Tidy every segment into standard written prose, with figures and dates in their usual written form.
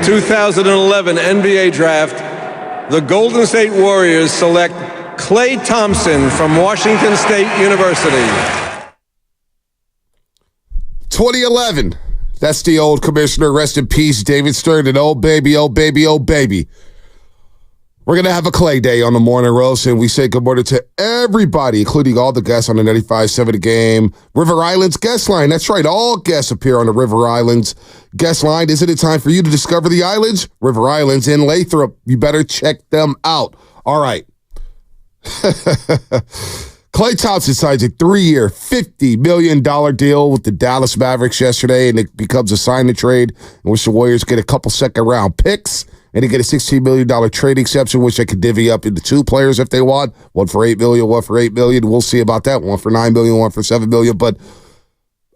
2011 NBA Draft, the Golden State Warriors select Klay Thompson from Washington State University. 2011. That's the old commissioner. Rest in peace, David Stern. And oh, baby, oh, baby, oh, baby. We're going to have a Klay Day on the morning roast, and we say good morning to everybody, including all the guests on the 95.7 The Game. River Islands guest line. That's right. All guests appear on the River Islands guest line. Isn't it time for you to discover the islands? River Islands in Lathrop. You better check them out. All right. Klay Thompson signs a 3-year, $50 million deal with the Dallas Mavericks yesterday, and it becomes a sign and trade in which the Warriors get a couple second-round picks, and they get a $16 million trade exception, which they could divvy up into 2 players if they want. One for $8 million, one for $8 million. We'll see about that. One for $9 million, one for $7 million. But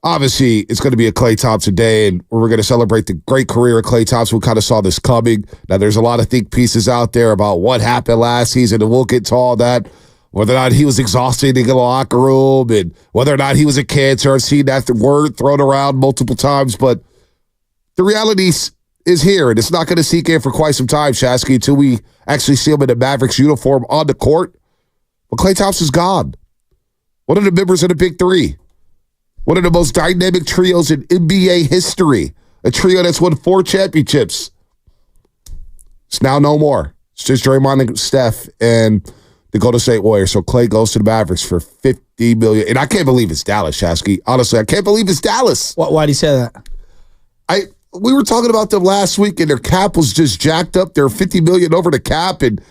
obviously, it's going to be a Klay Thompson day, and we're going to celebrate the great career of Klay Thompson. We kind of saw this coming. Now, there's a lot of think pieces out there about what happened last season, and we'll get to all that. Whether or not he was exhausted in the locker room, and whether or not he was a cancer. I've seen that word thrown around multiple times, but the reality is here, and it's not going to sink in for quite some time, Shasky, until we actually see him in a Mavericks uniform on the court. But Klay Thompson's gone. One of the members of the Big Three. One of the most dynamic trios in NBA history. A trio that's won 4 championships. It's now no more. It's just Draymond and Steph and the Golden State Warriors. So Klay goes to the Mavericks for $50 million. And I can't believe it's Dallas, Shasky. Honestly, I can't believe it's Dallas. Why do you say that? We were talking about them last week, and their cap was just jacked up. They're $50 million over the cap, and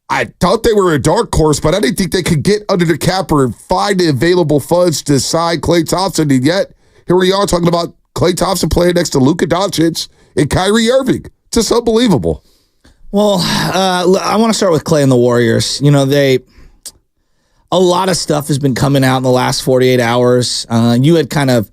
I thought they were a dark horse, but I didn't think they could get under the cap or find the available funds to sign Klay Thompson. And yet, here we are talking about Klay Thompson playing next to Luka Doncic and Kyrie Irving. Just unbelievable. Well, I want to start with Klay and the Warriors. You know, a lot of stuff has been coming out in the last 48 hours. You had kind of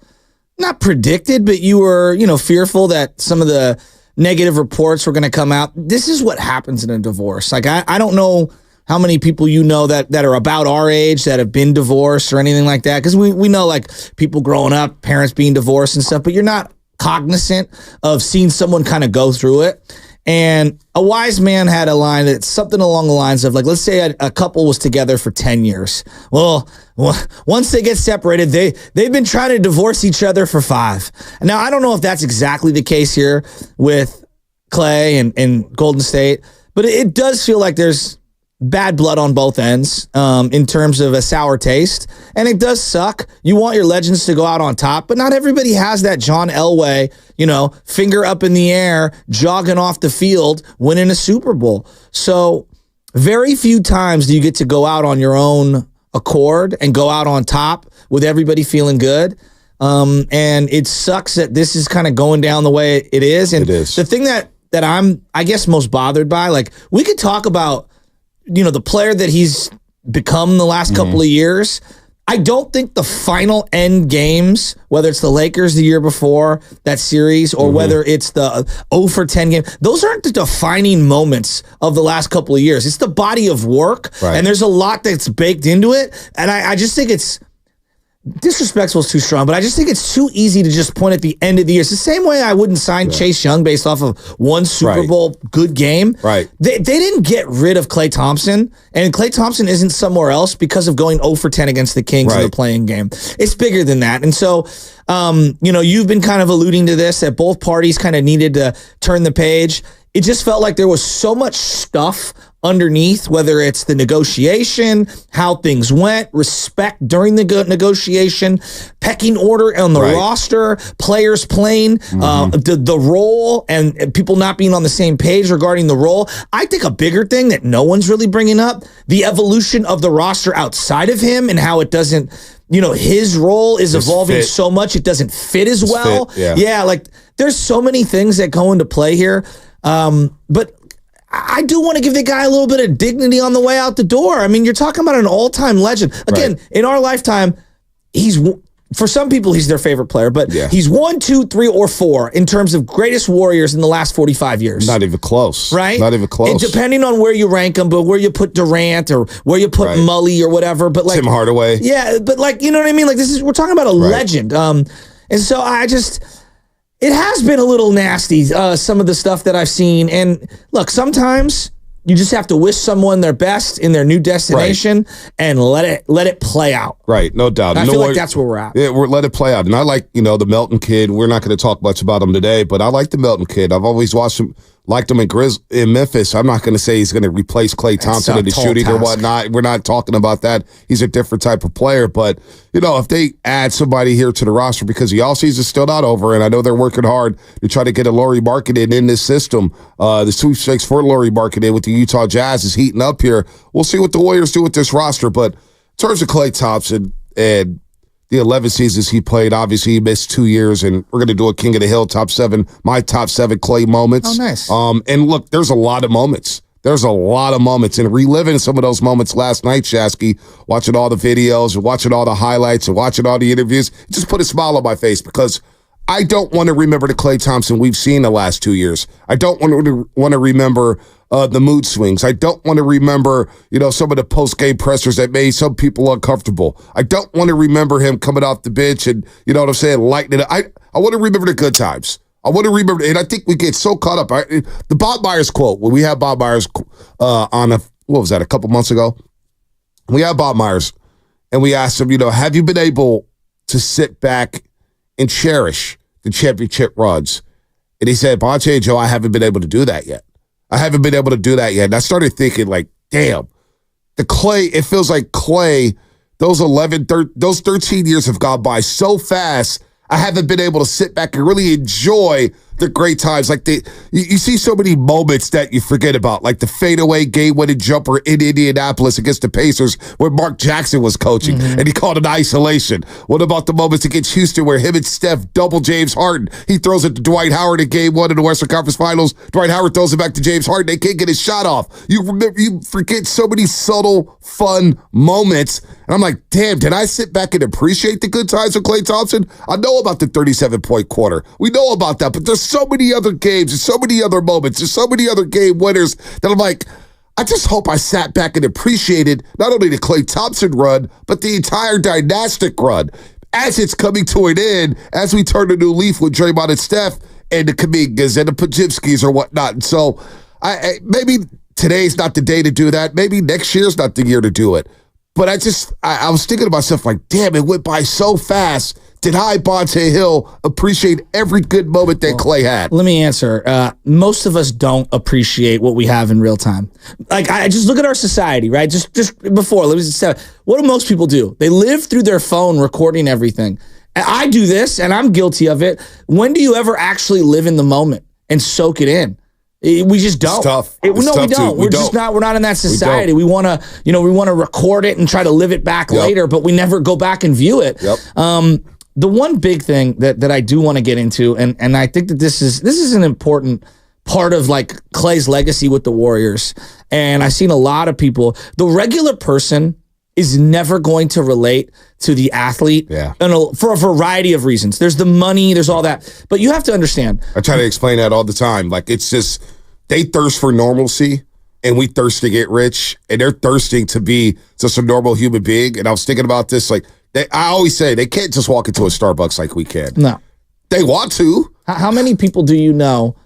not predicted, but you were, fearful that some of the negative reports were going to come out. This is what happens in a divorce. Like, I don't know how many people that are about our age that have been divorced or anything like that, because we know, like, people growing up, parents being divorced and stuff, but you're not cognizant of seeing someone kind of go through it. And a wise man had a line that's something along the lines of, like, let's say a couple was together for 10 years. Well, once they get separated, they've been trying to divorce each other for 5. Now, I don't know if that's exactly the case here with Klay and Golden State, but it does feel like there's bad blood on both ends in terms of a sour taste. And it does suck. You want your legends to go out on top, but not everybody has that John Elway, finger up in the air, jogging off the field, winning a Super Bowl. So very few times do you get to go out on your own accord and go out on top with everybody feeling good. And it sucks that this is kind of going down the way it is. And it is. The thing that I'm, I guess, most bothered by, like, we could talk about the player that he's become the last couple of years. I don't think the final end games, whether it's the Lakers the year before that series or whether it's the 0 for 10 game, those aren't the defining moments of the last couple of years. It's the body of work, right. And there's a lot that's baked into it. And I just think it's disrespectful is too strong, but I just think it's too easy to just point at the end of the year. It's the same way I wouldn't sign Chase Young based off of one Super Bowl good game. Right. They didn't get rid of Klay Thompson, and Klay Thompson isn't somewhere else because of going 0 for 10 against the Kings in the playing game. It's bigger than that. And so, you've been kind of alluding to this, that both parties kind of needed to turn the page. It just felt like there was so much stuff underneath, whether it's the negotiation, how things went, respect during the negotiation, pecking order on the roster, players playing, the role, and people not being on the same page regarding the role. I think a bigger thing that no one's really bringing up, the evolution of the roster outside of him and how it doesn't, his role is evolving so much, it doesn't fit as well. Yeah, like there's so many things that go into play here. But I do want to give the guy a little bit of dignity on the way out the door. I mean, you're talking about an all-time legend. Again, in our lifetime, for some people, he's their favorite player, but he's 1, 2, 3, or 4 in terms of greatest Warriors in the last 45 years. Not even close. Right? Not even close. And depending on where you rank him, but where you put Durant or where you put Mully or whatever. But like Tim Hardaway. Yeah, but like, you know what I mean? Like we're talking about a legend. And so It has been a little nasty, some of the stuff that I've seen. And look, sometimes you just have to wish someone their best in their new destination and let it play out. Right, no doubt. And I feel like that's where we're at. Yeah, let it play out. And I like, the Melton kid. We're not going to talk much about him today, but I like the Melton kid. I've always watched him, liked him in Memphis. I'm not going to say he's going to replace Klay Thompson in the shooting or whatnot. We're not talking about that. He's a different type of player. But, if they add somebody here to the roster, because the offseason's still not over, and I know they're working hard to try to get a Lauri Markkanen in this system. The sweepstakes for Lauri Markkanen with the Utah Jazz is heating up here. We'll see what the Warriors do with this roster. But in terms of Klay Thompson and the 11 seasons he played, obviously he missed 2 years, and we're going to do a King of the Hill top 7, my top 7 Klay moments. Oh, nice. And look, there's a lot of moments. There's a lot of moments, and reliving some of those moments last night, Shasky, watching all the videos and watching all the highlights and watching all the interviews, it just put a smile on my face because I don't want to remember the Klay Thompson we've seen the last 2 years. I don't want to remember the mood swings. I don't want to remember, some of the post-game pressers that made some people uncomfortable. I don't want to remember him coming off the bench and, lighting it. I want to remember the good times. I want to remember, and I think we get so caught up. The Bob Myers quote, when we had Bob Myers on a couple months ago? We had Bob Myers, and we asked him, have you been able to sit back and cherish the championship runs? And he said, Bonte and Joe, I haven't been able to do that yet. And I started thinking, damn, the Klay, it feels like Klay, those 13 years have gone by so fast. I haven't been able to sit back and really enjoy the great times. You see so many moments that you forget about, like the fadeaway game-winning jumper in Indianapolis against the Pacers where Mark Jackson was coaching, and he called it isolation. What about the moments against Houston where him and Steph double James Harden? He throws it to Dwight Howard in Game 1 in the Western Conference Finals. Dwight Howard throws it back to James Harden. They can't get his shot off. You forget so many subtle, fun moments. And I'm like, damn, did I sit back and appreciate the good times of Klay Thompson? I know about the 37-point quarter. We know about that, but there's so many other games and so many other moments and so many other game winners that I'm like, I just hope I sat back and appreciated not only the Klay Thompson run, but the entire dynastic run as it's coming to an end, as we turn a new leaf with Draymond and Steph and the Kumingas and the Pajimskis or whatnot. And so maybe today's not the day to do that. Maybe next year's not the year to do it. But I was thinking to myself, damn, it went by so fast. Did I, Bonte Hill, appreciate every good moment that Klay had? Let me answer. Most of us don't appreciate what we have in real time. I just look at our society, right? Just before, let me just say, what do most people do? They live through their phone recording everything. I do this, and I'm guilty of it. When do you ever actually live in the moment and soak it in? We just don't. It's tough. We don't. We're not in that society. We want to record it and try to live it back later, but we never go back and view it. Yep. The one big thing that I do want to get into, and I think that this is an important part of Klay's legacy with the Warriors. And I've seen a lot of people, the regular person is never going to relate to the athlete for a variety of reasons. There's the money, there's all that. But you have to understand. I try to explain that all the time. It's just, they thirst for normalcy, and we thirst to get rich, and they're thirsting to be just a normal human being. And I was thinking about this, I always say they can't just walk into a Starbucks like we can. No. They want to. How many people do you know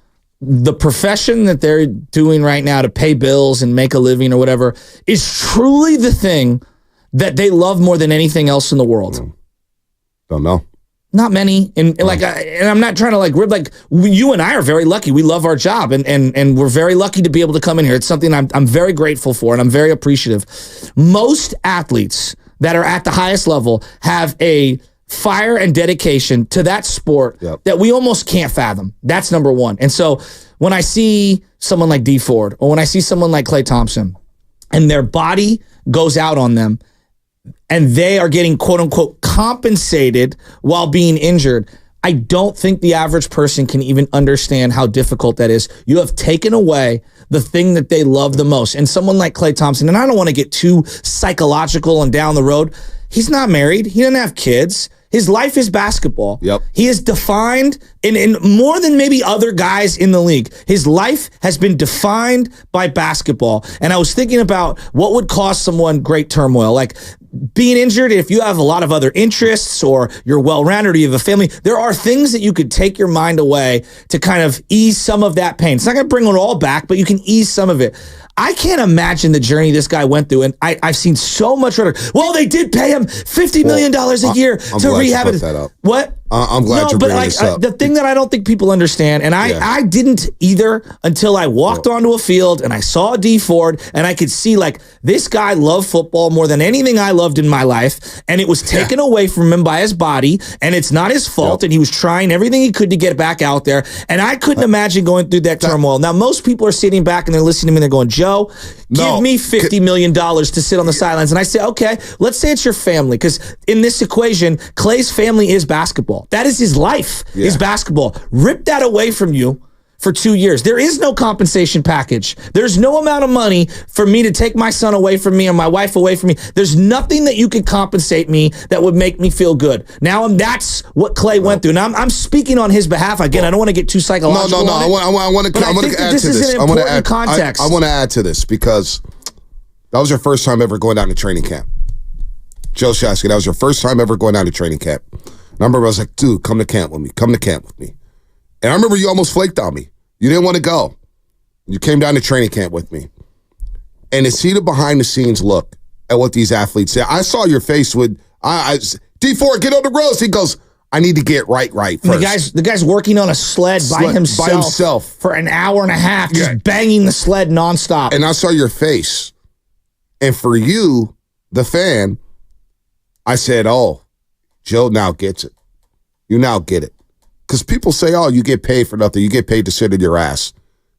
the profession that they're doing right now to pay bills and make a living or whatever is truly the thing that they love more than anything else in the world? Don't know. Not many. And I'm not trying to rib, you and I are very lucky. We love our job and we're very lucky to be able to come in here. It's something I'm very grateful for and I'm very appreciative. Most athletes that are at the highest level have a fire and dedication to that sport that we almost can't fathom. That's number one. And so when I see someone like D Ford or when I see someone like Klay Thompson and their body goes out on them and they are getting quote unquote compensated while being injured, I don't think the average person can even understand how difficult that is. You have taken away the thing that they love the most. And someone like Klay Thompson, and I don't want to get too psychological and down the road, he's not married. He doesn't have kids. His life is basketball. Yep. He is defined in more than maybe other guys in the league. His life has been defined by basketball. And I was thinking about what would cause someone great turmoil. Like being injured, if you have a lot of other interests or you're well-rounded or you have a family, there are things that you could take your mind away to kind of ease some of that pain. It's not going to bring it all back, but you can ease some of it. I can't imagine the journey this guy went through, and I've seen so much rhetoric. Well, they did pay him $50 million a year to rehab it. What? I'm glad you're bringing this up. The thing that I don't think people understand, and I didn't either until I walked onto a field and I saw D Ford, and I could see like this guy loved football more than anything I loved in my life, and it was taken away from him by his body, and it's not his fault, and he was trying everything he could to get back out there, and I couldn't imagine going through that turmoil. Now, most people are sitting back and they're listening to me and they're going, Joe, give me $50 million to sit on the sidelines. And I say, okay, let's say it's your family, because in this equation, Klay's family is basketball. That is his life, is basketball. Rip that away from you for 2 years. There is no compensation package. There's no amount of money for me to take my son away from me or my wife away from me. There's nothing that you could compensate me that would make me feel good. Now, that's what Klay went through. Now, I'm speaking on his behalf. Again, I don't want to get too psychological. No. I want to add to this. I want to add context. I want to add to this because that was your first time ever going down to training camp. Joe Shasky, that was your first time ever going down to training camp. And I remember I was like, dude, come to camp with me. Come to camp with me. And I remember you almost flaked on me. You didn't want to go. You came down to training camp with me. And to see the behind-the-scenes look at what these athletes say, I saw your face with, D4, get on the roast. He goes, I need to get right first. The guy's working on a sled by himself for an hour and a half, just banging the sled nonstop. And I saw your face. And for you, the fan, I said, oh, Joe now gets it. You now get it. Because people say, oh, you get paid for nothing. You get paid to sit in your ass.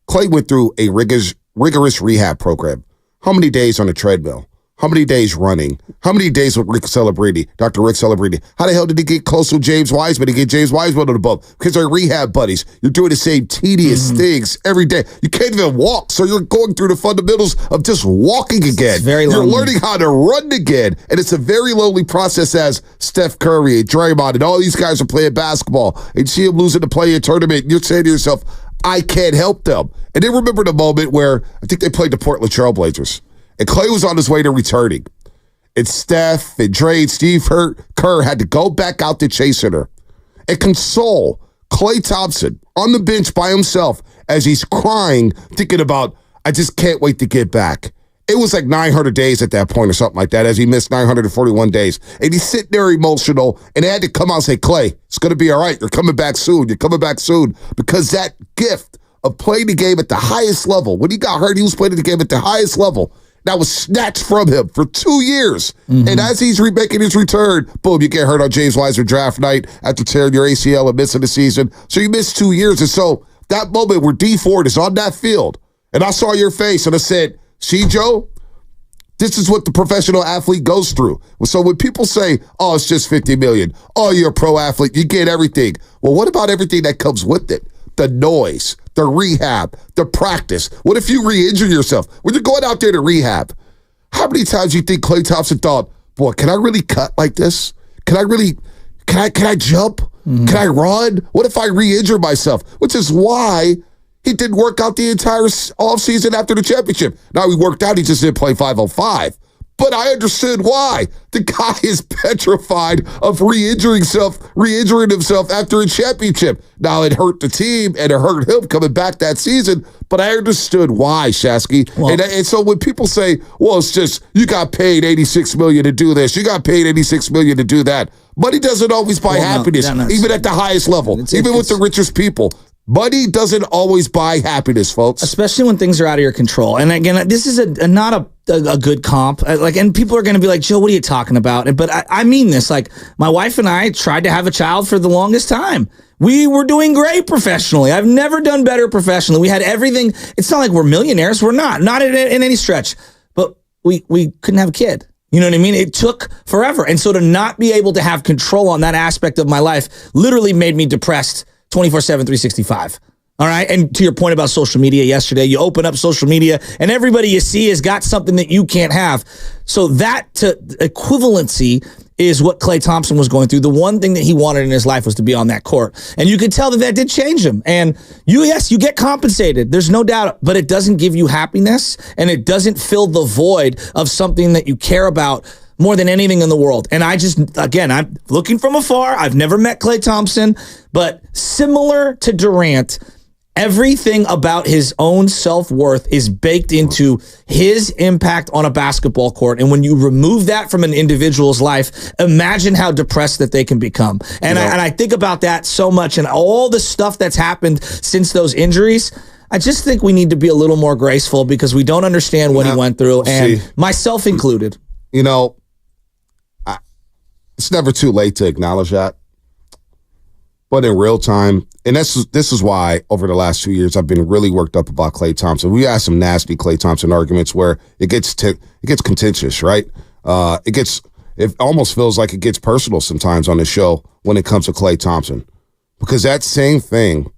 Klay went through a rigorous rehab program. How many days on a treadmill? How many days running? How many days with Rick Celebrini, Dr. Rick Celebrini? How the hell did he get close to James Wiseman? He get James Wiseman on the boat because they're rehab buddies. You're doing the same tedious things every day. You can't even walk, so you're going through the fundamentals of just walking again. You're learning how to run again, and it's a very lonely process as Steph Curry and Draymond and all these guys are playing basketball and see them losing the play-in tournament. And you're saying to yourself, I can't help them. And then remember the moment where I think they played the Portland Trailblazers. And Klay was on his way to returning. And Steph and Dre and Steve Kerr had to go back out to chasing her and console Klay Thompson on the bench by himself as he's crying, thinking about, I just can't wait to get back. It was like 900 days at that point or something like that as he missed 941 days. And he's sitting there emotional, and they had to come out and say, Klay, it's going to be all right. You're coming back soon. You're coming back soon. Because that gift of playing the game at the highest level, when he got hurt, he was playing the game at the highest level. That was snatched from him for 2 years. And as he's making his return, boom, you get hurt on James Wiseman draft night after tearing your ACL and missing the season. So you missed 2 years. And so that moment where D Ford is on that field, and I saw your face and I said, see, Joe, this is what the professional athlete goes through. So when people say, oh, it's just $50 million, oh, you're a pro athlete, you get everything. Well, what about everything that comes with it? The noise, the rehab, the practice. What if you re-injure yourself? When you're going out there to rehab, how many times do you think Klay Thompson thought, boy, can I really cut like this? Can I jump? Can I run? What if I re-injure myself? Which is why he didn't work out the entire offseason after the championship. Now he worked out, he just didn't play 505. But I understood why. The guy is petrified of re-injuring himself after a championship. Now, it hurt the team and it hurt him coming back that season, but I understood why, Shasky. Well, and so when people say, well, it's just, you got paid $86 million to do this, you got paid $86 million to do that. Money doesn't always buy happiness, even at the highest level, even with the richest people. Money doesn't always buy happiness, folks. Especially when things are out of your control. And again, this is not a good comp. And people are going to be like, Joe, what are you talking about? But I mean this. Like, my wife and I tried to have a child for the longest time. We were doing great professionally. I've never done better professionally. We had everything. It's not like we're millionaires. We're not in any stretch. But we couldn't have a kid. You know what I mean? It took forever. And so to not be able to have control on that aspect of my life literally made me depressed 24/7, 365. All right. And to your point about social media yesterday, you open up social media and everybody you see has got something that you can't have. So that to equivalency is what Klay Thompson was going through. The one thing that he wanted in his life was to be on that court. And you could tell that did change him. And yes, you get compensated. There's no doubt, but it doesn't give you happiness, and it doesn't fill the void of something that you care about more than anything in the world. And I'm looking from afar. I've never met Klay Thompson, but similar to Durant, everything about his own self-worth is baked into his impact on a basketball court. And when you remove that from an individual's life, imagine how depressed that they can become. And I think about that so much, and all the stuff that's happened since those injuries. I just think we need to be a little more graceful because we don't understand what he went through, and myself included. It's never too late to acknowledge that. But in real time, and this is why over the last 2 years I've been really worked up about Klay Thompson. We had some nasty Klay Thompson arguments where it gets contentious, right? It almost feels like it gets personal sometimes on the show when it comes to Klay Thompson, because that same thing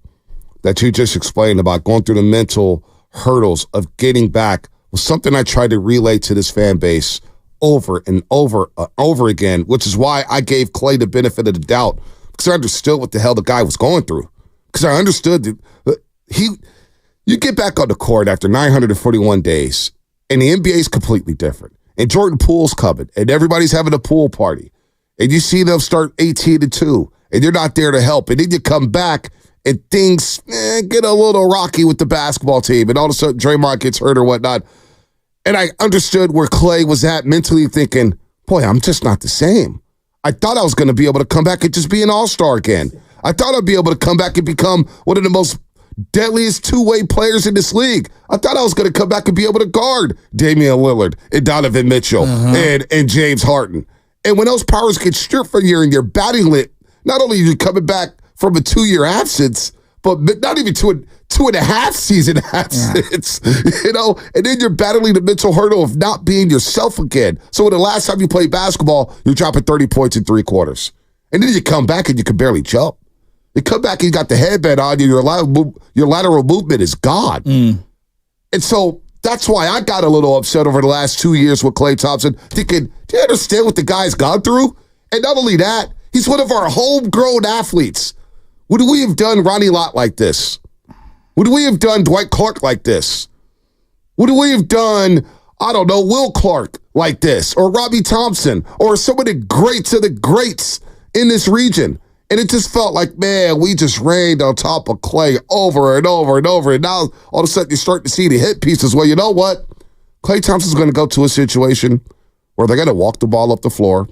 that you just explained about going through the mental hurdles of getting back was something I tried to relay to this fan base over and over again, which is why I gave Klay the benefit of the doubt, because I understood what the hell the guy was going through. Because I understood that you get back on the court after 941 days, and the NBA is completely different. And Jordan Poole's coming, and everybody's having a pool party. And you see them start 18-2, and you're not there to help. And then you come back, and things get a little rocky with the basketball team, and all of a sudden Draymond gets hurt or whatnot. And I understood where Klay was at mentally, thinking, boy, I'm just not the same. I thought I was going to be able to come back and just be an all-star again. I thought I'd be able to come back and become one of the most deadliest two-way players in this league. I thought I was going to come back and be able to guard Damian Lillard and Donovan Mitchell and James Harden. And when those powers get stripped from you and you're batting lit, not only are you coming back from a 2-year absence, but not even 2.5 season absence, and then you're battling the mental hurdle of not being yourself again. So when the last time you played basketball, you're dropping 30 points in 3 quarters. And then you come back and you can barely jump. You come back and you got the headband on you, your lateral movement is gone. And so that's why I got a little upset over the last 2 years with Klay Thompson, thinking, do you understand what the guy's gone through? And not only that, he's one of our homegrown athletes. Would we have done Ronnie Lott like this? Would we have done Dwight Clark like this? Would we have done, I don't know, Will Clark like this? Or Robbie Thompson? Or some of the greats of the greats in this region? And it just felt like, man, we just rained on top of Klay over and over and over. And now all of a sudden you're starting to see the hit pieces. Well, you know what? Klay Thompson's going to go to a situation where they're going to walk the ball up the floor.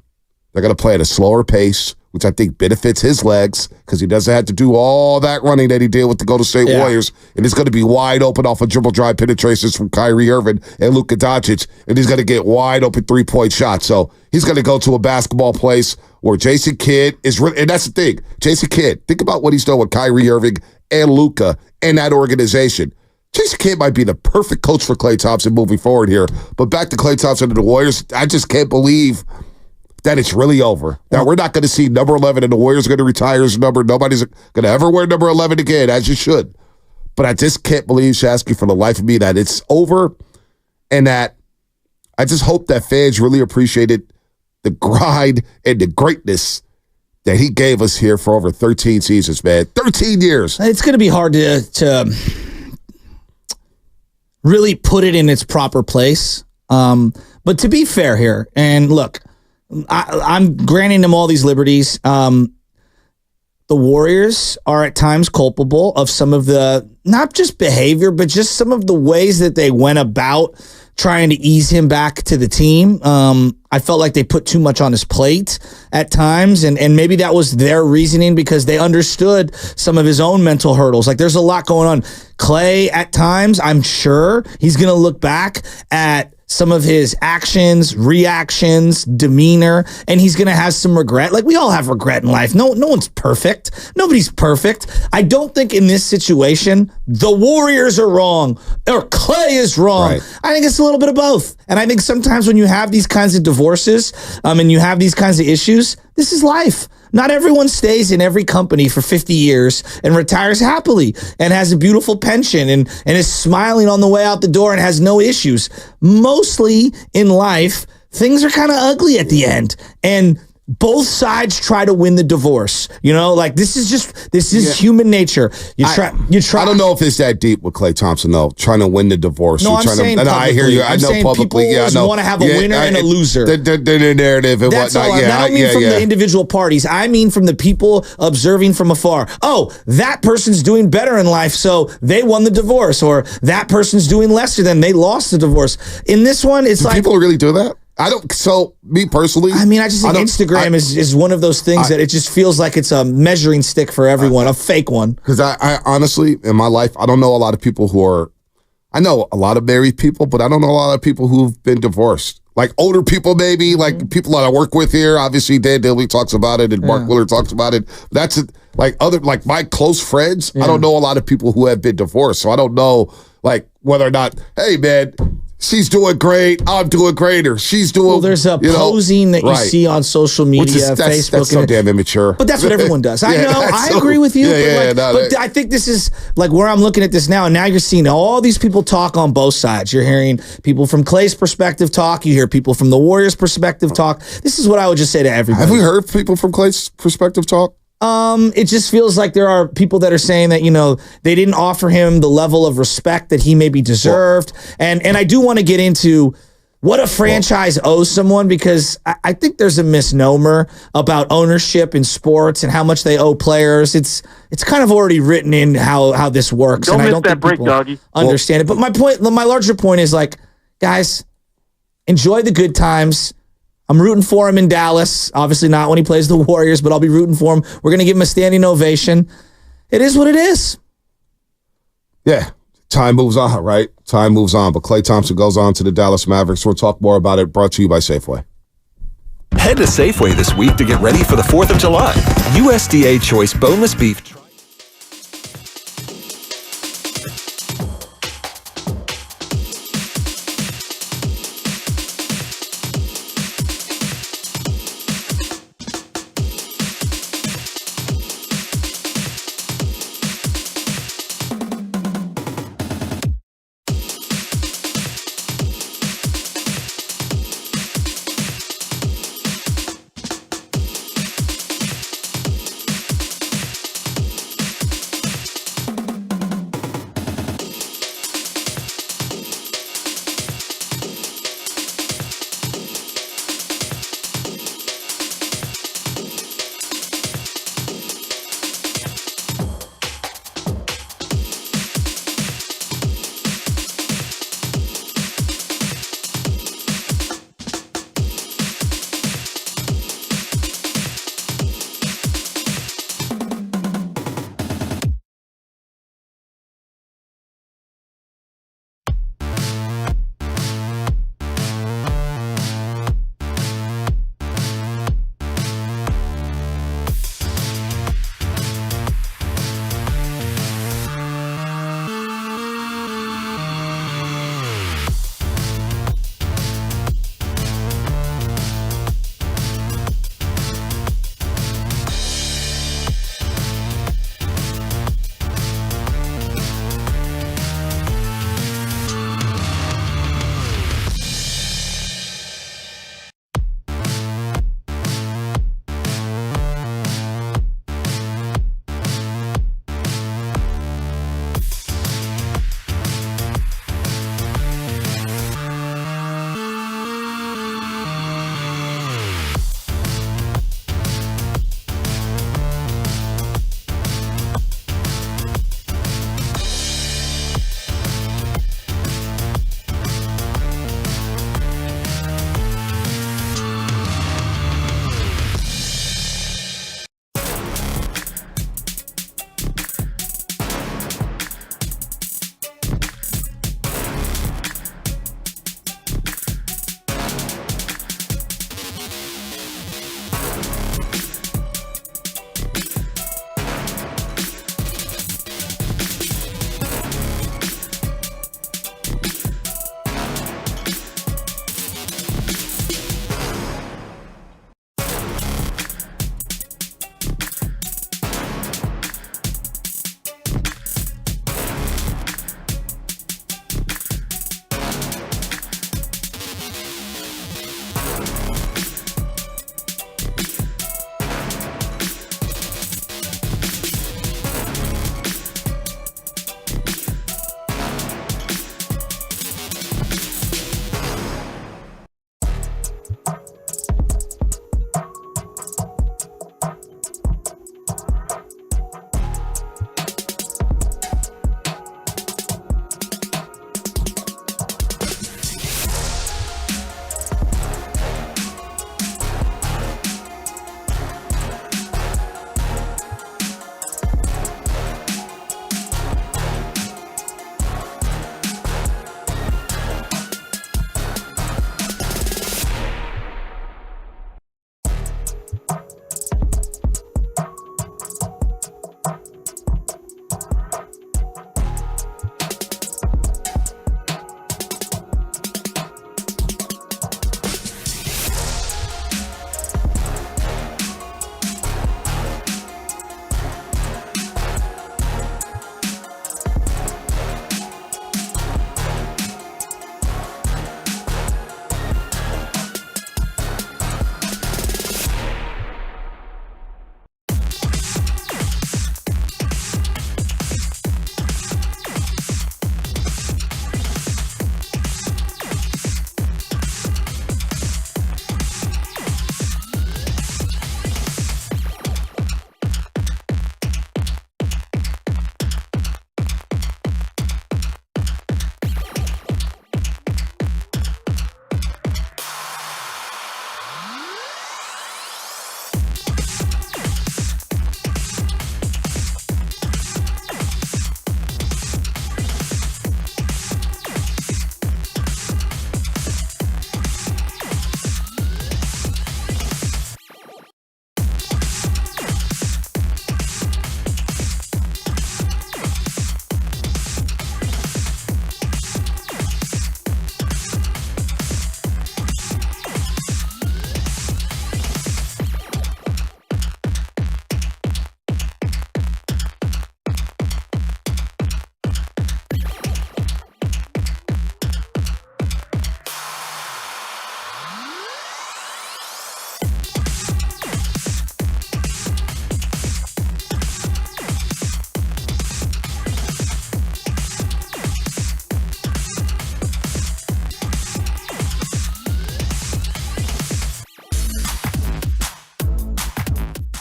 They're going to play at a slower pace, which I think benefits his legs because he doesn't have to do all that running that he did with the Golden State Warriors. And he's going to be wide open off of dribble drive penetrations from Kyrie Irving and Luka Doncic. And he's going to get wide open 3-point shots. So he's going to go to a basketball place where Jason Kidd is really, and that's the thing. Jason Kidd, think about what he's done with Kyrie Irving and Luka and that organization. Jason Kidd might be the perfect coach for Klay Thompson moving forward here. But back to Klay Thompson and the Warriors, I just can't believe that it's really over. Now, we're not going to see number 11, and the Warriors are going to retire his number. Nobody's going to ever wear number 11 again, as you should. But I just can't believe, Shasky, for the life of me, that it's over, and that I just hope that fans really appreciated the grind and the greatness that he gave us here for over 13 seasons, man. 13 years. It's going to be hard to really put it in its proper place. But to be fair here, and look, I'm granting them all these liberties. The Warriors are at times culpable of some of the, not just behavior, but just some of the ways that they went about trying to ease him back to the team. I felt like they put too much on his plate at times, and maybe that was their reasoning because they understood some of his own mental hurdles. Like, there's a lot going on. Klay, at times, I'm sure he's going to look back at some of his actions, reactions, demeanor, and he's going to have some regret. Like, we all have regret in life. No one's perfect. Nobody's perfect. I don't think in this situation, the Warriors are wrong or Klay is wrong. Right. I think it's a little bit of both. And I think sometimes when you have these kinds of divorces and you have these kinds of issues, this is life. Not everyone stays in every company for 50 years and retires happily and has a beautiful pension and is smiling on the way out the door and has no issues. Mostly in life, things are kind of ugly at the end. And both sides try to win the divorce. You know, like this is human nature. You try. I don't know if it's that deep with Klay Thompson though. Trying to win the divorce. No, I'm saying publicly. I hear you. I know publicly. People want to have a winner and a loser. The narrative and That's whatnot. all. I don't mean from the individual parties. I mean from the people observing from afar. Oh, that person's doing better in life, so they won the divorce, or that person's doing lesser than they lost the divorce. In this one, it's like people really do that. I don't. So me personally, I mean, I just think Instagram is one of those things that it just feels like it's a measuring stick for everyone, a fake one. Because I honestly, in my life, I don't know a lot of people who are. I know a lot of married people, but I don't know a lot of people who've been divorced. Like older people, maybe, like people that I work with here. Obviously, Dan Daly talks about it, and Mark Willard talks about it. That's it. Like my close friends. I don't know a lot of people who have been divorced, so I don't know like whether or not. Hey, man. She's doing great. I'm doing great. Or she's doing. Well, there's a posing that you see on social media, Facebook. That's so damn immature. But that's what everyone does. I know. I agree with you. But I think this is like where I'm looking at this now. And now you're seeing all these people talk on both sides. You're hearing people from Klay's perspective talk. You hear people from the Warriors' perspective talk. This is what I would just say to everybody. Have we heard people from Klay's perspective talk? It just feels like there are people that are saying that, you know, they didn't offer him the level of respect that he maybe deserved. And I do want to get into what a franchise owes someone, because I think there's a misnomer about ownership in sports and how much they owe players. It's kind of already written in how this works. Don't and miss I don't that think break, people doggy. understand it. But my larger point is like, guys, enjoy the good times. I'm rooting for him in Dallas. Obviously not when he plays the Warriors, but I'll be rooting for him. We're going to give him a standing ovation. It is what it is. Yeah. Time moves on, right? Time moves on. But Klay Thompson goes on to the Dallas Mavericks. We'll talk more about it. Brought to you by Safeway. Head to Safeway this week to get ready for the 4th of July. USDA Choice Boneless Beef.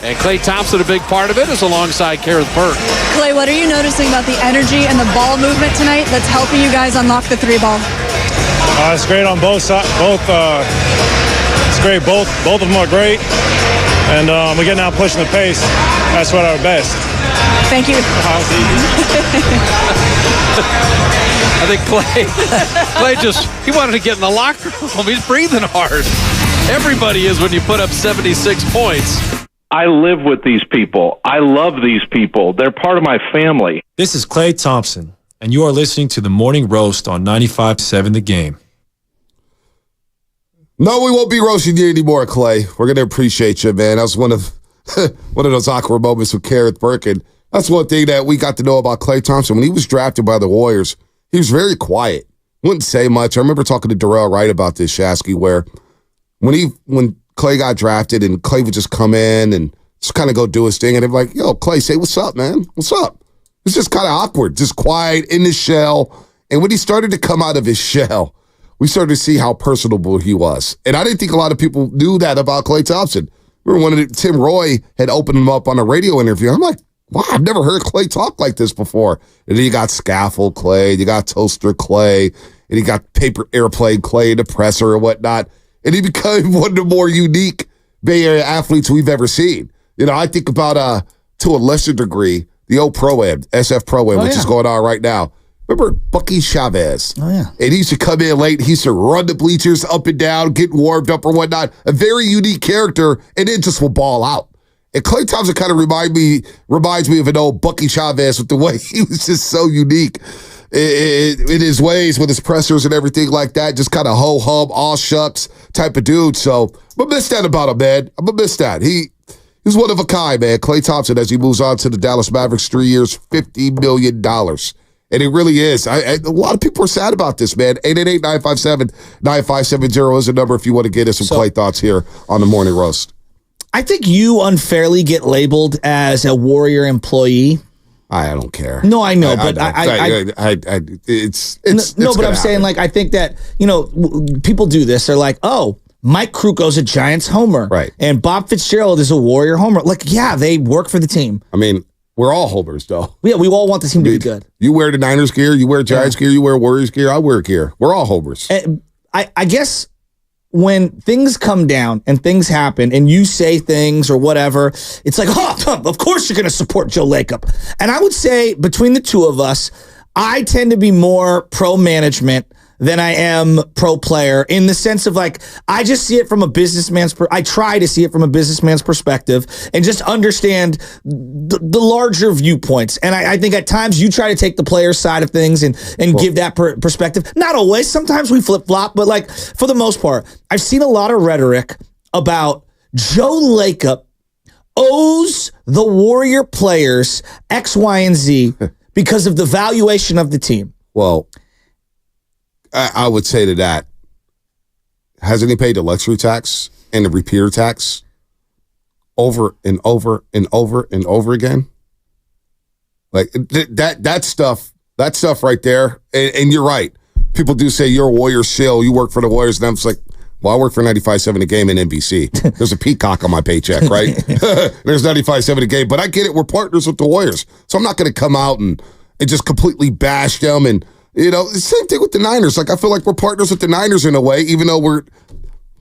And Klay Thompson, a big part of it, is alongside Kenneth Burke. Klay, what are you noticing about the energy and the ball movement tonight that's helping you guys unlock the three ball? It's great on both sides. It's great. Both of them are great. And we're getting out pushing the pace. That's what our best. Thank you. I think Klay he wanted to get in the locker room. He's breathing hard. Everybody is when you put up 76 points. I live with these people. I love these people. They're part of my family. This is Klay Thompson, and you are listening to the Morning Roast on 95.7 The Game. No, we won't be roasting you anymore, Klay. We're going to appreciate you, man. That was one of those awkward moments with Kenneth Burke. And that's one thing that we got to know about Klay Thompson. When he was drafted by the Warriors, he was very quiet. Wouldn't say much. I remember talking to Darrell Wright about this, Shasky, where when Klay got drafted and Klay would just come in and just kind of go do his thing, and they'd be like, yo, Klay, say what's up, man? What's up? It's just kind of awkward, just quiet in the shell. And when he started to come out of his shell, we started to see how personable he was. And I didn't think a lot of people knew that about Klay Thompson. Remember when Tim Roy had opened him up on a radio interview. I'm like, wow, I've never heard Klay talk like this before. And then you got Scaffold Klay, you got Toaster Klay, and you got paper airplane Klay, the presser and whatnot. And he became one of the more unique Bay Area athletes we've ever seen. You know, I think about, to a lesser degree, the old Pro-Am, SF Pro-Am, which is going on right now. Remember Bucky Chavez? Oh, yeah. And he used to come in late. He used to run the bleachers up and down, get warmed up or whatnot. A very unique character, and then just will ball out. And Klay Thompson kind of reminds me of an old Bucky Chavez with the way he was just so unique in his ways with his pressers and everything like that. Just kind of ho-hum, all shucks type of dude. So I'm going to miss that about him, man. I'm going to miss that. He's one of a kind, man. Klay Thompson, as he moves on to the Dallas Mavericks, 3 years, $50 million. And it really is. A lot of people are sad about this, man. 888-957-9570 is the number if you want to get us some Klay thoughts here on the Morning Roast. I think you unfairly get labeled as a Warrior employee. I don't care. No, I know, but it's but I'm saying, like, I think that, people do this. They're like, oh, Mike Kruko's a Giants homer. Right. And Bob Fitzgerald is a Warrior homer. Like, yeah, they work for the team. I mean, we're all homers, though. Yeah, we all want the team to be good. You wear the Niners gear, you wear Giants gear, you wear Warriors gear, I wear gear. We're all homers. And I guess when things come down and things happen and you say things or whatever, it's like, oh, of course you're going to support Joe Lacob. And I would say between the two of us, I tend to be more pro-management than I am pro-player in the sense of, like, I just see it from a businessman's I try to see it from a businessman's perspective and just understand the larger viewpoints. And I think at times you try to take the player's side of things and give that perspective. Not always. Sometimes we flip-flop. But, like, for the most part, I've seen a lot of rhetoric about Joe Lacob owes the Warrior players X, Y, and Z because of the valuation of the team. Well, I would say to that, hasn't he paid the luxury tax and the repeater tax over and over and over and over again? Like that stuff right there. And you're right. People do say you're a Warrior shill. You work for the Warriors. And I'm just like, well, I work for 95.7 A Game and NBC. There's a peacock on my paycheck, right? There's 95.7 A Game. But I get it. We're partners with the Warriors. So I'm not going to come out and just completely bash them. And, same thing with the Niners. Like, I feel like we're partners with the Niners in a way, even though we're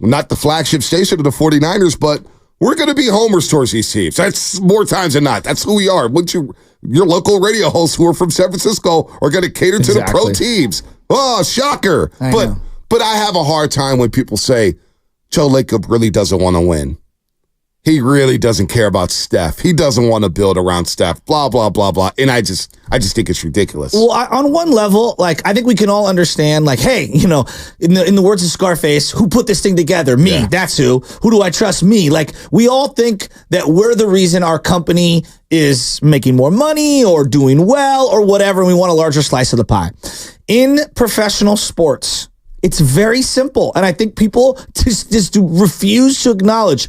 not the flagship station of the 49ers, but we're going to be homers towards these teams. That's more times than not. That's who we are. Your local radio hosts who are from San Francisco are going to cater to the pro teams. Oh, shocker. But I have a hard time when people say Joe Lacob really doesn't want to win. He really doesn't care about Steph. He doesn't want to build around Steph, blah, blah, blah, blah. And I just think it's ridiculous. Well, on one level, like, I think we can all understand, like, hey, in the words of Scarface, who put this thing together? Me. Yeah. That's who. Who do I trust? Me. Like, we all think that we're the reason our company is making more money or doing well or whatever, and we want a larger slice of the pie. In professional sports, it's very simple. And I think people just refuse to acknowledge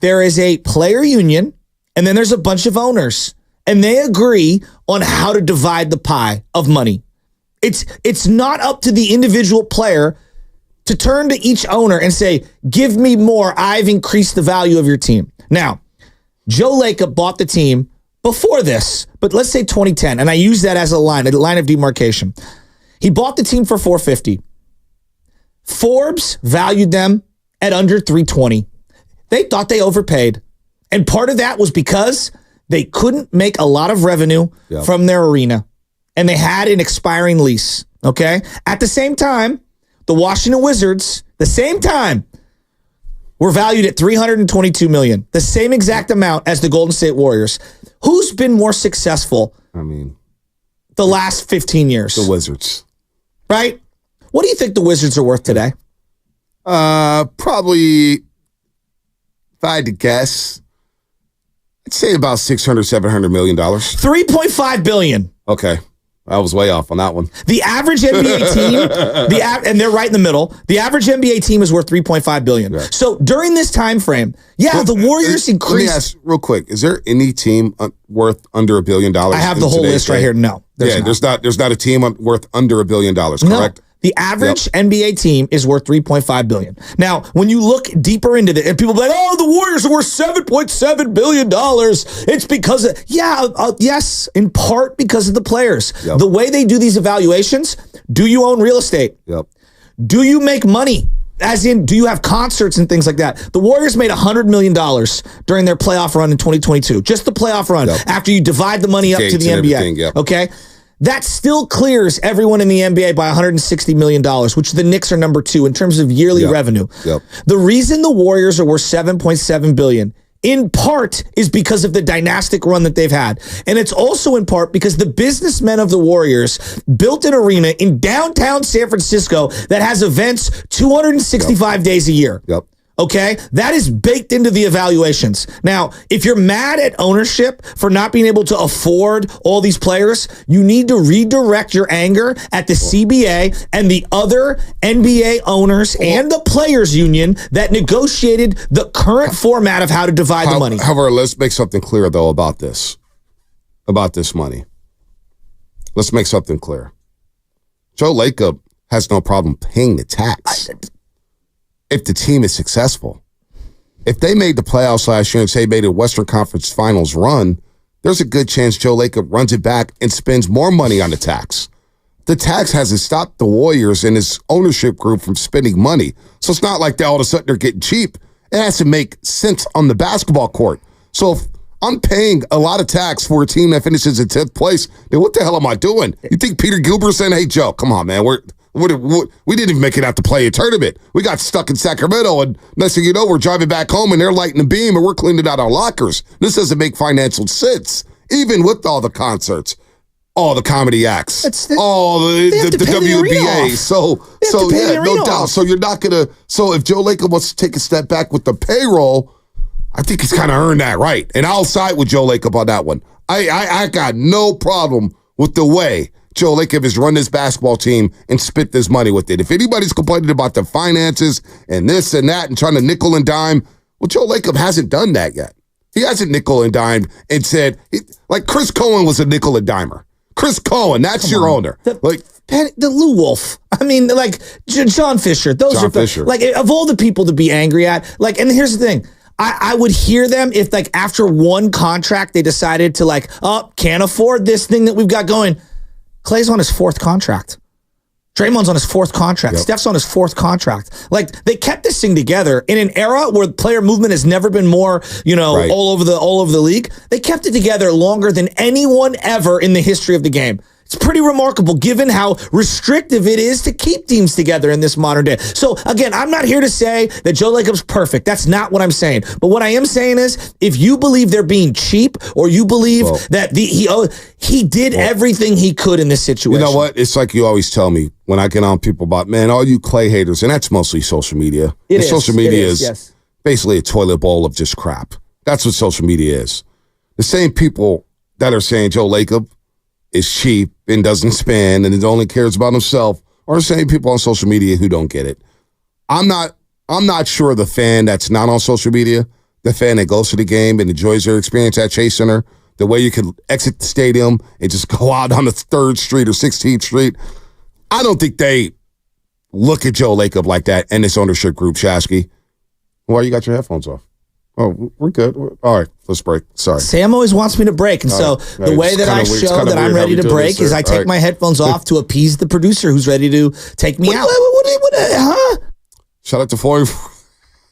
there is a player union, and then there's a bunch of owners, and they agree on how to divide the pie of money. It's not up to the individual player to turn to each owner and say, give me more, I've increased the value of your team. Now, Joe Lacob bought the team before this, but let's say 2010, and I use that as a line of demarcation. He bought the team for $450. Forbes valued them at under $320. They thought they overpaid. And part of that was because they couldn't make a lot of revenue from their arena. And they had an expiring lease. Okay? At the same time, the Washington Wizards, were valued at $322 million. The same exact amount as the Golden State Warriors. Who's been more successful? The last 15 years? The Wizards. Right? What do you think the Wizards are worth today? Probably, if I had to guess, I'd say about $600-700 million. $3.5 billion. Okay. I was way off on that one. The average NBA team, and they're right in the middle. The average NBA team is worth $3.5 billion. Yeah. So during this time frame, the Warriors increased. Let me ask real quick: is there any team worth under $1 billion? I have the whole list right here. No, there's not a team worth under $1 billion. Correct. No. The average NBA team is worth $3.5 billion. Now, when you look deeper into it, and people are like, "Oh, the Warriors are worth $7.7 billion." It's because of yes, in part because of the players. Yep. The way they do these evaluations. Do you own real estate? Yep. Do you make money? As in, do you have concerts and things like that? The Warriors made $100 million during their playoff run in 2022. Just the playoff run. Yep. After you divide the money up to the NBA. Yep. Okay. That still clears everyone in the NBA by $160 million, which the Knicks are number 2 in terms of yearly revenue. Yep. The reason the Warriors are worth $7.7 billion, in part, is because of the dynastic run that they've had. And it's also in part because the businessmen of the Warriors built an arena in downtown San Francisco that has events 265 days a year. Yep. Okay, that is baked into the evaluations. Now, if you're mad at ownership for not being able to afford all these players, you need to redirect your anger at the CBA and the other NBA owners and the players union that negotiated the current format of how to divide the money. However, let's make something clear, though, about this money. Let's make something clear. Joe Lacob has no problem paying the tax. If the team is successful. If they made the playoffs last year and say made a Western Conference Finals run, there's a good chance Joe Lacob runs it back and spends more money on the tax. The tax hasn't stopped the Warriors and his ownership group from spending money. So it's not like all of a sudden they're getting cheap. It has to make sense on the basketball court. So if I'm paying a lot of tax for a team that finishes in 10th place, then what the hell am I doing? You think Peter Gilbert's saying, "Hey, Joe, come on, man, we didn't even make it out to play a tournament. We got stuck in Sacramento, and next thing you know, we're driving back home, and they're lighting the beam, and we're cleaning out our lockers. This doesn't make financial sense, even with all the concerts, all the comedy acts, all the WNBA. So no doubt. So you're not gonna. So if Joe Lacob wants to take a step back with the payroll, I think he's kind of earned that right, and I'll side with Joe Lacob on that one. I got no problem with the way Joe Lacob has run this basketball team and spent this money with it. If anybody's complaining about the finances and this and that and trying to nickel and dime, well, Joe Lacob hasn't done that yet. He hasn't nickel and dimed and said, like Chris Cohen was a nickel and dimer. Chris Cohen, that's your owner. The Lou Wolf. I mean, like John Fisher. Fisher. Like, of all the people to be angry at, like, and here's the thing. I would hear them if, like, after one contract, they decided to, like, can't afford this thing that we've got going. Klay's on his 4th contract. Draymond's on his 4th contract. Yep. Steph's on his 4th contract. Like, they kept this thing together in an era where player movement has never been more, all over the league. They kept it together longer than anyone ever in the history of the game. It's pretty remarkable given how restrictive it is to keep teams together in this modern day. So, again, I'm not here to say that Joe Lacob's perfect. That's not what I'm saying. But what I am saying is, if you believe they're being cheap or you believe that he did everything he could in this situation. You know what? It's like you always tell me when I get on people about, man, all you Klay haters, and that's mostly social media. Social media is basically a toilet bowl of just crap. That's what social media is. The same people that are saying Joe Lacob is cheap and doesn't spend and only cares about himself are the same people on social media who don't get it. I'm not sure the fan that's not on social media, the fan that goes to the game and enjoys their experience at Chase Center, the way you can exit the stadium and just go out on the 3rd Street or 16th Street. I don't think they look at Joe Lacob like that and his ownership group, Shasky. Why you got your headphones off? Oh, we're good. All right, let's break. Sorry. Sam always wants me to break, and so the way that I show that I'm ready to break is I take my headphones off to appease the producer who's ready to take me out. Huh? Shout out to Flowing.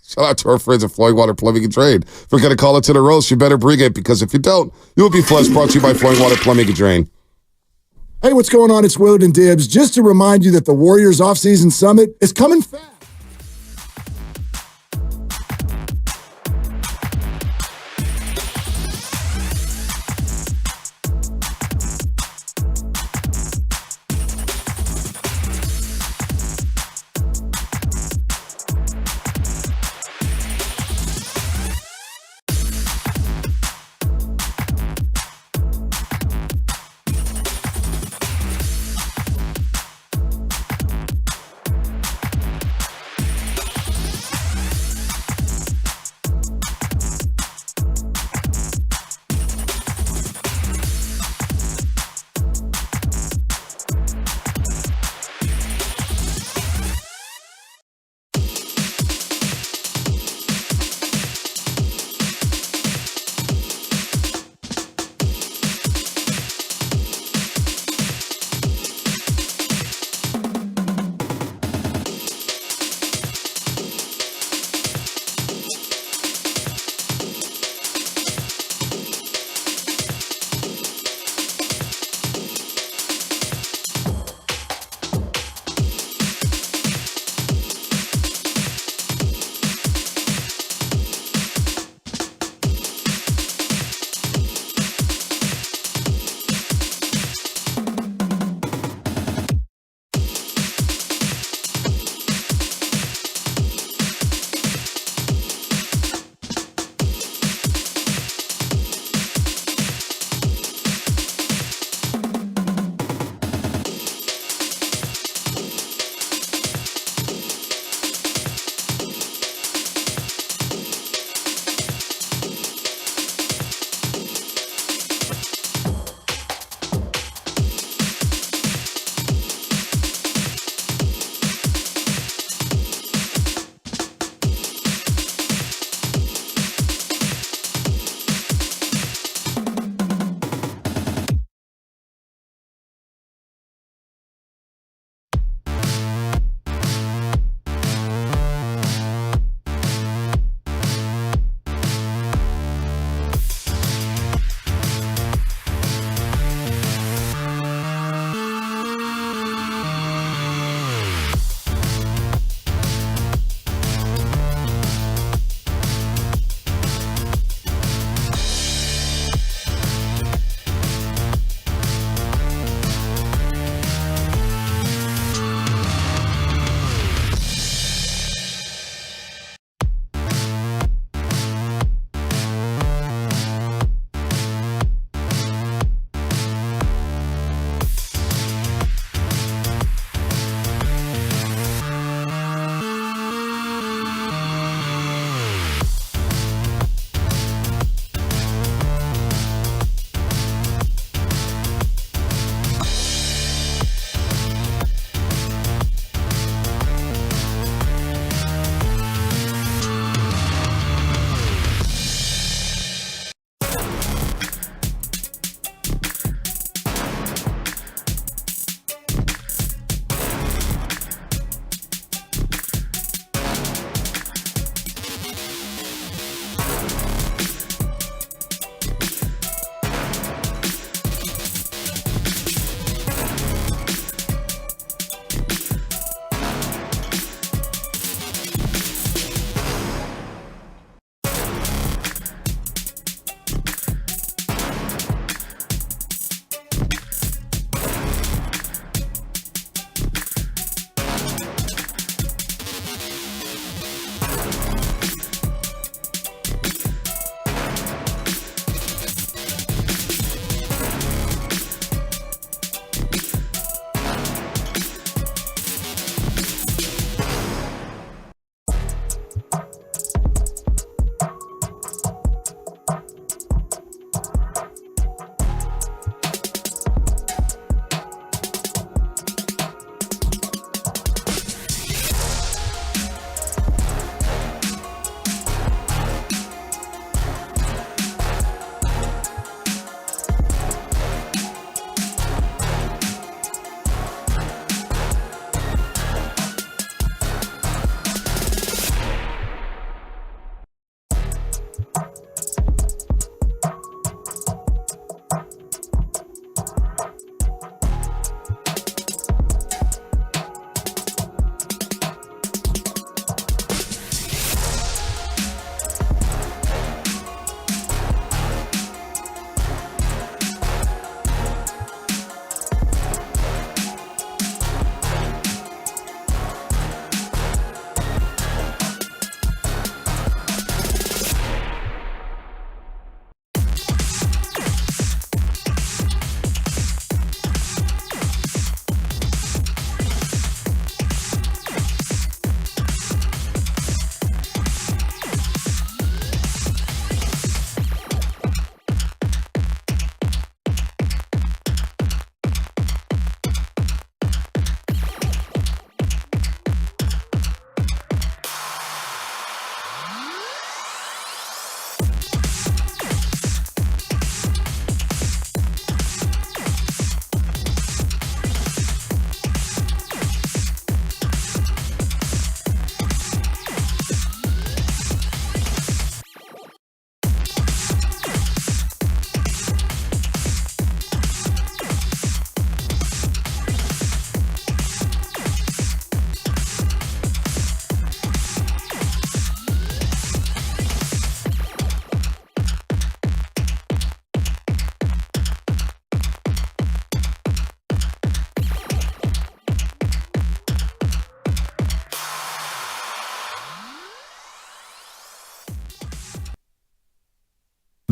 Shout out to our friends at Flowing Water Plumbing and Drain. If we're going to call it to the roast, you better bring it, because if you don't, you will be flushed. Brought to you by Flowing Water Plumbing and Drain. Hey, what's going on? It's Willard and Dibbs. Just to remind you that the Warriors offseason summit is coming fast.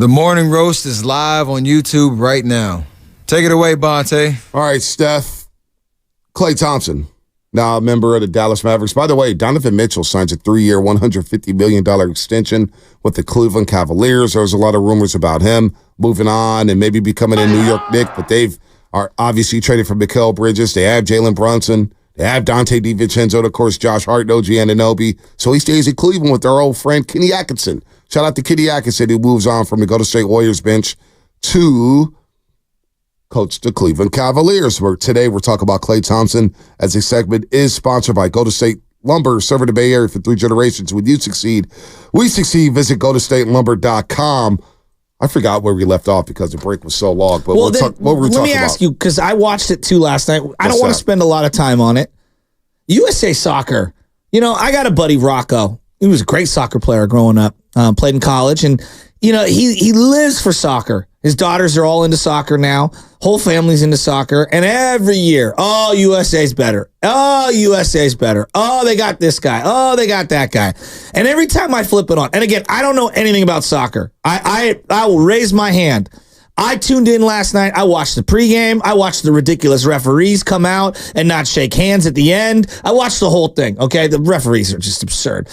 The Morning Roast is live on YouTube right now. Take it away, Bonte. All right, Steph. Klay Thompson, now a member of the Dallas Mavericks. By the way, Donovan Mitchell signs a 3-year, $150 million extension with the Cleveland Cavaliers. There was a lot of rumors about him moving on and maybe becoming a New York Knick, but they've are obviously traded for Mikal Bridges. They have Jalen Brunson. They have Dante DiVincenzo, of course, Josh Hart, OG Anunoby. So he stays in Cleveland with our old friend Kenny Atkinson. Shout out to Kenny Atkinson, who moves on from the Golden State Warriors bench to coach the Cleveland Cavaliers. Where today we're talking about Klay Thompson, as this segment is sponsored by Golden State Lumber, serving the Bay Area for 3 generations. When you succeed, we succeed. Visit GoldenStateLumber.com. I forgot where we left off because the break was so long. But well, what were we talking about? Let me ask you, because I watched it too last night. I don't want to that? spend a lot of time on it. USA Soccer. You know, I got a buddy, Rocco. He was a great soccer player growing up. Played in college, and he lives for soccer. His daughters are all into soccer now. Whole family's into soccer, and every year, oh, USA's better. Oh, USA's better. Oh, they got this guy. Oh, they got that guy. And every time I flip it on, and again, I don't know anything about soccer. I will raise my hand. I tuned in last night. I watched the pregame. I watched the ridiculous referees come out and not shake hands at the end. I watched the whole thing. Okay, the referees are just absurd.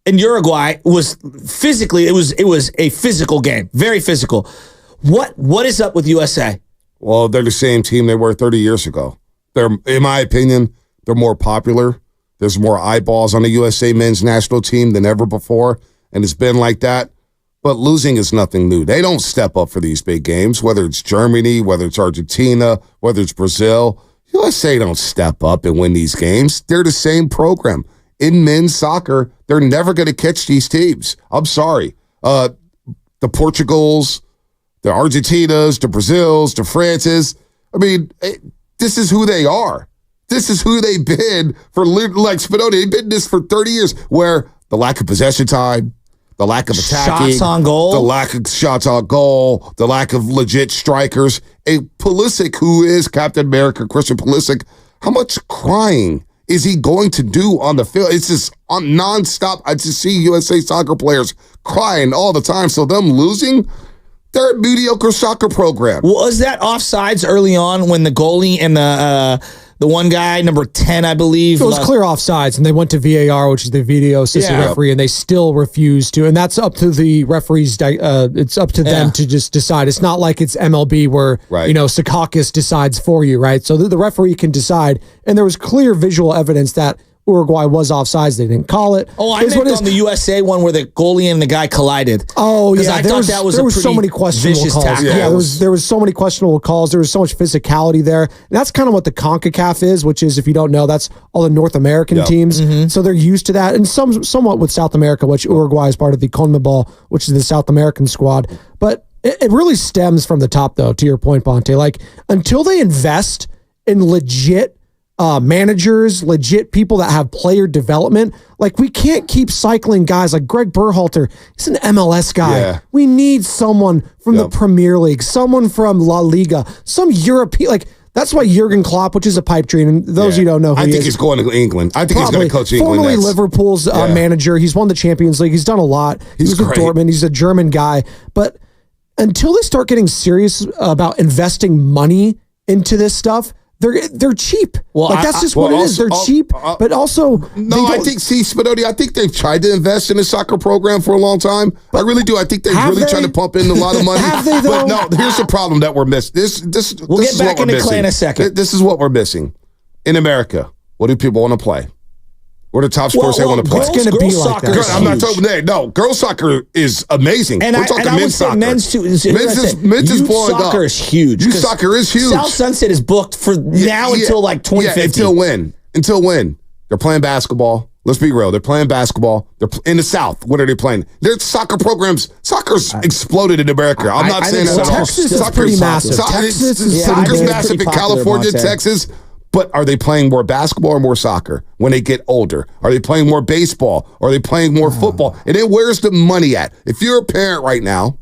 And Uruguay was physically, it was a physical game, very physical. What is up with USA? Well, they're the same team they were 30 years ago. They're, in my opinion, they're more popular. There's more eyeballs on the USA men's national team than ever before, and it's been like that. But losing is nothing new. They don't step up for these big games, whether it's Germany, whether it's Argentina, whether it's Brazil. USA don't step up and win these games. They're the same program. In men's soccer, they're never going to catch these teams. I'm sorry. The Portugals, the Argentinas, the Brazils, the Frances. I mean, this is who they are. This is who they've been for, like Spinoni, they've been this for 30 years, where the lack of possession time, the lack of attacking, shots on goal, the lack of shots on goal, the lack of legit strikers. Pulisic, who is Captain America, Christian Pulisic, how much crying is he going to do on the field? It's just on nonstop. I just see USA soccer players crying all the time. So them losing, they're a mediocre soccer program. Was that offsides early on when the goalie and the one guy, number 10, I believe? It was clear offsides, and they went to VAR, which is the video assistant referee, and they still refused to. And that's up to the referees. It's up to them to just decide. It's not like it's MLB where, Secaucus decides for you, right? So the referee can decide. And there was clear visual evidence that Uruguay was offsides. They didn't call it. Oh, I meant on the USA one where the goalie and the guy collided. Oh, yeah. I thought that was there was so many questionable calls. Tackle. Yeah, there was so many questionable calls. There was so much physicality there. And that's kind of what the CONCACAF is, which is, if you don't know, that's all the North American teams. Mm-hmm. So they're used to that. And somewhat with South America, which Uruguay is part of the CONMEBOL, which is the South American squad. But it really stems from the top, though, to your point, Bonte. Like, until they invest in legit managers, legit people that have player development. Like, we can't keep cycling guys like Greg Berhalter. He's an MLS guy. Yeah. We need someone from the Premier League, someone from La Liga, some European. Like, that's why Jurgen Klopp, which is a pipe dream, and those you don't know who I think he's going to England. I think he's going to coach England. Formerly Liverpool's manager. He's won the Champions League. He's done a lot. He was with Dortmund. He's a German guy. But until they start getting serious about investing money into this stuff, they're cheap. Well, like, that's just what it is. They're cheap, but also I think Spinoni, I think they've tried to invest in a soccer program for a long time. I really do. I think they've really tried to pump in a lot of money. Have they, though? But no, here's the problem that we're missing. We'll get back into Klay in a second. This is what we're missing in America. What do people want to play? What are the top sports they want to play? It's going to be like that. I'm not talking that. No, girls soccer is amazing. And we're talking men's soccer. Men's too. Men's is blowing up. Soccer is huge. Youth soccer is huge. South Sunset is booked for now until like 2050. Yeah, until when? Until when? They're playing basketball. Let's be real. They're playing basketball. They're in the South. What are they playing? Their soccer programs. Soccer's exploded in America. I'm not saying that at all. Texas is pretty massive. Texas is massive in California, Texas. But are they playing more basketball or more soccer when they get older? Are they playing more baseball? Or are they playing more football? And then where's the money at? If you're a parent right now,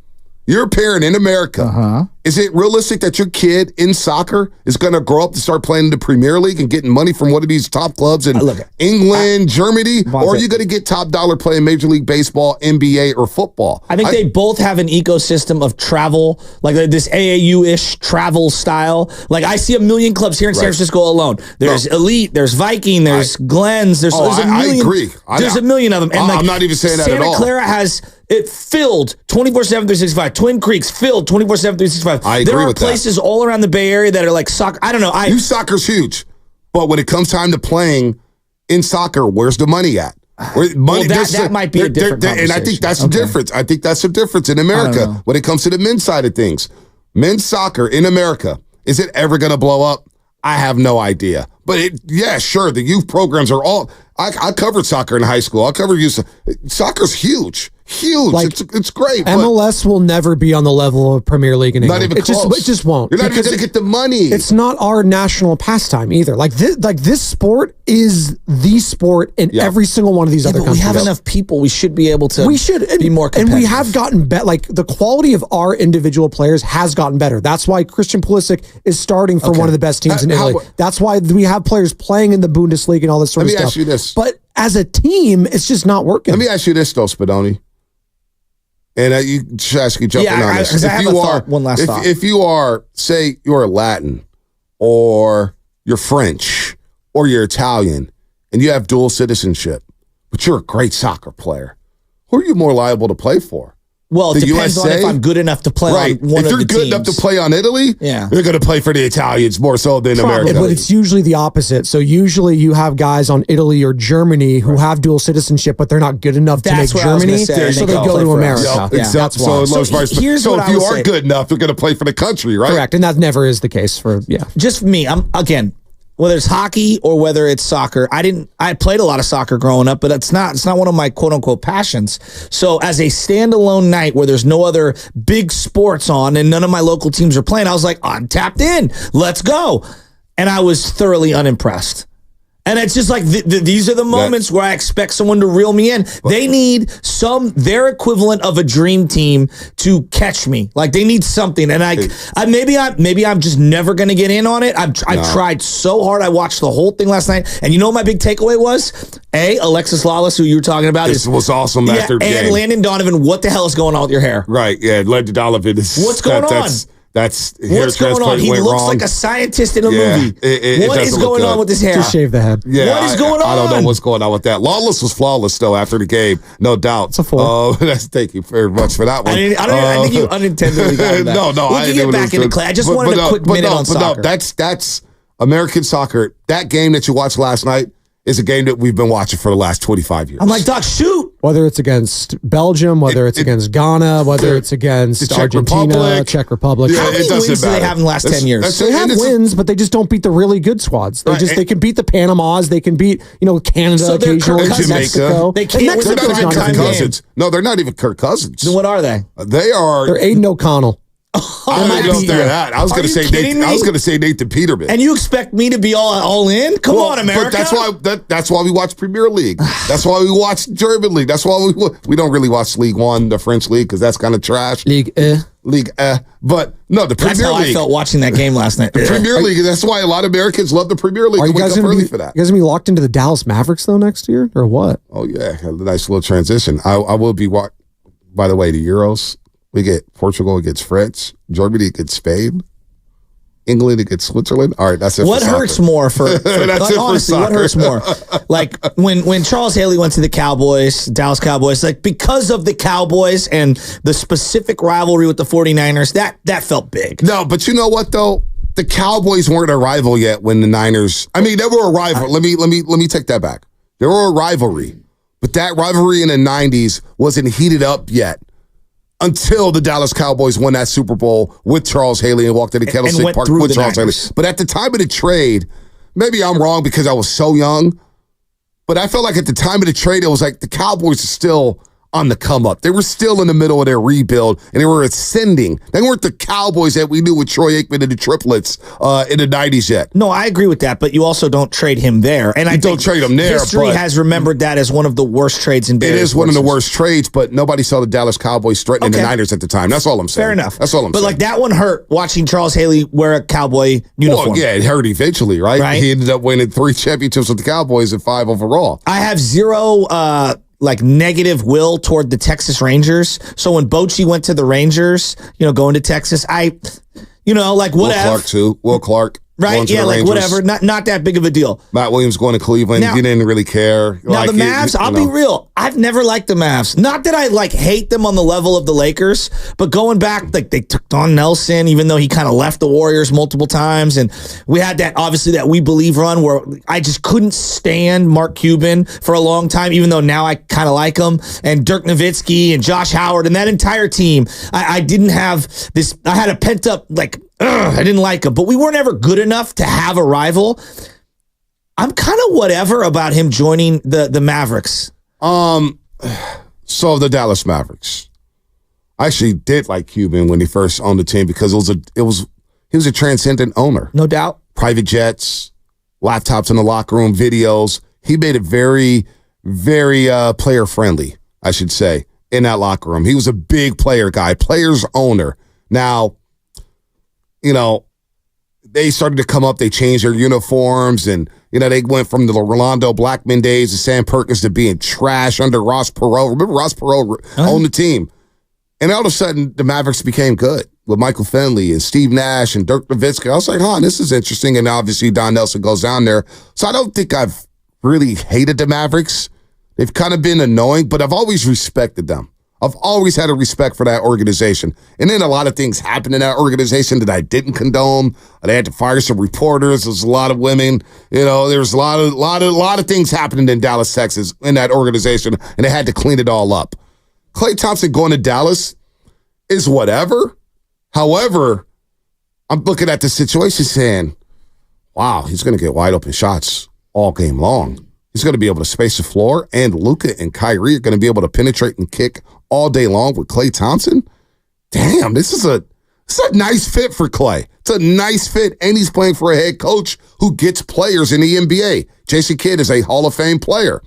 you're a parent in America, Is it realistic that your kid in soccer is going to grow up to start playing in the Premier League and getting money from one of these top clubs in England, Germany? Or are you going to get top dollar playing Major League Baseball, NBA, or football? I think they both have an ecosystem of travel, like this AAU-ish travel style. Like I see a million clubs here in San Francisco alone. There's Elite, there's Viking, there's Glens, there's a million. I agree. There's a million of them. And I'm not even saying that at all. Santa Clara has it filled 24/7, 365. Twin Creeks filled 24/7, 365. I agree there are with that. places all around the Bay Area that are like soccer. I don't know. Youth soccer's huge, but when it comes time to playing in soccer, where's the money at? Money, that might be a different conversation. And I think that's the difference. I think that's the difference in America when it comes to the men's side of things. Men's soccer in America, is it ever going to blow up? I have no idea. But sure, the youth programs are all. I covered soccer in high school. I covered youth. Soccer's huge. Like, it's great. MLS will never be on the level of Premier League in England. Not even close. It just won't. You're not even going to get the money. It's not our national pastime either. Like this sport is the sport in every single one of these other countries. We have enough people. We should be able to. Be more competitive. And we have gotten better. Like the quality of our individual players has gotten better. That's why Christian Pulisic is starting for one of the best teams in Italy. That's why we have players playing in the Bundesliga and all this sort of stuff. Let me ask you this. But as a team, it's just not working. Let me ask you this, though, Spadoni. And you ask you jumping on this. One last thought. If you are, say, you're Latin, or you're French, or you're Italian, and you have dual citizenship, but you're a great soccer player, who are you more liable to play for? Well, it depends on if I'm good enough to play on one of the teams. If you're good enough to play on Italy, you're going to play for the Italians more so than America. But it's usually the opposite. So usually you have guys on Italy or Germany who have dual citizenship, but they're not good enough to make Germany, so they go to America. Exactly. So if you are good enough, you're going to play for the country, right? Correct, and that never is the case for Just me. Whether it's hockey or whether it's soccer, I played a lot of soccer growing up, but it's not one of my quote unquote passions. So as a standalone night where there's no other big sports on and none of my local teams are playing, I was like, I'm tapped in. Let's go. And I was thoroughly unimpressed. And it's just like these are the moments where I expect someone to reel me in. They need their equivalent of a dream team to catch me. Like they need something. And maybe I'm just never going to get in on it. I tried so hard. I watched the whole thing last night. And you know what my big takeaway was? Alexis Lawless, who you were talking about. This was awesome after the game. And Landon Donovan, what the hell is going on with your hair? Right. Yeah. Landon Donovan is. What's going on? What's going on? He looks like a scientist in a movie. What is going on with his hair? Just shave the head. Yeah, what is going on? I don't know what's going on with that. Lawless was flawless though after the game, no doubt. It's a 4. Thank you very much for that one. I think you unintentionally got that. No, we can get back into Klay. I just wanted a quick minute on soccer. That's American soccer. That game that you watched last night is a game that we've been watching for the last 25 years. I'm like, Doc, shoot. Whether it's against Belgium, whether it's against Ghana, whether it's against Argentina, Czech Republic. How many wins do they have in the last 10 years? They have wins, but they just don't beat the really good squads. They can beat the Panamas. They can beat Canada occasionally, Mexico. They can't win They're not even Kirk Cousins. No, they're not even Kirk Cousins. Then what are they? They're Aiden O'Connell. I don't know if they're that. I was going to say Nathan Peterman. And you expect me to be all in? Come on, America. But that's why we watch Premier League. That's why we watch German League. That's why we don't really watch League One, the French League, because that's kind of trash. League. But no, the Premier League. That's how I felt watching that game last night. The Premier League. That's why a lot of Americans love the Premier League. Are you guys going to be locked into the Dallas Mavericks though next year, or what? Oh yeah, a nice little transition. I will be. By the way, the Euros. We get Portugal against France, Germany against Spain, England against Switzerland. All right, that's it. What hurts more for honestly? What hurts more? Like when Charles Haley went to the Cowboys, Dallas Cowboys, like because of the Cowboys and the specific rivalry with the 49ers, that felt big. No, but you know what though? The Cowboys weren't a rival yet when the Niners. I mean, they were a rival. Let me take that back. They were a rivalry, but that rivalry in the 90s wasn't heated up yet. Until the Dallas Cowboys won that Super Bowl with Charles Haley and walked into Candlestick Park with Charles Haley. But at the time of the trade, maybe I'm wrong because I was so young, but I felt like at the time of the trade, it was like the Cowboys are still on the come up. They were still in the middle of their rebuild, and they were ascending. They weren't the Cowboys that we knew with Troy Aikman and the triplets in the 90s yet. No, I agree with that, but you also don't trade him there. And I don't trade him there. History has remembered that as one of the worst trades in Bears. It is one of the worst trades, but nobody saw the Dallas Cowboys threatening the Niners at the time. That's all I'm saying. Fair enough. That's all I'm saying. But like that one hurt watching Charles Haley wear a Cowboy uniform. Well, yeah, it hurt eventually, right? He ended up winning 3 championships with the Cowboys and 5 overall. I have zero negative will toward the Texas Rangers. So when Bochy went to the Rangers, going to Texas, whatever. Will Clark too. Will Clark. Right? Yeah, like whatever. Not that big of a deal. Matt Williams going to Cleveland. He didn't really care. Now the Mavs, I'll be real. I've never liked the Mavs. Not that I hate them on the level of the Lakers, but going back, they took Don Nelson, even though he kind of left the Warriors multiple times. And we had that We Believe run where I just couldn't stand Mark Cuban for a long time, even though now I kind of like him. And Dirk Nowitzki and Josh Howard and that entire team. I didn't have this. I had a pent up I didn't like him, but we weren't ever good enough to have a rival. I'm kind of whatever about him joining the Mavericks. So the Dallas Mavericks. I actually did like Cuban when he first owned the team because he was a transcendent owner. No doubt. Private jets, laptops in the locker room, videos. He made it very, very player friendly, I should say, in that locker room. He was a big player guy, players owner. Now, they started to come up. They changed their uniforms, and they went from the Rolando Blackman days to Sam Perkins to being trash under Ross Perot. Remember, Ross Perot owned the team, and all of a sudden the Mavericks became good with Michael Finley and Steve Nash and Dirk Nowitzki. I was like, this is interesting. And obviously Don Nelson goes down there, so I don't think I've really hated the Mavericks. They've kind of been annoying, but I've always respected them. I've always had a respect for that organization. And then a lot of things happened in that organization that I didn't condone. They had to fire some reporters. There's a lot of women. There's a lot of things happening in Dallas, Texas in that organization, and they had to clean it all up. Klay Thompson going to Dallas is whatever. However, I'm looking at the situation saying, wow, he's going to get wide open shots all game long. He's going to be able to space the floor, and Luka and Kyrie are going to be able to penetrate and kick all day long with Klay Thompson. Damn, this is a nice fit for Klay. It's a nice fit, and he's playing for a head coach who gets players in the NBA. Jason Kidd is a Hall of Fame player.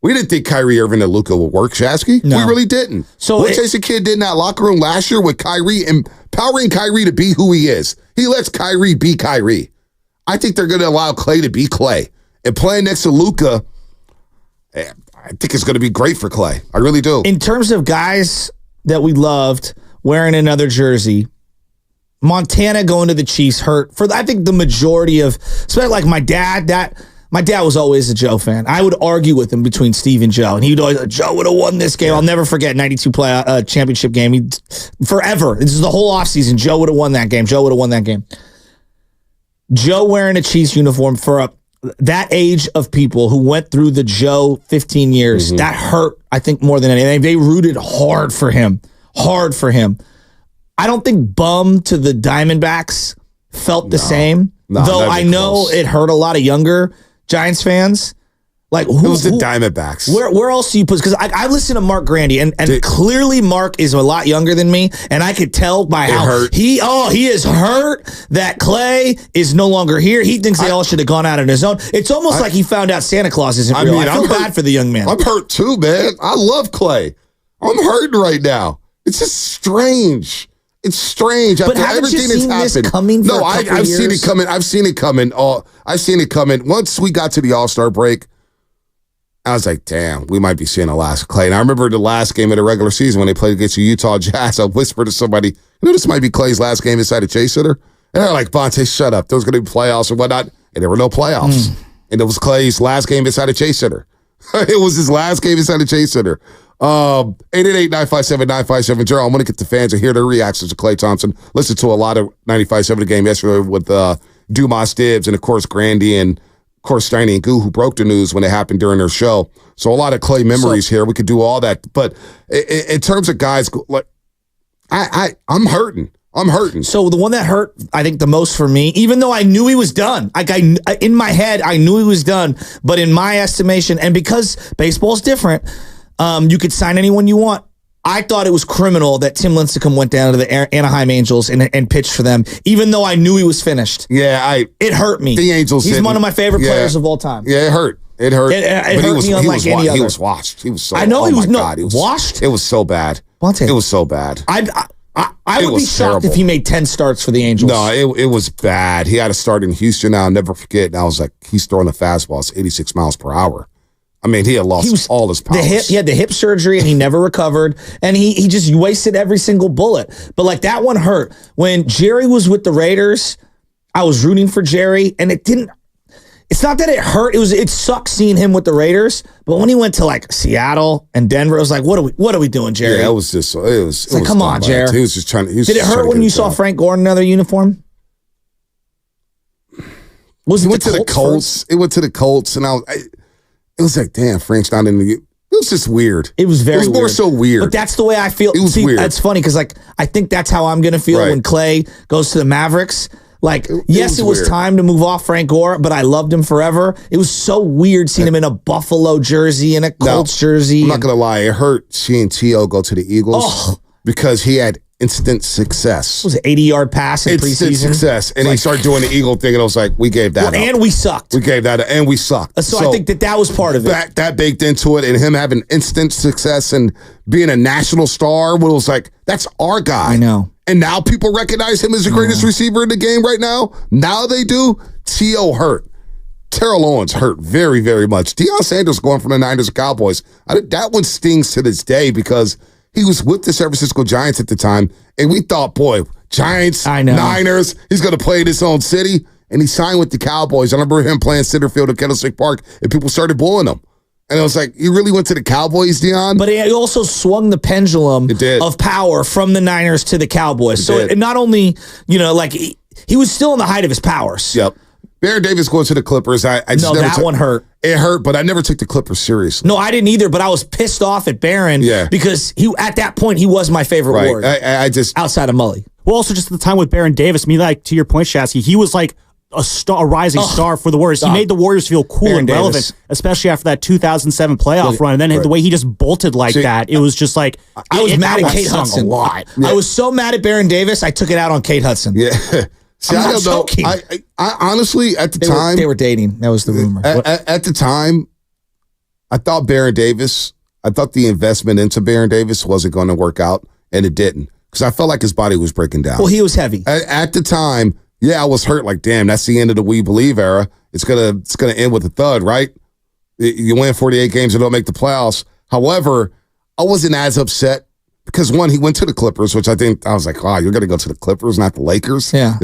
We didn't think Kyrie Irving and Luka would work, Shasky. No. We really didn't. So what Jason Kidd did in that locker room last year with Kyrie, empowering Kyrie to be who he is. He lets Kyrie be Kyrie. I think they're going to allow Klay to be Klay. And playing next to Luka, I think it's going to be great for Klay. I really do. In terms of guys that we loved wearing another jersey, Montana going to the Chiefs hurt for, I think, the majority of, especially like my dad. My dad was always a Joe fan. I would argue with him between Steve and Joe, and he would always, Joe would have won this game. I'll never forget 92 championship game. Forever. This is the whole offseason. Joe would have won that game. Joe wearing a Chiefs uniform for that age of people who went through the Joe 15 years, that hurt, I think, more than anything. They rooted hard for him. I don't think bum to the Diamondbacks felt the same, though I know it hurt a lot of younger Giants fans. Like, who was the Diamondbacks? Where else do you put? Because I listen to Mark Grandy, and clearly Mark is a lot younger than me, and I could tell by how he is hurt that Klay is no longer here. He thinks they all should have gone out on his own. It's almost like he found out Santa Claus isn't real. I feel bad for the young man. I'm hurt too, man. I love Klay. I'm hurting right now. It's just strange. It's strange. But haven't you seen this coming for a couple I've years? seen it coming. I've seen it coming. Once we got to the All-Star break, I was like, damn, we might be seeing the last Klay. And I remember the last game of the regular season when they played against the Utah Jazz. I whispered to somebody, this might be Klay's last game inside of Chase Center. And they're like, Bonte, shut up. There was going to be playoffs and whatnot. And there were no playoffs. And it was Klay's last game inside of Chase Center. It was his last game inside of Chase Center. 888-957-9570. Gerald, I want to get the fans and hear their reactions to Klay Thompson. Listen to a lot of 95.7 the game yesterday with Dumas Dibbs and, of course, Grandy and, of course, Steiny and Goo, who broke the news when it happened during their show. So a lot of Klay memories here. We could do all that. But in terms of guys, like I'm hurting. So the one that hurt, I think, the most for me, even though I knew he was done, like in my head, I knew he was done. But in my estimation, and because baseball's different, You could sign anyone you want. I thought it was criminal that Tim Lincecum went down to the Anaheim Angels and pitched for them, even though I knew he was finished. Yeah, it hurt me. The Angels. He's one of my favorite players of all time. Yeah, it hurt. It hurt. It hurt me unlike any other. He was washed. He was so. I know he was washed. It was so bad. It was so bad. I would be shocked if he made 10 starts for the Angels. No, it was bad. He had to start in Houston. I'll never forget. And I was like, he's throwing a fastball. It's 86 miles per hour. I mean, he had lost all his power. He had the hip surgery and he never recovered. And he just wasted every single bullet. But like that one hurt. When Jerry was with the Raiders, I was rooting for Jerry, and it didn't. It's not that it hurt. It sucked seeing him with the Raiders. But when he went to like Seattle and Denver, I was like, what are we doing, Jerry? Yeah, it was just it was like, come on, Jerry. He was just trying. Did it hurt when you saw Frank Gore in another uniform? He went to the Colts. It went to the Colts, and it was like, damn, Frank's not in the. It was just weird. It was very. It was more so weird. But that's the way I feel. It was weird. It's funny because like I think that's how I'm gonna feel when Klay goes to the Mavericks. Like, yes, it was time to move off Frank Gore, but I loved him forever. It was so weird seeing him in a Buffalo jersey and a Colts jersey. I'm not going to lie. It hurt seeing T.O. go to the Eagles because he had instant success. It was an 80-yard pass in preseason. Instant success. And he started doing the Eagle thing, and I was like, we gave that up. And we sucked. We gave that up, and we sucked. So I think that was part of it. That baked into it, and him having instant success and being a national star, it was like, that's our guy. I know. And now people recognize him as the greatest receiver in the game right now. Now they do. T.O. hurt. Terrell Owens hurt very, very much. Deion Sanders going from the Niners to Cowboys. That one stings to this day because he was with the San Francisco Giants at the time, and we thought, boy, Giants, Niners, he's going to play in his own city. And he signed with the Cowboys. I remember him playing center field at Candlestick Park, and people started booing him. And I was like, you really went to the Cowboys, Deion? But he also swung the pendulum of power from the Niners to the Cowboys. It not only, like he was still in the height of his powers. Yep. Baron Davis going to the Clippers. That one hurt. It hurt, but I never took the Clippers seriously. No, I didn't either, but I was pissed off at Baron because at that point, he was my favorite Warrior. I just outside of Mully. Well, also just at the time with Baron Davis, like to your point, Shasky, he was like a rising star for the Warriors. He made the Warriors feel cool and relevant, especially after that 2007 playoff run. And then the way he just bolted like that, it was just like I was mad at Kate Hudson a lot. I was so mad at Baron Davis, I took it out on Kate Hudson. Yeah. See, I don't know. I honestly, at the time, they were dating. That was the rumor. At the time, I thought Baron Davis. I thought the investment into Baron Davis wasn't going to work out, and it didn't because I felt like his body was breaking down. Well, he was heavy at the time. Yeah, I was hurt. Like, damn, that's the end of the We Believe era. It's gonna end with a thud, right? You win 48 games and don't make the playoffs. However, I wasn't as upset because one, he went to the Clippers, which I was like, wow, you're gonna go to the Clippers, not the Lakers. Yeah,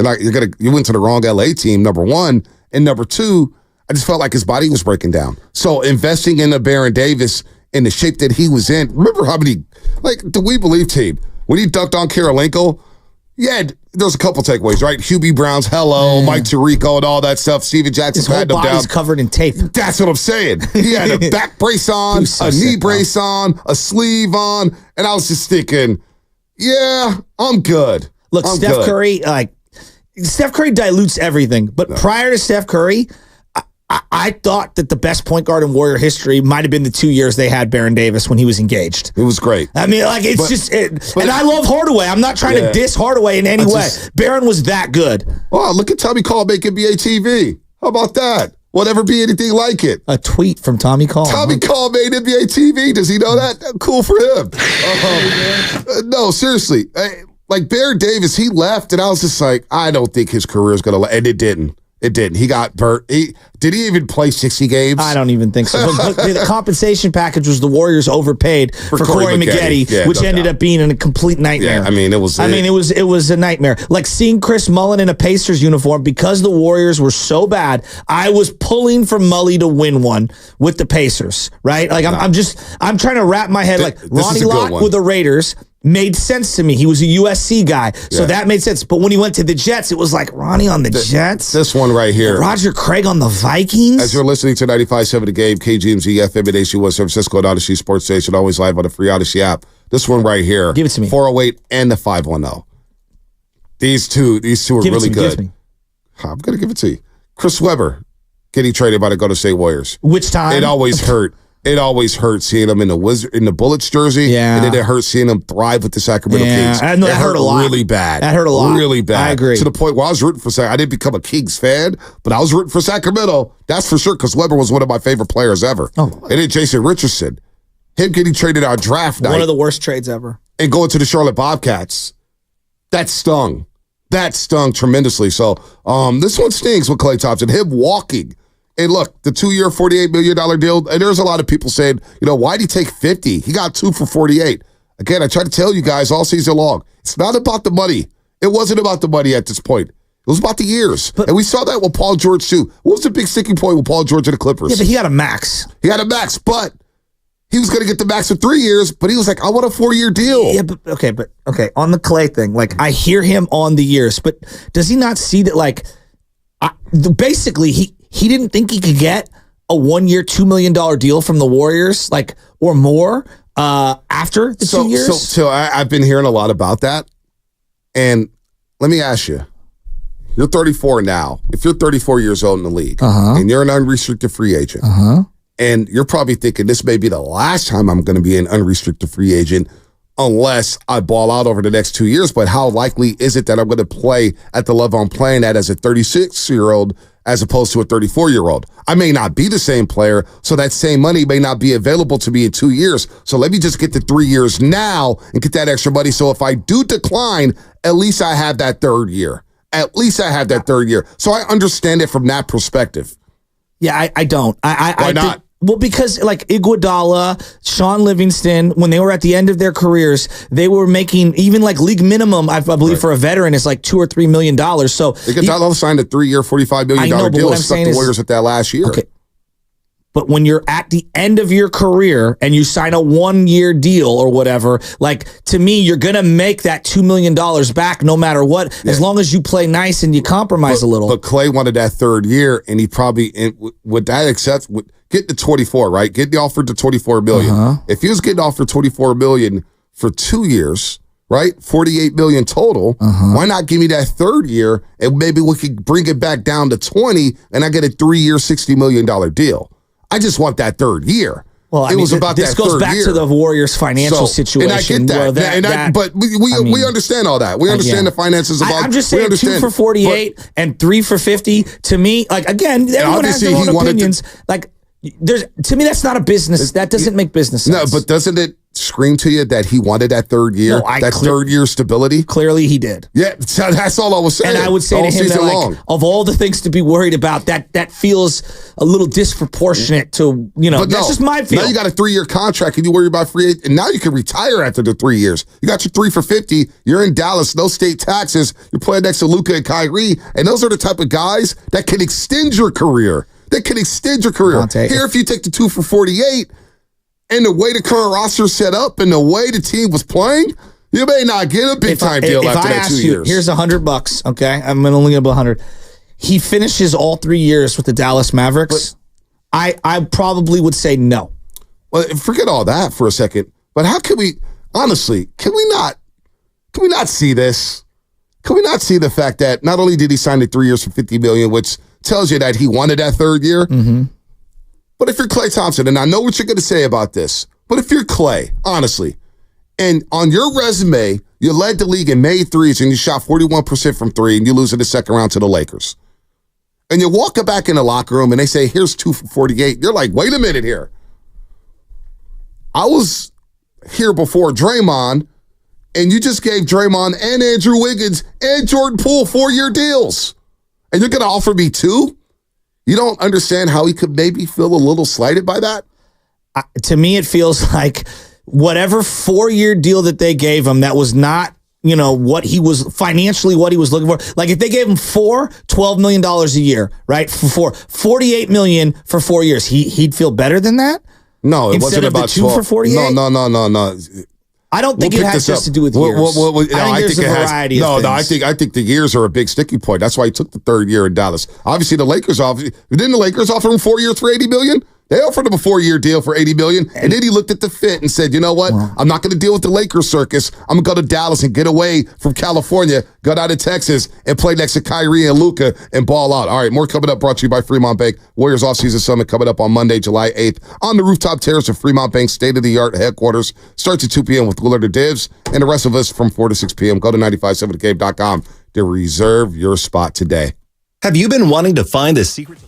you went to the wrong LA team. Number one, and number two, I just felt like his body was breaking down. So investing in the Baron Davis in the shape that he was in. Remember how many the We Believe team when he dunked on Karolinko? Yeah, there's a couple takeaways, right? Hubie Brown's hello, Mike Tirico, and all that stuff. Steven Jackson his whole body's covered in tape. That's what I'm saying. He had a back brace on, a knee brace on, a sleeve on, and I was just thinking, yeah, I'm good. Look, Steph Curry dilutes everything, but prior to Steph Curry, I thought that the best point guard in Warrior history might have been the 2 years they had Baron Davis when he was engaged. It was great. I mean, and I love Hardaway. I'm not trying to diss Hardaway in any way. Baron was that good. Wow, look at Tommy Call make NBA TV. How about that? Will never be anything like it. A tweet from Tommy Call. Tommy Call made NBA TV. Does he know that? Cool for him. No, seriously. Like Baron Davis, he left, and I was just like, I don't think his career is going to, and it didn't. It didn't. He got burnt. Did he even play 60 games? I don't even think so. But the compensation package was the Warriors overpaid for Corey Maggette, which ended up being a complete nightmare. Yeah, I mean, it was a nightmare. Like seeing Chris Mullin in a Pacers uniform because the Warriors were so bad. I was pulling for Mully to win one with the Pacers, right? Like I'm trying to wrap my head. Like Ronnie Lott with the Raiders made sense to me. He was a USC guy, so that made sense. But when he went to the Jets, it was like Ronnie on the Jets. This one right here. Roger Craig on the Vikings. As you're listening to 95.7 The Game, KGMZ, FM, and AC1, San Francisco, and Odyssey Sports Station, always live on the free Odyssey app. This one right here. Give it to me. 408 and the 510. These two are really good. I'm going to give it to you. Chris Webber getting traded by the Golden State Warriors. Which time? It always hurt. it always hurts seeing him in the Bullets jersey. Yeah. And then it hurts seeing him thrive with the Sacramento Kings. I know that hurt a lot. Really bad. That hurt a lot. Really bad. I agree. To the point where I was rooting for Sacramento. I didn't become a Kings fan, but I was rooting for Sacramento. That's for sure, because Weber was one of my favorite players ever. And then Jason Richardson. Him getting traded on draft night. One of the worst trades ever. And going to the Charlotte Bobcats. That stung. That stung tremendously. So this one stings with Klay Thompson. Him walking. And look, the 2-year, $48 million deal, and there's a lot of people saying, why'd he take 50? He got 2 for 48. Again, I try to tell you guys all season long, it's not about the money. It wasn't about the money at this point. It was about the years. And we saw that with Paul George, too. What was the big sticking point with Paul George and the Clippers? Yeah, but he got a max. He got a max, but he was going to get the max for 3 years, but he was like, I want a 4-year deal. Yeah, but okay. On the Klay thing, I hear him on the years, but does he not see that, basically, he didn't think he could get a 1-year, $2 million deal from the Warriors, or more, after the 2 years? So I've been hearing a lot about that. And let me ask you, you're 34 now. If you're 34 years old in the league, and you're an unrestricted free agent, and you're probably thinking this may be the last time I'm going to be an unrestricted free agent unless I ball out over the next 2 years. But how likely is it that I'm going to play at the level I'm playing at as a 36-year-old as opposed to a 34-year-old? I may not be the same player, so that same money may not be available to me in 2 years. So let me just get the 3 years now and get that extra money. So if I do decline, at least I have that third year. At least I have that third year. So I understand it from that perspective. Yeah, I don't. Why not? Well, because Iguodala, Sean Livingston, when they were at the end of their careers, they were making even league minimum, I believe, for a veteran is $2 or $3 million. So Iguodala signed a 3-year, $45 million deal and stuck the Warriors with that last year. Okay. But when you're at the end of your career and you sign a 1-year deal or whatever, to me, you're going to make that $2 million back no matter what, as long as you play nice and you compromise a little. But Klay wanted that third year, and he probably, would that accept, get the 24, right? Get the offer to $24 million. If he was getting offered $24 million for 2 years, right? $48 million total. Why not give me that third year, and maybe we could bring it back down to 20, and I get a 3-year, $60 million deal. I just want that third year. Well, I mean, this goes back to the Warriors' financial situation. And I get that. But we understand all that. We understand the finances of all. I'm just saying 2 for 48 and 3 for 50. To me, again, everyone has their own opinions. To me, that's not a business. That doesn't make business sense. No, but doesn't it scream to you that he wanted that third year, third year stability? Clearly he did. Yeah, that's all I was saying. And I would say to him that, of all the things to be worried about, that feels a little disproportionate to, but that's just my feeling. Now you got a 3-year contract and you worry about free agent, and now you can retire after the 3 years. You got your 3 for 50. You're in Dallas, no state taxes. You're playing next to Luka and Kyrie, and those are the type of guys that can extend your career. Here, if you take the 2 for 48, and the way the current roster is set up and the way the team was playing, you may not get a big-time deal after that 2 years. Here's $100, okay? I'm only going to put 100. He finishes all 3 years with the Dallas Mavericks. I probably would say no. Well, forget all that for a second. But how can we, honestly, can we not see this? Can we not see the fact that not only did he sign the 3 years for $50 million, which tells you that he wanted that third year, but if you're Klay Thompson, and I know what you're going to say about this, but if you're Klay, honestly, and on your resume, you led the league in made threes and you shot 41% from 3 and you lose in the second round to the Lakers, and you walk back in the locker room and they say, here's 2 for 48. You're like, wait a minute here. I was here before Draymond, and you just gave Draymond and Andrew Wiggins and Jordan Poole 4-year deals. And you're going to offer me 2? You don't understand how he could maybe feel a little slighted by that? To me, it feels like whatever 4-year deal that they gave him that was not, what he was financially, what he was looking for. Like if they gave him $12 million a year, right? For $48 million for 4 years, he'd feel better than that? No, it wasn't about 2 for 48. No. I don't think it has just to do with years. I think there's a variety of things. I think the years are a big sticking point. That's why he took the third year in Dallas. Obviously, the Lakers offer him 4 years for $80 million. They offered him a 4-year deal for $80 million, and then he looked at the fit and said, you know what? I'm not going to deal with the Lakers circus. I'm going to go to Dallas and get away from California, go down to Texas, and play next to Kyrie and Luka and ball out. All right, more coming up, brought to you by Fremont Bank. Warriors Offseason Summit coming up on Monday, July 8th on the rooftop terrace of Fremont Bank's state-of-the-art headquarters. Starts at 2 p.m. with Willard or Divs, and the rest of us from 4 to 6 p.m. Go to 957thecave.com to reserve your spot today. Have you been wanting to find the secret?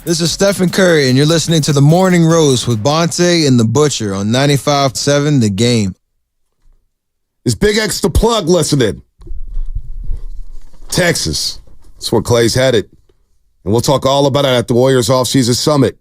This is Stephen Curry, and you're listening to The Morning Roast with Bonte and The Butcher on 95.7 The Game. Is Big X the plug listening? Texas. That's where Klay's headed. And we'll talk all about it at the Warriors Offseason Summit.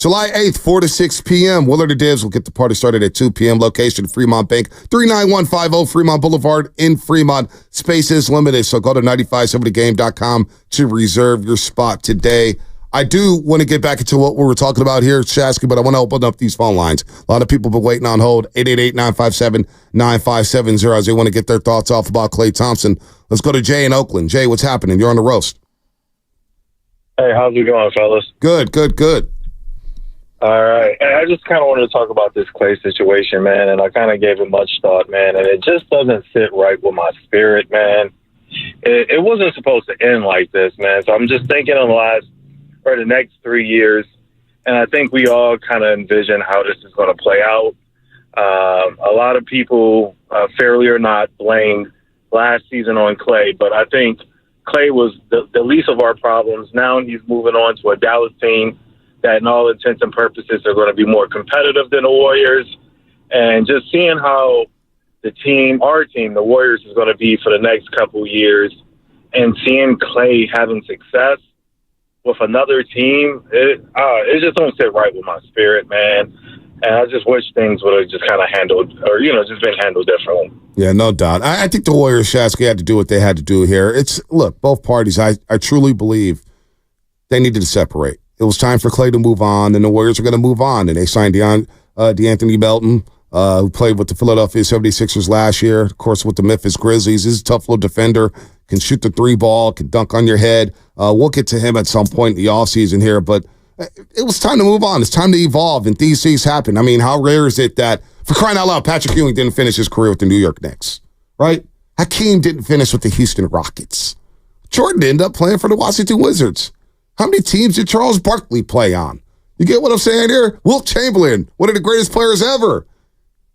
July 8th, 4 to 6 p.m. Willard and Dibs will get the party started at 2 p.m. Location, Fremont Bank, 39150 Fremont Boulevard in Fremont. Space is limited, so go to 957thegame.com to reserve your spot today. I do want to get back into what we were talking about here, Shasky, but I want to open up these phone lines. A lot of people have been waiting on hold. 888-957-9570 as they want to get their thoughts off about Klay Thompson. Let's go to Jay in Oakland. Jay, what's happening? You're on the roast. Hey, how's it going, fellas? Good. All right. And I just kind of wanted to talk about this Klay situation, man, and I kind of gave it much thought, man, and it just doesn't sit right with my spirit, man. It wasn't supposed to end like this, man, so I'm just thinking of the next 3 years, and I think we all kind of envision how this is going to play out. A lot of people, fairly or not, blamed last season on Klay, but I think Klay was the least of our problems. Now he's moving on to a Dallas team that in all intents and purposes are going to be more competitive than the Warriors. And just seeing how our team, the Warriors, is going to be for the next couple years, and seeing Klay having success with another team, it just don't sit right with my spirit, man. And I just wish things would have just kind of handled, or, just been handled differently. Yeah, no doubt. I think the Warriors, Shasky, had to do what they had to do here. Look, both parties, I truly believe they needed to separate. It was time for Klay to move on, and the Warriors are going to move on. And they signed DeAnthony Melton, who played with the Philadelphia 76ers last year, of course, with the Memphis Grizzlies. He's a tough little defender, can shoot the three ball, can dunk on your head. We'll get to him at some point in the offseason here, but it was time to move on. It's time to evolve, and these things happen. I mean, how rare is it that, for crying out loud, Patrick Ewing didn't finish his career with the New York Knicks, right? Hakeem didn't finish with the Houston Rockets. Jordan ended up playing for the Washington Wizards. How many teams did Charles Barkley play on? You get what I'm saying here? Wilt Chamberlain, one of the greatest players ever.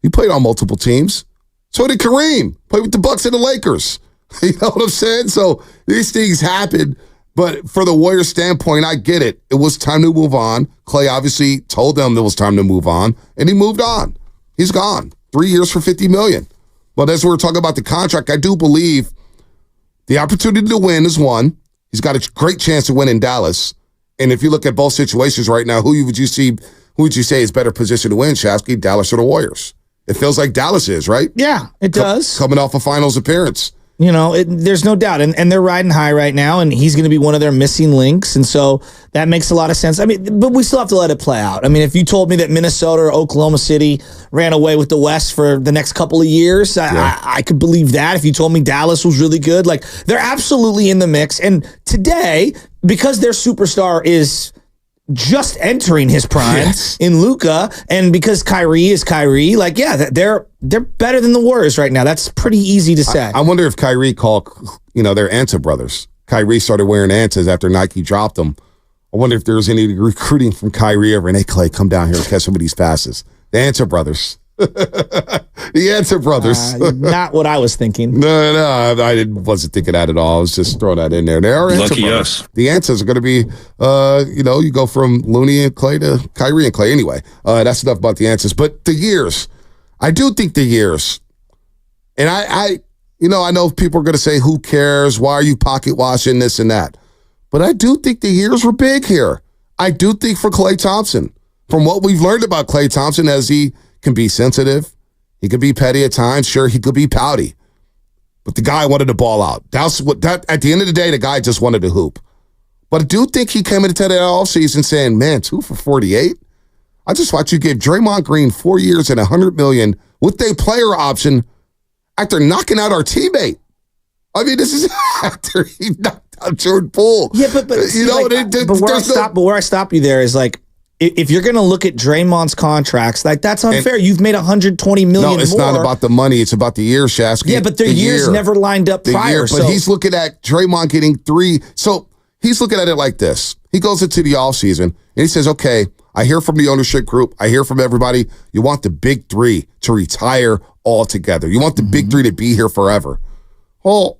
He played on multiple teams. So did Kareem. Played with the Bucks and the Lakers. You know what I'm saying? So these things happen. But for the Warriors standpoint, I get it. It was time to move on. Klay obviously told them it was time to move on, and he moved on. He's gone. 3 years for $50 million. But as we're talking about the contract, I do believe the opportunity to win is one. He's got a great chance to win in Dallas. And if you look at both situations right now, who would you say is better positioned to win, Shasky, Dallas or the Warriors? It feels like Dallas is, right? Yeah, it does. Coming off a finals appearance. There's no doubt. And they're riding high right now, and he's going to be one of their missing links. And so that makes a lot of sense. I mean, but we still have to let it play out. I mean, if you told me that Minnesota or Oklahoma City ran away with the West for the next couple of years, I could believe that. If you told me Dallas was really good, like, they're absolutely in the mix. And today, because their superstar is just entering his prime in Luka, and because Kyrie is Kyrie, like, yeah, they're better than the Warriors right now. That's pretty easy to say. I wonder if Kyrie called, their Anta brothers. Kyrie started wearing Antas after Nike dropped them. I wonder if there was any recruiting from Kyrie over, and hey, Klay, come down here and catch some of these passes. The Anta brothers. The Anta brothers. Not what I was thinking. No, I wasn't thinking that at all. I was just throwing that in there. They are Anta brothers. Us. The Antas are going to be, you go from Looney and Klay to Kyrie and Klay. Anyway, that's enough about the Antas. But the years, I do think the years, and I know people are going to say, who cares? Why are you pocket watching this and that? But I do think the years were big here. I do think for Klay Thompson, from what we've learned about Klay Thompson, as he can be sensitive, he could be petty at times. Sure, he could be pouty, but the guy wanted to ball out. That's what at the end of the day, the guy just wanted to hoop. But I do think he came into that offseason saying, man, 2 for 48. I just watched you give Draymond Green 4 years and $100 million with a player option after knocking out our teammate. I mean, this is after he knocked out Jordan Poole. Yeah, but where I stop you there is like, if you're going to look at Draymond's contracts, like, that's unfair. You've made $120 million more. No, it's not about the money. It's about the year, Shasky. Yeah, but their years never lined up prior. But he's looking at Draymond getting 3. So he's looking at it like this. He goes into the offseason, and he says, okay, I hear from the ownership group. I hear from everybody. You want the big 3 to retire altogether. You want the big 3 to be here forever. Well,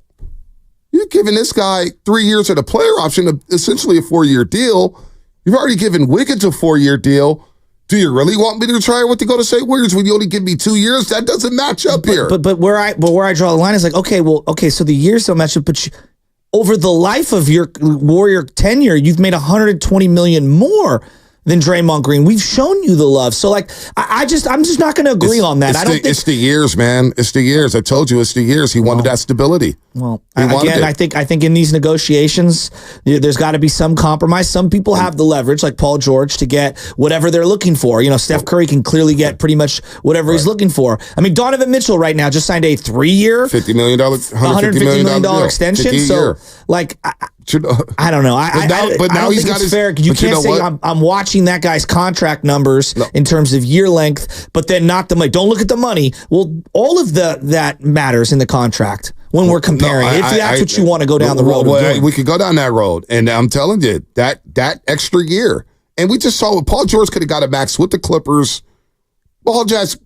you're giving this guy 3 years at a player option, essentially a 4-year deal. You've already given Wiggins a 4-year deal. Do you really want me to try with the Golden State Warriors when you only give me 2 years? That doesn't match up here. But where I draw the line is like, okay, so the years don't match up, but over the life of your Warrior tenure, you've made $120 million more. than Draymond Green. We've shown you the love. So like, I'm just not going to agree on that. It's the years, man. It's the years. I told you, it's the years. He wanted that stability. Well, again, I think in these negotiations, there's got to be some compromise. Some people have the leverage, like Paul George, to get whatever they're looking for. You know, Steph Curry can clearly get pretty much whatever he's looking for. I mean, Donovan Mitchell right now just signed a 3-year, $50 million, $150 million extension. So, like, I don't know. I don't think it's fair. You can't say I'm watching that guy's contract numbers in terms of year length, but then not the money. Don't look at the money. Well, all of that matters in the contract when we're comparing. If that's what you want to go down the road. We could go down that road, and I'm telling you that extra year, and we just saw what Paul George could have got a max with the Clippers. Paul George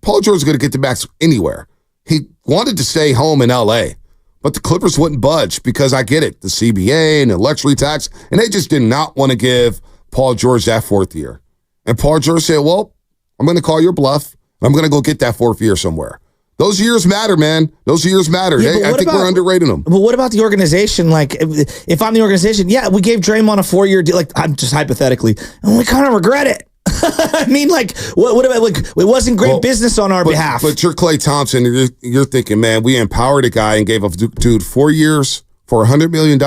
could have get the max anywhere. He wanted to stay home in L.A., but the Clippers wouldn't budge because I get it, the CBA and the luxury tax, and they just did not want to give Paul George that 4th year. And Paul George said, well, I'm going to call your bluff. I'm going to go get that 4th year somewhere. Those years matter, man. Those years matter. I think we're underrating them. But what about the organization? Like, if I'm the organization, we gave Draymond a 4-year deal. Like, I'm just hypothetically, and we kind of regret it. I mean, like, what about, like, it wasn't great business on our behalf. But you're Klay Thompson, and you're thinking, man, we empowered a guy and gave a dude 4 years for $100 million,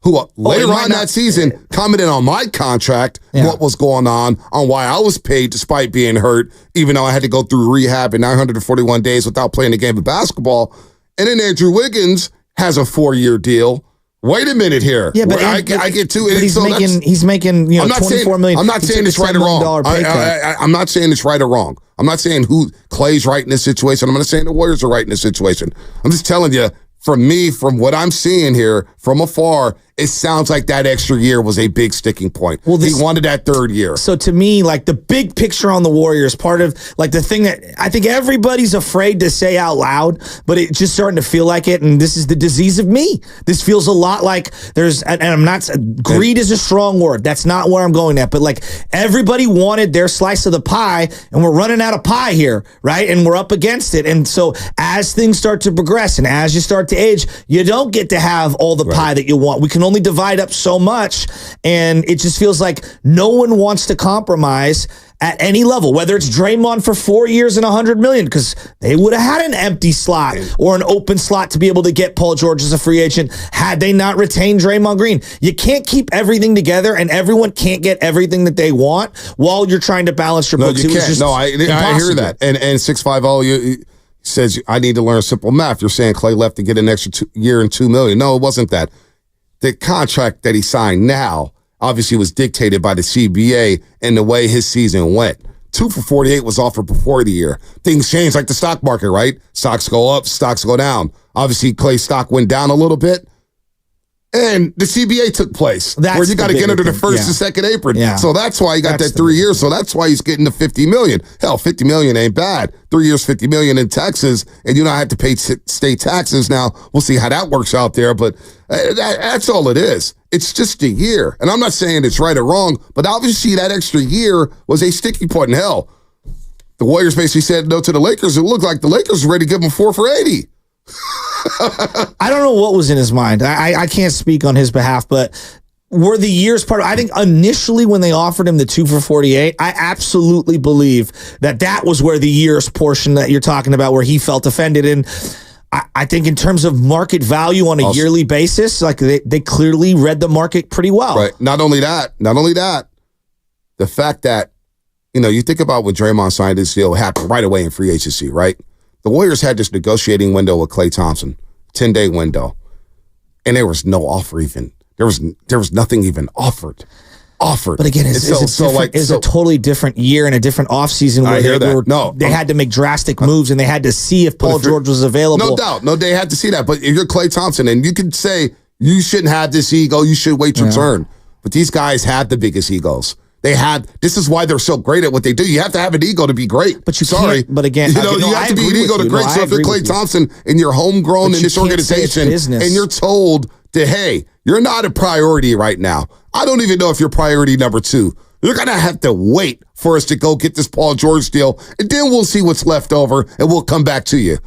who later on that season commented on my contract, what was going on why I was paid despite being hurt, even though I had to go through rehab in 941 days without playing a game of basketball. And then Andrew Wiggins has a 4-year deal. Wait a minute here. Yeah, but I get to it. But he's making $24 million. I'm not saying it's right or wrong. I'm not saying it's right or wrong. I'm not saying who Klay's right in this situation. I'm not saying the Warriors are right in this situation. I'm just telling you, from what I'm seeing here from afar, it sounds like that extra year was a big sticking point. Well, he wanted that 3rd year. So to me, like, the big picture on the Warriors, part of, like, the thing that I think everybody's afraid to say out loud, but it's just starting to feel like it, and this is the disease of me. This feels a lot like and I'm not, greed is a strong word. That's not where I'm going at, but, like, everybody wanted their slice of the pie, and we're running out of pie here, right? And we're up against it. And so as things start to progress and as you start to age, you don't get to have all the pie that you want. We can only divide up so much, and it just feels like no one wants to compromise at any level, whether it's Draymond for 4 years and $100 million, because they would have had an empty slot or an open slot to be able to get Paul George as a free agent had they not retained Draymond Green. You can't keep everything together, and everyone can't get everything that they want while you're trying to balance your books. You can't. I hear that. And 650 says, I need to learn simple math. You're saying Klay left to get an extra year and $2 million. No, it wasn't that. The contract that he signed now obviously was dictated by the CBA and the way his season went. 2 for 48 was offered before the year. Things change like the stock market, right? Stocks go up, stocks go down. Obviously, Klay's stock went down a little bit. And the CBA took place, where you got to get under the first and second apron. Yeah. So that's why he got that 3 years. So that's why he's getting the $50 million. Hell, $50 million ain't bad. 3 years, $50 million in Texas, and you don't have to pay state taxes. Now, we'll see how that works out there, but that's all it is. It's just a year. And I'm not saying it's right or wrong, but obviously that extra year was a sticking point. And hell, the Warriors basically said no to the Lakers. It looked like the Lakers were ready to give him 4 for 80. I don't know what was in his mind. I can't speak on his behalf, but were the years part of, I think initially when they offered him the 2 for 48, I absolutely believe that was where the years portion that you're talking about, where he felt offended. And I think in terms of market value on a yearly basis, like they clearly read the market pretty well. Right. Not only that, the fact that, you think about when Draymond signed this deal, happened right away in free agency, right? The Warriors had this negotiating window with Klay Thompson, 10-day window, and there was no offer even. There was nothing even offered. But again, it's a totally different year and a different offseason where they had to make drastic moves and they had to see if Paul George was available. No doubt. No, they had to see that. But if you're Klay Thompson, and you can say you shouldn't have this ego, you should wait your turn. But these guys had the biggest egos. This is why they're so great at what they do. You have to have an ego to be great. But you Sorry. can't. But again, you have to be an ego to great. So if you're Klay Thompson and you're homegrown in this organization and you're told that, hey, you're not a priority right now. I don't even know if you're priority number 2. You're going to have to wait for us to go get this Paul George deal, and then we'll see what's left over, and we'll come back to you.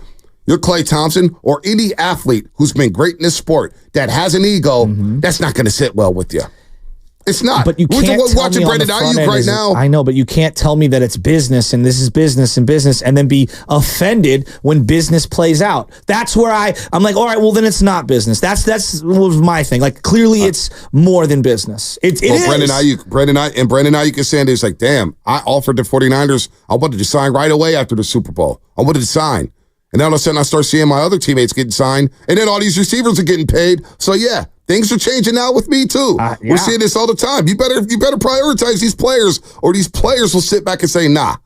You're Klay Thompson or any athlete who's been great in this sport that has an ego, that's not going to sit well with you. It's not. But you can't tell watching me on Brandon the front Ayuk end right now. I know, but you can't tell me that it's business and this is business and business and then be offended when business plays out. That's where I'm like, all right, well then it's not business. That's was my thing. Like clearly it's more than business. It is. Brandon Ayuk is saying this like, damn, I offered the 49ers. I wanted to sign right away after the Super Bowl. I wanted to sign. And then all of a sudden I start seeing my other teammates getting signed. And then all these receivers are getting paid. So yeah. Things are changing now with me too. Yeah. We're seeing this all the time. You better prioritize these players, or these players will sit back and say, nah,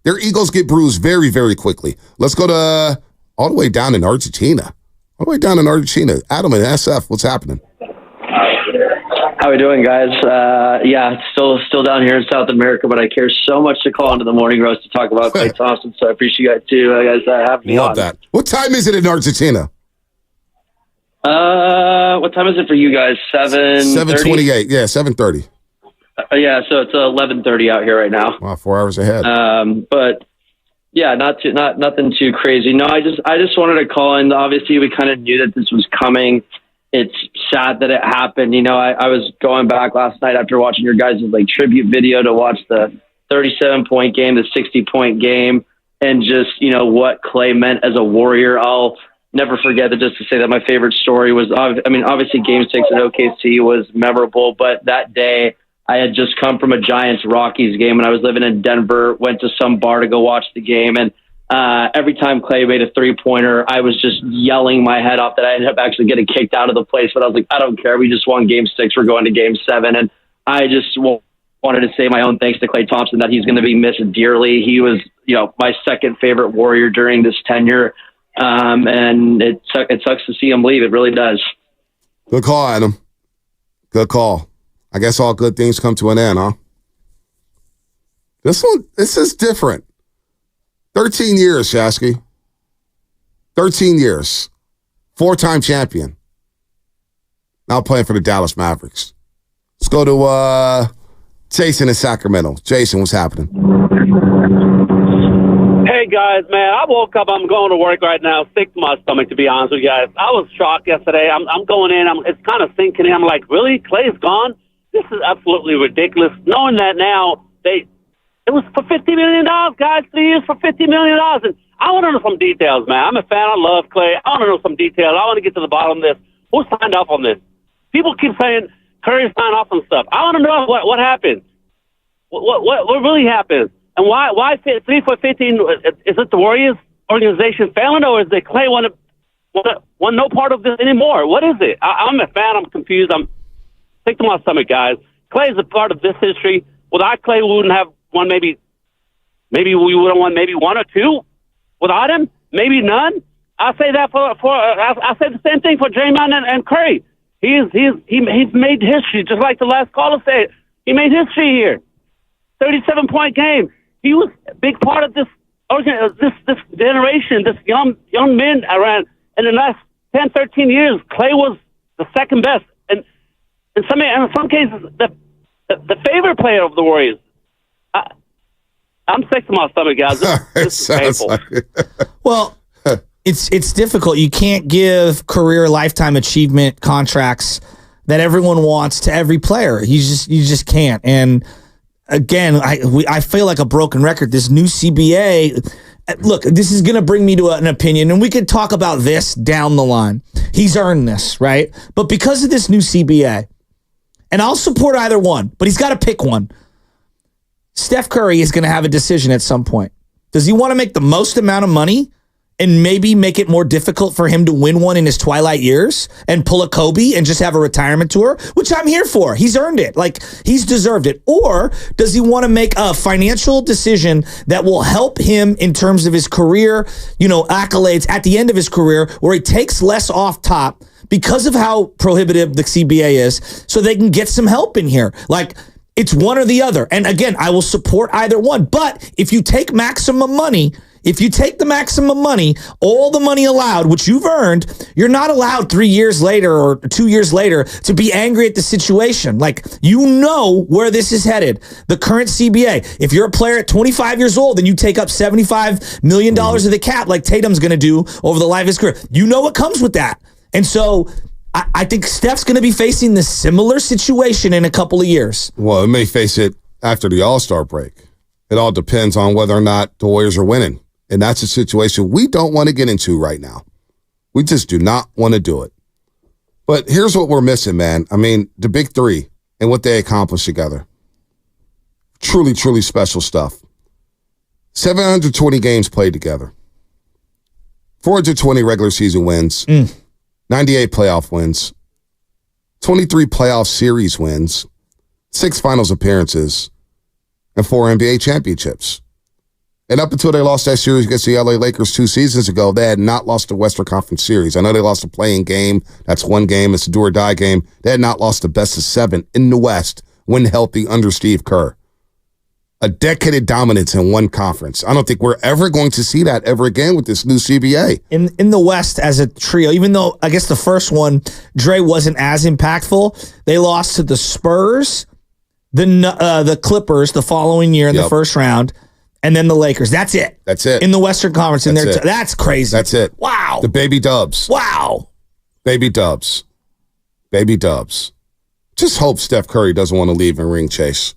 their egos get bruised very, very quickly. Let's go to all the way down in Argentina. Adam and SF, what's happening? How we doing, guys? Still down here in South America, but I care so much to call into the morning roast to talk about Klay Thompson. So I appreciate you guys having me on. Love that. What time is it in Argentina? What time is it for you guys? 7:28. Yeah, 7:30. So it's 11:30 out here right now. Wow, 4 hours ahead. But yeah, nothing too crazy. No, I just wanted to call in. Obviously, we kind of knew that this was coming. It's sad that it happened. You know, I was going back last night after watching your guys' tribute video to watch the 37-point game, the 60-point game, and just what Klay meant as a Warrior. I'll never forget that. Just to say that my favorite story was, obviously Game 6 at OKC was memorable, but that day I had just come from a Giants-Rockies game, and I was living in Denver, went to some bar to go watch the game, and every time Klay made a three-pointer, I was just yelling my head off that I ended up actually getting kicked out of the place, but I was like, I don't care. We just won Game 6. We're going to Game 7, and I just wanted to say my own thanks to Klay Thompson that he's going to be missed dearly. He was, my second favorite Warrior during this tenure. And it sucks to see him leave. It really does. Good call, Adam. Good call. I guess all good things come to an end, huh? This is different. 13 years, Shasky. 13 years. 4-time champion. Now playing for the Dallas Mavericks. Let's go to Jason in Sacramento. Jason, what's happening? Hey guys, man, I woke up. I'm going to work right now. Sick to my stomach, to be honest with you guys. I was shocked yesterday. I'm going in. It's kind of sinking in. I'm like, really? Klay's gone? This is absolutely ridiculous. Knowing that now, it was for $50 million, guys. 3 years for $50 million. And I want to know some details, man. I'm a fan. I love Klay. I want to know some details. I want to get to the bottom of this. Who signed off on this? People keep saying Curry signed off on stuff. I want to know what happened. What really happened? And why 3 for 15? Is it the Warriors organization failing, or is it Klay want no part of this anymore? What is it? I'm a fan. I'm confused. I'm sick to my stomach, guys. Klay is a part of this history. Without Klay, we wouldn't have won. Maybe we would have won maybe 1 or 2. Without him, maybe none. I say that I say the same thing for Draymond and Curry. He's made history, just like the last caller said. He made history here. 37-point game. He was a big part of this generation, this young men around in the last 10, 13 years. Klay was the second best, and in some cases, the favorite player of the Warriors. I'm sick to my stomach, guys. This is painful. Well, it's difficult. You can't give career lifetime achievement contracts that everyone wants to every player. You just can't. And again, I feel like a broken record. This new CBA, look, this is going to bring me to an opinion, and we could talk about this down the line. He's earned this, right? But because of this new CBA, and I'll support either one, but he's got to pick one. Steph Curry is going to have a decision at some point. Does he want to make the most amount of money and maybe make it more difficult for him to win one in his twilight years and pull a Kobe and just have a retirement tour, which I'm here for. He's earned it. Like, he's deserved it. Or does he want to make a financial decision that will help him in terms of his career, accolades at the end of his career, where he takes less off top because of how prohibitive the CBA is, so they can get some help in here? Like, it's one or the other. And again, I will support either one. But if you take maximum money, all the money allowed, which you've earned, you're not allowed 3 years later or 2 years later to be angry at the situation. Like, where this is headed. The current CBA, if you're a player at 25 years old and you take up $75 million of the cap like Tatum's going to do over the life of his career, you know what comes with that. And so I think Steph's going to be facing the similar situation in a couple of years. Well, it may face it after the All-Star break. It all depends on whether or not the Warriors are winning. And that's a situation we don't want to get into right now. We just do not want to do it. But here's what we're missing, man. I mean, the big three and what they accomplished together. Truly, truly special stuff. 720 games played together. 420 regular season wins. 98 playoff wins. 23 playoff series wins. 6 finals appearances. And 4 NBA championships. And up until they lost that series against the LA Lakers 2 seasons ago, they had not lost the Western Conference Series. I know they lost a play-in game. That's one game. It's a do-or-die game. They had not lost the best of 7 in the West when healthy under Steve Kerr. A decade of dominance in one conference. I don't think we're ever going to see that ever again with this new CBA. In the West as a trio, even though I guess the first one, Dre wasn't as impactful, they lost to the Spurs, the Clippers the following year in the first round, and then the Lakers. That's it. That's it. In the Western Conference. That's crazy. That's it. Wow. The baby Dubs. Wow. Baby Dubs. Baby Dubs. Just hope Steph Curry doesn't want to leave and ring chase.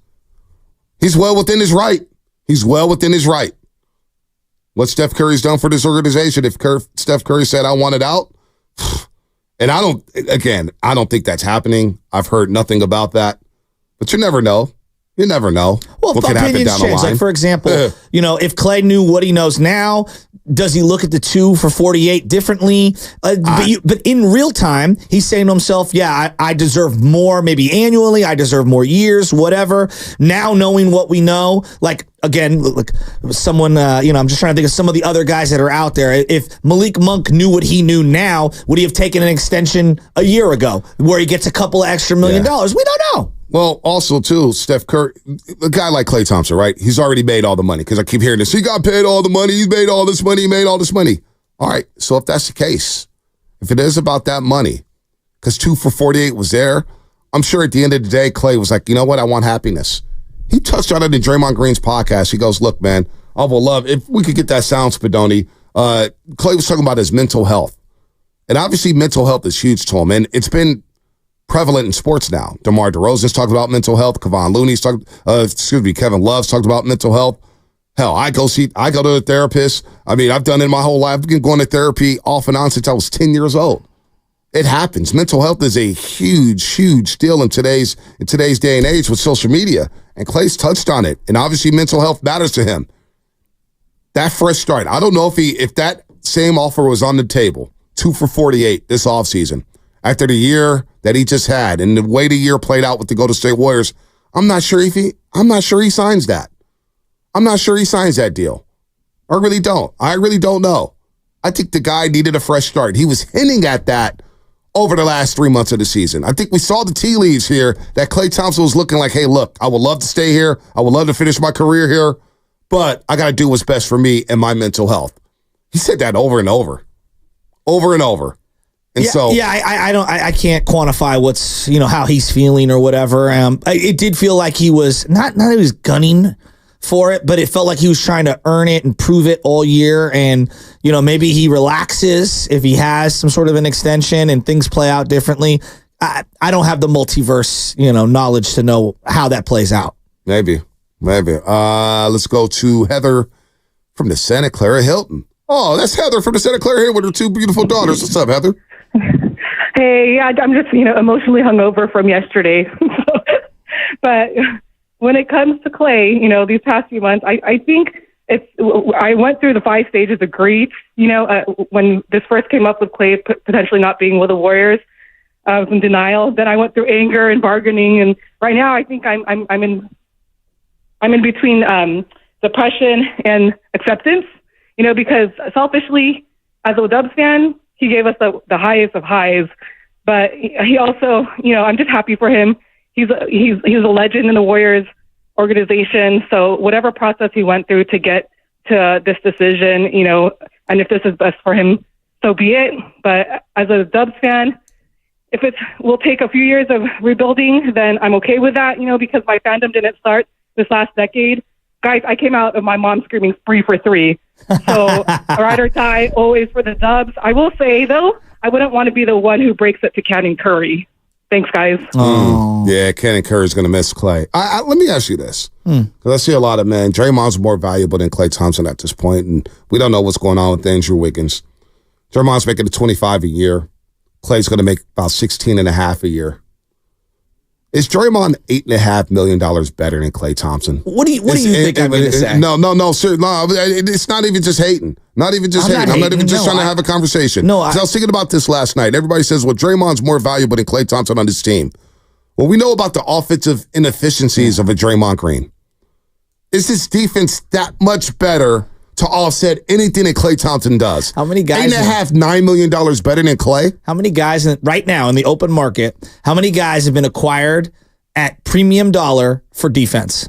He's well within his right. He's well within his right. What Steph Curry's done for this organization, if Steph Curry said, I want it out, and I don't think that's happening. I've heard nothing about that. But you never know. You never know well, what can happen down the line. Like, for example, if Klay knew what he knows now, does he look at the 2 for 48 differently? But in real time, he's saying to himself, I deserve more, maybe annually. I deserve more years, whatever. Now knowing what we know, like, again, like someone, I'm just trying to think of some of the other guys that are out there. If Malik Monk knew what he knew now, would he have taken an extension a year ago where he gets a couple of extra $1 million? We don't know. Well, also, too, Steph Curry, a guy like Klay Thompson, right? He's already made all the money because I keep hearing this. He got paid all the money. He's made all this money. He made all this money. All right. So if that's the case, if it is about that money, because 2 for 48 was there, I'm sure at the end of the day, Klay was like, you know what? I want happiness. He touched on it in Draymond Green's podcast. He goes, look, man, I would love if we could get that sound, Spadoni. Klay was talking about his mental health. And obviously mental health is huge to him. And it's been prevalent in sports now. DeMar DeRozan's talked about mental health. Kevon Looney's Kevin Love's talked about mental health. Hell, I go to a therapist. I mean, I've done it my whole life. I've been going to therapy off and on since I was 10 years old. It happens. Mental health is a huge, huge deal in today's day and age with social media. And Klay's touched on it. And obviously mental health matters to him. That fresh start. I don't know if that same offer was on the table, 2 for 48 this offseason, after the year that he just had and the way the year played out with the Golden State Warriors, I'm not sure he signs that. I'm not sure he signs that deal. I really don't know. I think the guy needed a fresh start. He was hinting at that over the last 3 months of the season. I think we saw the tea leaves here that Klay Thompson was looking like, hey, look, I would love to stay here. I would love to finish my career here, but I got to do what's best for me and my mental health. He said that over and over. Over and over. And I can't quantify what's, how he's feeling or whatever. It did feel like he was not that he was gunning for it, but it felt like he was trying to earn it and prove it all year. And, maybe he relaxes if he has some sort of an extension and things play out differently. I don't have the multiverse, knowledge to know how that plays out. Maybe. Let's go to Heather from the Santa Clara Hilton. Oh, that's Heather from the Santa Clara Hilton with her 2 beautiful daughters. What's up, Heather? Hey, I'm just, emotionally hungover from yesterday. But when it comes to Klay, these past few months, I think I went through the 5 stages of grief, when this first came up with Klay potentially not being with the Warriors, I was in denial. Then I went through anger and bargaining. And right now I think I'm in between depression and acceptance, because selfishly, as a Dubs fan, he gave us the highest of highs, but he also, I'm just happy for him. He's a legend in the Warriors organization. So whatever process he went through to get to this decision, and if this is best for him, so be it. But as a Dubs fan, if it will take a few years of rebuilding, then I'm okay with that, because my fandom didn't start this last decade. Guys, I came out of my mom screaming 3 for 3. So ride or die, always for the Dubs. I will say, though, I wouldn't want to be the one who breaks it to Cannon Curry. Thanks, guys. Yeah, Cannon Curry's going to miss Klay. Let me ask you this. Because I see a lot of men. Draymond's more valuable than Klay Thompson at this point, and we don't know what's going on with Andrew Wiggins. Draymond's making $25 a year. Klay's going to make about $16.5 a year. Is Draymond $8.5 million better than Klay Thompson? What do you think I'm going to say? No, sir. No, it's not even just hating. Not even just hating. I'm not even just trying to have a conversation. No, I was thinking about this last night. Everybody says, well, Draymond's more valuable than Klay Thompson on this team. Well, we know about the offensive inefficiencies of a Draymond Green. Is this defense that much better to offset anything that Klay Thompson does? How many guys? $9 million better than Klay? How many guys right now in the open market, how many guys have been acquired at premium dollar for defense?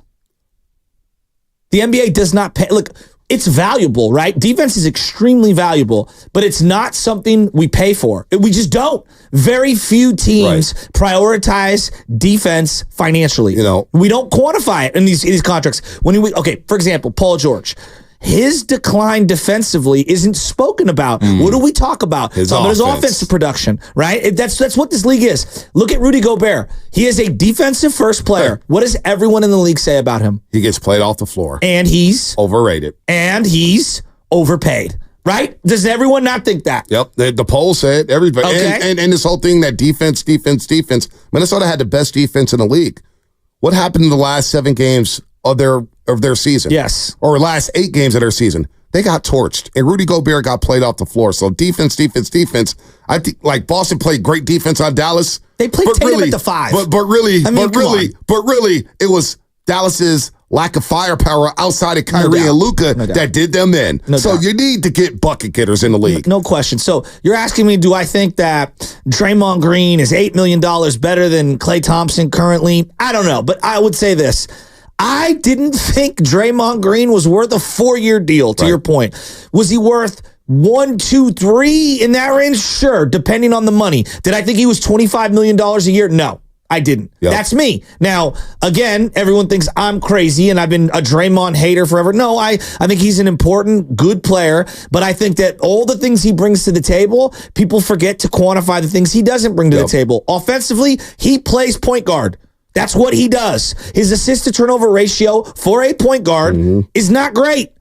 The NBA does not pay. Look, it's valuable, right? Defense is extremely valuable, but it's not something we pay for. We just don't. Very few teams prioritize defense financially. We don't quantify it in these contracts. For example, Paul George. His decline defensively isn't spoken about. What do we talk about? His offensive production, right? That's what this league is. Look at Rudy Gobert. He is a defensive first player. What does everyone in the league say about him? He gets played off the floor. And he's overrated. And he's overpaid. Right? Does everyone not think that? Yep. The polls said everybody. Okay. And this whole thing that defense. Minnesota had the best defense in the league. What happened in the last 7 games of their season? Yes. Or last 8 games of their season? They got torched. And Rudy Gobert got played off the floor. So defense. I think like Boston played great defense on Dallas. They played Tatum at the 5. But really, it was Dallas's lack of firepower outside of Kyrie and Luka that did them in. You need to get bucket getters in the league. No question. So you're asking me, do I think that Draymond Green is $8 million better than Klay Thompson currently? I don't know, but I would say this. I didn't think Draymond Green was worth a 4-year deal, to your point. Was he worth 1, 2, 3 in that range? Sure, depending on the money. Did I think he was $25 million a year? No. I didn't. Yep. That's me. Now, again, everyone thinks I'm crazy and I've been a Draymond hater forever. No, I think he's an important, good player, but I think that all the things he brings to the table, people forget to quantify the things he doesn't bring to the table. Offensively, he plays point guard. That's what he does. His assist to turnover ratio for a point guard is not great.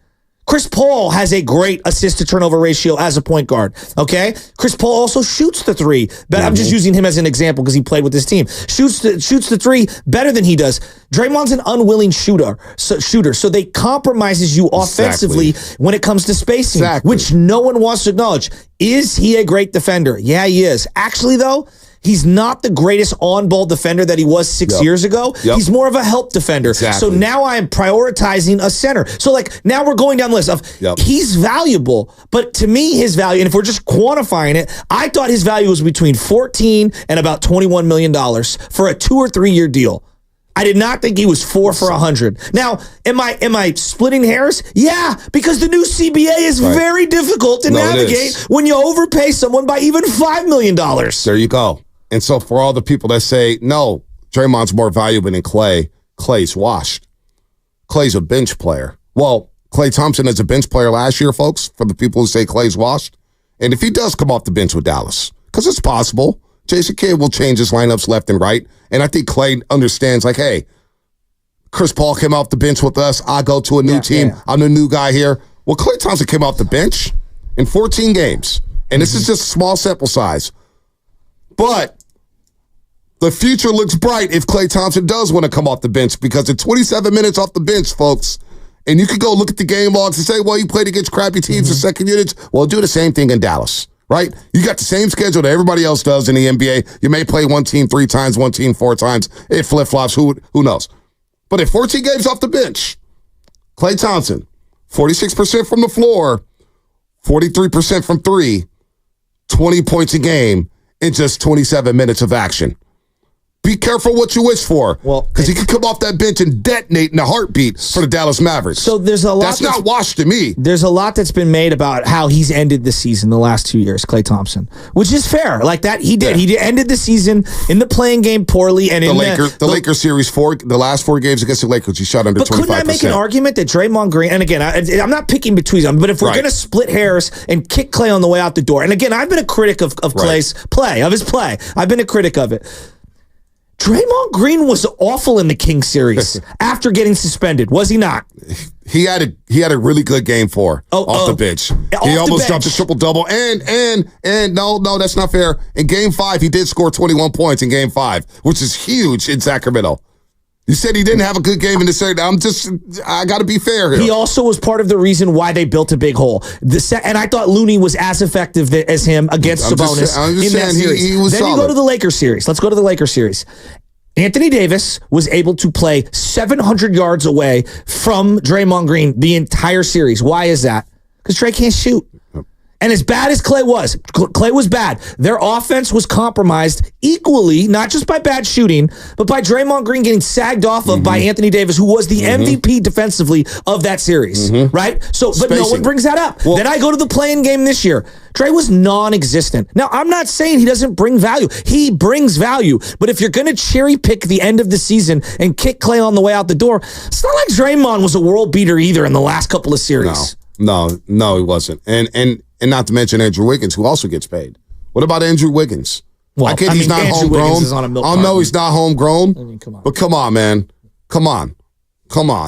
Chris Paul has a great assist to turnover ratio as a point guard. Okay, Chris Paul also shoots the 3. But I'm just using him as an example because he played with this team. Shoots the 3 better than he does. Draymond's an unwilling shooter. So they compromises you offensively when it comes to spacing, which no one wants to acknowledge. Is he a great defender? Yeah, he is. Actually, though, he's not the greatest on-ball defender that he was 6 years ago. He's more of a help defender. So now I am prioritizing a center. So now we're going down the list of he's valuable, but to me his value, and if we're just quantifying it, I thought his value was between 14 and about $21 million for a 2 or 3 year deal. I did not think he was 4 for 100. Now, am I splitting hairs? Yeah, because the new CBA is very difficult to navigate when you overpay someone by even $5 million. There you go. And so for all the people that say, no, Draymond's more valuable than Klay, Klay's washed. Klay's a bench player. Well, Klay Thompson is a bench player last year, folks, for the people who say Klay's washed. And if he does come off the bench with Dallas, because it's possible, Jason Kidd will change his lineups left and right. And I think Klay understands, hey, Chris Paul came off the bench with us. I go to a new team. Yeah. I'm the new guy here. Well, Klay Thompson came off the bench in 14 games. And this is just a small sample size. But the future looks bright if Klay Thompson does want to come off the bench, because in 27 minutes off the bench, folks, and you could go look at the game logs and say, well, you played against crappy teams in second units. Well, do the same thing in Dallas, right? You got the same schedule that everybody else does in the NBA. You may play one team 3 times, one team 4 times. It flip-flops. Who knows? But at 14 games off the bench, Klay Thompson, 46% from the floor, 43% from 3, 20 points a game in just 27 minutes of action. Be careful what you wish for. Well, because he could come off that bench and detonate in a heartbeat for the Dallas Mavericks. So there's a lot that's not washed to me. There's a lot that's been made about how he's ended the season the last 2 years, Klay Thompson, which is fair. Like that, he did. Yeah. He ended the season in the playing game poorly, and the Lakers series the last 4 games against the Lakers, he shot under 25%. But couldn't I make an argument that Draymond Green? And again, I'm not picking between them, but if we're going to split hairs and kick Klay on the way out the door, and again, I've been a critic of Klay's play, of his play. I've been a critic of it. Draymond Green was awful in the Kings series after getting suspended, was he not? He had a really good game 4 off the bench. He almost dropped a triple-double. And no, that's not fair. In game 5, he did score 21 points in game 5, which is huge in Sacramento. You said he didn't have a good game in the series. I got to be fair here. He also was part of the reason why they built a big hole. And I thought Looney was as effective as him against Sabonis in that series. He was then solid. You go to the Lakers series. Let's go to the Lakers series. Anthony Davis was able to play 700 yards away from Draymond Green the entire series. Why is that? Because Dre can't shoot. And as bad as Klay was bad. Their offense was compromised equally, not just by bad shooting, but by Draymond Green getting sagged off of by Anthony Davis, who was the MVP defensively of that series, right? So, but no one brings that up. Well, then I go to the play-in game this year. Dre was non-existent. Now, I'm not saying he doesn't bring value. He brings value. But if you're going to cherry pick the end of the season and kick Klay on the way out the door, it's not like Draymond was a world beater either in the last couple of series. No, he wasn't. And not to mention Andrew Wiggins, who also gets paid. What about Andrew Wiggins? Well, he's not homegrown. I know he's not homegrown. Come on. But come on, man. Come on.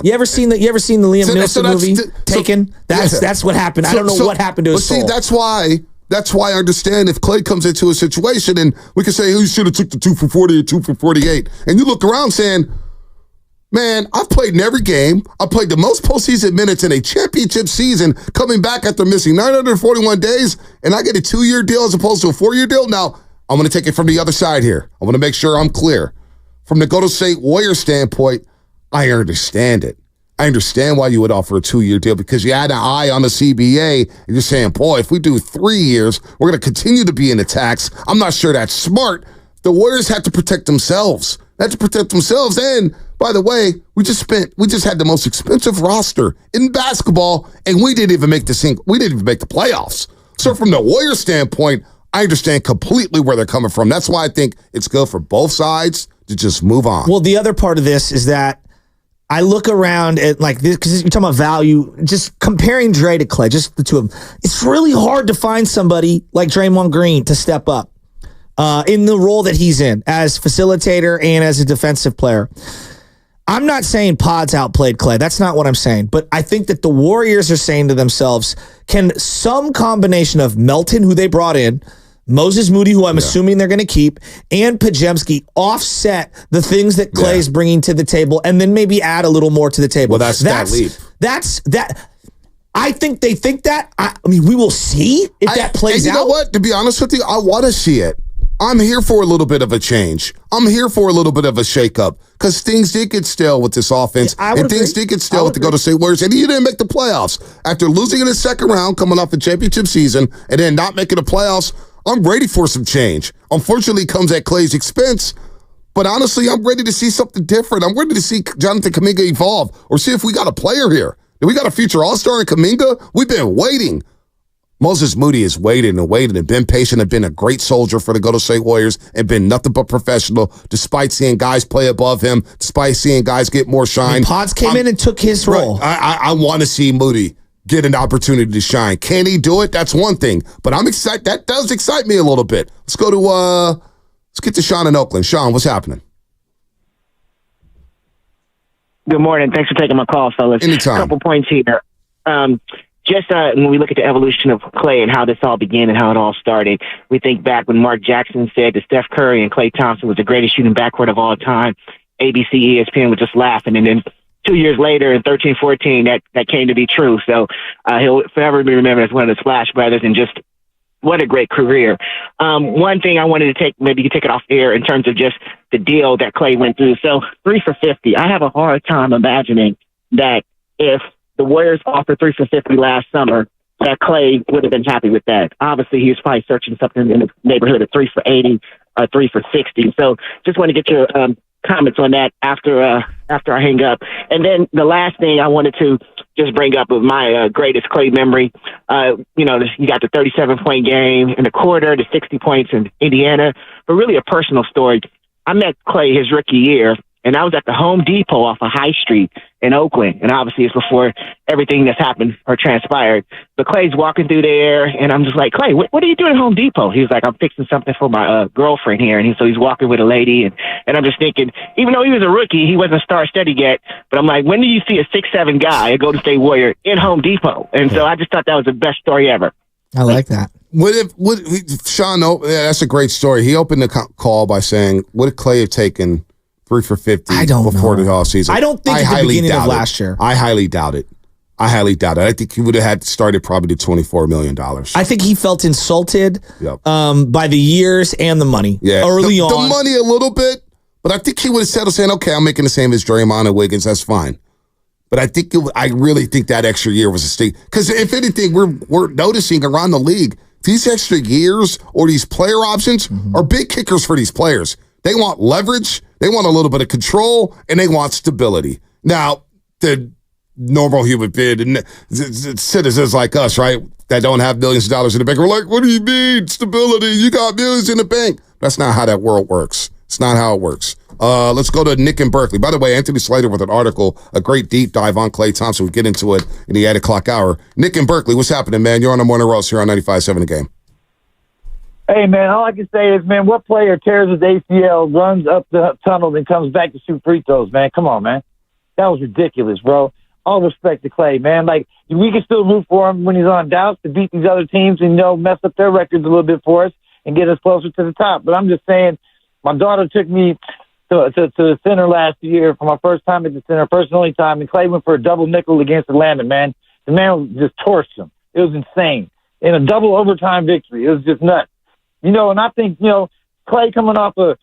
You ever seen the Liam Neeson movie Taken? That's what happened. I don't know what happened to his soul. That's why I understand if Klay comes into a situation and we can say he should have took the 2 for 40 or 2 for 48, and you look around saying, man, I've played in every game. I played the most postseason minutes in a championship season, coming back after missing 941 days, and I get a 2-year deal as opposed to a 4-year deal. Now, I'm going to take it from the other side here. I want to make sure I'm clear. From the Golden State Warriors standpoint, I understand it. I understand why you would offer a 2-year deal because you had an eye on the CBA and you're saying, boy, if we do 3 years, we're going to continue to be in the tax. I'm not sure that's smart. The Warriors have to protect themselves. And by the way, we just had the most expensive roster in basketball, and we didn't even make the playoffs. So from the Warriors standpoint, I understand completely where they're coming from. That's why I think it's good for both sides to just move on. Well, the other part of this is that I look around at like this, because you're talking about value, just comparing Dre to Klay, just the two of them. It's really hard to find somebody like Draymond Green to step up in the role that he's in as facilitator and as a defensive player. I'm not saying Pods outplayed Klay. That's not what I'm saying. But I think that the Warriors are saying to themselves, can some combination of Melton, who they brought in, Moses Moody, who I'm assuming they're going to keep, and Podziemski offset the things that Klay's bringing to the table, and then maybe add a little more to the table? Well, that's that leap. That. I think they think that. I mean, we will see if that plays out. You know what? To be honest with you, I want to see it. I'm here for a little bit of a change. I'm here for a little bit of a shakeup because things did get stale with this offense, and things did get stale with the Golden State Warriors, and you didn't make the playoffs. After losing in the second round, coming off the championship season, and then not making the playoffs, I'm ready for some change. Unfortunately, it comes at Klay's expense, but honestly, I'm ready to see something different. I'm ready to see Jonathan Kuminga evolve or see if we got a player here. Do we got a future all-star in Kuminga? We've been waiting. Moses Moody has waited and been patient and been a great soldier for the Golden State Warriors and been nothing but professional despite seeing guys play above him, despite seeing guys get more shine. Pods came in and took his role. I want to see Moody get an opportunity to shine. Can he do it? That's one thing. But I'm excited. That does excite me a little bit. Let's go to, let's get to Sean in Oakland. Sean, what's happening? Good morning. Thanks for taking my call, fellas. Anytime. A couple points here. Just when we look at the evolution of Klay and how this all began and how it all started, we think back when Mark Jackson said that Steph Curry and Klay Thompson was the greatest shooting backcourt of all time. ABC, ESPN was just laughing. And then 2 years later, in 13-14, that came to be true. So he'll forever be remembered as one of the Splash Brothers, and just what a great career. One thing I wanted to take, maybe you can take it off air in terms of just the deal that Klay went through. So 3 for 50. I have a hard time imagining that if the Warriors offered 3 for 50 last summer, that Klay would have been happy with that. Obviously, he was probably searching something in the neighborhood of 3 for 80. 3 for 60. So just want to get your comments on that after I hang up. And then the last thing I wanted to just bring up with my greatest Klay memory. You got the 37-point game in the quarter, the 60 points in Indiana, but really a personal story. I met Klay his rookie year, and I was at the Home Depot off of High Street in Oakland. And obviously it's before everything that's happened or transpired. But Klay's walking through there, and I'm just like, Klay, what are you doing at Home Depot? He was like, I'm fixing something for my girlfriend here. And so he's walking with a lady. And I'm just thinking, even though he was a rookie, he wasn't star steady yet. But I'm like, when do you see a 6'7" guy, a Golden State Warrior, in Home Depot? And so I just thought that was the best story ever. I like that. Sean, that's a great story. He opened the call by saying, what if Klay have taken 3 for 50 before the offseason? I don't think at the beginning of last year. I highly doubt it. I think he would have had started probably to $24 million. I think he felt insulted by the years and the money early on. The money a little bit, but I think he would have settled saying, okay, I'm making the same as Draymond and Wiggins. That's fine. But I really think that extra year was a mistake. Because if anything, we're noticing around the league, these extra years or these player options are big kickers for these players. They want leverage, they want a little bit of control, and they want stability. Now, the normal human being and citizens like us, right, that don't have millions of dollars in the bank, we're like, what do you mean, stability? You got millions in the bank. That's not how that world works. It's not how it works. Let's go to Nick in Berkeley. By the way, Anthony Slater with an article, a great deep dive on Klay Thompson. We'll get into it in the 8 o'clock hour. Nick in Berkeley, what's happening, man? You're on the Morning Roast here on 95.7 The Game. Hey, man, all I can say is, man, what player tears his ACL, runs up the tunnel, and comes back to shoot free throws, man? Come on, man. That was ridiculous, bro. All respect to Klay, man. Like, we can still root for him when he's on Dallas to beat these other teams and, mess up their records a little bit for us and get us closer to the top. But I'm just saying, my daughter took me to the center last year for my first time at the center, first and only time, and Klay went for a double nickel against Atlanta, man. The man just torched him. It was insane. In a double overtime victory. It was just nuts. And I think, Klay coming off of,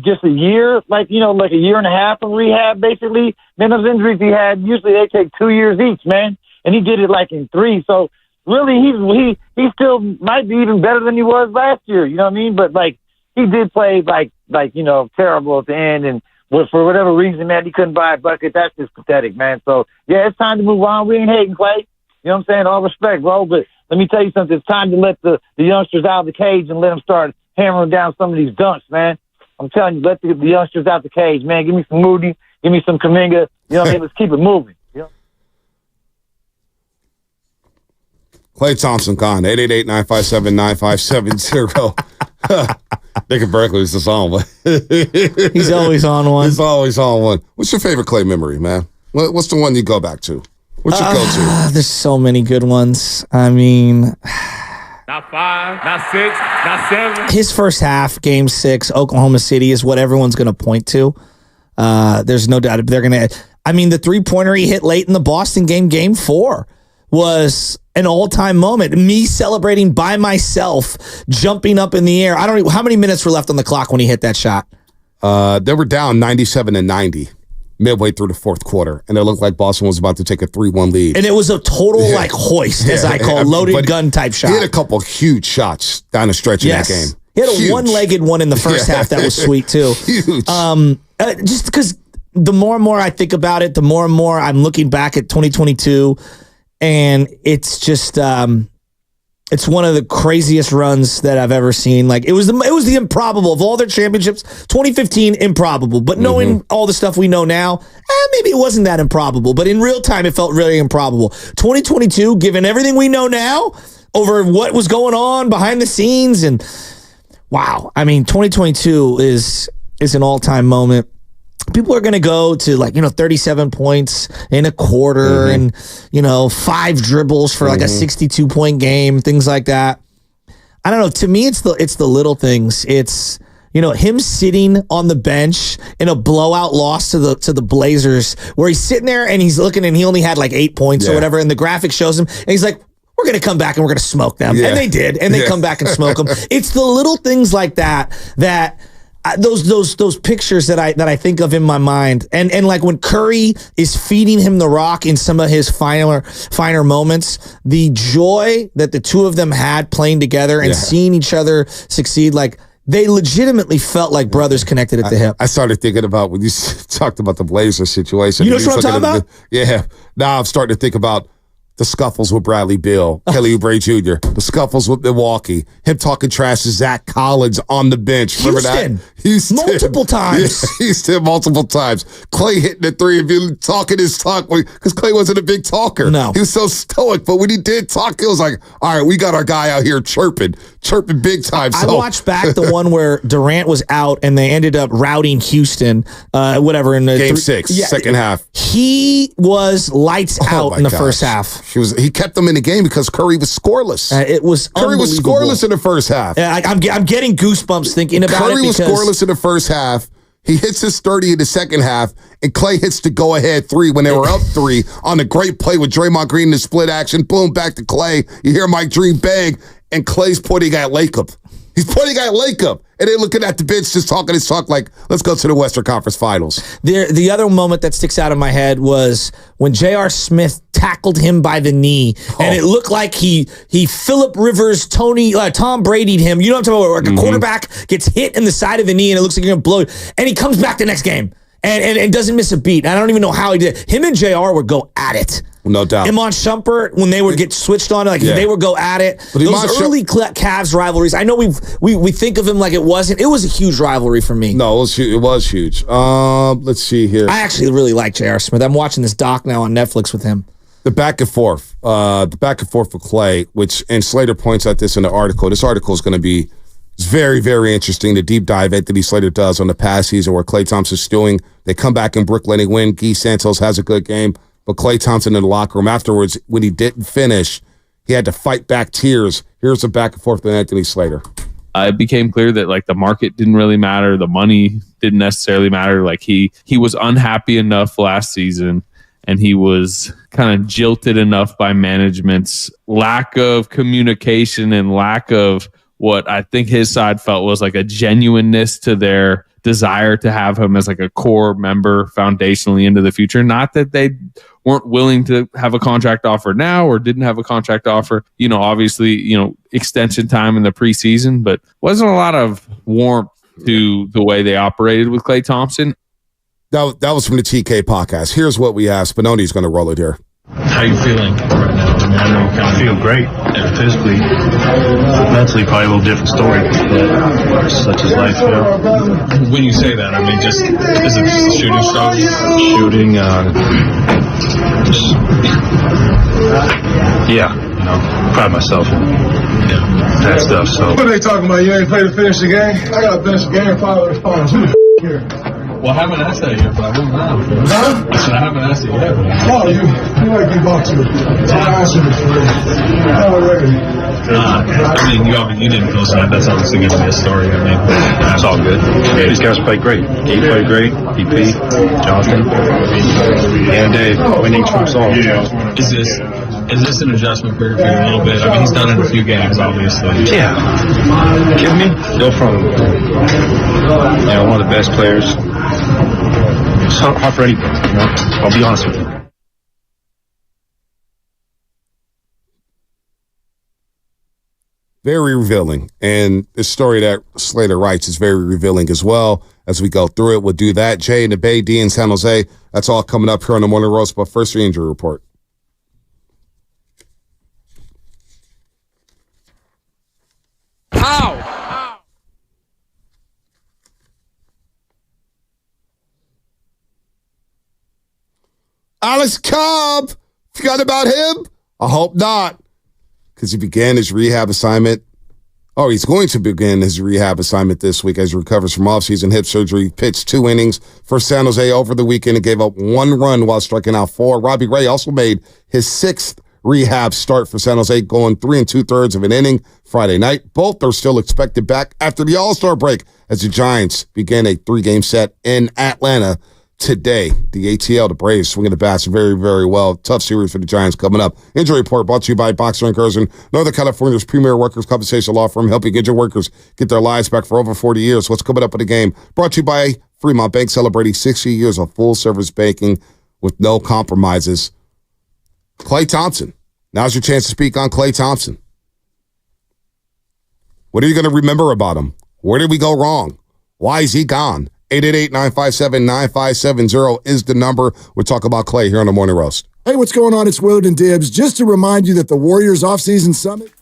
just a year? Like a year and a half of rehab, basically. Man, those injuries he had, usually they take 2 years each, man. And he did it in 3. So, really, he still might be even better than he was last year. You know what I mean? But, he did play, terrible at the end. And for whatever reason, man, he couldn't buy a bucket. That's just pathetic, man. So, yeah, it's time to move on. We ain't hating Klay. You know what I'm saying? All respect, bro. But let me tell you something. It's time to let the youngsters out of the cage and let them start hammering down some of these dunks, man. I'm telling you, let the youngsters out the cage, man. Give me some Moody. Give me some Kuminga. You know what I mean? Let's keep it moving. Klay Thompson, gone. 888-957-9570. Nick in Berkeley is just on one. He's always on one. He's always on one. What's your favorite Klay memory, man? What's the one you go back to? What's your go-to? There's so many good ones. I mean, not 5, not 6, not 7. His first half, Game 6, Oklahoma City, is what everyone's going to point to. There's no doubt they're going to. I mean, the three-pointer he hit late in the Boston game, Game 4, was an all-time moment. Me celebrating by myself, jumping up in the air. I don't know how many minutes were left on the clock when he hit that shot. They were down 97-90. Midway through the fourth quarter, and it looked like Boston was about to take a 3-1 lead. And it was a total hoist, as I call loaded gun type shot. He had a couple huge shots down the stretch in that game. He had a one-legged one in the first half that was sweet too. Huge. Just because the more and more I think about it, the more and more I'm looking back at 2022, and it's just it's one of the craziest runs that I've ever seen. It was the improbable of all their championships. 2015, improbable. But knowing all the stuff we know now, maybe it wasn't that improbable. But in real time, it felt really improbable. 2022, given everything we know now over what was going on behind the scenes, and wow, I mean, 2022 is an all-time moment. People are going to go to 37 points in a quarter and 5 dribbles for a 62-point game, things like that. I don't know. To me, it's the little things. It's him sitting on the bench in a blowout loss to the Blazers, where he's sitting there and he's looking and he only had 8 points or whatever, and the graphic shows him and he's like, we're going to come back and we're going to smoke them, and they did, and they come back and smoke them. It's the little things like that. Those pictures that I think of in my mind, and when Curry is feeding him the rock in some of his finer moments, the joy that the two of them had playing together and seeing each other succeed, They legitimately felt like brothers connected at the hip. I started thinking about when you talked about the Blazers situation. You know what I'm talking about? Yeah. Now I'm starting to think about the scuffles with Bradley Beal, Kelly Oubre Jr., the scuffles with Milwaukee, him talking trash to Zach Collins on the bench. Remember that? Houston. Multiple times. Yeah, Houston multiple times. Klay hitting the three and Beal talking his talk because Klay wasn't a big talker. No. He was so stoic, but when he did talk, it was like, all right, we got our guy out here chirping big time. I watched back the one where Durant was out and they ended up routing Houston, whatever. In the Game 6, second half. He was lights out in the first half. He kept them in the game because Curry was scoreless. It was Curry was scoreless in the first half. I'm getting goosebumps thinking about Curry it. Was scoreless in the first half. He hits his 30 in the second half, and Klay hits the go-ahead 3 when they were up 3 on a great play with Draymond Green in the split action. Boom, back to Klay. You hear Mike Dream bang, and Klay's pointing at Lacob. He's pointing at Lacob. And they're looking at the bench just talking his talk like, let's go to the Western Conference Finals. The other moment that sticks out in my head was when J.R. Smith tackled him by the knee, and it looked like he Phillip Rivers, Tom Brady'd him. You know what I'm talking about? Like a quarterback gets hit in the side of the knee, and it looks like you're going to blow it. And he comes back the next game and doesn't miss a beat. I don't even know how he did it. Him and J.R. would go at it. No doubt. Iman Shumpert, when they would get switched on, they would go at it. But those early Cavs rivalries, I know we think of him like it wasn't. It was a huge rivalry for me. No, it was huge. Let's see here. I actually really like J.R. Smith. I'm watching this doc now on Netflix with him. The back and forth for Klay, and Slater points out this in the article. This article is going to be very, very interesting. The deep dive Anthony Slater does on the past season where Klay Thompson's doing. They come back in Brooklyn, they win. Guy Santos has a good game. But Klay Thompson in the locker room afterwards, when he didn't finish, he had to fight back tears. Here's the back and forth with Anthony Slater. It became clear that like the market didn't really matter. The money didn't necessarily matter. Like he was unhappy enough last season, and he was kind of jilted enough by management's lack of communication and lack of what I think his side felt was like a genuineness to their desire to have him as like a core member foundationally into the future. Not that they weren't willing to have a contract offer now or didn't have a contract offer, obviously, extension time in the preseason, but wasn't a lot of warmth to the way they operated with Klay Thompson. That was from the TK podcast. Here's what we have. Spinoni's going to roll it here. How you feeling right now? I feel great. Physically, mentally, probably a little different story, but such is life. When you say that, is it just a shooting struggle? Shooting, pride myself in that stuff. So what are they talking about? You ain't played to finish the game? I got to finish the game. Follow the response. Who the here? Well, I haven't asked that yet, but I will now. Huh? I said I haven't asked it yet. Oh, you like you bought you. I'm answering it for you. Already. You didn't feel sad. That's obviously going to be a story. That's all good. Yeah, these guys played great. He played great. PP, Jonathan, and Dave. Winning trumps all. Is this an adjustment period for you a little bit? He's done it in a few games, obviously. Yeah. Kidding me? Go from one of the best players. It's hard for anybody, I'll be honest with you. Very revealing. And the story that Slater writes is very revealing as well. As we go through it, we'll do that. Jay in the Bay, D in San Jose. That's all coming up here on the Morning Roast. But first, the injury report. Ow! Alex Cobb. Forgot about him? I hope not. Because he began his rehab assignment. Oh, he's going to begin his rehab assignment this week as he recovers from offseason hip surgery. He pitched 2 innings for San Jose over the weekend and gave up 1 run while striking out 4. Robbie Ray also made his 6th rehab start for San Jose, going 3 2/3 of an inning Friday night. Both are still expected back after the All-Star break as the Giants begin a 3-game set in Atlanta today. The ATL, the Braves, swinging the bats very, very well. Tough series for the Giants coming up. Injury report brought to you by Boxer & Curzon, Northern California's premier workers' compensation law firm, helping injured workers get their lives back for over 40 years. What's coming up in the game? Brought to you by Fremont Bank, celebrating 60 years of full-service banking with no compromises. Klay Thompson. Now's your chance to speak on Klay Thompson. What are you going to remember about him? Where did we go wrong? Why is he gone? 888-957-9570 is the number. We'll talk about Klay here on the Morning Roast. Hey, what's going on? It's Willard and Dibbs. Just to remind you that the Warriors offseason summit.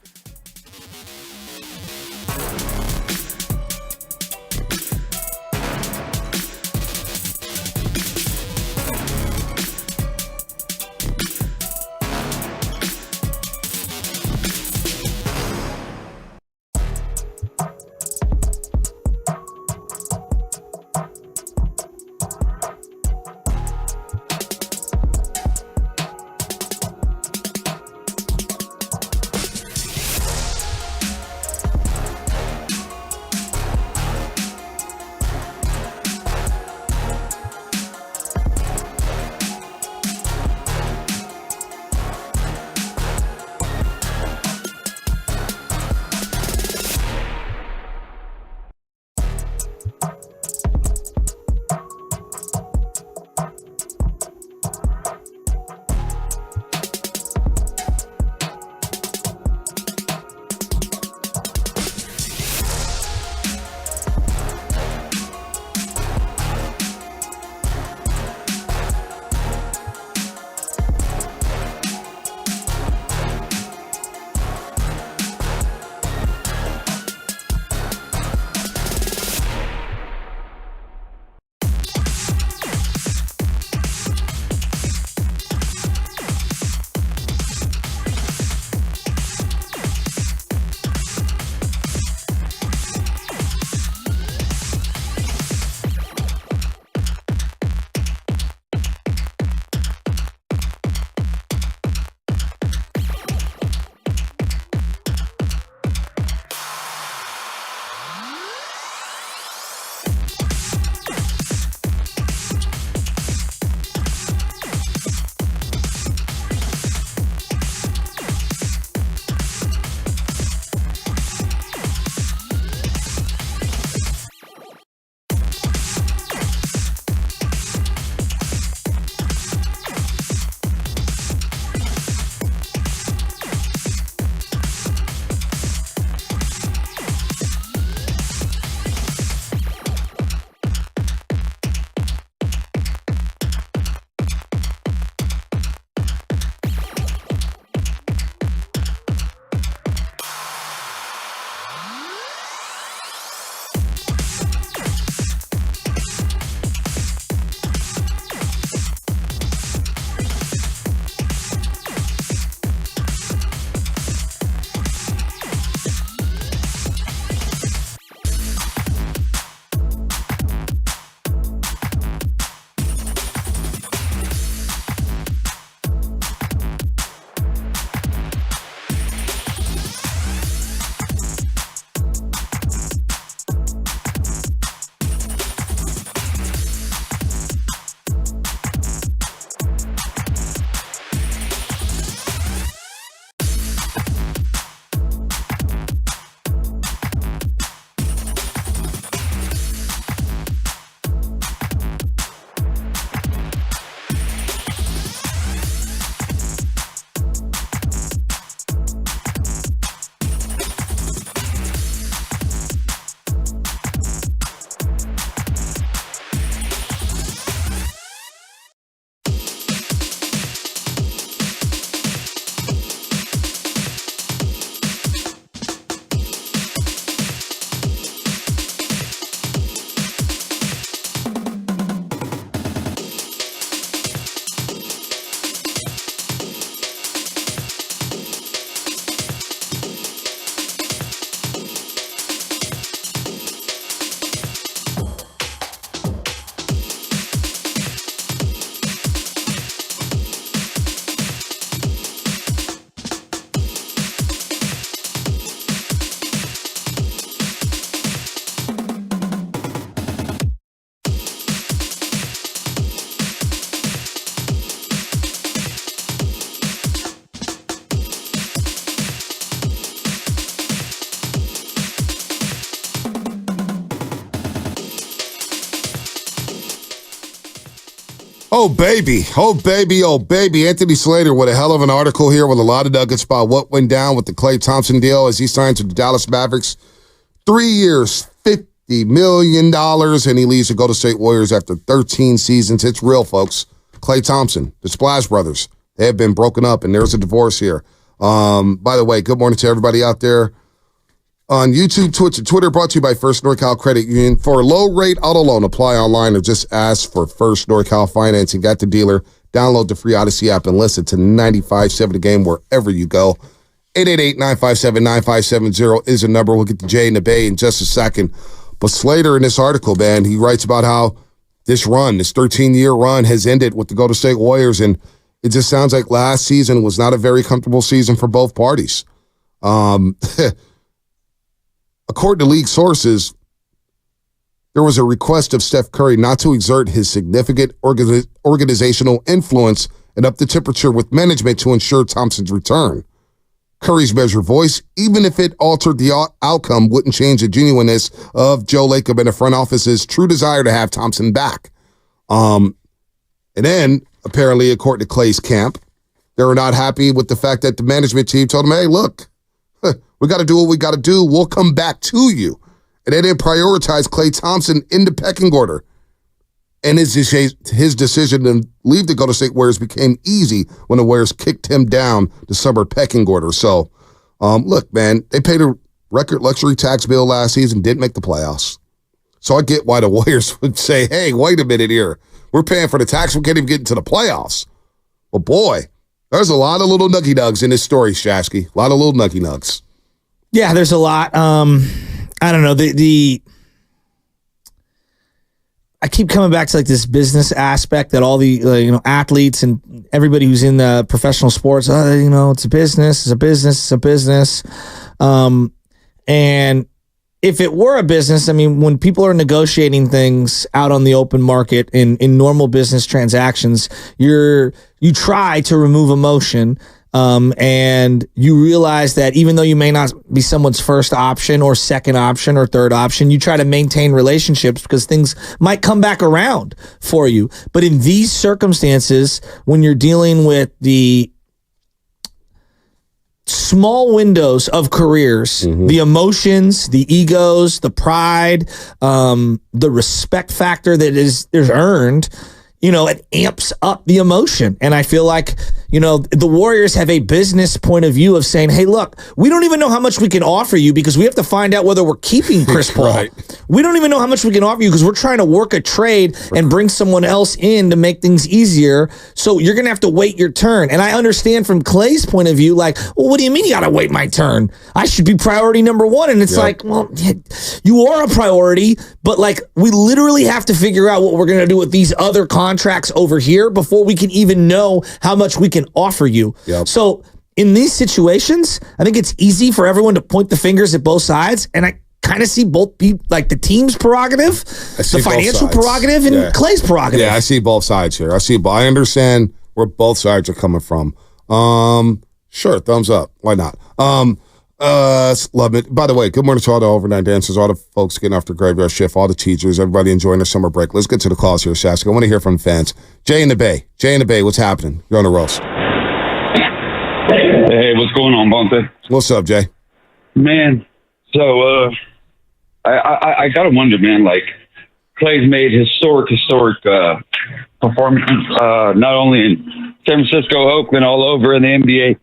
Oh, baby. Oh, baby. Oh, baby. Anthony Slater with a hell of an article here with a lot of nuggets about what went down with the Klay Thompson deal as he signed to the Dallas Mavericks. 3 years, $50 million, and he leaves the Golden State Warriors after 13 seasons. It's real, folks. Klay Thompson, the Splash Brothers, they have been broken up, and there's a divorce here. By the way, good morning to everybody out there on YouTube, Twitch, and Twitter, brought to you by First NorCal Credit Union. For a low-rate auto loan, apply online or just ask for First NorCal Financing. Got the dealer. Download the free Odyssey app and listen to 95.7 The Game wherever you go. 888-957-9570 is a number. We'll get to Jay in the Bay in just a second. But Slater, in this article, man, he writes about how this 13-year run has ended with the Golden State Warriors, and it just sounds like last season was not a very comfortable season for both parties. According to league sources, there was a request of Steph Curry not to exert his significant organizational influence and up the temperature with management to ensure Thompson's return. Curry's measured voice, even if it altered the outcome, wouldn't change the genuineness of Joe Lacob and the front office's true desire to have Thompson back. And then, apparently, according to Klay's camp, they were not happy with the fact that the management team told him, hey, look, we got to do what we got to do. We'll come back to you. And they didn't prioritize Klay Thompson in the pecking order. And his decision to leave the Golden State Warriors became easy when the Warriors kicked him down the summer pecking order. So, look, man, they paid a record luxury tax bill last season, didn't make the playoffs. So I get why the Warriors would say, hey, wait a minute here. We're paying for the tax. We can't even get into the playoffs. Well, boy, there's a lot of little nuggy nugs in this story, Shasky. A lot of little nuggy nugs. Yeah, there's a lot. I don't know. I keep coming back to like this business aspect that all the athletes and everybody who's in the professional sports, it's a business, it's a business, it's a business. And if it were a business, I mean, when people are negotiating things out on the open market in normal business transactions, you try to remove emotion. And you realize that even though you may not be someone's first option or second option or third option, you try to maintain relationships because things might come back around for you. But in these circumstances, when you're dealing with the small windows of careers, the emotions, the egos, the pride, the respect factor that is earned, it amps up the emotion. And I feel like, the Warriors have a business point of view of saying, hey, look, we don't even know how much we can offer you because we have to find out whether we're keeping Chris Paul. Right. We don't even know how much we can offer you because we're trying to work a trade and bring someone else in to make things easier. So you're going to have to wait your turn. And I understand from Klay's point of view, like, well, what do you mean you got to wait my turn? I should be priority number one. And it's like, well, you are a priority, but like we literally have to figure out what we're going to do with these other contracts over here before we can even know how much we can offer you. So in these situations, I think it's easy for everyone to point the fingers at both sides. And I kind of see both people, like the team's prerogative, the financial prerogative, and Klay's prerogative. Yeah, I see both sides here. I understand where both sides are coming from. Sure, thumbs up. Why not? Love it. By the way, good morning to all the overnight dancers, all the folks getting off the graveyard shift, all the teachers, everybody enjoying their summer break. Let's get to the calls here, Shasky. I want to hear from fans. Jay in the Bay, what's happening? You're on the roast. Hey, what's going on, Bonte? What's up, Jay? Man, so I gotta wonder, man. Like Klay's made historic performance, not only in San Francisco, Oakland, all over in the NBA.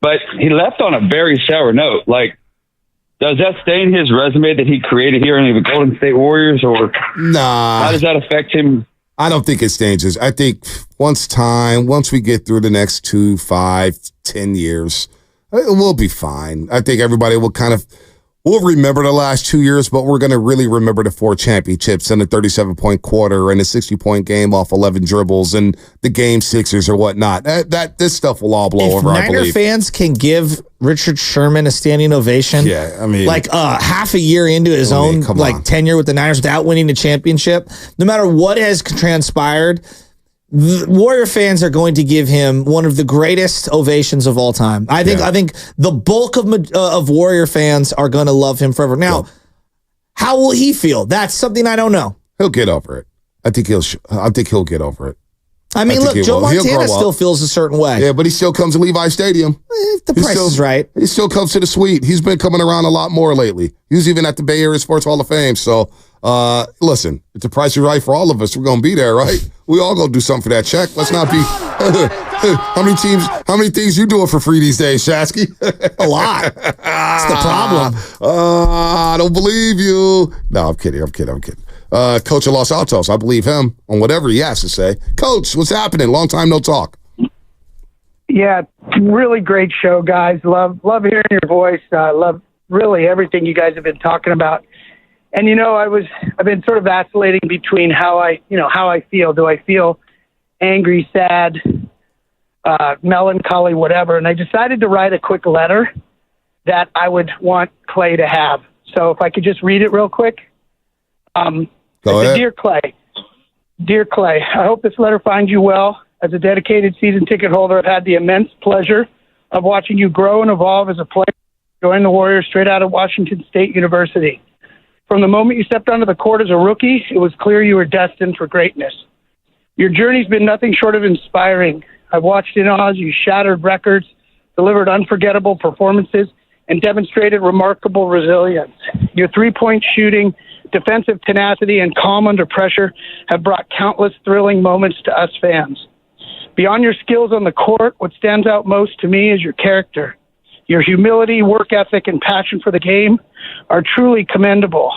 But he left on a very sour note. Like, does that stain his resume that he created here in the Golden State Warriors, or how does that affect him? I don't think it stains his. I think once we get through the next 2, 5, 10 years, we'll be fine. I think everybody will we'll remember the last 2 years, but we're going to really remember the 4 championships and the 37-point quarter and the 60-point game off 11 dribbles and the game sixers or whatnot. This stuff will all blow over, I believe. Niner fans can give Richard Sherman a standing ovation. Yeah, I mean, like half a year into his own tenure with the Niners without winning the championship, no matter what has transpired, the Warrior fans are going to give him one of the greatest ovations of all time. I think the bulk of Warrior fans are going to love him forever. Now, how will he feel? That's something I don't know. He'll get over it. I think he'll get over it. I mean, look, Joe Montana still feels a certain way. Yeah, but he still comes to Levi Stadium. If the price is right. He still comes to the suite. He's been coming around a lot more lately. He was even at the Bay Area Sports Hall of Fame. So, listen, if the price is right for all of us, we're going to be there, right? We all going to do something for that check. Let's not be... How many things you doing for free these days, Shasky? A lot. That's the problem. I don't believe you. No, I'm kidding. Coach of Los Altos, I believe him on whatever he has to say. Coach, what's happening? Long time no talk. Yeah, really great show, guys. Love hearing your voice. Love really everything you guys have been talking about. And I've been sort of vacillating between how I feel. Do I feel angry, sad, melancholy, whatever? And I decided to write a quick letter that I would want Klay to have. So if I could just read it real quick. Go ahead. Dear Klay, I hope this letter finds you well. As a dedicated season ticket holder, I've had the immense pleasure of watching you grow and evolve as a player, join the Warriors straight out of Washington State University. From the moment you stepped onto the court as a rookie, it was clear you were destined for greatness. Your journey's been nothing short of inspiring. I've watched in awe as you shattered records, delivered unforgettable performances, and demonstrated remarkable resilience. Your three-point shooting, defensive tenacity, and calm under pressure have brought countless thrilling moments to us fans. Beyond your skills on the court, what stands out most to me is your character. Your humility, work ethic, and passion for the game are truly commendable.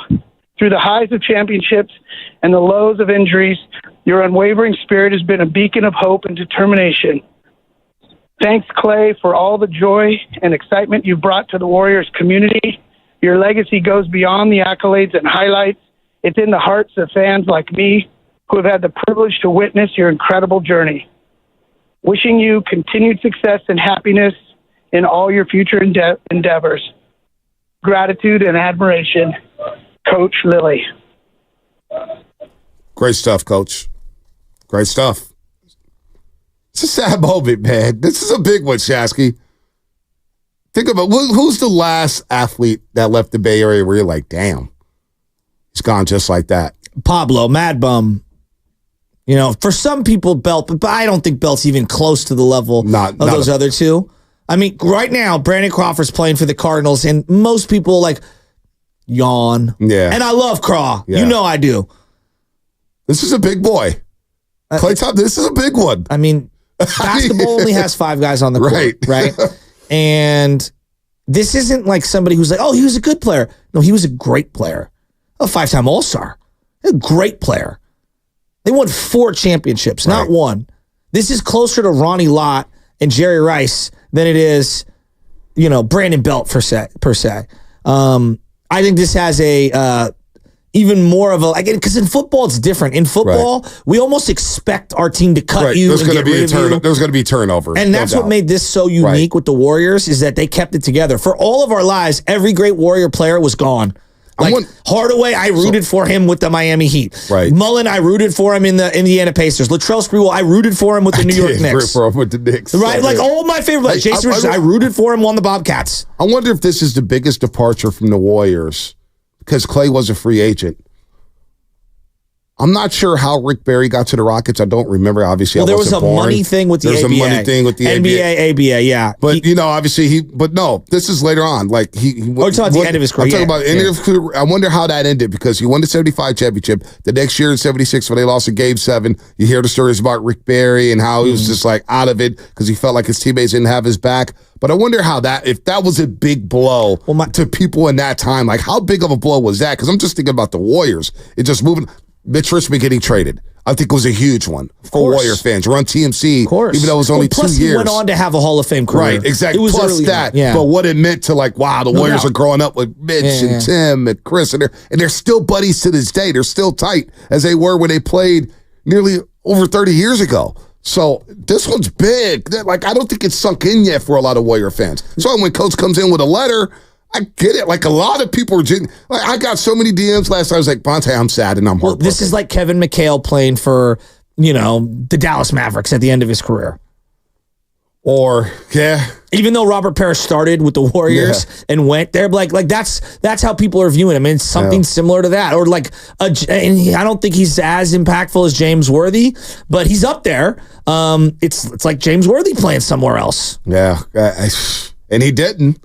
Through the highs of championships and the lows of injuries, your unwavering spirit has been a beacon of hope and determination. Thanks, Klay, for all the joy and excitement you've brought to the Warriors community. Your legacy goes beyond the accolades and highlights. It's in the hearts of fans like me who have had the privilege to witness your incredible journey. Wishing you continued success and happiness in all your future endeavors. Gratitude and admiration, Coach Lilly. Great stuff, Coach. Great stuff. It's a sad moment, man. This is a big one, Shasky. Think about who's the last athlete that left the Bay Area where you're like, damn, he's gone just like that. Pablo, Mad Bum. For some people, Belt, but I don't think Belt's even close to the level of those other two. I mean, right now, Brandon Crawford's playing for the Cardinals, and most people yawn. Yeah. And I love Craw. Yeah. I do. This is a big boy. Klay Thompson, this is a big one. I mean, basketball only has 5 guys on the court, right? And this isn't like somebody who's like, oh, he was a good player. No, he was a great player. A 5-time All-Star. A great player. They won 4 championships, not one. This is closer to Ronnie Lott and Jerry Rice than it is, Brandon Belt per se. I think this has a even more of because in football it's different. In football, we almost expect our team to cut you. There's going to be turnover, and that's what made this so unique with the Warriors is that they kept it together. For all of our lives, every great Warrior player was gone. Hardaway, I rooted for him with the Miami Heat. Right. Mullen, I rooted for him in the Indiana Pacers. Latrell Sprewell, I rooted for him with the New York Knicks. Root for him with the Knicks. Right, all my favorite. Jason Richardson, I rooted for him on the Bobcats. I wonder if this is the biggest departure from the Warriors because Klay was a free agent. I'm not sure how Rick Barry got to the Rockets. I don't remember. Obviously, there was a money thing with the ABA. There was a money thing with the NBA, ABA, yeah. But obviously this is later on. Like he we're talking about the end of his career. I'm talking about the end of his career. I wonder how that ended because he won the 75 championship. The next year in 76 when they lost in Game 7, you hear the stories about Rick Barry and how he was just out of it because he felt like his teammates didn't have his back. But I wonder if that was a big blow to people in that time. How big of a blow was that? Because I'm just thinking about the Warriors. It just moving. Mitch Richmond getting traded, I think, was a huge one for Warrior fans. Run TMC, even though it was only 2 years. He went on to have a Hall of Fame career. Right, exactly. Plus that, but what it meant to the Warriors are growing up with Mitch and Tim and Chris, and they're still buddies to this day. They're still tight as they were when they played nearly over 30 years ago. So this one's big. I don't think it's sunk in yet for a lot of Warrior fans. So when Coach comes in with a letter, I get it. A lot of people are I got so many DMs last time. I was like, Bonte, I'm sad and I'm heartbroken. This is like Kevin McHale playing for, the Dallas Mavericks at the end of his career. Or, even though Robert Parrish started with the Warriors and went there, like that's how people are viewing him. And it's something similar to that. Or and I don't think he's as impactful as James Worthy, but he's up there. It's like James Worthy playing somewhere else. Yeah. And he didn't.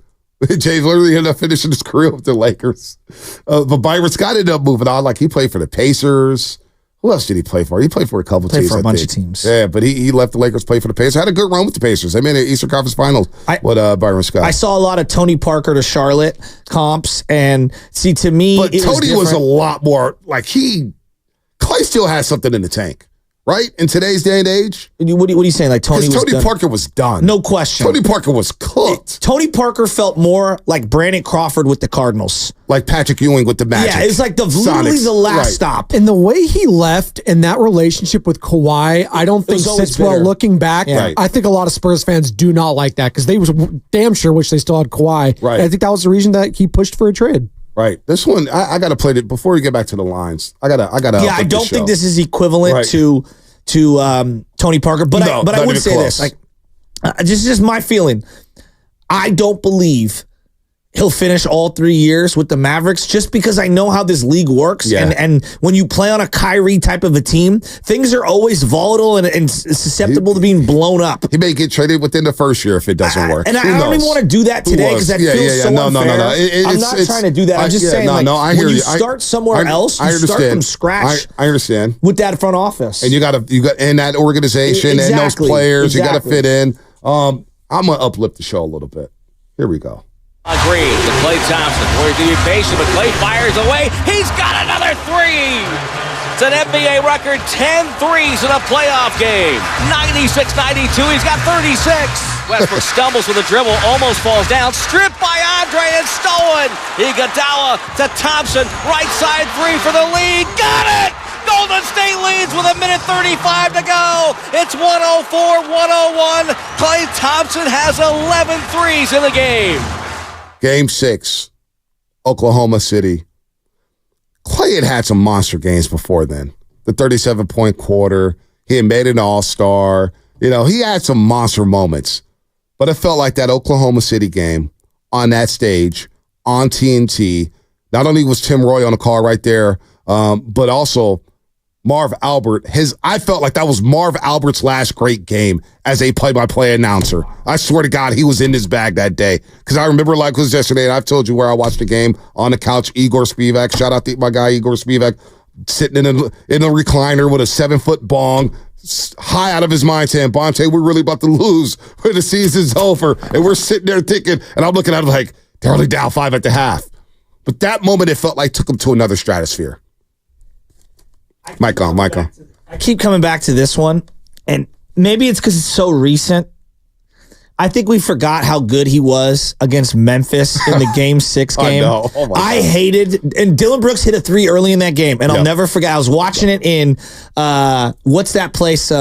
James Worthy ended up finishing his career with the Lakers. But Byron Scott ended up moving on. Like, he played for the Pacers. Who else did he play for? He played for a couple teams. Played for a bunch of teams. Yeah, but he left the Lakers, played for the Pacers. Had a good run with the Pacers. They made an Eastern Conference Finals with Byron Scott. I saw a lot of Tony Parker to Charlotte comps, and see, to me, but Tony was a lot more like Klay still has something in the tank. Right? In today's day and age? What are you saying? Like Tony Parker was done. No question. Tony Parker was cooked. Tony Parker felt more like Brandon Crawford with the Cardinals. Like Patrick Ewing with the Magic. Yeah, it's like literally the last stop. And the way he left and that relationship with Kawhi, I don't think sits well looking back. Yeah. I think a lot of Spurs fans do not like that because they was damn sure wish they still had Kawhi. Right. And I think that was the reason that he pushed for a trade. Right. This one, I got to play it before we get back to the lines. I got to. Yeah, I don't think this is equivalent to Tony Parker, but I would say this, like, this is just my feeling. I don't believe he'll finish all 3 years with the Mavericks just because I know how this league works. Yeah. And when you play on a Kyrie type of a team, things are always volatile and susceptible to being blown up. He may get traded within the first year if it doesn't work. And I don't even want to do that today because that feels so unfair. No. I'm not trying to do that. I'm just saying, I hear when you start somewhere else, you start from scratch. I understand. With that front office. And you got in that organization and those players, you got to fit in. I'm going to uplift the show a little bit. Here we go. Green to Klay Thompson. Where do you patient? But Klay fires away. He's got another three. It's an NBA record 10 threes in a playoff game. 96-92. He's got 36. Westbrook stumbles with a dribble, almost falls down. Stripped by Andre and stolen. Iguodala to Thompson. Right side three for the lead. Got it! Golden State leads with 1:35 to go. It's 104-101. Klay Thompson has 11 threes in the game. Game 6, Oklahoma City. Klay had some monster games before then. The 37-point quarter. He had made an all-star. He had some monster moments. But it felt like that Oklahoma City game on that stage, on TNT, not only was Tim Roy on the call right there, but also Marv Albert. I felt like that was Marv Albert's last great game as a play-by-play announcer. I swear to God, he was in his bag that day. Because I remember like it was yesterday, and I've told you where I watched the game on the couch. Igor Spivak, shout out to my guy Igor Spivak, sitting in a recliner with a 7-foot bong, high out of his mind saying, Bonte, we're really about to lose when the season's over. And we're sitting there thinking, and I'm looking at him like, they're only down 5 at the half. But that moment, it felt like took him to another stratosphere. Mic on. I keep coming back to this one, and maybe it's because it's so recent. I think we forgot how good he was against Memphis in the Game 6 game. I know. Oh I hated, and Dylan Brooks hit a 3 early in that game, and I'll never forget. I was watching it in, what's that place?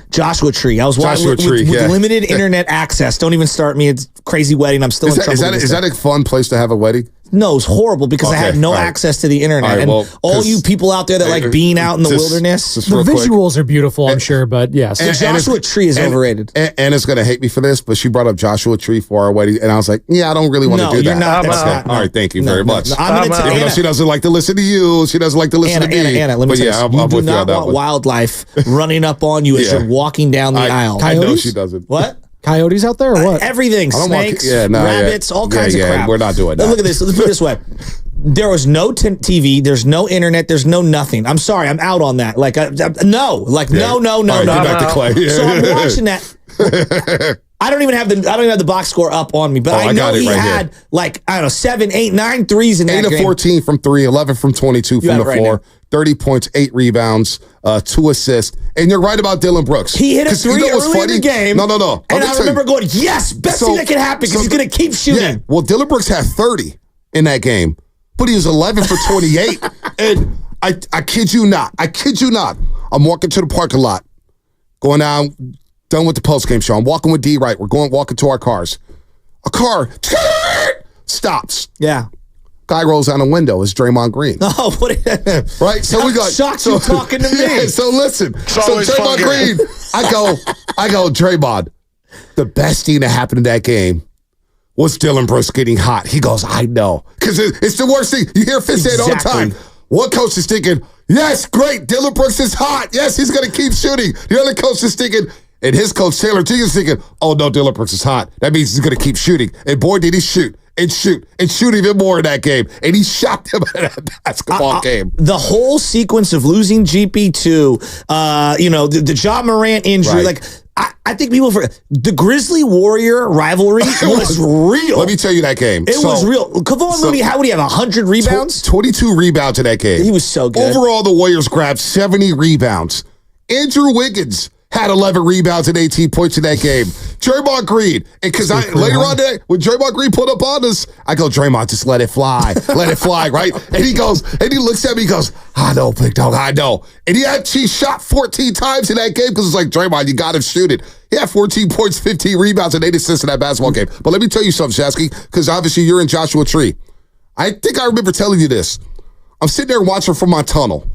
Joshua Tree. I was watching with limited internet access. Don't even start me. It's crazy wedding. I'm still in trouble. Is that a fun place to have a wedding? No, it's horrible because I had no access to the internet. And all you people out there that like being out in the wilderness. The visuals are beautiful, I'm sure, but yes. The Joshua Tree is overrated. Anna's going to hate me for this, but she brought up Joshua Tree for our wedding, and I was like, yeah, I don't really want to do that. Not, okay. All right, thank you very much. I'm going to Even though she doesn't like to listen to you, she doesn't like to listen to me. Anna, let me tell you, I'm do not want wildlife running up on you as you're walking down the aisle. I know she doesn't. What? Coyotes out there or what? Everything. Snakes, rabbits, all kinds of crap. We're not doing that. Look at this. Let's put it this way. There was no TV. There's no internet. There's no nothing. I'm sorry. I'm out on that. Like, no. Like, no. All right, get back to Klay. So I'm watching that. I don't even have the box score up on me, but I know he had like, I don't know, 7, 8, 9 threes in that game. 8 of 14 from 3, 11 from 22 from the floor, 30 points, 8 rebounds, 2 assists. And you're right about Dylan Brooks. He hit a 3 early in the game. No. And I remember going, yes, best thing that can happen because he's going to keep shooting. Yeah. Well, Dylan Brooks had 30 in that game, but he was 11 for 28. And I kid you not. I'm walking to the parking lot, going down, done with the postgame show. I'm walking with D Wright. We're walking to our cars. A car stops. Yeah. Guy rolls down the window. It's Draymond Green. Oh, what? Right? So we got shocked you talking to me. Yeah, so listen. So Draymond Green, I go, Draymond, The best thing that happened in that game was Dylan Brooks getting hot. He goes, I know. Because it's the worst thing. You hear Fitz say it all the time. One coach is thinking, yes, great, Dylan Brooks is hot. Yes, he's going to keep shooting. The other coach is thinking, and his coach, Taylor G, is thinking, oh, no, Dylan Brooks is hot. That means he's going to keep shooting. And boy, did he shoot and shoot and shoot even more in that game. And he shocked him in that basketball game. The whole sequence of losing GP2, the Ja Morant injury, Right. I think people forget. The Grizzly-Warrior rivalry was real. Let me tell you that game. It was real. Kevon Looney, how would he have, 100 rebounds? 22 rebounds in that game. He was so good. Overall, the Warriors grabbed 70 rebounds. Andrew Wiggins had 11 rebounds and 18 points in that game. Draymond Green, and because later on today, when Draymond Green put up on us, I go, Draymond, just let it fly. Let it fly, right? And he goes, and he looks at me, he goes, I know, big dog, I know. And he actually shot 14 times in that game because it's like, Draymond, you got to shoot it. He had 14 points, 15 rebounds, and 8 assists in that basketball game. But let me tell you something, Shasky, because obviously you're in Joshua Tree. I think I remember telling you this. I'm sitting there watching from my tunnel.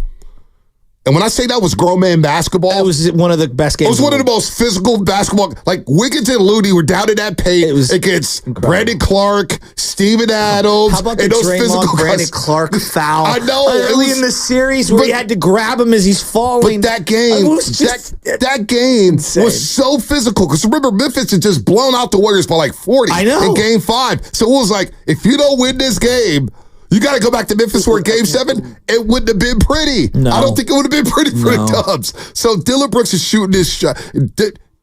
And when I say that was grown man basketball, it was one of the best games. It was one of the most physical basketball. Like Wiggins and Looney were down in that paint against Brandon Clark, Steven Adams. How about the and those Draymond Brandon Clark foul? I know. Early in the series where he had to grab him as he's falling. But that game, that game was so physical. Because remember, Memphis had just blown out the Warriors by like 40 in Game 5. So it was like, if you don't win this game, you got to go back to Memphis for Game 7. It wouldn't have been pretty. No. I don't think it would have been pretty for the Dubs. So Dylan Brooks is shooting this shot.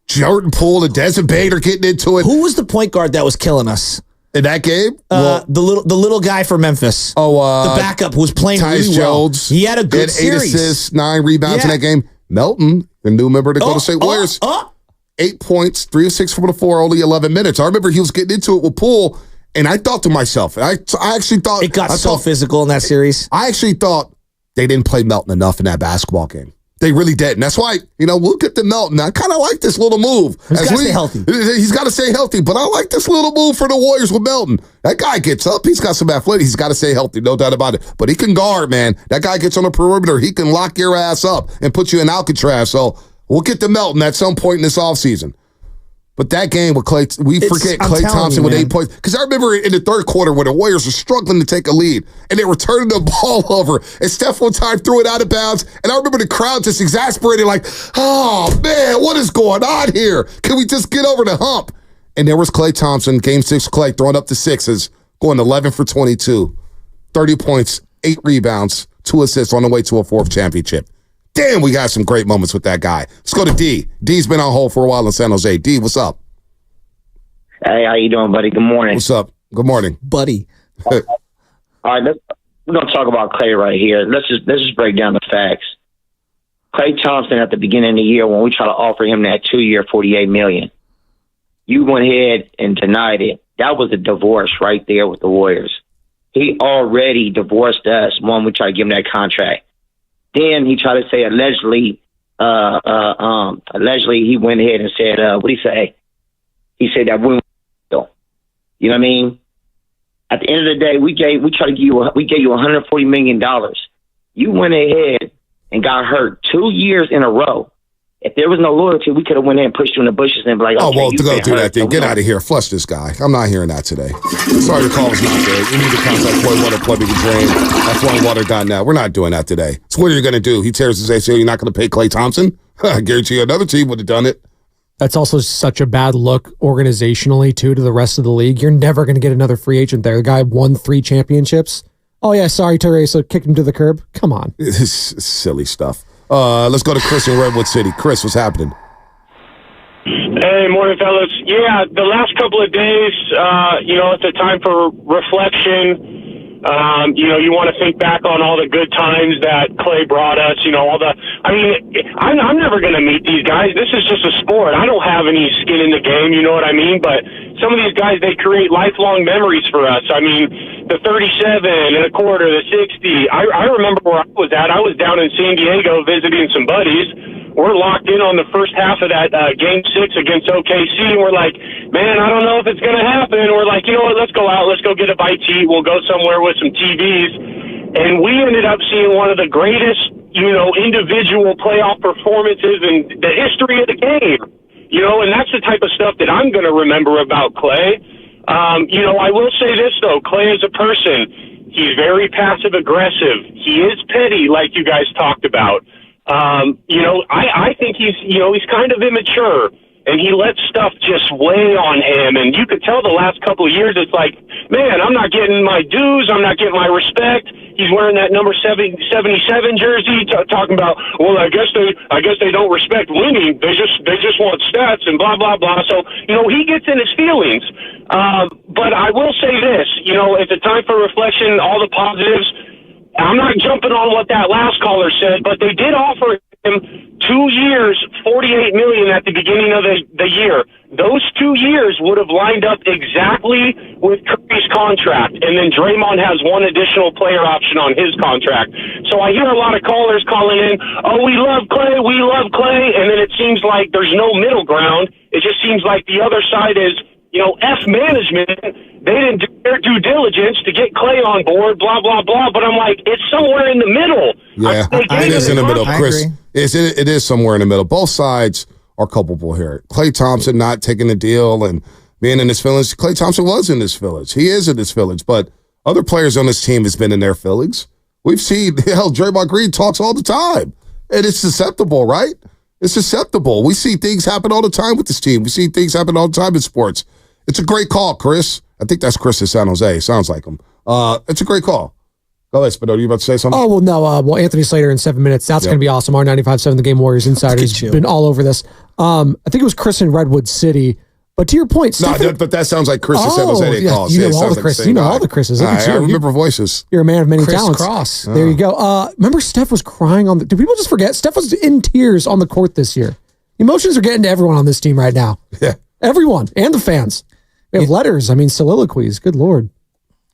Jordan Poole and Desmond Bane are getting into it. Who was the point guard that was killing us in that game? The little guy for Memphis. Oh, the backup who was playing Tyus really well. Jones. He had a good series. 8 assists, 9 rebounds in that game. Melton, the new member of the Golden State Warriors. 8 points, 3 of 6 from the floor, only 11 minutes. I remember he was getting into it with Poole. And I thought to myself, I actually thought it got so physical in that series. I actually thought they didn't play Melton enough in that basketball game. They really didn't. That's why, we'll get to Melton. I kind of like this little move. He's got to stay healthy. He's got to stay healthy, but I like this little move for the Warriors with Melton. That guy gets up. He's got some athletic. He's got to stay healthy, no doubt about it. But he can guard, man. That guy gets on the perimeter. He can lock your ass up and put you in Alcatraz. So we'll get to Melton at some point in this offseason. But that game with Klay, forget Klay Thompson with 8 points. Because I remember in the third quarter when the Warriors were struggling to take a lead and they were turning the ball over. And Steph one time threw it out of bounds. And I remember the crowd just exasperated like, oh, man, what is going on here? Can we just get over the hump? And there was Klay Thompson, Game 6 Klay, throwing up the sixes, going 11 for 22, 30 points, 8 rebounds, 2 assists on the way to a 4th championship. Damn, we got some great moments with that guy. Let's go to D. D's been on hold for a while in San Jose. D, what's up? Hey, how you doing, buddy? Good morning. What's up? Good morning. Buddy. All right, we're going to talk about Klay right here. Let's just break down the facts. Klay Thompson at the beginning of the year when we tried to offer him that 2-year, $48 million, you went ahead and denied it. That was a divorce right there with the Warriors. He already divorced us when we tried to give him that contract. Then he tried to say allegedly he went ahead and said, what did he say? He said that we, you know what I mean? At the end of the day, we gave you $140 million. You went ahead and got hurt 2 years in a row. If there was no loyalty, we could have went in and pushed you in the bushes and be like, okay, to go do that thing. Get out of here. Flush this guy. I'm not hearing that today. Sorry, your call is not good. You need to contact Floyd Water Plumbing and Drain at FloydWater.net. We're not doing that today. So what are you going to do? He tears his ACL. You're not going to pay Klay Thompson? I guarantee you another team would have done it. That's also such a bad look organizationally, too, to the rest of the league. You're never going to get another free agent there. The guy won 3 championships. Oh, yeah, sorry, Teresa kicked him to the curb. Come on. It's silly stuff. Let's go to Chris in Redwood City. Chris, what's happening? Hey, morning, fellas. Yeah, the last couple of days, it's a time for reflection. You want to think back on all the good times that Klay brought us, I'm never going to meet these guys. This is just a sport. I don't have any skin in the game, you know what I mean? But some of these guys, they create lifelong memories for us. I mean, the 37 and a quarter, the 60. I remember where I was at. I was down in San Diego visiting some buddies. We're locked in on the first half of that Game 6 against OKC. And we're like, man, I don't know if it's going to happen. And we're like, you know what, let's go out. Let's go get a bite to eat. We'll go somewhere with some TVs. And we ended up seeing one of the greatest, individual playoff performances in the history of the game. You know, and that's the type of stuff that I'm going to remember about Klay. You know, I will say this, though. Klay is a person. He's very passive-aggressive. He is petty, like you guys talked about. You know, I think he's kind of immature, and he lets stuff just weigh on him. And you could tell the last couple of years, it's like, man, I'm not getting my dues. I'm not getting my respect. He's wearing that number 77 jersey, talking about, well, I guess they don't respect winning. They just want stats and blah, blah, blah. So, you know, he gets in his feelings. But I will say this, you know, it's a time for reflection, all the positives. I'm not jumping on what that last caller said, but they did offer him 2 years, $48 million at the beginning of the year. Those 2 years would have lined up exactly with Curry's contract, and then Draymond has one additional player option on his contract. So I hear a lot of callers calling in, oh, we love Klay, and then it seems like there's no middle ground. It just seems like the other side is, you know, F management. They didn't do their due diligence to get Klay on board, blah, blah, blah. But I'm like, it's somewhere in the middle. Yeah, it is in the middle, Chris. It is somewhere in the middle. Both sides are culpable here. Klay Thompson not taking the deal and being in his feelings. Klay Thompson was in his feelings. He is in his feelings, but other players on this team has been in their feelings. We've seen, hell, Draymond Green talks all the time. And it's susceptible, right? It's susceptible. We see things happen all the time with this team. We see things happen all the time in sports. It's a great call, Chris. I think that's Chris in San Jose. Sounds like him. It's a great call. Go ahead, Spino. You about to say something? Oh, well, no. Anthony Slater in 7 minutes. That's going to be awesome. Our 95.7 The Game Warriors Insider has been all over this. I think it was Chris in Redwood City. But to your point, but that sounds like Chris in San Jose calls. You know all the Chris. You know all the Chris's. I remember voices. You're a man of many talents. Cross. There you go. Remember Steph was crying on the... Do people just forget? Steph was in tears on the court this year. Emotions are getting to everyone on this team right now. Yeah. Everyone. And the fans. We have letters. I mean, soliloquies. Good Lord.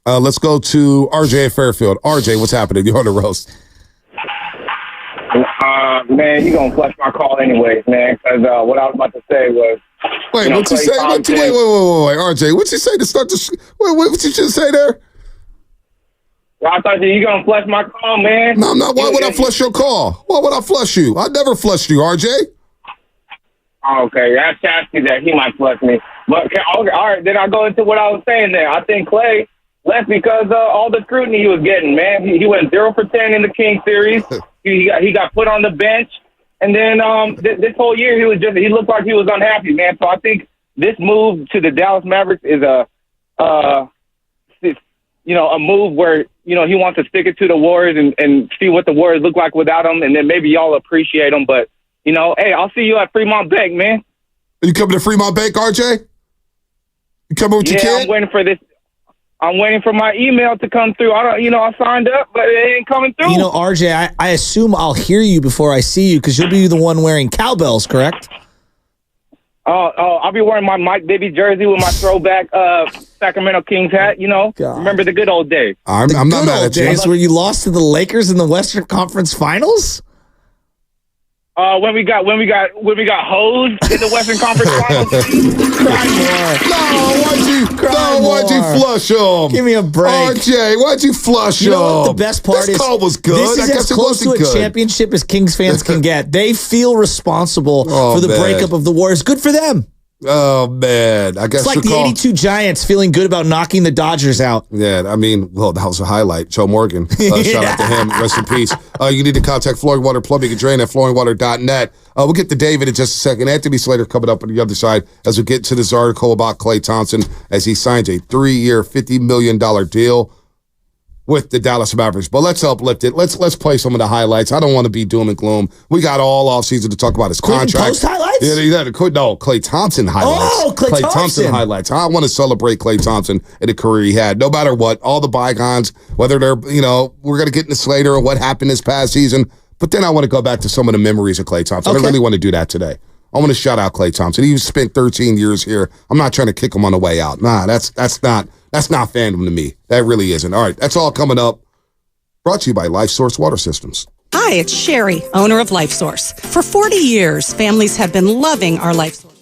Let's go to RJ at Fairfield. RJ, what's happening? You're on the roast. Man, you're going to flush my call anyways, man, because what I was about to say was... Wait, what'd you say? Wait, RJ, what'd you say to start the... What'd you just say there? Well, I thought you were going to flush my call, man. No, I'm not. Why would I flush your call? Why would I flush you? I never flushed you, RJ. Okay, that's Chasky that he might flush me. But, okay, all right, then I'll go into what I was saying there. I think Klay left because all the scrutiny he was getting, man. He went 0 for 10 in the King series. He got put on the bench. And then this whole year he looked like he was unhappy, man. So I think this move to the Dallas Mavericks is a move where, you know, he wants to stick it to the Warriors and see what the Warriors look like without him, and then maybe y'all appreciate him. But, you know, hey, I'll see you at Fremont Bank, man. Are you coming to Fremont Bank, RJ? You coming with your kid? I'm waiting for this. I'm waiting for my email to come through. I signed up, but it ain't coming through. You know, RJ, I assume I'll hear you before I see you because you'll be the one wearing cowbells, correct? I'll be wearing my Mike Bibby jersey with my throwback Sacramento Kings hat. You know, Remember the good old days. I'm not mad at you. Days where you lost to the Lakers in the Western Conference Finals. When we got hosed in the Western Conference Finals. Why'd you flush him? Give me a break, RJ. Why'd you flush him? You know what the best part this is? Call was good. This is as close to a championship as Kings fans can get. They feel responsible for the breakup of the Warriors. Good for them. Oh, man. I guess it's like the 82 Giants feeling good about knocking the Dodgers out. Yeah, I mean, well, that was a highlight. Joe Morgan. Shout out to him. Rest in peace. You need to contact Flooring Water Plumbing and Drain at flooringwater.net. We'll get to David in just a second. Anthony Slater coming up on the other side as we get to this article about Klay Thompson as he signs a 3-year, $50 million deal with the Dallas Mavericks. But let's uplift it. Let's play some of the highlights. I don't want to be doom and gloom. We got all offseason to talk about his contract. Post highlights? No, Klay Thompson highlights. Oh, Klay Thompson highlights. I want to celebrate Klay Thompson and the career he had. No matter what, all the bygones, whether they're, we're going to get into Slater or what happened this past season. But then I want to go back to some of the memories of Klay Thompson. Okay. I really want to do that today. I want to shout out Klay Thompson. He spent 13 years here. I'm not trying to kick him on the way out. Nah, that's not fandom to me. That really isn't. All right, that's all coming up. Brought to you by Life Source Water Systems. Hi, it's Sherry, owner of Life Source. For 40 years, families have been loving our Life Source.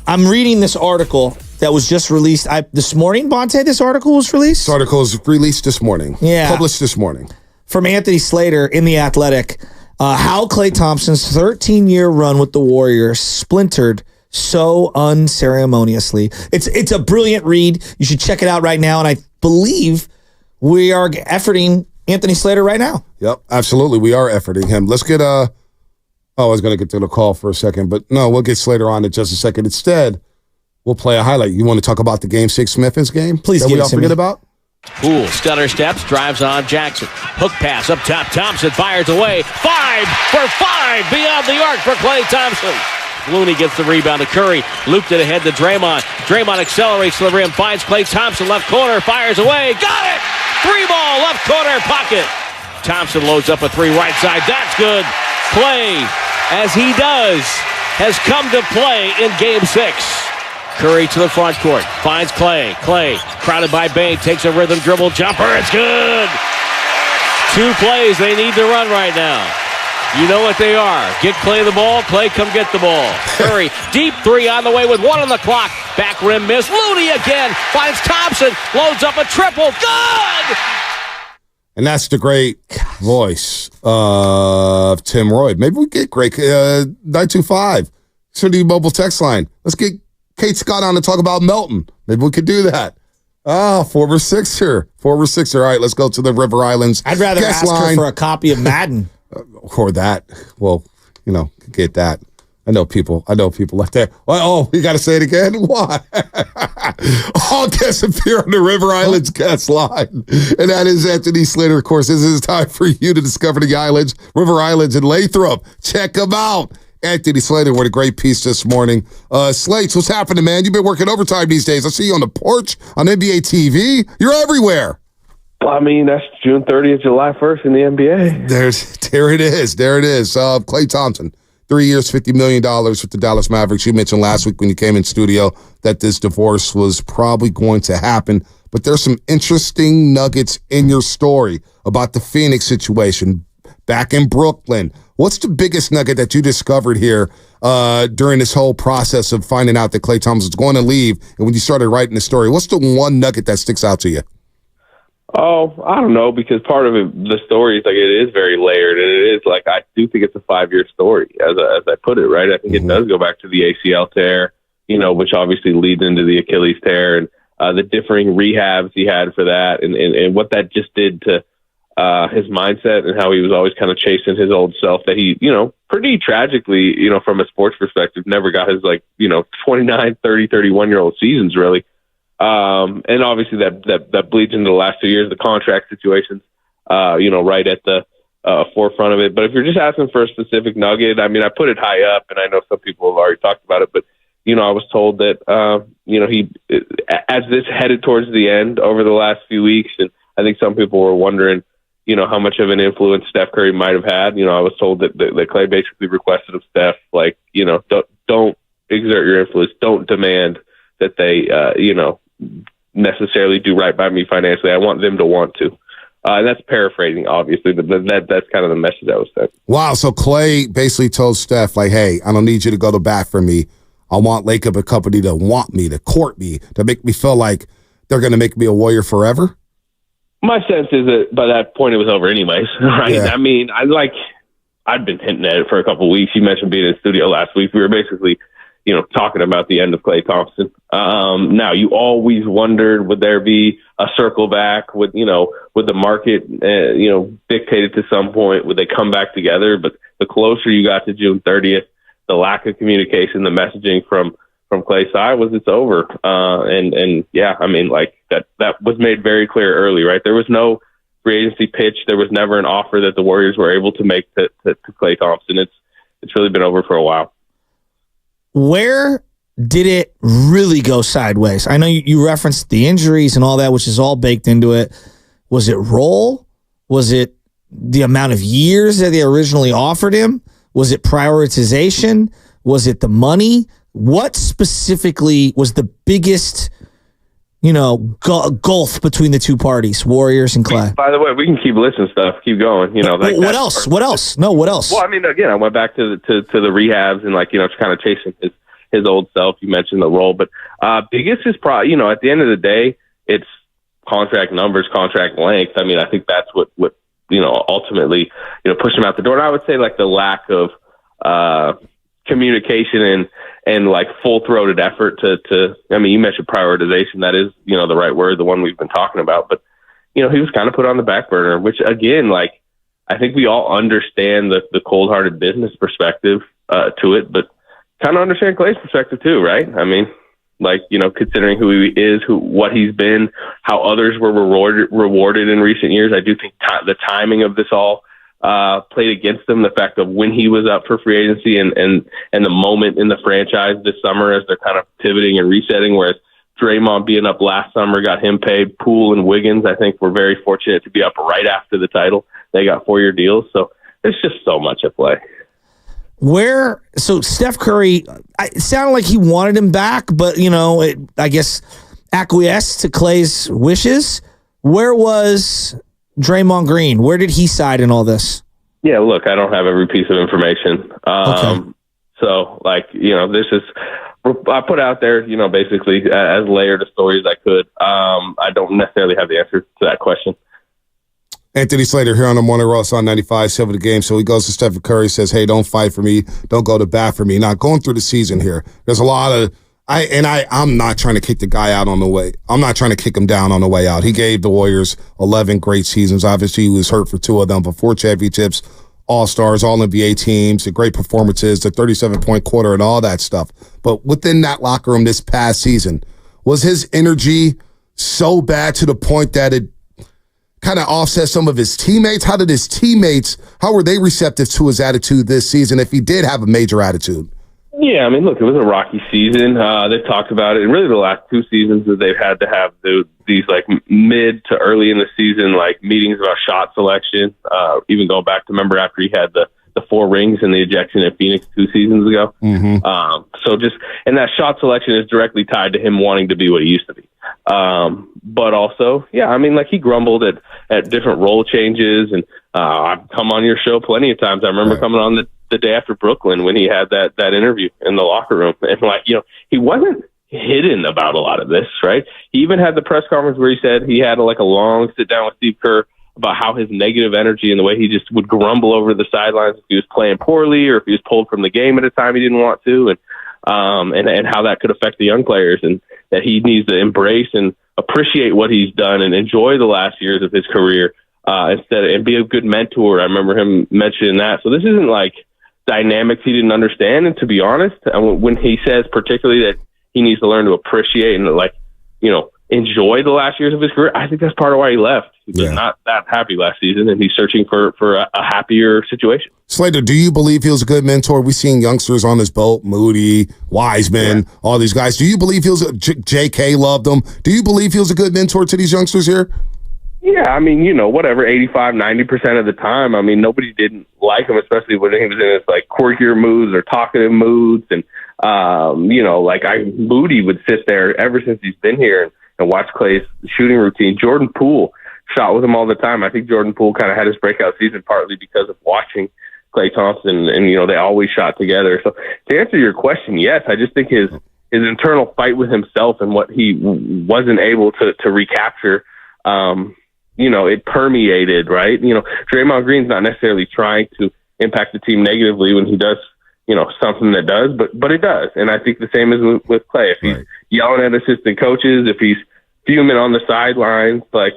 I'm reading this article that was just released this morning. Bonte, this article was released? This article was released this morning. Yeah. Published this morning. From Anthony Slater in The Athletic. How Klay Thompson's 13-year run with the Warriors splintered so unceremoniously. It's a brilliant read. You should check it out right now. And I believe we are efforting Anthony Slater right now. Yep, absolutely. We are efforting him. Let's get I was going to get to the call for a second, but no, we'll get Slater on in just a second. Instead, we'll play a highlight. You want to talk about the Game 6 Memphis game? Please that give we it all to forget me. about? Poole stutter steps, drives on Jackson. Hook pass up top. Thompson fires away. 5 for 5 beyond the arc for Klay Thompson. Looney gets the rebound to Curry. Looped it ahead to Draymond. Draymond accelerates to the rim. Finds Klay Thompson. Left corner. Fires away. Got it! 3-ball left corner pocket. Thompson loads up a 3 right side. That's good. Klay, as he does, has come to play in Game 6. Curry to the front court. Finds Klay. Klay, crowded by Bane, takes a rhythm dribble jumper. It's good. 2 plays they need to run right now. You know what they are. Get Klay the ball. Klay, come get the ball. Curry, deep 3 on the way with 1 on the clock. Back rim miss. Looney again. Finds Thompson. Loads up a triple. Good! And that's the great voice of Tim Roy. Maybe we get great 925. City Mobile text line. Let's get Kate Scott on to talk about Melton. Maybe we could do that. Former Sixer. Former Sixer. All right, let's go to the River Islands. I'd rather ask her for a copy of Madden. Or that. Well, get that. I know people like that. Oh, you got to say it again? Why? All guests appear on the River Islands guest line. And that is Anthony Slater. Of course, this is time for you to discover the islands, River Islands in Lathrop. Check them out. Anthony Slater with a great piece this morning. Slates, what's happening, man? You've been working overtime these days. I see you on the porch, on NBA TV. You're everywhere. Well, I mean, that's June 30th, July 1st in the NBA. There it is. Klay Thompson, 3 years, $50 million with the Dallas Mavericks. You mentioned last week when you came in studio that this divorce was probably going to happen. But there's some interesting nuggets in your story about the Phoenix situation back in Brooklyn. What's the biggest nugget that you discovered here during this whole process of finding out that Klay Thompson's going to leave? And when you started writing the story, what's the one nugget that sticks out to you? Oh, I don't know, because part of it, the story is like it is very layered, and it is like I do think it's a 5-year story, as I put it, right? I think it does go back to the ACL tear, which obviously leads into the Achilles tear, and the differing rehabs he had for that, and what that just did to his mindset and how he was always kind of chasing his old self that he, pretty tragically, from a sports perspective, never got his 29, 30, 31-year-old seasons really. And obviously that bleeds into the last 2 years, the contract situations, right at the forefront of it. But if you're just asking for a specific nugget, I mean, I put it high up, and I know some people have already talked about it, but, I was told that, he, as this headed towards the end over the last few weeks, and I think some people were wondering, how much of an influence Steph Curry might have had. I was told that Klay basically requested of Steph, don't exert your influence, don't demand that they, necessarily do right by me financially. I want them to want to. And that's paraphrasing, obviously, but that's kind of the message that was sent. Wow, so Klay basically told Steph, hey, I don't need you to go to bat for me. I want Laker Company to want me, to court me, to make me feel like they're going to make me a Warrior forever? My sense is that by that point it was over anyways, right? Yeah. I mean, I'd been hinting at it for a couple of weeks. You mentioned being in the studio last week. We were basically, talking about the end of Klay Thompson. Now, you always wondered, would there be a circle back? Would the market, dictate it to some point? Would they come back together? But the closer you got to June 30th, the lack of communication, the messaging from Klay's side was it's over. And yeah, I mean, that was made very clear early, right? There was no free agency pitch. There was never an offer that the Warriors were able to make to Klay Thompson. It's really been over for a while. Where did it really go sideways? I know you referenced the injuries and all that, which is all baked into it. Was it role? Was it the amount of years that they originally offered him? Was it prioritization? Was it the money? What specifically was the biggest, gulf between the two parties, Warriors and Klay? By the way, we can keep listening stuff. Keep going. What else? What else? No, what else? Well, I mean, again, I went back to the rehabs and kind of chasing his old self. You mentioned the role, but biggest is probably, at the end of the day, it's contract numbers, contract length. I mean, I think that's what ultimately, pushed him out the door. And I would say like the lack of communication and like full-throated effort to I mean, you mentioned prioritization. That is, the right word, the one we've been talking about. But, he was kind of put on the back burner, which again, like, I think we all understand the cold-hearted business perspective to it, but kind of understand Klay's perspective too, right? I mean, like, considering who he is, what he's been, how others were rewarded in recent years. I do think the timing of this all played against him. The fact of when he was up for free agency and the moment in the franchise this summer as they're kind of pivoting and resetting, whereas Draymond being up last summer got him paid. Poole and Wiggins, I think, were very fortunate to be up right after the title. They got 4-year deals. So there's just so much at play. So Steph Curry, it sounded like he wanted him back, but, I guess acquiesced to Klay's wishes. Where was Draymond Green? Where did he side in all this? Yeah, look, I don't have every piece of information. Okay. So, like, this is, I put out there, basically as layered a story as I could. I don't necessarily have the answer to that question. Anthony Slater here on the Morning Roast on 95.7 The Game. So he goes to Stephen Curry, says, hey, don't fight for me. Don't go to bat for me. Now, going through the season here, there's a lot of I'm not trying to kick the guy out on the way. I'm not trying to kick him down on the way out. He gave the Warriors 11 great seasons. Obviously, he was hurt for 2 of them, but 4 championships, All-Stars, All-NBA teams, the great performances, the 37-point quarter, and all that stuff. But within that locker room this past season, was his energy so bad to the point that it kind of offset some of his teammates? How were they receptive to his attitude this season if he did have a major attitude? Yeah, I mean, look, it was a rocky season. They've talked about it, and really the last 2 seasons that they've had to have these like mid to early in the season like meetings about shot selection. Even going back to remember after he had the 4 rings and the ejection at Phoenix 2 seasons ago. Mm-hmm. And that shot selection is directly tied to him wanting to be what he used to be. But also, yeah, I mean, like he grumbled at different role changes, and I've come on your show plenty of times. I remember coming on the day after Brooklyn when he had that interview in the locker room, and like, he wasn't hidden about a lot of this, right? He even had the press conference where he said he had like a long sit down with Steve Kerr about how his negative energy and the way he just would grumble over the sidelines if he was playing poorly or if he was pulled from the game at a time he didn't want to, and how that could affect the young players, and that he needs to embrace and appreciate what he's done and enjoy the last years of his career and be a good mentor. I remember him mentioning that. So this isn't like dynamics he didn't understand. And to be honest, when he says particularly that he needs to learn to appreciate and enjoy the last years of his career, I think that's part of why he left. He was not that happy last season, and he's searching for a happier situation. Slater, do you believe he was a good mentor? We've seen youngsters on his boat, Moody, Wiseman, all these guys. Do you believe he was J.K. loved them? Do you believe he was a good mentor to these youngsters here? Yeah, I mean, whatever, 85, 90% of the time. I mean, nobody didn't like him, especially when he was in his like quirkier moods or talkative moods. And, Moody would sit there ever since he's been here and watch Klay's shooting routine. Jordan Poole shot with him all the time. I think Jordan Poole kind of had his breakout season partly because of watching Klay Thompson, and they always shot together. So to answer your question, yes, I just think his internal fight with himself and what he wasn't able to recapture, it permeated, right? Draymond Green's not necessarily trying to impact the team negatively when he does, something that does, but it does. And I think the same is with Klay. If he's yelling at assistant coaches, if he's fuming on the sidelines, like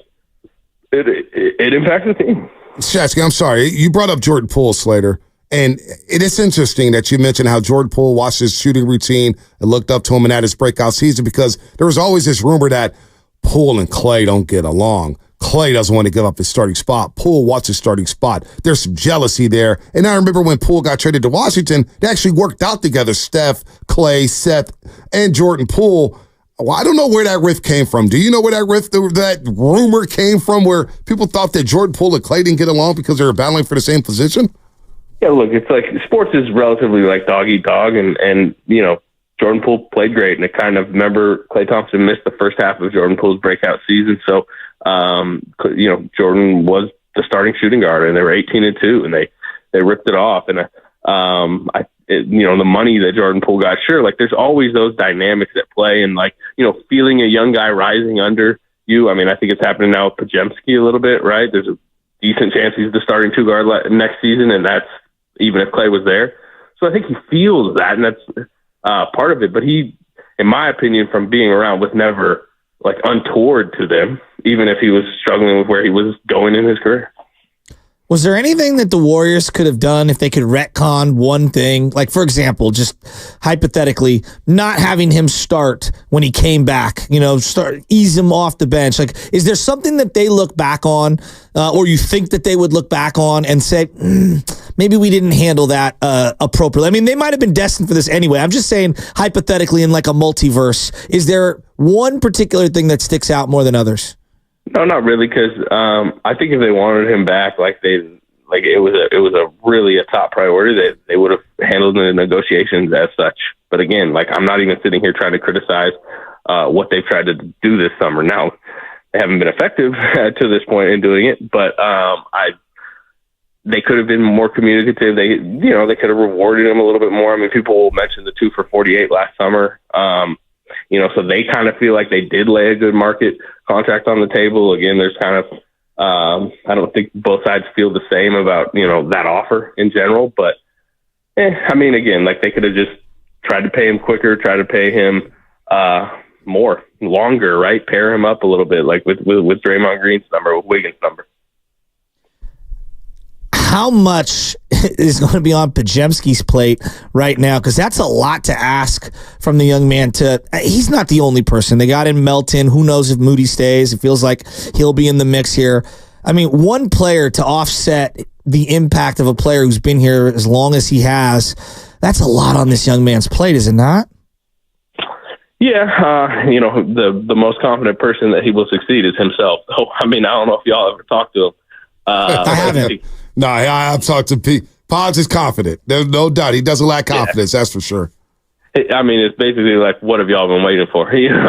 it impacts the team. Shasky, I'm sorry. You brought up Jordan Poole, Slater. And it is interesting that you mentioned how Jordan Poole watched his shooting routine and looked up to him and had his breakout season, because there was always this rumor that Poole and Klay don't get along. Klay doesn't want to give up his starting spot. Poole wants his starting spot. There's some jealousy there. And I remember when Poole got traded to Washington, they actually worked out together, Steph, Klay, Seth, and Jordan Poole. Well, I don't know where that rift came from. Do you know where that rumor came from, where people thought that Jordan Poole and Klay didn't get along because they were battling for the same position? Yeah, look, it's like sports is relatively like dog eat dog, and Jordan Poole played great, and remember Klay Thompson missed the first half of Jordan Poole's breakout season, so Jordan was the starting shooting guard, and they were 18-2, and they ripped it off, and the money that Jordan Poole got. Sure, like there's always those dynamics at play, and like, feeling a young guy rising under you. I mean, I think it's happening now with Podziemski a little bit, right? There's a decent chance he's the starting two guard next season, and that's even if Klay was there. So I think he feels that, and that's part of it. But he, in my opinion, from being around, was never like untoward to them, even if he was struggling with where he was going in his career. Was there anything that the Warriors could have done if they could retcon one thing? Like, for example, just hypothetically, not having him start when he came back, ease him off the bench. Like, is there something that they look back on, or you think that they would look back on and say, maybe we didn't handle that appropriately? I mean, they might have been destined for this anyway. I'm just saying, hypothetically, in like a multiverse, is there one particular thing that sticks out more than others? No, not really, because I think if they wanted him back, it was a really a top priority, that they would have handled the negotiations as such. But again, like, I'm not even sitting here trying to criticize what they've tried to do this summer. Now, they haven't been effective to this point in doing it, but they could have been more communicative. They could have rewarded him a little bit more. I mean, people mentioned the 2 for $48 last summer. So they kind of feel like they did lay a good market contract on the table. Again, there's kind of, I don't think both sides feel the same about, that offer in general, but I mean, again, like, they could have just tried to pay him quicker, try to pay him, longer, right? Pair him up a little bit, like with Draymond Green's number, with Wiggins' number. How much is going to be on Podziemski's plate right now? Because that's a lot to ask from the young man. He's not the only person. They got in Melton. Who knows if Moody stays? It feels like he'll be in the mix here. I mean, one player to offset the impact of a player who's been here as long as he has, that's a lot on this young man's plate, is it not? Yeah, the most confident person that he will succeed is himself. So, I mean, I don't know if y'all ever talked to him. I haven't. No, I've talked to Pete. Pods is confident. There's no doubt. He doesn't lack confidence, that's for sure. I mean, it's basically like, what have y'all been waiting for? He's doing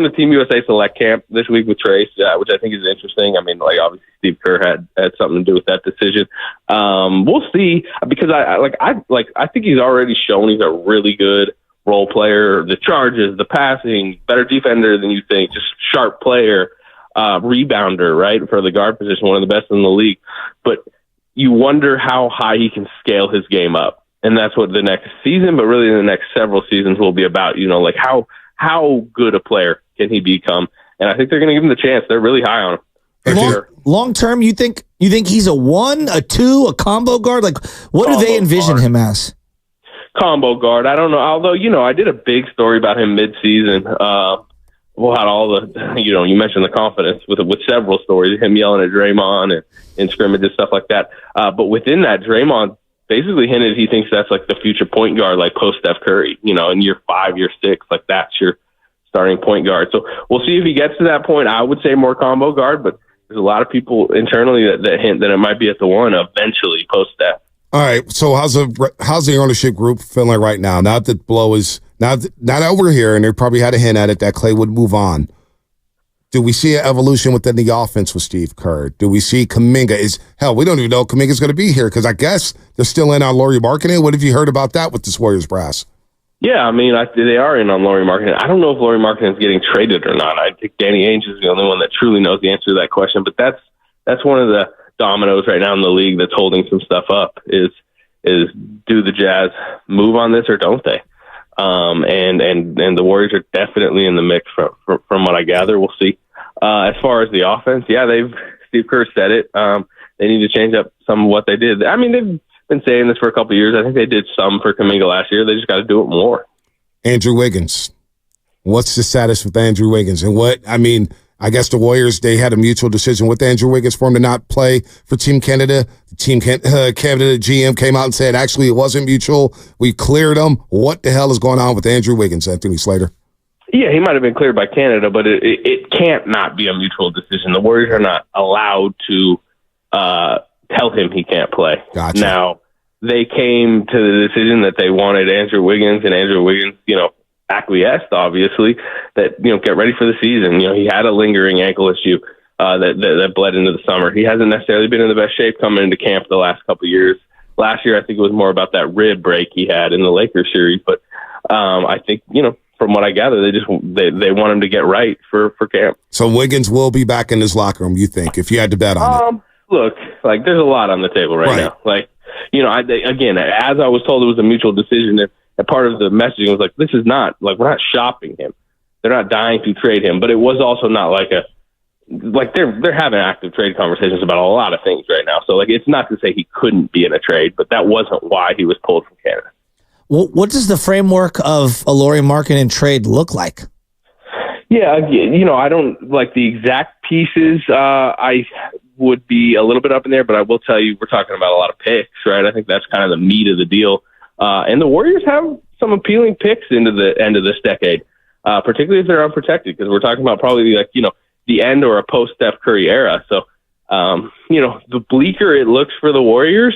the Team USA Select Camp this week with Trace, which I think is interesting. I mean, like, obviously Steve Kerr had something to do with that decision. We'll see, because I think he's already shown he's a really good role player. The charges, the passing, better defender than you think, just sharp player. Rebounder, right, for the guard position, one of the best in the league. But you wonder how high he can scale his game up. And that's what the next season, but really the next several seasons will be about, like how good a player can he become? And I think they're going to give him the chance. They're really high on him. Long term, you think he's a 1, a 2, a combo guard? Like, what do they envision him as? Combo guard. I don't know. Although, I did a big story about him mid-season. Had all the, you mentioned the confidence with several stories, him yelling at Draymond and scrimmages, stuff like that. But within that, Draymond basically hinted he thinks that's like the future point guard, like post Steph Curry, in year 5, year 6, like that's your starting point guard. So we'll see if he gets to that point. I would say more combo guard, but there's a lot of people internally that hint that it might be at the 1 eventually post Steph. All right. So how's the ownership group feeling right now? Now that Blow is not over here, and they probably had a hint at it that Klay would move on. Do we see an evolution within the offense with Steve Kerr? Do we see Kuminga? We don't even know if Kuminga's going to be here, because I guess they're still in on Lauri Markkanen. What have you heard about that with this Warriors brass? Yeah, I mean, they are in on Lauri Markkanen. I don't know if Lauri Markkanen is getting traded or not. I think Danny Ainge is the only one that truly knows the answer to that question. But that's one of the dominoes right now in the league that's holding some stuff up. Is do the Jazz move on this or don't they? And the Warriors are definitely in the mix from what I gather. We'll see. As far as the offense, Steve Kerr said it. They need to change up some of what they did. I mean, they've been saying this for a couple of years. I think they did some for Kuminga last year. They just got to do it more. Andrew Wiggins. What's the status with Andrew Wiggins? And I guess the Warriors, they had a mutual decision with Andrew Wiggins for him to not play for Team Canada. The Team Canada GM came out and said, actually, it wasn't mutual. We cleared him. What the hell is going on with Andrew Wiggins, Anthony Slater? Yeah, he might have been cleared by Canada, but it can't not be a mutual decision. The Warriors are not allowed to tell him he can't play. Gotcha. Now, they came to the decision that they wanted Andrew Wiggins, and Andrew Wiggins, acquiesced, obviously, that, get ready for the season. He had a lingering ankle issue that bled into the summer. He hasn't necessarily been in the best shape coming into camp the last couple of years. Last year, I think it was more about that rib break he had in the Lakers series. But I think, from what I gather, they want him to get right for camp. So Wiggins will be back in his locker room, you think, if you had to bet on it? Look, there's a lot on the table right now. Again, as I was told, it was a mutual decision. And part of the messaging was this is not, we're not shopping him. They're not dying to trade him. But it was also not they're having active trade conversations about a lot of things right now. So, it's not to say he couldn't be in a trade, but that wasn't why he was pulled from Canada. Well, what does the framework of a Lauri Markkanen trade look like? Yeah, I don't like the exact pieces. I would be a little bit up in there, but I will tell you, we're talking about a lot of picks, right? I think that's kind of the meat of the deal. And the Warriors have some appealing picks into the end of this decade, particularly if they're unprotected, because we're talking about probably the end or a post-Steph Curry era. So, the bleaker it looks for the Warriors,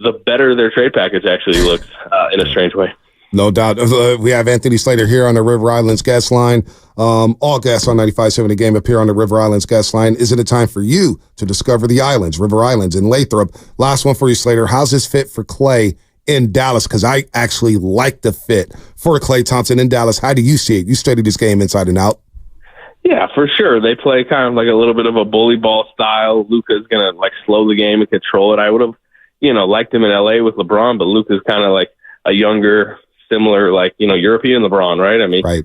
the better their trade package actually looks in a strange way. No doubt. We have Anthony Slater here on the River Islands guest line. All guests on 95.7 The Game appear on the River Islands guest line. Is it a time for you to discover the islands, River Islands in Lathrop? Last one for you, Slater. How's this fit for Klay in Dallas? Because I actually like the fit for Klay Thompson in Dallas. How do you see it? You studied this game inside and out. Yeah, for sure. They play kind of a little bit of a bully ball style. Luka's going to slow the game and control it. I would have, liked him in LA with LeBron, but Luka's kind of a younger, similar, European LeBron, right? I mean, right.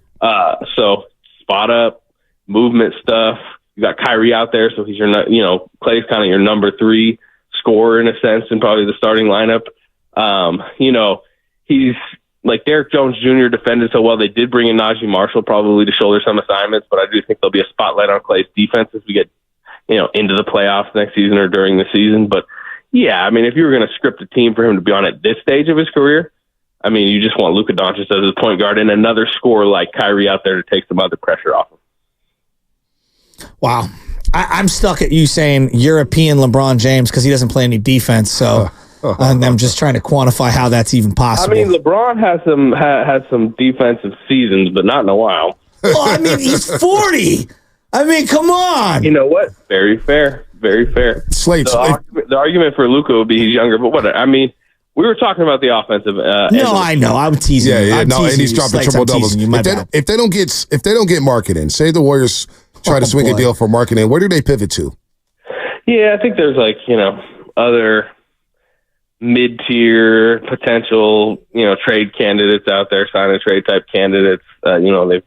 So spot up, movement stuff. You got Kyrie out there, so he's your, Klay's kind of your number 3 scorer in a sense, and probably the starting lineup. He's Derek Jones Jr. defended so well. They did bring in Najee Marshall probably to shoulder some assignments, but I do think there'll be a spotlight on Klay's defense as we get, into the playoffs next season or during the season. But yeah, I mean, if you were going to script a team for him to be on at this stage of his career, I mean, you just want Luka Doncic as his point guard and another scorer like Kyrie out there to take some other pressure off him. Wow. I'm stuck at you saying European LeBron James because he doesn't play any defense. So I'm just trying to quantify how that's even possible. I mean, LeBron has some defensive seasons, but not in a while. Well, I mean, he's 40. I mean, come on. You know what? Very fair. Very fair. Slates. The argument for Luka would be he's younger, but what? I mean, we were talking about the offensive. No, I know. I'm teasing. Yeah. I'm No, and teasing he's you, dropping Slates. triple I'm doubles. teasing you. If they don't get Markkanen, say the Warriors try to swing a deal for Markkanen, where do they pivot to? Yeah, I think there's other mid-tier potential, trade candidates out there, sign and trade type candidates. They've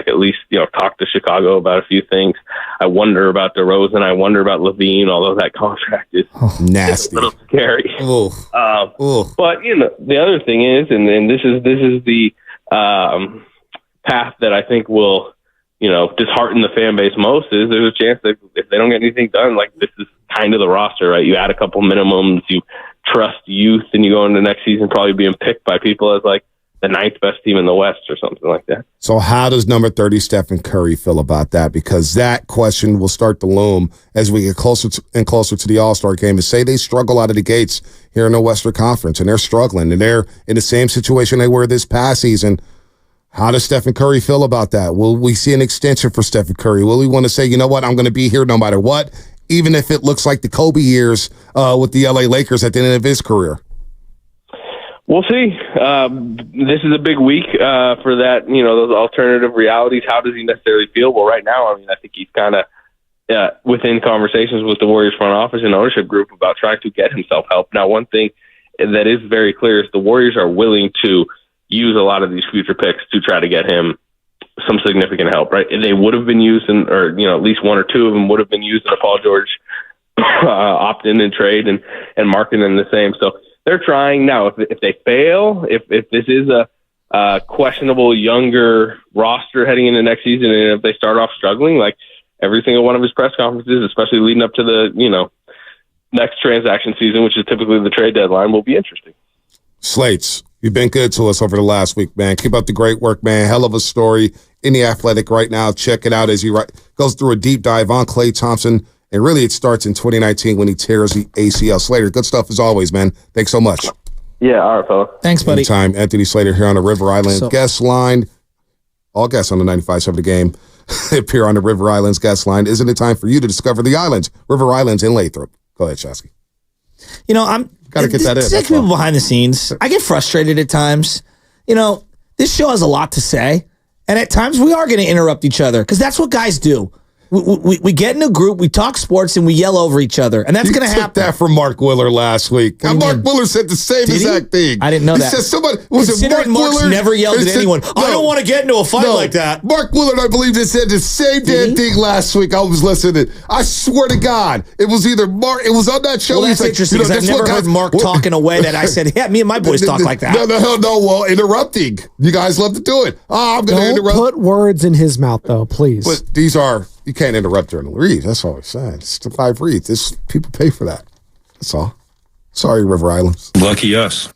at least, talked to Chicago about a few things. I wonder about DeRozan. I wonder about Levine, although that contract is nasty, a little scary. But the other thing is, and this is the path that I think will, dishearten the fan base most, is there's a chance that if they don't get anything done, this is kind of the roster, right? You add a couple minimums, you trust youth, and you go into next season probably being picked by people as the 9th best team in the West or something like that. So how does number 30 Stephen Curry feel about that? Because that question will start to loom as we get closer and closer to the All-Star game. To say they struggle out of the gates here in the Western Conference, and they're struggling, and they're in the same situation they were this past season. How does Stephen Curry feel about that? Will we see an extension for Stephen Curry? Will we want to say, you know what, I'm going to be here no matter what, even if it looks like the Kobe years with the LA Lakers at the end of his career? We'll see. This is a big week for that, those alternative realities. How does he necessarily feel? Well, right now, I mean, I think he's kind of within conversations with the Warriors front office and ownership group about trying to get himself help. Now, one thing that is very clear is the Warriors are willing to use a lot of these future picks to try to get him some significant help, right? They would have been used at least one or two of them would have been used in a Paul George opt-in and trade and Markkanen the same. So they're trying now. If they fail, if this is a questionable younger roster heading into next season, and if they start off struggling, every single one of his press conferences, especially leading up to the next transaction season, which is typically the trade deadline, will be interesting. Slates, you've been good to us over the last week, man. Keep up the great work, man. Hell of a story in The Athletic right now. Check it out as he goes through a deep dive on Klay Thompson. And really, it starts in 2019 when he tears the ACL. Slater, good stuff as always, man. Thanks so much. Yeah, all right, fella. Thanks, buddy. Anytime. Anthony Slater here on the River Island guest line. All guests on the 95.7 The Game appear on the River Islands guest line. Isn't it time for you to discover the islands? River Islands in Lathrop. Go ahead, Shasky. I'm Got to get that in. Take people behind the scenes. I get frustrated at times. This show has a lot to say, and at times we are going to interrupt each other because that's what guys do. We get in a group, we talk sports, and we yell over each other, and that's going to happen. That from Mark Willer last week. Mark Willer said the same exact thing. I didn't know that. He said Considering Mark's never yelled at anyone. I don't want to get into a fight like that. Mark Willard, I believe, said the same damn thing last week. I was listening. I swear to God, it was either Mark. It was on that show. Well, that's interesting because I've never heard Mark talk in a way that I said, "Yeah, me and my boys talk like that." No. Well, interrupting. You guys love to do it. I'm going to interrupt. Put words in his mouth, though, please. But these are. You can't interrupt during the reads. That's all I'm saying. It's the 5 reads. People pay for that. That's all. Sorry, River Islands. Lucky us.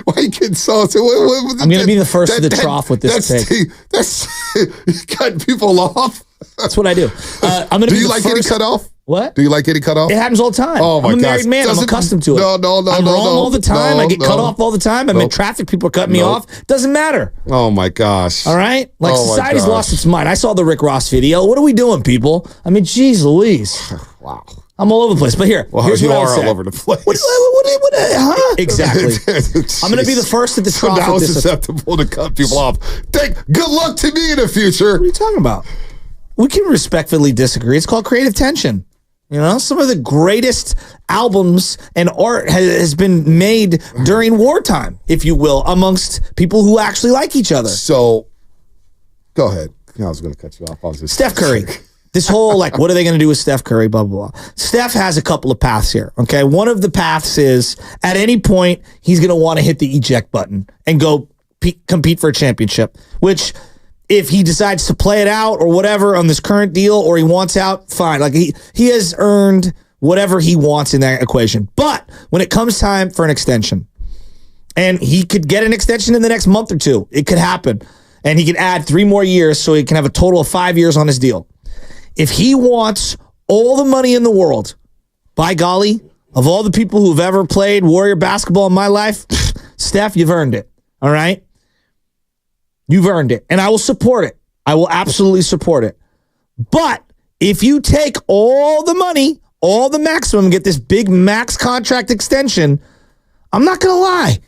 Why are you getting salty? I'm going to be the first to the trough with this take. That's cutting people off. That's what I do. I'm going to. Do you like getting cut off? What? Do you like getting cut off? It happens all the time. Oh my God! I'm a married man. I'm accustomed to it. No. I'm wrong all the time. I get cut off all the time. I'm in traffic. People are cutting me off. Doesn't matter. Oh my gosh! All right. Society's lost its mind. I saw the Rick Ross video. What are we doing, people? I mean, geez Louise. Wow. I'm all over the place. But here's what I would say. All over the place. Huh? Exactly. I'm going to be the first at the trough. Now it's susceptible to cut people off. Good luck to me in the future. What are you talking about? We can respectfully disagree. It's called creative tension. Some of the greatest albums and art has been made during wartime, if you will, amongst people who actually like each other. So, go ahead. I was going to cut you off. Steph Curry. This whole, what are they going to do with Steph Curry, blah, blah, blah. Steph has a couple of paths here, okay? One of the paths is, at any point, he's going to want to hit the eject button and go compete for a championship, which... if he decides to play it out or whatever on this current deal or he wants out, fine. He has earned whatever he wants in that equation. But when it comes time for an extension, and he could get an extension in the next month or two, it could happen. And he could add 3 more years so he can have a total of 5 years on his deal. If he wants all the money in the world, by golly, of all the people who've ever played Warrior basketball in my life, Steph, you've earned it. All right? You've earned it, and I will support it. I will absolutely support it. But if you take all the money, all the maximum, and get this big max contract extension, I'm not going to lie.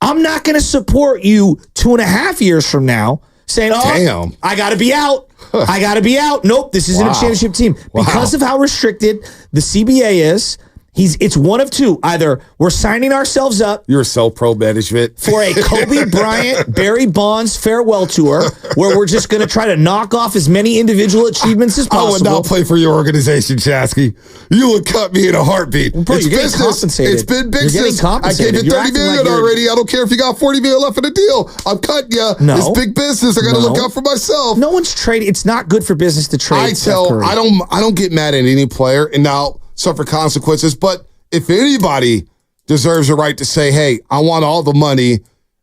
I'm not going to support you 2.5 years from now saying, damn, I got to be out. I got to be out. Nope, this isn't a championship team. Because of how restricted the CBA is, it's one of two. Either we're signing ourselves up. You're so pro management. For a Kobe Bryant, Barry Bonds farewell tour where we're just going to try to knock off as many individual achievements as possible. I would not play for your organization, Chasky. You would cut me in a heartbeat. Bro, it's business. Compensated. It's been business. I gave you $30 million already. I don't care if you got $40 million left in the deal. I'm cutting you. No. It's big business. I got to look out for myself. No one's trading. It's not good for business to trade. I don't get mad at any player. And now, suffer consequences, but if anybody deserves a right to say, hey, I want all the money,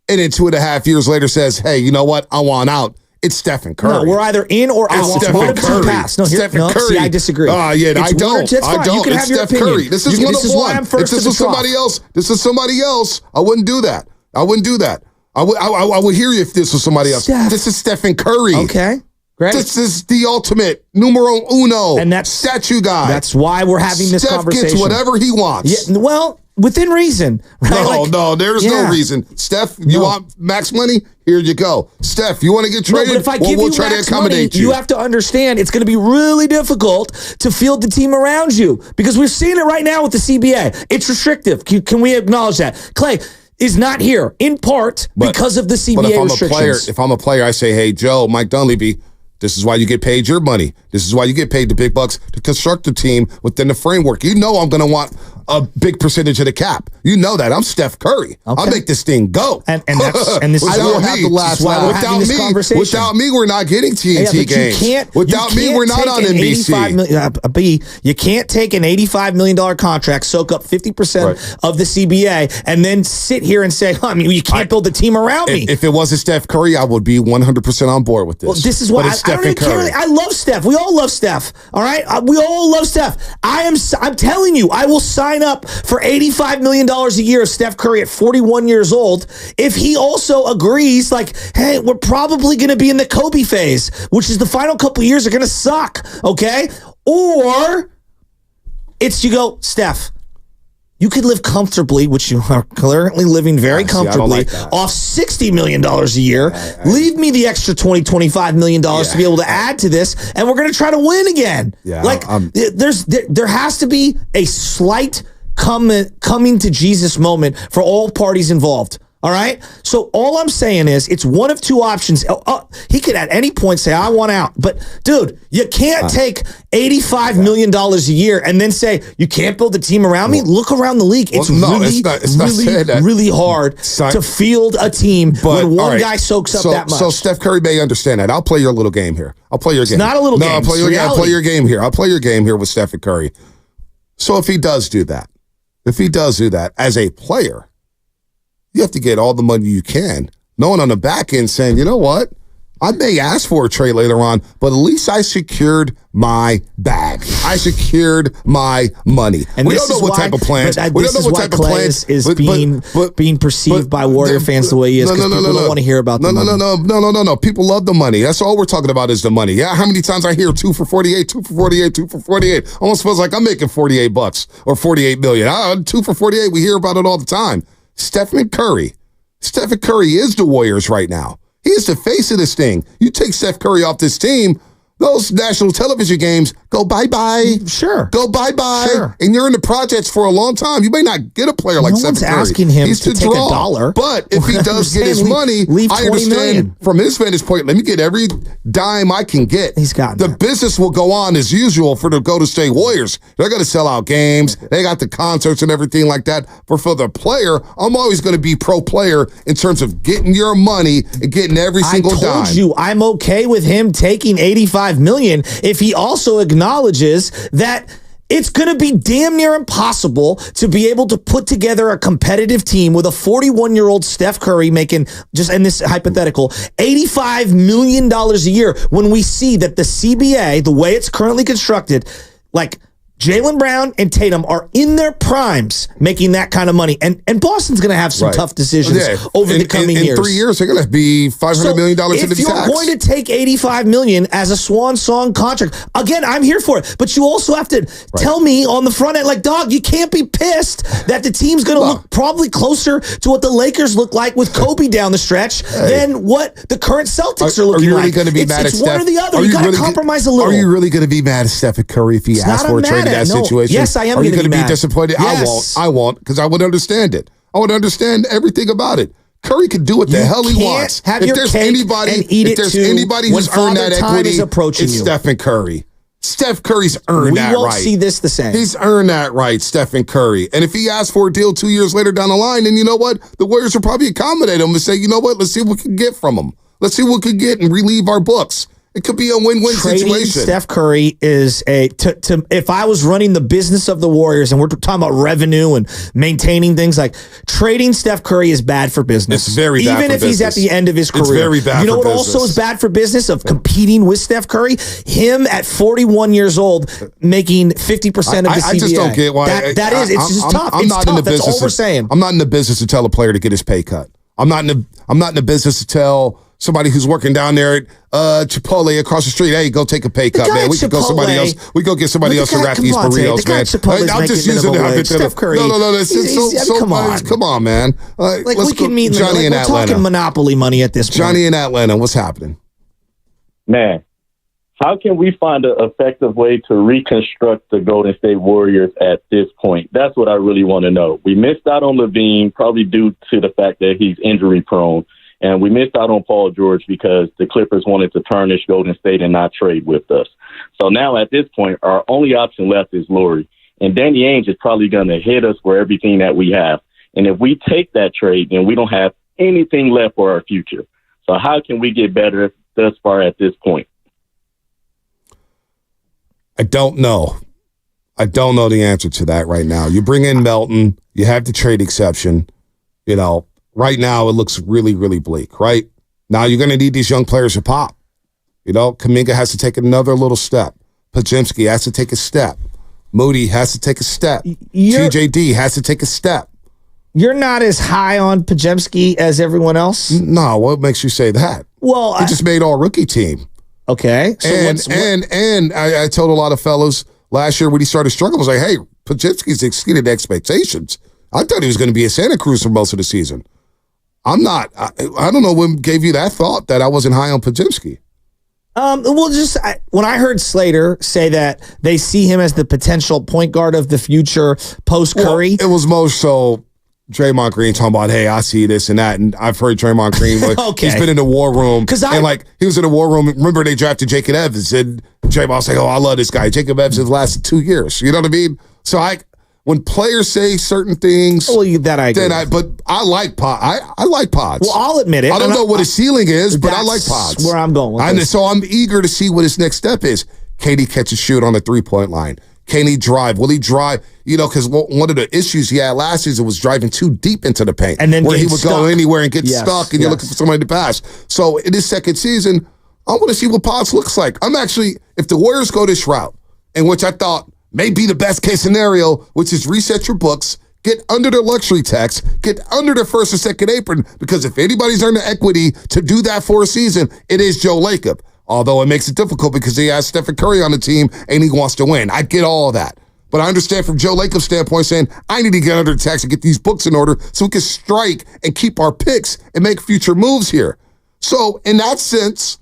and then 2.5 years later says, hey, you know what, I want out, it's Stephen Curry. No, we're either in or out. Stephen Curry. See, I disagree. I don't. I don't. It's Steph Curry. This is one-on-one. If this was somebody else, I wouldn't do that. I would hear you if this was somebody else. This is Stephen Curry. Okay. Great. This is the ultimate numero uno. And that's statue guy. That's why we're having this conversation. Steph gets whatever he wants. Yeah, well, within reason. Right? No, there's no reason. Steph, you want max money? Here you go. Steph, you want to get traded? But if I give we'll you try max to accommodate money, you have to understand it's going to be really difficult to field the team around you because we're seeing it right now with the CBA. It's restrictive. Can we acknowledge that? Klay is not here in part because of the CBA restrictions. If I'm a player, I say, hey, Joe, Mike Dunleavy, this is why you get paid your money. This is why you get paid the big bucks to construct a team within the framework. You know I'm going to want a big percentage of the cap. You know that. I'm Steph Curry. Okay. I'll make this thing go. And this is why we're having this conversation. Without me, we're not getting TNT games. Without me, we're not on NBC. You can't take an $85 million contract, soak up 50% of the CBA, and then sit here and say, you can't build the team around me. If it wasn't Steph Curry, I would be 100% on board with this. Well, this is why I love Steph. We all love Steph. All right? We all love Steph. I'm telling you, I will sign up for $85 million a year of Steph Curry at 41 years old if he also agrees, hey, we're probably going to be in the Kobe phase, which is the final couple years are going to suck, okay? Or it's you go, Steph, You could live comfortably, which you are currently living very comfortably, off $60 million a year. Leave me the extra $20, $25 million to be able to add to this, and we're going to try to win again. Yeah, there has to be a slight coming to Jesus moment for all parties involved. All right. So all I'm saying is it's one of two options. He could at any point say, I want out. But dude, you can't take $85 million a year and then say, you can't build a team around me. Look around the league. It's really hard to field a team when one guy soaks up that much. So Steph Curry may understand that. I'll play your little game here. I'll play your game. It's not a little game. I'll play your game here. I'll play your game here with Steph and Curry. So if he does do that, as a player, you have to get all the money you can. No one on the back end saying, you know what? I may ask for a trade later on, but at least I secured my bag. I secured my money. And we don't know what type of plans. We don't know what type of plans is being perceived by Warrior fans the way he is. People don't want to hear about the money. No. People love the money. That's all we're talking about is the money. Yeah, how many times I hear 2 for 48, 2 for 48, 2 for 48. Almost feels like I'm making $48 or $48 million. 2 for 48. We hear about it all the time. Stephen Curry is the Warriors right now. He is the face of this thing. You take Steph Curry off this team, those national television games go bye-bye. Sure. Go bye-bye. Sure. And you're in the projects for a long time. You may not get a player like Steph Curry. No one's asking him to take $1. But if he does get his money, I understand from his vantage point, let me get every dime I can get. He's got the business will go on as usual for the Golden State Warriors. They're going to sell out games. They got the concerts and everything like that. But for the player, I'm always going to be pro-player in terms of getting your money and getting every single dime. I told you I'm okay with him taking $85 million if he also acknowledges that it's going to be damn near impossible to be able to put together a competitive team with a 41-year-old Steph Curry making, just in this hypothetical, $85 million a year when we see that the CBA, the way it's currently constructed, like Jaylen Brown and Tatum are in their primes making that kind of money. And Boston's going to have some tough decisions over the coming years. In 3 years, they're going to be $500 million in the tax. If you're going to take $85 million as a swan song contract, again, I'm here for it. But you also have to tell me on the front end, like, dog, you can't be pissed that the team's going to look probably closer to what the Lakers look like with Kobe down the stretch than what the current Celtics are looking like. Are you really going to be mad at Steph? It's one or the other. You got to compromise a little. Are you really going to be mad at Steph Curry if he asks for a trade in that situation? Yes, I am. Are you going to be disappointed? Yes. I won't, because I would understand it. I would understand everything about it. Curry can do what the hell he wants. If there's anybody who's earned that equity, it's Stephen Curry. Steph Curry's earned that right. We won't see this the same. He's earned that right, Stephen Curry. And if he asks for a deal 2 years later down the line, then you know what? The Warriors will probably accommodate him and say, you know what? Let's see what we can get from him. Let's see what we can get and relieve our books. It could be a win-win situation. Trading Steph Curry is if I was running the business of the Warriors and we're talking about revenue and maintaining things, like trading Steph Curry is bad for business. It's very bad for business. Even if he's at the end of his career. It's very bad for business. You know what also is bad for business of competing with Steph Curry? Him at 41 years old making 50% of the CBA. I just don't get why. It's just tough. I'm not in the business. That's all we're saying. I'm not in the business to tell a player to get his pay cut. I'm not in the business to tell somebody who's working down there at Chipotle across the street, hey, go take a pay cut, man. We can go somebody else. We go get somebody else to wrap these burritos, man. I'm just using the Steph Curry. No. It's so come on, man. Like we can meet Johnny in Atlanta. We're talking Monopoly money at this point. Johnny in Atlanta, what's happening? Man, how can we find an effective way to reconstruct the Golden State Warriors at this point? That's what I really want to know. We missed out on Levine, probably due to the fact that he's injury prone. And we missed out on Paul George because the Clippers wanted to tarnish Golden State and not trade with us. So now at this point, our only option left is Laurie. And Danny Ainge is probably going to hit us for everything that we have. And if we take that trade, then we don't have anything left for our future. So how can we get better thus far at this point? I don't know. I don't know the answer to that right now. You bring in Melton. You have the trade exception. You know, right now, it looks really, really bleak, right? Now, you're going to need these young players to pop. You know, Kuminga has to take another little step. Podziemski has to take a step. Moody has to take a step. TJD has to take a step. You're not as high on Podziemski as everyone else? No, what makes you say that? Well, he just made all-rookie team. Okay. So and I told a lot of fellas last year when he started struggling, I was like, hey, Podziemski's exceeded expectations. I thought he was going to be at Santa Cruz for most of the season. I'm not. I don't know what gave you that thought that I wasn't high on Podziemski. When I heard Slater say that they see him as the potential point guard of the future post Curry, it was most so Draymond Green talking about, hey, I see this and that, and I've heard Draymond Green. Okay. He's been in the war room, and he was in the war room. Remember they drafted Jacob Evans, and Draymond's like, oh, I love this guy. Jacob Evans has lasted 2 years. You know what I mean? So when players say certain things, that I agree. But I like Pods. I like Pods. Well, I'll admit it. I don't know what his ceiling is, but I like Pods. Where I'm going with this. So I'm eager to see what his next step is. Can he catch a shoot on the 3-point line? Can he drive? Will he drive? Because one of the issues he had last season was driving too deep into the paint, and then where he would go anywhere and get stuck, and you're yes. looking for somebody to pass. So in his second season, I want to see what Pods looks like. If the Warriors go this route, in which I thought may be the best case scenario, which is reset your books, get under their luxury tax, get under their first or second apron, because if anybody's earned the equity to do that for a season, it is Joe Lacob. Although it makes it difficult because he has Stephen Curry on the team and he wants to win. I get all of that. But I understand from Joe Lacob's standpoint saying, I need to get under the tax and get these books in order so we can strike and keep our picks and make future moves here. So in that sense,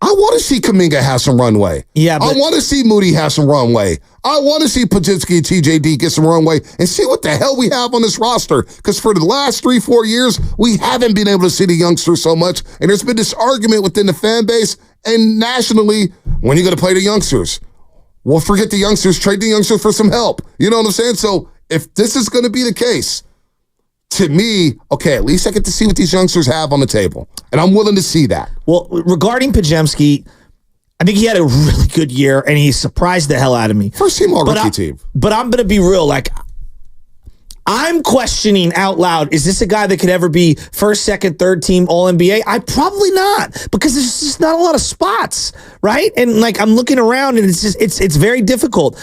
I want to see Kuminga have some runway. Yeah, I want to see Moody have some runway. I want to see Podziemski and TJD get some runway and see what the hell we have on this roster. Because for the last 3-4 years, we haven't been able to see the youngsters so much. And there's been this argument within the fan base and nationally, when are you going to play the youngsters? Well, forget the youngsters, trade the youngsters for some help. You know what I'm saying? So if this is going to be the case, to me, okay, at least I get to see what these youngsters have on the table. And I'm willing to see that. Well, regarding Podziemski, I think he had a really good year, and he surprised the hell out of me. First team all-rookie team. But I'm going to be real. I'm questioning out loud, is this a guy that could ever be first, second, third team All-NBA? Probably not, because there's just not a lot of spots, right? And I'm looking around, and it's very difficult.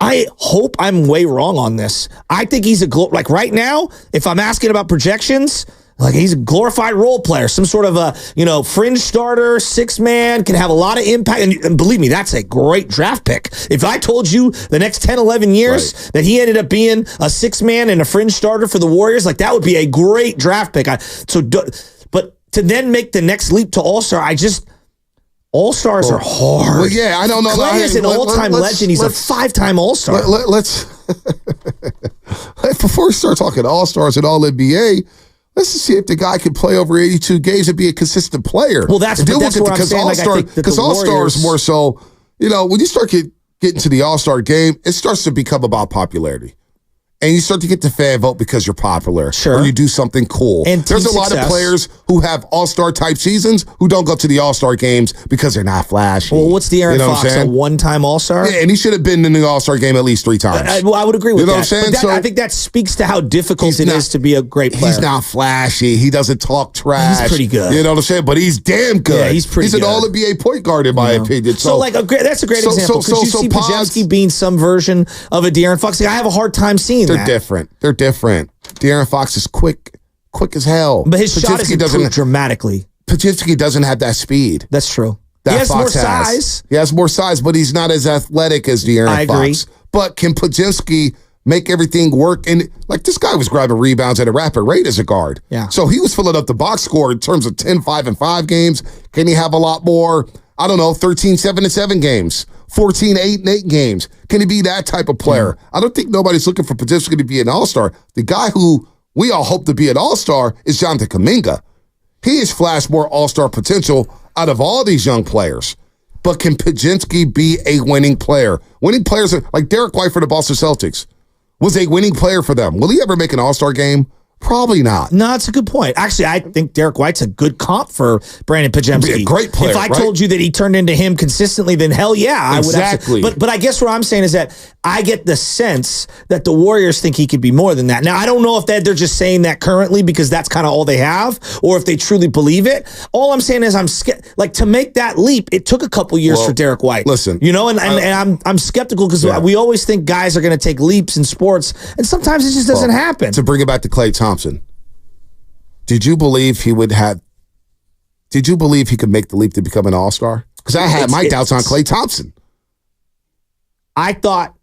I hope I'm way wrong on this. I think he's right now, if I'm asking about projections, he's a glorified role player, some sort of a, fringe starter, 6-man, can have a lot of impact. And believe me, that's a great draft pick. If I told you the next 10, 11 years that he ended up being a 6-man and a fringe starter for the Warriors, that would be a great draft pick. But to then make the next leap to All-Star, All-Stars are hard. Well, yeah, I don't know. Klay is an all-time legend. He's a 5-time All-Star. Let's before we start talking All-Stars and All-NBA, let's just see if the guy can play over 82 games and be a consistent player. Well, that's what I'm saying. Because All-Stars more so, when you start getting to the All-Star game, it starts to become about popularity. And you start to get the fan vote because you're popular. Sure. Or you do something cool. And there's a lot of players who have all-star type seasons who don't go to the all-star games because they're not flashy. Well, what's De'Aaron Fox, a one-time all-star? Yeah, and he should have been in the all-star game at least 3 times. I would agree with that. You know what I'm saying? I think that speaks to how difficult it is to be a great player. He's not flashy. He doesn't talk trash. He's pretty good. You know what I'm saying? But he's damn good. Yeah, he's pretty good. He's an all-NBA point guard in my opinion. So that's a great example. Could you see Podziemski being some version of a De'Aaron Fox? I have a hard time seeing that. They're different. De'Aaron Fox is quick as hell. But his shot is improved dramatically. Podziemski doesn't have that speed. That's true. He has more size. He has more size, but he's not as athletic as De'Aaron Fox. I agree. But can Podziemski make everything work? And this guy was grabbing rebounds at a rapid rate as a guard. Yeah. So he was filling up the box score in terms of 10, 5, and 5 games. Can he have a lot more? I don't know, 13, 7, and 7 games. 14, 8, and 8 games. Can he be that type of player? I don't think nobody's looking for Podziemski to be an all-star. The guy who we all hope to be an all-star is Jonathan Kuminga. He has flashed more all-star potential out of all these young players. But can Podziemski be a winning player? Winning players are like Derek White for the Boston Celtics was a winning player for them. Will he ever make an all-star game? Probably not. No, that's a good point. Actually, I think Derek White's a good comp for Brandon Podziemski. Be a great player. If I told you that he turned into him consistently, then hell yeah, I would. Exactly. But I guess what I'm saying is that I get the sense that the Warriors think he could be more than that. Now, I don't know if they're just saying that currently because that's kind of all they have, or if they truly believe it. All I'm saying is to make that leap, it took a couple years for Derek White. Listen, and I'm skeptical because we always think guys are going to take leaps in sports, and sometimes it just doesn't happen. To bring it back to Klay Thompson, did you believe he could make the leap to become an all-star? Because I had my doubts on Klay Thompson. I thought,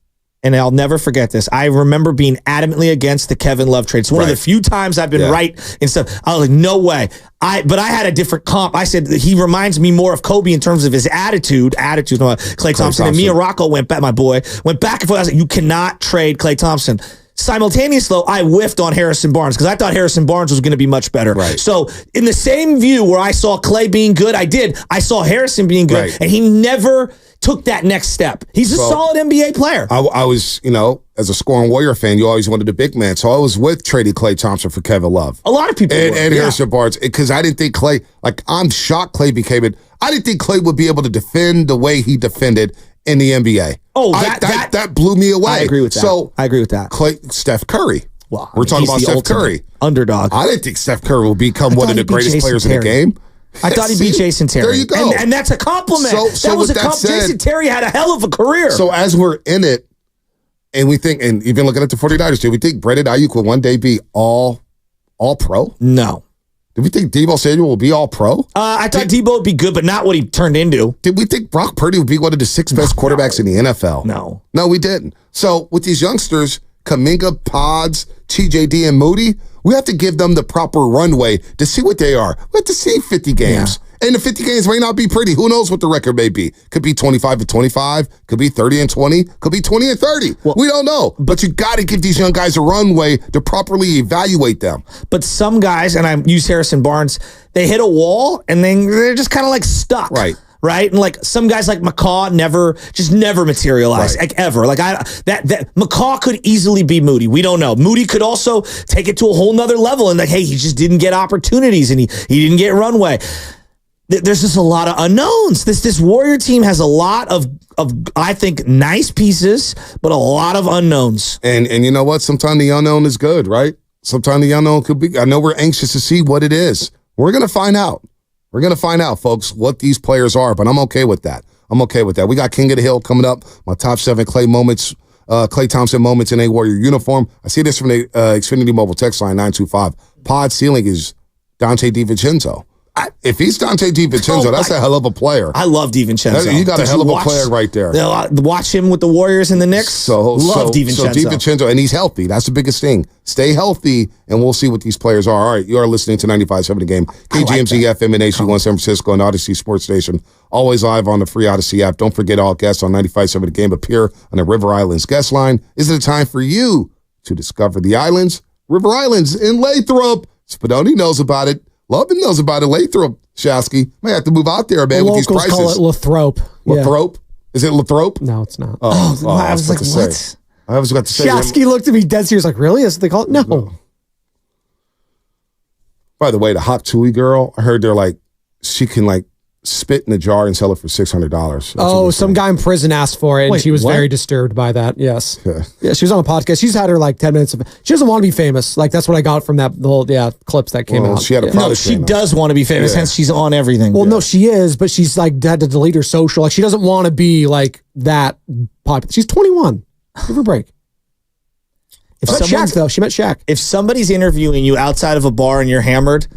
and I'll never forget this. I remember being adamantly against the Kevin Love trade. It's one of the few times I've been right and stuff. I was like, no way. But I had a different comp. I said he reminds me more of Kobe in terms of his attitude. Klay Thompson. And me and Rocco went back. My boy went back and forth. I was like, you cannot trade Klay Thompson. Simultaneous, though, I whiffed on Harrison Barnes because I thought Harrison Barnes was going to be much better. Right. So in the same view where I saw Klay being good, I saw Harrison being good, and he never took that next step. He's a solid NBA player. I was, as a scoring Warrior fan, you always wanted a big man. So I was with trading Klay Thompson for Kevin Love. A lot of people and Harrison Barnes, because I didn't think Klay, I'm shocked Klay became it. I didn't think Klay would be able to defend the way he defended in the NBA. Oh, that blew me away. I agree with that. So I agree with that. Steph Curry. Well, we're talking about Steph Curry. Underdog. I didn't think Steph Curry will become one of the greatest players in the game. I thought he beat Jason Terry. There you go. And that's a compliment. So that was a compliment. Jason Terry had a hell of a career. So as we're in it, and we think, and even looking at the 49ers, do we think Brandon Ayuk will one day be all pro? No. Did we think Deebo Samuel will be all pro? I thought Deebo would be good, but not what he turned into. Did we think Brock Purdy would be one of the 6 best quarterbacks in the NFL? No. No, we didn't. So with these youngsters, Kuminga, Pods, TJD, and Moody, we have to give them the proper runway to see what they are. We have to see 50 games. And the 50 games may not be pretty. Who knows what the record may be? Could be 25-25, could be 30-20, could be 20-30. Well, we don't know. But you got to give these young guys a runway to properly evaluate them. But some guys, and I use Harrison Barnes, they hit a wall and then they're just kind of like stuck. Right. And like some guys like McCaw never materialized, like ever. Like that McCaw could easily be Moody. We don't know. Moody could also take it to a whole nother level and like, hey, he just didn't get opportunities and he didn't get runway. There's just a lot of unknowns. This Warrior team has a lot of I think nice pieces, but a lot of unknowns. And you know what? Sometimes the unknown is good, right? Sometimes the unknown could be. I know we're anxious to see what it is. We're gonna find out. We're going to find out, folks, what these players are, but I'm okay with that. We got King of the Hill coming up, my top 7 Klay Thompson moments in a Warrior uniform. I see this from the Xfinity Mobile text line 925. Pod ceiling is Dante DiVincenzo. If he's Dante DiVincenzo, that's a hell of a player. I love DiVincenzo. You got a hell of a player right there. Watch him with the Warriors and the Knicks. Love DiVincenzo. So DiVincenzo, and he's healthy. That's the biggest thing. Stay healthy, and we'll see what these players are. All right, you are listening to 95.7 The Game. KGMZ FM and HD1 San Francisco and Odyssey Sports Station. Always live on the free Odyssey app. Don't forget all guests on 95.7 The Game appear on the River Islands guest line. Is it a time for you to discover the islands? River Islands in Lathrop. Spadoni knows about it. Lovin knows about it. Lathrop, Shasky. May have to move out there, man, with these prices. Call it Lathrop. Lathrop? Is it Lathrop? No, it's not. I was like, what? I was about to say. Shasky looked at me dead serious, like, really? That's what they call it? No. By the way, the Hop Tui girl, I heard they're like, she can like spit in a jar and sell it for $600. Some guy in prison asked for it, and she was very disturbed by that. Yes. Yeah, she was on a podcast. She's had her like 10 minutes of it. She doesn't want to be famous. Like, that's what I got from that the whole clips that came out. She had a No, she does want to be famous, hence she's on everything. Well, no, she is, but she's like had to delete her social. Like, she doesn't want to be like that popular. She's 21. Give her a break. She met Shaq. If somebody's interviewing you outside of a bar and you're hammered,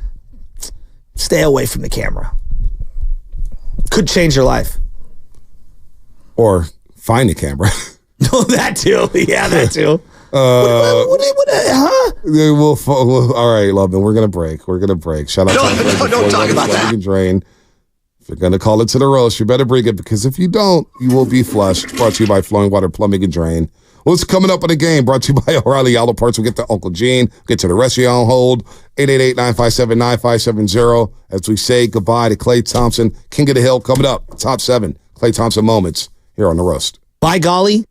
stay away from the camera. Could change your life. Or find the camera. No, that too. Yeah, that too. All right, Lovin, we're going to break. Shout out to don't talk about that. Drain. If you're going to call it to the roast, you better bring it, because if you don't, you will be flushed. Brought to you by Flowing Water Plumbing and Drain. What's coming up in the game? Brought to you by O'Reilly Auto Parts. We'll get to Uncle Gene. Get to the rest of you on hold. 888-957-9570. As we say goodbye to Klay Thompson. King of the Hill coming up. Top 7 Klay Thompson moments here on The Roast. By golly.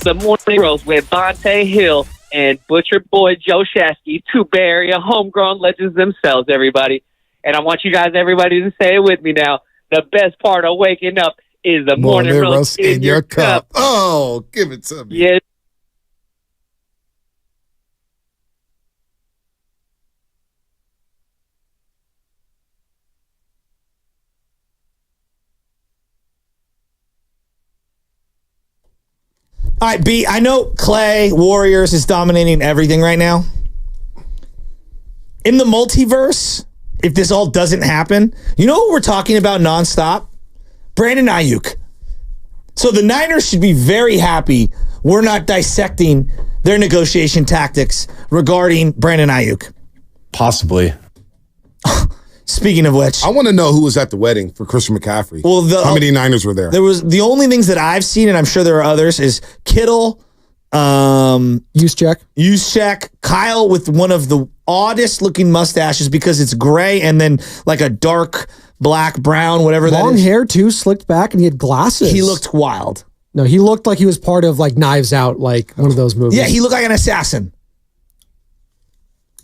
The Morning Roast with Bonte Hill and Butcher Boy Joe Shasky, two Bay Area homegrown legends themselves, everybody. And I want you guys, everybody, to say it with me now. The best part of waking up is the morning roast in your cup. Oh, give it to me. Yeah. All right, B, I know Klay, Warriors is dominating everything right now. In the multiverse, if this all doesn't happen, you know what we're talking about nonstop? Brandon Ayuk. So the Niners should be very happy we're not dissecting their negotiation tactics regarding Brandon Ayuk. Possibly. Speaking of which, I want to know who was at the wedding for Christian McCaffrey. Well, how many Niners were there? There was the only things that I've seen, and I'm sure there are others, is Kittle, Juszczyk, Kyle with one of the oddest looking mustaches because it's gray and then like a dark black, brown, whatever that is. Long hair too, slicked back, and he had glasses. He looked wild. No, he looked like he was part of like Knives Out, like one of those movies. Yeah, he looked like an assassin.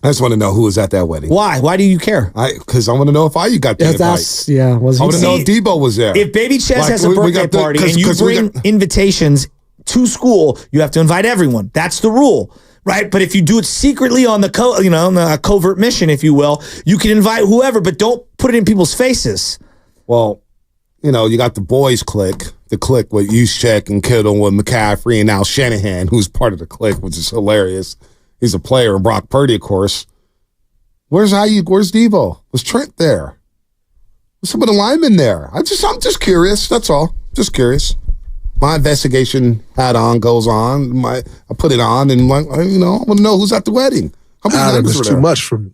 I just want to know who was at that wedding. Why? Why do you care? Because I want to know if IU got the invite. Was he? I want to know if Debo was there. If Baby Ches has a birthday party and you bring invitations to school, you have to invite everyone. That's the rule, right? But if you do it secretly on the covert mission, if you will, you can invite whoever, but don't put it in people's faces. Well, you got the boys clique, the clique with Juszczyk and Kittle and McCaffrey and now Shanahan, who's part of the clique, which is hilarious. He's a player, and Brock Purdy, of course. Where's Ayuk? Where's Debo? Was Trent there? Was some of the linemen there? I'm just curious. That's all. Just curious. My investigation hat on goes on. I put it on, and I want to know who's at the wedding. How many Adam, Niners it's were too there? much for me.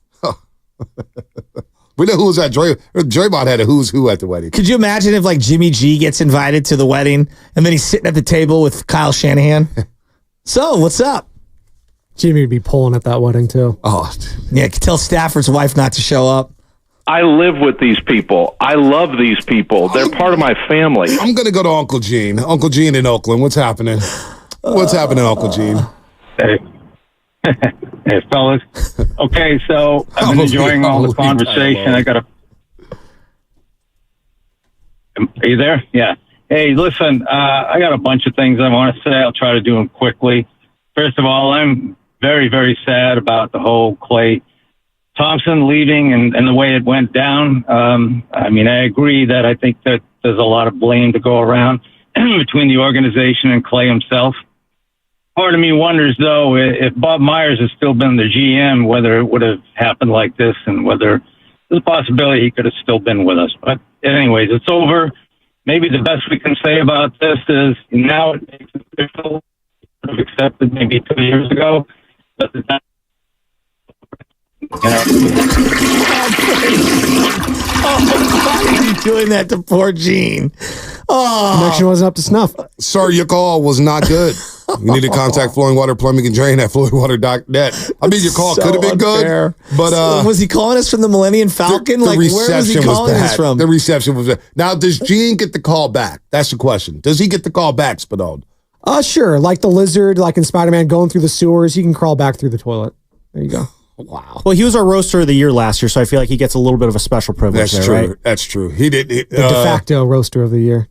We know who was at Draymond had a who's who at the wedding. Could you imagine if like Jimmy G gets invited to the wedding and then he's sitting at the table with Kyle Shanahan? So, what's up? Jimmy would be pulling at that wedding too. Oh, yeah. Tell Stafford's wife not to show up. I live with these people. I love these people. They're part of my family. I'm going to go to Uncle Gene. Uncle Gene in Oakland. What's happening? What's happening, Uncle Gene? Hey. Hey, fellas. Okay, so I've been enjoying all the conversation. Are you there? Yeah. Hey, listen, I got a bunch of things I want to say. I'll try to do them quickly. First of all, I'm very, very sad about the whole Klay Thompson leaving and the way it went down. I agree that I think that there's a lot of blame to go around between the organization and Klay himself. Part of me wonders, though, if Bob Myers had still been the GM, whether it would have happened like this and whether there's a possibility he could have still been with us. But anyways, it's over. Maybe the best we can say about this is now it makes it official. Would have accepted maybe 2 years ago. But why are you doing that to poor Gene? Oh, connection wasn't up to snuff. Sir, your call was not good. You need to contact Flowing Water Plumbing and Drain at flowingwater.net. I mean, your call could have been good, but was he calling us from the Millennium Falcon? The where was he calling us from? The reception was bad. Now, does Gene get the call back? That's the question. Does he get the call back, Spadone? Sure. Like the lizard, like in Spider-Man going through the sewers, he can crawl back through the toilet. There you go. Wow. Well, he was our roaster of the year last year, so I feel like he gets a little bit of a special privilege. That's there, true. right? That's true. He did the de facto roaster of the year.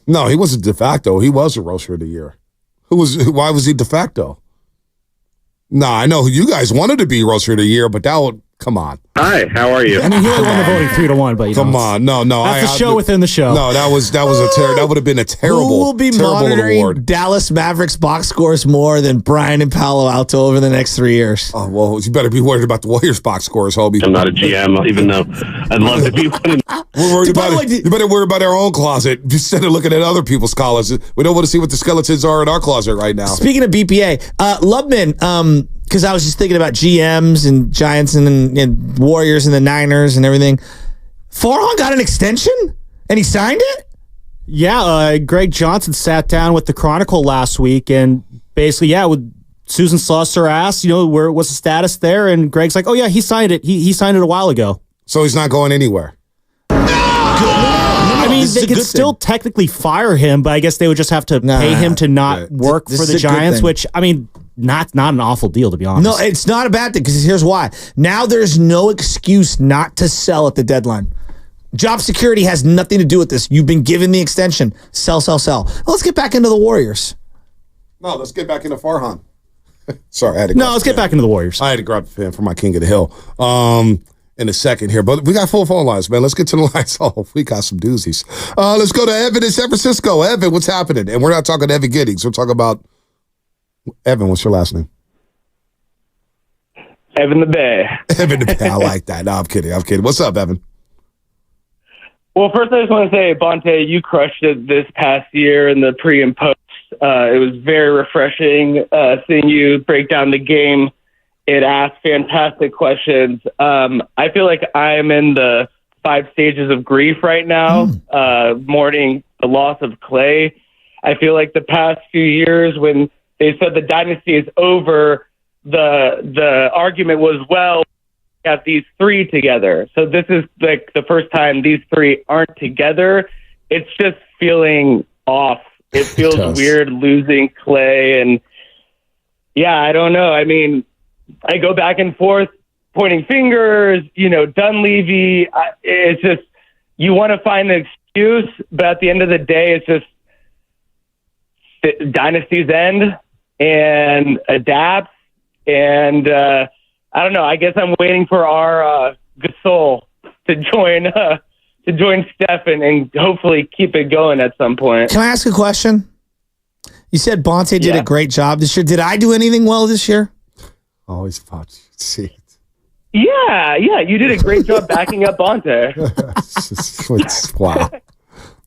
No, he wasn't de facto. He was a roaster of the year. Why was he de facto? No, I know you guys wanted to be roaster of the year, but that would come on. Hi, how are you? I mean, he only won the voting 3-1, but come on, no, that's the show within the show. No, that was that would have been a terrible. Who will be monitoring award. Dallas Mavericks box scores more than Brian and Palo Alto over the next 3 years? Oh well, you better be worried about the Warriors box scores, Hobie. I'm not a GM, even though I'd love to be one. We're worried about it. You better worry about our own closet instead of looking at other people's closets. We don't want to see what the skeletons are in our closet right now. Speaking of BPA, Lubman, because I was just thinking about GMs and Giants and Warriors and the Niners and everything. Farhan got an extension and he signed it? Yeah, Greg Johnson sat down with the Chronicle last week and basically, with Susan Slusser asked, what's the status there? And Greg's like, oh yeah, he signed it. He signed it a while ago. So he's not going anywhere. I mean, This is they a could good still thing. technically fire him, but I guess they would just have to pay him to not work This for is the a good Giants, thing. which, I mean, not an awful deal, to be honest. No, it's not a bad thing because here's why. Now there's no excuse not to sell at the deadline. Job security has nothing to do with this. You've been given the extension. Sell, sell, sell. Well, let's get back into the Warriors. No, let's get back into Farhan. Sorry, I had to No, let's get back into the Warriors. I had to grab the fan for my King of the Hill in a second here. But we got full phone lines, man. Let's get to the lines. Oh, we got some doozies. Let's go to Evan in San Francisco. Evan, what's happening? And we're not talking Evan Giddings. We're talking about Evan. What's your last name? Evan the Bear. Evan the Bear. I like that. No, I'm kidding. What's up, Evan? Well, first I just want to say, Bonte, you crushed it this past year in the pre and post. It was very refreshing seeing you break down the game. It asked fantastic questions. I feel like I'm in the 5 stages of grief right now, mourning the loss of Klay. I feel like the past few years when they said the dynasty is over, the argument was, well, we have these 3 together. So this is like the first time these 3 aren't together. It's just feeling off. It feels weird losing Klay. And yeah, I don't know. I mean, I go back and forth pointing fingers, Dunleavy. It's just, you want to find the excuse, but at the end of the day, it's just dynasties end and adapt. And I don't know. I guess I'm waiting for our Gasol to join Steph and hopefully keep it going at some point. Can I ask a question? You said Bonte did a great job this year. Did I do anything well this year? Always thought you'd see it. Yeah, you did a great job backing up Bonte.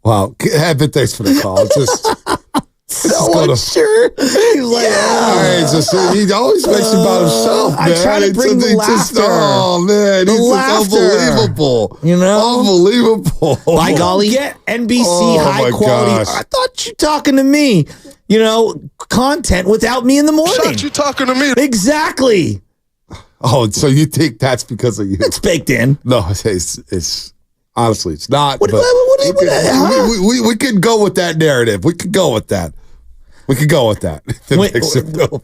Wow. Evan, thanks for the call. Sure. He's like, he always makes it about himself, man. I try to bring the laughter. Oh, man. The He's laughter. unbelievable. Unbelievable. By golly, get NBC high quality. Gosh. I thought you talking to me. Content without me in the morning. Thought you talking to me. Exactly. Oh, so you think that's because of you? It's baked in. No, it's honestly, it's not. What we could go with that narrative. We could go with that.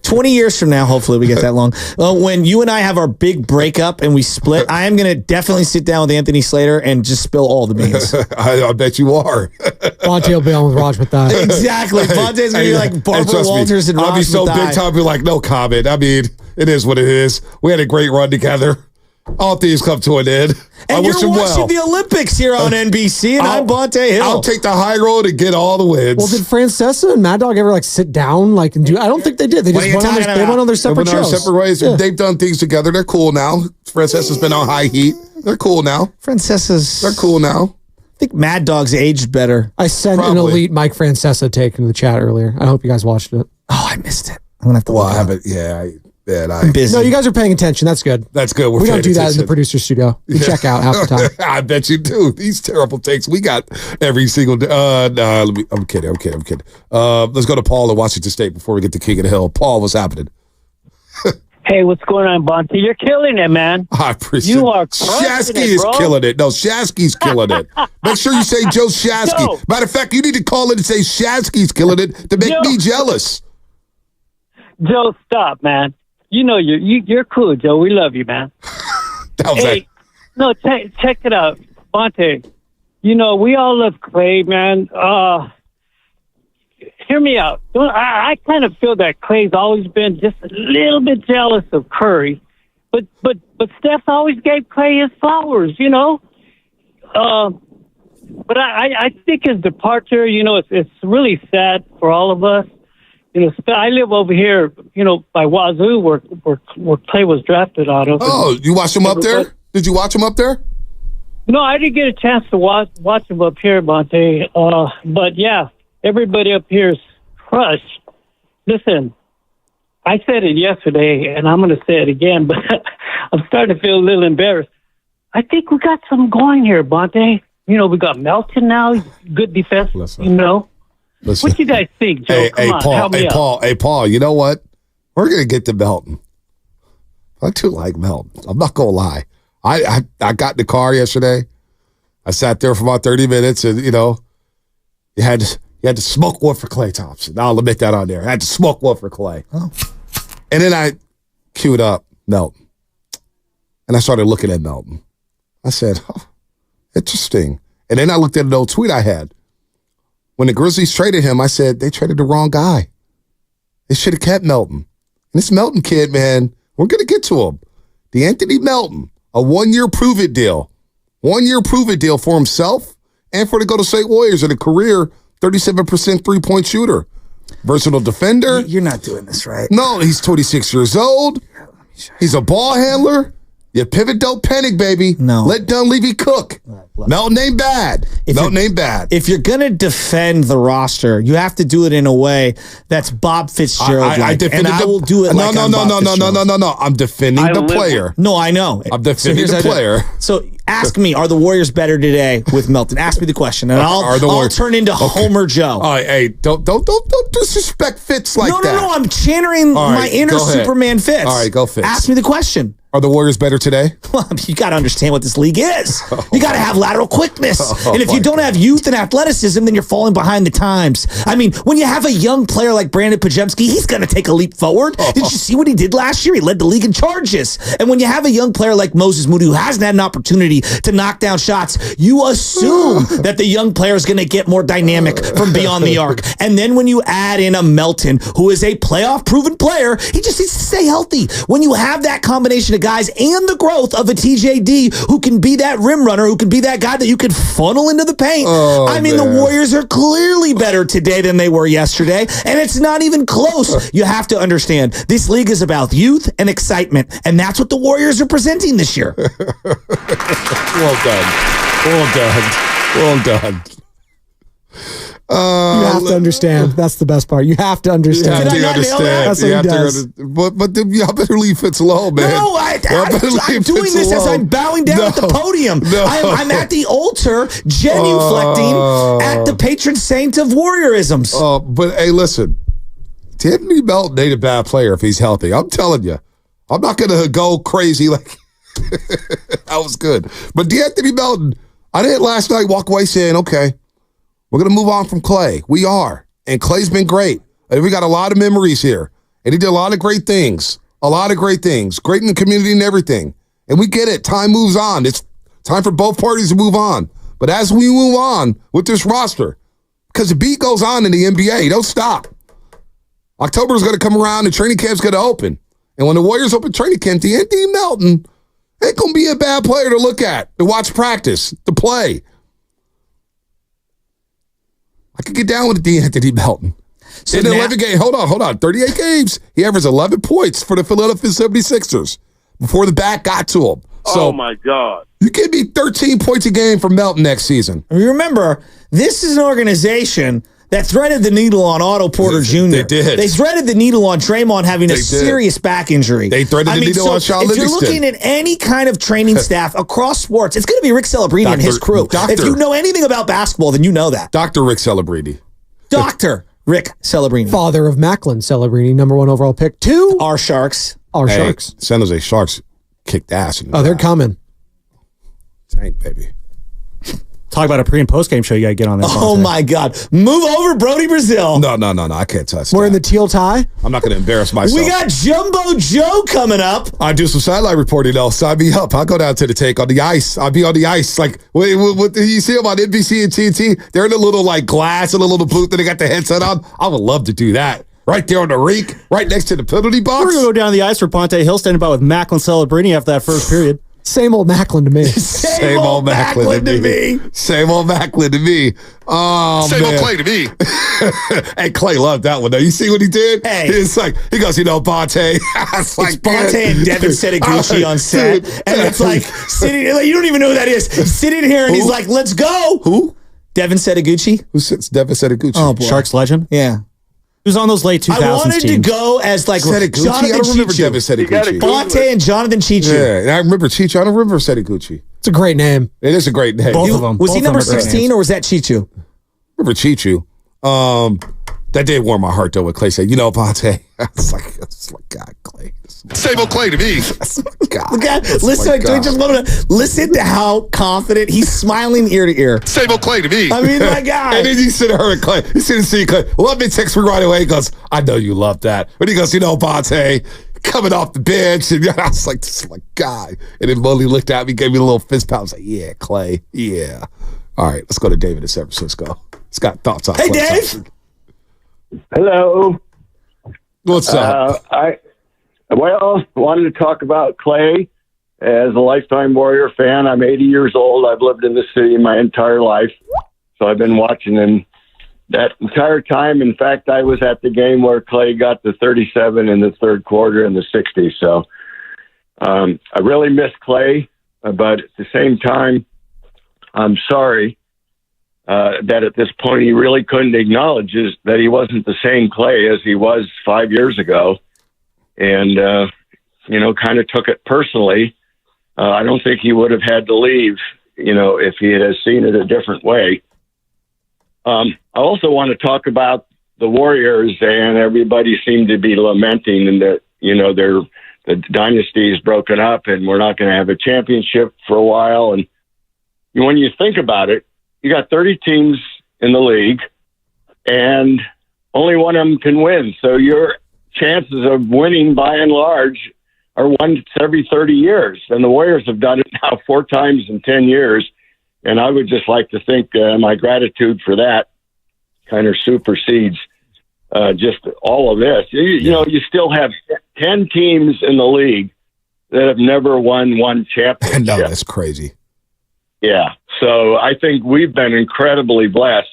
20 years from now, hopefully we get that long. When you and I have our big breakup and we split, I am going to definitely sit down with Anthony Slater and just spill all the beans. I bet you are. Bonte will be on with Raj with that. Exactly. Bonte's going to be like Barbara Walters and Raj I'll be so Mathai. big time, be like, no comment. I mean, it is what it is. We had a great run together. All things come to an end. And I wish you're him watching well. the Olympics here on NBC, and I'm Bonte Hill. I'll take the high road and get all the wins. Well, did Francesa and Mad Dog ever sit down and do? I don't think they did. They just went on their separate shows. Separate ways. Yeah. They've done things together. They're cool now. Francesa's been on high heat. They're cool now. They're cool now. I think Mad Dog's aged better. I sent an elite Mike Francesa take into the chat earlier. I hope you guys watched it. Oh, I missed it. I'm gonna have to. Well, I haven't. Yeah, I'm busy. No, you guys are paying attention. That's good. That's good. We don't do that in the producer studio. We check out half the time. I bet you do. These terrible takes we got every single day. No, I'm kidding. Let's go to Paul in Washington State before we get to King of the Hill. Paul, what's happening? Hey, what's going on, Bonte? You're killing it, man. I appreciate you are Shasky it, is bro. killing it. No, Shasky's killing it. Make sure you say Joe Shasky. Joe. Matter of fact, you need to call in and say Shasky's killing it to make me jealous. Joe, stop, man. You're cool, Joe. We love you, man. Check it out, Bonte. We all love Klay, man. Hear me out. I kind of feel that Klay's always been just a little bit jealous of Curry, but Steph always gave Klay his flowers, But I think his departure, it's really sad for all of us. I live over here, by Wazoo, where Klay was drafted out of. Oh, you watched him up there? Did you watch him up there? No, I didn't get a chance to watch him up here, Bonte. But yeah, everybody up here is crushed. Listen, I said it yesterday, and I'm going to say it again, but I'm starting to feel a little embarrassed. I think we got something going here, Bonte. We got Melton now, good defense, Listen. What you guys think, Joe? Come on, help me out. Hey, Paul, you know what? We're going to get to Melton. I too like Melton. I'm not going to lie. I got in the car yesterday. I sat there for about 30 minutes, and you had to smoke one for Klay Thompson. I'll admit that on there. I had to smoke one for Klay. Oh. And then I queued up Melton. And I started looking at Melton. I said, interesting. And then I looked at an old tweet I had. When the Grizzlies traded him, I said, they traded the wrong guy. They should have kept Melton. And this Melton kid, man, we're going to get to him. DeAnthony Melton, a 1-year prove-it deal. 1-year prove-it deal for himself and for the Golden State Warriors in a career 37% three-point shooter. Versatile defender. You're not doing this right. No, he's 26 years old. He's a ball handler. You pivot, don't panic, baby. No. Let Dunleavy cook. Melton ain't bad. Melton ain't bad. If you're going to defend the roster, you have to do it in a way that's Bob Fitzgerald. And I will do it no, like no, I'm no, Bob no, no, Fitzgerald. no, no, no. I'm defending the player. No, I know. I'm defending the player. So ask me, are the Warriors better today with Melton? Ask me the question, and I'll turn into Homer Joe. All right, hey, don't disrespect Fitz like that. No, I'm channeling my inner Superman Fitz. All right, go Fitz. Ask me the question. Are the Warriors better today? Well, you got to understand what this league is. You got to have lateral quickness. And if you don't have youth and athleticism, then you're falling behind the times. I mean, when you have a young player like Brandon Pajemski, he's going to take a leap forward. Did you see what he did last year? He led the league in charges. And when you have a young player like Moses Moody who hasn't had an opportunity to knock down shots, you assume that the young player is going to get more dynamic from beyond the arc. And then when you add in a Melton, who is a playoff-proven player, he just needs to stay healthy. When you have that combination of guys and the growth of a TJD who can be that rim runner, who can be that guy that you can funnel into the paint. The Warriors are clearly better today than they were yesterday, and it's not even close. You have to understand, this league is about youth and excitement, and that's what the Warriors are presenting this year. Well done. Well done. Well done. You have to understand. That's the best part. You have to understand. You have to understand. That's what he does. But y'all better leave Fitz alone, man. No, I'm doing this as I'm bowing down at the podium. I'm at the altar, genuflecting at the patron saint of Warriorisms. But hey, listen, Anthony Melton ain't a bad player if he's healthy. I'm telling you. I'm not going to go crazy like that was good. But Anthony Melton, I didn't last night walk away saying, okay, we're going to move on from Klay. We are. And Klay's been great. And we got a lot of memories here. And he did a lot of great things. A lot of great things. Great in the community and everything. And we get it. Time moves on. It's time for both parties to move on. But as we move on with this roster, because the beat goes on in the NBA, don't stop. October is going to come around and training camp's going to open. And when the Warriors open training camp, Anthony Melton ain't going to be a bad player to look at, to watch practice, to play. I could get down with Anthony Melton. So in 11 games, hold on, 38 games. He averaged 11 points for the Philadelphia 76ers before the back got to him. So, oh, my God. You give me 13 points a game from Melton next season. Remember, this is an organization that threaded the needle on Otto Porter Jr. They did. They threaded the needle on Draymond having a serious back injury. They threaded the needle on Sean Livingston. If you're looking at any kind of training staff across sports, it's going to be Rick Celebrini and his crew. If you know anything about basketball, then you know that. Dr. Rick Celebrini. Dr. Rick Celebrini. Father of Macklin Celebrini, #1 overall pick. 2. Our Sharks. Sharks. San Jose Sharks kicked ass. They're coming. Tank, baby. Talk about a pre- and post-game show you got to get on there. Oh, my God. Move over, Brody Brazil. No. I can't touch We're that. in the teal tie. I'm not going to embarrass myself. We got Jumbo Joe coming up. I do some sideline reporting, though. Sign me up. I'll go down to the take on the ice. I'll be on the ice. Like, what you see them on NBC and TNT? They're in a little, glass and a little booth that they got the headset on. I would love to do that. Right there on the rink, right next to the penalty box. We're going to go down the ice for Ponte Hill standing by with Macklin Celebrini after that first period. Same old Macklin to me. Same old Macklin to me. Same old Macklin to me. Oh, Same man. old Klay to me. Hey, Klay loved that one, though. You see what he did? Hey. It's like, he goes, Bonte. It's Bonte and Devin Setaguchi on set. And it's like, sitting, you don't even know who that is. He's sitting here and he's like, let's go. Who? Devin Setaguchi. Who sits Devin Setaguchi? Oh, boy. Sharks legend? Yeah. He was on those late 2000s I wanted teams. to go as Setaguchi? Jonathan I don't remember Chichu. Devin Setaguchi. Bonte and Jonathan Chichu. Yeah, and I remember Chichu. I don't remember Setaguchi. It's a great name. It is a great name. Both of them. Was he number 16 or was that Chichu? Remember Chichu. That did warm my heart, though, when Klay said, you know, Vontae. It's like, God, Klay. Same old Klay to me. God. Look at, listen, listen to how confident he's smiling ear to ear. Same old Klay to me. I mean, my guy. And then you sit her and Klay. You sit and see Klay. Love me text me right away. He goes, I know you love that. But he goes, you know, Vontae, coming off the bench. And I was like, this is my guy. And then Mully looked at me, gave me a little fist pump. I was like, yeah, Klay. Yeah. All right, let's go to David in San Francisco. He's got thoughts on Hey, Klay Dave. Thompson. Hello. What's up? I wanted to talk about Klay. As a lifetime Warrior fan, I'm 80 years old. I've lived in this city my entire life, so I've been watching him that entire time. In fact, I was at the game where Klay got the 37 in the third quarter in the 60s. So I really miss Klay, but at the same time, I'm sorry that at this point he really couldn't acknowledge that he wasn't the same Klay as he was 5 years ago, and kind of took it personally. I don't think he would have had to leave, if he had seen it a different way. I also want to talk about the Warriors, and everybody seemed to be lamenting that the dynasty is broken up and we're not going to have a championship for a while. And when you think about it, you got 30 teams in the league, and only one of them can win. So your chances of winning, by and large, are once every 30 years. And the Warriors have done it now 4 times in 10 years. And I would just like to think my gratitude for that kind of supersedes just all of this. You still have 10 teams in the league that have never won one championship. No, that's crazy. Yeah. So I think we've been incredibly blessed,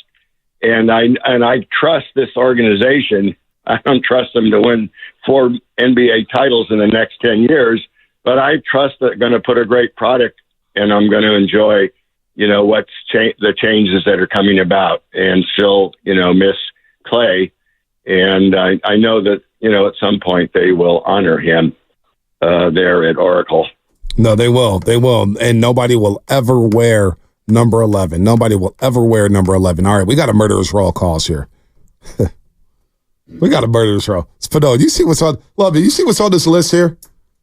and I trust this organization. I don't trust them to win 4 NBA titles in the next 10 years, but I trust that they're going to put a great product, and I'm going to enjoy, the changes that are coming about, and still, miss Klay. And I know that, at some point they will honor him there at Oracle. No, they will. They will. And nobody will ever wear number 11. Nobody will ever wear number 11. All right, we got a murderer's roll calls here. We got a murderer's roll. Spadone, you see what's on? Love it. You see what's on this list here?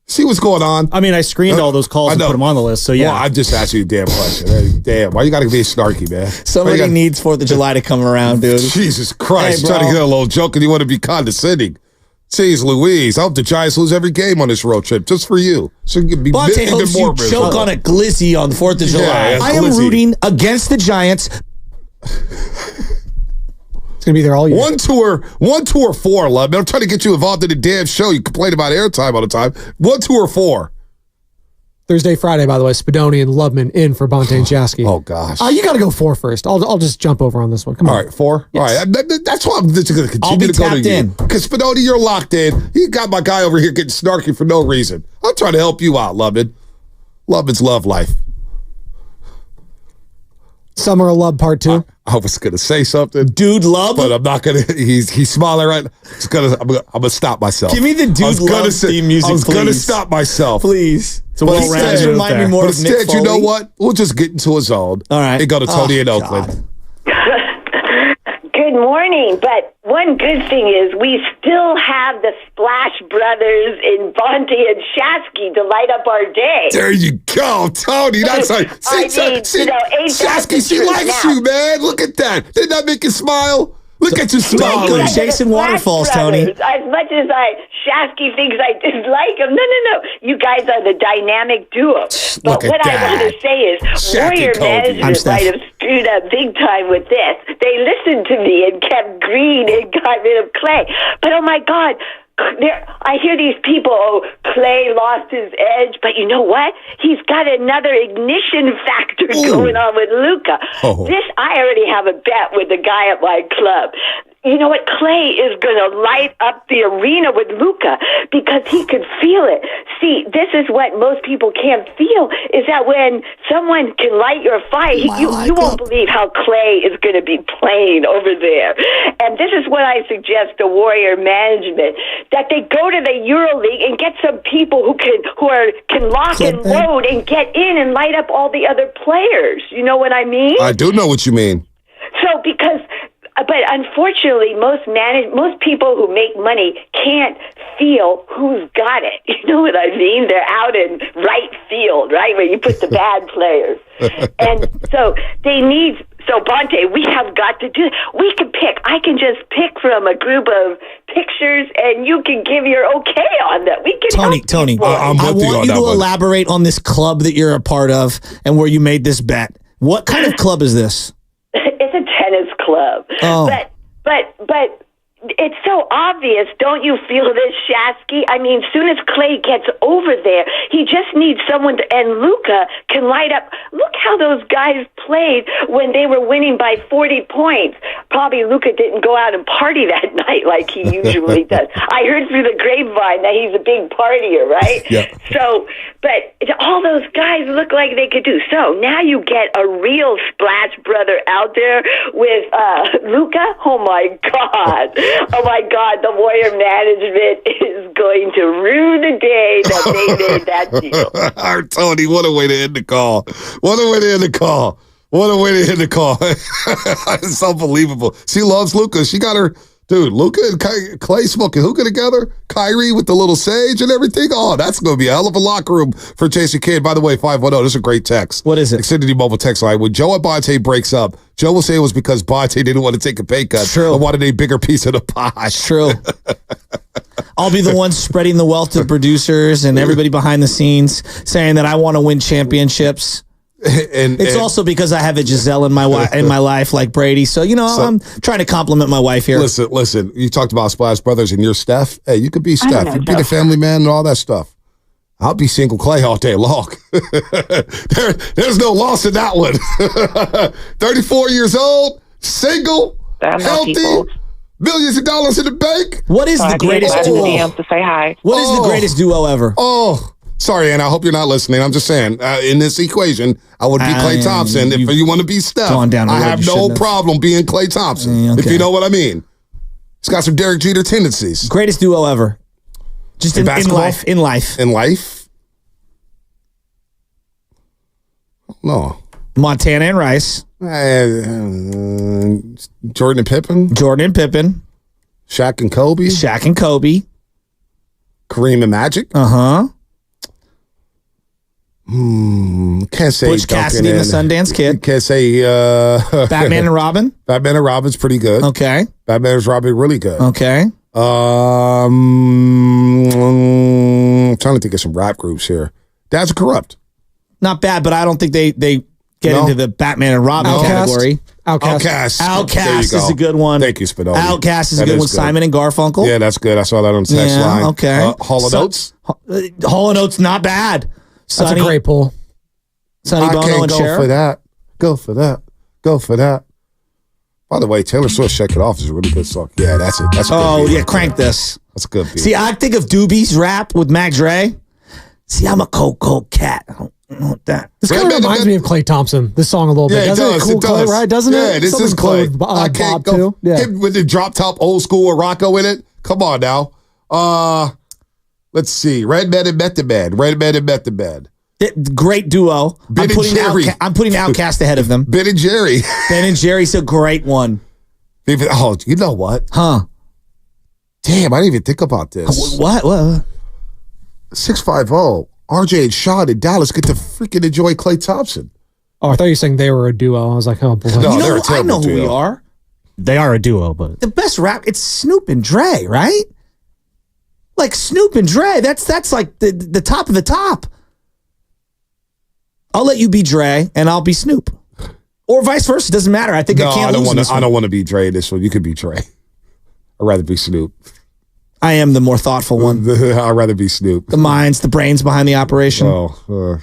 See what's going on? I mean, I screened all those calls and put them on the list, so yeah. Well, I just asked you a damn question. Hey, damn, why you got to be snarky, man? Somebody needs 4th of July to come around, dude. Jesus Christ, Hey, trying to get a little joke and you want to be condescending. Jeez Louise, I hope the Giants lose every game on this road trip just for you. So you can be Bonte even hopes more you choke on a glizzy on the 4th of July. Yeah, I am rooting against the Giants. It's going to be there all year. 1, 2, or 4, love. I'm trying to get you involved in the damn show. You complain about airtime all the time. 1, 2, or 4. Thursday, Friday, by the way, Spadoni and Loveman in for Bonte and Jasky. Oh, gosh. You got to go 4 first. I'll just jump over on this one. Come on. All right, 4? Yes. All right. That's why I'm just going to I'll continue be to go to tapped you. in. Because, Spadoni, you're locked in. You got my guy over here getting snarky for no reason. I'm trying to help you out, Loveman. Loveman's love life. Summer of Love Part 2. I was going to say something. Dude Love? But I'm not going to. He's smiling right now. I'm going to stop myself. Give me the Dude Love theme music, I was going to please. stop myself. Please. It's a well-rounded remind me more But of Nick instead, you know Foley. what? We'll just get into his zone. All right. And go to Tony in God. Oakland. Good morning. But one good thing is we still have the Splash Brothers in Bonte and Shasky to light up our day. There you go, Tony. That's like, ain't that Shasky, the she truth likes now? you, man. Look at that. Didn't that make you smile? Look at you smiling. Go chasing waterfalls, Tony. As much as Shasky thinks I dislike him, no. You guys are the dynamic duo. But Look at what I that. want to say is, Shasky Warrior Kobe. management might have screwed up big time with this. They listened to me and kept Green and got rid of Klay. But oh my God. I hear these people, Klay lost his edge, but you know what? He's got another ignition factor going on with Luka. Oh. I already have a bet with the guy at my club. You know what? Klay is going to light up the arena with Luka because he could feel it. See, this is what most people can't feel, is that when someone can light your fire, you won't believe how Klay is going to be playing over there. And this is what I suggest to Warrior management, that they go to the EuroLeague and get some people who can lock and load and get in and light up all the other players. You know what I mean? I do know what you mean. So because But unfortunately, most people who make money can't feel who's got it. You know what I mean? They're out in right field, right, where you put the bad players. And so they need. So Bonte, we have got to do. We can pick. I can just pick from a group of pictures, and you can give your okay on that. We can. Tony, I'm with I you want on you that to one. elaborate on this club that you're a part of and where you made this bet. What kind of club is this? It's a tennis club. Oh. But it's so obvious, don't you feel this, Shasky? I mean, soon as Klay gets over there, he just needs someone to, and Luka can light up. Look how those guys played when they were winning by 40 points. Probably Luka didn't go out and party that night like he usually does. I heard through the grapevine that he's a big partier, right? Yeah. So, but all those guys look like they could do. So now you get a real splash brother out there with Luka. Oh my God. Oh my God, the Warrior management is going to rue the day that they made that deal. Tony, what a way to end the call. What a way to end the call. What a way to end the call. It's unbelievable. She loves Luka. She got her, dude, Luka and Klay smoking hookah together. Kyrie with the little sage and everything. Oh, that's going to be a hell of a locker room for Jason Kidd. By the way, 510, this is a great text. What is it? Xfinity mobile text line. When Joe and Bonte breaks up, Joe will say it was because Bonte didn't want to take a pay cut. True. Or wanted a bigger piece of the pie. True. I'll be the one spreading the wealth to producers and everybody behind the scenes saying that I want to win championships. It's also because I have a Giselle in my life like Brady. So, I'm trying to compliment my wife here. Listen. You talked about Splash Brothers and you're Steph. Hey, you could be Steph. You could be the family man and all that stuff. I'll be single Klay all day long. There's no loss in that one. 34 years old, single, healthy, millions of dollars in the bank. What is the greatest duo? To say hi. What is the greatest duo ever? Oh, sorry, Anna. I hope you're not listening. I'm just saying, in this equation, I would be Klay Thompson. If you want to be Steph, I have no problem being Klay Thompson, if you know what I mean. He's got some Derek Jeter tendencies. Greatest duo ever. Just in life. In life. In life? No. Montana and Rice. Jordan and Pippen. Shaq and Kobe. Kareem and Magic. Can't say Butch Cassidy and the Sundance Kid. Can't say Batman and Robin. Batman and Robin's pretty good. Okay. Batman and Robin really good. Okay. I'm trying to think of some rap groups here. Dad's Corrupt. Not bad, but I don't think they get into the Batman and Robin category. Outkast is a good one. Thank you, Spinelli. Outkast is a good one. Good. Simon and Garfunkel. Yeah, that's good. I saw that on the text line. Okay. Hall & Oates. Hall & Oates, not bad. That's a great pull. Sonny Bono and Cher. Go for that. By the way, Taylor Swift, Shake It Off is a really good song. Yeah, that's it. That's a good beat. Crank this. That's a good beat. See, I think of Doobie's rap with Mac Dre. See, I'm a cold cat. I don't know that. This kind of reminds me of Klay Thompson, this song a little bit. Doesn't it? Cool Klay, right? Doesn't it? Yeah, this is Klay. I can't go. Him with the drop top old school with Rocco in it. Come on now. Let's see. Red Man and Method Man. Great duo. Ben and Jerry. I'm putting Outkast ahead of them. Ben and Jerry. Ben and Jerry's a great one. Oh, you know what? Huh. Damn, I didn't even think about this. What? 650. RJ and Sean in Dallas get to freaking enjoy Klay Thompson. Oh, I thought you were saying they were a duo. I was like, oh boy. No, they're a I know who we are. They are a duo, but the best rap, it's Snoop and Dre, right? Like Snoop and Dre, that's like the top of the top. I'll let you be Dre and I'll be Snoop. Or vice versa, doesn't matter. I think I can't lose this one. I don't want to be Dre in this one. You could be Dre. I'd rather be Snoop. I am the more thoughtful one. I'd rather be Snoop. The minds, the brains behind the operation. You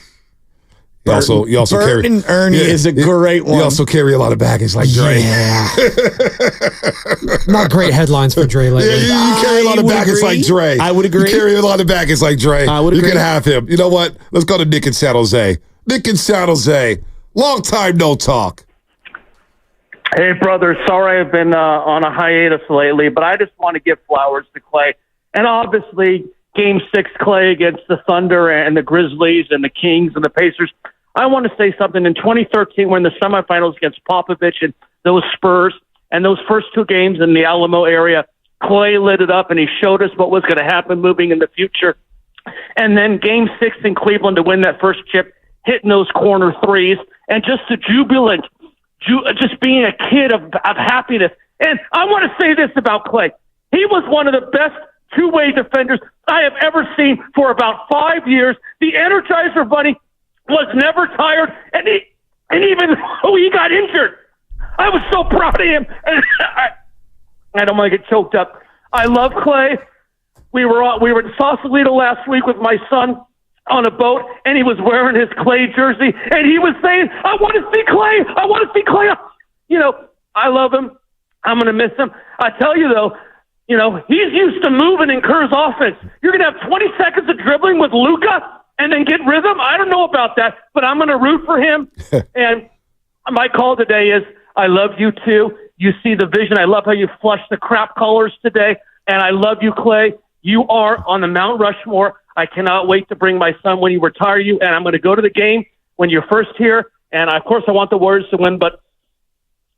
also Bert carry and Ernie is a great one. You also carry a lot of baggage like Dre. Yeah. Not great headlines for Dre lately. Yeah, you carry a lot of baggage like Dre. I would agree. You carry a lot of baggage like Dre. I would agree. You can have him. You know what? Let's go to Nick in San Jose. Nick in San Jose. Long time no talk. Hey, brother. Sorry I've been on a hiatus lately, but I just want to give flowers to Klay. And obviously, Game 6 Klay against the Thunder and the Grizzlies and the Kings and the Pacers. I want to say something. In 2013, when the semifinals against Popovich and those Spurs, And those first 2 games in the Alamo area, Klay lit it up, and he showed us what was going to happen moving in the future. And then Game 6 in Cleveland to win that first chip, hitting those corner threes, and just the jubilant, just being a kid of happiness. And I want to say this about Klay. He was one of the best two-way defenders I have ever seen for about 5 years. The Energizer Bunny was never tired, and even though he got injured, I was so proud of him. And I don't want to get choked up. I love Klay. We were in Sausalito last week with my son on a boat, and he was wearing his Klay jersey, and he was saying, I want to see Klay. I want to see Klay. You know, I love him. I'm going to miss him. I tell you, though, you know, he's used to moving in Kerr's offense. You're going to have 20 seconds of dribbling with Luka and then get rhythm. I don't know about that, but I'm going to root for him. And my call today is, I love you too. You see the vision. I love how you flushed the crap colors today. And I love you, Klay. You are on the Mount Rushmore. I cannot wait to bring my son when you retire you. And I'm going to go to the game when you're first here. And, of course, I want the Warriors to win. But,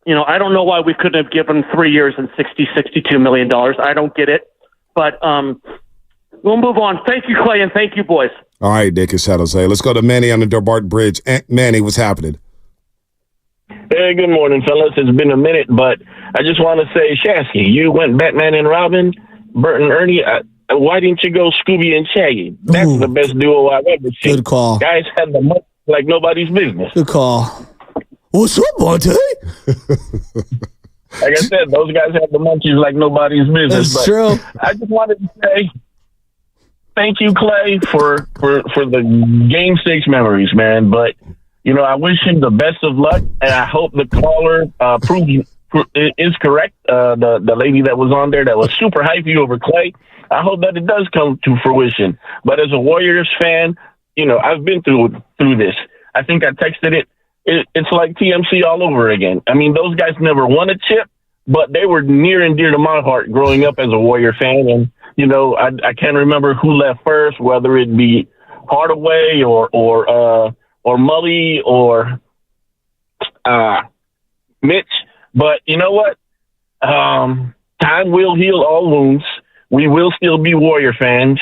you know, I don't know why we couldn't have given 3 years and $62 million. I don't get it. But we'll move on. Thank you, Klay, and thank you, boys. All right, Nick and San Jose. Let's go to Manny on the Darbart Bridge. Manny, what's happening? Hey, good morning, fellas. It's been a minute, but I just want to say, Shasky, you went Batman and Robin, Bert and Ernie. Why didn't you go Scooby and Shaggy? That's the best duo I've ever seen. Good call. Guys had the money like nobody's business. Good call. What's up, Monte? Like I said, those guys have the munchies like nobody's business. That's true. I just wanted to say thank you, Klay, for the Game 6 memories, man. But, you know, I wish him the best of luck, and I hope the caller is correct. The lady that was on there that was super hypey over Klay, I hope that it does come to fruition. But as a Warriors fan, you know, I've been through this. I think I texted it. It's like TMC all over again. I mean, those guys never won a chip, but they were near and dear to my heart growing up as a Warrior fan. And, you know, I can't remember who left first, whether it be Hardaway or Mully or Mitch. But you know what? Time will heal all wounds. We will still be Warrior fans.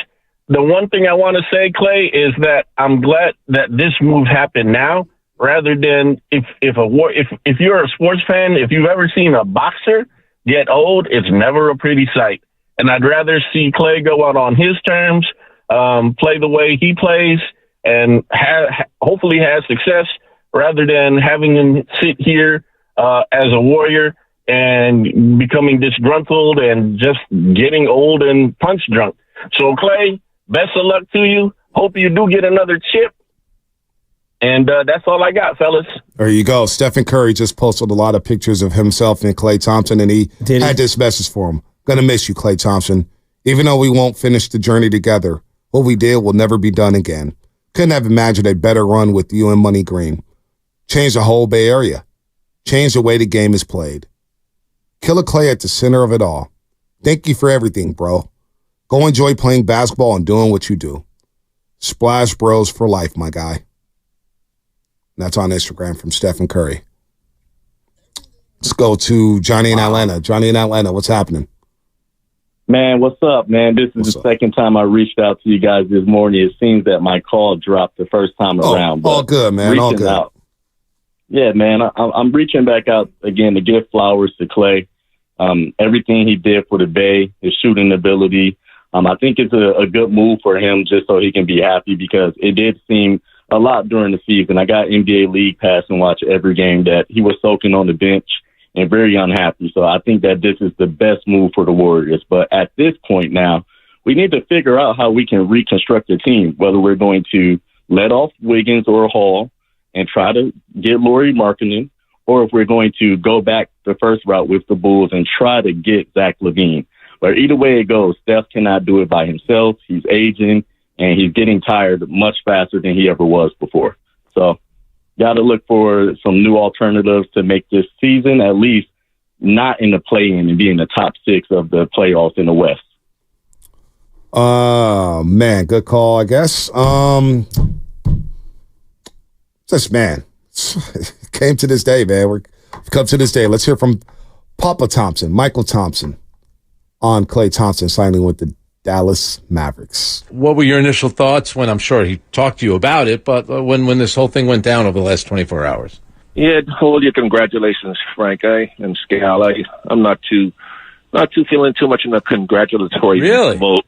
The one thing I want to say, Klay, is that I'm glad that this move happened now, rather than if you're a sports fan, if you've ever seen a boxer get old, it's never a pretty sight. And I'd rather see Klay go out on his terms, play the way he plays, and hopefully has success, rather than having him sit here as a Warrior and becoming disgruntled and just getting old and punch drunk. So, Klay, best of luck to you. Hope you do get another chip. And that's all I got, fellas. There you go. Stephen Curry just posted a lot of pictures of himself and Klay Thompson, and he had this message for him. Gonna miss you, Klay Thompson. Even though we won't finish the journey together, what we did will never be done again. Couldn't have imagined a better run with you and Money Green. Changed the whole Bay Area. Changed the way the game is played. Killer Klay at the center of it all. Thank you for everything, bro. Go enjoy playing basketball and doing what you do. Splash Bros for life, my guy. That's on Instagram from Stephen Curry. Let's go to Johnny in Atlanta. Johnny in Atlanta, what's happening? Man, what's up, man? This is the second time I reached out to you guys this morning. It seems that my call dropped the first time around. All good, man. All good. Out. Yeah, man, I'm reaching back out again to give flowers to Klay. Everything he did for the Bay, his shooting ability. I think it's a good move for him just so he can be happy, because it did seem a lot during the season. I got NBA League Pass and watch every game that he was soaking on the bench and very unhappy. So I think that this is the best move for the Warriors. But at this point now, we need to figure out how we can reconstruct the team, whether we're going to let off Wiggins or Hall and try to get Lauri Markkanen, or if we're going to go back the first route with the Bulls and try to get Zach LaVine. But either way it goes, Steph cannot do it by himself. He's aging, and he's getting tired much faster than he ever was before. So got to look for some new alternatives to make this season at least not in the play-in and be in the top 6 of the playoffs in the West. Man, good call, I guess. Just, man, came to this day, man. We've come to this day. Let's hear from Papa Thompson, Michael Thompson, on Klay Thompson signing with the Dallas Mavericks. What were your initial thoughts when, I'm sure he talked to you about it, but when this whole thing went down over the last 24 hours? Yeah, hold your congratulations, Frank, and Scal. I'm not too feeling too much in a congratulatory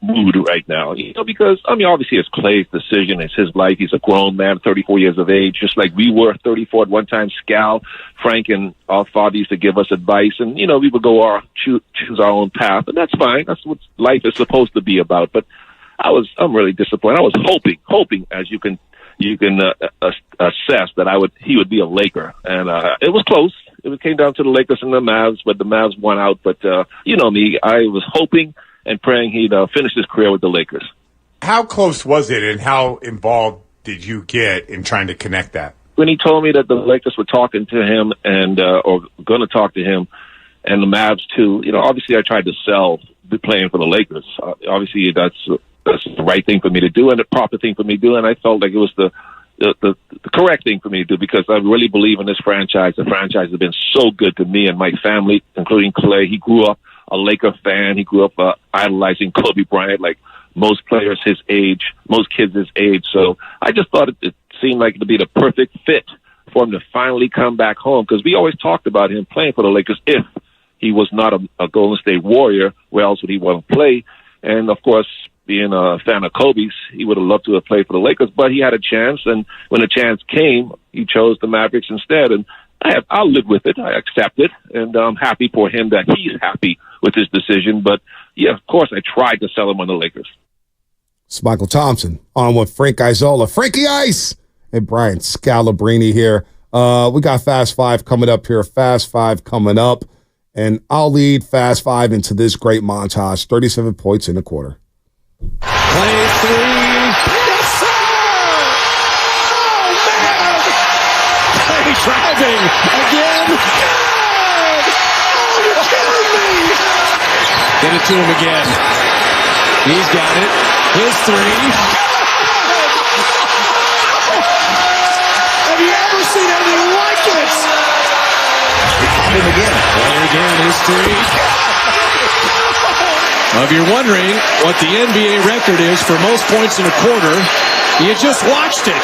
mood right now. Because, obviously it's Clay's decision. It's his life. He's a grown man, 34 years of age, just like we were 34 at one time. Scal, Frank, and our father used to give us advice, and, we would go choose our own path, and that's fine. That's what life is supposed to be about. But I'm really disappointed. I was hoping, as you can assess, that he would be a Laker, and it was close. It came down to the Lakers and the Mavs, but the Mavs won out. But me, I was hoping and praying he'd finish his career with the Lakers. How close was it, and how involved did you get in trying to connect that? When he told me that the Lakers were talking to him and or going to talk to him, and the Mavs too, obviously I tried to sell playing for the Lakers. Obviously that's the right thing for me to do and the proper thing for me to do, and I felt like it was the correct thing for me to do, because I really believe in this franchise. The franchise has been so good to me and my family, including Klay. He grew up a Laker fan. He grew up idolizing Kobe Bryant, like most players his age, most kids his age. So I just thought it seemed like it would be the perfect fit for him to finally come back home, because we always talked about him playing for the Lakers. If he was not a Golden State Warrior, where else would he want to play? And, of course, being a fan of Kobe's, he would have loved to have played for the Lakers, but he had a chance, and when the chance came, he chose the Mavericks instead, and I'll live with it. I accept it, and I'm happy for him that he's happy with his decision, but, yeah, of course, I tried to sell him on the Lakers. It's Michael Thompson on with Frank Isola, Frankie Ice, and Brian Scalabrine here. We got Fast Five coming up here, and I'll lead Fast Five into this great montage, 37 points in a quarter. Klay three. Yes, sir! Oh, man! Klay driving again. Good! Oh, you're kidding me! Get it to him again. He's got it. His three. Have you ever seen anything like it? Him again. Klay again. His three. If you're wondering what the NBA record is for most points in a quarter, you just watched it.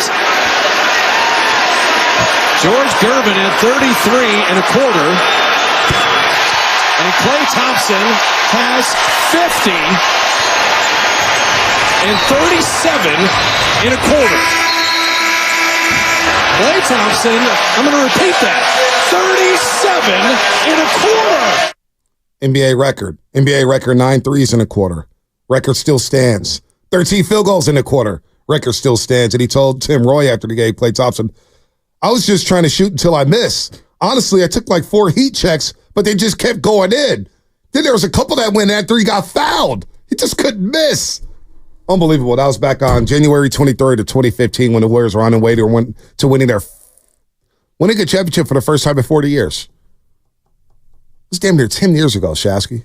George Gervin at 33 and a quarter. And Klay Thompson has 50 and 37 in a quarter. Klay Thompson, I'm going to repeat that, 37 in a quarter. NBA record 9 threes in a quarter. Record still stands. 13 field goals in a quarter. Record still stands. And he told Tim Roy after the game, Klay Thompson, I was just trying to shoot until I missed. Honestly, I took like 4 heat checks, but they just kept going in. Then there was a couple that went after he got fouled. He just couldn't miss. Unbelievable. That was back on January 23rd of 2015 when the Warriors were on their way to winning a championship for the first time in 40 years. It was damn near 10 years ago, Shasky.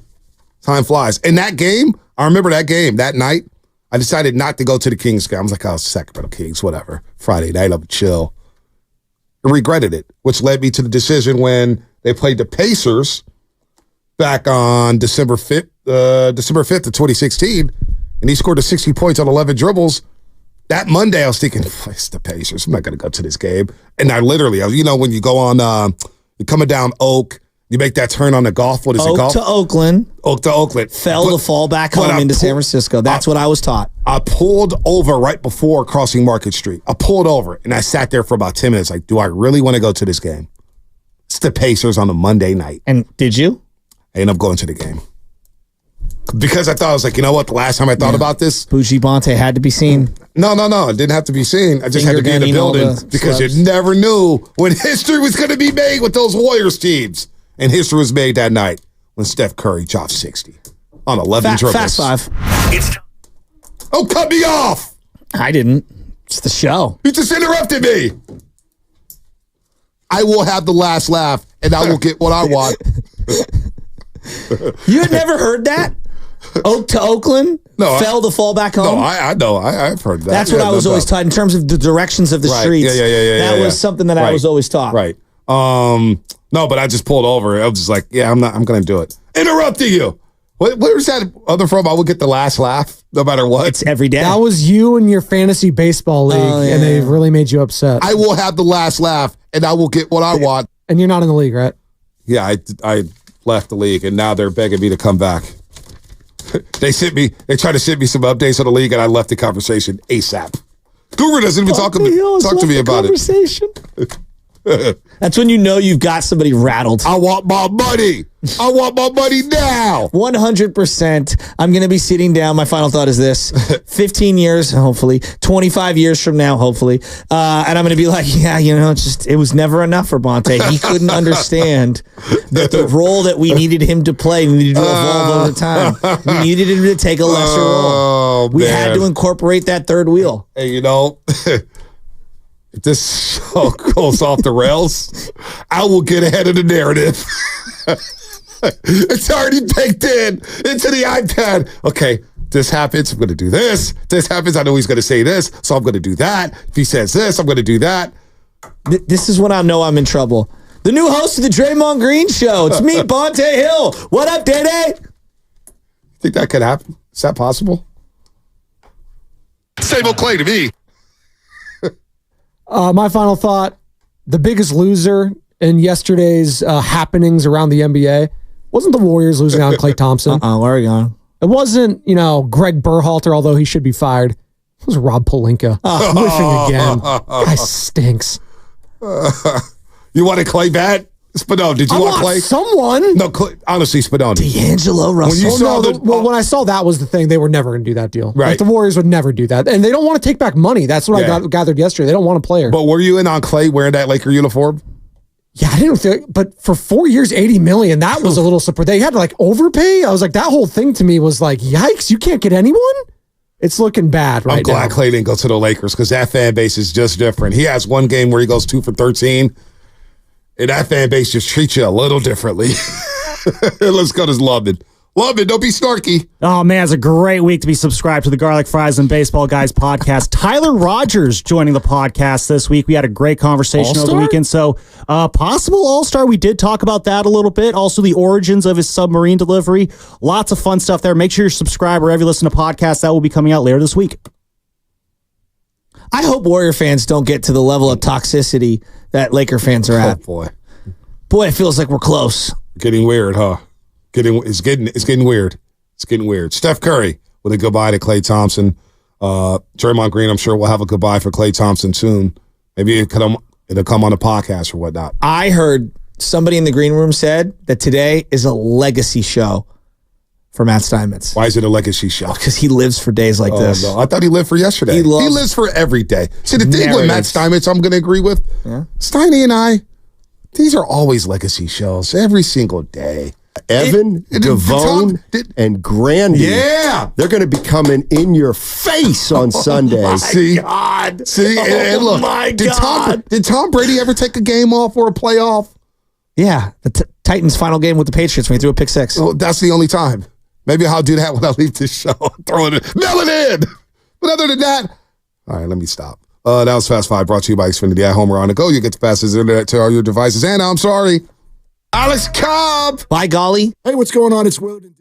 Time flies. And that game, I remember that game, that night, I decided not to go to the Kings game. I was like, oh, Sacramento Kings, whatever. Friday night, I'm chill. I regretted it, which led me to the decision when they played the Pacers back on December 5th of 2016, and he scored 60 points on 11 dribbles. That Monday, I was thinking, it's the Pacers. I'm not going to go to this game. And I literally, when you go on, you're coming down Oak, you make that turn on the golf. What is it called? Oak to Oakland. Fell to fall back home into San Francisco. That's what I was taught. I pulled over right before crossing Market Street. I pulled over, and I sat there for about 10 minutes like, do I really want to go to this game? It's the Pacers on a Monday night. And did you? I ended up going to the game. Because I thought, I was like, you know what? The last time I thought about this. Bougie Bonte had to be seen. No. It didn't have to be seen. I just had to be in the building because you never knew when history was going to be made with those Warriors teams. And history was made that night when Steph Curry dropped 60 on 11 dribbles. Fast Five. Oh, cut me off. I didn't. It's the show. You just interrupted me. I will have the last laugh, and I will get what I want. You had never heard that? Oak to Oakland? No. Fell to fall back home? No, I know. I've heard that. That's what I was always taught in terms of the directions of the streets. Yeah. That was something that I was always taught. Right. No, but I just pulled over. I was just like, yeah, I'm going to do it. Interrupting you. Where's that other from? I will get the last laugh no matter what. It's every day. That was you and your fantasy baseball league, and they really made you upset. I will have the last laugh, and I will get what I want. And you're not in the league, right? Yeah, I left the league, and now they're begging me to come back. They tried to send me some updates on the league, and I left the conversation ASAP. Guru doesn't even talk to me about it. That's when you know you've got somebody rattled. I want my money. I want my money now. 100%. I'm going to be sitting down. My final thought is this. 15 years, hopefully. 25 years from now, hopefully. And I'm going to be like, yeah, it was never enough for Bonte. He couldn't understand that the role that we needed him to play needed to evolve over time. We needed him to take a lesser role. We had to incorporate that third wheel. Hey, if this show goes off the rails, I will get ahead of the narrative. It's already baked into the iPad. Okay, this happens, I'm going to do this. This happens, I know he's going to say this, so I'm going to do that. If he says this, I'm going to do that. This is when I know I'm in trouble. The new host of the Draymond Green Show. It's me, Bonte Hill. What up, Day-Day? Think that could happen? Is that possible? Same old Klay to me. My final thought, the biggest loser in yesterday's happenings around the NBA wasn't the Warriors losing out on Klay Thompson. Where are we going? It wasn't, Greg Berhalter, although he should be fired. It was Rob Pelinka. Whiffing again. Guy stinks. You wanted Klay bad? Spadone, did you want Klay? Someone. No, honestly, Spadone. D'Angelo Russell. When I saw that was the thing, they were never going to do that deal. Right. Like, the Warriors would never do that. And they don't want to take back money. That's what I gathered yesterday. They don't want a player. But were you in on Klay wearing that Laker uniform? Yeah, I didn't think, but for 4 years, $80 million, that was a little surprise. They had to overpay. I was like, that whole thing to me was like, yikes, you can't get anyone? It's looking bad right now. I'm glad Klay didn't go to the Lakers because that fan base is just different. He has one game where he goes 2 for 13. And that fan base just treats you a little differently. Let's go to London. London, don't be snarky. Oh, man, it's a great week to be subscribed to the Garlic Fries and Baseball Guys podcast. Tyler Rogers joining the podcast this week. We had a great conversation over the weekend. So, possible All-Star. We did talk about that a little bit. Also, the origins of his submarine delivery. Lots of fun stuff there. Make sure you're subscribed wherever you listen to podcasts. That will be coming out later this week. I hope Warrior fans don't get to the level of toxicity that Laker fans are at. Oh, boy. Boy, it feels like we're close. Getting weird, huh? It's getting weird. It's getting weird. Steph Curry with a goodbye to Klay Thompson. Draymond Green, I'm sure, will have a goodbye for Klay Thompson soon. Maybe it'll come on the podcast or whatnot. I heard somebody in the green room said that today is a legacy show for Matt Steinmetz. Why is it a legacy show? Because he lives for days like this. No. I thought he lived for yesterday. He lives for every day. See, the thing with Matt Steinmetz I'm going to agree with, Steiny and I, these are always legacy shows every single day. Evan, Devone, and Grandy. Yeah. They're going to be coming in your face on Sunday. God. See? And look, my God. Did Tom Brady ever take a game off or a playoff? Yeah. The Titans' final game with the Patriots when he threw a pick six. Well, that's the only time. Maybe I'll do that when I leave this show. Throw it in. Mail it in. But other than that, all right, let me stop. That was Fast Five brought to you by Xfinity at home or on the go. You get the fastest internet to all your devices. And I'm sorry, Alex Cobb. By golly. Hey, what's going on? It's Willard.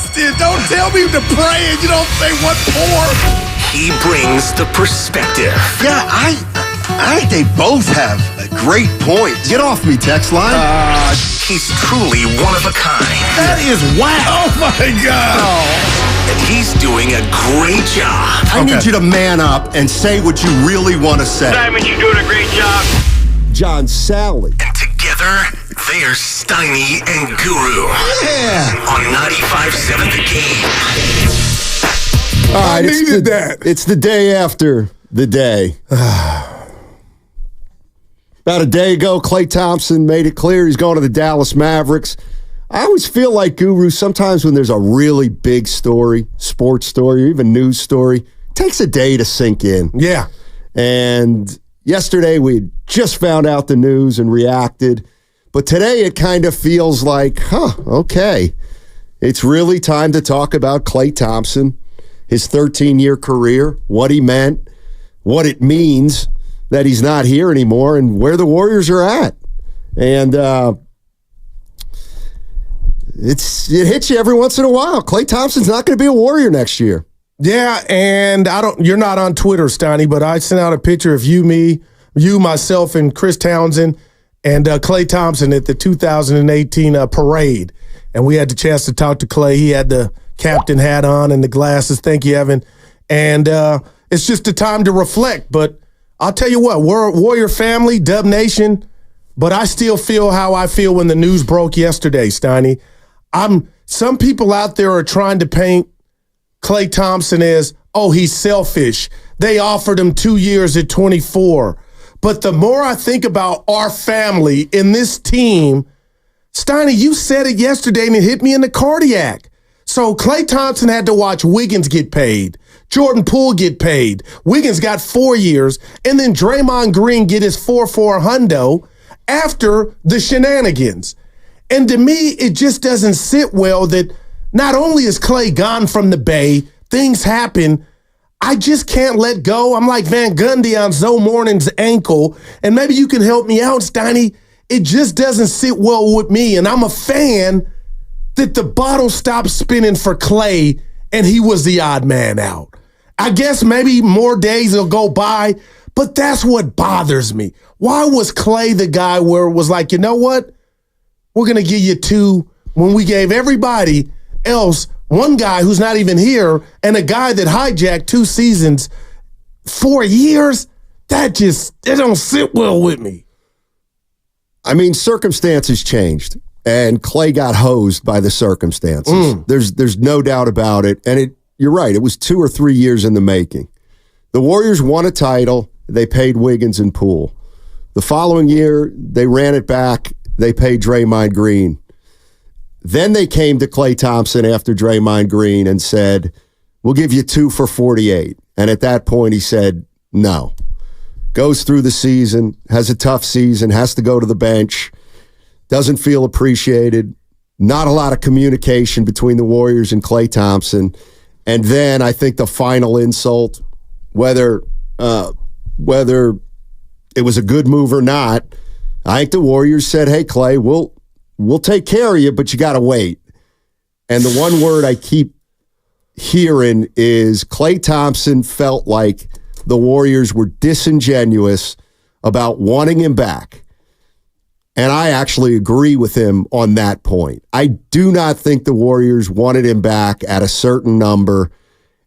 Justin, don't tell me to pray and you don't say what for. He brings the perspective. Yeah, I they both have a great point. Get off me, text line. He's truly one of a kind. That is whack. Oh, my God. And he's doing a great job. I need you to man up and say what you really want to say. Simon, you're doing a great job. John Sally. And together, they are Steiny and Guru. Yeah. On 95.7 The Game. All right, I needed that. It's the day after the day. About a day ago, Klay Thompson made it clear he's going to the Dallas Mavericks. I always feel like, Guru, sometimes when there's a really big story, sports story, or even news story, it takes a day to sink in. Yeah. And yesterday we had just found out the news and reacted. But today it kind of feels like, okay. It's really time to talk about Klay Thompson, his 13-year career, what he meant, what it means that he's not here anymore, and where the Warriors are at. And it hits you every once in a while. Klay Thompson's not going to be a Warrior next year. Yeah, and you're not on Twitter, Steiny, but I sent out a picture of you, myself, and Chris Townsend and Klay Thompson at the 2018 parade. And we had the chance to talk to Klay. He had the captain hat on and the glasses. Thank you, Evan. And it's just a time to reflect. But I'll tell you what, we're a Warrior family, Dub Nation, but I still feel how I feel when the news broke yesterday, Steiny. Some people out there are trying to paint Klay Thompson as, he's selfish. They offered him 2 years at 24. But the more I think about our family in this team, Steiny, you said it yesterday and it hit me in the cardiac. So Klay Thompson had to watch Wiggins get paid. Jordan Poole get paid. Wiggins got 4 years. And then Draymond Green get his 4-4 hundo after the shenanigans. And to me, it just doesn't sit well that not only is Klay gone from the Bay, things happen, I just can't let go. I'm like Van Gundy on Zoe Morning's ankle, and maybe you can help me out, Steiny. It just doesn't sit well with me, and I'm a fan that the bottle stopped spinning for Klay, and he was the odd man out. I guess maybe more days will go by, but that's what bothers me. Why was Klay the guy where it was like, you know what? We're going to give you 2 when we gave everybody else one guy who's not even here and a guy that hijacked 2 seasons, 4 years? It don't sit well with me. I mean, circumstances changed, and Klay got hosed by the circumstances. There's no doubt about it. And you're right, it was 2 or 3 years in the making. The Warriors won a title. They paid Wiggins and Poole. The following year, they ran it back. They paid Draymond Green. Then they came to Klay Thompson after Draymond Green and said, we'll give you 2 for 48. And at that point, he said, no. Goes through the season, has a tough season, has to go to the bench, doesn't feel appreciated, not a lot of communication between the Warriors and Klay Thompson. And then I think the final insult, whether it was a good move or not, I think the Warriors said, hey, Klay, we'll take care of you, but you got to wait. And the one word I keep hearing is Klay Thompson felt like the Warriors were disingenuous about wanting him back. And I actually agree with him on that point. I do not think the Warriors wanted him back at a certain number,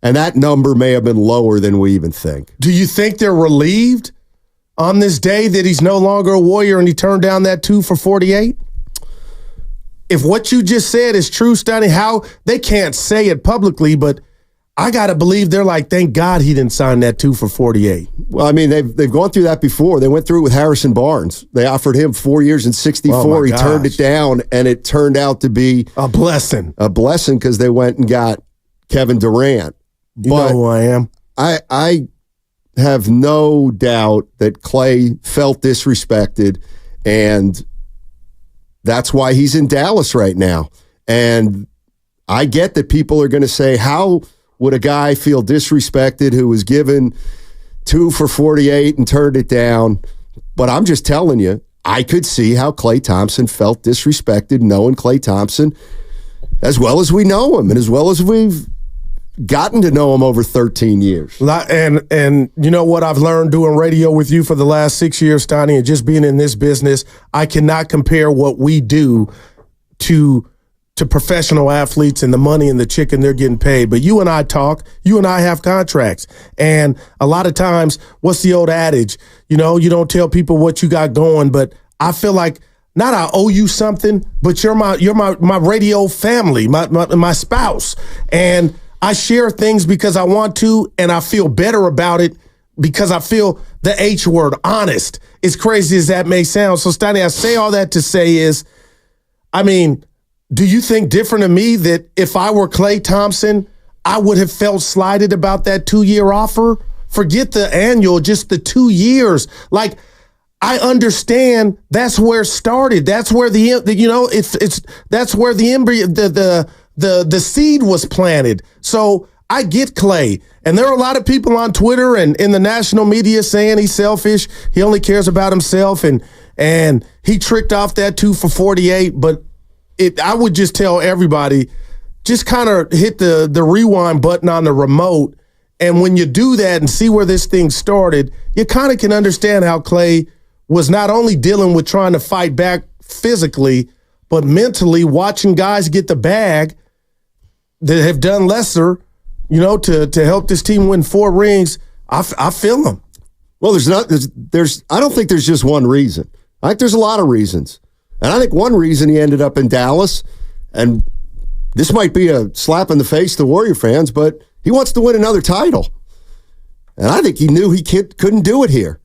and that number may have been lower than we even think. Do you think they're relieved on this day that he's no longer a Warrior and he turned down that 2 for 48? If what you just said is true, Stunny, how they can't say it publicly, but I got to believe they're like, thank God he didn't sign that 2 for 48. Well, I mean, they've gone through that before. They went through it with Harrison Barnes. They offered him 4 years and 64. He turned it down, and it turned out to be a blessing. A blessing because they went and got Kevin Durant. You know who I am. I have no doubt that Klay felt disrespected, and that's why he's in Dallas right now. And I get that people are going to say, how would a guy feel disrespected who was given 2 for 48 and turned it down? But I'm just telling you, I could see how Klay Thompson felt disrespected knowing Klay Thompson as well as we know him and as well as we've gotten to know him over 13 years. And you know what I've learned doing radio with you for the last 6 years, Stoney, and just being in this business, I cannot compare what we do to professional athletes and the money and the chicken they're getting paid. But you and I talk, you and I have contracts. And a lot of times, what's the old adage? You know, you don't tell people what you got going, but I feel like not I owe you something, but you're my radio family, my spouse. And I share things because I want to, and I feel better about it because I feel the H word, honest. As crazy as that may sound. So, Stoney, I say all that to say is, I mean, do you think different of me that if I were Klay Thompson, I would have felt slighted about that 2-year offer? Forget the annual, just the 2 years. Like, I understand that's where it started. That's where that's where the embryo, the seed was planted. So I get Klay. And there are a lot of people on Twitter and in the national media saying he's selfish. He only cares about himself and he tricked off that 2 for 48. But I would just tell everybody, just kind of hit the rewind button on the remote. And when you do that and see where this thing started, you kind of can understand how Klay was not only dealing with trying to fight back physically, but mentally watching guys get the bag that have done lesser, you know, to help this team win 4 rings. I feel them. Well, I don't think there's just one reason. I think there's a lot of reasons. And I think one reason he ended up in Dallas, and this might be a slap in the face to Warrior fans, but he wants to win another title. And I think he knew he couldn't do it here.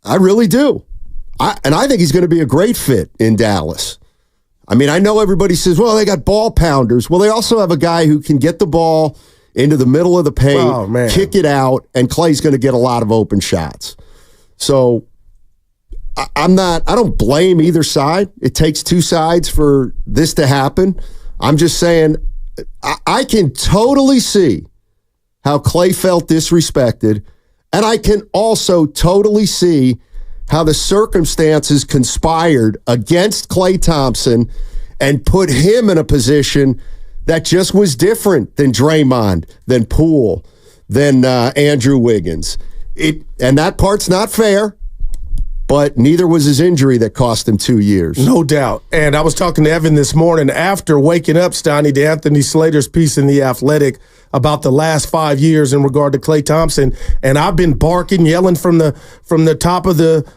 I really do. And I think he's going to be a great fit in Dallas. I mean, I know everybody says, well, they got ball pounders. Well, they also have a guy who can get the ball into the middle of the paint, kick it out, and Klay's going to get a lot of open shots. So I don't blame either side. It takes 2 sides for this to happen. I'm just saying I can totally see how Klay felt disrespected, and I can also totally see how the circumstances conspired against Klay Thompson and put him in a position that just was different than Draymond, than Poole, than Andrew Wiggins. And that part's not fair, but neither was his injury that cost him 2 years. No doubt. And I was talking to Evan this morning after waking up, Stoney, to Anthony Slater's piece in The Athletic about the last 5 years in regard to Klay Thompson. And I've been barking, yelling from the top of the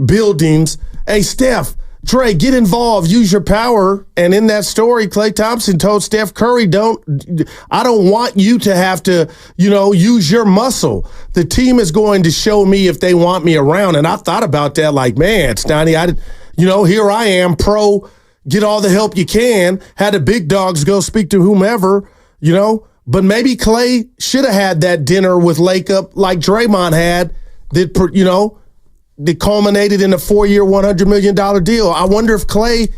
buildings, hey, Steph, Trey, get involved, use your power. And in that story, Klay Thompson told Steph Curry, I don't want you to have to, use your muscle. The team is going to show me if they want me around. And I thought about that like, man, Stoney, here I am, pro, get all the help you can, had the big dogs go speak to whomever, but maybe Klay should have had that dinner with Lakeup like Draymond had that culminated in a 4-year, $100 million deal. I wonder if Klay,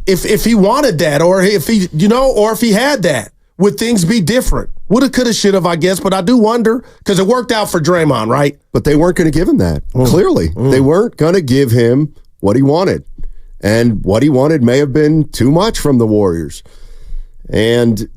if he wanted that, or if he, or if he had that, would things be different? Woulda, coulda, shoulda, I guess. But I do wonder, because it worked out for Draymond, right? But they weren't going to give him that. Clearly, they weren't going to give him what he wanted, and what he wanted may have been too much from the Warriors. And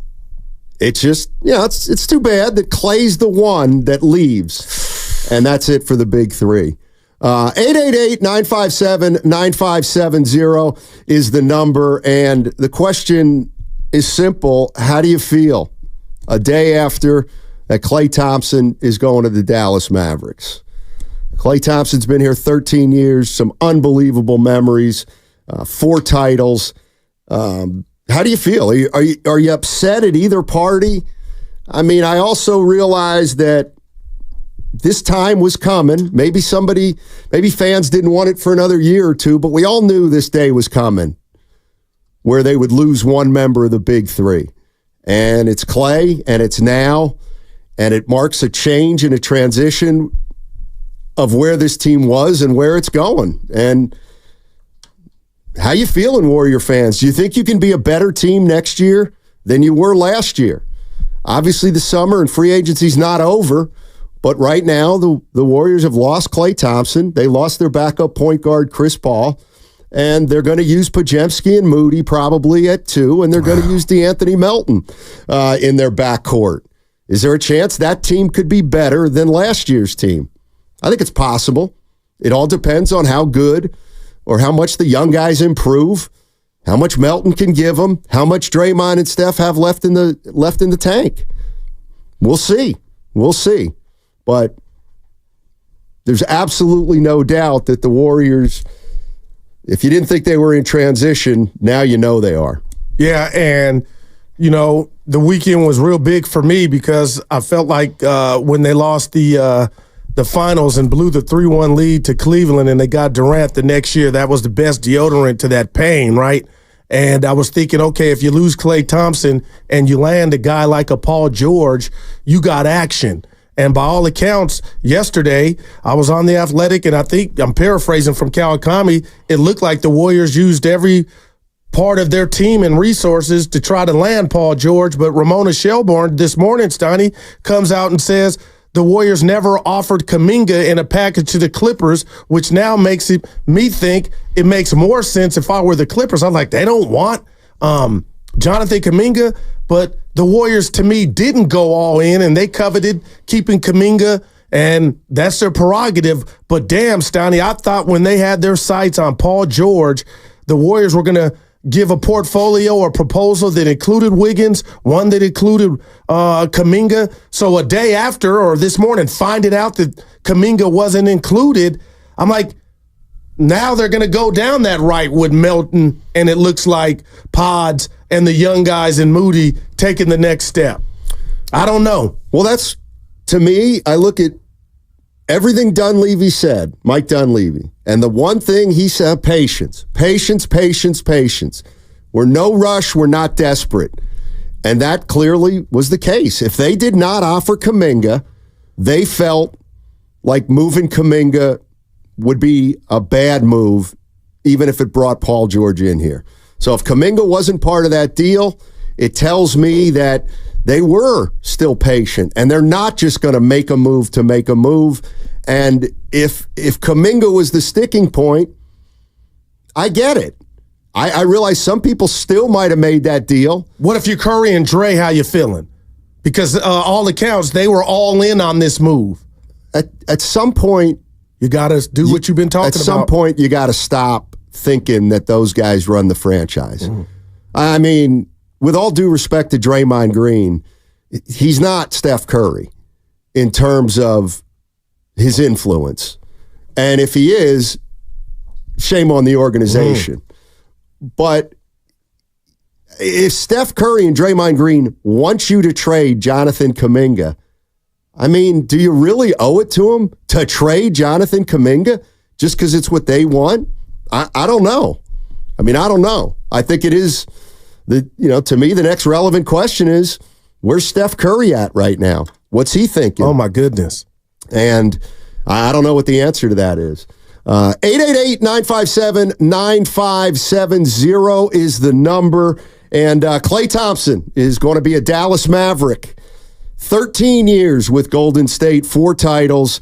it's just, it's too bad that Klay's the one that leaves, and that's it for the big three. 888-957-9570 is the number, and the question is simple. How do you feel a day after that Klay Thompson is going to the Dallas Mavericks? Klay Thompson's been here 13 years, some unbelievable memories, 4 titles. How do you feel? Are you upset at either party? I mean, I also realize that this time was coming. Maybe fans didn't want it for another year or two, but we all knew this day was coming where they would lose one member of the big three. And it's Klay, and it's now, and it marks a change and a transition of where this team was and where it's going. And how you feeling, Warrior fans? Do you think you can be a better team next year than you were last year? Obviously, the summer and free agency's not over. But right now, the Warriors have lost Klay Thompson. They lost their backup point guard, Chris Paul. and they're going to use Podziemski and Moody probably at 2, and they're going to use DeAnthony Melton in their backcourt. Is there a chance that team could be better than last year's team? I think it's possible. It all depends on how good or how much the young guys improve, how much Melton can give them, how much Draymond and Steph have left in the tank. We'll see. But there's absolutely no doubt that the Warriors, if you didn't think they were in transition, now you know they are. Yeah, and, the weekend was real big for me because I felt like when they lost the finals and blew the 3-1 lead to Cleveland and they got Durant the next year, that was the best deodorant to that pain, right? And I was thinking, okay, if you lose Klay Thompson and you land a guy like a Paul George, you got action. And by all accounts, yesterday, I was on The Athletic, and I think, I'm paraphrasing from Kawakami, it looked like the Warriors used every part of their team and resources to try to land Paul George, but Ramona Shelburne this morning, Steiny, comes out and says the Warriors never offered Kuminga in a package to the Clippers, which now makes me think it makes more sense if I were the Clippers. I'm like, they don't want Jonathan Kuminga, but the Warriors, to me, didn't go all in, and they coveted keeping Kuminga, and that's their prerogative. But damn, Steiny, I thought when they had their sights on Paul George, the Warriors were going to give a portfolio or proposal that included Wiggins, one that included Kuminga. So a day after, or this morning, finding out that Kuminga wasn't included, I'm like, now they're going to go down that right with Melton, and it looks like Pods and the young guys in Moody taking the next step. I don't know. Well, that's, to me, I look at everything Dunleavy said, Mike Dunleavy, and the one thing he said, patience. We're no rush, we're not desperate. And that clearly was the case. If they did not offer Kuminga, they felt like moving Kuminga would be a bad move, even if it brought Paul George in here. So if Kuminga wasn't part of that deal, it tells me that they were still patient, and they're not just going to make a move to make a move. And if Kuminga was the sticking point, I get it. I realize some people still might have made that deal. What if you're Curry and Dre, how you feeling? Because all accounts, they were all in on this move. At some point, you got to do what you've been talking about. At some point, you got to stop thinking that those guys run the franchise. I mean, with all due respect to Draymond Green, he's not Steph Curry in terms of his influence. And if he is, shame on the organization. But if Steph Curry and Draymond Green want you to trade Jonathan Kuminga, I mean, do you really owe it to him to trade Jonathan Kuminga just because it's what they want? I don't know. I mean, I don't know. I think it is, to me, the next relevant question is, where's Steph Curry at right now? What's he thinking? Oh, my goodness. And I don't know what the answer to that is. 888-957-9570 is the number. And Klay Thompson is going to be a Dallas Maverick. 13 years with Golden State, 4 titles.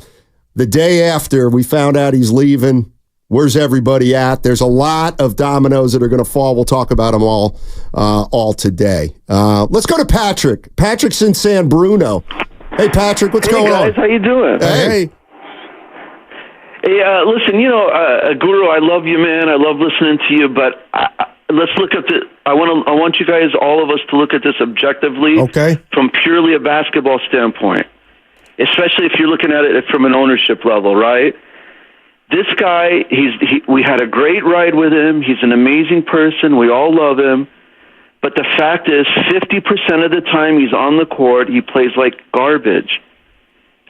The day after we found out he's leaving, where's everybody at? There's a lot of dominoes that are going to fall. We'll talk about them all today. Let's go to Patrick. Patrick's in San Bruno. Hey, Patrick, what's going on? Hey, guys, how you doing? Hey. Hey, listen, Guru, I love you, man. I love listening to you, but let's look at the. I want you guys, all of us, to look at this objectively, from purely a basketball standpoint, especially if you're looking at it from an ownership level, right? This guy, we had a great ride with him. He's an amazing person. We all love him. But the fact is, 50% of the time he's on the court, he plays like garbage.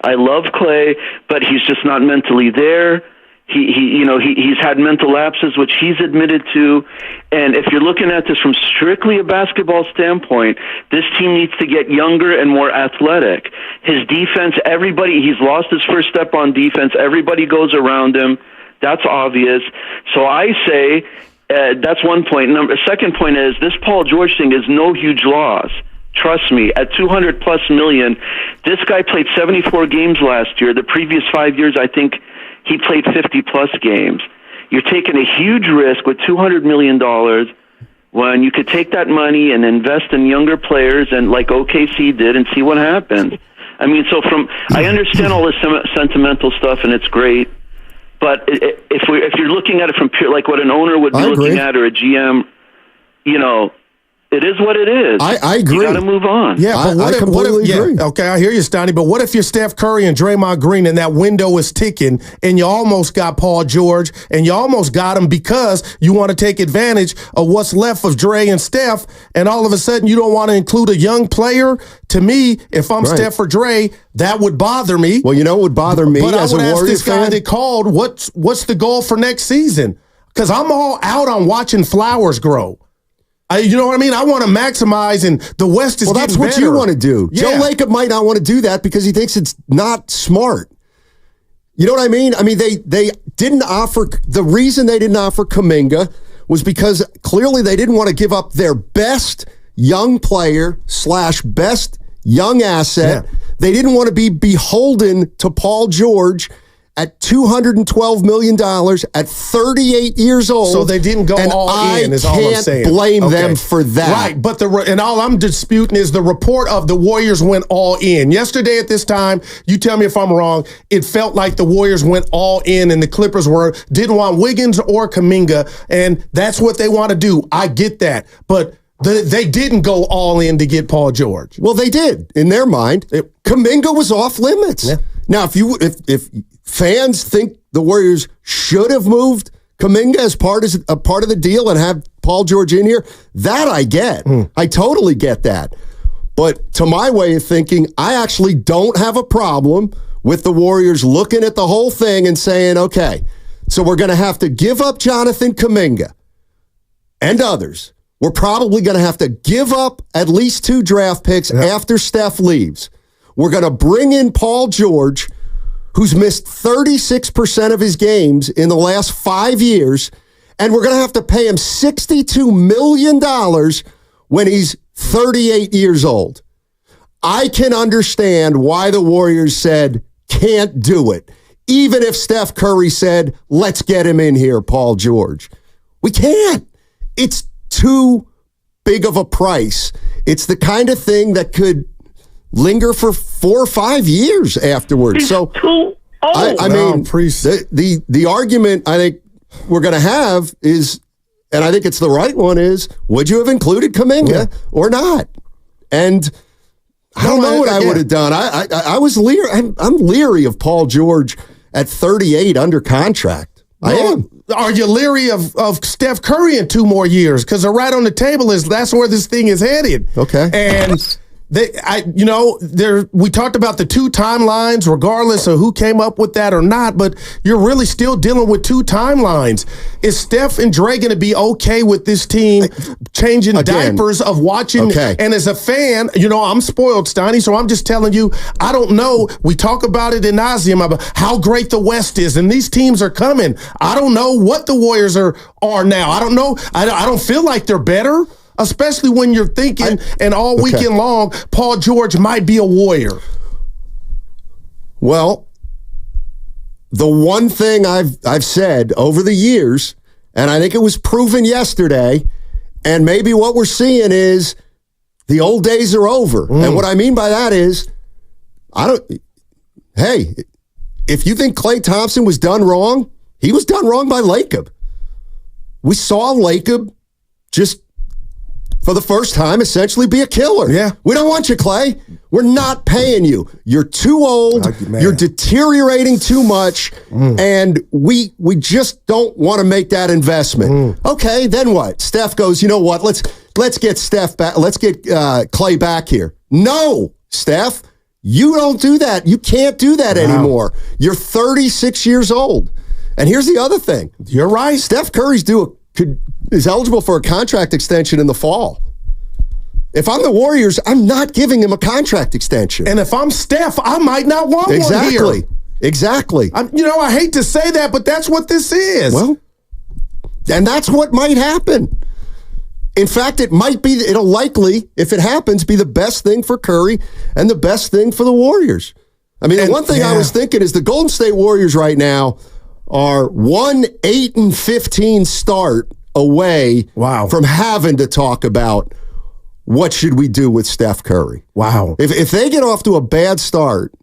I love Klay, but he's just not mentally there. He's had mental lapses, which he's admitted to. And if you're looking at this from strictly a basketball standpoint, this team needs to get younger and more athletic. His defense, he's lost his first step on defense. Everybody goes around him. That's obvious. So I say that's one point. Second point is this Paul George thing is no huge loss. Trust me, at $200+ million, this guy played 74 games last year. The previous 5 years, I think he played 50+ games. you're taking a huge risk with $200 million when you could take that money and invest in younger players and like OKC did and see what happens. I mean, I understand all this sentimental stuff and it's great, but if you're looking at it from pure, like what an owner would be looking at or a GM, you know, it is what it is. I agree. You got to move on. Yeah, but I completely agree. Okay, I hear you, Stoney. But what if you're Steph Curry and Draymond Green and that window is ticking and you almost got Paul George and you almost got him because you want to take advantage of what's left of Dre and Steph, and all of a sudden you don't want to include a young player? To me, if I'm Steph or Dre, that would bother me. Well, you know what would bother me as a Warriors fan? But I would ask this guy that called, what's the goal for next season? Because I'm all out on watching flowers grow. You know what I mean? I want to maximize, and the West is getting better. Well, that's what you want to do. Yeah. Joe Lacob might not want to do that because he thinks it's not smart. You know what I mean? I mean, they didn't offer, the reason they didn't offer Kuminga was because clearly they didn't want to give up their best young player / best young asset. Yeah. They didn't want to be beholden to Paul George at $212 million at 38 years old. So they didn't go all in, is all I'm saying. I can't blame them for that. Right, but and all I'm disputing is the report of the Warriors went all in. Yesterday at this time, you tell me if I'm wrong, it felt like the Warriors went all in and the Clippers didn't want Wiggins or Kuminga, and that's what they want to do. I get that, but they didn't go all in to get Paul George. Well, they did. In their mind, Kuminga was off limits. Yeah. Now, if fans think the Warriors should have moved Kuminga as part of the deal and have Paul George in here, that I get. I totally get that. But to my way of thinking, I actually don't have a problem with the Warriors looking at the whole thing and saying, okay, so we're going to have to give up Jonathan Kuminga and others. We're probably going to have to give up at least 2 draft picks after Steph leaves. We're going to bring in Paul George, who's missed 36% of his games in the last 5 years, and we're going to have to pay him $62 million when he's 38 years old. I can understand why the Warriors said, can't do it. Even if Steph Curry said, let's get him in here, Paul George. We can't. It's too big of a price. It's the kind of thing that could linger for 4 or 5 years afterwards. He's so too old. I mean, the argument I think we're going to have is, and I think it's the right one, is would you have included Kuminga or not? And I don't know what I would have done. I was leery. I'm leery of Paul George at 38 under contract. I am. Are you leery of Steph Curry in 2 more years? Because right on the table that's where this thing is headed. Okay. And we talked about the 2 timelines, regardless of who came up with that or not, but you're really still dealing with 2 timelines. Is Steph and Dre going to be okay with this team changing diapers of watching? Okay. And as a fan, I'm spoiled, Steiny, so I'm just telling you, I don't know. We talk about it in nauseum about how great the West is, and these teams are coming. I don't know what the Warriors are now. I don't know. I don't feel like they're better. Especially when you're thinking, and all weekend long, Paul George might be a Warrior. Well, the one thing I've said over the years, and I think it was proven yesterday, and maybe what we're seeing is the old days are over. And what I mean by that is, hey, if you think Klay Thompson was done wrong, he was done wrong by Lacob. We saw Lacob just for the first time, essentially be a killer. Yeah. We don't want you, Klay. We're not paying you. You're too old. You're deteriorating too much, and we just don't want to make that investment. Okay, then what? Steph goes, you know what? Let's get Steph back. Let's get Klay back here. No, Steph, you don't do that. You can't do that anymore. You're 36 years old. And here's the other thing. You're right. Steph Curry's is eligible for a contract extension in the fall. If I'm the Warriors, I'm not giving him a contract extension. And if I'm Steph, I might not want one here. Exactly. I hate to say that, but that's what this is. Well, and that's what might happen. In fact, it'll likely, if it happens, be the best thing for Curry and the best thing for the Warriors. I mean, the one thing I was thinking is the Golden State Warriors right now are 1-8-15 start away from having to talk about what should we do with Steph Curry. Wow. If they get off to a bad start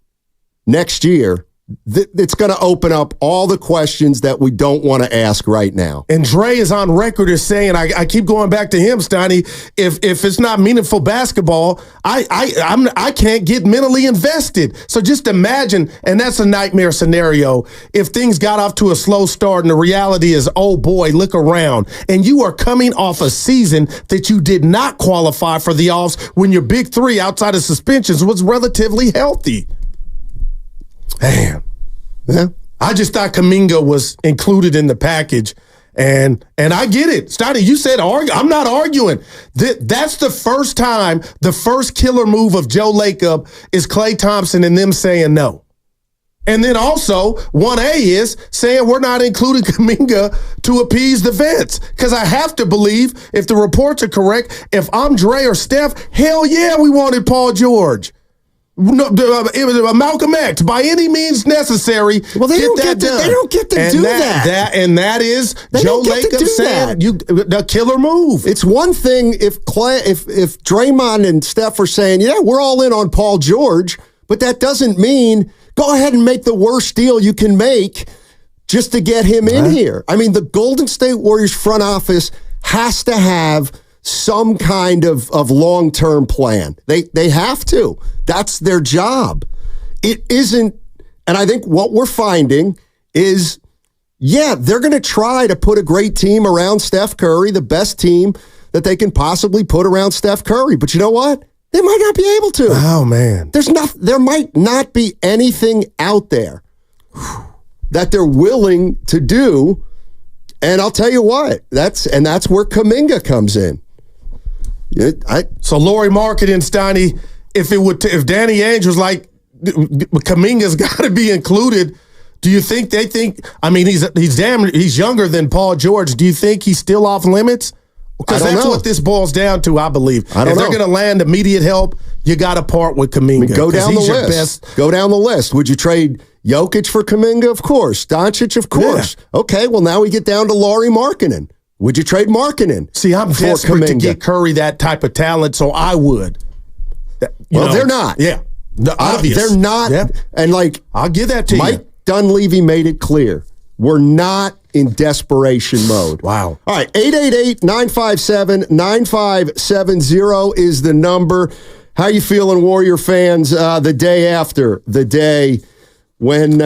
next year, it's going to open up all the questions that we don't want to ask right now. And Dre is on record as saying, I keep going back to him, Steiny, if it's not meaningful basketball, I can't get mentally invested. So just imagine, and that's a nightmare scenario, if things got off to a slow start and the reality is, oh boy, look around, and you are coming off a season that you did not qualify for the offs when your big three outside of suspensions was relatively healthy. Man, yeah. I just thought Kuminga was included in the package, and I get it. Steiny, you said I'm not arguing. That's the first time, the first killer move of Joe Lacob is Klay Thompson and them saying no. And then also, 1A is saying we're not including Kuminga to appease the vets. Because I have to believe, if the reports are correct, if I'm Dre or Steph, hell yeah, we wanted Paul George. No, it was Malcolm X by any means necessary. Well, they don't get to do that. And that is Joe Lacob saying the killer move. It's one thing if Draymond and Steph are saying, yeah, we're all in on Paul George, but that doesn't mean go ahead and make the worst deal you can make just to get him in here. I mean, the Golden State Warriors front office has to have some kind of long-term plan. They have to. That's their job. It isn't, and I think what we're finding is, yeah, they're going to try to put a great team around Steph Curry, the best team that they can possibly put around Steph Curry. But you know what? They might not be able to. Oh, man. There might not be anything out there that they're willing to do. And I'll tell you what, that's where Kuminga comes in. So Lauri Markkanen, Steiny, if Danny Ainge was like, Kuminga's got to be included, do you think they think? I mean, he's younger than Paul George. Do you think he's still off limits? Because that's what this boils down to, I believe. If they're going to land immediate help, you got to part with Kuminga. I mean, go down the list. Go down the list. Would you trade Jokic for Kuminga? Of course. Doncic? Of course. Yeah. Okay, well, now we get down to Lauri Markkanen. Would you trade Markkanen? See, I'm desperate to get Curry that type of talent, so I would. They're not. Yeah. Obvious. They're not. Yeah. And I'll give that to you. Mike Dunleavy made it clear. We're not in desperation mode. Wow. All right, 888-957-9570 is the number. How you feeling, Warrior fans, the day after the day when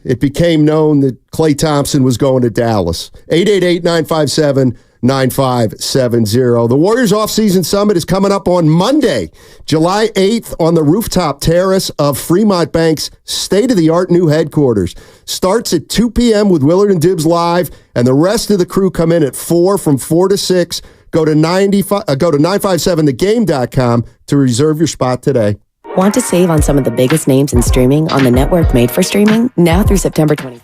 it became known that Klay Thompson was going to Dallas? 888-957-9570. The Warriors Offseason Summit is coming up on Monday, July 8th on the rooftop terrace of Fremont Bank's state-of-the-art new headquarters. Starts at 2 p.m. with Willard and Dibbs live, and the rest of the crew come in at 4 from 4 to 6. Go to 957thegame.com to reserve your spot today. Want to save on some of the biggest names in streaming on the network made for streaming? Now through September 20th.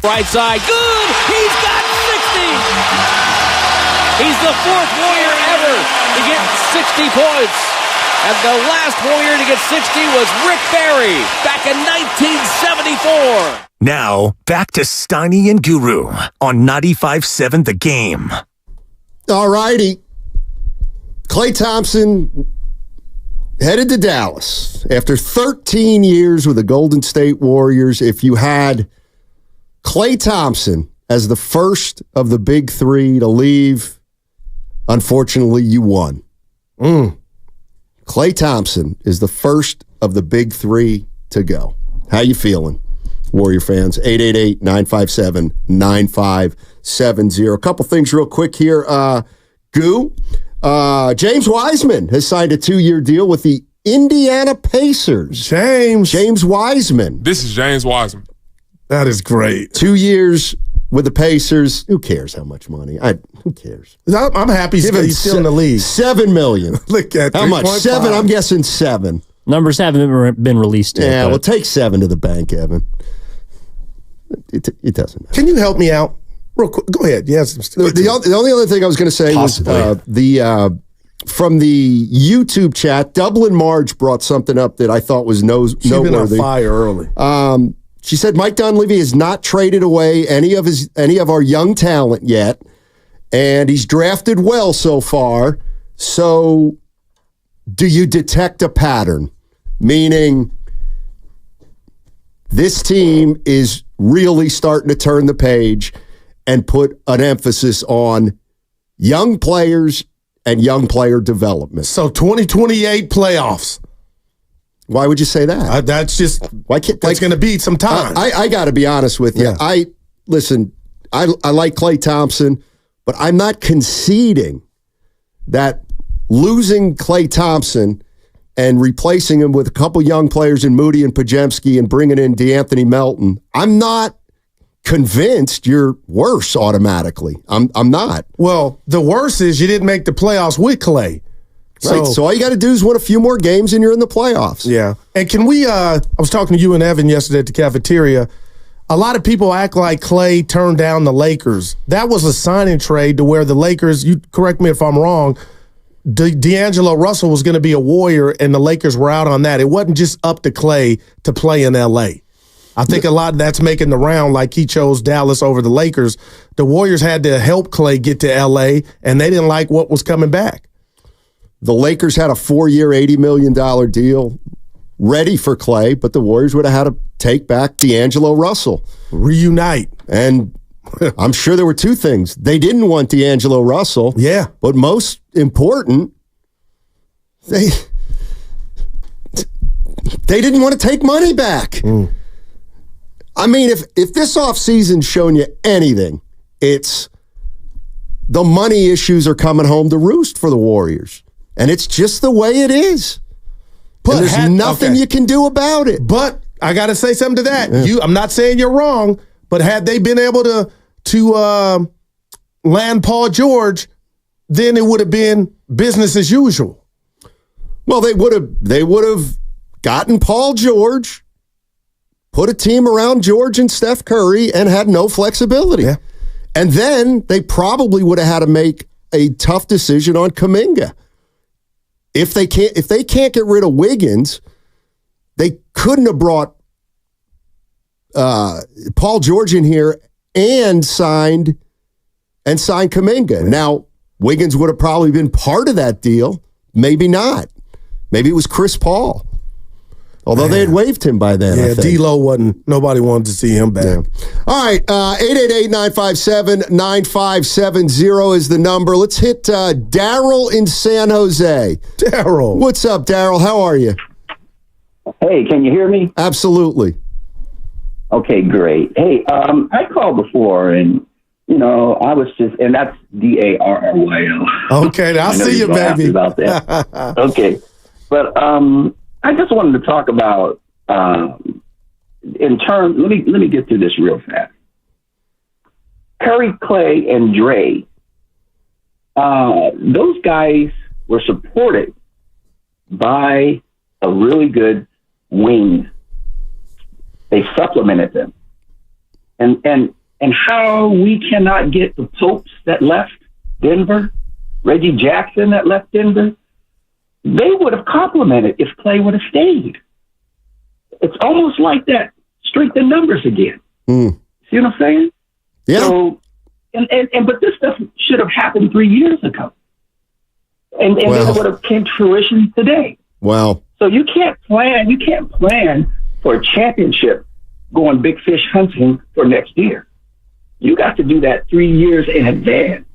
Right side, good! He's got 60! He's the fourth Warrior ever to get 60 points. And the last Warrior to get 60 was Rick Barry back in 1974. Now, back to Steiny and Guru on 95.7 The Game. All righty. Klay Thompson headed to Dallas after 13 years with the Golden State Warriors. If you had Klay Thompson as the first of the big three to leave, unfortunately, you won. Klay Thompson is the first of the big three to go. How you feeling, Warrior fans? 888-957-9570. A couple things real quick here. James Wiseman has signed a 2-year deal with the Indiana Pacers. James Wiseman. This is James Wiseman. That is great. 2 years with the Pacers. Who cares how much money? Who cares? I'm happy he's still in the league. $7 million. Look at how much? 3.5. 7. I'm guessing 7. Numbers haven't been released yet. Yeah, well, take 7 to the bank, Evan. It doesn't matter. Can you help me out? Real quick. Go ahead. Yes. The only other thing I was going to say was from the YouTube chat, Dublin Marge brought something up that I thought was noteworthy. She's been on fire early. She said Mike Dunleavy has not traded away any of our young talent yet, and he's drafted well so far. So, do you detect a pattern? Meaning, this team is really starting to turn the page and put an emphasis on young players and young player development. So 2028 playoffs. Why would you say that? That's just that's going to be some time. I got to be honest with you. Yeah. Listen. I like Klay Thompson, but I'm not conceding that losing Klay Thompson and replacing him with a couple young players in Moody and Podziemski and bringing in DeAnthony Melton, I'm not convinced you're worse automatically. I'm not. Well, the worst is you didn't make the playoffs with Klay. Right. So all you got to do is win a few more games and you're in the playoffs. Yeah. And can we, I was talking to you and Evan yesterday at the cafeteria. A lot of people act like Klay turned down the Lakers. That was a signing trade to where the Lakers, you correct me if I'm wrong, D'Angelo Russell was going to be a Warrior and the Lakers were out on that. It wasn't just up to Klay to play in L.A. I think a lot of that's making the round, like he chose Dallas over the Lakers. The Warriors had to help Klay get to L.A., and they didn't like what was coming back. The Lakers had a 4-year, $80 million deal ready for Klay, but the Warriors would have had to take back D'Angelo Russell. Reunite. And I'm sure there were two things. They didn't want D'Angelo Russell. Yeah. But most important, they didn't want to take money back. I mean, if this offseason's shown you anything, it's the money issues are coming home to roost for the Warriors. And it's just the way it is. But there's nothing you can do about it. But I got to say something to that. Yeah. I'm not saying you're wrong, but had they been able to land Paul George, then it would have been business as usual. Well, they would have gotten Paul George, put a team around George and Steph Curry, and had no flexibility. Yeah. And then they probably would have had to make a tough decision on Kuminga. If they can't get rid of Wiggins, they couldn't have brought Paul George in here and signed Kuminga. Yeah. Now, Wiggins would have probably been part of that deal. Maybe not. Maybe it was Chris Paul. Although they had waived him by then. Yeah, D-Lo wasn't. Nobody wanted to see him back. Yeah. All right, 888-957-9570 is the number. Let's hit Daryl in San Jose. Daryl. What's up, Daryl? How are you? Hey, can you hear me? Absolutely. Okay, great. Hey, I called before, and, I was just, and that's DARRYL. Okay, I'll see you, baby. About that. Okay. But, I just wanted to talk about in terms. Let me get through this real fast. Curry, Klay, and Dre. Those guys were supported by a really good wing. They supplemented them. and how we cannot get the Popes that left Denver, Reggie Jackson that left Denver, they would have complimented if Klay would have stayed. It's almost like that strength in numbers again. See what I'm saying? Yeah. So, but this stuff should have happened 3 years ago. And then it would have came to fruition today. Wow. So you can't plan for a championship going big fish hunting for next year. You got to do that 3 years in advance.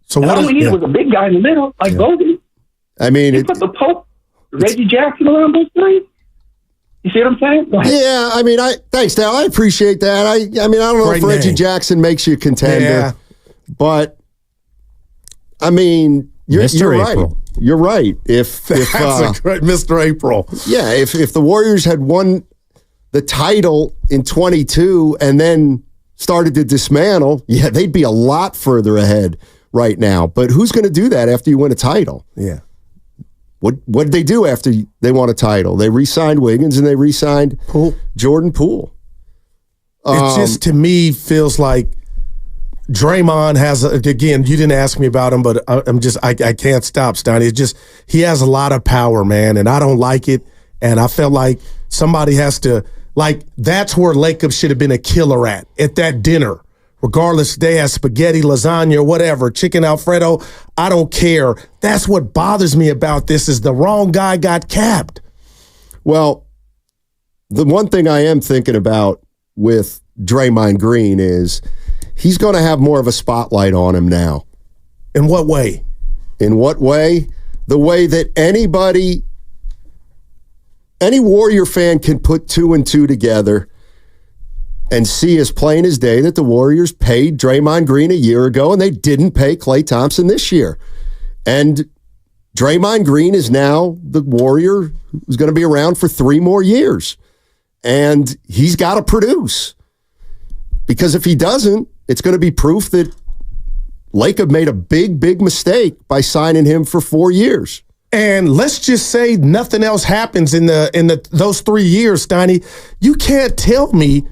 So all we needed was a big guy in the middle, like Bogey. I mean, you put the Pope, Reggie Jackson around those three. You see what I'm saying? Yeah, I mean, thanks, Dal. I appreciate that. I mean, I don't know if Reggie Jackson makes you a contender, but I mean, you're right. You're right. If that's a great Mr. April. Yeah, if the Warriors had won the title in 22 and then started to dismantle, yeah, they'd be a lot further ahead right now. But who's going to do that after you win a title? Yeah. What did they do after they won a title? They re-signed Wiggins and they re-signed Jordan Poole. It just, to me, feels like Draymond has, again, you didn't ask me about him, but I can't stop, Steiny. It's just, he has a lot of power, man, and I don't like it. And I felt like somebody has to, like, that's where Lacob should have been a killer at that dinner. Regardless, they have spaghetti, lasagna, whatever, chicken Alfredo, I don't care. That's what bothers me about this is the wrong guy got capped. Well, the one thing I am thinking about with Draymond Green is he's going to have more of a spotlight on him now. In what way? In what way? The way that any Warrior fan can put 2 and 2 together and see as plain as day that the Warriors paid Draymond Green a year ago and they didn't pay Klay Thompson this year. And Draymond Green is now the Warrior who's going to be around for 3 more years. And he's got to produce. Because if he doesn't, it's going to be proof that Lacob made a big, big mistake by signing him for 4 years. And let's just say nothing else happens in those 3 years, Steiny. You can't tell me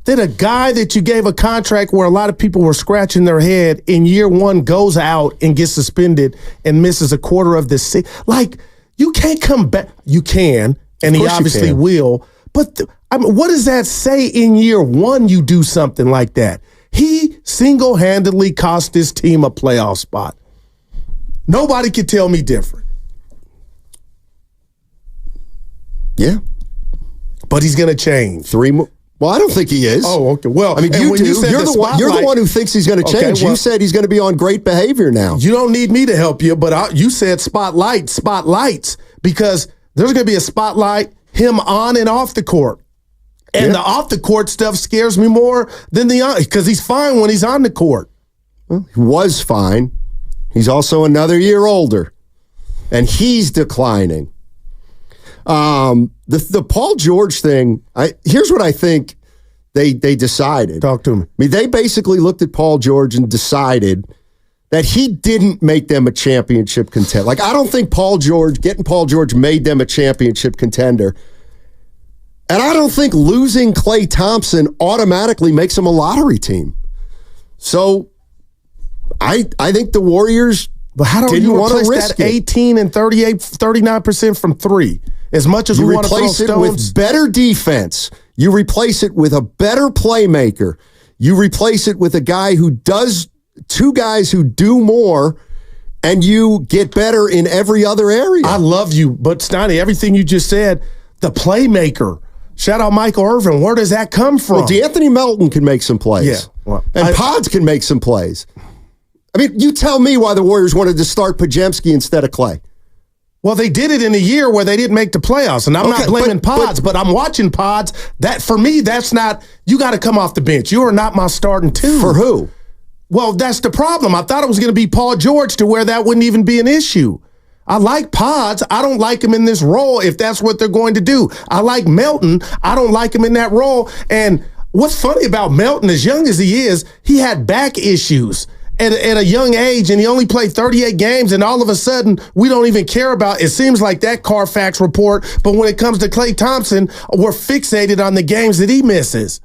that a guy that you gave a contract where a lot of people were scratching their head in year 1 goes out and gets suspended and misses a quarter of the season. Like, you can't come back. You can, and he obviously will. But what does that say in year 1 you do something like that? He single-handedly cost this team a playoff spot. Nobody can tell me different. Yeah. But he's going to change. 3 more. Well, I don't think he is. Oh, okay. Well, I mean, you do. You're the one who thinks he's going to change. You said he's going to be on great behavior now. You don't need me to help you, but you said spotlights, because there's going to be a spotlight him on and off the court. And the off the court stuff scares me more than because he's fine when he's on the court. Well, he was fine. He's also another year older, and he's declining. The Paul George thing, here's what I think they decided. Talk to me. I mean, they basically looked at Paul George and decided that he didn't make them a championship contender. Like, I don't think getting Paul George made them a championship contender. And I don't think losing Klay Thompson automatically makes them a lottery team. So I think the Warriors But how do you replace that 18 and 39% from 3? As much as we want to throw stones. You replace it with better defense. You replace it with a better playmaker. You replace it with a guy who does, 2 guys who do more, and you get better in every other area. I love you, but Steiny, everything you just said, the playmaker. Shout out Michael Irvin. Where does that come from? Well, D'Anthony Melton can make some plays. Yeah. Well, and Pods can make some plays. I mean, you tell me why the Warriors wanted to start Podziemski instead of Klay. Well, they did it in a year where they didn't make the playoffs, and I'm not blaming Pods, but I'm watching Pods. That, for me, that's not, you got to come off the bench. You are not my starting 2. For who? Well, that's the problem. I thought it was going to be Paul George to where that wouldn't even be an issue. I like Pods. I don't like him in this role if that's what they're going to do. I like Melton. I don't like him in that role. And what's funny about Melton, as young as he is, he had back issues at a young age, and he only played 38 games, and all of a sudden, we don't even care about, it seems like that Carfax report, but when it comes to Klay Thompson, we're fixated on the games that he misses.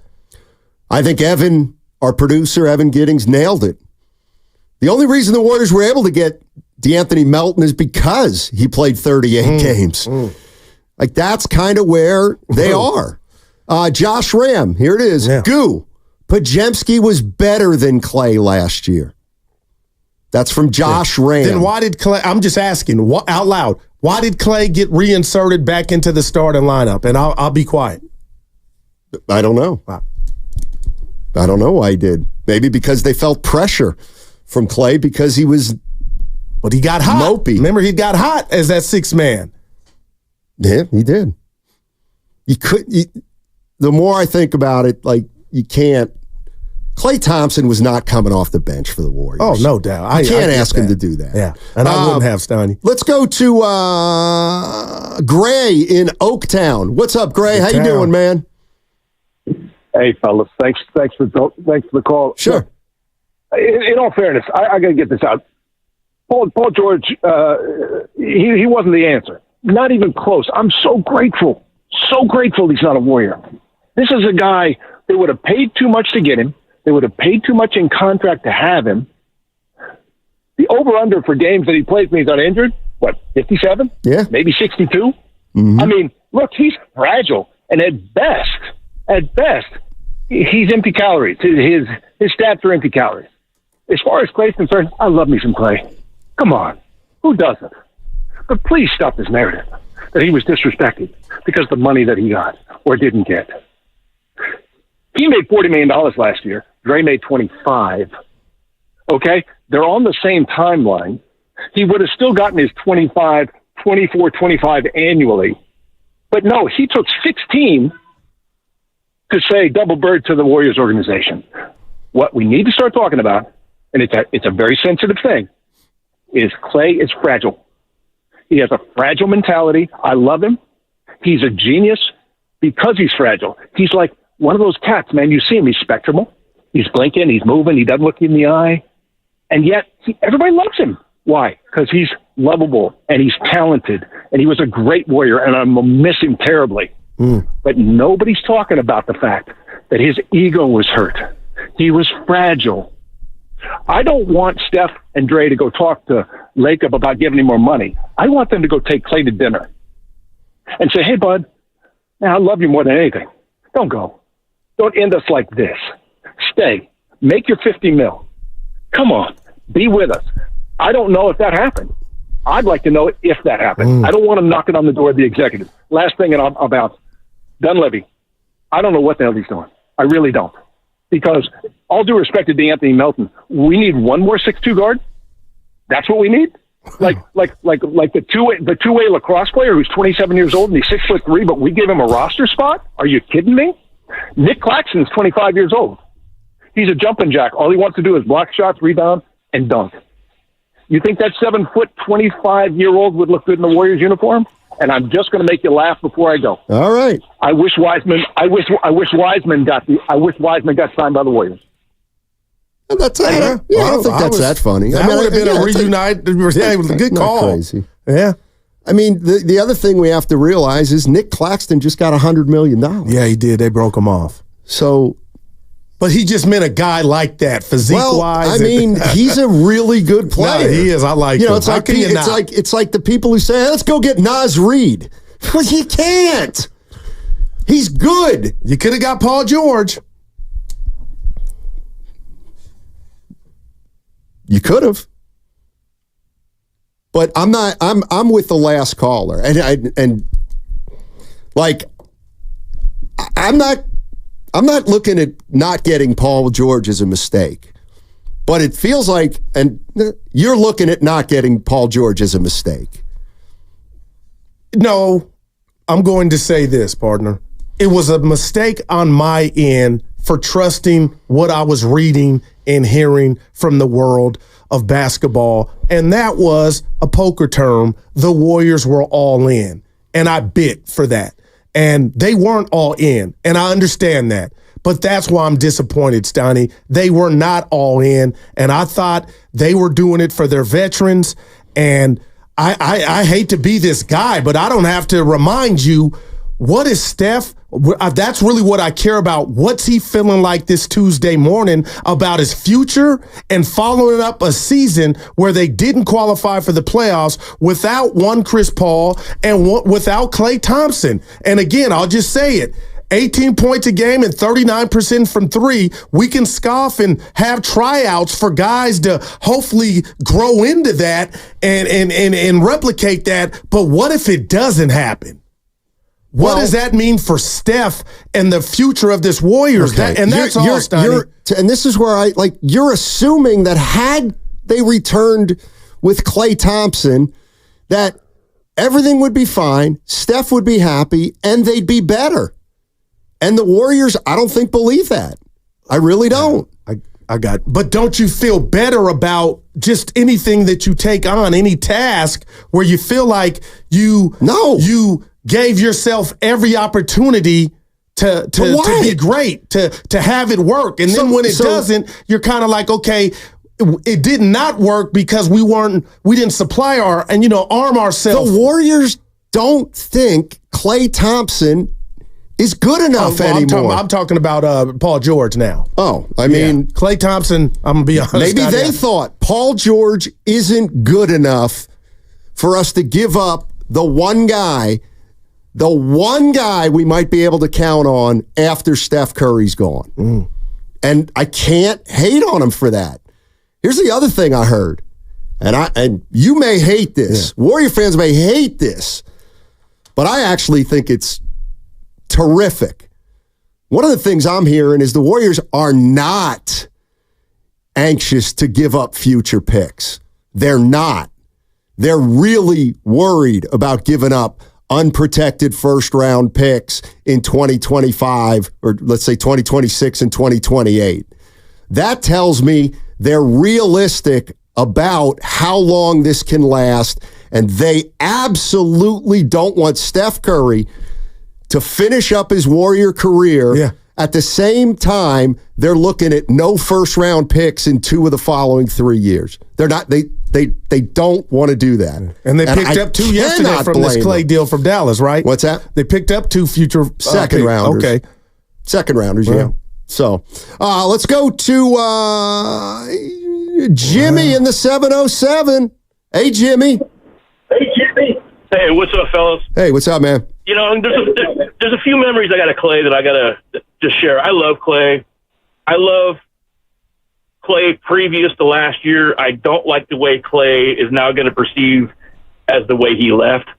I think Evan, our producer, Evan Giddings, nailed it. The only reason the Warriors were able to get DeAnthony Melton is because he played 38 games. Like, that's kind of where they are. Josh Ram, here it is. Yeah. Goo. Pajemski was better than Klay last year. That's from Josh Ram. Then why did Klay, I'm just asking out loud, why did Klay get reinserted back into the starting lineup? And I'll be quiet. I don't know. I don't know why he did. Maybe because they felt pressure from Klay because he was But he got hot. Mopey. Remember, he got hot as that sixth man. Yeah, he did. The more I think about it, like, you can't. Klay Thompson was not coming off the bench for the Warriors. Oh, no doubt. You can't ask him to do that. Yeah, and I wouldn't have, Steiny. Let's go to Gray in Oaktown. What's up, Gray? How you doing, man? Hey, fellas. Thanks for the call. Sure. In all fairness, I got to get this out. Paul George, he wasn't the answer. Not even close. I'm so grateful he's not a Warrior. This is a guy, they would have paid too much to get him. They would have paid too much in contract to have him. The over-under for games that he plays when he's not injured, 57? Yeah. Maybe 62? Mm-hmm. I mean, look, he's fragile. And at best, he's empty calories. His stats are empty calories. As far as Klay's concerned, I love me some Klay. Come on. Who doesn't? But please stop this narrative that he was disrespected because of the money that he got or didn't get. He made $40 million last year. Dre made 25. Okay? They're on the same timeline. He would have still gotten his 24, 25 annually. But no, he took 16 to say double bird to the Warriors organization. What we need to start talking about, and it's a very sensitive thing, is Klay is fragile. He has a fragile mentality. I love him. He's a genius because he's fragile. He's like one of those cats, man. You see him. He's spectral. He's blinking. He's moving. He doesn't look you in the eye. And yet everybody loves him. Why? Because he's lovable and he's talented and he was a great Warrior, and I'm going to miss him terribly. But nobody's talking about the fact that his ego was hurt. He was fragile. I don't want Steph and Dre to go talk to Lacob about giving him more money. I want them to go take Klay to dinner and say, hey, bud, man, I love you more than anything. Don't go. Don't end us like this. Stay. Make your 50 mil. Come on. Be with us. I don't know if that happened. I'd like to know if that happened. I don't want him knocking on the door of the executive. Last thing, and I'll bounce. Dunleavy, I don't know what the hell he's doing. I really don't. Because all due respect to DeAnthony Melton, we need one more 6'2" guard. That's what we need. Like the two-way lacrosse player who's 27 years old and he's 6'3", but we give him a roster spot. Are you kidding me? Nick Claxton's 25 years old. He's a jumping jack. All he wants to do is block shots, rebound, and dunk. You think that 7'25" would look good in the Warriors uniform? And I'm just going to make you laugh before I go. All right. I wish Wiseman got signed by the Warriors. That's I don't think that's that funny. That would have been a reunite. Yeah, it was a good call. Crazy. Yeah. I mean, the other thing we have to realize is Nick Claxton just got $100 million. Yeah, he did. They broke him off. So, but he just meant a guy like that, physique-wise. Well, I mean, he's a really good player. No, he is. I like him. It's like the people who say, hey, let's go get Naz Reid. Well, you can't. He's good. You could have got Paul George. You could have. But I'm not. I'm with the last caller, and I'm not looking at not getting Paul George as a mistake, but it feels like, and you're looking at not getting Paul George as a mistake. No, I'm going to say this, partner. It was a mistake on my end for trusting what I was reading and hearing from the world of basketball, and that was a poker term. The Warriors were all in, and I bid for that. And they weren't all in, and I understand that. But that's why I'm disappointed, Steiny. They were not all in, and I thought they were doing it for their veterans. And I hate to be this guy, but I don't have to remind you what is Steph? That's really what I care about. What's he feeling like this Tuesday morning about his future and following up a season where they didn't qualify for the playoffs without one Chris Paul and without Klay Thompson? And again, I'll just say it. 18 points a game and 39% from three. We can scoff and have tryouts for guys to hopefully grow into that and replicate that. But what if it doesn't happen? What does that mean for Steph and the future of this Warriors? Okay. That's all, Steiny. And this is where you're assuming that had they returned with Klay Thompson, that everything would be fine, Steph would be happy, and they'd be better. And the Warriors, I don't think, believe that. I really don't. But don't you feel better about just anything that you take on, any task where you feel like you gave yourself every opportunity to be great, to have it work. And then when it doesn't, you're kind of like, okay, it did not work because we didn't supply arm ourselves. The Warriors don't think Klay Thompson is good enough anymore. I'm talking about Paul George now. Oh, I mean, Klay Thompson, I'm going to be honest. Maybe they thought Paul George isn't good enough for us to give up the one guy we might be able to count on after Steph Curry's gone. And I can't hate on him for that. Here's the other thing I heard, and you may hate this. Yeah. Warrior fans may hate this, but I actually think it's terrific. One of the things I'm hearing is the Warriors are not anxious to give up future picks. They're not. They're really worried about giving up unprotected first-round picks in 2025, or let's say 2026 and 2028. That tells me they're realistic about how long this can last, and they absolutely don't want Steph Curry to finish up his Warrior career. Yeah. At the same time, they're looking at no first-round picks in 2 of the following 3 years. They're not. They don't want to do that. And they picked up 2 yesterday from this Klay deal from Dallas, right? What's that? They picked up 2 future second rounders. Okay, second rounders. Yeah. So let's go to Jimmy in the 707. Hey, Jimmy. Hey, Jimmy. Hey, what's up, fellas? Hey, what's up, man? You know, there's a few memories I got of Klay that I got to just share. I love Klay. I love Klay previous to last year. I don't like the way Klay is now going to perceive as the way he left.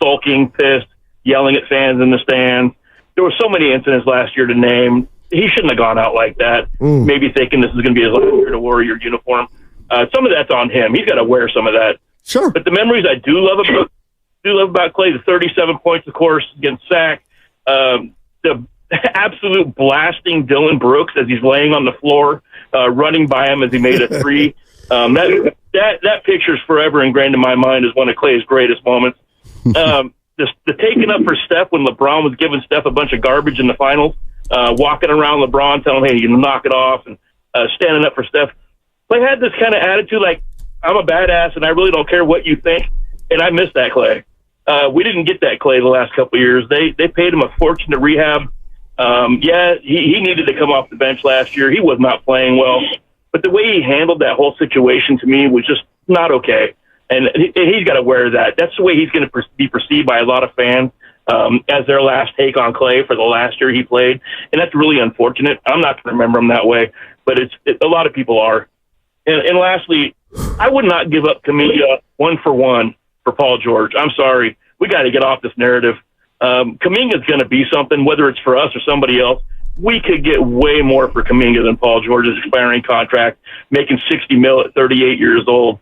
Sulking, pissed, yelling at fans in the stands. There were so many incidents last year to name. He shouldn't have gone out like that, maybe thinking this is going to be his last year in a Warrior uniform. Some of that's on him. He's got to wear some of that. Sure. But the memories I do love about Klay, the 37 points, of course, against Sac, the absolute blasting Dylan Brooks as he's laying on the floor, running by him as he made a three. That picture's forever ingrained in my mind as one of Klay's greatest moments. The taking up for Steph when LeBron was giving Steph a bunch of garbage in the finals, walking around LeBron, telling him, hey, you knock it off, and standing up for Steph. Klay had this kind of attitude like, I'm a badass and I really don't care what you think, and I miss that Klay. We didn't get that Klay the last couple of years. They paid him a fortune to rehab. He needed to come off the bench last year. He was not playing well. But the way he handled that whole situation to me was just not okay. And he's got to wear that. That's the way he's going to be perceived by a lot of fans as their last take on Klay for the last year he played. And that's really unfortunate. I'm not going to remember him that way, but a lot of people are. And lastly, I would not give up Kuminga 1-for-1 for Paul George. I'm sorry. We got to get off this narrative. Kuminga's going to be something, whether it's for us or somebody else. We could get way more for Kuminga than Paul George's expiring contract, making $60 million at 38 years old.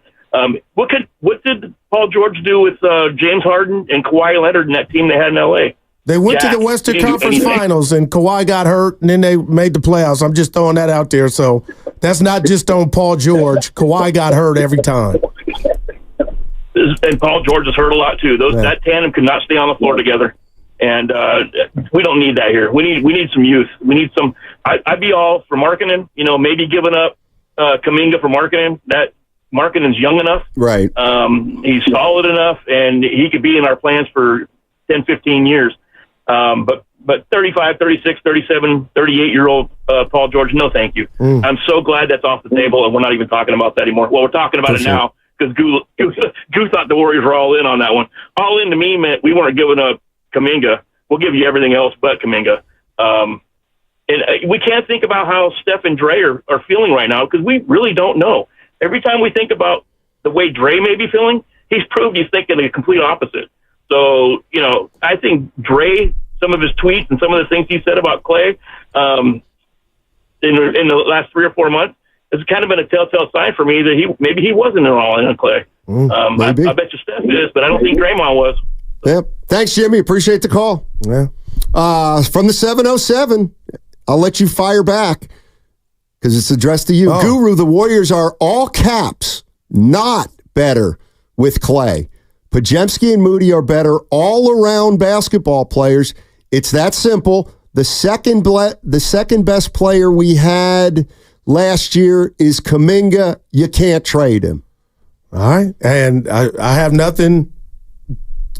What did Paul George do with James Harden and Kawhi Leonard and that team they had in L.A.? They went to the Western Conference Finals, and Kawhi got hurt, and then they made the playoffs. I'm just throwing that out there. So that's not just on Paul George. Kawhi got hurt every time. And Paul George is hurt a lot, too. That tandem could not stay on the floor together. And we don't need that here. We need some youth. We need some. I'd be all for Markkanen. Maybe giving up Kuminga for Markkanen. That Markkanen's young enough. Right. He's solid enough, and he could be in our plans for 10, 15 years. But 35, 36, 37, 38-year-old Paul George, no thank you. I'm so glad that's off the table, and we're not even talking about that anymore. Well, we're talking about it now because Goo thought the Warriors were all in on that one. All in to me meant we weren't giving up Kuminga. We'll give you everything else but Kuminga. And we can't think about how Steph and Dre are feeling right now because we really don't know. Every time we think about the way Dre may be feeling, he's proved he's thinking the complete opposite. So, I think Dre, some of his tweets and some of the things he said about Klay in the last 3 or 4 months has kind of been a telltale sign for me that maybe he wasn't all in on Klay. I bet you Steph is, but I don't think Draymond was. Yep. Thanks, Jimmy. Appreciate the call. Yeah. From the 707, I'll let you fire back because it's addressed to you. Guru, the Warriors are all caps, not better with Klay. Podziemski and Moody are better all-around basketball players. It's that simple. The second best player we had last year is Kuminga. You can't trade him. All right. And I have nothing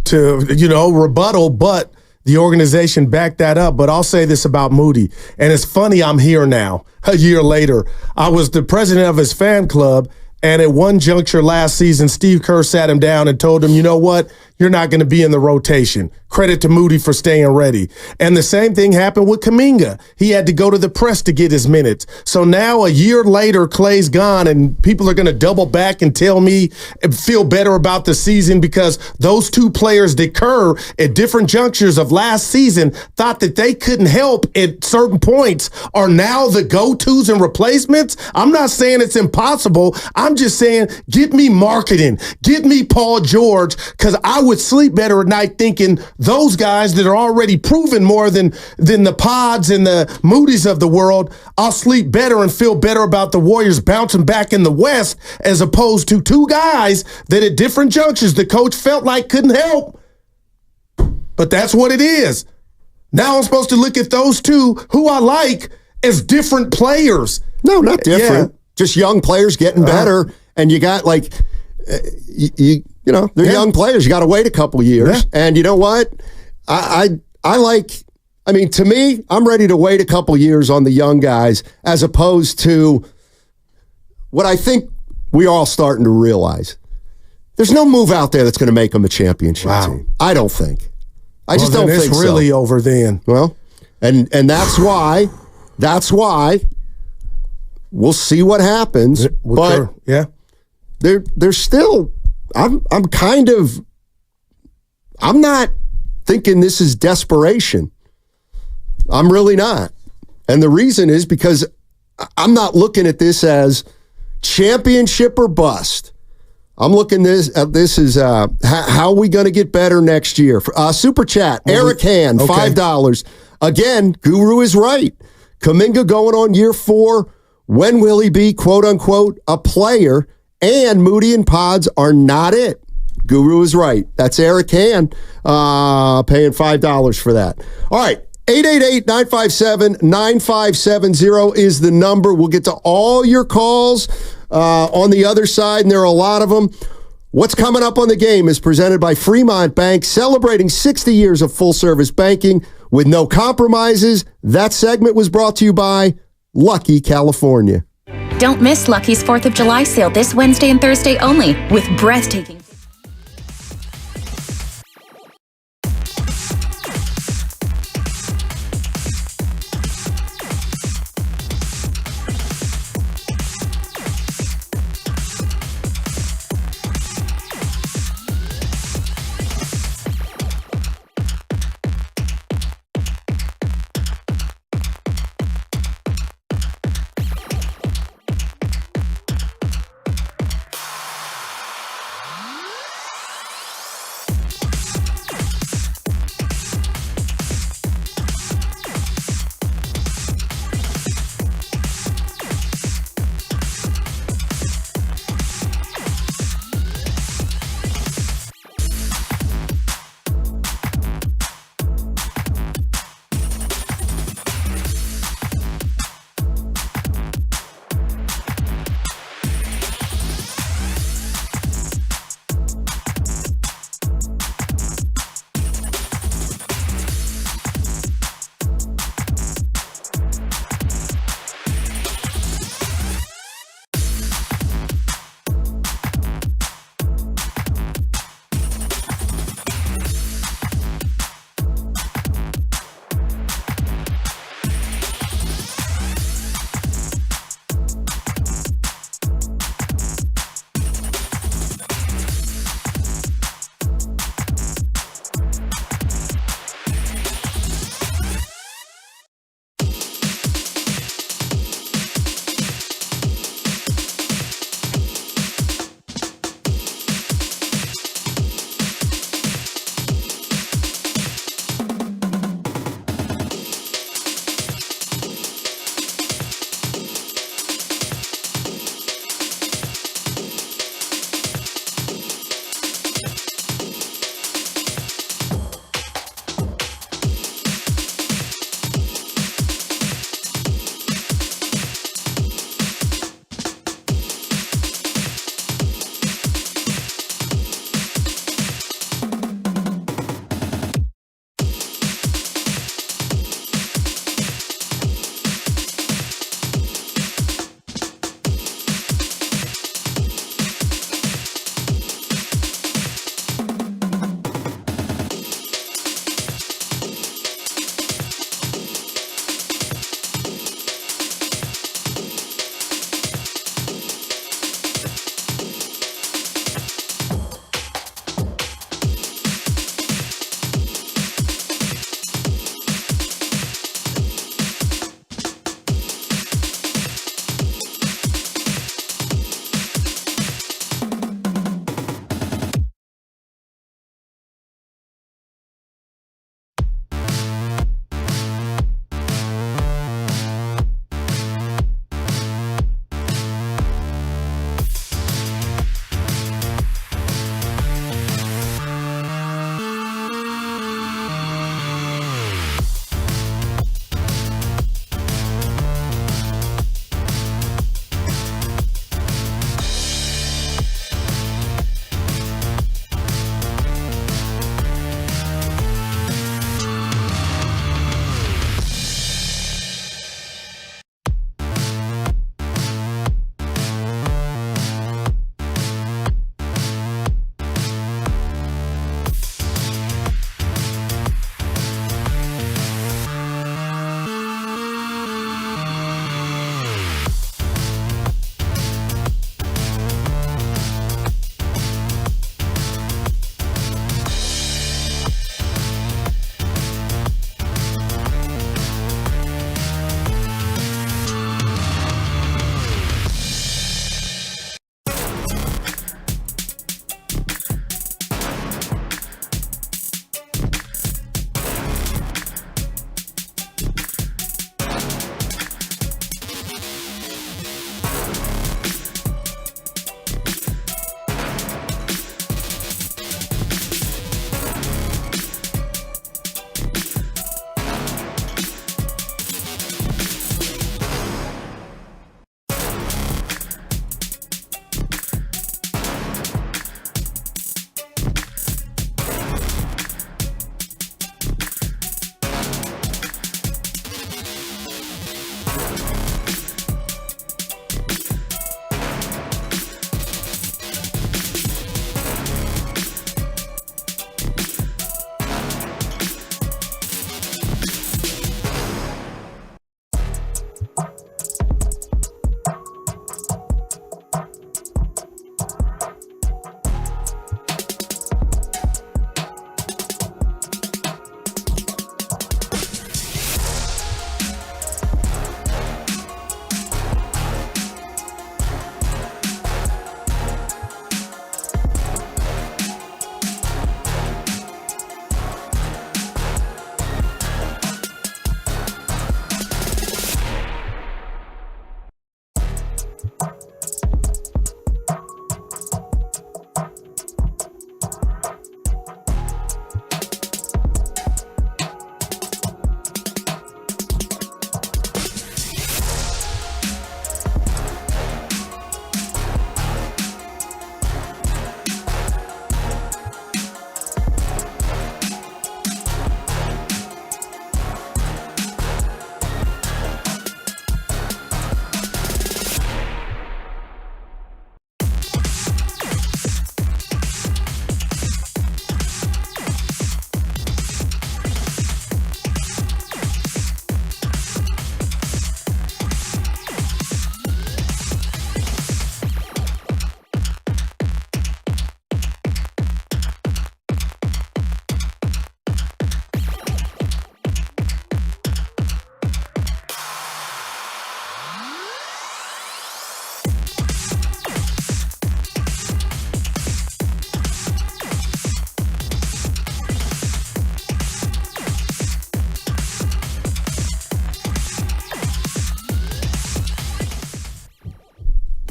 to, rebuttal, but the organization backed that up. But I'll say this about Moody. And it's funny I'm here now, a year later. I was the president of his fan club. And at one juncture last season, Steve Kerr sat him down and told him, you know what? You're not going to be in the rotation. Credit to Moody for staying ready. And the same thing happened with Kuminga. He had to go to the press to get his minutes. So now a year later, Klay's gone, and people are going to double back and tell me feel better about the season because those two players that Kerr at different junctures of last season thought that they couldn't help at certain points are now the go-tos and replacements. I'm not saying it's impossible. I'm just saying, get me marketing, get me Paul George, because I would sleep better at night thinking those guys that are already proven more than the Pods and the Moody's of the world, I'll sleep better and feel better about the Warriors bouncing back in the West as opposed to two guys that at different junctures the coach felt like couldn't help. But that's what it is. Now I'm supposed to look at those two who I like as different players. No, not different. Yeah. Just young players getting better. And you got they're young players. You got to wait a couple years. Yeah. And you know what? To me, I'm ready to wait a couple years on the young guys as opposed to what I think we're all starting to realize. There's no move out there that's going to make them a championship team. I don't think. I just don't think so. It's really over then. Well, and that's why we'll see what happens. But there's still I'm not thinking this is desperation. I'm really not. And the reason is because I'm not looking at this as championship or bust. I'm looking at this as how are we going to get better next year? Super chat, Eric Han, $5. Again, Guru is right. Kuminga going on year 4. When will he be, quote unquote, a player? And Moody and Pods are not it. Guru is right. That's Eric Han paying $5 for that. All right. 888-957-9570 is the number. We'll get to all your calls on the other side, and there are a lot of them. What's coming up on the game is presented by Fremont Bank, celebrating 60 years of full-service banking with no compromises. That segment was brought to you by Lucky California. Don't miss Lucky's 4th of July sale this Wednesday and Thursday only with breathtaking.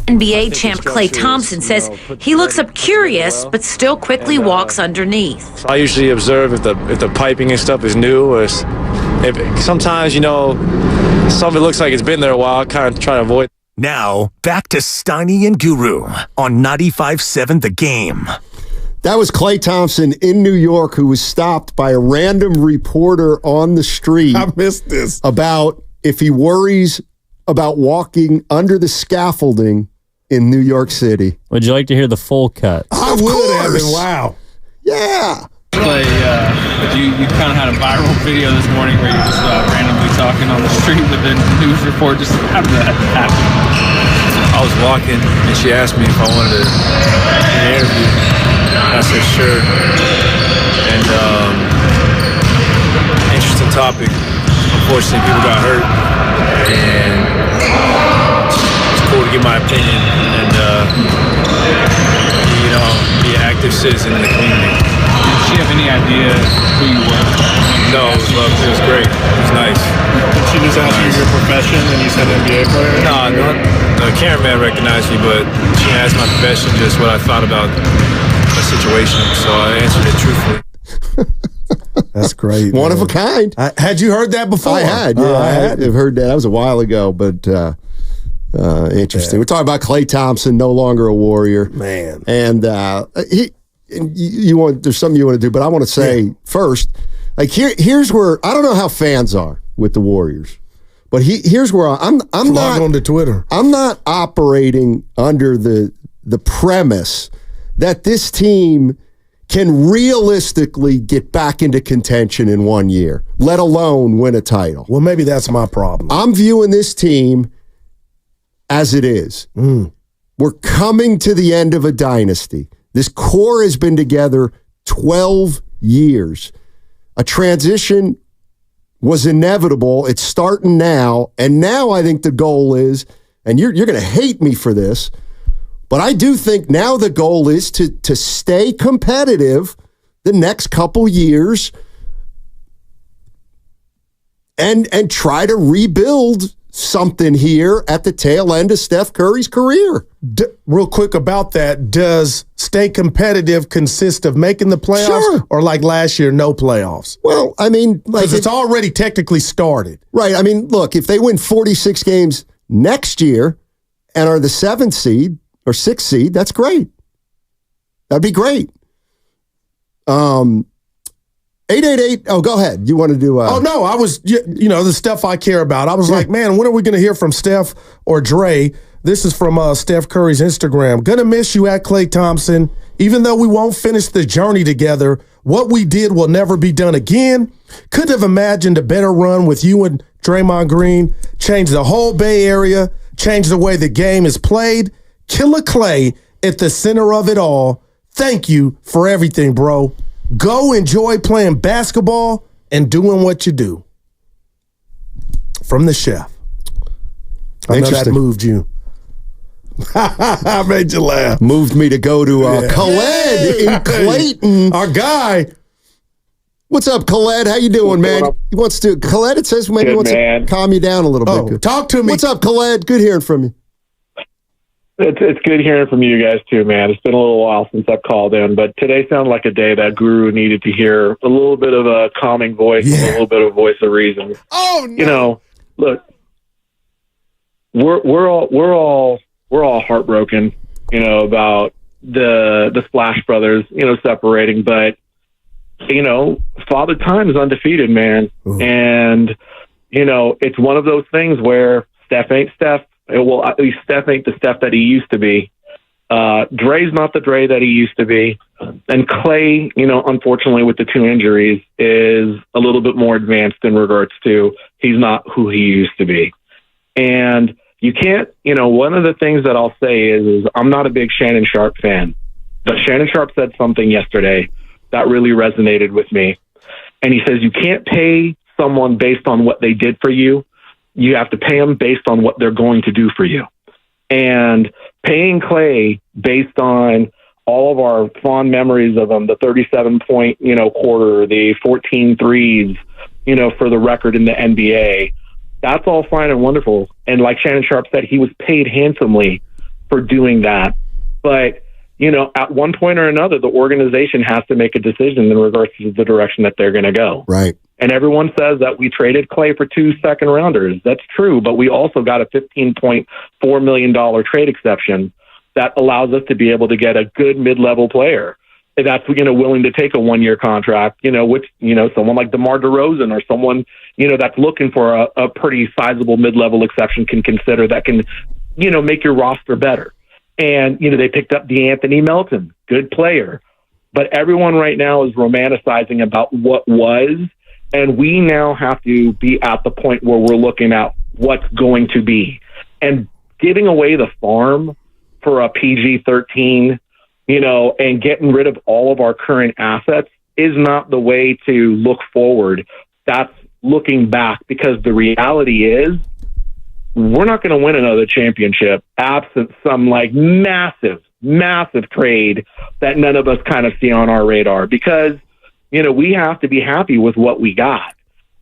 NBA champ Klay Thompson says he looks up curious, but still quickly walks underneath. I usually observe if the piping and stuff is new, or if sometimes, something looks like it's been there a while. I kind of try to avoid. Now, back to Steiny and Guru on 95.7 The Game. That was Klay Thompson in New York, who was stopped by a random reporter on the street. I missed this. About if he worries about walking under the scaffolding in New York City. Would you like to hear the full cut? I would have been. Wow. Yeah. Klay, you kind of had a viral video this morning where you're just randomly talking on the street with a news report. Just how did that happen? I was walking, and she asked me if I wanted to do an interview. I said, sure. And interesting topic. Unfortunately, people got hurt. And it's cool to give my opinion and, be an active citizen in the community. Did she have any idea who you were? No, it was great. It was nice. Did she just ask you your profession and you said NBA player? No, the cameraman recognized me, but she asked my profession, just what I thought about the situation. So I answered it truthfully. That's great. One of a kind. Had you heard that before? I had. Yeah, I had heard that. That was a while ago, but interesting. We're talking about Klay Thompson, no longer a Warrior. Man. And there's something you want to do, but I want to say first, like here's where I don't know how fans are with the Warriors, but here's where I'm not on to Twitter. I'm not operating under the premise that this team can realistically get back into contention in 1 year, let alone win a title. Well, maybe that's my problem. I'm viewing this team as it is. We're coming to the end of a dynasty. This core has been together 12 years. A transition was inevitable. It's starting now. And now I think the goal is, and you're going to hate me for this, but I do think now the goal is to stay competitive the next couple years and try to rebuild something here at the tail end of Steph Curry's career. Real quick about that, does stay competitive consist of making the playoffs or like last year, no playoffs? Well, I mean, like it's already technically started. Right. I mean, look, if they win 46 games next year and are the 7th seed or 6th seed, that's great. That'd be great. 888. Oh, go ahead. You want to do? Oh no, I was. The stuff I care about. I was like, man, when are we going to hear from Steph or Dre? This is from Steph Curry's Instagram. Gonna miss you at Klay Thompson. Even though we won't finish the journey together, what we did will never be done again. Couldn't have imagined a better run with you and Draymond Green. Change the whole Bay Area. Change the way the game is played. Killer Klay at the center of it all. Thank you for everything, bro. Go enjoy playing basketball and doing what you do. From the chef. I know that moved you. I made you laugh. Moved me to go to Khaled in Clayton. Our guy. What's up, Khaled? How you doing, man? He wants to. Khaled, it says maybe he wants to calm you down a little bit. Talk to me. What's up, Khaled? Good hearing from you. It's good hearing from you guys too, man. It's been a little while since I've called in, but today sounded like a day that Guru needed to hear a little bit of a calming voice, a little bit of a voice of reason. Oh no! Look, we're all heartbroken, about the Splash Brothers, separating, but Father Time is undefeated, man, and it's one of those things where Steph ain't Steph. Well, at least Steph ain't the Steph that he used to be. Dre's not the Dre that he used to be. And Klay, unfortunately with the 2 injuries, is a little bit more advanced in regards to he's not who he used to be. And you can't, one of the things that I'll say is I'm not a big Shannon Sharp fan. But Shannon Sharp said something yesterday that really resonated with me. And he says you can't pay someone based on what they did for you. You have to pay them based on what they're going to do for you. And paying Klay based on all of our fond memories of him, the 37-point, quarter, the 14 threes, for the record in the NBA, that's all fine and wonderful. And like Shannon Sharp said, he was paid handsomely for doing that. But, at one point or another, the organization has to make a decision in regards to the direction that they're going to go. Right. And everyone says that we traded Klay for 2 second-rounders. That's true, but we also got a $15.4 million trade exception that allows us to be able to get a good mid-level player that's willing to take a 1-year contract, which someone like DeMar DeRozan or someone that's looking for a pretty sizable mid-level exception can consider that can make your roster better. And they picked up DeAnthony Melton, good player, but everyone right now is romanticizing about what was, and we now have to be at the point where we're looking at what's going to be, and giving away the farm for a PG-13. And getting rid of all of our current assets is not the way to look forward. That's looking back, because the reality is we're not going to win another championship absent some massive, massive trade that none of us kind of see on our radar, because, we have to be happy with what we got.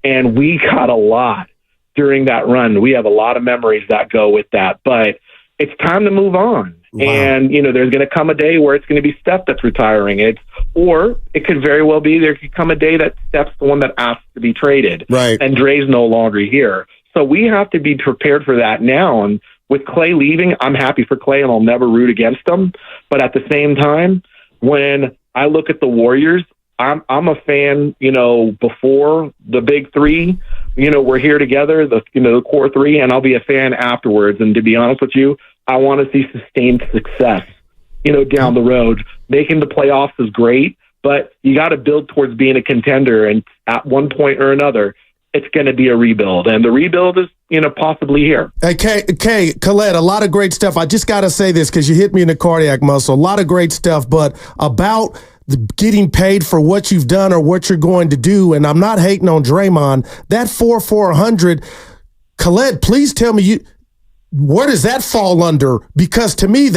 And we got a lot during that run. We have a lot of memories that go with that, but it's time to move on. Wow. And, there's going to come a day where it's going to be Steph that's retiring. Or it could very well be there could come a day that Steph's the one that asks to be traded. Right. And Dre's no longer here. So we have to be prepared for that now. And with Klay leaving, I'm happy for Klay and I'll never root against him. But at the same time, when I look at the Warriors, I'm a fan, before the big three, we're here together, the core three, and I'll be a fan afterwards. And to be honest with you, I want to see sustained success, down the road. Making the playoffs is great, but you got to build towards being a contender. And at one point or another, it's going to be a rebuild. And the rebuild is, possibly here. Hey, Colette, a lot of great stuff. I just got to say this because you hit me in the cardiac muscle. A lot of great stuff, but about getting paid for what you've done or what you're going to do, and I'm not hating on Draymond, that 400, Colette, please tell me where does that fall under? Because to me,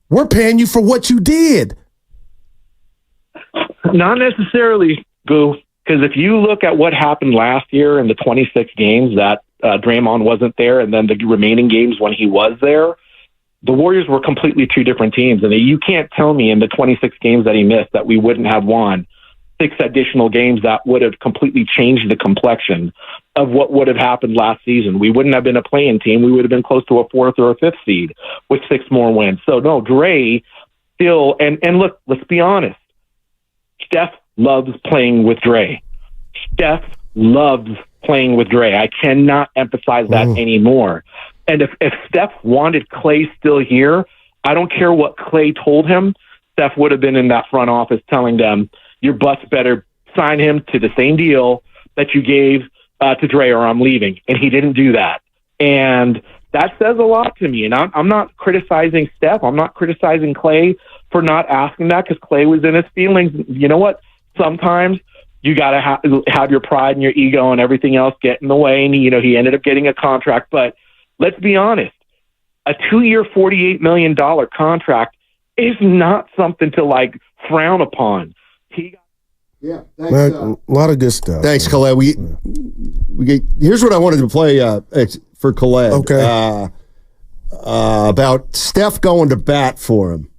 we're paying you for what you did. Not necessarily, Goo, because if you look at what happened last year in the 26 games that Draymond wasn't there, and then the remaining games when he was there, the Warriors were completely two different teams. And you can't tell me in the 26 games that he missed that we wouldn't have won 6 additional games that would have completely changed the complexion of what would have happened last season. We wouldn't have been a play-in team. We would have been close to a 4th or a 5th seed with 6 more wins. So no, Dre still, and look, let's be honest. Steph loves playing with Dre. Steph loves playing with Dre. I cannot emphasize that anymore. And if Steph wanted Klay still here, I don't care what Klay told him, Steph would have been in that front office telling them, your butts better sign him to the same deal that you gave to Dre or I'm leaving. And he didn't do that. And that says a lot to me. And I'm not criticizing Steph. I'm not criticizing Klay for not asking that, because Klay was in his feelings. You know what? Sometimes you got to have your pride and your ego and everything else get in the way. And, he ended up getting a contract. But let's be honest, a 2-year, $48 million contract is not something to frown upon. A lot of good stuff. Thanks, Colette. Here's what I wanted to play for Colette. Okay. About Steph going to bat for him.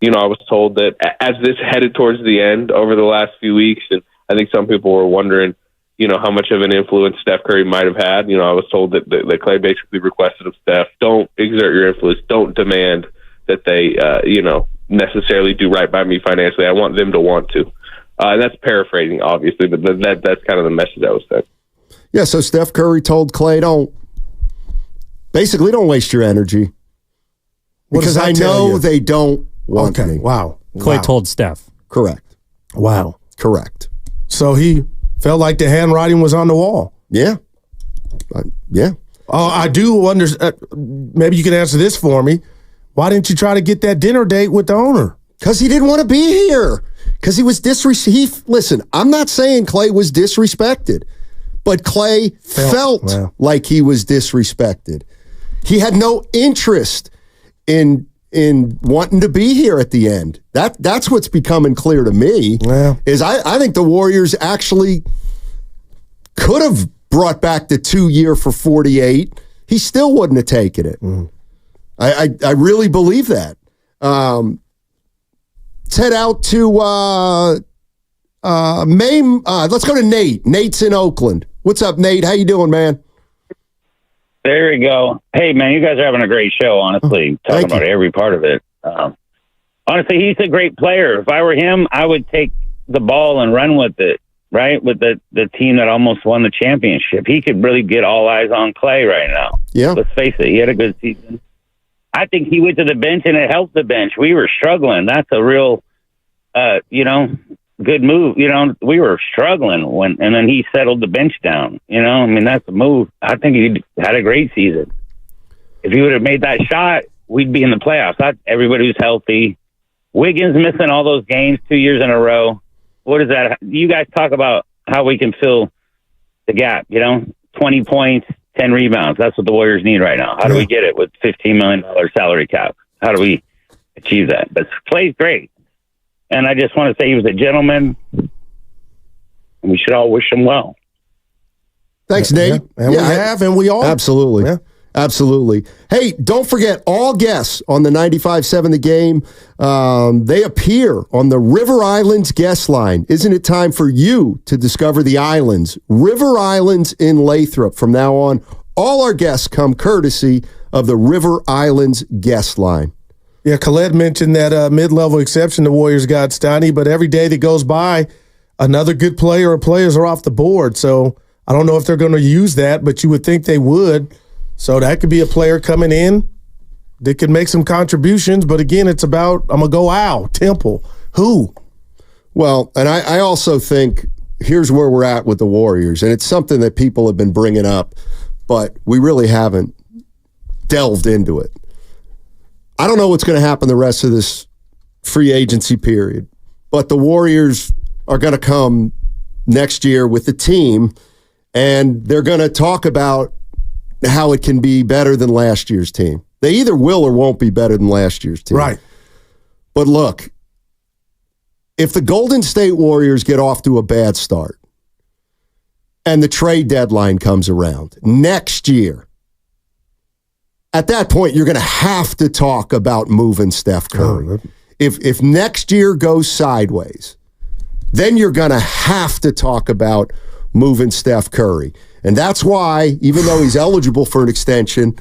I was told that as this headed towards the end over the last few weeks, and I think some people were wondering, how much of an influence Steph Curry might have had. I was told that Klay basically requested of Steph, don't exert your influence, don't demand that they, necessarily do right by me financially. I want them to want to. And that's paraphrasing, obviously, but that's kind of the message that was sent. Yeah, so Steph Curry told Klay, don't waste your energy. Because I know they don't want me. Wow. Klay told Steph. Correct. Wow. Correct. So he felt like the handwriting was on the wall. Yeah. Yeah. I do wonder, maybe you can answer this for me. Why didn't you try to get that dinner date with the owner? Because he didn't want to be here. Because he was listen, I'm not saying Klay was disrespected, but Klay felt like he was disrespected. He had no interest in wanting to be here at the end. That's what's becoming clear to me. Is I think the Warriors actually could have brought back the 2-year for 48. He still wouldn't have taken it. I really believe that. Let's head out to Maine. Let's go to Nate. Nate's in Oakland. What's up, Nate? How you doing, man? There you go. Hey, man, you guys are having a great show, honestly, talking about every part of it. Honestly, he's a great player. If I were him, I would take the ball and run with it, right? With the team that almost won the championship. He could really get all eyes on Klay right now. Yeah. Let's face it, he had a good season. I think he went to the bench and it helped the bench. We were struggling. That's a real, good move. We were struggling and then he settled the bench down. That's a move. I think he had a great season. If he would have made that shot, we'd be in the playoffs. Everybody was healthy. Wiggins missing all those games 2 years in a row. What is that? You guys talk about how we can fill the gap, 20 points, 10 rebounds. That's what the Warriors need right now. How do we get it with $15 million salary cap? How do we achieve that? But Klay's great. And I just want to say he was a gentleman. And we should all wish him well. Thanks, Nate. And we have, and we all. Absolutely. Yeah. Absolutely. Hey, don't forget, all guests on the 95.7 The Game, they appear on the River Islands guest line. Isn't it time for you to discover the islands? River Islands in Lathrop. From now on, all our guests come courtesy of the River Islands guest line. Yeah, Khaled mentioned that mid-level exception the Warriors got, Steiny, but every day that goes by, another good player or players are off the board. So I don't know if they're going to use that, but you would think they would. So that could be a player coming in that could make some contributions. But again, it's about, I'm going to go Al, Temple. Who? Well, and I also think here's where we're at with the Warriors. And it's something that people have been bringing up, but we really haven't delved into it. I don't know what's going to happen the rest of this free agency period, but the Warriors are going to come next year with the team, and they're going to talk about how it can be better than last year's team. They either will or won't be better than last year's team. Right. But look, if the Golden State Warriors get off to a bad start and the trade deadline comes around next year, at that point, you're going to have to talk about moving Steph Curry. If next year goes sideways, then you're going to have to talk about moving Steph Curry. And that's why, even though he's eligible for an extension,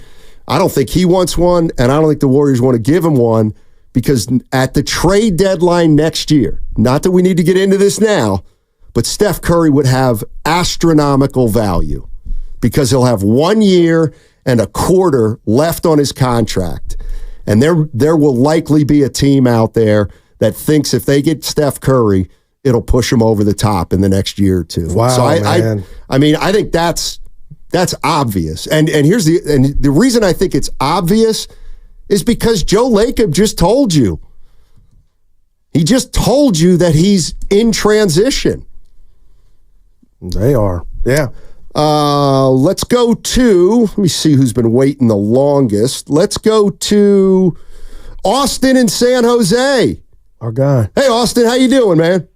I don't think he wants one, and I don't think the Warriors want to give him one, because at the trade deadline next year, not that we need to get into this now, but Steph Curry would have astronomical value because he'll have 1 year and a quarter left on his contract. And there will likely be a team out there that thinks if they get Steph Curry, it'll push him over the top in the next year or two. Wow, so man. I think that's obvious. And here's the reason I think it's obvious is because Joe Lacob just told you. He just told you that he's in transition. They are. Yeah. Let's go to, let me see who's been waiting the longest. Let's go to Austin in San Jose. Our guy. Hey, Austin, how you doing, man?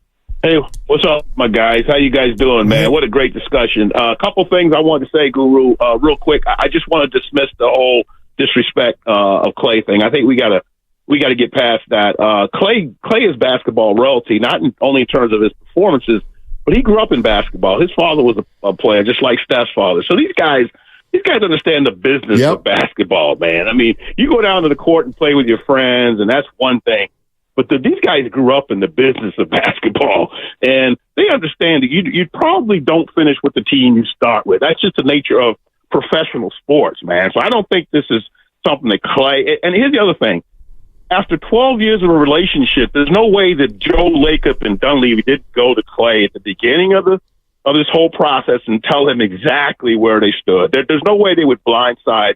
Hey, what's up, my guys? How you guys doing, man? What a great discussion. A couple things I wanted to say, Guru, real quick. I just want to dismiss the whole disrespect of Klay thing. I think we gotta get past that. Klay is basketball royalty, not only in terms of his performances, but he grew up in basketball. His father was a player, just like Steph's father. So these guys understand the business of basketball, man. I mean, you go down to the court and play with your friends, and that's one thing. But these guys grew up in the business of basketball, and they understand that you probably don't finish with the team you start with. That's just the nature of professional sports, man. So I don't think this is something that Klay. And here's the other thing: after 12 years of a relationship, there's no way that Joe Lacob and Dunleavy didn't go to Klay at the beginning of this whole process and tell him exactly where they stood. There's no way they would blindside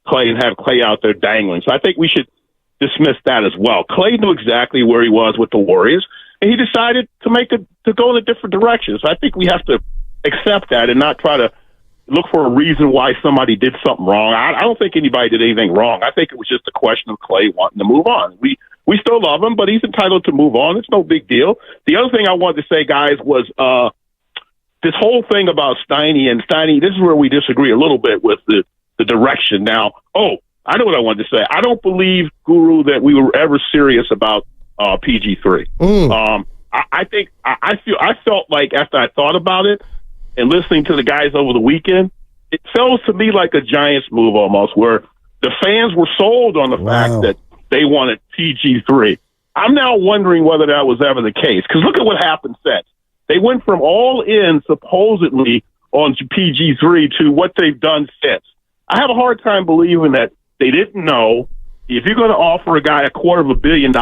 Klay and have Klay out there dangling. So I think we should dismiss that as well. Klay knew exactly where he was with the Warriors, and he decided to go in a different direction. So I think we have to accept that and not try to look for a reason why somebody did something wrong. I don't think anybody did anything wrong. I think it was just a question of Klay wanting to move on. We still love him, but he's entitled to move on. It's no big deal. The other thing I wanted to say, guys, was this whole thing about Steiny. This is where we disagree a little bit with the direction. Now, I know what I wanted to say. I don't believe, Guru, that we were ever serious about PG3. I felt like after I thought about it and listening to the guys over the weekend, it felt to me like a Giants move almost, where the fans were sold on the fact that they wanted PG3. I'm now wondering whether that was ever the case, because look at what happened since. They went from all in supposedly on PG3 to what they've done since. I have a hard time believing that they didn't know. If you're going to offer a guy $250 million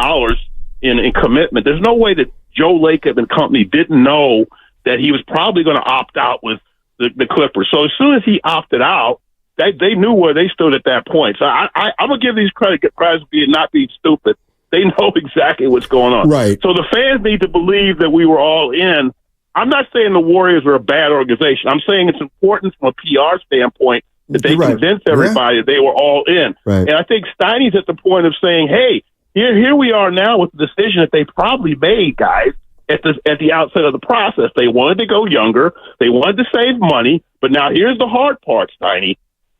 in commitment, there's no way that Joe Lacob and company didn't know that he was probably going to opt out with the Clippers. So as soon as he opted out, they knew where they stood at that point. So I'm going to give these credit for not being stupid. They know exactly what's going on. Right. So the fans need to believe that we were all in. I'm not saying the Warriors are a bad organization. I'm saying it's important from a PR standpoint that they convince everybody that they were all in. Right. And I think Steiny's at the point of saying, hey, here we are now with the decision that they probably made, guys, at the outset of the process. They wanted to go younger. They wanted to save money. But now here's the hard part, Steiny.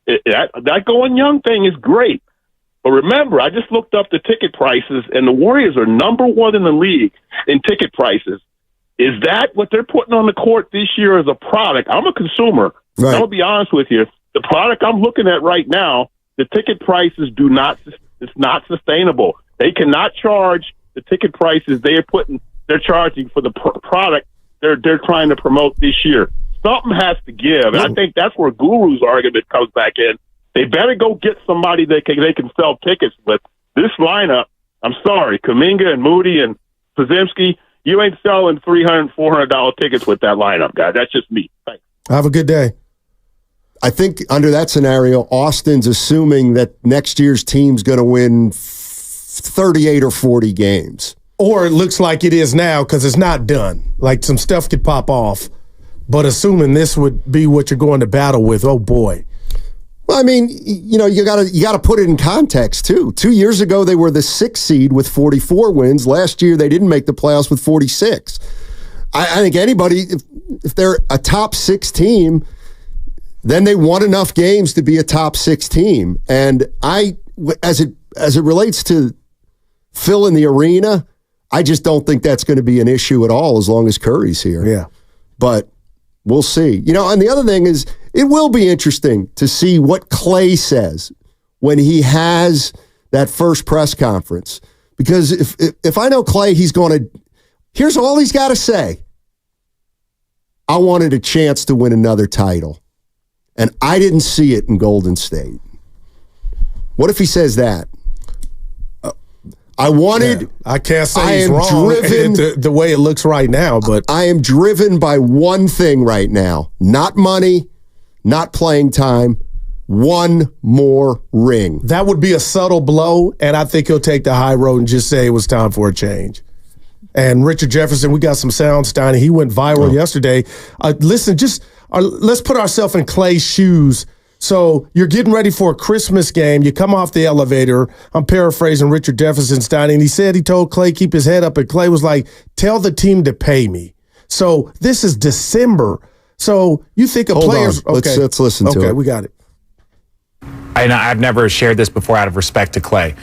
That going young thing is great. But remember, I just looked up the ticket prices, and the Warriors are number one in the league in ticket prices. Is that what they're putting on the court this year as a product? I'm a consumer. Right. I'm going to be honest with you. The product I'm looking at right now, the ticket prices it's not sustainable. They cannot charge the ticket prices they're charging for the product they're trying to promote this year. Something has to give. And I think that's where Guru's argument comes back in. They better go get somebody they can sell tickets with. This lineup, I'm sorry, Kuminga and Moody and Podziemski, you ain't selling $300, $400 tickets with that lineup, guys. That's just me. Thanks. Have a good day. I think under that scenario, Austin's assuming that next year's team's going to win 38 or 40 games. Or it looks like it is now because it's not done. Like some stuff could pop off. But assuming this would be what you're going to battle with, oh boy. Well, I mean, you gotta put it in context too. 2 years ago, they were the 6th seed with 44 wins. Last year, they didn't make the playoffs with 46. I think anybody, if they're a top 6 team, then they won enough games to be a top 6 team. And as it relates to filling the arena, I just don't think that's going to be an issue at all as long as Curry's here. Yeah. But we'll see. And the other thing is, it will be interesting to see what Klay says when he has that first press conference. Because if I know Klay, here's all he's got to say. I wanted a chance to win another title. And I didn't see it in Golden State. What if he says that? I wanted. Yeah, I can't say he's wrong the way it looks right now, but I am driven by one thing right now: not money, not playing time. One more ring. That would be a subtle blow, and I think he'll take the high road and just say it was time for a change. And Richard Jefferson, we got some sound, Steiny. He went viral yesterday. Listen, let's put ourselves in Klay's shoes. So you're getting ready for a Christmas game. You come off the elevator. I'm paraphrasing Richard Jefferson, Steiny, and he said he told Klay keep his head up, and Klay was like, tell the team to pay me. So this is December. So you think of players. On. Okay. Let's listen to it. Okay, we got it. And I've never shared this before out of respect to Klay.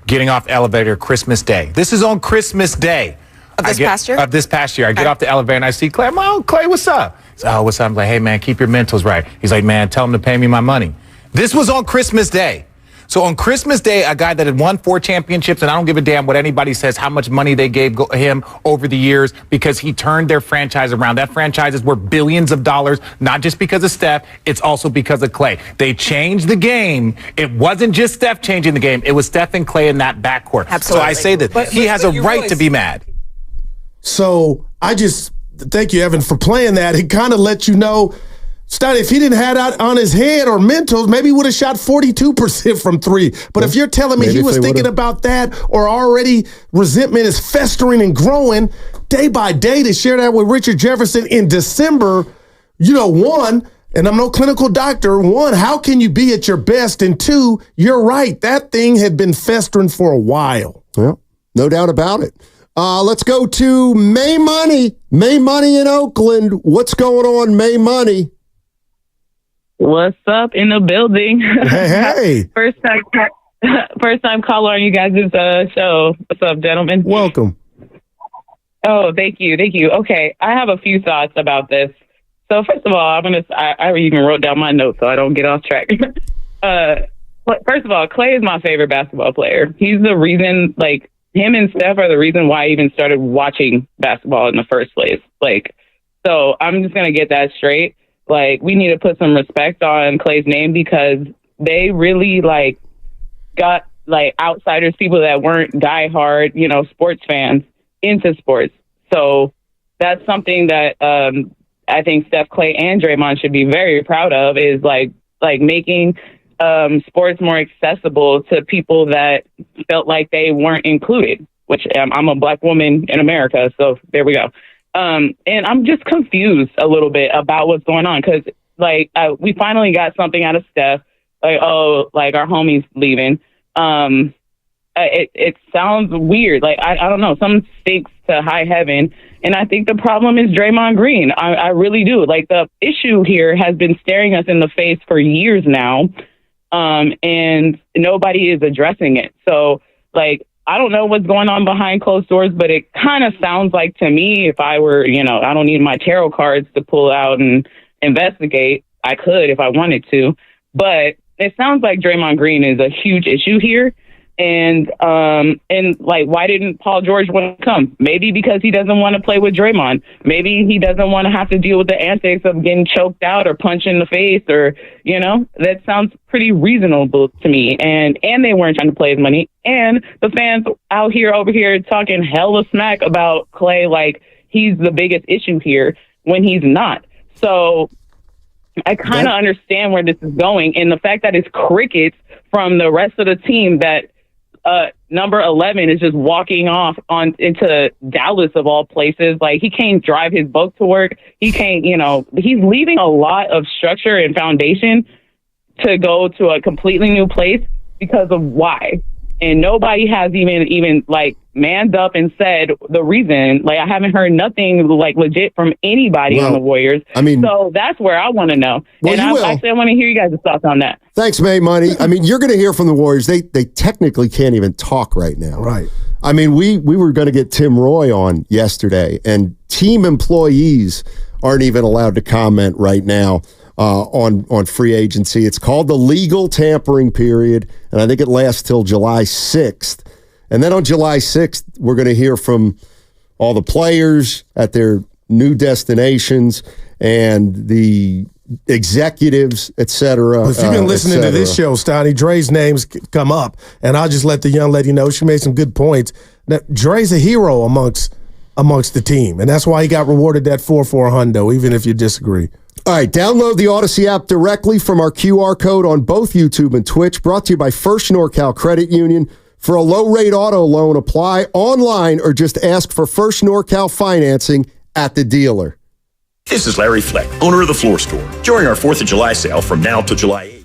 Getting off elevator Christmas Day. This is on Christmas Day. Of this past year? Of this past year. I get off the elevator and I see Klay. I'm like, oh, Klay, what's up? Oh, what's up? I'm like, hey, man, keep your mentals right. He's like, man, tell him to pay me my money. This was on Christmas Day. So on Christmas Day, a guy that had won 4 championships, and I don't give a damn what anybody says, how much money they gave him over the years, because he turned their franchise around. That franchise is worth billions of dollars, not just because of Steph, it's also because of Klay. They changed the game. It wasn't just Steph changing the game. It was Steph and Klay in that backcourt. Absolutely. So I say that he has a right to be mad. So I just thank you, Evan, for playing that. It kind of lets you know, Steiny, if he didn't have that on his head or mentals, maybe he would have shot 42% from 3. But if you're telling me he was thinking about that, or already resentment is festering and growing day by day, to share that with Richard Jefferson in December, one, and I'm no clinical doctor, one, how can you be at your best? And 2, you're right. That thing had been festering for a while. Yeah, no doubt about it. Let's go to May Money. May Money in Oakland. What's going on, May Money? What's up in the building? Hey. First time caller on you guys' show. What's up, gentlemen? Welcome. Oh, thank you. Okay, I have a few thoughts about this. So first of all, I even wrote down my notes so I don't get off track. First of all, Klay is my favorite basketball player. He's the reason, like, him and Steph are the reason why I even started watching basketball in the first place. Like, so I'm just going to get that straight. Like, we need to put some respect on Klay's name because they really, like, got, like, outsiders, people that weren't diehard, sports fans into sports. So that's something that I think Steph, Klay, and Draymond should be very proud of is, like making sports more accessible to people that felt like they weren't included, which I'm a black woman in America. So there we go. And I'm just confused a little bit about what's going on. Cause we finally got something out of Steph, our homie's leaving. It sounds weird. Like, I don't know, something stinks to high heaven. And I think the problem is Draymond Green. I really do. Like, the issue here has been staring us in the face for years now. And nobody is addressing it. So, like, I don't know what's going on behind closed doors, but it kind of sounds like to me, if I were, I don't need my tarot cards to pull out and investigate. I could if I wanted to, but it sounds like Draymond Green is a huge issue here. And why didn't Paul George want to come? Maybe because he doesn't want to play with Draymond. Maybe he doesn't want to have to deal with the antics of getting choked out or punched in the face or, that sounds pretty reasonable to me. And they weren't trying to play his money. And the fans over here talking hella smack about Klay like he's the biggest issue here when he's not. So I kind of understand where this is going. And the fact that it's crickets from the rest of the team that number 11 is just walking off into Dallas of all places. Like, he can't drive his boat to work. He can't, he's leaving a lot of structure and foundation to go to a completely new place because of why. And nobody has even like manned up and said the reason. Like, I haven't heard nothing like legit from anybody on the Warriors. I mean, so that's where I want to know. Well, and I want to hear you guys' thoughts on that. Thanks, May Money. I mean, you're going to hear from the Warriors. They technically can't even talk right now. Right. I mean, we were going to get Tim Roy on yesterday, and team employees aren't even allowed to comment right now on free agency. It's called the legal tampering period, and I think it lasts till July 6th. And then on July 6th, we're going to hear from all the players at their new destinations and the executives, et cetera. If you've been listening to this show, Stoney, Dre's names come up, and I'll just let the young lady know. She made some good points. Now, Dre's a hero amongst the team, and that's why he got rewarded that 4-4 hundo, even if you disagree. All right, download the Odyssey app directly from our QR code on both YouTube and Twitch. Brought to you by First NorCal Credit Union. For a low-rate auto loan, apply online or just ask for First NorCal financing at the dealer. This is Larry Fleck, owner of The Floor Store. During our 4th of July sale from now till July 8th.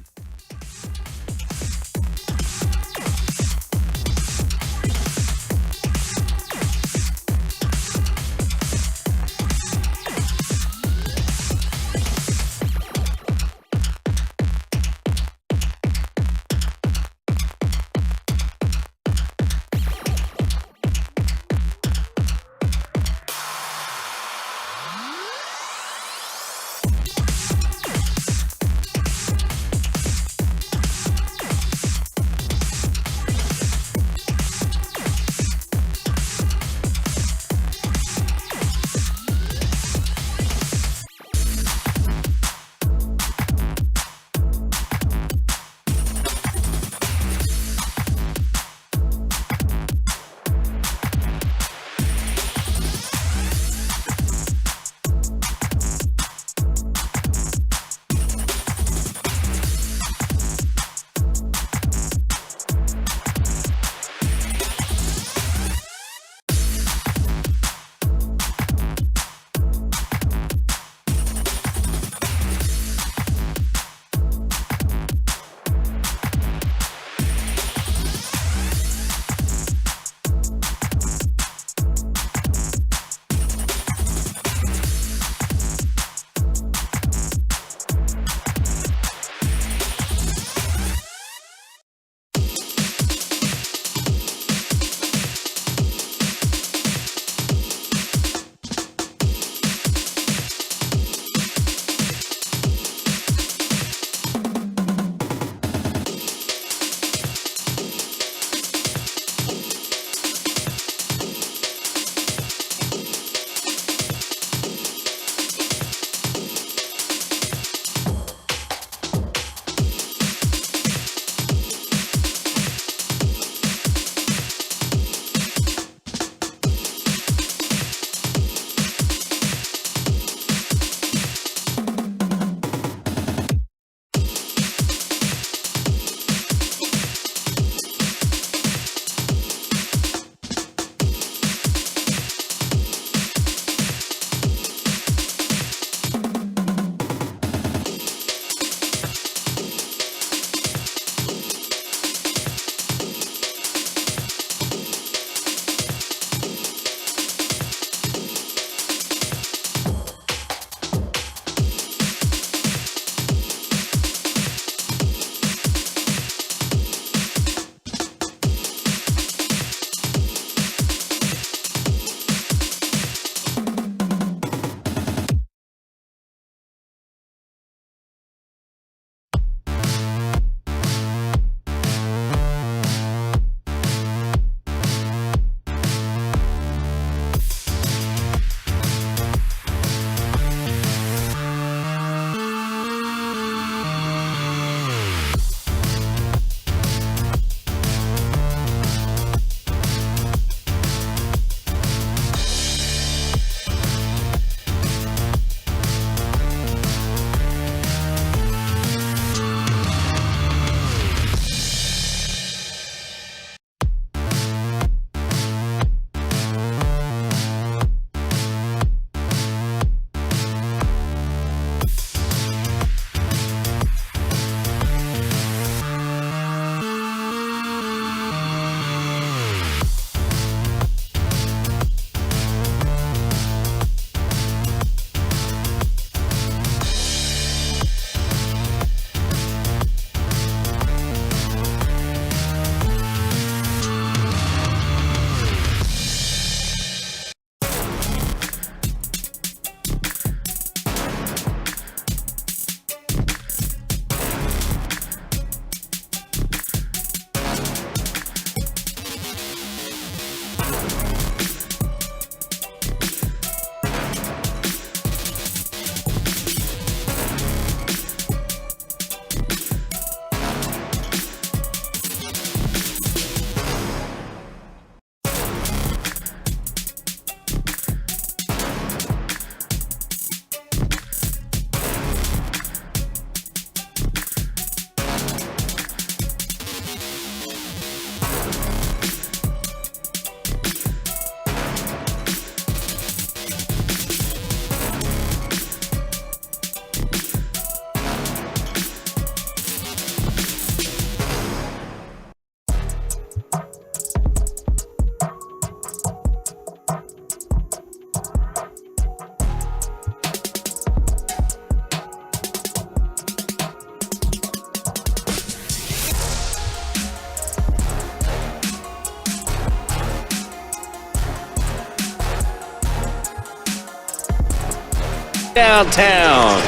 downtown.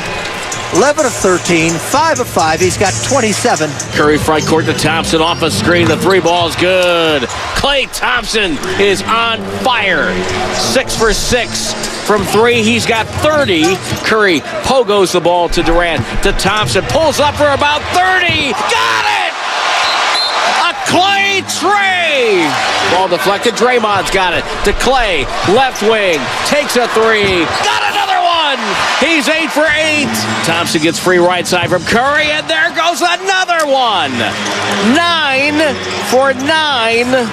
11 of 13, 5 of 5. He's got 27. Curry front court to Thompson off a screen. The three ball's good. Klay Thompson is on fire. 6 for 6 from 3. He's got 30. Curry pogos the ball to Durant. To Thompson. Pulls up for about 30. Got it! A Klay tray. Ball deflected. Draymond's got it. To Klay. Left wing. Takes a 3. Got another one. He's 8 for 8. Thompson gets free right side from Curry, and there goes another one. 9 for 9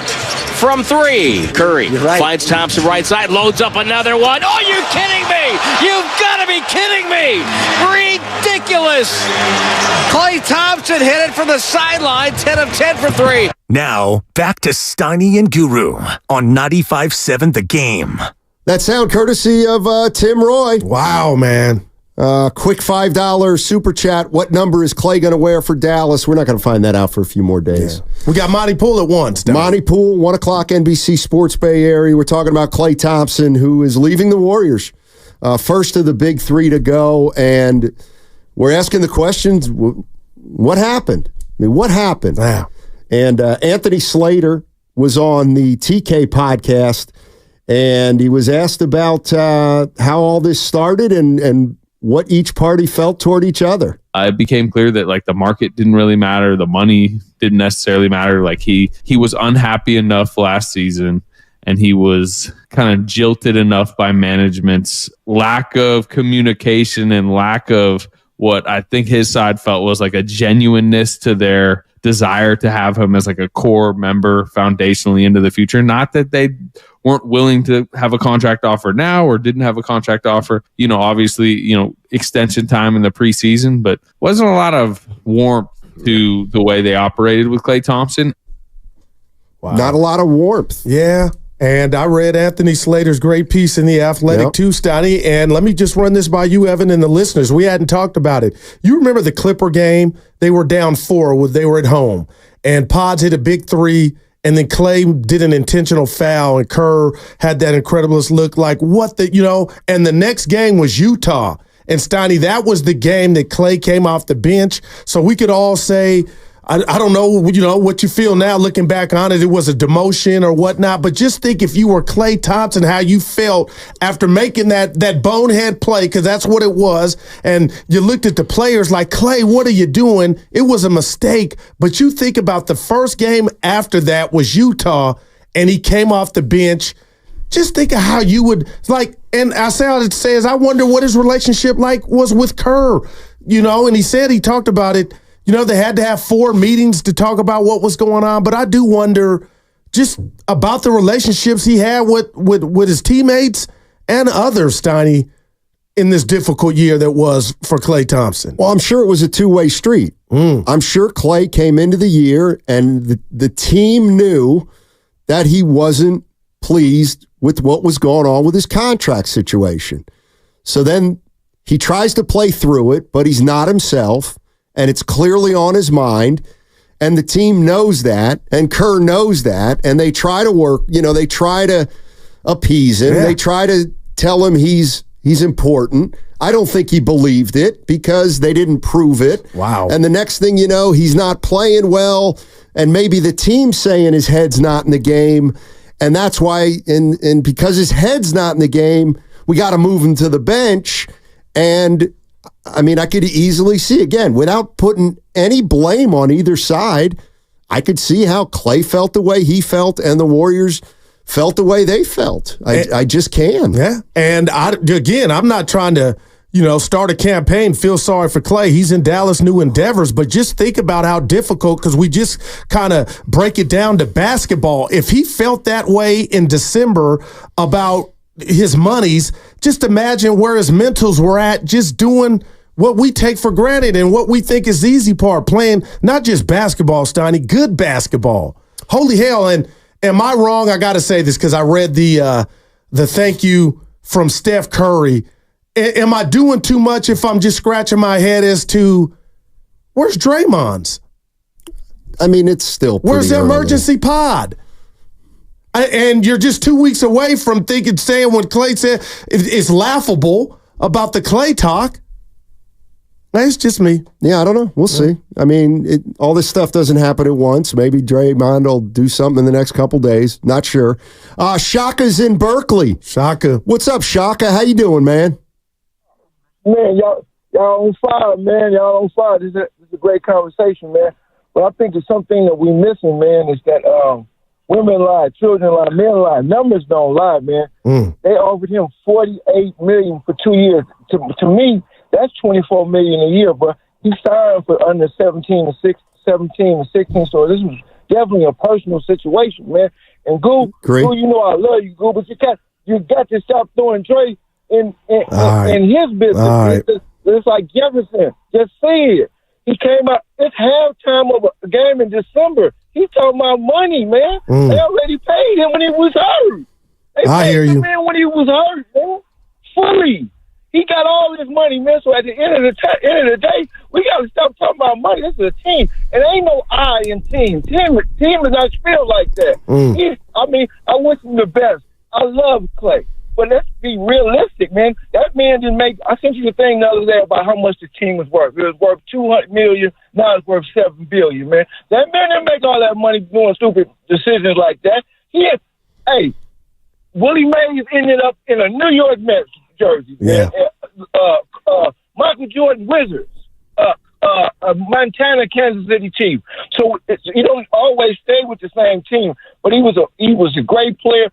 from 3. Curry finds Thompson right side, loads up another one. Oh, you kidding me? You've got to be kidding me. Ridiculous. Klay Thompson hit it from the sideline, 10 of 10 for 3. Now, back to Steiny and Guru on 95.7 The Game. That sound courtesy of Tim Roy. Wow, man. Quick $5 super chat. What number is Klay going to wear for Dallas? We're not going to find that out for a few more days. Yeah. We got Monty Poole at once. Monty Poole, 1 o'clock, NBC Sports Bay Area. We're talking about Klay Thompson, who is leaving the Warriors. First of the big 3 to go. And we're asking the questions, what happened? I mean, what happened? Wow. And Anthony Slater was on the TK podcast, and he was asked about how all this started and what each party felt toward each other. It became clear that like the market didn't really matter. The money didn't necessarily matter. Like he was unhappy enough last season, and he was kind of jilted enough by management's lack of communication and lack of what I think his side felt was like a genuineness to their desire to have him as like a core member foundationally into the future. Not that they weren't willing to have a contract offer now or didn't have a contract offer, obviously, extension time in the preseason, but wasn't a lot of warmth to the way they operated with Klay Thompson. Wow. Not a lot of warmth. Yeah. And I read Anthony Slater's great piece in The Athletic too, Stoney. And let me just run this by you, Evan, and the listeners. We hadn't talked about it. You remember the Clipper game? They were down 4. They were at home. And Pods hit a big 3. And then Klay did an intentional foul. And Kerr had that incredibleest look like, what the, And the next game was Utah. And Stoney, that was the game that Klay came off the bench. So we could all say, I don't know, what you feel now looking back on it. It was a demotion or whatnot. But just think if you were Klay Thompson, how you felt after making that bonehead play, because that's what it was. And you looked at the players like, Klay, what are you doing? It was a mistake. But you think about the first game after that was Utah, and he came off the bench. Just think of how you would, and I says, I wonder what his relationship was with Kerr, and he talked about it. They had to have 4 meetings to talk about what was going on, but I do wonder just about the relationships he had with his teammates and others, Steiny, in this difficult year that was for Klay Thompson. Well, I'm sure it was a two-way street. I'm sure Klay came into the year and the team knew that he wasn't pleased with what was going on with his contract situation. So then he tries to play through it, but he's not himself. And it's clearly on his mind, and the team knows that, and Kerr knows that, and they try to work, they try to appease him. Yeah. They try to tell him he's important. I don't think he believed it because they didn't prove it. Wow. And the next thing you know, he's not playing well, and maybe the team's saying his head's not in the game, and that's why, and because his head's not in the game, we got to move him to the bench, and I could easily see, again, without putting any blame on either side, I could see how Klay felt the way he felt and the Warriors felt the way they felt. I just can. Yeah. And I'm not trying to, start a campaign, feel sorry for Klay. He's in Dallas, new endeavors, but just think about how difficult, because we just kind of break it down to basketball. If he felt that way in December about his monies, just imagine where his mentals were at, just doing what we take for granted and what we think is the easy part, playing not just basketball, Steiny, good basketball. Holy hell. And am I wrong? I got to say this because I read the thank you from Steph Curry. Am I doing too much if I'm just scratching my head as to where's Draymond's? It's still pretty where's the early. Emergency pod? And you're just 2 weeks away from saying what Klay said. It's laughable, about the Klay talk. That's just me. Yeah, I don't know. We'll see. I mean, all this stuff doesn't happen at once. Maybe Draymond will do something in the next couple days. Not sure. Shaka's in Berkeley. Shaka. What's up, Shaka? How you doing, man? Man, y'all on fire, man. Y'all on fire. This is a great conversation, man. But I think it's something that we're missing, man, is that women lie, children lie, men lie. Numbers don't lie, man. They offered him $48 million for 2 years. To me, that's $24 million a year, but he signed for under 17 and 16. So this was definitely a personal situation, man. And Goo, you know I love you, Goo, but you got to stop throwing Dre in his business. Right. It's like Jefferson. Just say it. He came out. It's halftime of a game in December. He's talking about money, man. They already paid him when he was hurt. I hear you. Man, when he was hurt, man, fully. He got all this money, man. So at the end of the day, we got to stop talking about money. This is a team. And ain't no I in team. Team does not feel like that. I wish him the best. I love Klay. But let's be realistic, man. That man didn't make. I sent you the thing the other day about how much the team was worth. It was worth $200 million. Now it's worth $7 billion, man. That man didn't make all that money doing stupid decisions like that. Willie Mays ended up in a New York Mets jersey. Yeah. Michael Jordan Wizards. Montana, Kansas City Chiefs. So you don't always stay with the same team. But he was a great player.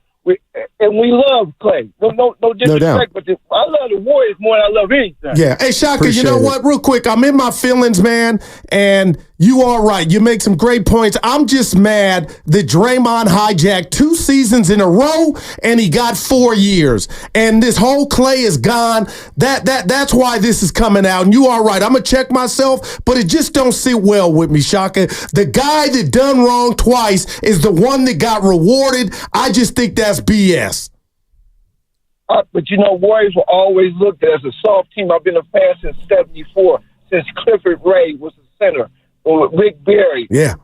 And we love Klay. No disrespect, but I love the Warriors more than I love anything. Yeah. Hey, Shaka, you know what? Real quick, I'm in my feelings, man, and you are right. You make some great points. I'm just mad that Draymond hijacked 2 seasons in a row, and he got 4 years. And this whole Klay is gone. That's why this is coming out. And you are right. I'm going to check myself, but it just don't sit well with me, Shaka. The guy that done wrong twice is the one that got rewarded. I just think that's BS. But Warriors were always looked at as a soft team. I've been a fan since '74, since Clifford Ray was the center, or Rick Barry. Yeah.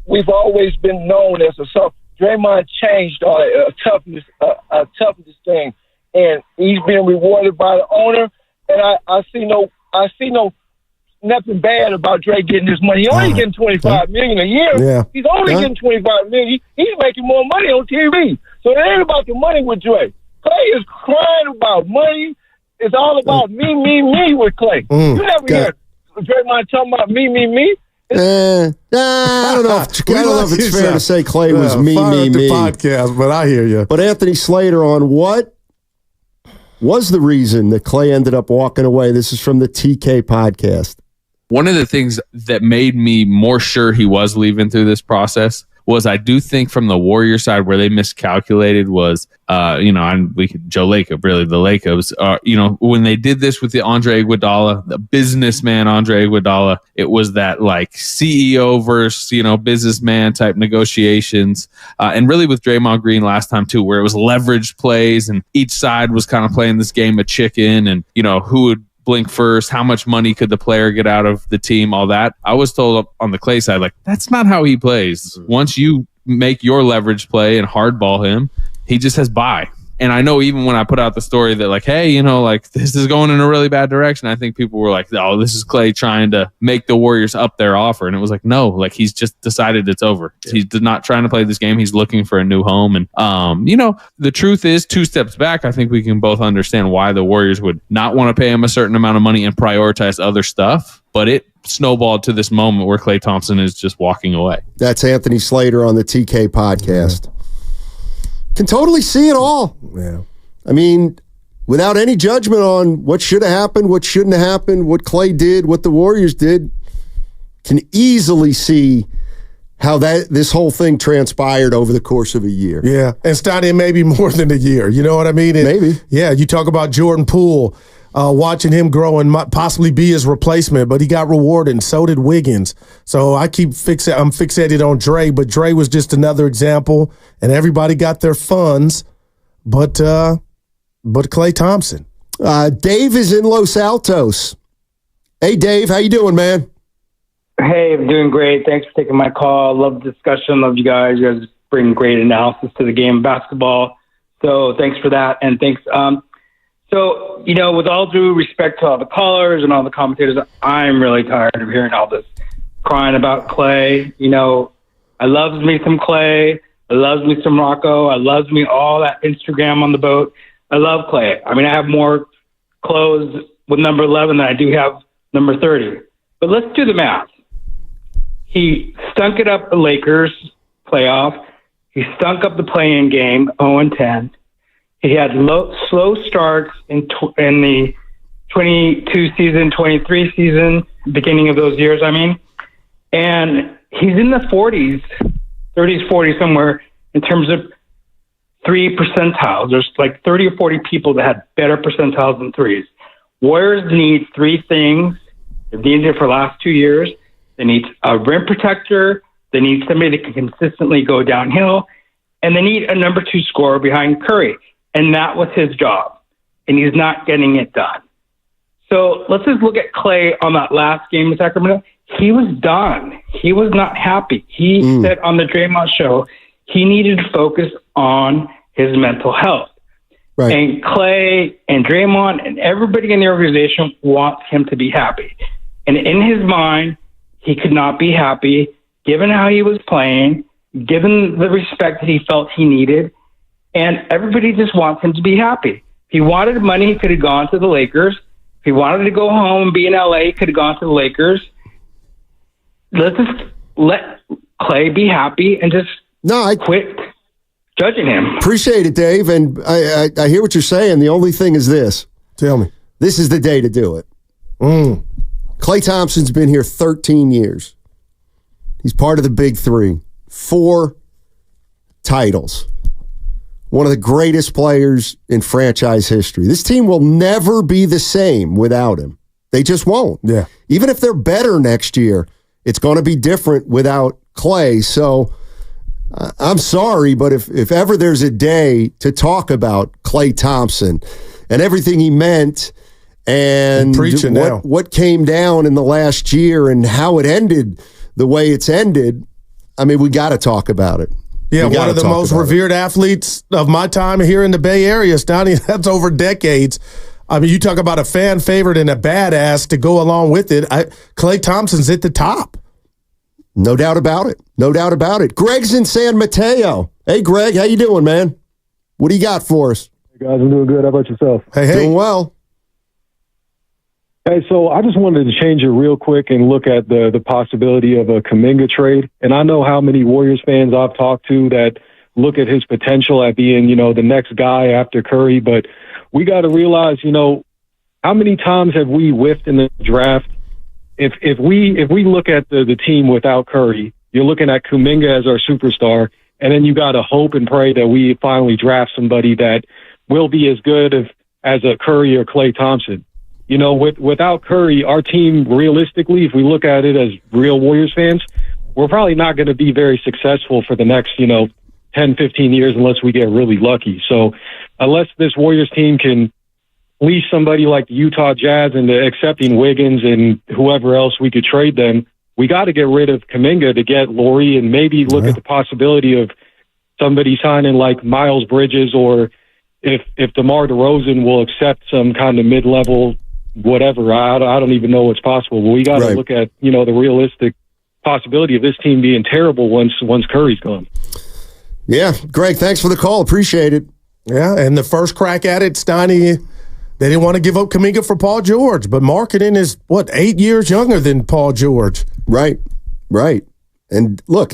We've always been known as a soft. Draymond changed all that toughness thing, and he's been rewarded by the owner. And I see nothing bad about Dre getting his money. He's only getting $25 million a year. Yeah. He's only getting $25 million. He's making more money on TV. So it ain't about the money with Dre. Klay is crying about money. It's all about me with Klay. You never hear Draymond talking about me. I don't know if it's fair to say Klay was me. Podcast, but I hear you. But Anthony Slater on what was the reason that Klay ended up walking away? This is from the TK podcast. One of the things that made me more sure he was leaving through this process was I do think from the Warrior side where they miscalculated was, Joe Lacob, really, the Lacobs, when they did this with the Andre Iguodala, the businessman Andre Iguodala, it was that like CEO versus, businessman type negotiations. And really with Draymond Green last time too, where it was leveraged plays and each side was kind of playing this game of chicken and, who would blink first, how much money could the player get out of the team, all that. I was told on the Klay side, like, that's not how he plays. Once you make your leverage play and hardball him, he just has bye. And I know even when I put out the story that like, hey, this is going in a really bad direction, I think people were like, oh, this is Klay trying to make the Warriors up their offer. And it was like, no, like he's just decided it's over. Yeah. He's not trying to play this game. He's looking for a new home. And, the truth is 2 steps back. I think we can both understand why the Warriors would not want to pay him a certain amount of money and prioritize other stuff. But it snowballed to this moment where Klay Thompson is just walking away. That's Anthony Slater on the TK podcast. Yeah. Can totally see it all. Yeah. I mean, without any judgment on what should have happened, what shouldn't have happened, what Klay did, what the Warriors did, can easily see how this whole thing transpired over the course of a year. Yeah, and Steiny, maybe more than a year. You know what I mean? Maybe. Yeah, you talk about Jordan Poole, watching him grow and possibly be his replacement, but he got rewarded, and so did Wiggins. So I'm fixated on Dre, but Dre was just another example, and everybody got their funds, but Klay Thompson. Dave is in Los Altos. Hey, Dave, how you doing, man? Hey, I'm doing great. Thanks for taking my call. Love the discussion. Love you guys. You guys bring great analysis to the game of basketball. So thanks for that, and thanks. So, with all due respect to all the callers and all the commentators, I'm really tired of hearing all this crying about Klay. I loves me some Klay. I loves me some Rocco. I loves me all that Instagram on the boat. I love Klay. I have more clothes with number 11 than I do have number 30. But let's do the math. He stunk it up the Lakers playoff. He stunk up the play-in game, 0-10. He had slow starts in the 22 season, 23 season, beginning of those years, And he's in the 40s, 30s, 40s somewhere in terms of 3 percentiles. There's like 30 or 40 people that had better percentiles than threes. Warriors need 3 things. They've needed it for the last 2 years. They need a rim protector. They need somebody that can consistently go downhill. And they need a number 2 scorer behind Curry. And that was his job. And he's not getting it done. So let's just look at Klay on that last game in Sacramento. He was done. He was not happy. He said on the Draymond show he needed to focus on his mental health. Right. And Klay and Draymond and everybody in the organization wants him to be happy. And in his mind, he could not be happy given how he was playing, given the respect that he felt he needed. And everybody just wants him to be happy. If he wanted money, he could have gone to the Lakers. If he wanted to go home and be in LA, he could have gone to the Lakers. Let's just let Klay be happy and just quit judging him. Appreciate it, Dave. And I hear what you're saying. The only thing is this. Tell me. This is the day to do it. Klay Thompson's been here 13 years. He's part of the Big Three. 4 titles. One of the greatest players in franchise history. This team will never be the same without him. They just won't. Yeah. Even if they're better next year, it's going to be different without Klay. So I'm sorry, but if ever there's a day to talk about Klay Thompson and everything he meant and what came down in the last year and how it ended the way it's ended, we got to talk about it. Yeah, one of the most revered athletes of my time here in the Bay Area, Stoney. That's over decades. You talk about a fan favorite and a badass to go along with it. Klay Thompson's at the top. No doubt about it. No doubt about it. Greg's in San Mateo. Hey, Greg, how you doing, man? What do you got for us? Hey, guys, I'm doing good. How about yourself? Hey. Doing well. Hey, so I just wanted to change it real quick and look at the possibility of a Kuminga trade. And I know how many Warriors fans I've talked to that look at his potential at being, the next guy after Curry. But we got to realize, how many times have we whiffed in the draft? If we look at the team without Curry, you're looking at Kuminga as our superstar, and then you got to hope and pray that we finally draft somebody that will be as good as a Curry or Klay Thompson. Without Curry, our team, realistically, if we look at it as real Warriors fans, we're probably not going to be very successful for the next, 10, 15 years unless we get really lucky. So unless this Warriors team can leash somebody like the Utah Jazz into accepting Wiggins and whoever else we could trade them, we got to get rid of Kuminga to get Laurie and maybe look at the possibility of somebody signing like Miles Bridges, or if DeMar DeRozan will accept some kind of mid-level whatever. I don't even know what's possible. But we got to look at, the realistic possibility of this team being terrible once Curry's gone. Yeah, Greg, thanks for the call. Appreciate it. Yeah, and the first crack at it, Steiny, they didn't want to give up Kuminga for Paul George, but Markkanen is, 8 years younger than Paul George. Right. And look,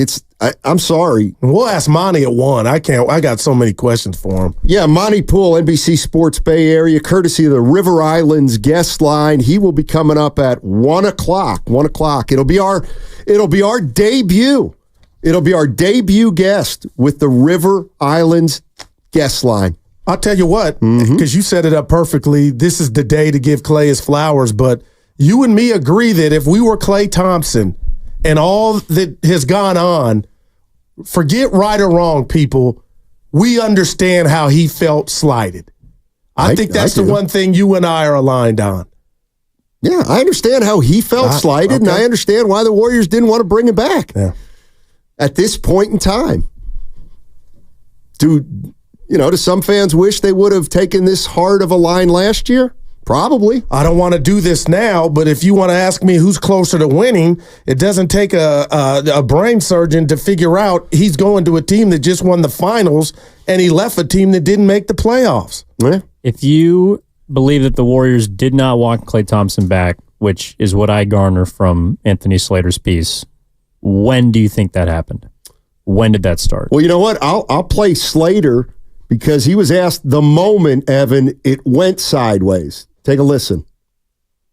I'm sorry. We'll ask Monty at 1. I got so many questions for him. Yeah, Monty Poole, NBC Sports Bay Area, courtesy of the River Islands guest line. He will be coming up at 1 o'clock. 1 o'clock. It'll be our debut. It'll be our debut guest with the River Islands guest line. I'll tell you what, because you set it up perfectly. This is the day to give Klay his flowers, but you and me agree that if we were Klay Thompson and all that has gone on, forget right or wrong, people, we understand how he felt slighted. I think that's the one thing you and I are aligned on. Yeah, I understand how he felt slighted, and I understand why the Warriors didn't want to bring him back at this point in time. Dude, do some fans wish they would have taken this hard of a line last year? Probably. I don't want to do this now, but if you want to ask me who's closer to winning, it doesn't take a brain surgeon to figure out he's going to a team that just won the finals and he left a team that didn't make the playoffs. Yeah. If you believe that the Warriors did not want Klay Thompson back, which is what I garner from Anthony Slater's piece, when do you think that happened? When did that start? Well, you know what? I'll play Slater because he was asked the moment, Evan, it went sideways. Take a listen.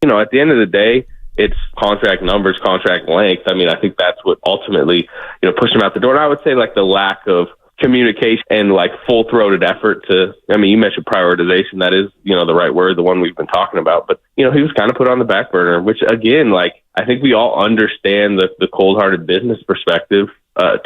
At the end of the day, it's contract numbers, contract length. I mean, I think that's what ultimately, pushed him out the door. And I would say the lack of communication and full-throated effort to, you mentioned prioritization. That is, the right word, the one we've been talking about. But, he was kind of put on the back burner, which again, I think we all understand the cold-hearted business perspective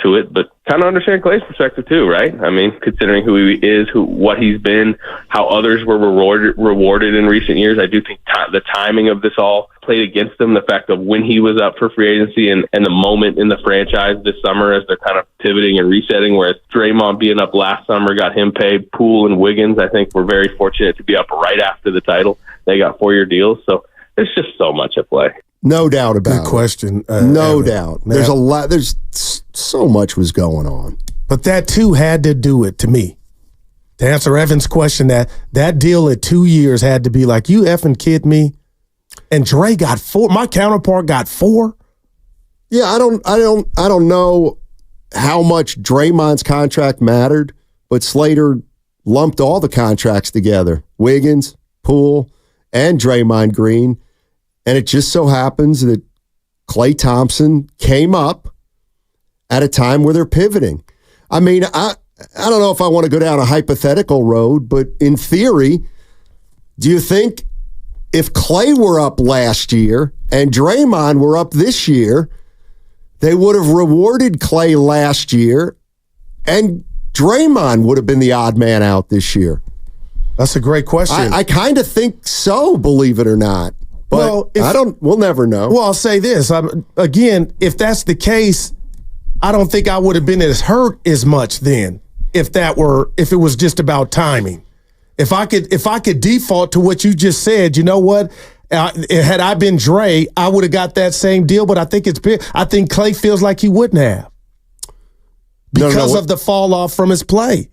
to it, but kind of understand Klay's perspective too, right? I mean, considering who he is, what he's been, how others were rewarded in recent years, I do think the timing of this all played against him. The fact of when he was up for free agency and the moment in the franchise this summer as they're kind of pivoting and resetting, whereas Draymond being up last summer got him paid. Poole and Wiggins, I think, were very fortunate to be up right after the title. They got 4-year deals, so there's just so much at play. No doubt about it. Good question. No doubt. There's a lot. There's so much was going on. But that too had to do it to me. To answer Evan's question, that deal at 2 years had to be you effing kid me? And Dre got 4. My counterpart got 4. Yeah, I don't know how much Draymond's contract mattered, but Slater lumped all the contracts together. Wiggins, Poole, and Draymond Green. And it just so happens that Klay Thompson came up at a time where they're pivoting. I mean, I don't know if I want to go down a hypothetical road, but in theory, do you think if Klay were up last year and Draymond were up this year, they would have rewarded Klay last year and Draymond would have been the odd man out this year? That's a great question. I kind of think so, believe it or not. But we'll never know. Well, I'll say this. Again, if that's the case, I don't think I would have been as hurt as much then if it was just about timing. If I could default to what you just said, you know what? Had I been Dre, I would have got that same deal, but I think Klay feels like he wouldn't have because of the fall off from his play.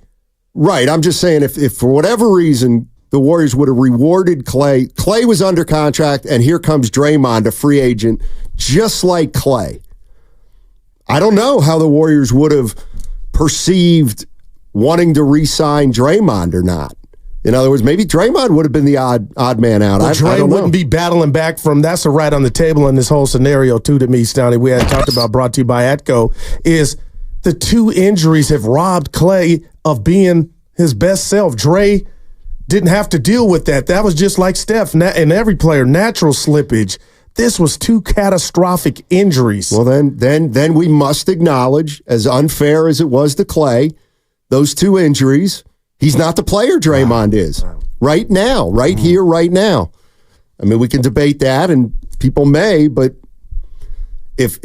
Right. I'm just saying if for whatever reason the Warriors would have rewarded Klay. Klay was under contract, and here comes Draymond, a free agent, just like Klay. I don't know how the Warriors would have perceived wanting to re-sign Draymond or not. In other words, maybe Draymond would have been the odd man out. Well, Dre wouldn't be battling back from. That's a right on the table in this whole scenario too. To me, Stoney, we had talked about, brought to you by Atco, is the 2 injuries have robbed Klay of being his best self. Dre didn't have to deal with that. That was just like Steph and every player, natural slippage. This was 2 catastrophic injuries. Well, then we must acknowledge, as unfair as it was to Klay, those 2 injuries. He's not the player Draymond is right now, right here, right now. I mean, we can debate that, and people may, but if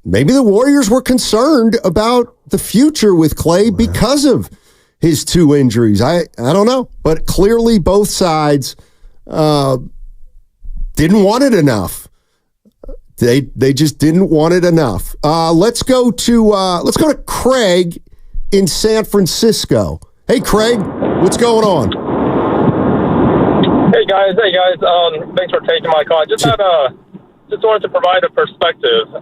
maybe the Warriors were concerned about the future with Klay because of his 2 injuries. I don't know, but clearly both sides didn't want it enough. They just didn't want it enough. Let's go to Craig in San Francisco. Hey, Craig, what's going on? Hey guys. Thanks for taking my call. I just wanted to provide a perspective.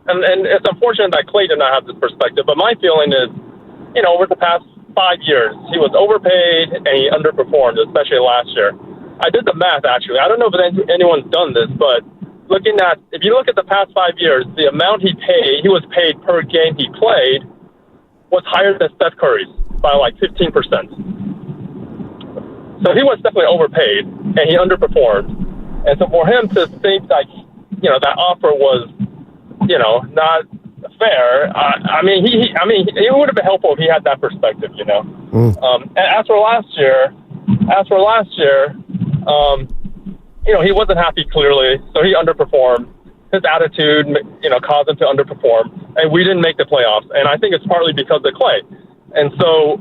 And it's unfortunate that Klay did not have this perspective, but my feeling is, over the past 5 years, he was overpaid and he underperformed, especially last year. I did the math, actually. I don't know if anyone's done this, but if you look at the past 5 years, the amount he was paid per game he played was higher than Steph Curry's by 15%. So he was definitely overpaid and he underperformed. And so for him to think that, that offer was, not fair. It would have been helpful if he had that perspective, And as for last year, he wasn't happy clearly, so he underperformed. His attitude, caused him to underperform, and we didn't make the playoffs. And I think it's partly because of Klay. And so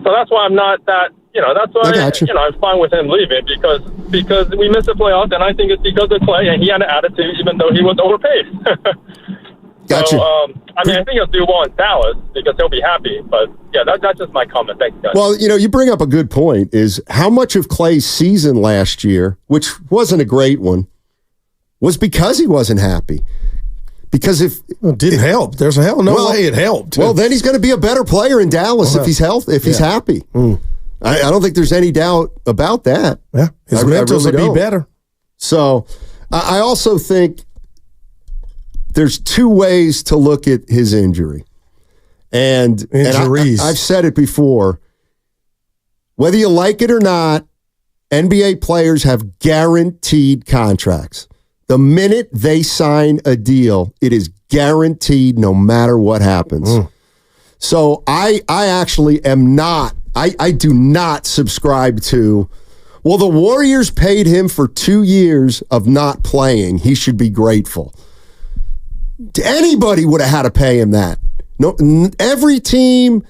that's why I'm not that, that's why, I'm fine with him leaving because we missed the playoffs, and I think it's because of Klay, and he had an attitude even though he was overpaid. Gotcha. So, I think he'll do well in Dallas because he'll be happy. But, yeah, that's just my comment. Thanks, guys. Well, you bring up a good point, is how much of Klay's season last year, which wasn't a great one, was because he wasn't happy. Because it didn't help. There's a way it helped. Well, then he's going to be a better player in Dallas if he's healthy, if he's happy. I don't think there's any doubt about that. Yeah, his mentals will be better. So I also think there's two ways to look at his injury. And injuries. I've said it before. Whether you like it or not, NBA players have guaranteed contracts. The minute they sign a deal, it is guaranteed no matter what happens. So I actually am not, I do not subscribe to, well, the Warriors paid him for 2 years of not playing. He should be grateful. Anybody would have had to pay him that. No, every team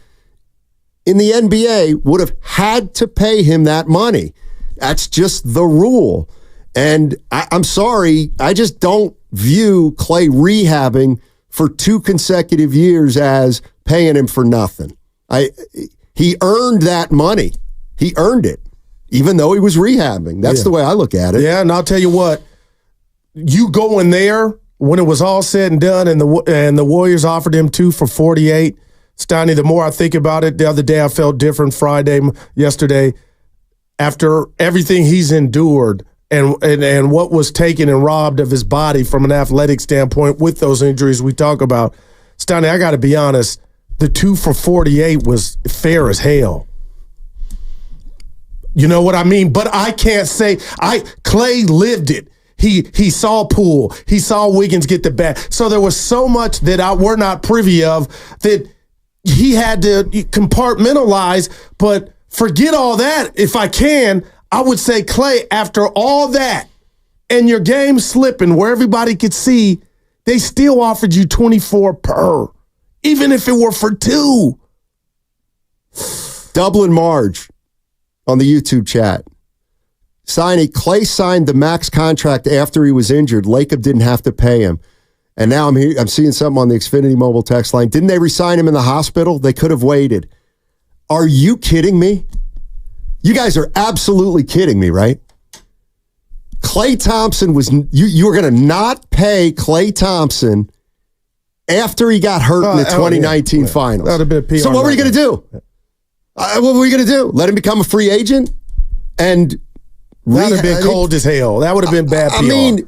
in the NBA would have had to pay him that money. That's just the rule. And I'm sorry, I just don't view Klay rehabbing for 2 consecutive years as paying him for nothing. He earned that money. He earned it, even though he was rehabbing. That's the way I look at it. Yeah, and I'll tell you what, you go in there when it was all said and done, and the Warriors offered him 2 for $48. Steiny, the more I think about it, the other day I felt different. Yesterday, after everything he's endured and what was taken and robbed of his body from an athletic standpoint with those injuries we talk about, Steiny, I got to be honest, the 2 for $48 was fair as hell. You know what I mean? But I can't say Klay lived it. He saw Poole. He saw Wiggins get the bat. So there was so much that we're not privy of that he had to compartmentalize. But forget all that. If I can, I would say, Klay, after all that and your game slipping where everybody could see, they still offered you 24 per, even if it were for 2. Dublin Marge on the YouTube chat. Klay signed the max contract after he was injured. Lacob didn't have to pay him. And now I'm seeing something on the Xfinity mobile text line. Didn't they re-sign him in the hospital? They could have waited. Are you kidding me? You guys are absolutely kidding me, right? Klay Thompson you were going to not pay Klay Thompson after he got hurt in the 2019 finals. That would have been a PR. So what were you going to do? What were you going to do? Let him become a free agent? And that would have been cold as hell. That would have been bad PR. I mean,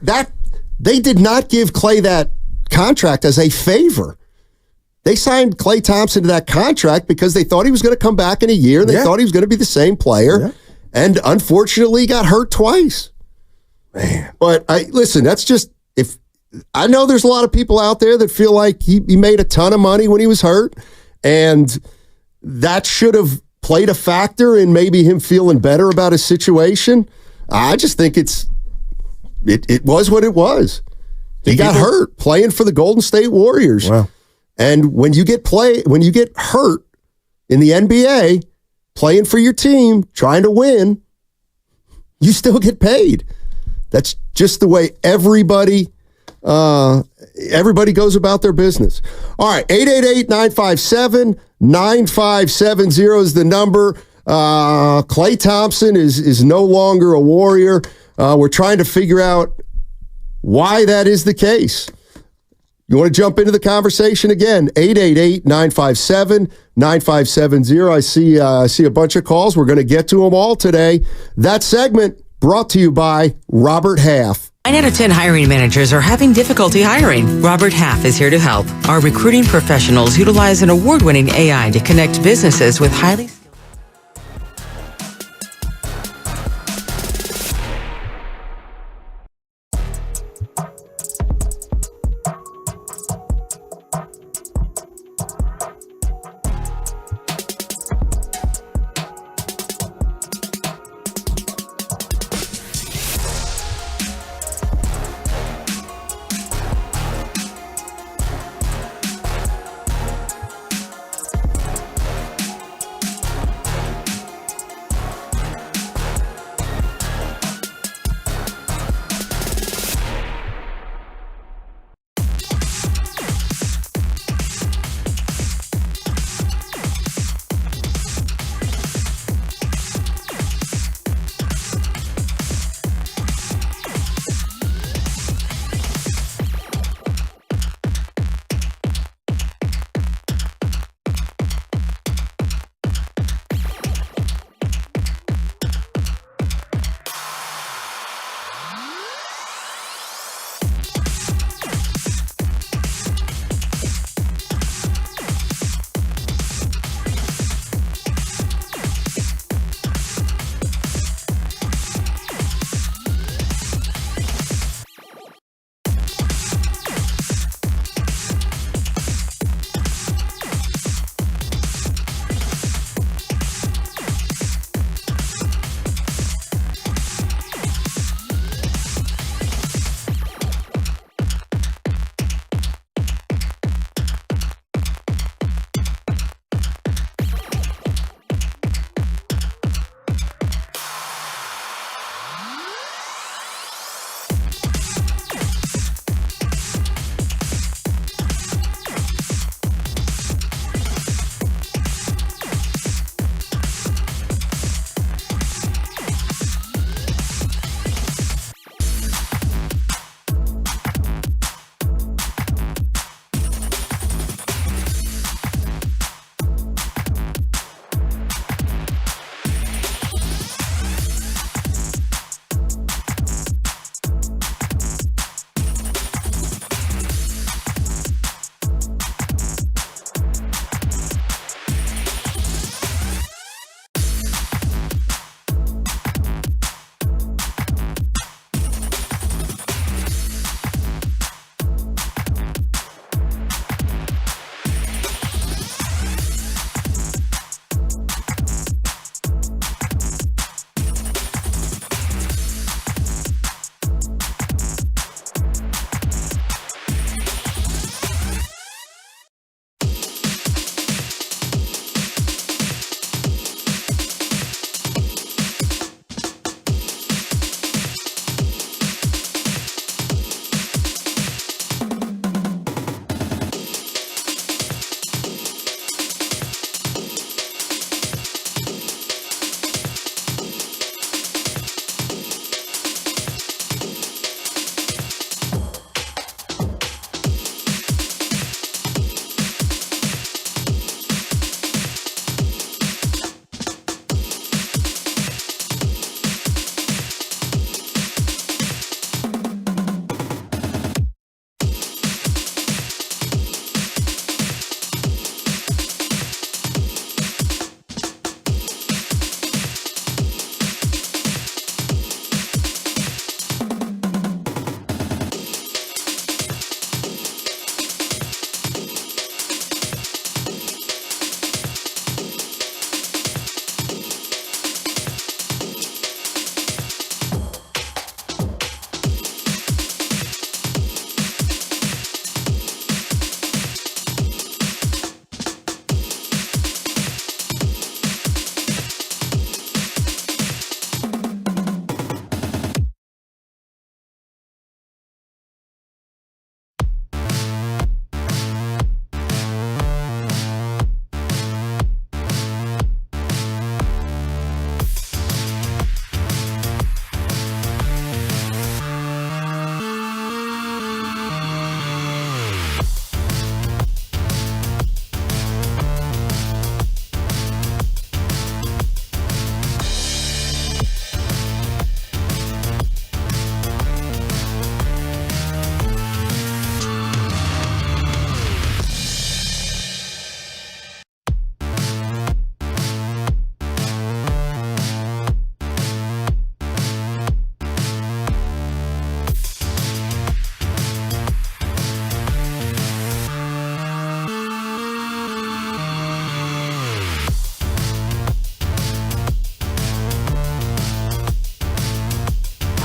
they did not give Klay that contract as a favor. They signed Klay Thompson to that contract because they thought he was going to come back in a year. They thought he was going to be the same player. And unfortunately, he got hurt twice. Man. But listen, that's just, I know there's a lot of people out there that feel like he made a ton of money when he was hurt. And that should have played a factor in maybe him feeling better about his situation. I just think it was what it was. He got hurt playing for the Golden State Warriors. Wow. And when you get hurt in the NBA, playing for your team, trying to win, you still get paid. That's just the way everybody goes about their business. All right, 888-957-9570 is the number. Klay Thompson is no longer a Warrior. We're trying to figure out why that is the case. You want to jump into the conversation again? 888-957-9570. I see a bunch of calls. We're going to get to them all today. That segment brought to you by Robert Half. 9 out of 10 hiring managers are having difficulty hiring. Robert Half is here to help. Our recruiting professionals utilize an award-winning AI to connect businesses with highly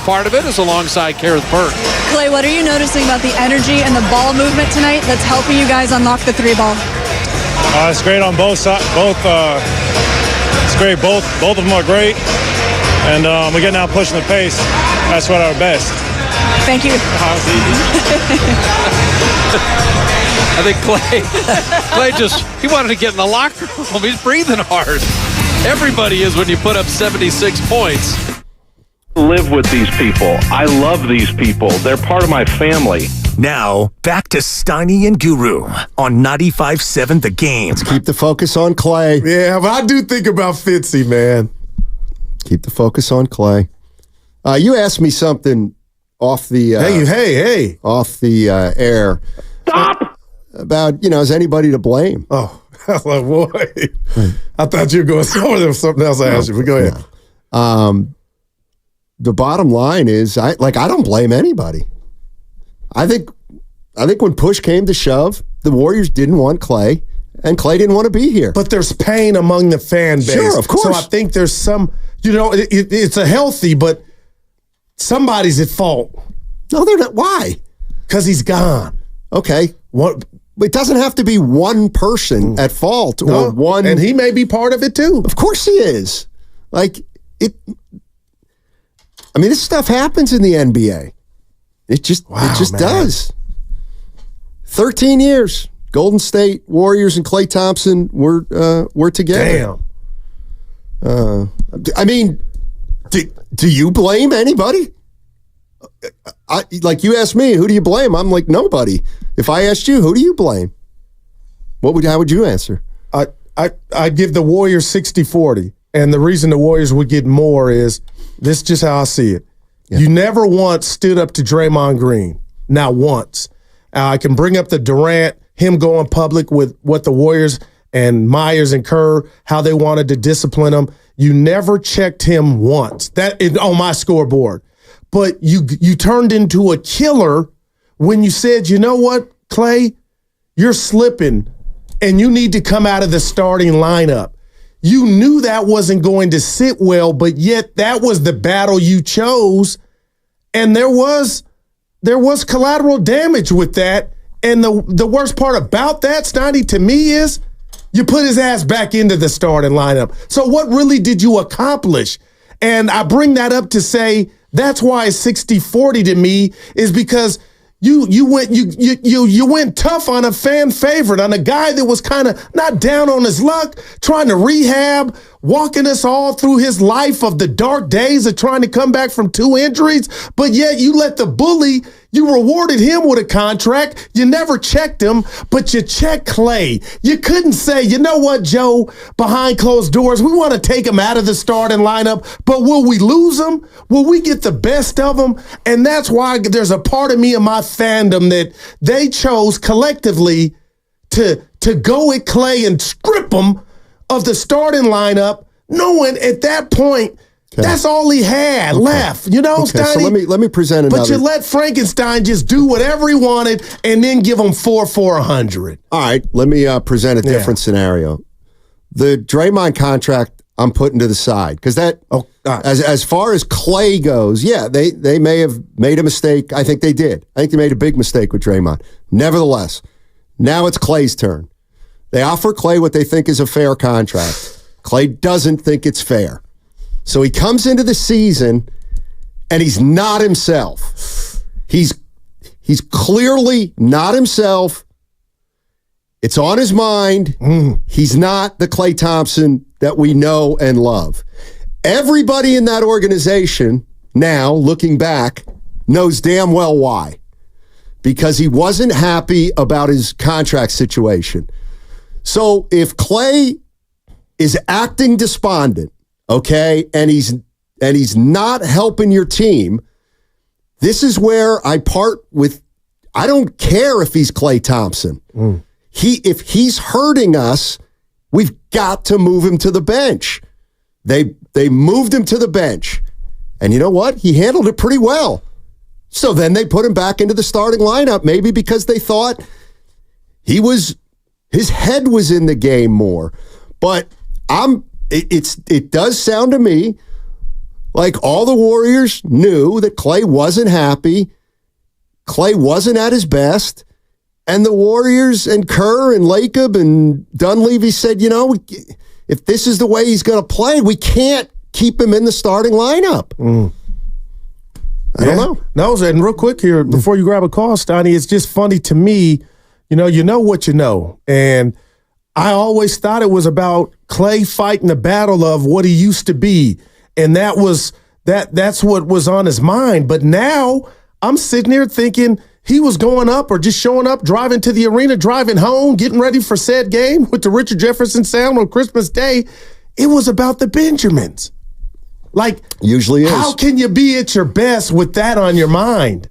part of it is alongside Kareth Burke. Klay, what are you noticing about the energy and the ball movement tonight that's helping you guys unlock the three ball? It's great on both sides. It's great. Both of them are great, and we're getting out pushing the pace. That's what our best. Thank you. I think Klay he wanted to get in the locker room. He's breathing hard. Everybody is when you put up 76 points. Live with these people. I love these people. They're part of my family. Now, back to Steiny and Guru on 95.7 The Game. Let's keep the focus on Klay. Yeah, but I do think about Fitzy, man. Keep the focus on Klay. You asked me something off the hey off the air. Stop! About, is anybody to blame? Oh, I was like, boy. I thought you were going somewhere. There was something else I asked you, but go ahead. The bottom line is, I don't blame anybody. I think when push came to shove, the Warriors didn't want Klay, and Klay didn't want to be here. But there's pain among the fan base. Sure, of course. So I think there's some, it's a healthy, but somebody's at fault. No, they're not. Why? Because he's gone. Okay. What? It doesn't have to be one person at fault or one. And he may be part of it too. Of course he is. This stuff happens in the NBA. It just does. 13 years. Golden State Warriors and Klay Thompson were together. Damn. Do you blame anybody? Like you asked me, who do you blame? I'm like, nobody. If I asked you, who do you blame? How would you answer? I'd give the Warriors 60-40. And the reason the Warriors would get more is, this is just how I see it. Yeah. You never once stood up to Draymond Green. Not once. I can bring up the Durant, him going public with what the Warriors and Myers and Kerr, how they wanted to discipline him. You never checked him once. That is on my scoreboard. But you turned into a killer when you said, you know what, Klay, you're slipping and you need to come out of the starting lineup. You knew that wasn't going to sit well, but yet that was the battle you chose. And there was collateral damage with that. And the worst part about that, Steiny, to me is you put his ass back into the starting lineup. So what really did you accomplish? And I bring that up to say that's why it's 60-40 to me, is because you went tough on a fan favorite, on a guy that was kind of not down on his luck, trying to rehab, walking us all through his life of the dark days of trying to come back from 2 injuries. But yet you let the bully, you rewarded him with a contract. You never checked him, but you checked Klay. You couldn't say, you know what, Joe, behind closed doors, we want to take him out of the starting lineup, but will we lose him? Will we get the best of him? And that's why there's a part of me in my fandom that they chose collectively to go at Klay and strip him of the starting lineup, knowing at that point, that's all he had left. Steiny? So let me present another. But you let Frankenstein just do whatever he wanted and then give him 4-400. All right, let me present a different scenario. The Draymond contract I'm putting to the side, because that, as far as Klay goes, they may have made a mistake. I think they did. I think they made a big mistake with Draymond. Nevertheless, now it's Klay's turn. They offer Klay what they think is a fair contract. Klay doesn't think it's fair. So he comes into the season and he's not himself. He's clearly not himself. It's on his mind. He's not the Klay Thompson that we know and love. Everybody in that organization now, looking back, knows damn well why. Because he wasn't happy about his contract situation. So if Klay is acting despondent, okay, and he's not helping your team, this is where I part with, I don't care if he's Klay Thompson. If he's hurting us, we've got to move him to the bench. They moved him to the bench. And you know what? He handled it pretty well. So then they put him back into the starting lineup, maybe because they thought his head was in the game more. But it does sound to me Like, all the Warriors knew that Klay wasn't happy. Klay wasn't at his best. And the Warriors and Kerr and Lacob and Dunleavy said, you know, if this is the way he's going to play, we can't keep him in the starting lineup. I don't know. No, and real quick here, before you grab a call, Stoney, it's just funny to me, you know what you know. And I always thought it was about Klay fighting the battle of what he used to be. And that's what was on his mind. But now I'm sitting here thinking he was going up or just showing up, driving to the arena, driving home, getting ready for said game with the Richard Jefferson sound on Christmas Day. It was about the Benjamins. Like, usually is. How can you be at your best with that on your mind?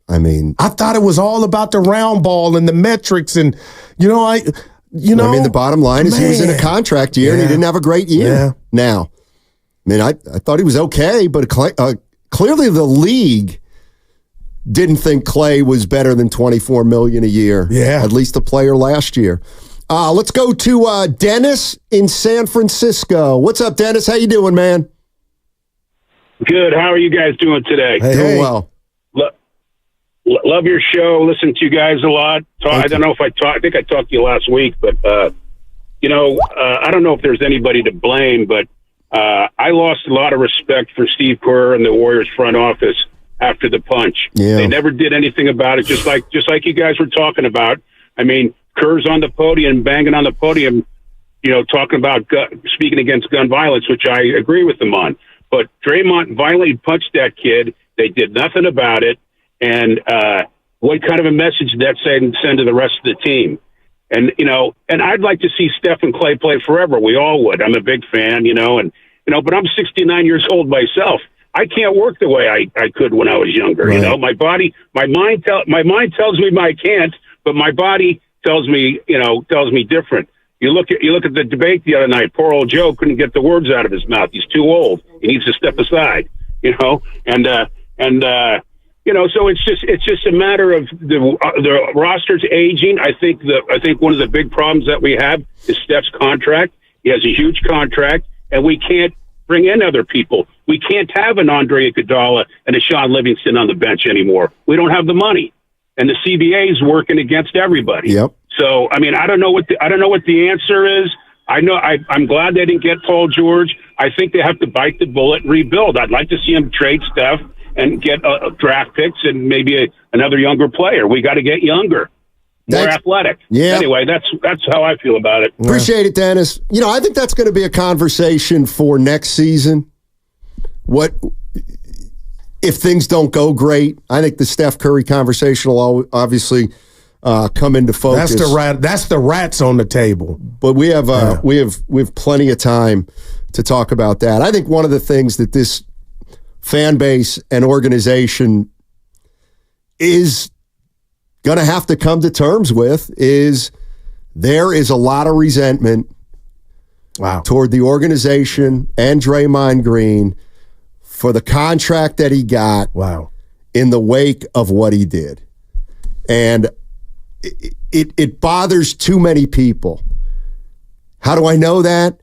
I mean, I thought it was all about the round ball and the metrics, and I mean, the bottom line is he was in a contract year and he didn't have a great year. Yeah. Now, I mean, I thought he was okay, but clearly the league didn't think Klay was better than $24 million a year. Yeah, at least the player last year. Let's go to Dennis in San Francisco. What's up, Dennis? How you doing, man? Good. How are you guys doing today? Doing well. Love your show. Listen to you guys a lot. I don't know if I think I talked to you last week, but I don't know if there's anybody to blame, but I lost a lot of respect for Steve Kerr and the Warriors front office after the punch. Yeah. They never did anything about it, just like you guys were talking about. I mean, Kerr's on the podium, banging on the podium, talking about speaking against gun violence, which I agree with them on. But Draymond violently punched that kid. They did nothing about it. And what kind of a message did that send to the rest of the team? And, and I'd like to see Steph and Klay play forever. We all would. I'm a big fan, but I'm 69 years old myself. I can't work the way I could when I was younger. Right. My mind tells me I can't, but my body tells me different. You look at the debate the other night. Poor old Joe couldn't get the words out of his mouth. He's too old. He needs to step aside. So it's just a matter of the roster's aging. I think one of the big problems that we have is Steph's contract. He has a huge contract, and we can't bring in other people. We can't have an Andre Iguodala and a Sean Livingston on the bench anymore. We don't have the money, and the CBA is working against everybody. Yep. So I mean, I don't know what the answer is. I'm glad they didn't get Paul George. I think they have to bite the bullet and rebuild. I'd like to see them trade Steph and get draft picks and maybe another younger player. We got to get younger, more athletic. Yeah. Anyway, that's how I feel about it. Appreciate it, Dennis. I think that's going to be a conversation for next season. What if things don't go great? I think the Steph Curry conversation will obviously come into focus. That's the rats on the table. But we have plenty of time to talk about that. I think one of the things that this fan base and organization is going to have to come to terms with is there is a lot of resentment toward the organization and Draymond Green for the contract that he got in the wake of what he did. And it bothers too many people. How do I know that?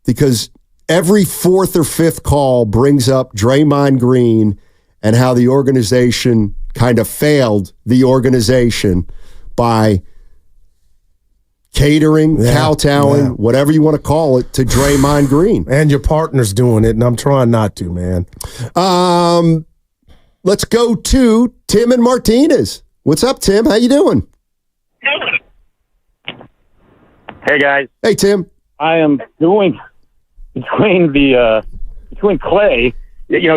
Because every fourth or fifth call brings up Draymond Green and how the organization kind of failed the organization by catering, kowtowing, whatever you want to call it, to Draymond Green. And your partner's doing it, and I'm trying not to, man. Let's go to Tim and Martinez. What's up, Tim? How you doing? Hey, guys. Hey, Tim. I am doing between Klay.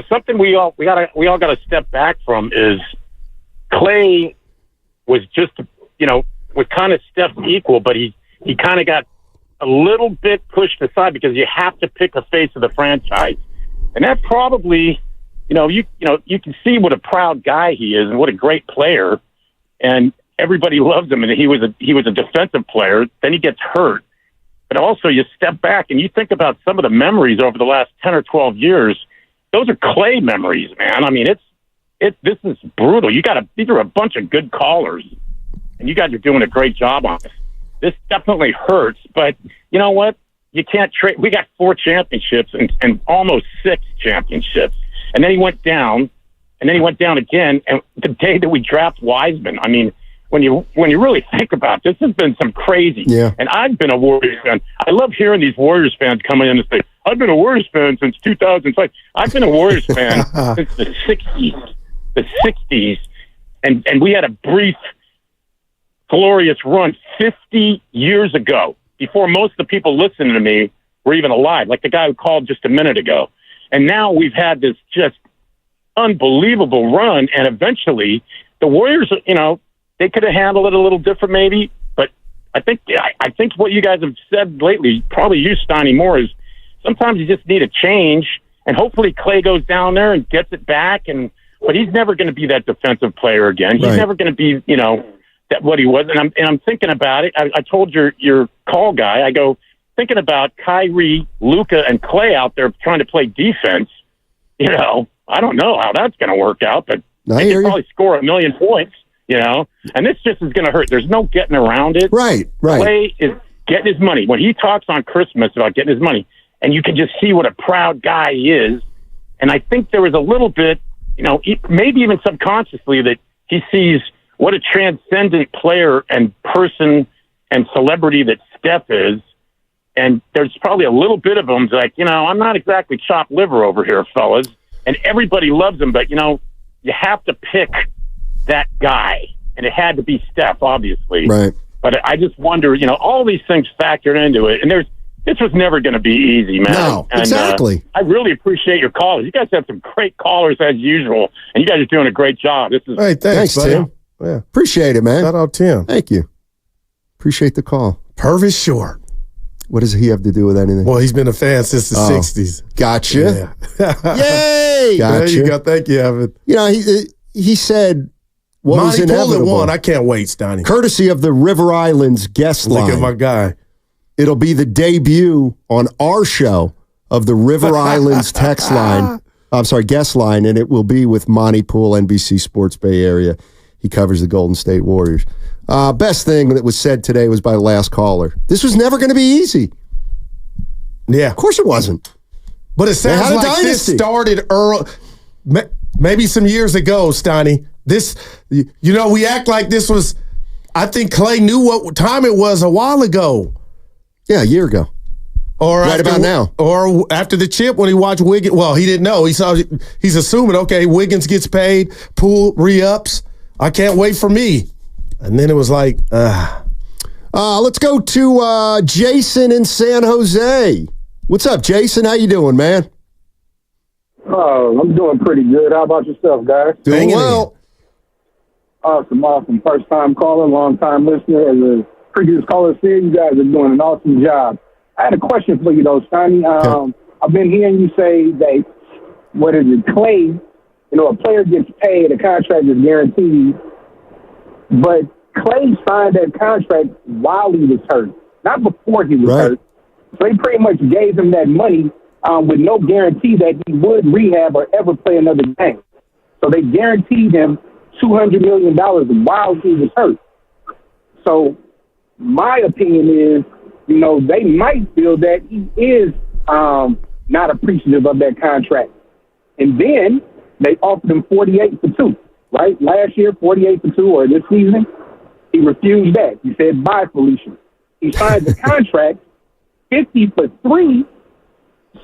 Something we all got to step back from is Klay was just was kind of Steph's equal, but he kind of got a little bit pushed aside because you have to pick a face of the franchise, and that probably you can see what a proud guy he is and what a great player, and everybody loves him, and he was a defensive player. Then he gets hurt. But also you step back and you think about some of the memories over the last 10 or 12 years. Those are Klay memories, man. I mean, this is brutal. These are a bunch of good callers, and you guys are doing a great job on it. This definitely hurts, but you know what? you can't trade. We got 4 championships and almost 6 championships. And then he went down, and then he went down again. And the day that we draft Wiseman, I mean, when you really think about it, this has been some crazy. Yeah. And I've been a Warriors fan. I love hearing these Warriors fans come in and say, I've been a Warriors fan since 2005. I've been a Warriors fan since the 60s. The 60s. And we had a brief, glorious run 50 years ago, before most of the people listening to me were even alive, like the guy who called just a minute ago. And now we've had this just unbelievable run, and eventually the Warriors, you know, they could have handled it a little different maybe, but I think what you guys have said lately, probably you, Steiny, more, is sometimes you just need a change, and hopefully Klay goes down there and gets it back, but he's never going to be that defensive player again. He's never going to be, you know, that what he was. And I'm thinking about it. I told your call guy, I go, thinking about Kyrie, Luka, and Klay out there trying to play defense, you know, I don't know how that's going to work out, but they can probably score 1 million points, you know, and this just is going to hurt. There's no getting around it. Right. Klay is getting his money. When he talks on Christmas about getting his money, and you can just see what a proud guy he is, and I think there was a little bit, you know, maybe even subconsciously, that he sees what a transcendent player and person and celebrity that Steph is. And there's probably a little bit of him like, you know, I'm not exactly chopped liver over here, fellas. And everybody loves him, but, you know, you have to pick that guy. And it had to be Steph, obviously. Right. But I just wonder, you know, all these things factored into it. And this was never going to be easy, man. No, and, exactly. I really appreciate your callers. You guys have some great callers as usual, and you guys are doing a great job. This is Hey, thanks Tim. Yeah. Appreciate it, man. Shout out Tim. Thank you. Appreciate the call. Purvis Short. What does he have to do with anything? Well, he's been a fan since the 60s. Gotcha. Yeah. Yay! Gotcha. There you go. Thank you, Evan. You know, he said what was inevitable. One. I can't wait, Stoney. Courtesy of the River Islands guest line. Look at my guy. It'll be the debut on our show of the River Islands text line. I'm sorry, guest line, and it will be with Monty Poole, NBC Sports Bay Area. He covers the Golden State Warriors. Best thing that was said today was by the last caller. This was never going to be easy. Yeah. Of course it wasn't. But it sounds like this started early, maybe some years ago, Steiny. This, you know, we act like this was, I think Klay knew what time it was a while ago. Yeah, a year ago. Or right about now. Or after the chip when he watched Wiggins. Well, he didn't know. He's assuming, okay, Wiggins gets paid, Poole re-ups. I can't wait for me. And then it was like, let's go to Jason in San Jose. What's up, Jason? How you doing, man? Oh, I'm doing pretty good. How about yourself, guys? Doing well. Awesome. First time caller, long time listener. As a previous caller said, you guys are doing an awesome job. I had a question for you, though, Steiny. I've been hearing you say that, Klay, you know, a player gets paid, a contract is guaranteed, but Klay signed that contract while he was hurt, not before he was hurt. So they pretty much gave him that money with no guarantee that he would rehab or ever play another game. So they guaranteed him $200 million while he was hurt. So my opinion is, you know, they might feel that he is not appreciative of that contract. And then they offered him 48 for 2, right? Last year, 48 for 2, or this season, he refused that. He said, bye, Felicia. He signed the contract 50 for 3.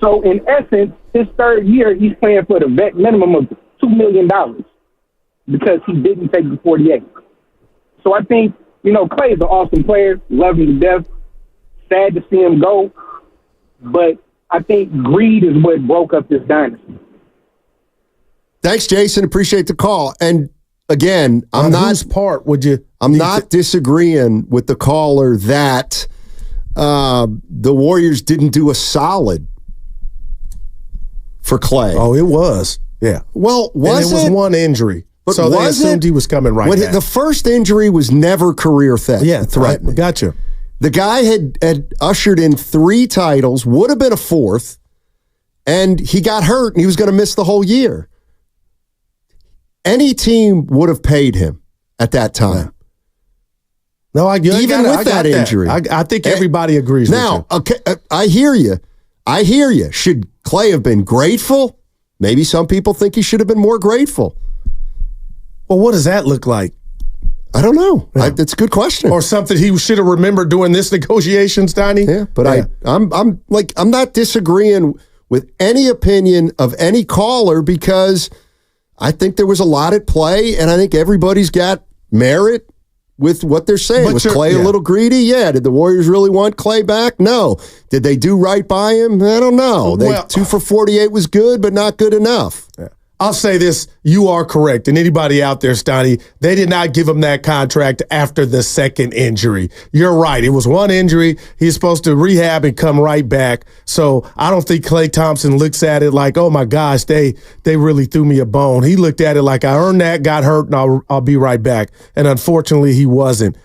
So in essence, his third year, he's playing for the vet minimum of $2 million because he didn't take the 48. So I think, you know, Klay is an awesome player. Love him to death. Sad to see him go. But I think greed is what broke up this dynasty. Thanks, Jason. Appreciate the call. And again, I'm not disagreeing with the caller that the Warriors didn't do a solid for Klay. Oh, it was. Yeah. Well, it was one injury. But so they assumed he was coming right back. The first injury was never career threatening. Gotcha. The guy had ushered in 3 titles, would have been a 4th, and he got hurt and he was going to miss the whole year. Any team would have paid him at that time. No, even with that injury. I think everybody agrees now, with you. Okay, I hear you. Should Klay have been grateful? Maybe some people think he should have been more grateful. Well, what does that look like? I don't know. Yeah. That's a good question. Or something he should have remembered doing this negotiation, Steiny? Yeah, but I'm not disagreeing with any opinion of any caller because I think there was a lot at play, and I think everybody's got merit with what they're saying. Was Klay a little greedy? Yeah. Did the Warriors really want Klay back? No. Did they do right by him? I don't know. 2 for 48 was good, but not good enough. Yeah. I'll say this, you are correct. And anybody out there, Steiny, they did not give him that contract after the second injury. You're right. It was one injury. He's supposed to rehab and come right back. So I don't think Klay Thompson looks at it like, oh my gosh, they really threw me a bone. He looked at it like I earned that, got hurt, and I'll be right back. And unfortunately, he wasn't.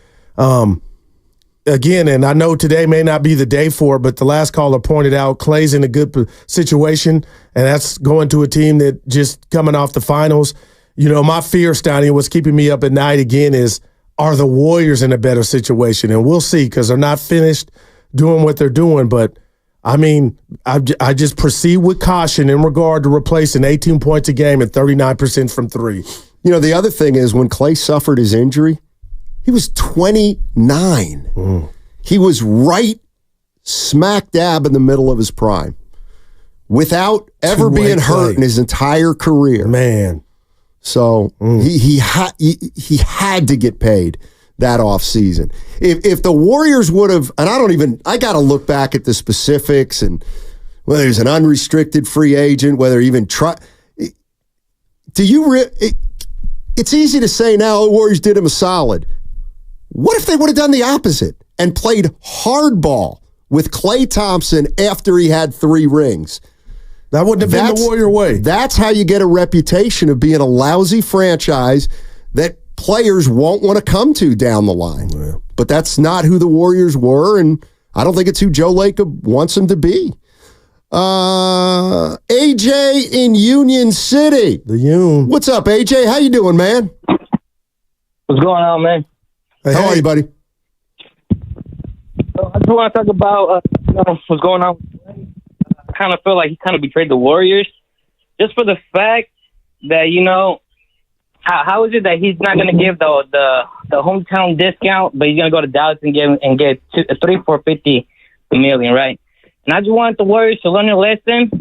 Again, and I know today may not be the day for it, but the last caller pointed out Klay's in a good situation, and that's going to a team that just coming off the finals. You know, my fear, Steiny, what's keeping me up at night again is, are the Warriors in a better situation? And we'll see, because they're not finished doing what they're doing. But, I mean, I just proceed with caution in regard to replacing 18 points a game and 39% from three. You know, the other thing is when Klay suffered his injury, he was 29. He was right smack dab in the middle of his prime without ever being hurt in his entire career. Man. So he had to get paid that offseason. If the Warriors would have, and I got to look back at the specifics and whether he's an unrestricted free agent, whether even it's easy to say now the Warriors did him a solid. What if they would have done the opposite and played hardball with Klay Thompson after he had 3 rings? That wouldn't have been the Warrior way. That's how you get a reputation of being a lousy franchise that players won't want to come to down the line. Yeah. But that's not who the Warriors were, and I don't think it's who Joe Lacob wants them to be. AJ in Union City. The Union. What's up, AJ? How you doing, man? What's going on, man? Hey, how are you, buddy? I just want to talk about what's going on. I kind of feel like he kind of betrayed the Warriors just for the fact that, you know, how is it that he's not going to give the hometown discount, but he's going to go to Dallas and get 3 for $50 million, right? And I just want the Warriors to learn a lesson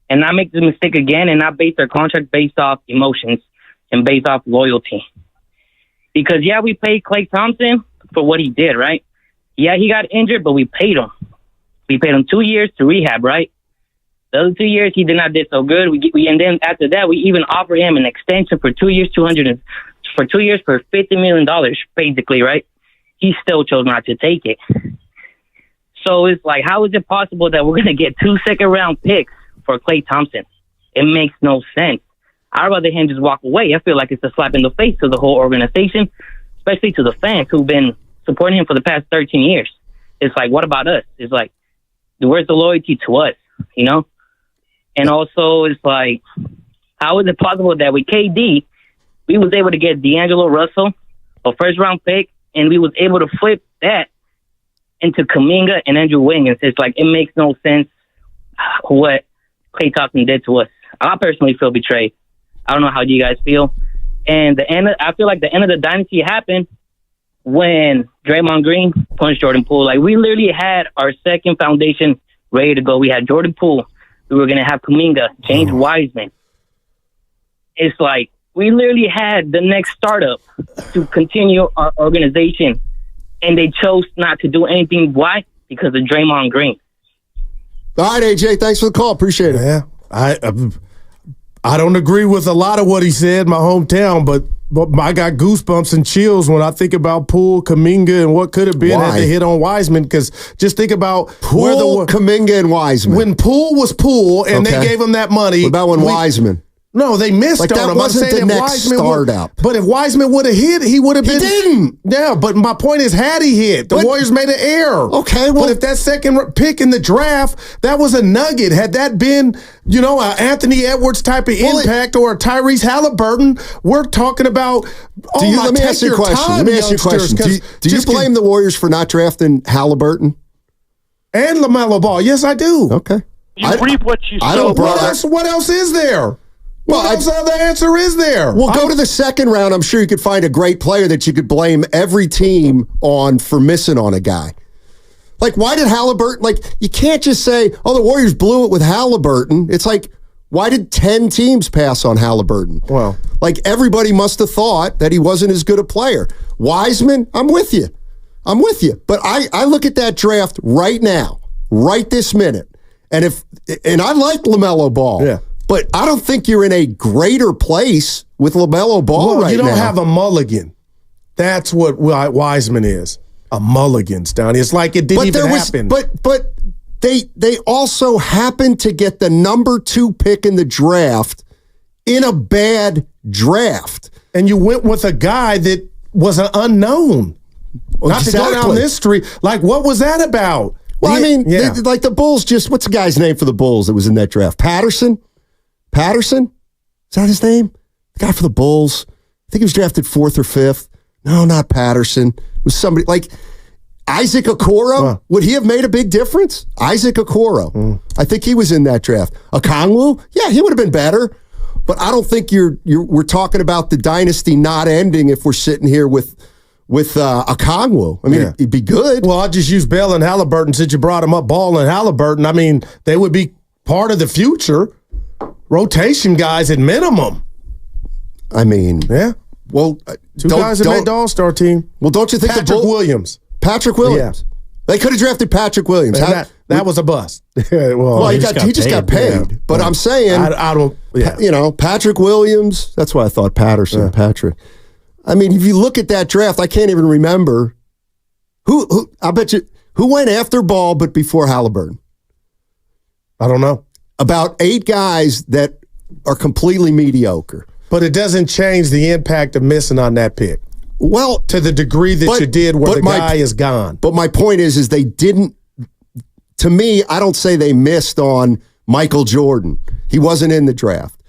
and not make the mistake again and not base their contract based off emotions and based off loyalty. Because, yeah, we paid Klay Thompson for what he did, right? Yeah, he got injured, but we paid him. We paid him 2 years to rehab, right? The other 2 years, he did not do so good. And then after that, we even offered him an extension for 2 years, for $50 million, basically, right? He still chose not to take it. So it's like, how is it possible that we're going to get 2 second-round picks for Klay Thompson? It makes no sense. I'd rather him just walk away. I feel like it's a slap in the face to the whole organization, especially to the fans who've been supporting him for the past 13 years. It's like, what about us? It's like, where's the loyalty to us, you know? And also, it's like, how is it possible that with KD, we was able to get D'Angelo Russell, a first-round pick, and we was able to flip that into Kuminga and Andrew Wiggins? It's like, it makes no sense what Klay Thompson did to us. I personally feel betrayed. I don't know how you guys feel. And I feel like the end of the dynasty happened when Draymond Green punched Jordan Poole. Like, we literally had our second foundation ready to go. We had Jordan Poole. We were going to have Kuminga, James Wiseman. It's like, we literally had the next startup to continue our organization, and they chose not to do anything. Why? Because of Draymond Green. All right, AJ, thanks for the call. Appreciate it. Yeah, I don't agree with a lot of what he said, my hometown, but I got goosebumps and chills when I think about Poole, Kuminga, and what could have been had they hit on Wiseman. Because just think about Poole, Kuminga, and Wiseman. When Poole was Poole and they gave him that money. What about when Wiseman? No, they missed Like, on that him. wasn't the next startup. But if Wiseman would have hit, he would have been. He didn't. Yeah, but my point is, had he hit, the Warriors made an error. Okay, well. But if that second pick in the draft, that was a nugget. Had that been, an Anthony Edwards type of impact or a Tyrese Halliburton, we're talking about. Let me ask you a question. Do you blame the Warriors for not drafting Halliburton and LaMelo Ball? Yes, I do. Okay. You reap what you I sow. don't. What else is there? Well, What other answer is there? Well, go to the second round. I'm sure you could find a great player that you could blame every team on for missing on a guy. Like, why did Halliburton? Like, you can't just say, "Oh, the Warriors blew it with Halliburton." It's like, why did 10 teams pass on Halliburton? Well, like, everybody must have thought that he wasn't as good a player. Wiseman, I'm with you. But I look at that draft right now, right this minute, and I like LaMelo Ball. Yeah. But I don't think you're in a greater place with LaMelo Ball right now. You don't have a mulligan. That's what Wiseman is. A mulligan, Stoney. It's like it didn't even happen. But they also happened to get the number 2 pick in the draft in a bad draft. And you went with a guy that was an unknown. Not to go down this street. Like, what was that about? Well, like the Bulls what's the guy's name for the Bulls that was in that draft? Patterson? Is that his name? The guy for the Bulls. I think he was drafted 4th or 5th. No, not Patterson. It was somebody like Isaac Okoro. Would he have made a big difference? Isaac Okoro. I think he was in that draft. Okongwu? Yeah, he would have been better. But I don't think we're talking about the dynasty not ending if we're sitting here with Okongwu. I mean, it'd be good. Well, I'll just use Bell and Halliburton since you brought him up. Ball and Halliburton. I mean, they would be part of the future. Rotation guys at minimum. I mean, yeah. Well, 2 guys that made the All-Star team. Well, don't you think Patrick Williams? Patrick Williams. Yeah. They could have drafted Patrick Williams. That was a bust. well, he just got paid. Yeah. But I'm saying, I don't. Yeah. Patrick Williams. That's why I thought Patterson. Yeah. Patrick. I mean, if you look at that draft, I can't even remember who. I bet you who went after Ball, but before Halliburton. I don't know. About 8 guys that are completely mediocre. But it doesn't change the impact of missing on that pick. Well, to the degree that you did where the guy is gone. But my point is they didn't, to me, I don't say they missed on Michael Jordan. He wasn't in the draft.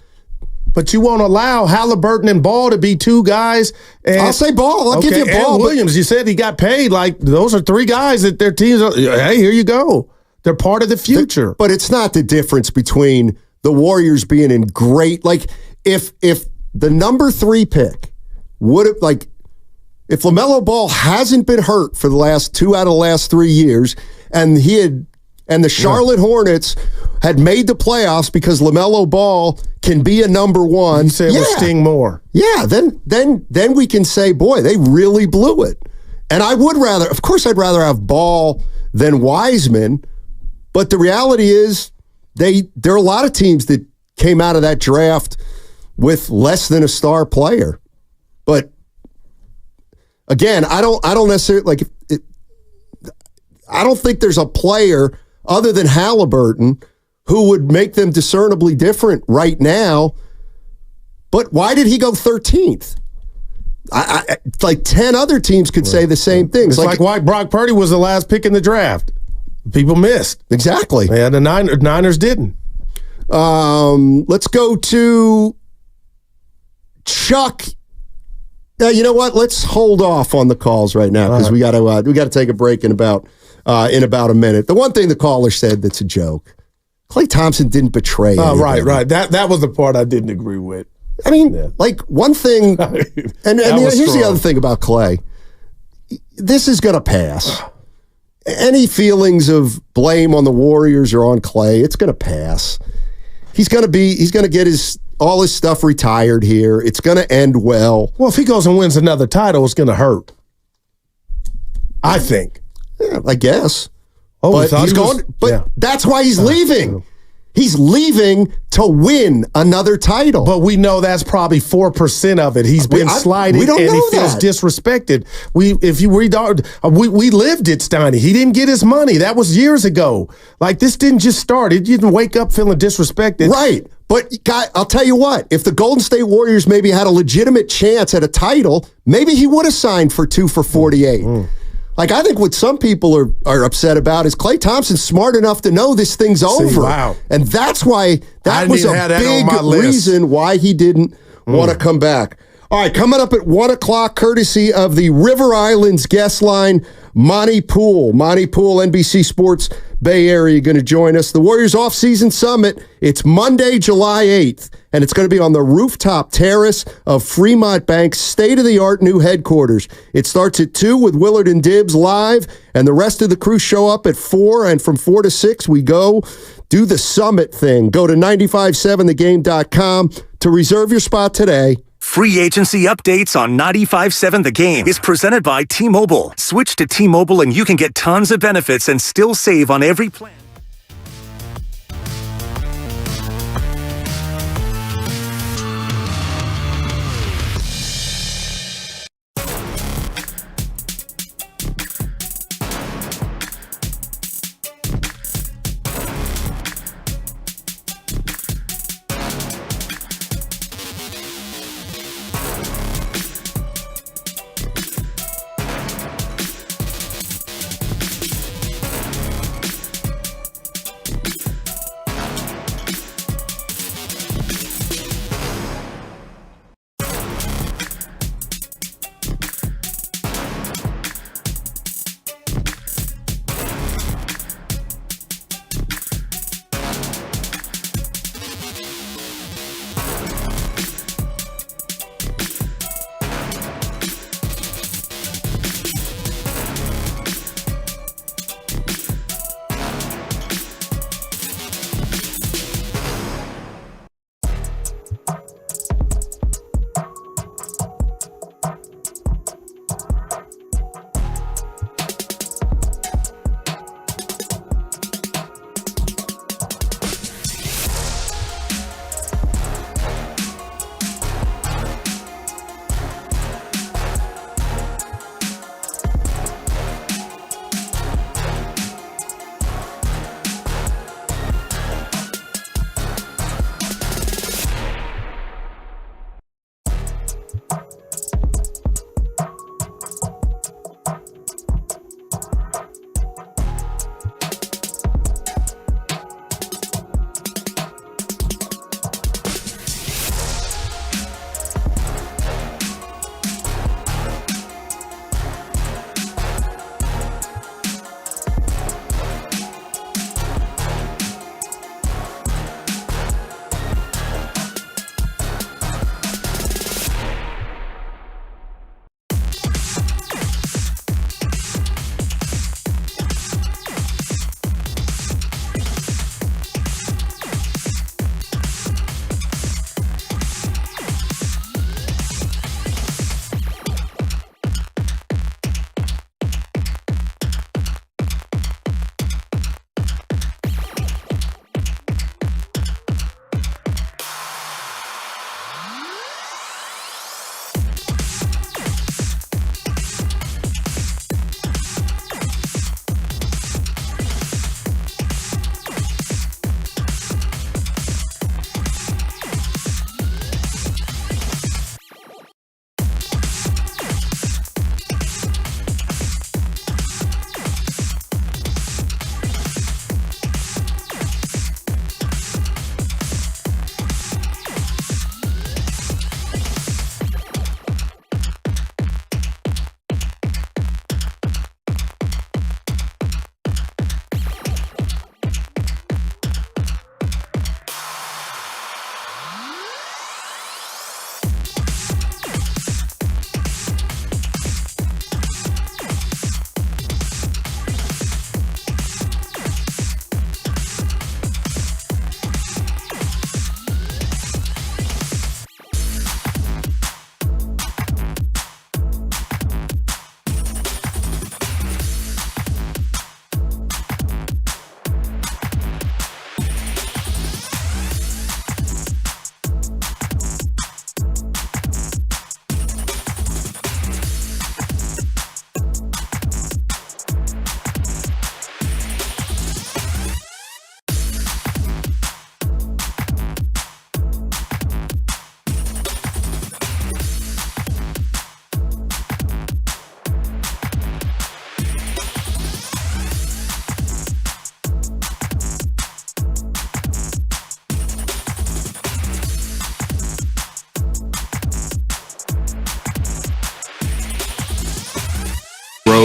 But you won't allow Halliburton and Ball to be 2 guys. And, I'll say Ball. I'll give you Ball. And Williams, you said he got paid. Like, those are 3 guys that their teams are, hey, here you go. They're part of the future. But it's not the difference between the Warriors being in great, like, if the number 3 pick would have, like, if LaMelo Ball hasn't been hurt for the last 2 out of the last 3 years, and the Charlotte Hornets had made the playoffs because LaMelo Ball can be a number 1. You say it would sting more. Yeah, then we can say, boy, they really blew it. And I would rather, of course, I'd rather have Ball than Wiseman, but the reality is there are a lot of teams that came out of that draft with less than a star player. But again, I don't necessarily I don't think there's a player other than Halliburton who would make them discernibly different right now. But why did he go 13th? Like 10 other teams could say the same things. It's like why Brock Purdy was the last pick in the draft. People missed. Exactly. And the Niners didn't. Let's go to Chuck. You know what? Let's hold off on the calls right now because we got to take a break in about a minute. The one thing the caller said that's a joke: Klay Thompson didn't betray. Right. That was the part I didn't agree with. I mean, like one thing, and here's the other thing about Klay. This is going to pass. Any feelings of blame on the Warriors or on Klay, it's going to pass. He's going to get all his stuff retired here. It's going to end well. Well, if he goes and wins another title, it's going to hurt. I think. Yeah, I guess. Oh, but he's going. But that's why he's leaving. He's leaving to win another title. But we know that's probably 4% of it. He's been sliding we don't and know he feels that. disrespected. We lived it, Steiny. He didn't get his money. That was years ago. Like, this didn't just start. It didn't wake up feeling disrespected. Right. But I'll tell you what, if the Golden State Warriors maybe had a legitimate chance at a title, maybe he would have signed for 2 for $48. Like, I think what some people are upset about is Klay Thompson's smart enough to know this thing's over. Wow. And that's why that was a big reason why he didn't want to come back. All right, coming up at 1 o'clock, courtesy of the River Islands guest line, Monty Poole. Monty Poole, NBC Sports Bay Area, going to join us. The Warriors Off-Season Summit, it's Monday, July 8th, and it's going to be on the rooftop terrace of Fremont Bank's state-of-the-art new headquarters. It starts at 2 with Willard and Dibbs live, and the rest of the crew show up at 4, and from 4 to 6, we go do the summit thing. Go to 957thegame.com to reserve your spot today. Free agency updates on 95.7 The Game is presented by T-Mobile. Switch to T-Mobile and you can get tons of benefits and still save on every plan.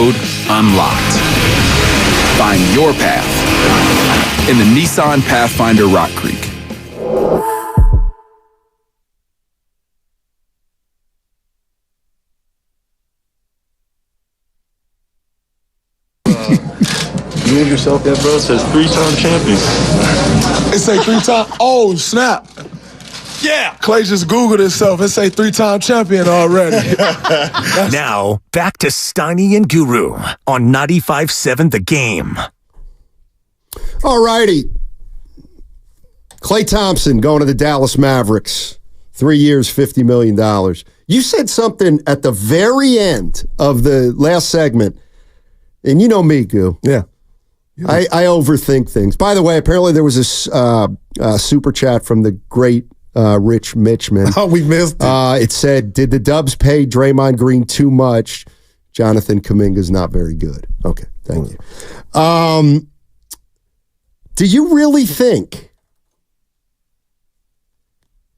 mode unlocked. Find your path in the Nissan Pathfinder Rock Creek. You and yourself yet, bro? It says 3-time champion. It say 3-time. Oh, snap. Yeah. Klay just Googled himself. It say 3-time champion already. Now, back to Steiny and Guru on 95.7 The Game. All righty. Klay Thompson going to the Dallas Mavericks. 3 years, $50 million. You said something at the very end of the last segment, and you know me, Goo. Yeah. I overthink things. By the way, apparently there was a super chat from the great Rich Mitchman. Oh, we missed it. It said, did the Dubs pay Draymond Green too much? Jonathan Kuminga's not very good. Okay, thank you. Do you really think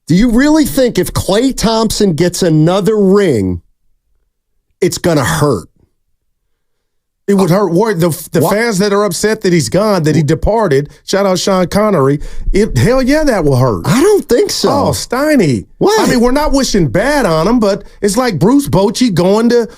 if Klay Thompson gets another ring, it's going to hurt? It would hurt. The fans that are upset that he's gone, that he departed, shout out Sean Connery, hell yeah, that will hurt. I don't think so. Oh, Steiny. What? I mean, we're not wishing bad on him, but it's like Bruce Bochy going to,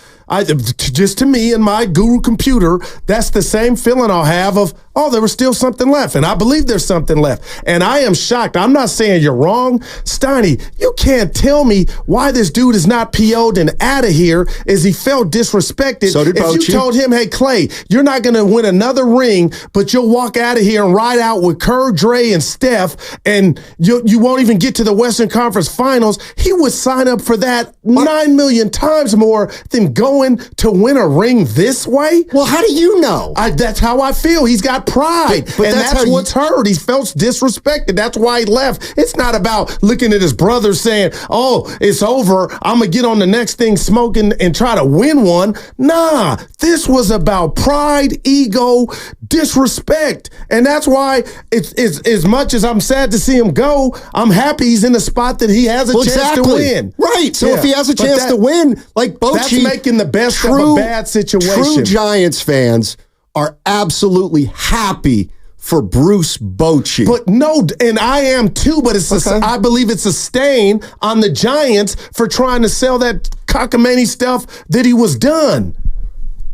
just to me and my Guru computer, that's the same feeling I'll have of, there was still something left. And I believe there's something left. And I am shocked. I'm not saying you're wrong. Steiny, you can't tell me why this dude is not PO'd and out of here as he felt disrespected. So did Bochy. If you told him, hey, Klay, you're not going to win another ring, but you'll walk out of here and ride out with Kerr, Dre, and Steph, and you won't even get to the Western Conference Finals, he would sign up for that 9 million times more than going to win a ring this way. Well, how do you know? That's how I feel. He's got pride, but and that's what's hurt. He felt disrespected. That's why he left. It's not about looking at his brother saying, it's over, I'm going to get on the next thing smoking and try to win one. Nah, this was about pride, ego, disrespect. And that's why it's as much as I'm sad to see him go, I'm happy he's in the spot that he has a chance to win. Right. So if he has a chance to win, like Bochy, that's making the best of a bad situation. True Giants fans are absolutely happy for Bruce Bochy. But no, and I am too, but I believe it's a stain on the Giants for trying to sell that cockamamie stuff that he was done.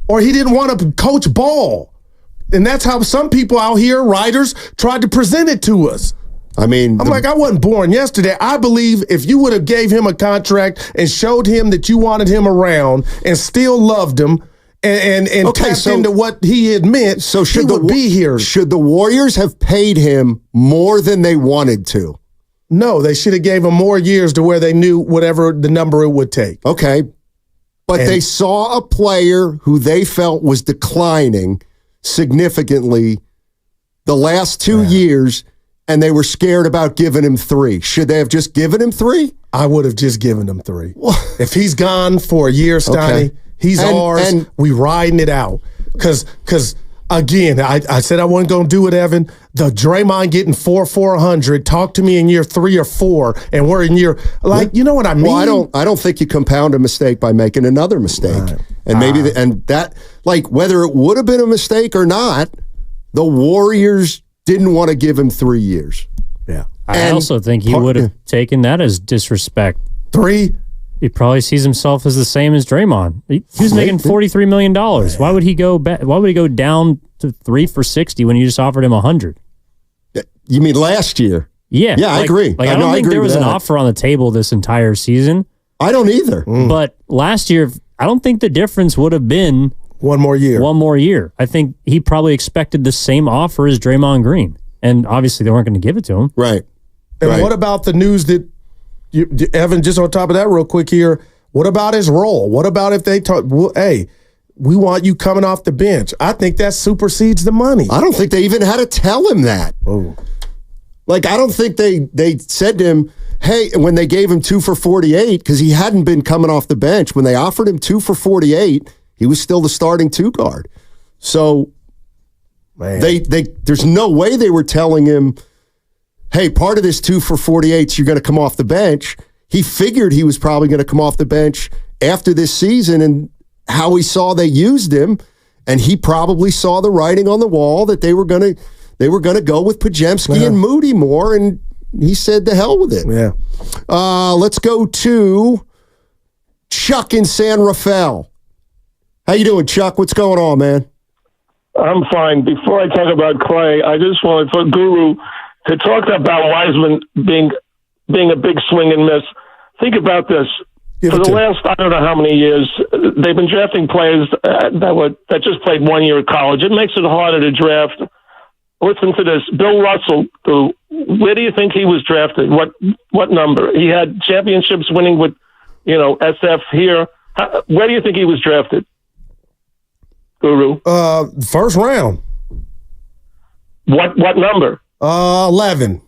Or he didn't want to coach ball. And that's how some people out here, writers, tried to present it to us. I mean, I'm like, I wasn't born yesterday. I believe if you would have gave him a contract and showed him that you wanted him around and still loved him and tapped into what he had meant, so he would be here. Should the Warriors have paid him more than they wanted to? No, they should have gave him more years to where they knew whatever the number it would take. Okay. But they saw a player who they felt was declining significantly the last 2 years, and they were scared about giving him 3. Should they have just given him 3? I would have just given him 3. If he's gone for a year, Steiny, he's ours. And we riding it out. Because again, I said I wasn't going to do it, Evan. The Draymond getting 400. Talk to me in year 3 or 4, and we're in year you know what I mean. Well, I don't think you compound a mistake by making another mistake, and maybe that whether it would have been a mistake or not, the Warriors didn't want to give him 3 years. Yeah, I also think he would have taken that as disrespect. 3. He probably sees himself as the same as Draymond. He was making $43 million. Why would he go back? Why would he go down to 3 for 60 when you just offered him 100? You mean last year? Yeah. I agree. I don't think there was an offer on the table this entire season. I don't either. But last year, I don't think the difference would have been one more year. I think he probably expected the same offer as Draymond Green. And obviously they weren't going to give it to him. Right. And what about the news that Evan, just on top of that real quick here, what about his role? What about if they talk, hey, we want you coming off the bench? I think that supersedes the money. I don't think they even had to tell him that. Oh. I don't think they said to him, hey, when they gave him 2 for 48, because he hadn't been coming off the bench, when they offered him 2 for 48, he was still the starting 2 guard. So there's no way they were telling him, hey, part of this 2 for 48, you're going to come off the bench. He figured he was probably going to come off the bench after this season, how he saw they used him, and he probably saw the writing on the wall that they were gonna go with Podziemski and Moody more, and he said to hell with it. Yeah. Let's go to Chuck in San Rafael. How you doing, Chuck? What's going on, man? I'm fine. Before I talk about Klay, I just wanted for Guru to talk about Wiseman being a big swing and miss. Think about this. For the last, I don't know how many years, they've been drafting players that just played 1 year of college. It makes it harder to draft. Listen to this. Bill Russell, where do you think he was drafted? What number? He had championships winning with, SF here. Where do you think he was drafted? Guru? First round. What number? 11.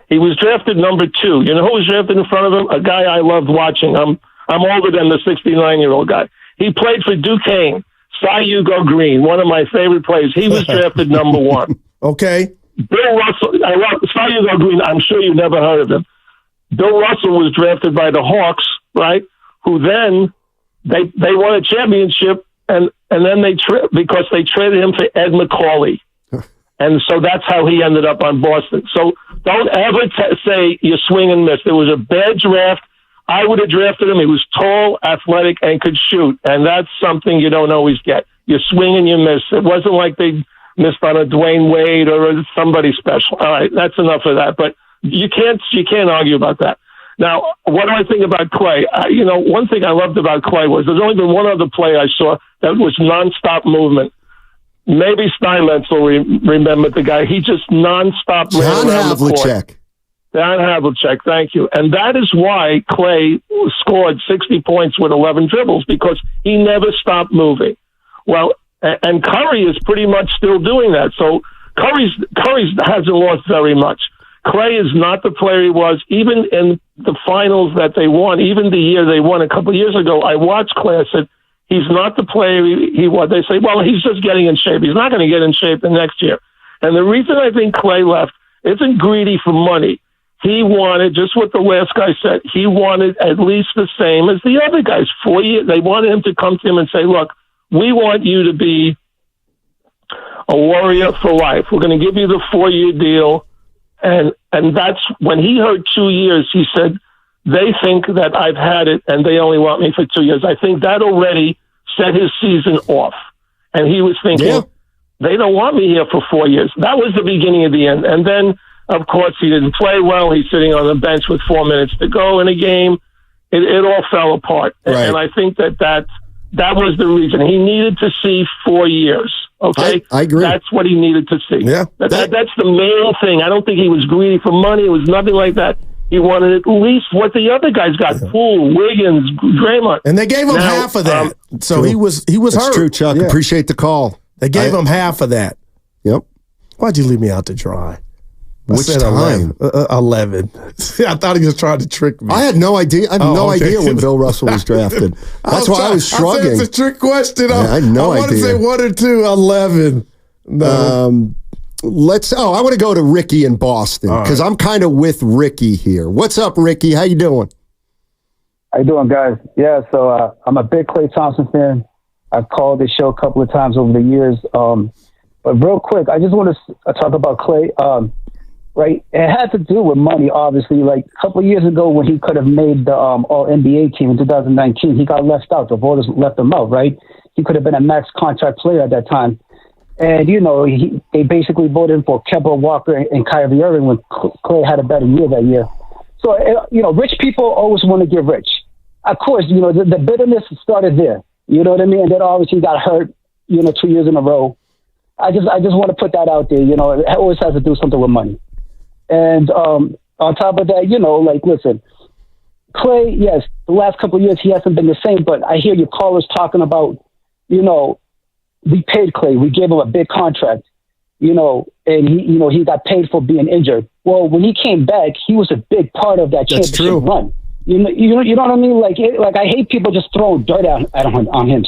He was drafted number 2. You know who was drafted in front of him? A guy I loved watching. I'm older than the 69-year-old guy. He played for Duquesne. Cy Hugo Green, one of my favorite players. He was drafted number 1. Okay. Bill Russell. I love Cy Hugo Green. I'm sure you've never heard of him. Bill Russell was drafted by the Hawks, right? Who then they won a championship, and then because they traded him for Ed McCauley. And so that's how he ended up on Boston. So don't ever say you swing and miss. There was a bad draft. I would have drafted him. He was tall, athletic, and could shoot. And that's something you don't always get. You swing and you miss. It wasn't like they missed on a Dwayne Wade or somebody special. All right, that's enough of that. But you can't argue about that. Now, what do I think about Klay? One thing I loved about Klay was there's only been one other play I saw that was nonstop movement. Maybe Steinmetz will remember the guy. He just nonstop ran around the court. John Havlicek, thank you. And that is why Klay scored 60 points with 11 dribbles, because he never stopped moving. Well, and Curry is pretty much still doing that. So Curry hasn't lost very much. Klay is not the player he was, even in the finals that they won, even the year they won a couple of years ago. I watched Klay. I said, he's not the player he was. They say, well, he's just getting in shape. He's not going to get in shape the next year. And the reason I think Klay left isn't greedy for money. He wanted, just what the last guy said, he wanted at least the same as the other guys. 4 years. They wanted him to come to him and say, look, we want you to be a warrior for life. We're going to give you the 4-year deal. And that's when he heard 2 years, he said, they think that I've had it and they only want me for 2 years. I think that already set his season off. And he was thinking, they don't want me here for 4 years. That was the beginning of the end. And then, of course, he didn't play well. He's sitting on the bench with 4 minutes to go in a game. It all fell apart. Right. And I think that was the reason. He needed to see 4 years. Okay? I agree. That's what he needed to see. Yeah. That's the main thing. I don't think he was greedy for money. It was nothing like that. He wanted at least what the other guys got. Poole, Wiggins, Draymond. And they gave him half of that. So he was That's hurt. True, Chuck. Yeah. Appreciate the call. They gave him half of that. Yep. Why'd you leave me out to dry? Which time? 11. I thought he was trying to trick me. I had no idea. I had no idea when Bill Russell was drafted. That's why I was shrugging. It's a trick question. I had no idea. I want to say 1 or 2. 11. No. I want to go to Ricky in Boston because I'm kind of with Ricky here. What's up, Ricky? How you doing? How you doing, guys? Yeah, so I'm a big Klay Thompson fan. I've called this show a couple of times over the years. But real quick, I just want to talk about Klay. Right, it had to do with money, obviously. Like a couple of years ago when he could have made the All-NBA team in 2019, he got left out. The voters left him out, right? He could have been a max contract player at that time. And, they basically voted for Kemba Walker and Kyrie Irving when Klay had a better year that year. So, rich people always want to get rich. Of course, the bitterness started there. You know what I mean? And then obviously he got hurt, 2 years in a row. I just want to put that out there. It always has to do something with money. And on top of that, listen, Klay, yes, the last couple of years he hasn't been the same, but I hear your callers talking about, we paid Klay, we gave him a big contract, and he got paid for being injured. Well, when he came back, he was a big part of that championship run. You know what I mean? Like I hate people just throwing dirt on him, on his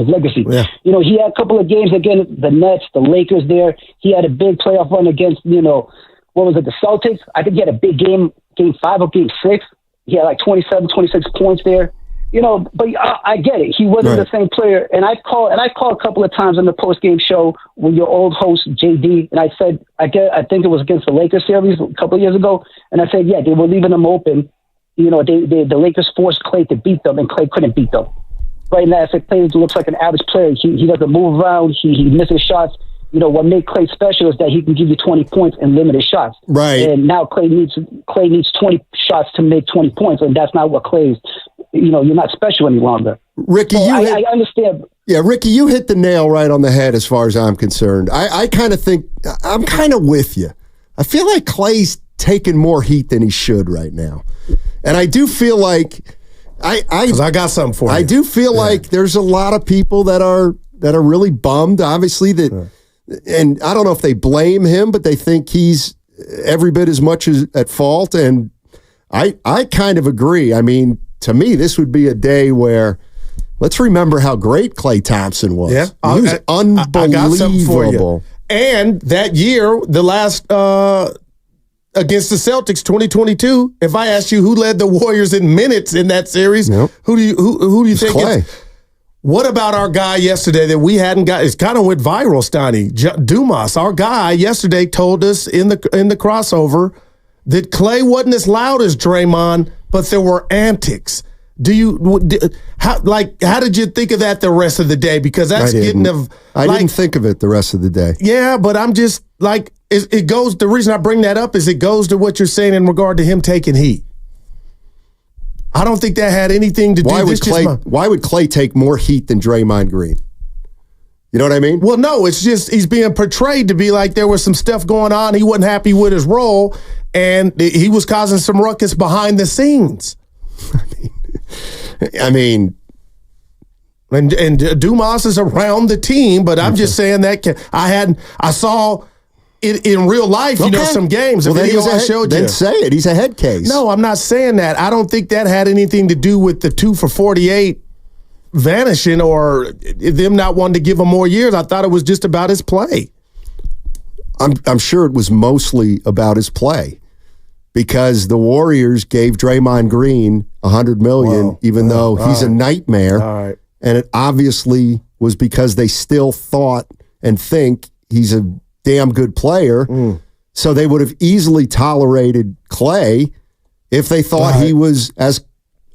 legacy. Yeah. He had a couple of games against the Nets, the Lakers there. He had a big playoff run against, what was it, the Celtics? I think he had a big game 5 or game 6. He had like 27, 26 points there. But I get it. He wasn't the same player. And I called a couple of times on the post game show with your old host JD, and I said, I think it was against the Lakers series a couple of years ago, and I said, yeah, they were leaving them open. The Lakers forced Klay to beat them, and Klay couldn't beat them. Right now, I said Klay looks like an average player. He doesn't move around. He misses shots. What made Klay special is that he can give you 20 points and limited shots. Right. And now Klay needs 20 shots to make 20 points, and that's not what Klay is. You're not special any longer. Ricky, I understand. Yeah, Ricky, you hit the nail right on the head as far as I'm concerned. I kind of think, I'm kind of with you. I feel like Klay's taking more heat than he should right now. And I do feel like, because I got something for you. I do feel like there's a lot of people that are really bummed, obviously, that, and I don't know if they blame him, but they think he's every bit as much as at fault. And I kind of agree. I mean, to me, this would be a day where let's remember how great Klay Thompson was. Yeah, he was unbelievable. I got something for you. And that year, the last against the Celtics, 2022. If I asked you who led the Warriors in minutes in that series, who do you think? Klay. What about our guy yesterday that we hadn't got? It's kind of went viral, Steiny. Dumas, our guy yesterday told us in the crossover that Klay wasn't as loud as Draymond, but there were antics. How did you think of that the rest of the day? Because that's I didn't think of it the rest of the day. Yeah, but I'm just like, it goes, the reason I bring that up is it goes to what you're saying in regard to him taking heat. I don't think that had anything to do with why would Klay take more heat than Draymond Green? You know what I mean? Well, no, it's just he's being portrayed to be like there was some stuff going on. He wasn't happy with his role, and he was causing some ruckus behind the scenes. I mean, and Dumas is around the team, but I'm just saying that I saw it in real life. Some games. Well, I showed you. Then say it. He's a head case. No, I'm not saying that. I don't think that had anything to do with the 2 for 48 vanishing or them not wanting to give him more years. I thought it was just about his play. I'm sure it was mostly about his play. Because the Warriors gave Draymond Green $100 million, even though he's a nightmare. Right. And it obviously was because they still thought and think he's a damn good player. So they would have easily tolerated Klay if they thought he was as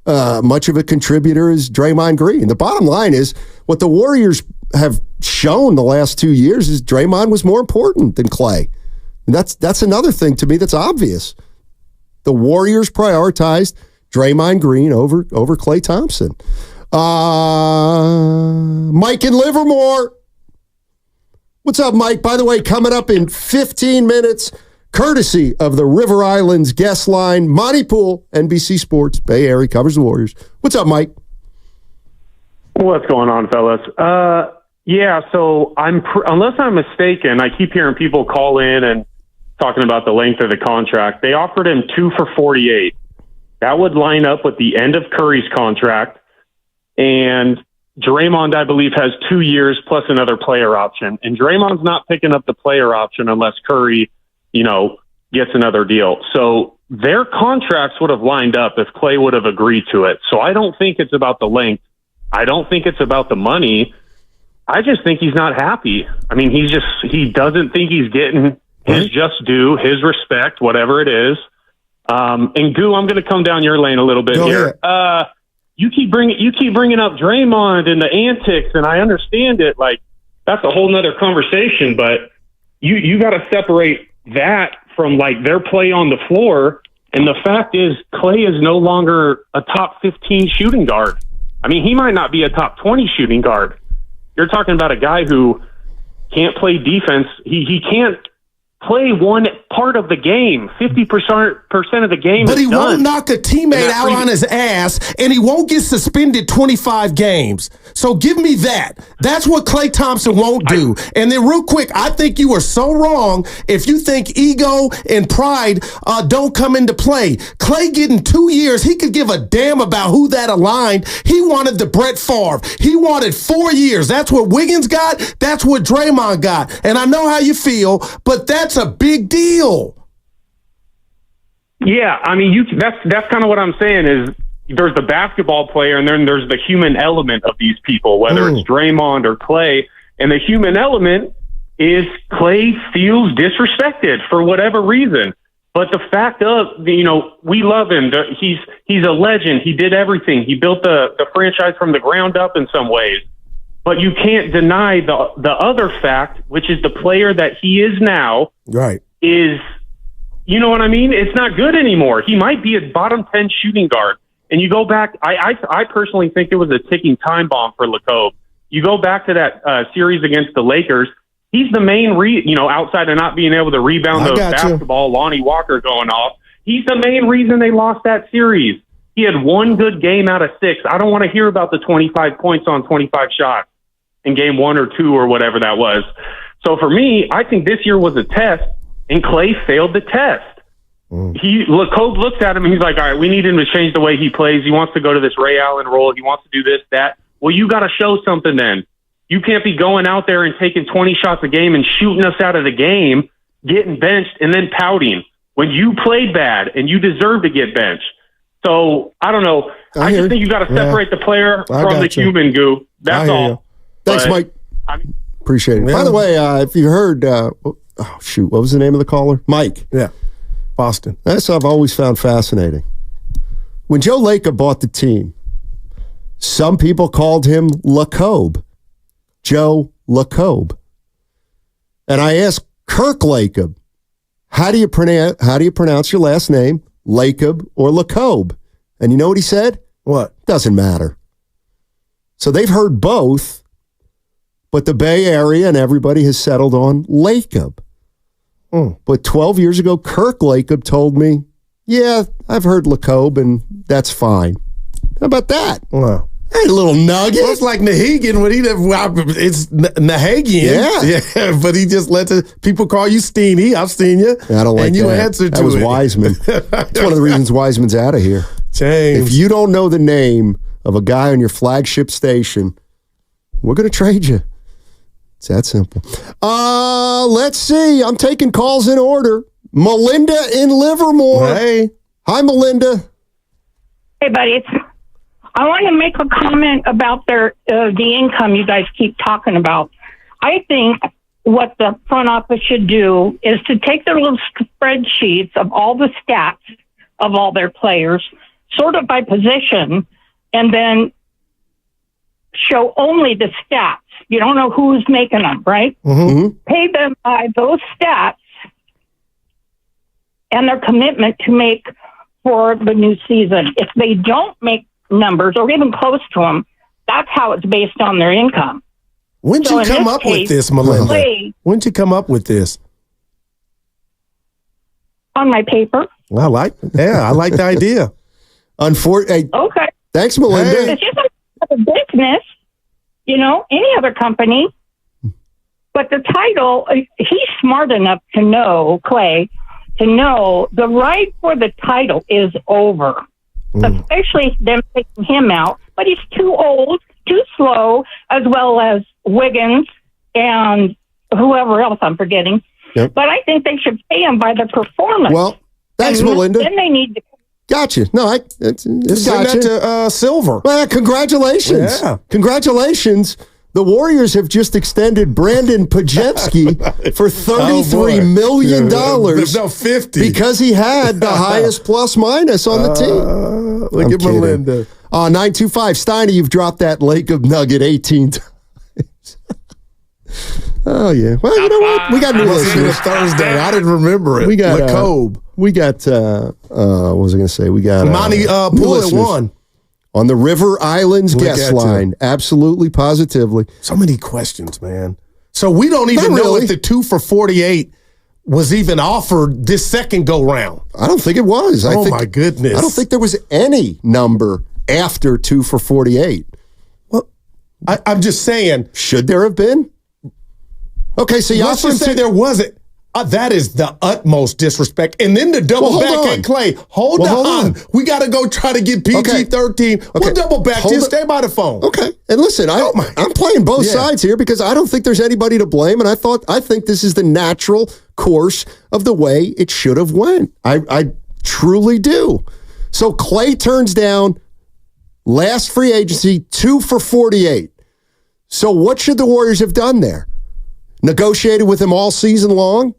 much of a contributor as Draymond Green. The bottom line is what the Warriors have shown the last 2 years is Draymond was more important than Klay. And that's another thing to me that's obvious. The Warriors prioritized Draymond Green over Klay Thompson. Mike in Livermore. What's up, Mike? By the way, coming up in 15 minutes, courtesy of the River Islands guest line, Monty Poole, NBC Sports, Bay Area, covers the Warriors. What's up, Mike? What's going on, fellas? So unless I'm mistaken, I keep hearing people call in and talking about the length of the contract. They offered him 2 for 48. That would line up with the end of Curry's contract. And Draymond, I believe, has 2 years plus another player option. And Draymond's not picking up the player option unless Curry, gets another deal. So their contracts would have lined up if Klay would have agreed to it. So I don't think it's about the length. I don't think it's about the money. I just think he's not happy. I mean, he doesn't think he's getting his just due, his respect, whatever it is. And Goo, I'm going to come down your lane a little bit here. You keep bringing up Draymond and the antics, and I understand it. Like, that's a whole nother conversation, but you got to separate that from like their play on the floor. And the fact is, Klay is no longer a top 15 shooting guard. I mean, he might not be a top 20 shooting guard. You're talking about a guy who can't play defense. He can't play one part of the game. 50% of the game but is he done. Won't knock a teammate out on his ass, and he won't get suspended 25 games. So give me that. That's what Klay Thompson won't do. And then real quick, I think you are so wrong if you think ego and pride don't come into play. Klay getting 2 years, he could give a damn about who that aligned. He wanted the Brett Favre. He wanted 4 years. That's what Wiggins got. That's what Draymond got. And I know how you feel, but that's a big deal. Yeah, I mean, that's kind of what I'm saying is there's the basketball player, and then there's the human element of these people, whether it's Draymond or Klay. And the human element is Klay feels disrespected for whatever reason. But the fact of, we love him. He's a legend. He did everything. He built the franchise from the ground up in some ways. But you can't deny the other fact, which is the player that he is now. Right. Is, you know what I mean? It's not good anymore. He might be a bottom 10 shooting guard. And you go back, I personally think it was a ticking time bomb for Lacob. You go back to that series against the Lakers. He's the main outside of not being able to rebound the basketball, Lonnie Walker going off. He's the main reason they lost that series. He had one good game out of 6. I don't want to hear about the 25 points on 25 shots in game 1 or 2 or whatever that was. So for me, I think this year was a test, and Klay failed the test. Lacob looks at him and he's like, all right, we need him to change the way he plays. He wants to go to this Ray Allen role. He wants to do this, that. Well, you got to show something then. You can't be going out there and taking 20 shots a game and shooting us out of the game, getting benched, and then pouting when you played bad and you deserve to get benched. So, I don't know. I just think you got to separate the player from the human, Goo. That's all. Thanks, Mike. Appreciate it. By the way, if you heard, what was the name of the caller? Mike. Yeah. Boston. That's what I've always found fascinating. When Joe Lacob bought the team, some people called him Lacob. Joe Lacob. And I asked Kirk Lacob, how do you pronounce your last name, Lacob or Lacob? And you know what he said? What? Doesn't matter. So they've heard both, but the Bay Area and everybody has settled on Lacob. But 12 years ago, Kirk Lacob told me, yeah, I've heard Lacob, and that's fine. How about that? Wow. Hey, little nugget. Well, it's like Nahegan when it's Nahegan. Yeah, but he just let the people call you Steeny. I've seen you. I don't like and that. You answered that to was it. Wiseman. That's one of the reasons Wiseman's out of here. James. If you don't know the name of a guy on your flagship station, we're going to trade you. It's that simple. Let's see. I'm taking calls in order. Melinda in Livermore. Hey. Hi, Melinda. Hey, buddies. I want to make a comment about the income you guys keep talking about. I think what the front office should do is to take their little spreadsheets of all the stats of all their players, sort of by position, and then show only the stats. You don't know who's making them, right? Mm-hmm. Pay them by those stats and their commitment to make for the new season. If they don't make numbers or even close to them, that's how it's based on their income. When did you come up with this, Melinda? When did you come up with this? On my paper. I like the idea. Unfortunately. Okay. Thanks, Melinda. It's just a business, any other company. But the title, he's smart enough to know, Klay, to know the right for the title is over. Especially them taking him out. But he's too old, too slow, as well as Wiggins and whoever else I'm forgetting. Yep. But I think they should pay him by the performance. Well, thanks, Melinda. Then they need to. Gotcha. No, send that to Silver. Well, congratulations. Yeah. Congratulations. The Warriors have just extended Brandon Pajetsky for $33 million. No, 50. Because he had the highest plus minus on the team. Look at Melinda. 925. Steiny, you've dropped that Lacob nugget 18 times. Oh, yeah. Well, you know what? We got new listeners. Thursday. I didn't remember it. We got Lacob. We got, what was I going to say? We got Monty Pool at 1. On the River Islands guest line. Absolutely, positively. So many questions, man. So we don't even know if the 2 for 48 was even offered this second go-round. I don't think it was. My goodness. I don't think there was any number after 2 for 48. Well, I'm just saying. Should there have been? Okay, so let's just say there wasn't. That is the utmost disrespect. And then to double back at Klay. Hold on. We got to go try to get PG-13. Okay. We'll double back. Just stay by the phone. Okay. And listen, I'm playing both sides here because I don't think there's anybody to blame. And I think this is the natural course of the way it should have went. I truly do. So Klay turns down Last free agency, 2 for $48. So what should the Warriors have done there? Negotiated with him all season long?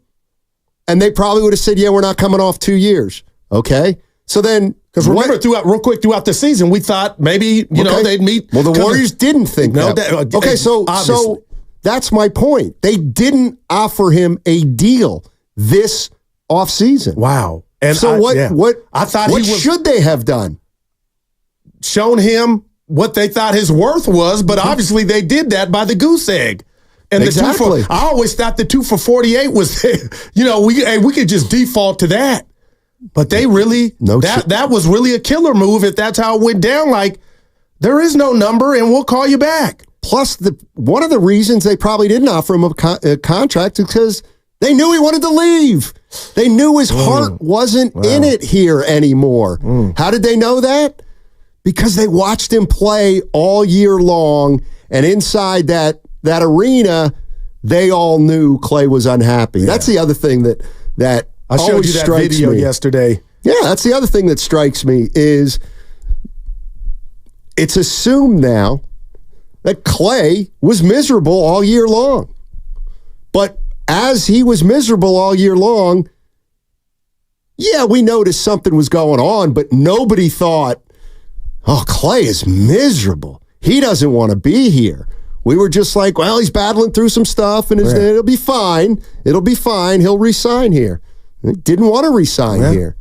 And they probably would have said, yeah, we're not coming off 2 years. Okay? So then... Because remember, throughout the season, we thought maybe, they'd meet... Well, the Warriors didn't think that. Okay, so that's my point. They didn't offer him a deal this offseason. Wow. And so what should they have done? Shown him what they thought his worth was, but obviously they did that by the goose egg. And I always thought the 2 for $48 was, we could just default to that. But they really, that was really a killer move if that's how it went down. Like, there is no number and we'll call you back. Plus, one of the reasons they probably didn't offer him a contract is because they knew he wanted to leave. They knew his heart wasn't in it here anymore. How did they know that? Because they watched him play all year long, and inside that arena, they all knew Klay was unhappy. Yeah. That's the other thing that I showed you that video yesterday. Yeah, that's the other thing that strikes me is it's assumed now that Klay was miserable all year long. But as he was miserable all year long, yeah, we noticed something was going on, but nobody thought, oh, Klay is miserable. He doesn't want to be here. We were just like, well, he's battling through some stuff, and it'll be fine. It'll be fine. He'll re-sign here. He didn't want to re-sign here.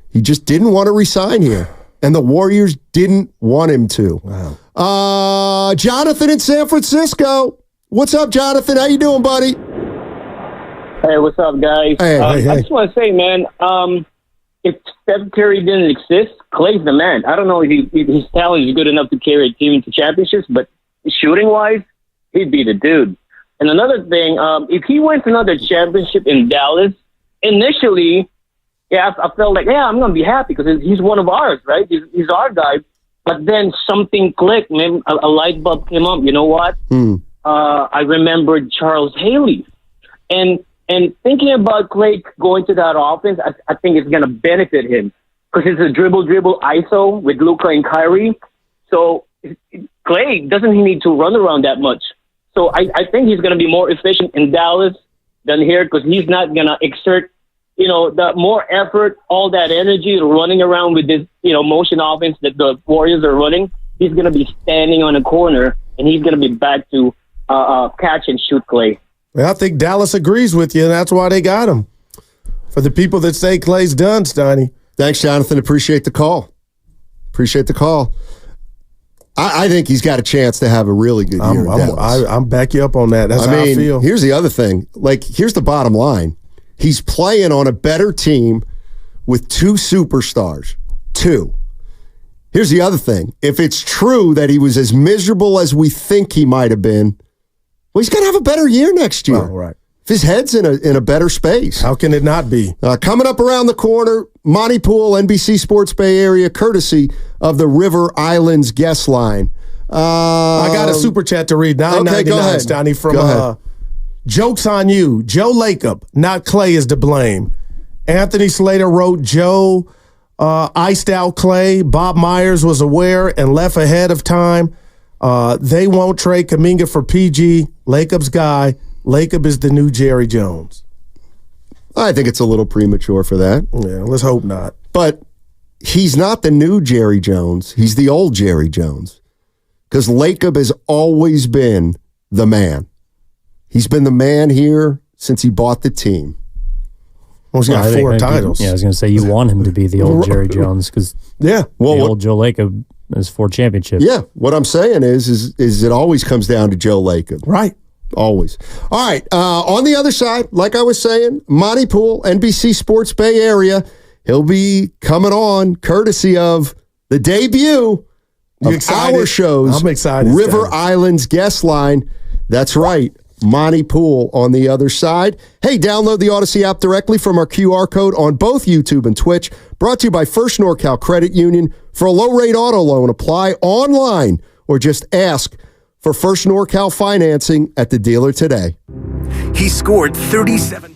He just didn't want to re-sign here. And the Warriors didn't want him to. Wow. Jonathan in San Francisco. What's up, Jonathan? How you doing, buddy? Hey, what's up, guys? Hey. I just want to say, man, if Steph Curry didn't exist, Klay's the man. I don't know if his talent is good enough to carry a team to championships, but shooting-wise, he'd be the dude. And another thing, if he wins another championship in Dallas, initially, I felt like, I'm going to be happy because he's one of ours, right? He's our guy. But then something clicked, man. A light bulb came up. You know what? I remembered Charles Haley. And thinking about Klay going to that offense, I think it's going to benefit him because it's a dribble ISO with Luka and Kyrie. So Klay doesn't need to run around that much. So I think he's going to be more efficient in Dallas than here because he's not going to exert, the more effort, all that energy running around with this, motion offense that the Warriors are running. He's going to be standing on a corner and he's going to be back to catch and shoot Klay. Well, I think Dallas agrees with you, and that's why they got him. For the people that say Klay's done, Steiny. Thanks, Jonathan. Appreciate the call. I think he's got a chance to have a really good year. I'm back you up on that. That's how I feel. Here's the other thing. Here's the bottom line. He's playing on a better team with 2 superstars. 2. Here's the other thing. If it's true that he was as miserable as we think he might have been, well, he's going to have a better year next year. Oh, right. If his head's in a better space. How can it not be? Coming up around the corner, Monty Pool, NBC Sports Bay Area, courtesy of the River Islands guest line. I got a super chat to read. $9.99, Stoney, from Joke's on You. Joe Lacob, not Klay, is to blame. Anthony Slater wrote, Joe iced out Klay. Bob Myers was aware and left ahead of time. They won't trade Kuminga for PG. Lacob's guy. Lacob is the new Jerry Jones. I think it's a little premature for that. Yeah, let's hope not. But he's not the new Jerry Jones. He's the old Jerry Jones. Because Lacob has always been the man. He's been the man here since he bought the team. Well, he's got 4 titles. I was going to say you want him to be the old Jerry Jones because old Joe Lacob has 4 championships. Yeah, what I'm saying is it always comes down to Joe Lacob. Right. Always. All right. On the other side, like I was saying, Monty Pool, NBC Sports Bay Area. He'll be coming on courtesy of the debut of our shows. I'm excited. River Islands guest line. That's right. Monty Pool on the other side. Hey, download the Odyssey app directly from our QR code on both YouTube and Twitch. Brought to you by First NorCal Credit Union. For a low-rate auto loan, apply online or just ask for First NorCal financing at the dealer today. He scored 37.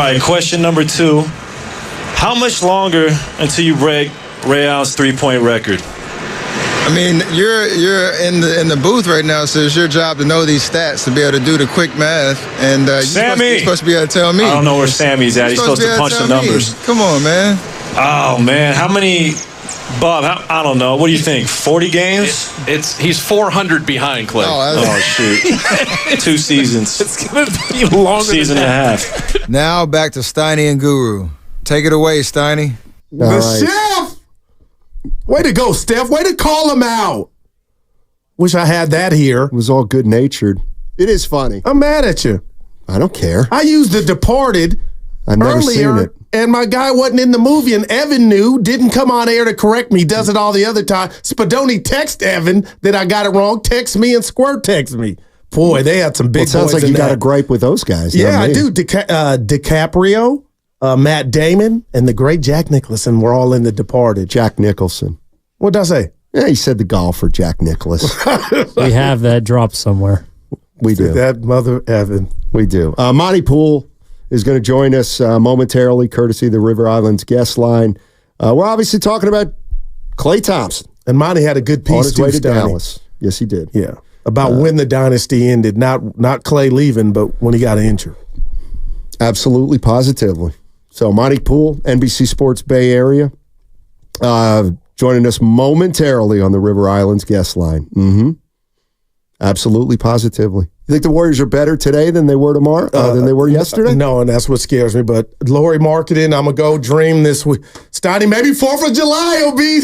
All right, question number 2. How much longer until you break Ray Allen's 3-point record? I mean, you're in the booth right now, so it's your job to know these stats, to be able to do the quick math. And you're supposed to be able to tell me. I don't know where Sammy's at. He's supposed to punch the numbers. Come on, man. Oh, man. How many... Bob, I don't know. What do you think? 40 games? He's 400 behind Klay. Oh shoot! 2 seasons. It's gonna be longer. Season and a half. Now back to Steiny and Guru. Take it away, Steiny. Chef. Way to go, Steph. Way to call him out. Wish I had that here. It was all good natured. It is funny. I'm mad at you. I don't care. I used The Departed I've never earlier, seen it. and my guy wasn't in the movie, and Evan knew, didn't come on air to correct me. He does it all the other time. Spadoni text Evan that I got it wrong. Text me, and Squirt text me. Boy, they had some big boys. It sounds like you got a gripe with those guys. Yeah, I do. DiCaprio, Matt Damon, and the great Jack Nicholson were all in The Departed. Jack Nicholson. What did I say? Yeah, he said the golfer, Jack Nicklaus. We have that drop somewhere. We do. That mother Evan. We do. Monty Poole is going to join us momentarily, courtesy of the River Islands guest line. We're obviously talking about Klay Thompson. And Monty had a good piece on his way to Stoney. Dallas. Yes, he did. Yeah. About when the dynasty ended, not Klay leaving, but when he got injured. Absolutely, positively. So Monty Poole, NBC Sports Bay Area, joining us momentarily on the River Islands guest line. Mm-hmm. Absolutely, positively. You think the Warriors are better today than they were tomorrow, than they were yesterday? No, and that's what scares me. But Lori marketing, I'm going to go dream this week. Steiny, maybe 4th of July will be,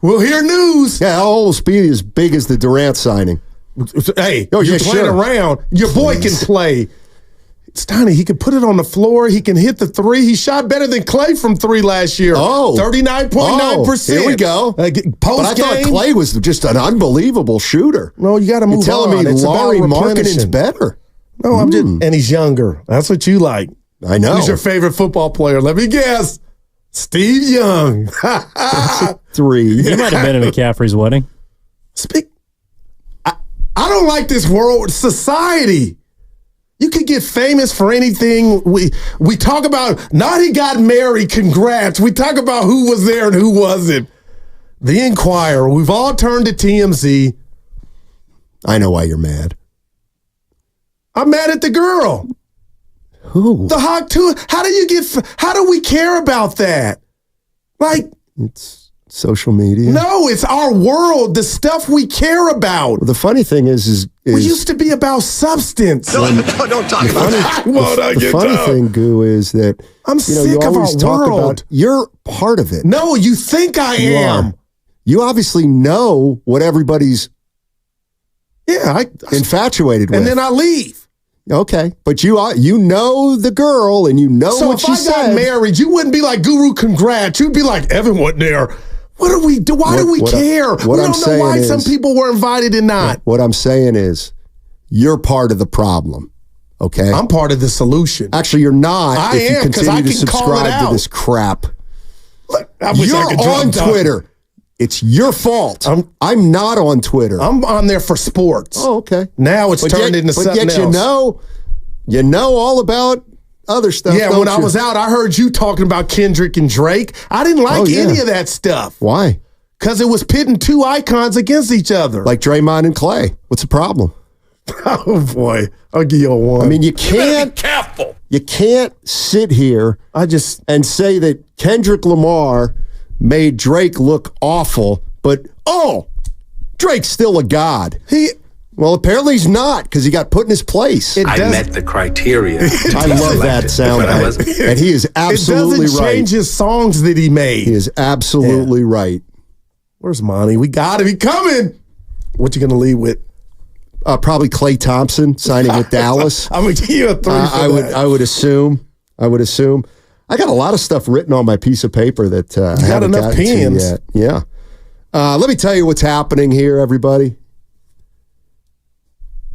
we'll hear news. Yeah, how old will be as big as the Durant signing? Hey, you're playing around. Your boy can play. Steiny, he can put it on the floor. He can hit the 3. He shot better than Klay from 3 last year. 39.9%. Here we go. But I thought Klay was just an unbelievable shooter. No, you got to move on. You're telling me Laurie Markkanen's better? No, I'm just, and he's younger. That's what you like. I know. Who's your favorite football player? Let me guess. Steve Young. That's a 3. He might have been at McCaffrey's wedding. I don't like this world society. You could get famous for anything. We talk about, not he got married, congrats. We talk about who was there and who wasn't. The Inquirer, we've all turned to TMZ. I know why you're mad. I'm mad at the girl. Who? The Hawk too. How do we care about that? Like, it's social media. No, it's our world, the stuff we care about. Well, the funny thing is we used to be about substance. Don't talk about that. The funny thing, Goo, is that I'm sick of our world. You're part of it. No, you think I am. You obviously know what everybody's infatuated with. And then I leave. Okay, but you know the girl and you know what she said. So if I got married, you wouldn't be like, Guru, congrats. You'd be like, Evan wasn't there. What do we do? Why do we care? We don't know why some people were invited and not. What I'm saying is, you're part of the problem. Okay, I'm part of the solution. Actually, you're not. If you continue to subscribe to this crap, Look, you're on Twitter. It's your fault. I'm not on Twitter. I'm on there for sports. Oh, okay. Now it's turned into something else. You know all about other stuff. Yeah, when I was out, I heard you talking about Kendrick and Drake. I didn't like any of that stuff. Why? Because it was pitting 2 icons against each other. Like Draymond and Klay. What's the problem? Oh, boy. I'll give you a 1. I mean, you can't. Be careful. You can't sit here and say that Kendrick Lamar made Drake look awful, but, Drake's still a god. Well, apparently he's not, because he got put in his place. I met the criteria. I love that sound. And he is absolutely right. It doesn't change his songs that he made. He is absolutely right. Where's Monty? We got him. He coming. What you going to lead with? Probably Klay Thompson signing with Dallas. I'm going to give you a 3 for that. I would assume. I got a lot of stuff written on my piece of paper that I haven't gotten to yet. Yeah. Let me tell you what's happening here, everybody.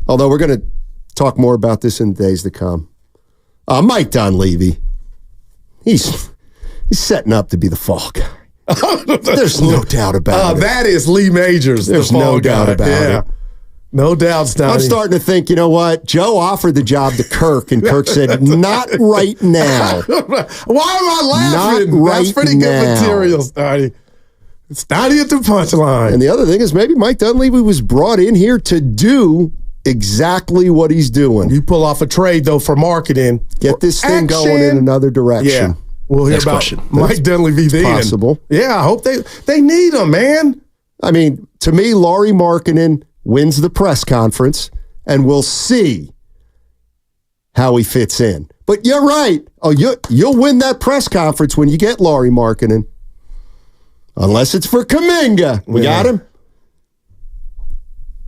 Although we're going to talk more about this in the days to come. Mike Dunleavy, he's setting up to be the fall guy. There's no doubt about it. That is Lee Majors. There's no doubt about it. No doubt, Stoney. I'm starting to think, you know what? Joe offered the job to Kirk, and Kirk said, not right now. Why am I laughing? Not right That's pretty now. good material, Stoney. Stoney at the punchline. And the other thing is maybe Mike Dunleavy was brought in here to do exactly what he's doing. You pull off a trade, though, for marketing. Get this thing going in another direction. Yeah. We'll hear about Mike Dunleavy then. Possible. Yeah, I hope they need him, man. I mean, to me, Lauri Markkanen wins the press conference, and we'll see how he fits in. But you're right. Oh, you'll win that press conference when you get Lauri Markkanen. Unless it's for Kuminga. We got him?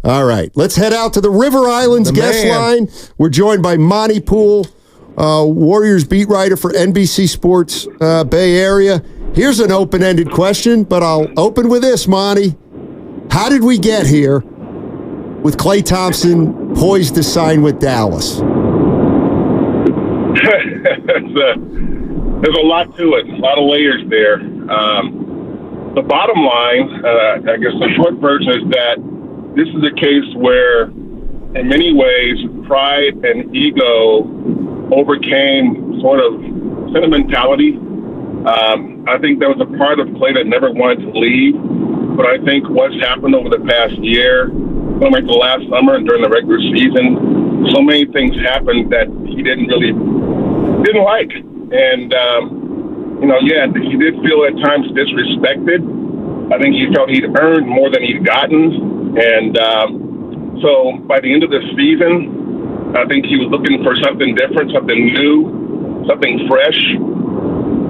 All right. Let's head out to the River Islands guest line. We're joined by Monty Poole, Warriors beat writer for NBC Sports Bay Area. Here's an open-ended question, but I'll open with this, Monty. How did we get here with Klay Thompson poised to sign with Dallas? There's a lot to it, a lot of layers there. The bottom line, I guess the short version is that this is a case where, in many ways, pride and ego overcame sort of sentimentality. I think there was a part of Klay that never wanted to leave, but I think what's happened over the past year, going back to last summer and during the regular season, so many things happened that he didn't like. And, he did feel at times disrespected. I think he felt he'd earned more than he'd gotten. And so by the end of the season, I think he was looking for something different, something new, something fresh.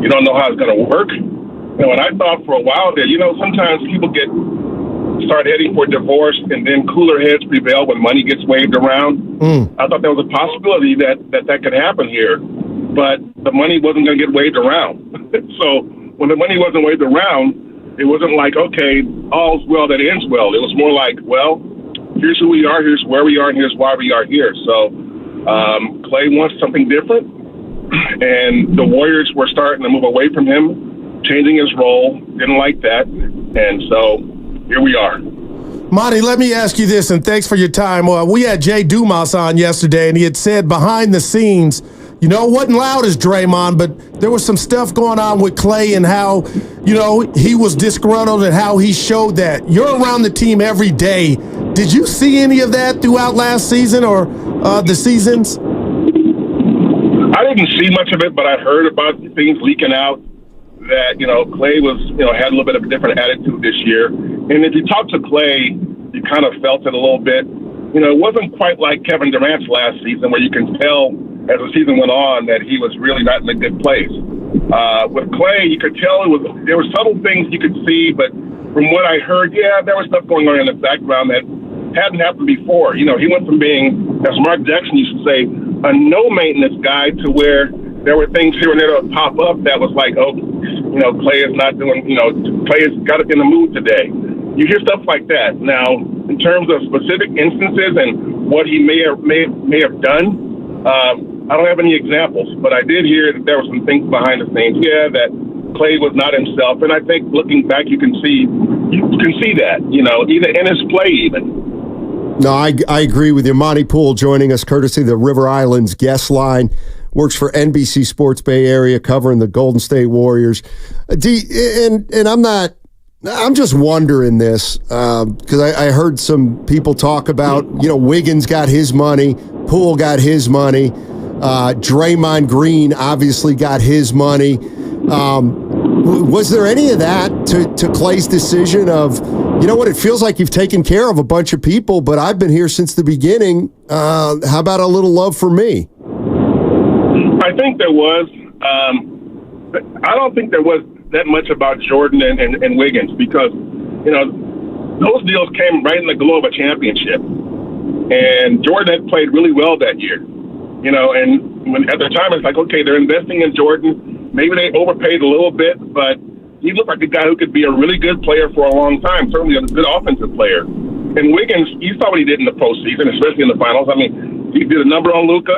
You don't know how it's going to work. And I thought for a while that, sometimes people start heading for divorce and then cooler heads prevail when money gets waved around. I thought there was a possibility that could happen here. But the money wasn't going to get waved around. So when the money wasn't waved around, it wasn't like, okay, all's well that ends well. It was more like, well, here's who we are, here's where we are, and here's why we are here. So Klay wants something different, and the Warriors were starting to move away from him, changing his role, didn't like that, and so here we are. Monty, let me ask you this, and thanks for your time. We had Jay Dumas on yesterday, and he had said behind the scenes, it wasn't loud as Draymond, but there was some stuff going on with Klay and how, he was disgruntled and how he showed that. You're around the team every day. Did you see any of that throughout last season or the seasons? I didn't see much of it, but I heard about things leaking out that, Klay was, had a little bit of a different attitude this year. And if you talk to Klay, you kind of felt it a little bit. It wasn't quite like Kevin Durant's last season where you can tell as the season went on that he was really not in a good place. With Klay, you could tell there were subtle things you could see, but from what I heard, there was stuff going on in the background that hadn't happened before. He went from being, as Mark Jackson used to say, a no-maintenance guy to where there were things here and there that would pop up that was like, Klay is not doing, Klay has got it in the mood today. You hear stuff like that. Now, in terms of specific instances and what he may have done, I don't have any examples, but I did hear that there were some things behind the scenes. Yeah, that Klay was not himself, and I think looking back, you can see that, either in his play even. No, I agree with you. Monty Poole joining us courtesy of the River Islands guest line. Works for NBC Sports Bay Area, covering the Golden State Warriors. I'm just wondering this because I heard some people talk about, Wiggins got his money, Poole got his money, Draymond Green obviously got his money. Was there any of that to Klay's decision of, it feels like you've taken care of a bunch of people, but I've been here since the beginning. How about a little love for me? I think there was. I don't think there was that much about Jordan and Wiggins because, those deals came right in the glow of a championship. And Jordan had played really well that year, and at the time it's like, okay, they're investing in Jordan. Maybe they overpaid a little bit, but he looked like a guy who could be a really good player for a long time, certainly a good offensive player. And Wiggins, you saw what he did in the postseason, especially in the finals. I mean, he did a number on Luka.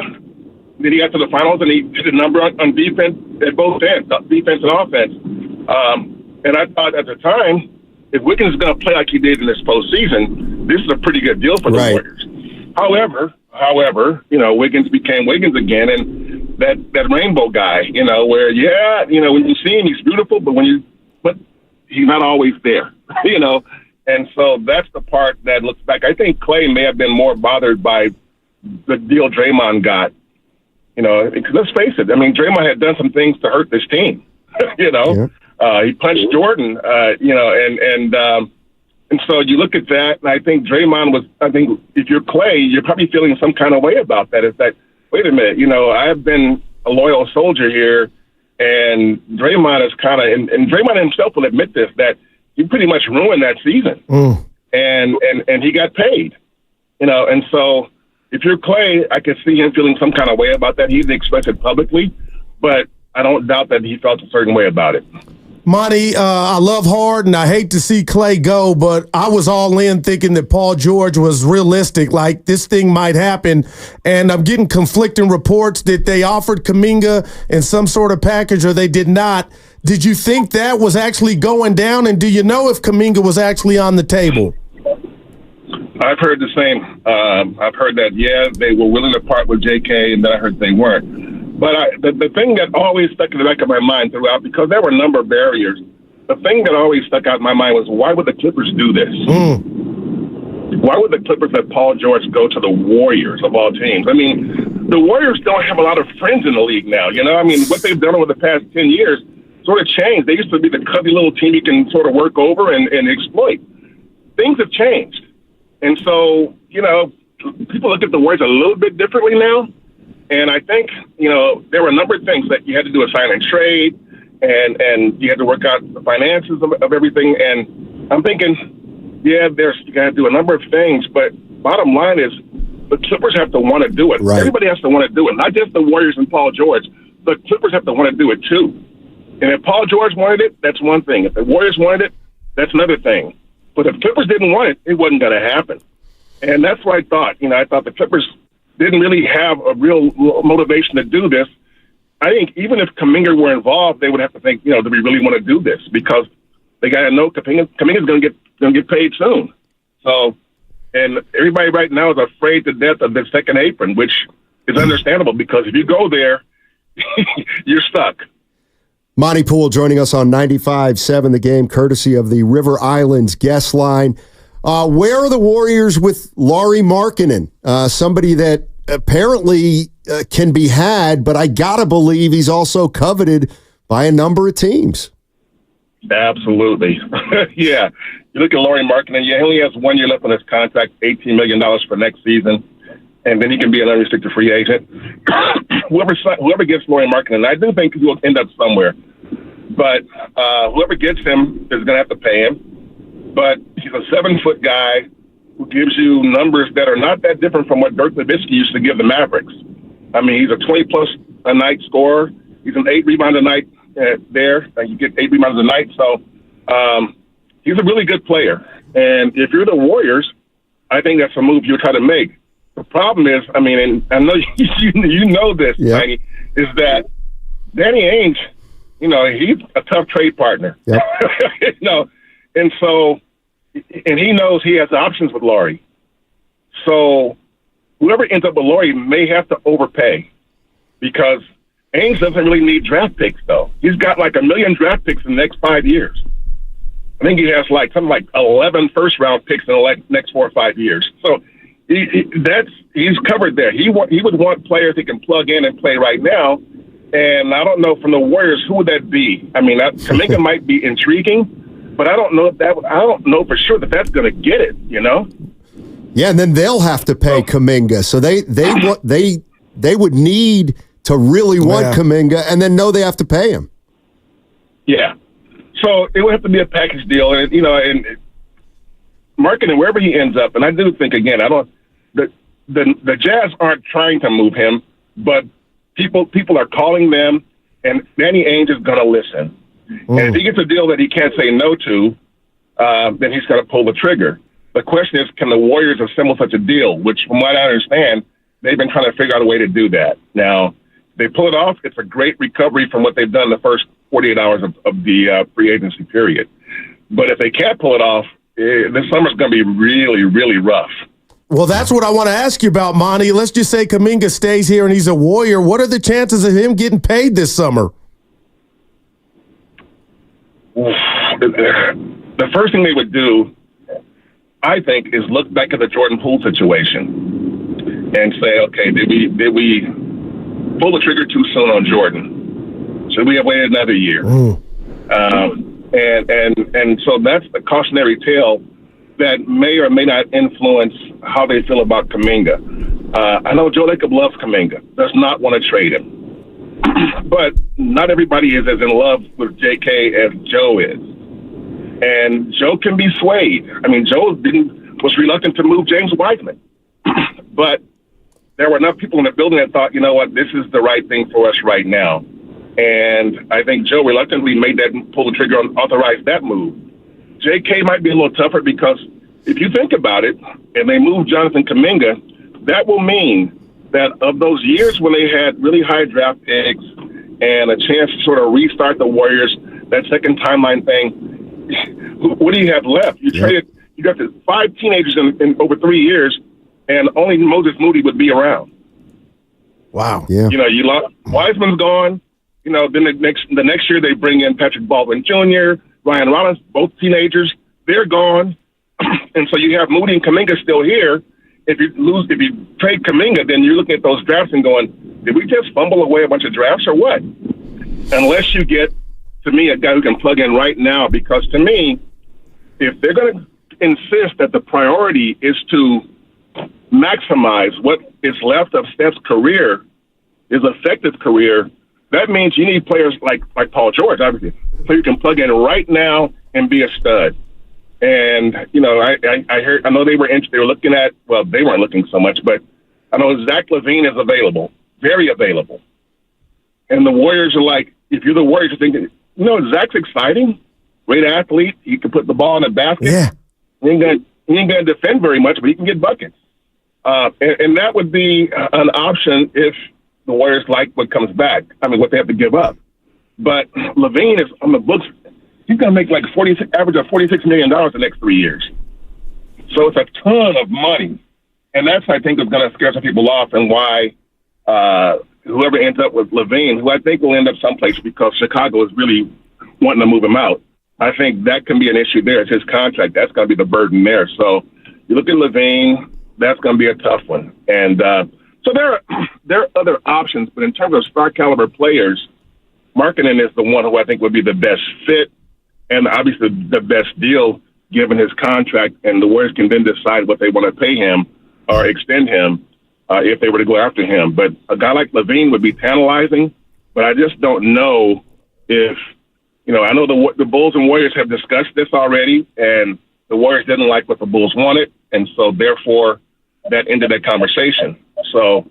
Then he got to the finals, and he did a number on defense at both ends, defense and offense. And I thought at the time, if Wiggins is going to play like he did in this postseason, this is a pretty good deal for the Warriors. However, Wiggins became Wiggins again, and that rainbow guy, where when you see him, he's beautiful, but he's not always there, and so that's the part that looks back. I think Klay may have been more bothered by the deal Draymond got, because let's face it, I mean, Draymond had done some things to hurt this team, he punched Jordan, and so you look at that, and I think if you're Klay, you're probably feeling some kind of way about that. It's like, wait a minute, I've been a loyal soldier here, and Draymond is kind of, and Draymond himself will admit this, that he pretty much ruined that season, and he got paid, and so if you're Klay, I can see him feeling some kind of way about that. He didn't express it publicly, but I don't doubt that he felt a certain way about it. Monty, I love Hard, and I hate to see Klay go, but I was all in thinking that Paul George was realistic, like this thing might happen, and I'm getting conflicting reports that they offered Kuminga in some sort of package or they did not. Did you think that was actually going down, and do you know if Kuminga was actually on the table? I've heard the same. I've heard that, they were willing to part with JK, and then I heard they weren't. But the thing that always stuck in the back of my mind throughout, because there were a number of barriers, the thing that always stuck out in my mind was, why would the Clippers do this? Why would the Clippers let Paul George go to the Warriors of all teams? I mean, the Warriors don't have a lot of friends in the league now. I mean, what they've done over the past 10 years sort of changed. They used to be the cuddly little team you can sort of work over and exploit. Things have changed. And so, people look at the Warriors a little bit differently now. And I think, there were a number of things that you had to do a sign and trade, and you had to work out the finances of everything. And I'm thinking, you got to do a number of things, but bottom line is the Clippers have to want to do it. Right. Everybody has to want to do it, not just the Warriors and Paul George. The Clippers have to want to do it too. And if Paul George wanted it, that's one thing. If the Warriors wanted it, that's another thing. But if Clippers didn't want it, it wasn't going to happen. And that's what I thought. I thought the Clippers didn't really have a real motivation to do this. I think even if Kuminga were involved, they would have to think, do we really want to do this? Because they got to know Kuminga's going to get paid soon. So, and everybody right now is afraid to death of the second apron, which is understandable because if you go there, you're stuck. Monty Poole joining us on 95.7 The Game, courtesy of the River Islands guest line. Where are the Warriors with Lauri Markkanen? Somebody that apparently can be had, but I gotta believe he's also coveted by a number of teams. Absolutely. Yeah. You look at Lauri Markkanen, he only has 1 year left on his contract, $18 million for next season, and then he can be an unrestricted free agent. Whoever gets Lauri Markkanen, I do think he will end up somewhere, but whoever gets him is going to have to pay him. But he's a 7-foot guy who gives you numbers that are not that different from what Dirk Nowitzki used to give the Mavericks. I mean, he's a 20-plus a night scorer. He's an 8 rebound a night there. You get 8 rebounds a night. So he's a really good player. And if you're the Warriors, I think that's a move you try to make. The problem is, I mean, and I know you know this, yeah. Tiny, is that Danny Ainge, he's a tough trade partner. Yep. And so, and he knows he has options with Lauri. So whoever ends up with Lauri may have to overpay because Ainge doesn't really need draft picks, though. He's got like 1 million draft picks in the next 5 years. I think he has something like 11 first-round picks in the next 4 or 5 years. So he's covered there. He would want players he can plug in and play right now. And I don't know from the Warriors, who would that be? I mean, Kuminga might be intriguing. But I don't know for sure that's going to get it, Yeah, and then they'll have to pay Kuminga. So they would need to really want Kuminga and then know they have to pay him. Yeah. So it would have to be a package deal, and and Markkanen, wherever he ends up, and I do think again, the Jazz aren't trying to move him, but people are calling them, and Danny Ainge is going to listen. And if he gets a deal that he can't say no to, then he's got to pull the trigger. The question is, can the Warriors assemble such a deal? Which, from what I understand, they've been trying to figure out a way to do that. Now, if they pull it off, it's a great recovery from what they've done the first 48 hours of the free agency period. But if they can't pull it off, this summer's going to be really, really rough. Well, that's what I want to ask you about, Monty. Let's just say Kuminga stays here and he's a Warrior. What are the chances of him getting paid this summer? The first thing they would do, I think, is look back at the Jordan Poole situation and say, okay, did we pull the trigger too soon on Jordan? Should we have waited another year? And so that's the cautionary tale that may or may not influence how they feel about Kuminga. I know Joe Lacob loves Kuminga, does not want to trade him. But not everybody is as in love with JK as Joe is. And Joe can be swayed. I mean, Joe was reluctant to move James Wiseman. But there were enough people in the building that thought, you know what, this is the right thing for us right now. And I think Joe reluctantly pulled the trigger on authorized that move. JK might be a little tougher because if you think about it, and they move Jonathan Kuminga, that will mean that of those years when they had really high draft picks and a chance to sort of restart the Warriors, that second timeline thing, what do you have left? You got the 5 teenagers in over 3 years, and only Moses Moody would be around. Wow. Yeah. You know, you lost Wiseman's gone. You know, then the next year they bring in Patrick Baldwin Jr., Ryan Rollins, both teenagers. They're gone, and so you have Moody and Kuminga still here. If you trade Kuminga, then you're looking at those drafts and going, did we just fumble away a bunch of drafts or what? Unless you get, to me, a guy who can plug in right now, because to me, if they're going to insist that the priority is to maximize what is left of Steph's career, his effective career, that means you need players like Paul George, obviously, so you can plug in right now and be a stud. And, you know, I know they were looking at, well, they weren't looking so much, but I know Zach LaVine is available, very available. And the Warriors are like, if you're the Warriors, you're thinking, you know, Zach's exciting, great athlete. He can put the ball in the basket. Yeah. He ain't going to defend very much, but he can get buckets. And that would be an option if the Warriors like what comes back. I mean, what they have to give up. But LaVine is on the books. He's going to make like average of $46 million the next 3 years. So it's a ton of money. And that's, I think, is going to scare some people off, and why whoever ends up with LaVine, who I think will end up someplace because Chicago is really wanting to move him out, I think that can be an issue there. It's his contract. That's going to be the burden there. So you look at LaVine, that's going to be a tough one. And so there are other options, but in terms of star caliber players, Markkanen is the one who I think would be the best fit and obviously the best deal given his contract, and the Warriors can then decide what they want to pay him or extend him if they were to go after him. But a guy like LaVine would be tantalizing, but I just don't know if, you know, I know the Bulls and Warriors have discussed this already, and the Warriors didn't like what the Bulls wanted, and so therefore that ended that conversation. So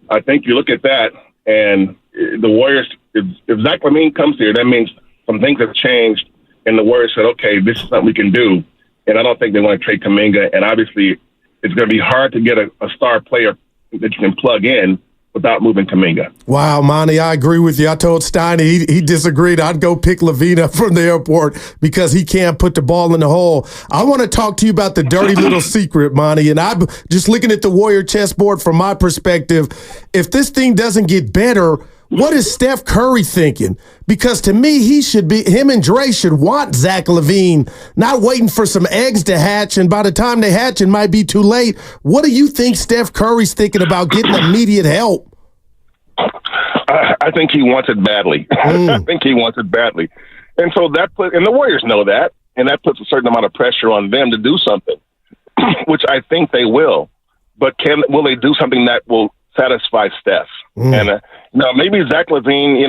I think you look at that, and the Warriors, if Zach LaVine comes here, that means some things have changed, and the Warriors said, okay, this is something we can do. And I don't think they want to trade Kuminga, and obviously it's going to be hard to get a star player that you can plug in without moving Kuminga. Wow, Monty, I agree with you. I told Steiny he disagreed. I'd go pick LaVine up from the airport because he can't put the ball in the hole. I want to talk to you about the dirty little secret, Monty, and I'm just looking at the Warrior chessboard from my perspective. If this thing doesn't get better, what is Steph Curry thinking? Because to me, him and Dre should want Zach LaVine, not waiting for some eggs to hatch, and by the time they hatch, it might be too late. What do you think Steph Curry's thinking about getting immediate help? I think he wants it badly. I think he wants it badly. And so and the Warriors know that, and that puts a certain amount of pressure on them to do something, which I think they will. But will they do something that will satisfy Steph? And maybe Zach LaVine,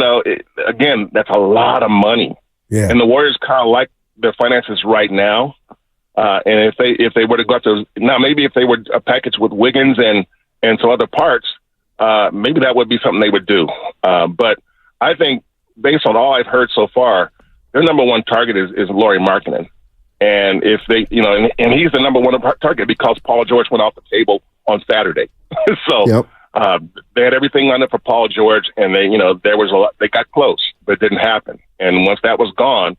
again, that's a lot of money. Yeah. And the Warriors kind of like their finances right now. And if they were to go after, now maybe if they were a package with Wiggins and some other parts, maybe that would be something they would do. But I think based on all I've heard so far, their number one target is Lauri Markkanen. And if they, and he's the number one target because Paul George went off the table on Saturday. So, yep. They had everything on it for Paul George, and they got close, but it didn't happen. And once that was gone,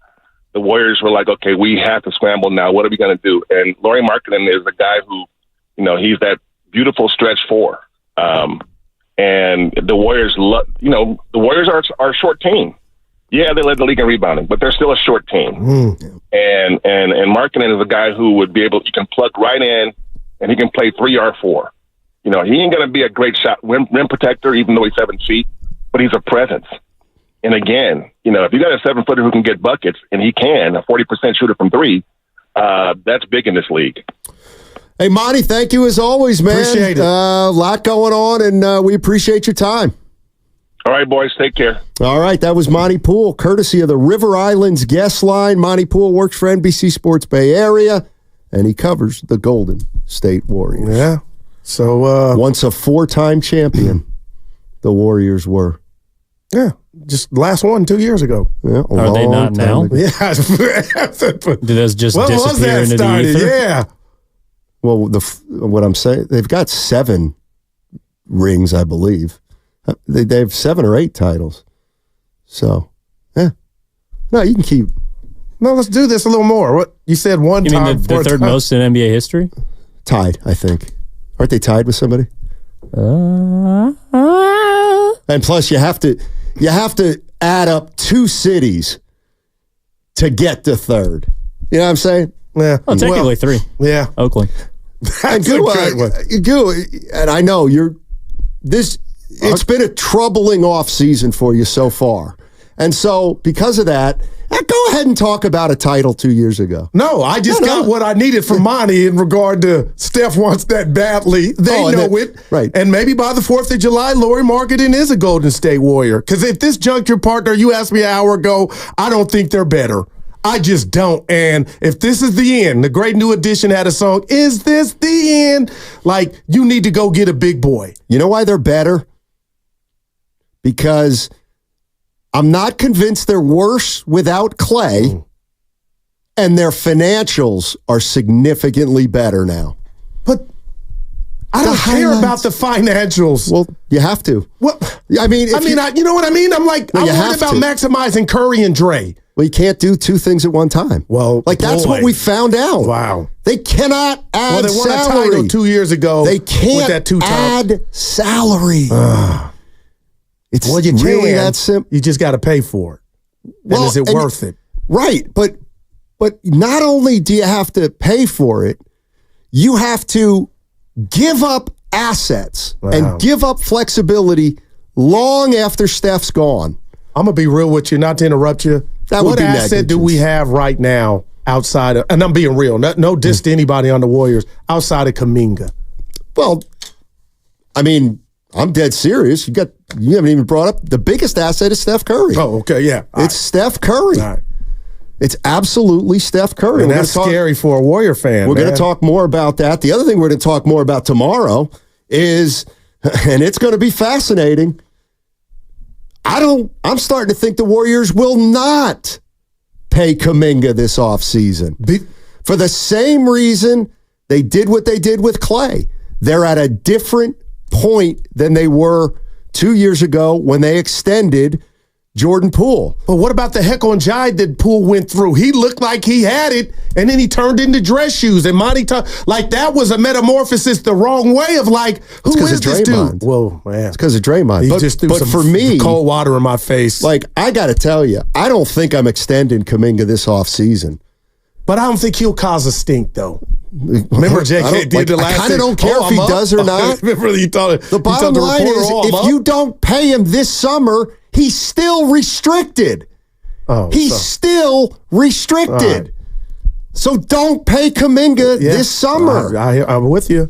the Warriors were like, okay, we have to scramble now. What are we going to do? And Lauri Markkanen is the guy who, he's that beautiful stretch four. And the Warriors, the Warriors are a short team. Yeah, they led the league in rebounding, but they're still a short team. And Markkanen is a guy who would be able, you can plug right in, and he can play 3 or 4. He ain't going to be a great shot rim protector, even though he's 7 feet, but he's a presence. And again, if you got a 7-footer who can get buckets, and he can, a 40% shooter from 3, that's big in this league. Hey, Monty, thank you as always, man. Appreciate it. A lot going on, and we appreciate your time. All right, boys, take care. All right, that was Monty Poole, courtesy of the River Islands guest line. Monty Poole works for NBC Sports Bay Area, and he covers the Golden State Warriors. Yeah. So once a 4-time champion, the Warriors were. Yeah, just last one 2 years ago. Yeah, are they not now? Ago. Yeah. Did those just disappear into the ether? Yeah. Well, what I'm saying, they've got 7 rings, I believe. They have 7 or 8 titles. So, yeah. No, you can keep. No, let's do this a little more. What you said one you time. You mean the third most in NBA history? Tied, I think. Aren't they tied with somebody? And plus, you have to add up 2 cities to get to third. You know what I'm saying? Yeah. Oh, technically 3. Yeah. Oakland. That's a great one. And I know it's been a troubling offseason for you so far. And so, because of that, go ahead and talk about a title 2 years ago. No, I just got what I needed from Monty in regard to Steph wants that badly. They know it. Right. And maybe by the 4th of July, Lauri Markkanen is a Golden State Warrior. Because at this juncture, partner, you asked me an hour ago, I don't think they're better. I just don't. And if this is the end, the great new edition had a song, is this the end? Like, you need to go get a big boy. You know why they're better? Because I'm not convinced they're worse without Klay, and their financials are significantly better now. But I don't care about the financials. Well, you have to. What? I mean, you know what I mean? I'm like, I'm worried about maximizing Curry and Dre. Well, you can't do 2 things at one time. Well, that's what we found out. Wow. They cannot add they won salary. a title 2 years ago. They can't with that 2-time. add salary. It's you really that simple. You just got to pay for it. And is it worth it? Right. But not only do you have to pay for it, you have to give up assets and give up flexibility long after Steph's gone. I'm going to be real with you, not to interrupt you. What asset do we have right now outside of, and I'm being real, no diss to anybody on the Warriors, outside of Kuminga? Well, I mean, I'm dead serious. You haven't even brought up the biggest asset is Steph Curry. Oh, okay, yeah. It's Steph Curry. All right. It's absolutely Steph Curry. And that's scary for a Warrior fan. We're going to talk more about that. The other thing we're going to talk more about tomorrow is, and it's going to be fascinating, I'm starting to think the Warriors will not pay Kuminga this offseason. For the same reason they did what they did with Klay. They're at a different point than they were 2 years ago when they extended Jordan Poole. But what about the heckle and jive that Poole went through? He looked like he had it, and then he turned into dress shoes. And Monty, like that was a metamorphosis the wrong way of like, who is this dude? Well, man. It's because of Draymond. He just threw some for me, cold water in my face. Like, I got to tell you, I don't think I'm extending Kuminga this offseason. But I don't think he'll cause a stink, though. Remember JK did the last I kind of don't care if he does or not. Remember the bottom line is, if you don't pay him this summer, he's still restricted. He's still restricted. Right. So don't pay Kuminga this summer. I'm with you.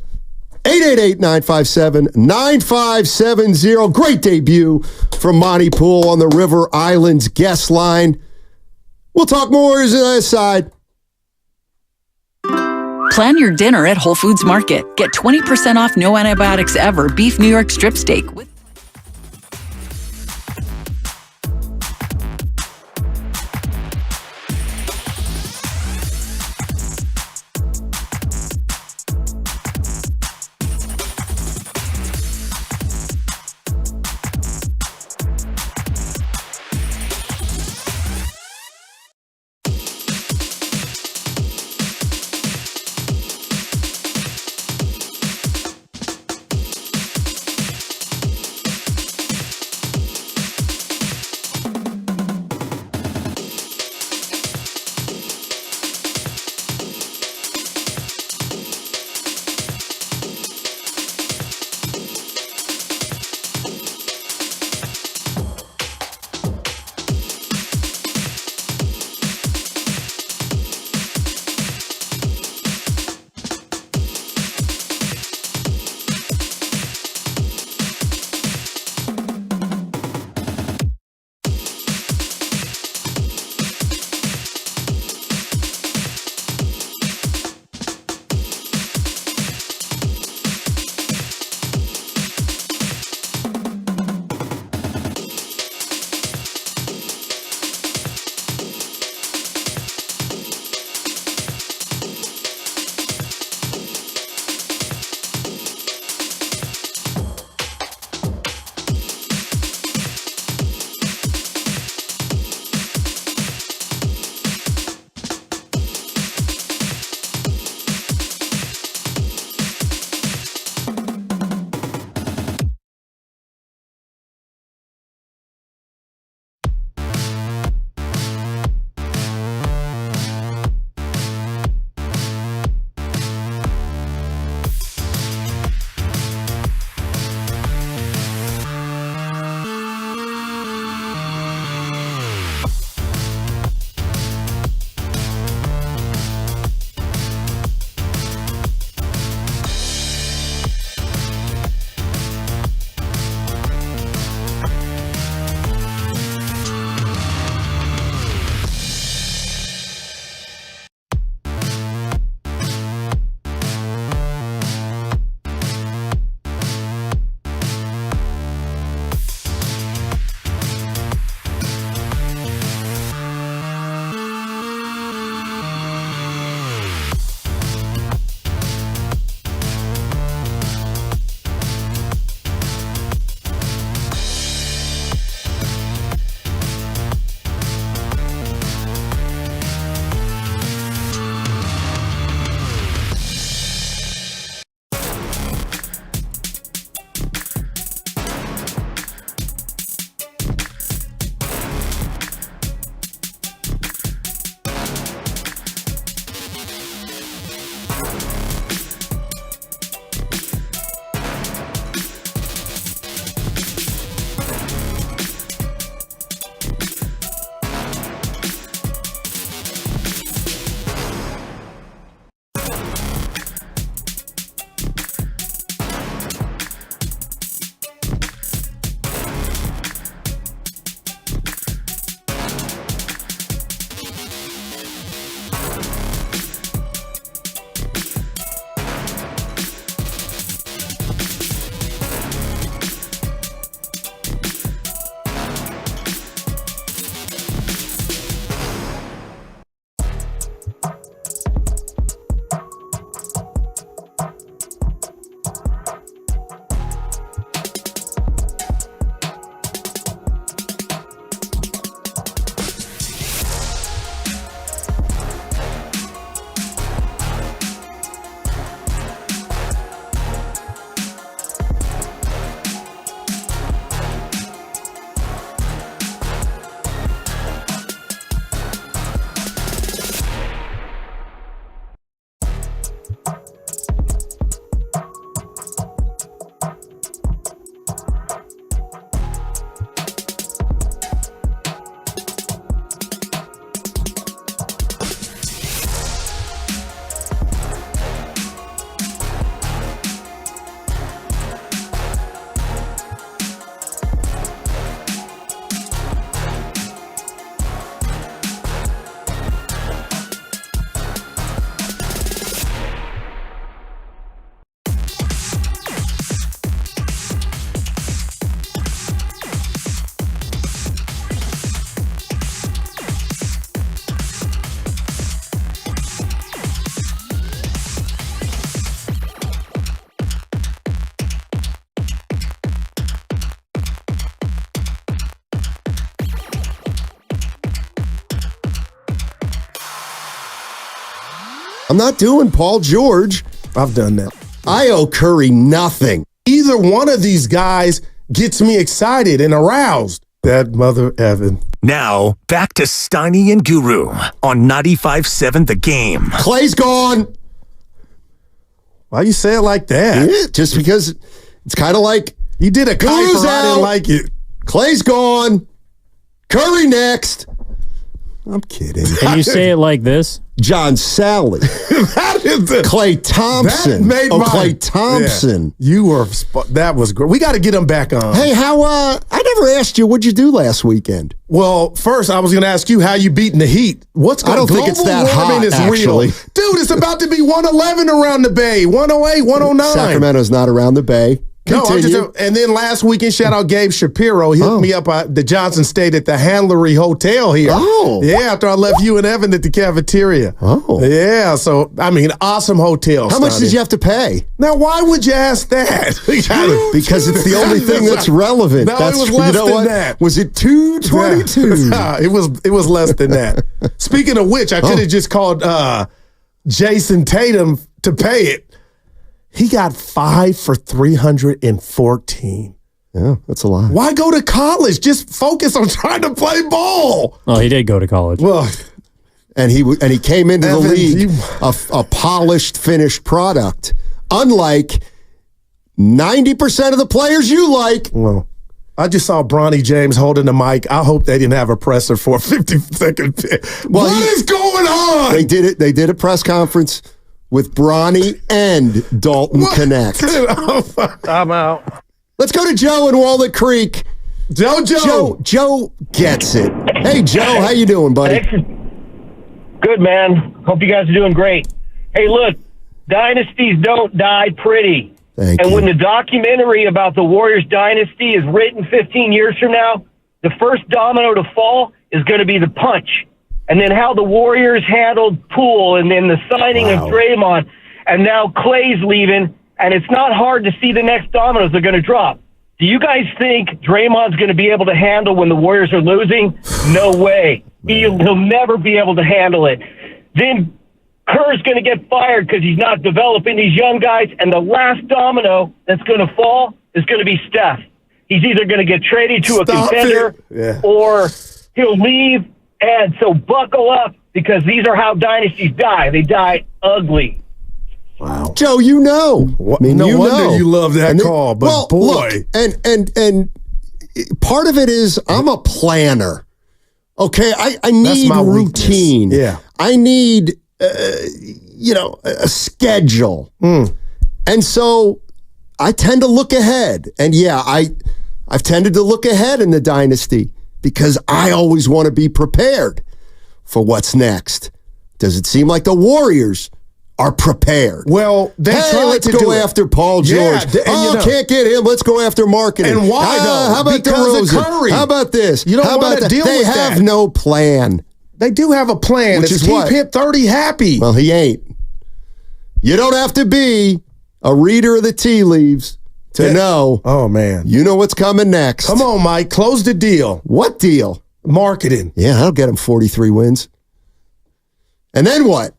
888-957-9570. Great debut from Monty Poole on the River Islands guest line. We'll talk more on the other side. Plan your dinner at Whole Foods Market. Get 20% off no antibiotics ever beef New York strip steak. I'm not doing Paul George. I've done that. I owe Curry nothing. Either one of these guys gets me excited and aroused. That mother Evan. Now, back to Steiny and Guru on 95.7 The Game. Klay's gone. Why you say it like that? Yeah, just because it's kind of like you did a Kuiper, I didn't like it. Klay's gone. Curry next. I'm kidding. Can you say it like this? John Sally. That is the Klay Thompson. That made Klay Thompson. Yeah. You were that was great. We got to get him back on. Hey, how I never asked you what'd you do last weekend? Well, first I was going to ask you how you beating the heat. What's going on? I don't think it's that hot, actually. Real. Dude, it's about to be 111 around the Bay. 108, 109. Sacramento's not around the Bay. No, and then last weekend, shout out Gabe Shapiro. He hooked me up at the Johnson State at the Handlery Hotel here. Oh. Yeah, after I left you and Evan at the cafeteria. Oh. Yeah, so, I mean, awesome hotel. How much did you have to pay? Now, why would you ask that? Because it's the only thing that's relevant. No, it was less than that. Was it $222? It was less than that. Speaking of which, I could have just called Jason Tatum to pay it. He got 5 for 314. Yeah, that's a lot. Why go to college? Just focus on trying to play ball. Oh, he did go to college. Well, and he came into the league a polished, finished product. Unlike 90% of the players you like. Well, I just saw Bronny James holding the mic. I hope they didn't have a presser for a 50-second pit. What is going on? They did it. They did a press conference with Bronny and Dalton Connect. I'm out. Let's go to Joe in Walnut Creek. Joe gets it. Hey, Joe, how you doing, buddy? Good, man. Hope you guys are doing great. Hey, look, dynasties don't die pretty. Thank you. When the documentary about the Warriors dynasty is written 15 years from now, the first domino to fall is going to be the punch. And then how the Warriors handled Poole, and then the signing of Draymond, and now Klay's leaving, and it's not hard to see the next dominoes are going to drop. Do you guys think Draymond's going to be able to handle when the Warriors are losing? No way. He'll never be able to handle it. Then Kerr's going to get fired because he's not developing these young guys, and the last domino that's going to fall is going to be Steph. He's either going to get traded to a contender or he'll leave. And so buckle up, because these are how dynasties die. They die ugly. Wow, Joe, you know. I mean, no wonder you love that call. But boy, look, and part of it is I'm a planner. Okay, I need routine. Weakness. Yeah, I need a schedule. And so I tend to look ahead. And yeah, I've tended to look ahead in the dynasty, because I always want to be prepared for what's next. Does it seem like the Warriors are prepared? Well, let's go after Paul George. Can't get him. Let's go after marketing. And why though? How about DeRozan? How about this? You don't want to deal with that. They have no plan. They do have a plan. Which is keep what? Hit 30 happy. Well, he ain't. You don't have to be a reader of the tea leaves to know. Oh, man. You know what's coming next. Come on, Mike. Close the deal. What deal? Marketing. Yeah, that'll get him 43 wins. And then what?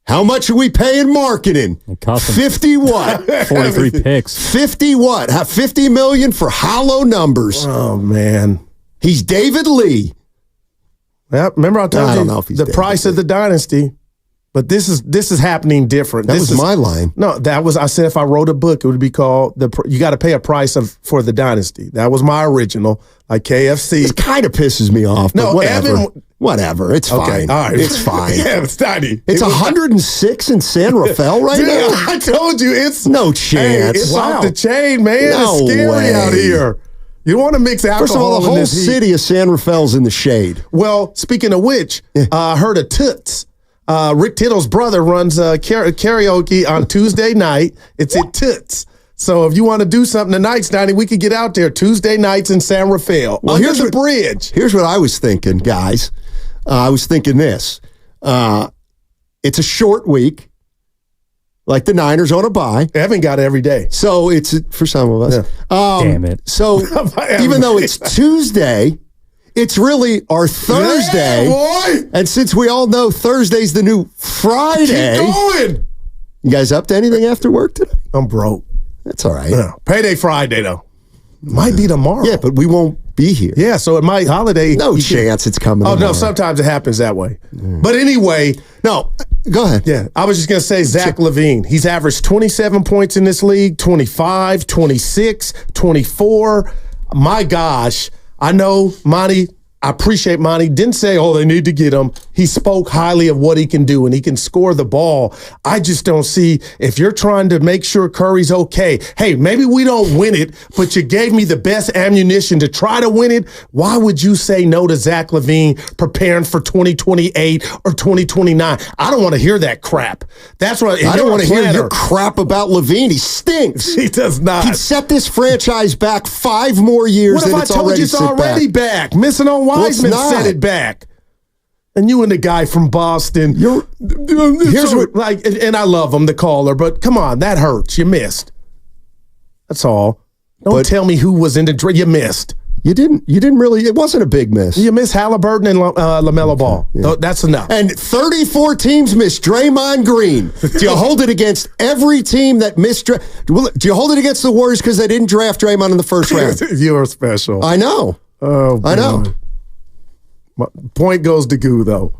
How much are we paying marketing? 50 what? 43 picks. 50 what? $50 million for hollow numbers. Oh, man. He's David Lee. Yeah, remember I told you don't know if he's the price of the dynasty. But this is happening different. That was my line. No, I said if I wrote a book, it would be called you got to pay a price for the dynasty. That was my original, like KFC. It kind of pisses me off. But whatever. It's fine. All right. It's fine. Yeah, it's tiny. It's 106 in San Rafael right now. I told you it's no chance. It's off the chain, man. No it's scary way. out here. You want to mix alcohol. First of all, the whole city of San Rafael's in the shade. Well, speaking of which, I heard of Toots. Rick Tittle's brother runs karaoke on Tuesday night. It's at Toots. So if you want to do something tonight, Stoney, we could get out there Tuesday nights in San Rafael. Well, here's the bridge. Here's what I was thinking, guys. I was thinking this. It's a short week. Like the Niners on a bye. Evan got it every day. So it's for some of us. Yeah. Damn it. So even though it's Tuesday, it's really our Thursday. Yeah, boy. And since we all know Thursday's the new Friday. Keep going. You guys up to anything after work today? I'm broke. That's all right. Yeah. Payday Friday, though. Might be tomorrow. Yeah, but we won't be here. Yeah, so it might holiday. No chance it's coming tomorrow. No, sometimes it happens that way. But anyway. No, go ahead. Yeah, I was just going to say Zach LaVine. He's averaged 27 points in this league, 25, 26, 24. My gosh. I know, Monty, I appreciate Monty. Didn't say, they need to get him. He spoke highly of what he can do, and he can score the ball. I just don't see, if you're trying to make sure Curry's okay, hey, maybe we don't win it, but you gave me the best ammunition to try to win it. Why would you say no to Zach LaVine preparing for 2028 or 2029? I don't want to hear that crap. That's what I don't want to hear your crap about LaVine. He stinks. He does not. He'd set this franchise back 5 more years. What if I told you it's already back? Missing on Wiseman set it back. And you and the guy from Boston, here's what, and I love him, the caller, but come on, that hurts. You missed. That's all. Don't tell me who was in the draft. You missed. You didn't really. It wasn't a big miss. You missed Halliburton and LaMelo Ball. Yeah. That's enough. And 34 teams missed Draymond Green. Do you hold it against every team that missed? Do you hold it against the Warriors because they didn't draft Draymond in the first round? You're special. I know. Oh, I know. My point goes to Goo, though.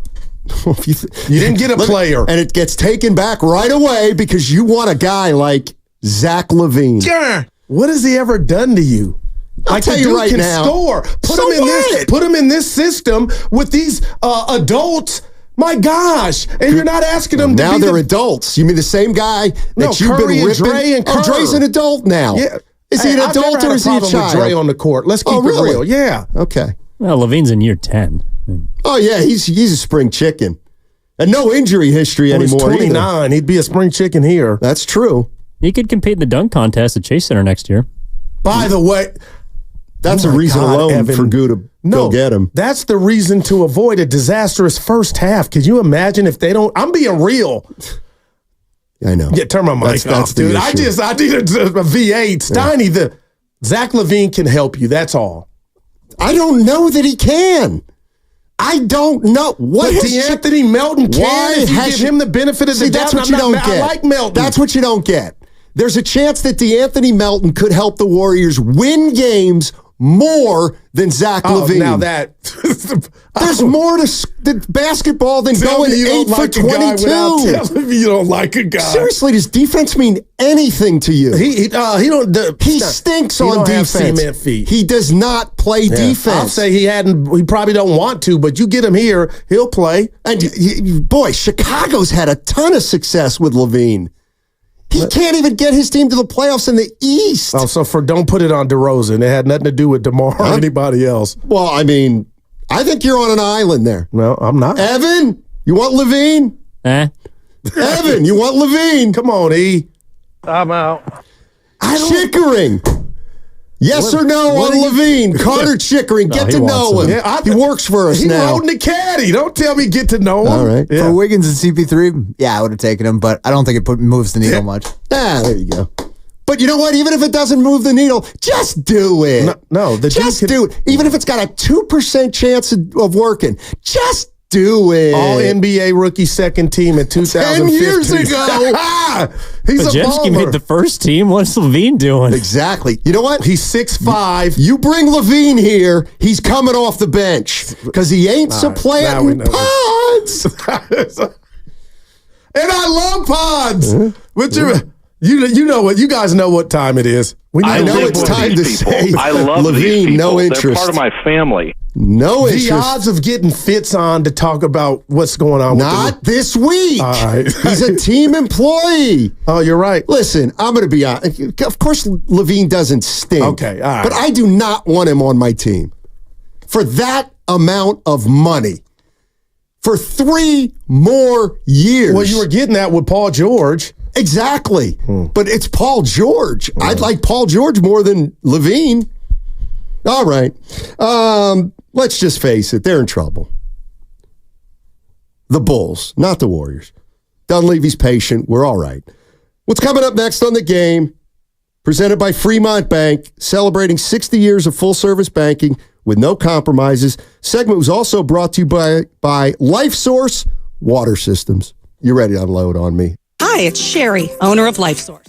You didn't get a player. And it gets taken back right away because you want a guy like Zach LaVine. Yeah. What has he ever done to you? I'll tell you right now. Score. Put him in this system with these adults. My gosh. And you're not asking them to now they're adults. You mean the same guy that you've Curry been ripping? And Dre Dre's an adult now. Yeah. Is he an adult or is he a child? With Dre on the court. Let's keep it real. Yeah. Okay. Well, LaVine's in year 10. Oh, yeah, he's a spring chicken. And no injury history anymore. He's 29. Either. He'd be a spring chicken here. That's true. He could compete in the dunk contest at Chase Center next year. By the way, that's a reason alone Evan, for Goo to go get him. That's the reason to avoid a disastrous first half. Could you imagine if they don't? I'm being real. I know. Yeah, turn my mic off, dude. I need a V8. Steiny, Zach LaVine can help you. That's all. I don't know that he can. I don't know. What D'Anthony Melton can if you give him the benefit of the doubt. That's what you don't get. I like Melton. That's what you don't get. There's a chance that D'Anthony Melton could help the Warriors win games more than Zach LaVine. Now that there's more to basketball than going 8 for 22. Tell me you don't like a guy. Seriously, does defense mean anything to you? He stinks on defense. Cement feet. He does not play defense. I'll say he probably don't want to, but you get him here, he'll play. And boy, Chicago's had a ton of success with LaVine. He can't even get his team to the playoffs in the East. Oh, so don't put it on DeRozan. It had nothing to do with DeMar or anybody else. Well, I mean, I think you're on an island there. No, I'm not. Evan, you want LaVine? Evan, you want LaVine? Come on, E. I'm out. Chickering. Yes or no on LaVine? Carter Chickering, get to know him. Yeah, he works for us now. He's holding the caddy. Don't tell me get to know him. All right. For Wiggins and CP3, I would have taken him, but I don't think it moves the needle much. There you go. But you know what? Even if it doesn't move the needle, just do it. No, just do it. Even if it's got a 2% chance of working, just do it. All NBA rookie second team in 2015. 10 years ago. He's a Bajinski baller. made the first team. What's LaVine doing? Exactly. You know what? He's 6'5". You bring LaVine here, he's coming off the bench because he ain't supplanting Pods. And I love Pods. But you know what? You guys know what time it is. I know it's time to say I love LaVine, these people. no interest. They're part of my family. No interest. The odds of getting Fitz on to talk about what's going on Not this week. All right. He's a team employee. Oh, you're right. Listen, I'm going to be honest. Of course, LaVine doesn't stink. Okay, all right. But I do not want him on my team. For that amount of money. For 3 more years. Well, you were getting that with Paul George. Exactly. But it's Paul George. I'd like Paul George more than LaVine. All right. Let's just face it. They're in trouble. The Bulls, not the Warriors. Dunleavy's patient. We're all right. What's coming up next on The Game? Presented by Fremont Bank, celebrating 60 years of full-service banking. with no compromises. Segment was also brought to you by LifeSource Water Systems. You're ready to unload on me. Hi, it's Sherry, owner of LifeSource.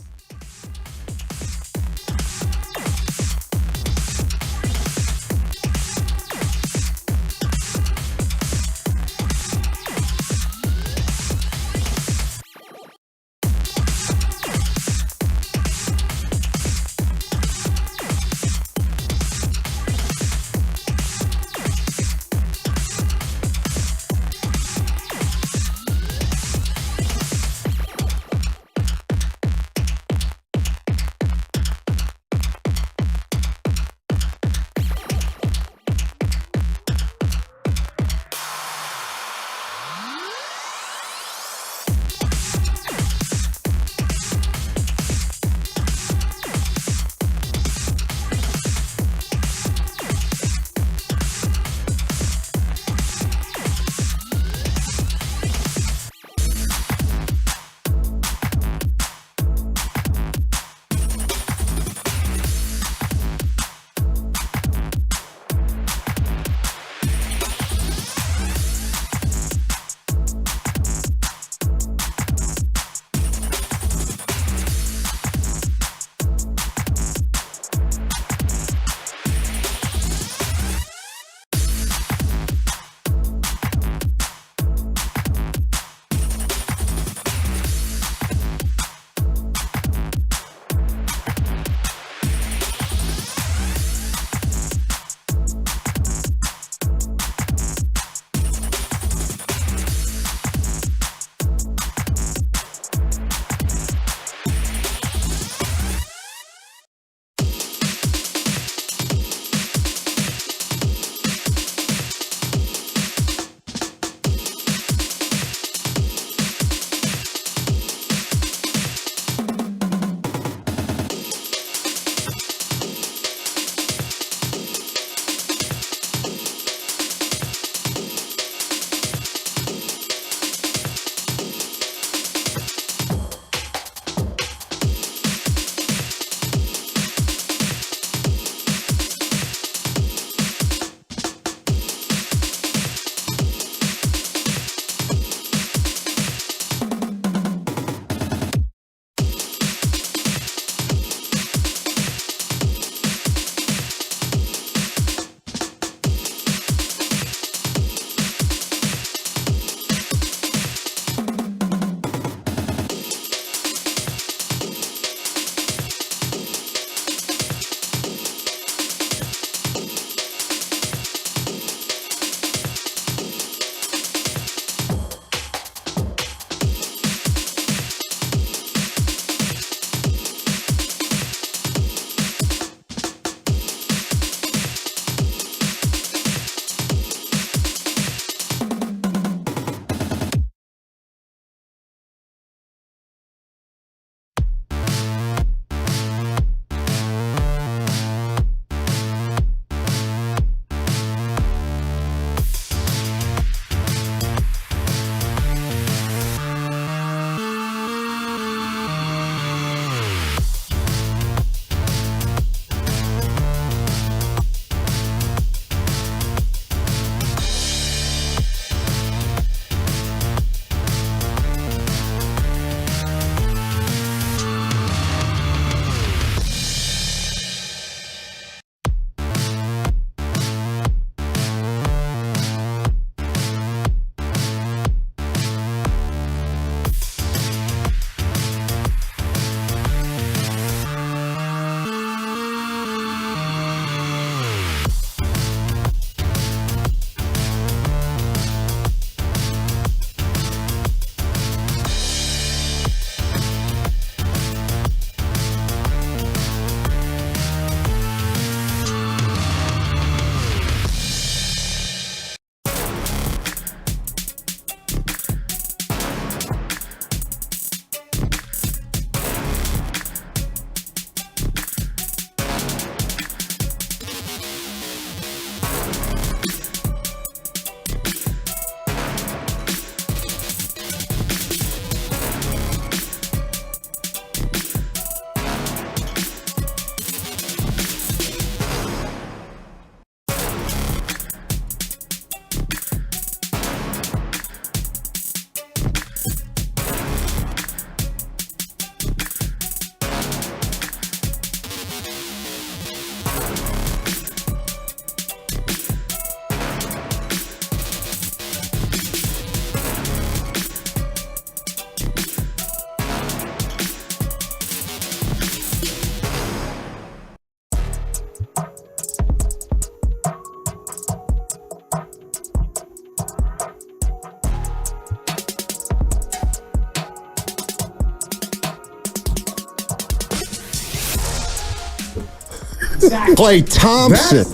Klay Thompson,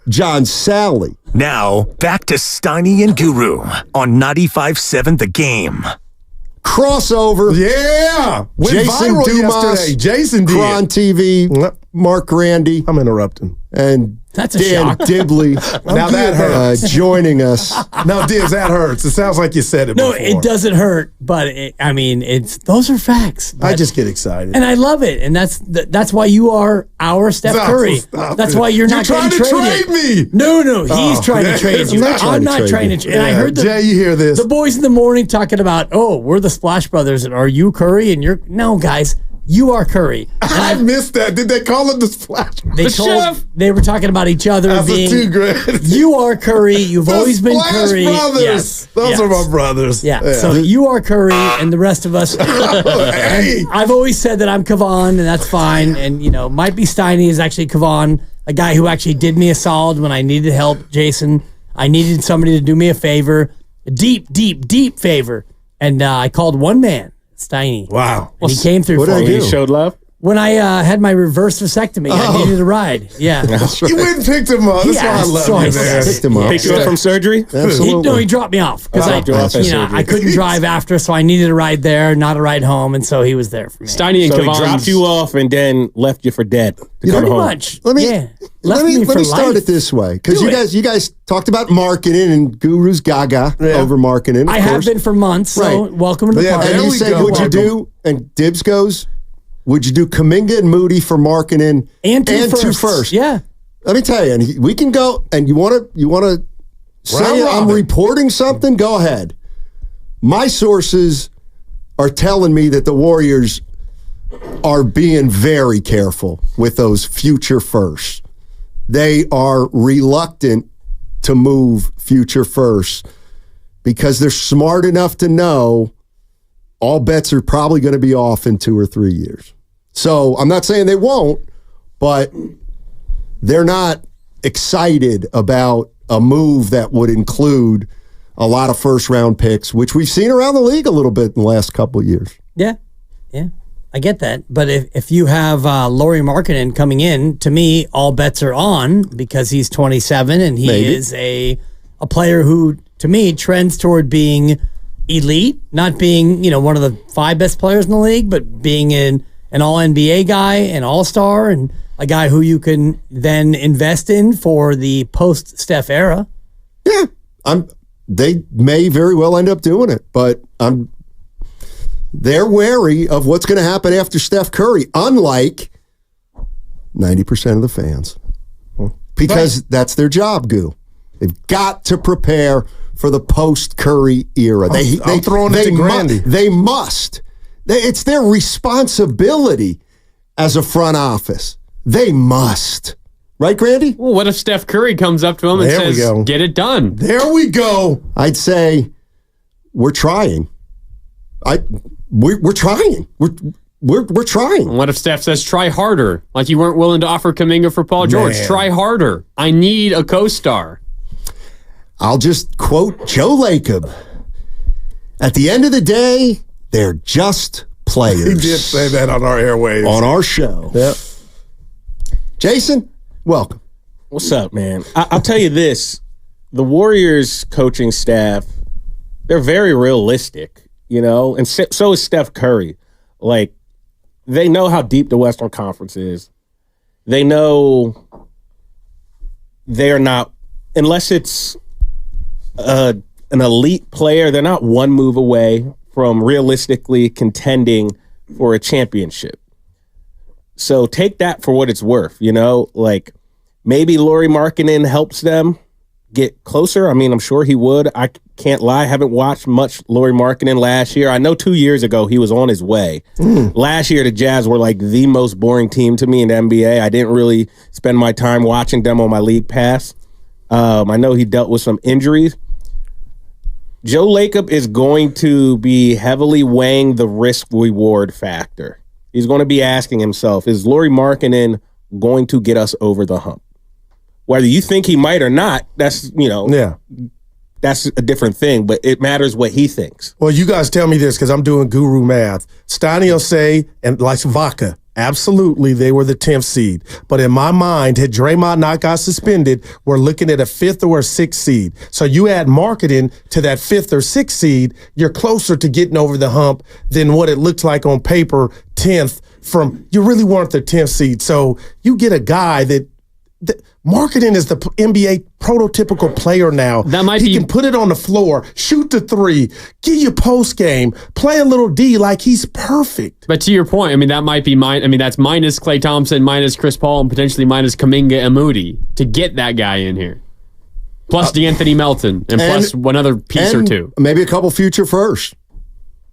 John Sally. Now, back to Steiny and Guru on 95.7 The Game. Crossover. Yeah. Went Jason viral Dumas, yesterday. Jason did. Cron TV, Mark Grandy. I'm interrupting. And That's a Dan shock. Dibley. Now that hurts. Joining us. Now, Diz, that hurts. It sounds like you said it No, before. it doesn't hurt, but those are facts. I just get excited. And I love it, and that's why you are our Steph Curry. That's why you're not trying getting to traded. trade me. No, he's trying to trade you. I'm not trying to trade. And I heard Jay, you hear this? The boys in the morning talking about, we're the Splash Brothers, and are you Curry? And you're guys. You are Curry. And I missed that. Did they call it the Splash? They were talking about each other That's being. You are Curry. You've always been Curry. Brothers. Yes. Those are my brothers. Yeah. So you are Curry, and the rest of us. Hey. I've always said that I'm Kevon, and that's fine. And might be Steiny is actually Kevon, a guy who actually did me a solid when I needed help. Jason, I needed somebody to do me a favor, a deep favor, and I called one man. Steiny. Wow. And he came through for me. He showed love? When I had my reverse vasectomy, I needed a ride. Yeah. That's right. You went and picked him up. That's why I love you, man. Picked him up. Picked you up from surgery? He dropped me off because I couldn't drive after, so I needed a ride there, not a ride home, and so he was there for me. Steiny and Kevon dropped you off and then left you for dead. Pretty much. Let me start it this way, because you guys talked about marketing and Guru's gaga over marketing. I have been for months, so welcome to the party. And you said, would you do, and Dibs goes, would you do Kuminga and Moody for marketing and two first? Yeah. Let me tell you, and we can go, and you want to say I'm reporting something, go ahead. My sources are telling me that the Warriors are being very careful with those future firsts. They are reluctant to move future firsts because they're smart enough to know all bets are probably going to be off in 2 or 3 years. So I'm not saying they won't, but they're not excited about a move that would include a lot of first-round picks, which we've seen around the league a little bit in the last couple of years. Yeah. I get that. But if you have Lauri Markkanen coming in, to me, all bets are on because he's 27 and he is a player who, to me, trends toward being elite, not being, one of the 5 best players in the league, but being an all-NBA guy, an all-star, and a guy who you can then invest in for the post-Steph era. Yeah. They may very well end up doing it, but they're wary of what's going to happen after Steph Curry, unlike 90% of the fans. Because that's their job, Goo. They've got to prepare for the post-Curry era. I'm throwing it to Grandy. They must. It's their responsibility as a front office. They must. Right, Grandy? Well, what if Steph Curry comes up to him and says, get it done? There we go. I'd say, we're trying. We're trying. We're trying. What if Steph says, try harder? Like you weren't willing to offer Kuminga for Paul George. Try harder. I need a co-star. I'll just quote Joe Lacob. At the end of the day, they're just players. He did say that on our airwaves. On our show. Yep. Jason, welcome. What's up, man? I'll tell you this. The Warriors coaching staff, they're very realistic, and so is Steph Curry. Like, they know how deep the Western Conference is. They know they are not, unless it's an elite player, they're not one move away from realistically contending for a championship. So take that for what it's worth, like maybe Lauri Markkanen helps them get closer. I mean, I'm sure he would. I can't lie. I haven't watched much Lauri Markkanen last year. I know 2 years ago he was on his way. Last year, the Jazz were like the most boring team to me in the NBA. I didn't really spend my time watching them on my league pass. I know he dealt with some injuries. Joe Lacob is going to be heavily weighing the risk-reward factor. He's going to be asking himself, is Lauri Markkanen going to get us over the hump? Whether you think he might or not, that's, that's a different thing, but it matters what he thinks. Well, you guys tell me this because I'm doing guru math. Steiny will say, and like vodka, Absolutely, they were the 10th seed. But in my mind, had Draymond not got suspended, we're looking at a 5th or a 6th seed. So you add marketing to that 5th or 6th seed, you're closer to getting over the hump than what it looked like on paper, 10th, from you really weren't the 10th seed. So you get a guy that marketing is the NBA prototypical player now. He can put it on the floor, shoot the three, give you post game, play a little D like he's perfect. But to your point, I mean, that might be that's minus Klay Thompson, minus Chris Paul, and potentially minus Kuminga and Moody to get that guy in here. Plus DeAnthony Melton, and plus another piece or two. Maybe a couple future firsts.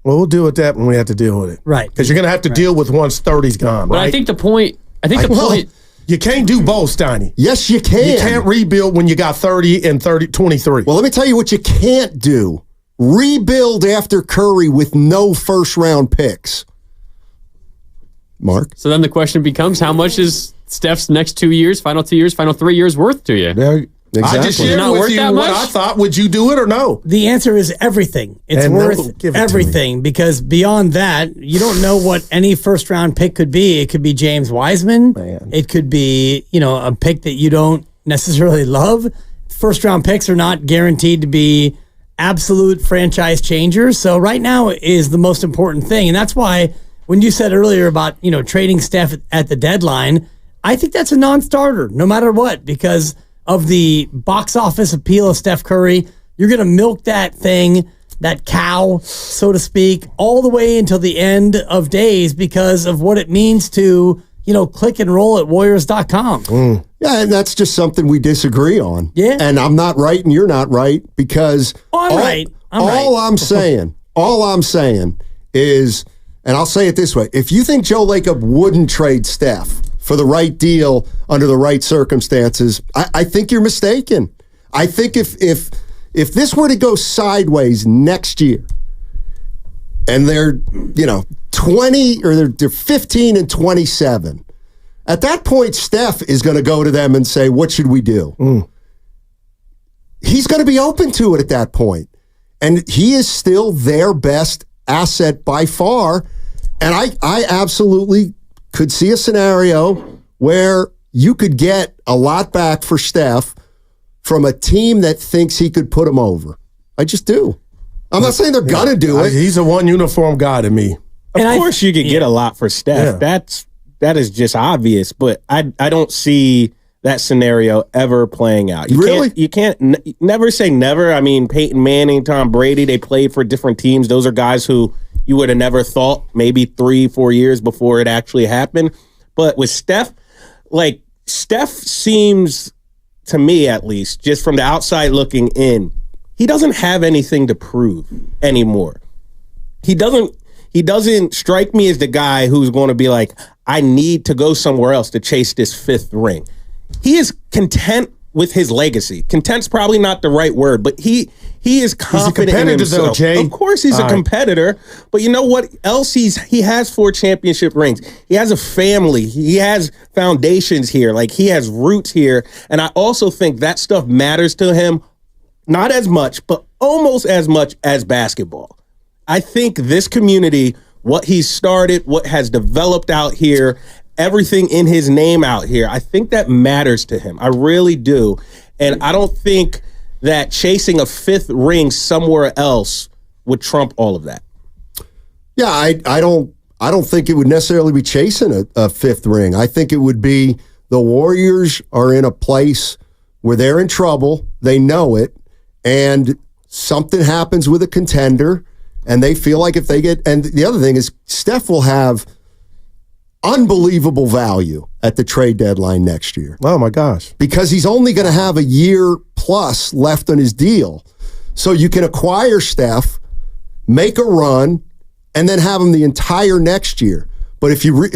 Well, we'll deal with that when we have to deal with it. Right. Because you're going to have to deal with once 30's gone, But right? I think the point... You can't do both, Steiny. Yes, you can. You can't rebuild when you got 30 and 23. Well, let me tell you what you can't do. Rebuild after Curry with no first-round picks. Mark? So then the question becomes, how much is Steph's next 2 years, final 2 years, final 3 years worth to you? I just shared with you what I thought. Would you do it or no? The answer is everything. It's worth everything because beyond that, you don't know what any first round pick could be. It could be James Wiseman. It could be, a pick that you don't necessarily love. First round picks are not guaranteed to be absolute franchise changers. So right now is the most important thing. And that's why when you said earlier about, trading Steph at the deadline, I think that's a non-starter no matter what, because of the box office appeal of Steph Curry. You're going to milk that thing, that cow, so to speak, all the way until the end of days because of what it means to, click and roll at Warriors.com. Yeah, and that's just something we disagree on. Yeah. And I'm not right and you're not right because I'm right. I'm saying is, and I'll say it this way, if you think Joe Lacob wouldn't trade Steph for the right deal under the right circumstances, I think you're mistaken. I think if this were to go sideways next year, and they're 20 or they're 15 and 27, at that point Steph is going to go to them and say, "What should we do?" He's going to be open to it at that point, and he is still their best asset by far. And I absolutely could see a scenario where you could get a lot back for Steph from a team that thinks he could put him over. I just do. I'm not saying they're going to do it. He's a one uniform guy to me. Of course you could get a lot for Steph. Yeah. That is just obvious, but I don't see that scenario ever playing out. You can't never say never. I mean, Peyton Manning, Tom Brady, they played for different teams. Those are guys who you would have never thought maybe 3-4 years before it actually happened. But with Steph, Steph seems, to me at least, just from the outside looking in, he doesn't have anything to prove anymore. He doesn't strike me as the guy who's going to be like, I need to go somewhere else to chase this 5th ring. He is content with his legacy. Content's probably not the right word, but he is confident in himself. Though, Jay. Of course he's a competitor, but you know what else he has 4 championship rings. He has a family. He has foundations here. He has roots here. And I also think that stuff matters to him, not as much, but almost as much as basketball. I think this community, what he's started, what has developed out here, everything in his name out here, I think that matters to him. I really do. And I don't think that chasing a 5th ring somewhere else would trump all of that. Yeah, I don't think it would necessarily be chasing a 5th ring. I think it would be the Warriors are in a place where they're in trouble. They know it. And something happens with a contender and they feel like if they get, and the other thing is Steph will have unbelievable value at the trade deadline next year. Oh my gosh. Because he's only going to have a year plus left on his deal. So you can acquire Steph, make a run, and then have him the entire next year. But if you would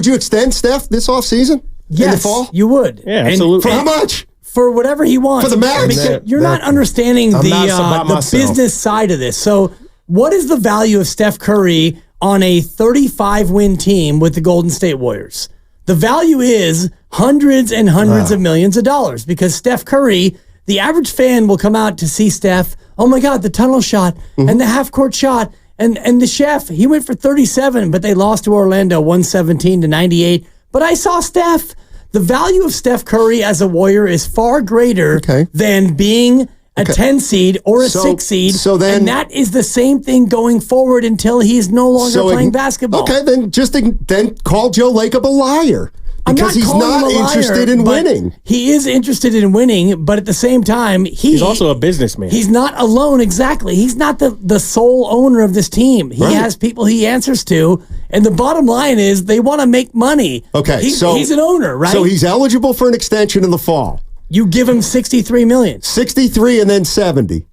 you extend Steph this offseason? Yes, in the fall? You would. Yeah, absolutely. For how much? For whatever he wants. For the Mavericks. You're not understanding the business side of this. So what is the value of Steph Curry on a 35-win team with the Golden State Warriors? The value is hundreds and hundreds of millions of dollars because Steph Curry, the average fan will come out to see Steph, oh my God, the tunnel shot and the half-court shot And the chef, he went for 37, but they lost to Orlando 117-98. But I saw Steph. The value of Steph Curry as a Warrior is far greater than being a 10 seed or a 6 seed. So then, and that is the same thing going forward until he's no longer playing basketball. Okay, then call Joe Lacob a liar. Because he's not interested in winning. He is interested in winning, but at the same time, he's also a businessman. He's not alone, exactly. He's not the sole owner of this team. He has people he answers to, and the bottom line is they want to make money. Okay, he's an owner, right? So he's eligible for an extension in the fall. You give him $63 million. 63 and then 70.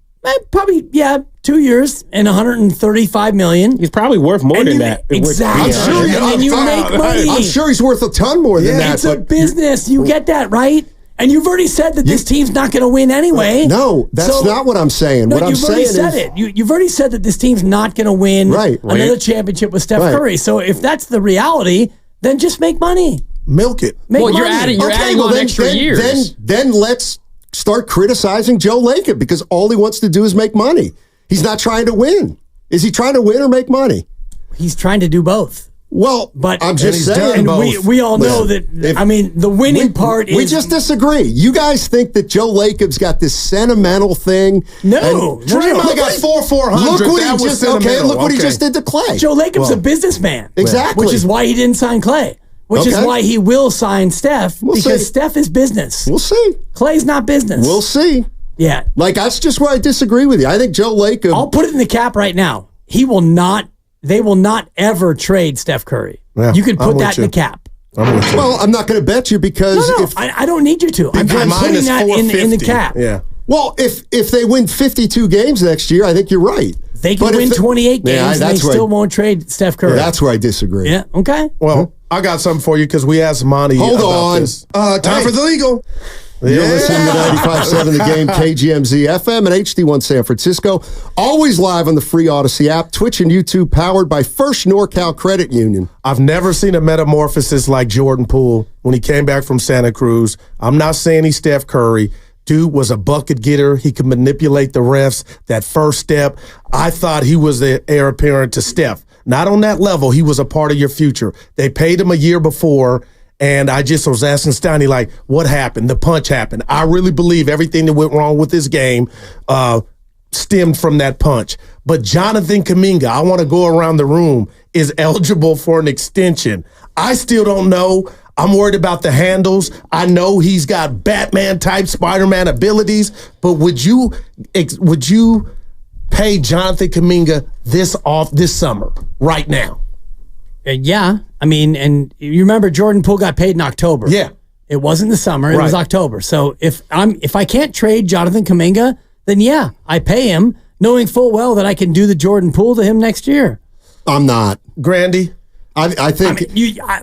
Probably, 2 years and $135 million. He's probably worth more than that. Exactly. And you make money. I'm sure he's worth a ton more than that. It's a business. You get that, right? And you've already said that this team's not going to win anyway. No, that's not what I'm saying. No, what I'm saying is... You've already said it. You've already said that this team's not going to win another championship with Steph Curry. So if that's the reality, then just make money. Milk it. Make money. You're adding on extra years. Then let's start criticizing Joe Lacob because all he wants to do is make money. He's not trying to win. Is he trying to win or make money? He's trying to do both. Well, but I'm just saying. We all know that. The winning part is. We just disagree. You guys think that Joe Lacob's got this sentimental thing? No, Draymond got 400. Look what he just did to Klay. Joe Lacob's a businessman, exactly, which is why he didn't sign Klay. Which is why he will sign Steph, because Steph is business. We'll see. Klay's not business. We'll see. Yeah. That's just where I disagree with you. I think Joe Lacob... I'll put it in the cap right now. They will not ever trade Steph Curry. Yeah, you could put that in the cap. Well, I'm not going to bet you because... I don't need you to. I'm putting that in the cap. Yeah. Well, if they win 52 games next year, I think you're right. They can win 28 games and they still won't trade Steph Curry. Yeah, that's where I disagree. Yeah, okay. Well, I got something for you because we asked Monty about this. Time for the legal. You're listening to 95.7 The Game, KGMZ FM and HD1 San Francisco. Always live on the free Odyssey app, Twitch and YouTube, powered by First NorCal Credit Union. I've never seen a metamorphosis like Jordan Poole when he came back from Santa Cruz. I'm not saying he's Steph Curry. Dude was a bucket getter. He could manipulate the refs. That first step, I thought he was the heir apparent to Steph. Not on that level. He was a part of your future. They paid him a year before, and I just was asking Steiny, like, what happened? The punch happened. I really believe everything that went wrong with this game stemmed from that punch. But Jonathan Kuminga, I want to go around the room, is eligible for an extension. I still don't know. I'm worried about the handles. I know he's got Batman-type Spider-Man abilities, but would you pay Jonathan Kuminga this summer, right now? Yeah. I mean, and you remember Jordan Poole got paid in October. Yeah. It wasn't the summer. It was October. So if I can't trade Jonathan Kuminga, then yeah, I pay him, knowing full well that I can do the Jordan Poole to him next year. I'm not. Grandy? I think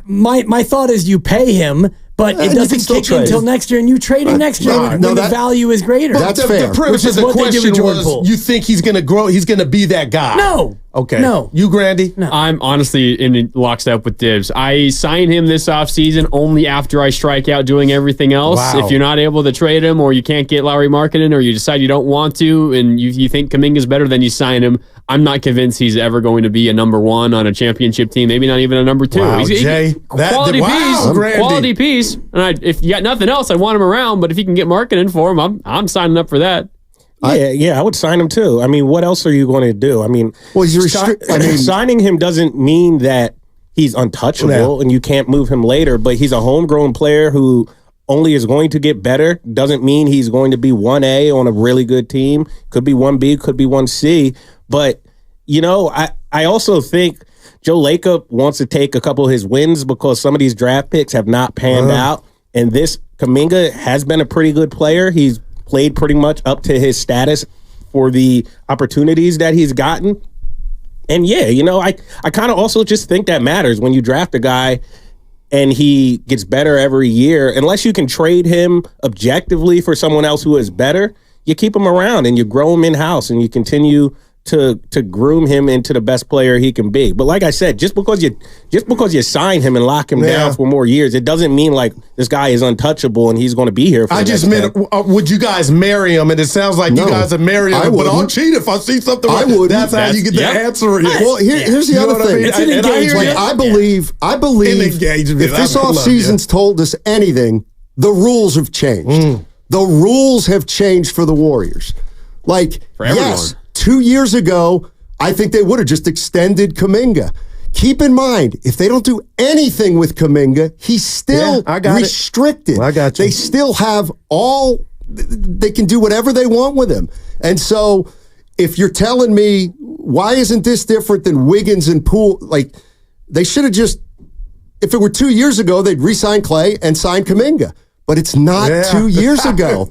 my thought is you pay him, but it doesn't kick in until next year, and you trade him next year when the value is greater. That's fair. The premise of the question was, you think he's going to grow? He's going to be that guy? No. Okay. No. You, Grandy? No. I'm honestly in lockstep with Dibs. I sign him this offseason only after I strike out doing everything else. Wow. If you're not able to trade him, or you can't get Lowry Markkanen, or you decide you don't want to, and you think Kuminga's better, then you sign him. I'm not convinced he's ever going to be a number one on a championship team, maybe not even a number two. Wow, Jay. Quality piece. And if you got nothing else, I want him around, but if you can get Markkanen for him, I'm signing up for that. I would sign him too. I mean, what else are you going to do? I mean, signing him doesn't mean that he's untouchable and you can't move him later, but he's a homegrown player who only is going to get better. Doesn't mean he's going to be 1A on a really good team. Could be 1B, could be 1C. But, I also think Joe Lacob wants to take a couple of his wins because some of these draft picks have not panned out. And this Kuminga has been a pretty good player. He's played pretty much up to his status for the opportunities that he's gotten. And I kind of also just think that matters when you draft a guy and he gets better every year. Unless you can trade him objectively for someone else who is better, you keep him around and you grow him in-house and you continue to groom him into the best player he can be. But like I said, just because you sign him and lock him down for more years, it doesn't mean like this guy is untouchable and he's going to be here for I just meant, would you guys marry him? And it sounds like you guys are marrying him, but I'll cheat if I see something. I would. That's how you get the answer. Well, here's the other thing. It's an engagement. I believe if this offseason's told us anything, the rules have changed. The rules have changed for the Warriors. Like, yes, 2 years ago, I think they would have just extended Kuminga. Keep in mind, if they don't do anything with Kuminga, he's still restricted. I got you. They still have they can do whatever they want with him. And so, if you're telling me, why isn't this different than Wiggins and Poole? Like, they should have just, if it were 2 years ago, they'd re-sign Klay and sign Kuminga. But it's not 2 years ago.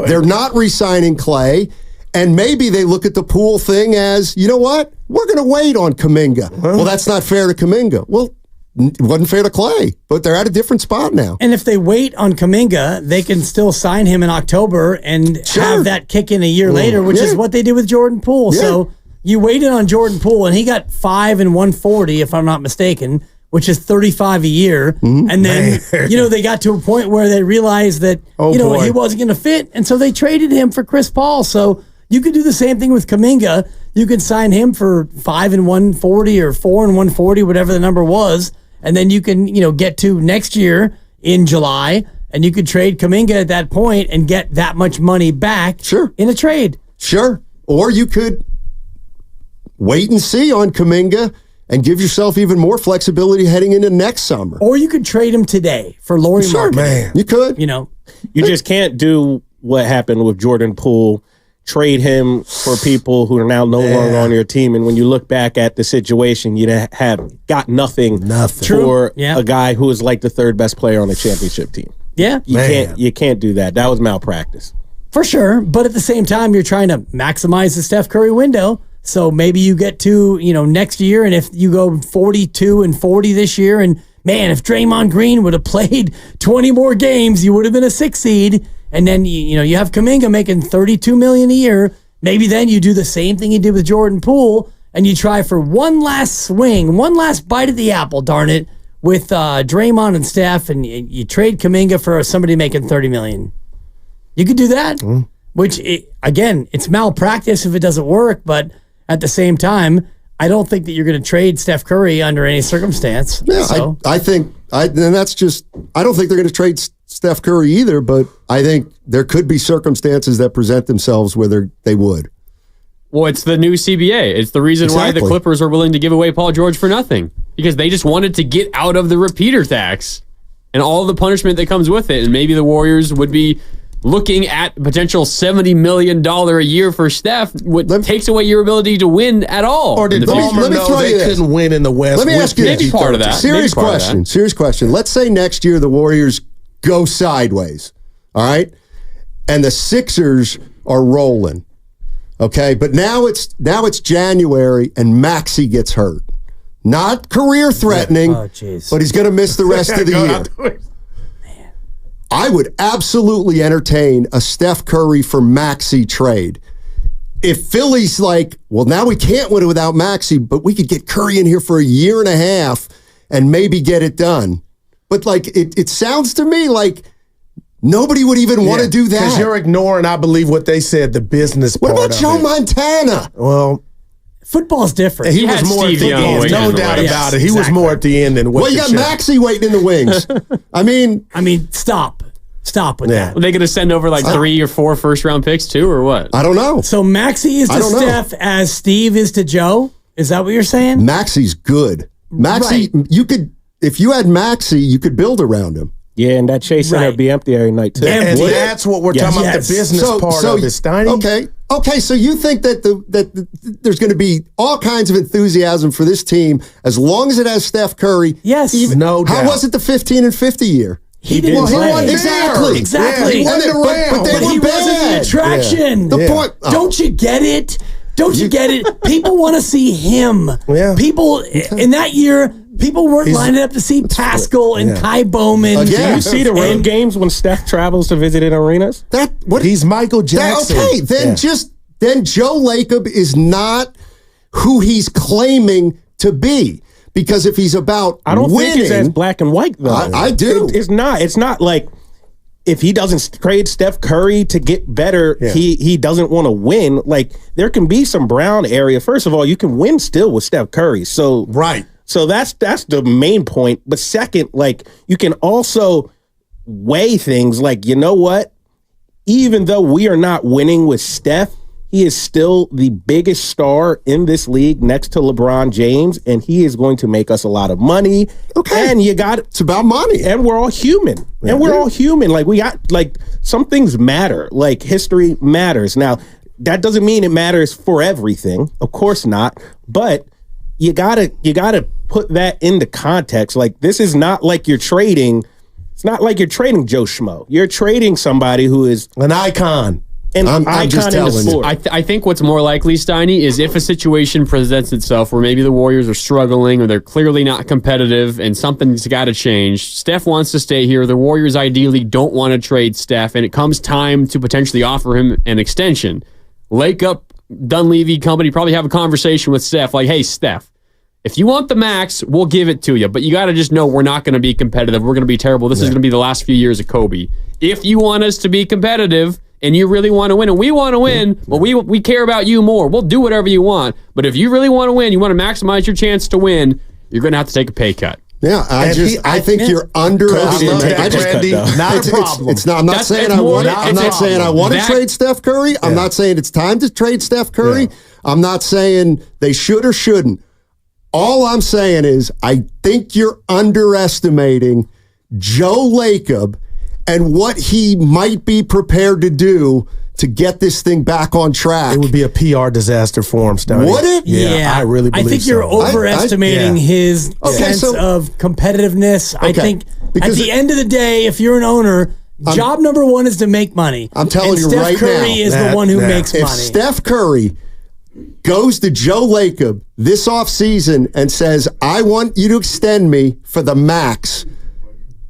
They're not re-signing Klay. And maybe they look at the Poole thing as, you know what? We're going to wait on Kuminga. Well, that's not fair to Kuminga. Well, it wasn't fair to Klay, but they're at a different spot now. And if they wait on Kuminga, they can still sign him in October and have that kick in a year later, which is what they did with Jordan Poole. Yeah. So you waited on Jordan Poole, and he got 5 and 140, if I'm not mistaken, which is 35 a year. And then, they got to a point where they realized that, he wasn't going to fit. And so they traded him for Chris Paul. So you could do the same thing with Kuminga. You could sign him for 5 and 140 or 4 and 140, whatever the number was. And then you can, get to next year in July, and you could trade Kuminga at that point and get that much money back in a trade. Sure. Or you could wait and see on Kuminga and give yourself even more flexibility heading into next summer. Or you could trade him today for Lauri Markkanen. Man. You could. You just can't do what happened with Jordan Poole, trade him for people who are now no longer on your team. And when you look back at the situation, you have got nothing for a guy who is like the third best player on the championship team. Yeah. You can't do that. That was malpractice. For sure. But at the same time, you're trying to maximize the Steph Curry window. So maybe you get to, next year, and if you go 42 and 40 this year, and man, if Draymond Green would have played 20 more games, you would have been a 6 seed. And then, you have Kuminga making $32 million a year. Maybe then you do the same thing you did with Jordan Poole, and you try for one last swing, one last bite at the apple, darn it, with Draymond and Steph, and you trade Kuminga for somebody making $30 million. You could do that, which, again, it's malpractice if it doesn't work, but at the same time, I don't think that you're going to trade Steph Curry under any circumstance. Yeah, so. I think I don't think they're going to trade Steph Curry either, but I think there could be circumstances that present themselves where they would. Well, it's the new CBA. It's the reason why the Clippers are willing to give away Paul George for nothing, because they just wanted to get out of the repeater tax and all the punishment that comes with it. And maybe the Warriors would be looking at potential $70 million a year for Steph, takes away your ability to win at all. Or did Ballmer know they couldn't win in the West? Let me ask you maybe part of that. Serious question. Let's say next year the Warriors go sideways, all right? And the Sixers are rolling, okay? But now it's January and Maxey gets hurt. Not career-threatening, but he's going to miss the rest of the year. I would absolutely entertain a Steph Curry for Maxey trade. If Philly's like, well, now we can't win it without Maxey, but we could get Curry in here for a year and a half and maybe get it done. But like, it sounds to me like nobody would even want to do that. Because you're ignoring, I believe, what they said, the business part. What about Joe Montana? Well, football's different. He was more at the end. No doubt about it. He was more at the end than what. Well, you got Maxey waiting in the wings. I mean, stop with that. Are they going to send over like 3 or 4 first-round picks too, or what? I don't know. So Maxey is to Steph as Steve is to Joe? Is that what you're saying? Maxey's good. Maxey, you could, if you had Maxey, you could build around him. Yeah, and that Chase Center would be empty every night too. And that's what we're talking about, the business part of it, Steiny. Okay, so you think that there's going to be all kinds of enthusiasm for this team as long as it has Steph Curry? Yes. No doubt. How was it the 15 and 50 year? He didn't play. Exactly. Yeah, he wasn't around. But he wasn't the attraction. The point. Don't you get it? Don't you get it? People want to see him. Yeah. People in that year, people weren't lining up to see Pascal and Kai Bowman. Do you see the road games when Steph travels to visit in arenas? He's Michael Jackson. Then just then Joe Lacob is not who he's claiming to be. Because if he's about I don't winning, think it's as black and white, though. I do. It's not. It's not like if he doesn't trade Steph Curry to get better, he doesn't want to win. Like, there can be some brown area. First of all, you can win still with Steph Curry. So So that's the main point. But second, like, you can also weigh things like, you know what? Even though we are not winning with Steph, he is still the biggest star in this league next to LeBron James, and he is going to make us a lot of money. Okay. And it's about money. And we're all human. Yeah. And we're all human. Like, we got, like, some things matter. Like, history matters. Now, that doesn't mean it matters for everything. Of course not. But you gotta put that into context. Like, this is not like you're trading. It's not like you're trading Joe Schmo. You're trading somebody who is an icon. I'm just telling you. I think what's more likely, Steiny, is if a situation presents itself where maybe the Warriors are struggling or they're clearly not competitive and something's got to change. Steph wants to stay here. The Warriors ideally don't want to trade Steph, and it comes time to potentially offer him an extension. Lacob, Dunleavy company probably have a conversation with Steph like, hey, Steph, if you want the max, we'll give it to you. But you got to just know we're not going to be competitive. We're going to be terrible. This is going to be the last few years of Kobe. If you want us to be competitive and you really want to win, and we want to win, well, we care about you more. We'll do whatever you want. But if you really want to win, you want to maximize your chance to win, you're going to have to take a pay cut. Yeah, I think you're underestimating. Not a problem. It's not. I'm not saying I want. I'm not saying I want to trade Steph Curry. I'm not saying it's time to trade Steph Curry. I'm not saying they should or shouldn't. All I'm saying is I think you're underestimating Joe Lacob and what he might be prepared to do to get this thing back on track. It would be a PR disaster for him, Stoney. Would it? Yeah, I really believe I think you're overestimating his sense of competitiveness. I think at the end of the day, if you're an owner, job number one is to make money. I'm telling you Steph right Curry now. is the one who makes if money. Steph Curry goes to Joe Lacob this offseason and says, I want you to extend me for the max,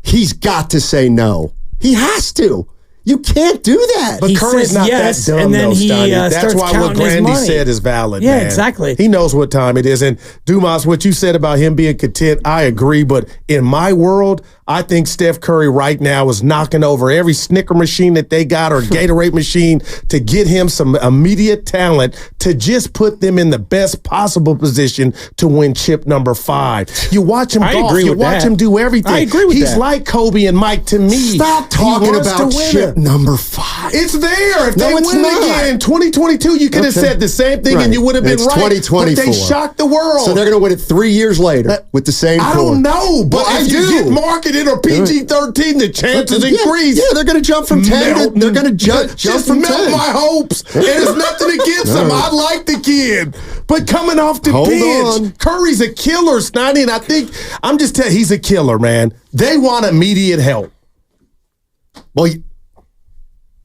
he's got to say no. He has to. You can't do that. But Curry's not that dumb, and then though, Steiny. starts That's why what counting his Grandy money. said is valid, Yeah, man. exactly. He knows what time it is. And Dumas, what you said about him being content, I agree. But in my world, I think Steph Curry right now is knocking over every Snicker machine that they got or Gatorade machine to get him some immediate talent to just put them in the best possible position to win chip number 5. You watch him golf. You watch him do everything. I agree with He's that. like Kobe and Mike to me. Stop talking about chip number 5. It's there. If No, they it's win not. again in 2022, you could have said the same thing and you would have been It's right. 2024. But they shocked the world. So they're going to win it 3 years later with the same I core. don't know, but Well, if you get marketed or PG-13, the chances increase. Yeah, they're going to jump from 10 to, they're going to jump Just from melt 10. my hopes. And it's nothing against him. I like the kid. But coming off the Hold bench, on. Curry's a killer, Snotty, and I think, I'm just telling you, he's a killer, man. They want immediate help.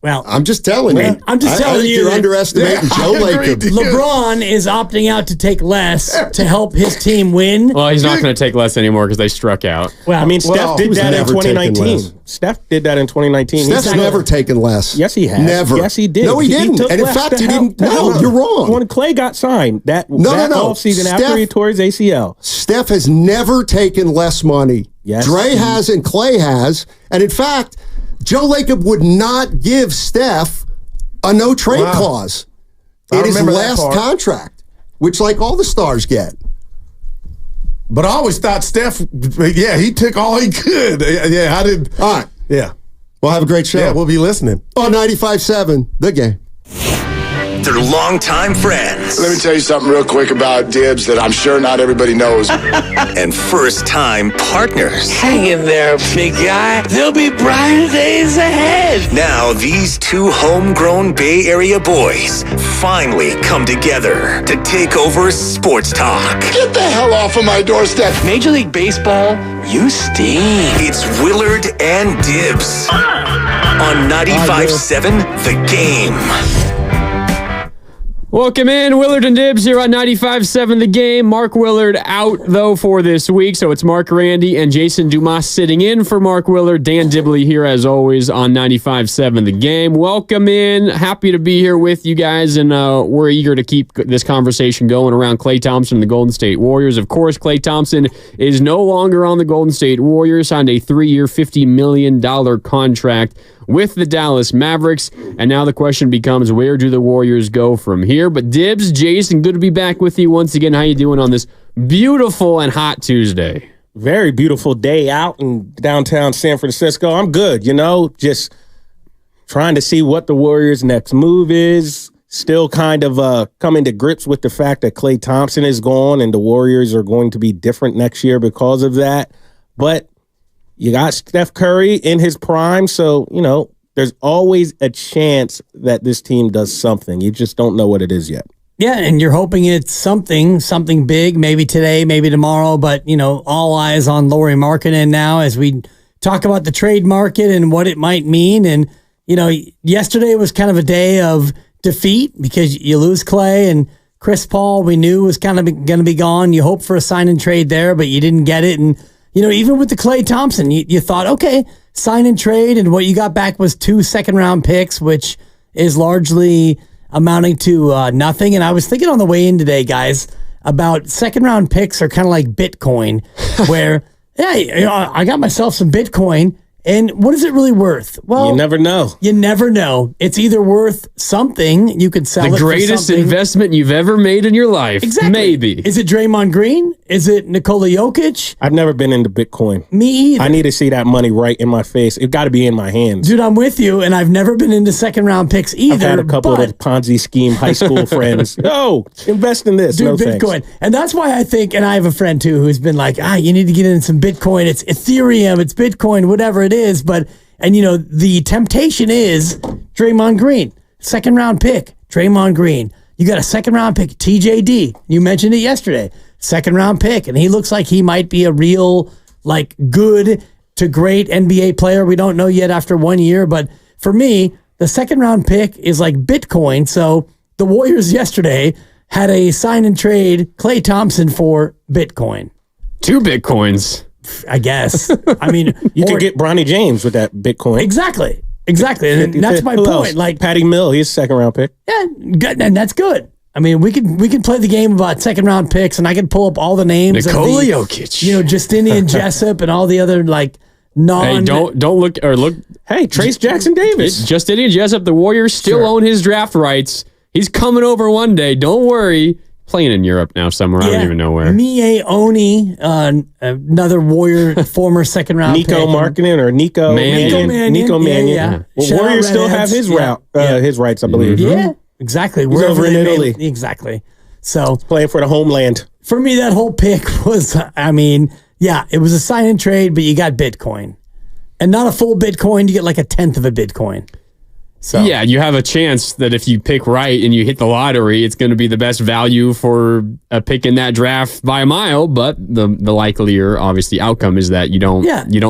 Well, I'm just telling you. I'm just telling I think you you're that- underestimating Joe Lacob. LeBron is opting out to take less to help his team win. Well, he's not going to take less anymore because they struck out. Well, I mean, Steph did who's that in never taken 2019. less? Steph did that in 2019. Steph's never taken less. Yes, he has. Never. Yes, he did. No, he didn't. took And in less fact, to he help- didn't. to No, help. you're wrong. When Klay got signed, that No. offseason after he tore his ACL. Steph has never taken less money. Yes. Dre has and Klay has. And in fact, Joe Lacob would not give Steph a no-trade clause I in his remember that last part. contract, which like all the stars get. But I always thought Steph, he took all he could. Yeah, I did. All right. Yeah. Well, have a great show. Yeah, we'll be listening. On 95.7, The Game. They're longtime friends. Let me tell you something real quick about Dibs that I'm sure not everybody knows. And first-time partners. Hang in there, big guy. There'll be brighter days ahead. Now, these two homegrown Bay Area boys finally come together to take over sports talk. Get the hell off of my doorstep. Major League Baseball, you stink. It's Willard and Dibs on 95.7 The Game. Welcome in, Willard and Dibs here on 95.7 The Game. Mark Willard out, though, for this week, so it's Mark Randy and Jason Dumas sitting in for Mark Willard. Dan Dibley here, as always, on 95.7 The Game. Welcome in. Happy to be here with you guys, and we're eager to keep this conversation going around Klay Thompson and the Golden State Warriors. Of course, Klay Thompson is no longer on the Golden State Warriors, signed a 3-year, $50 million contract with the Dallas Mavericks, and now the question becomes, where do the Warriors go from here? But Dibs, Jason, good to be back with you once again. How you doing on this beautiful and hot Tuesday? Very beautiful day out in downtown San Francisco. I'm good, just trying to see what the Warriors' next move is. Still kind of coming to grips with the fact that Klay Thompson is gone and the Warriors are going to be different next year because of that. But you got Steph Curry in his prime, so, there's always a chance that this team does something. You just don't know what it is yet. Yeah, and you're hoping it's something big, maybe today, maybe tomorrow, but, all eyes on Lauri Markkanen now as we talk about the trade market and what it might mean. And, yesterday was kind of a day of defeat because you lose Klay and Chris Paul, we knew was kind of going to be gone. You hoped for a sign and trade there, but you didn't get it. And, even with the Klay Thompson, you thought, okay, sign and trade, and what you got back was 2 second-round picks, which is largely amounting to nothing. And I was thinking on the way in today, guys, about second-round picks are kind of like Bitcoin, where, I got myself some Bitcoin, and what is it really worth? Well, you never know. You never know. It's either worth something, you could sell it for something. The greatest investment you've ever made in your life. Exactly. Maybe. Is it Draymond Green? Is it Nikola Jokic? I've never been into Bitcoin. Me either. I need to see that money right in my face. It got to be in my hands. Dude, I'm with you, and I've never been into second-round picks either. I've had a couple of Ponzi scheme high school friends. No, invest in this. Dude, no Bitcoin. Thanks. And that's why I think, and I have a friend too who's been like, you need to get in some Bitcoin. It's Ethereum, it's Bitcoin, whatever it is. But, and the temptation is Draymond Green, second-round pick, Draymond Green. You got a second-round pick, TJD. You mentioned it yesterday. Second-round pick, and he looks like he might be a real, good to great NBA player. We don't know yet after 1 year, but for me, the second-round pick is like Bitcoin. So the Warriors yesterday had a sign and trade Klay Thompson for Bitcoin. 2 Bitcoins. I guess. I mean, you could get Bronny James with that Bitcoin. Exactly. And that's my point. Like Patty Mill, he's a second-round pick. Yeah, good, and that's good. I mean, we can play the game about second-round picks, and I can pull up all the names. Nikola Jokic. Justinian Jessup and all the other non. Hey, don't look or look. Hey, Trace Jackson Davis. Justinian Jessup. The Warriors still own his draft rights. He's coming over one day. Don't worry. Playing in Europe now somewhere. I don't even know where. Mie Oni, another Warrior, former second-round pick. Nico Markkanen or Nico Mannion. Nico Mannion. Yeah. Well, Warriors still have his his rights, I believe. Yeah, exactly. He's over in Italy. Exactly. So playing for the homeland. For me, that whole pick was, it was a sign and trade, but you got Bitcoin. And not a full Bitcoin, you get like a tenth of a Bitcoin. So. Yeah, you have a chance that if you pick right and you hit the lottery, it's going to be the best value for a pick in that draft by a mile. But the likelier, obviously, outcome is that you don't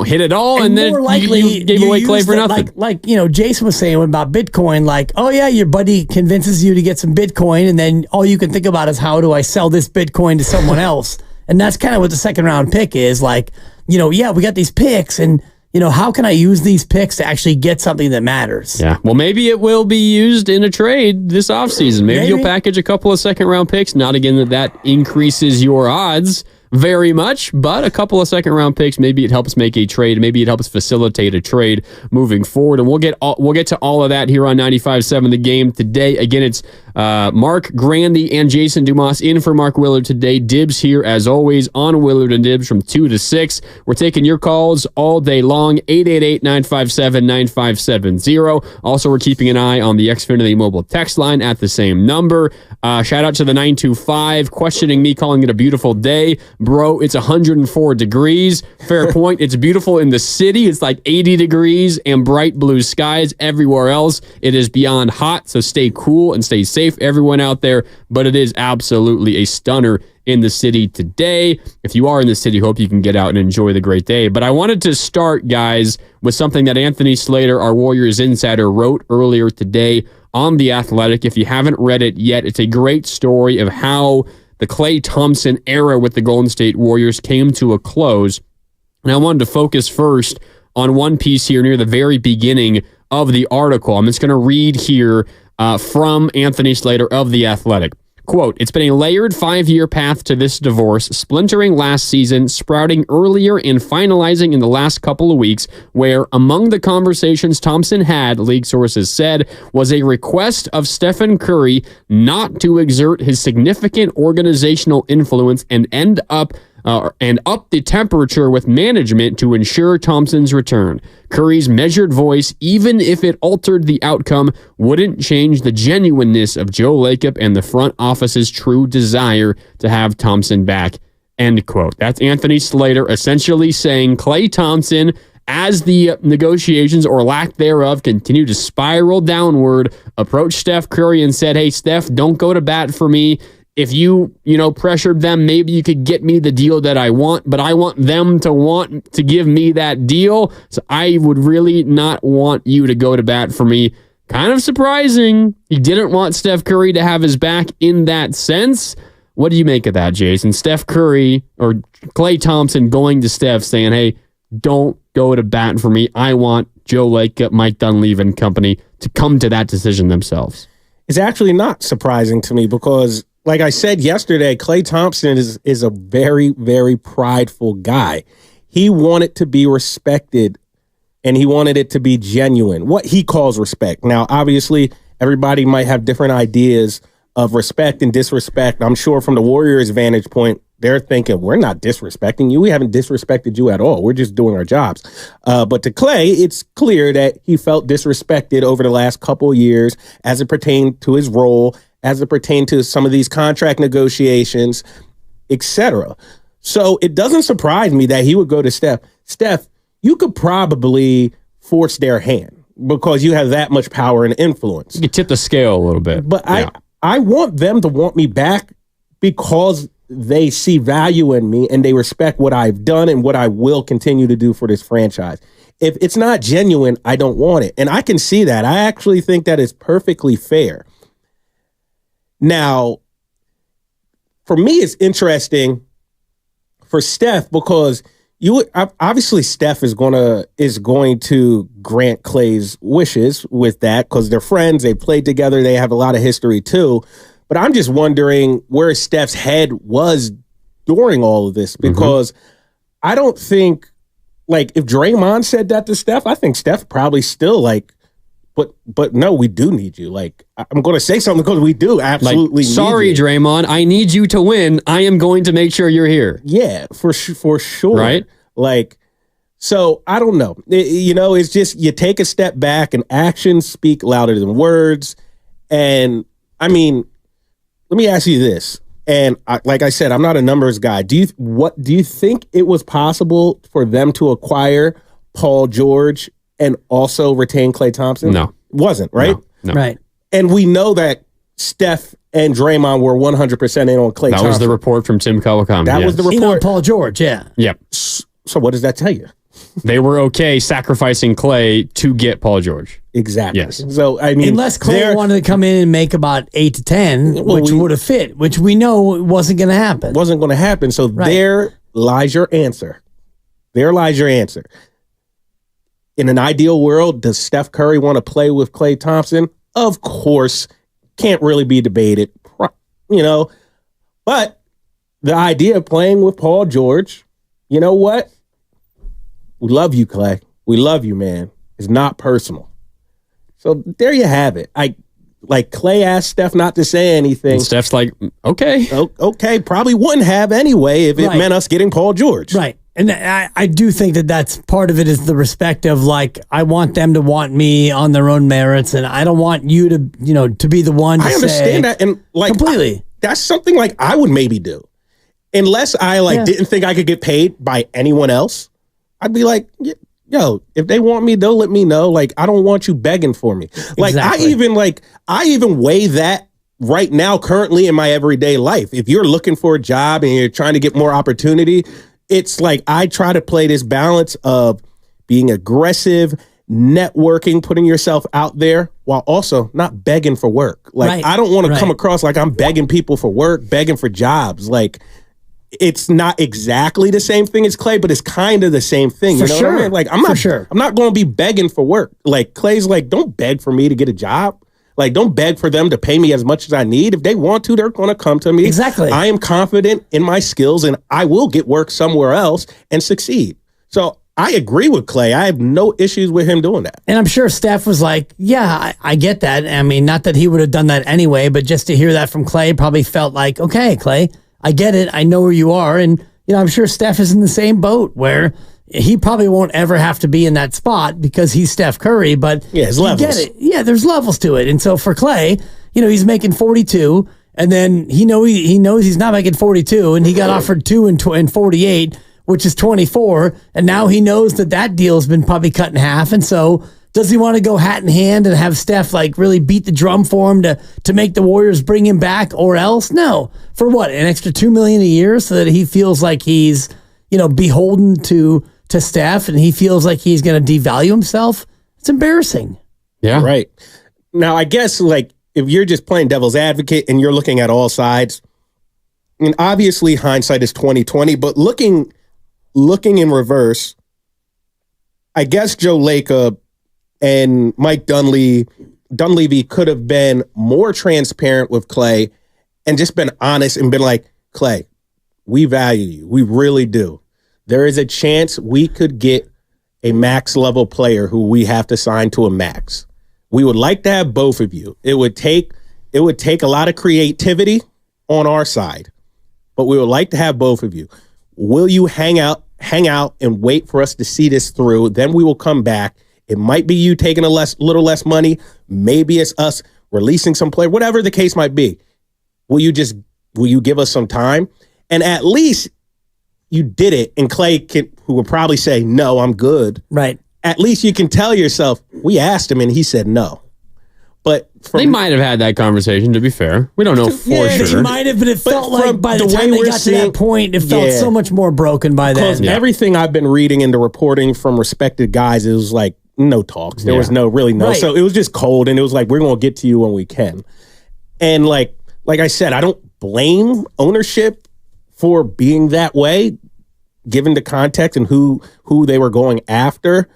hit it all, and then you gave away Klay for nothing. Like Jason was saying about Bitcoin, your buddy convinces you to get some Bitcoin, and then all you can think about is how do I sell this Bitcoin to someone else, and that's kind of what the second round pick is. We got these picks and. How can I use these picks to actually get something that matters? Yeah. Well, maybe it will be used in a trade this offseason. Maybe you'll package a couple of second-round picks. Not again that increases your odds very much, but a couple of second-round picks, maybe it helps make a trade. Maybe it helps facilitate a trade moving forward. And we'll get to all of that here on 95.7 The Game today. Again, it's Mark Grandy and Jason Dumas in for Mark Willard today. Dibs here, as always, on Willard and Dibs from 2 to 6. We're taking your calls all day long, 888-957-9570. Also, we're keeping an eye on the Xfinity mobile text line at the same number. Shout out to the 925 questioning me, calling it a beautiful day. Bro, it's 104 degrees. Fair point. It's beautiful in the city. It's like 80 degrees and bright blue skies. Everywhere else, it is beyond hot. So stay cool and stay safe, everyone out there. But it is absolutely a stunner in the city today. If you are in the city, hope you can get out and enjoy the great day. But I wanted to start, guys, with something that Anthony Slater, our Warriors insider, wrote earlier today on The Athletic. If you haven't read it yet, it's a great story of how the Klay Thompson era with the Golden State Warriors came to a close. And I wanted to focus first on one piece here near the very beginning of the article. I'm just going to read here from Anthony Slater of The Athletic. Quote, "It's been a layered 5-year path to this divorce, splintering last season, sprouting earlier, and finalizing in the last couple of weeks, where among the conversations Thompson had, league sources said, was a request of Stephen Curry not to exert his significant organizational influence and up the temperature with management to ensure Thompson's return. Curry's measured voice, even if it altered the outcome, wouldn't change the genuineness of Joe Lacob and the front office's true desire to have Thompson back." End quote. That's Anthony Slater essentially saying Klay Thompson, as the negotiations or lack thereof continue to spiral downward, approached Steph Curry and said, "Hey, Steph, don't go to bat for me. If you pressured them, maybe you could get me the deal that I want, but I want them to want to give me that deal. So I would really not want you to go to bat for me." Kind of surprising. He didn't want Steph Curry to have his back in that sense. What do you make of that, Jason? Steph Curry or Klay Thompson going to Steph saying, "Hey, don't go to bat for me. I want Joe Lacob, Mike Dunleavy and company to come to that decision themselves." It's actually not surprising to me because, like I said yesterday, Klay Thompson is a very, very prideful guy. He wanted to be respected, and he wanted it to be genuine, what he calls respect. Now, obviously, everybody might have different ideas of respect and disrespect. I'm sure from the Warriors' vantage point, they're thinking, we're not disrespecting you. We haven't disrespected you at all. We're just doing our jobs. But to Klay, it's clear that he felt disrespected over the last couple of years as it pertained to his role, as it pertained to some of these contract negotiations, etc. So it doesn't surprise me that he would go to Steph. Steph, you could probably force their hand because you have that much power and influence. You could tip the scale a little bit. But yeah. I want them to want me back because they see value in me and they respect what I've done and what I will continue to do for this franchise. If it's not genuine, I don't want it. And I can see that. I actually think that is perfectly fair. Now, for me, it's interesting for Steph because obviously Steph is going to grant Klay's wishes with that because they're friends. They played together. They have a lot of history too. But I'm just wondering where Steph's head was during all of this because I don't think, like, if Draymond said that to Steph, I think Steph probably still but no, we do need you. Like, I'm going to say something because we do absolutely need you. Sorry, Draymond, I need you to win. I am going to make sure you're here. Yeah, for sure. Right? Like, so I don't know. It's just you take a step back and actions speak louder than words. And I mean, let me ask you this. And like I said, I'm not a numbers guy. Do you think it was possible for them to acquire Paul George and also retain Klay Thompson? No. It wasn't, right? No. Right. And we know that Steph and Draymond were 100% in on Klay Thompson. That was the report from Tim Kawakami. That was the report. You know, Paul George, yeah. Yep. So what does that tell you? They were okay sacrificing Klay to get Paul George. Exactly. Yes. So, I mean, unless Klay wanted to come in and make about 8 to 10, which would have fit, which we know wasn't going to happen. Wasn't going to happen. So there lies your answer. There lies your answer. In an ideal world, does Steph Curry want to play with Klay Thompson? Of course. Can't really be debated. But the idea of playing with Paul George, you know what? We love you, Klay. We love you, man. It's not personal. So there you have it. Klay asked Steph not to say anything. And Steph's like, okay. Okay, probably wouldn't have anyway if it meant us getting Paul George. Right. And I do think that's part of it is the respect of, like, I want them to want me on their own merits, and I don't want you to be the one to say. I understand that, and completely. That's something like I would maybe do. Unless I didn't think I could get paid by anyone else, I'd be like, yo, if they want me, they'll let me know. Like, I don't want you begging for me. Like, exactly. I even weigh that right now, currently in my everyday life. If you're looking for a job and you're trying to get more opportunity, it's like I try to play this balance of being aggressive networking, putting yourself out there while also not begging for work. Like, I don't want to come across like I'm begging people for work, begging for jobs. Like, it's not exactly the same thing as Klay, but it's kind of the same thing. You know what I mean? Like, I'm not going to be begging for work. Like, Klay's like, don't beg for me to get a job. Like, don't beg for them to pay me as much as I need. If they want to, they're going to come to me. Exactly. I am confident in my skills, and I will get work somewhere else and succeed. So I agree with Klay. I have no issues with him doing that. And I'm sure Steph was like, yeah, I get that. I mean, not that he would have done that anyway, but just to hear that from Klay probably felt like, okay, Klay, I get it. I know where you are. And, I'm sure Steph is in the same boat where he probably won't ever have to be in that spot because he's Steph Curry, but his levels. Get it. Yeah, there's levels to it. And so for Klay, he's making 42, and then he knows he's not making 42, and he got offered 2 and 48, which is 24, and now he knows that deal's been probably cut in half. And so does he want to go hat in hand and have Steph like really beat the drum for him to make the Warriors bring him back, or else? No. For what? An extra $2 million a year so that he feels like he's, beholden to Steph, and he feels like he's going to devalue himself? It's embarrassing. Yeah. Right. Now, I guess, like, if you're just playing devil's advocate and you're looking at all sides, I mean, obviously hindsight is 20/20, but looking in reverse, I guess Joe Lacob and Mike Dunleavy could have been more transparent with Klay and just been honest and been like, Klay, we value you. We really do. There is a chance we could get a max level player who we have to sign to a max. We would like to have both of you. It would take a lot of creativity on our side, but we would like to have both of you. Will you hang out and wait for us to see this through? Then we will come back. It might be you taking a little less money. Maybe it's us releasing some player, whatever the case might be. Will you give us some time? And at least you did it, and Klay, who would probably say, no, I'm good. Right. At least you can tell yourself, we asked him, and he said no. But they might have had that conversation, to be fair. We don't know for sure. They might have, but it felt like by the time they got to that point, it felt so much more broken by then. Because everything I've been reading in the reporting from respected guys, it was like no talks. There was no. Right. So it was just cold, and it was like, we're going to get to you when we can. And like I said, I don't blame ownership for being that way, given the context and who they were going after.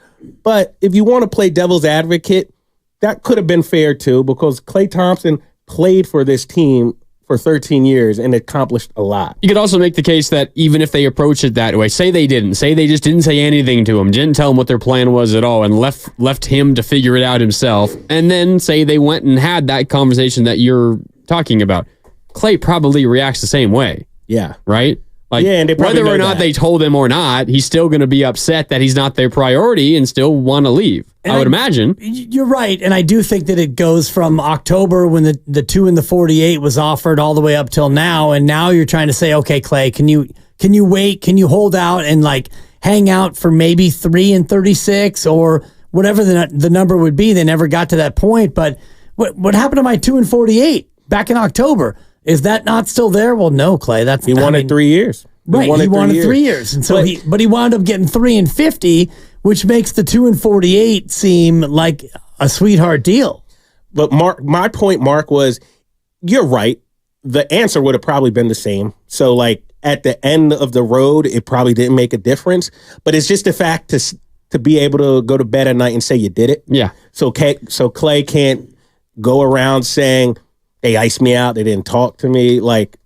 But if you want to play devil's advocate, that could have been fair too, because Klay Thompson played for this team for 13 years and accomplished a lot. You could also make the case that even if they approach it that way, say they just didn't say anything to him, didn't tell him what their plan was at all, and left him to figure it out himself, and then say they went and had that conversation that you're talking about, Klay probably reacts the same way. Yeah. Right? Like, and whether or not they told him or not, he's still going to be upset that he's not their priority and still want to leave. And I would imagine. You're right. And I do think that it goes from October when the 2 and the 48 was offered all the way up till now. And now you're trying to say, okay, Klay, can you wait? Can you hold out and like hang out for maybe 3 and 36 or whatever the number would be? They never got to that point. But what happened to my 2 and 48 back in October? Is that not still there? Well, no, Klay. He wanted 3 years. Right, he wanted 3 years. And so he wound up getting 3 and 50, which makes the 2 and 48 seem like a sweetheart deal. But my point, Mark, was you're right. The answer would have probably been the same. So like at the end of the road, it probably didn't make a difference. But it's just the fact to be able to go to bed at night and say you did it. Yeah. So Klay can't go around saying, they iced me out. They didn't talk to me. Like,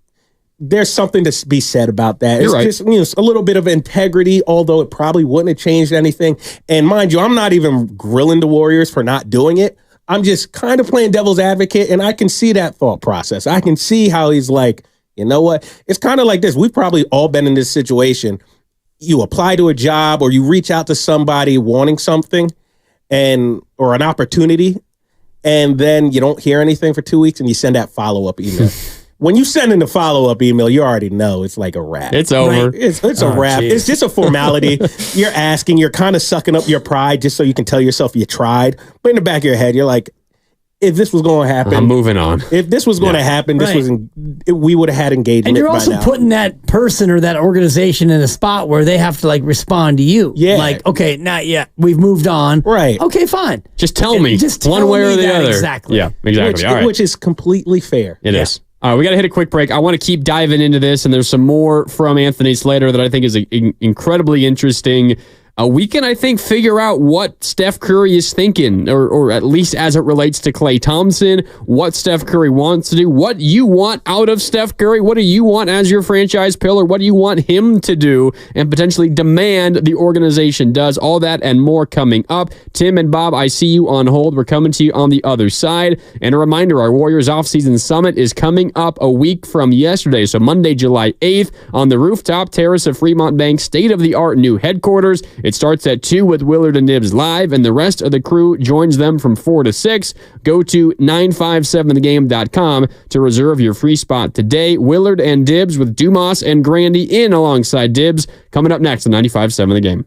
there's something to be said about that. You're right. Just a little bit of integrity, although it probably wouldn't have changed anything. And mind you, I'm not even grilling the Warriors for not doing it. I'm just kind of playing devil's advocate, and I can see that thought process. I can see how he's like, you know what? It's kind of like this. We've probably all been in this situation. You apply to a job or you reach out to somebody wanting something or an opportunity, and then you don't hear anything for 2 weeks and you send that follow-up email. When you send in the follow-up email, you already know it's like a wrap. It's over. Right? It's a wrap. Geez. It's just a formality. You're asking. You're kind of sucking up your pride just so you can tell yourself you tried. But in the back of your head, you're like, if this was going to happen. I'm moving on. If this was going to happen, we would have had engagement. And you're also by now. putting that person or that organization in a spot where they have to like respond to you. Yeah. Like, okay, not yet. We've moved on. Right. Okay, fine. Just tell me. Just one tell way or me the that other. exactly. Yeah, exactly. All right. Which is completely fair. It is. All right, we got to hit a quick break. I want to keep diving into this, and there's some more from Anthony Slater that I think is incredibly interesting. We can, I think, figure out what Steph Curry is thinking, or at least as it relates to Klay Thompson, what Steph Curry wants to do, what you want out of Steph Curry, what do you want as your franchise pillar, what do you want him to do, and potentially demand the organization does. All that and more coming up. Tim and Bob, I see you on hold. We're coming to you on the other side. And a reminder, our Warriors Offseason Summit is coming up a week from yesterday, so Monday, July 8th, on the rooftop terrace of Fremont Bank, state-of-the-art new headquarters. It starts at 2 with Willard and Nibs live, and the rest of the crew joins them from 4 to 6. Go to 957thegame.com to reserve your free spot today. Willard and Dibs with Dumas and Grandy in alongside Dibs. Coming up next on 95.7 The Game.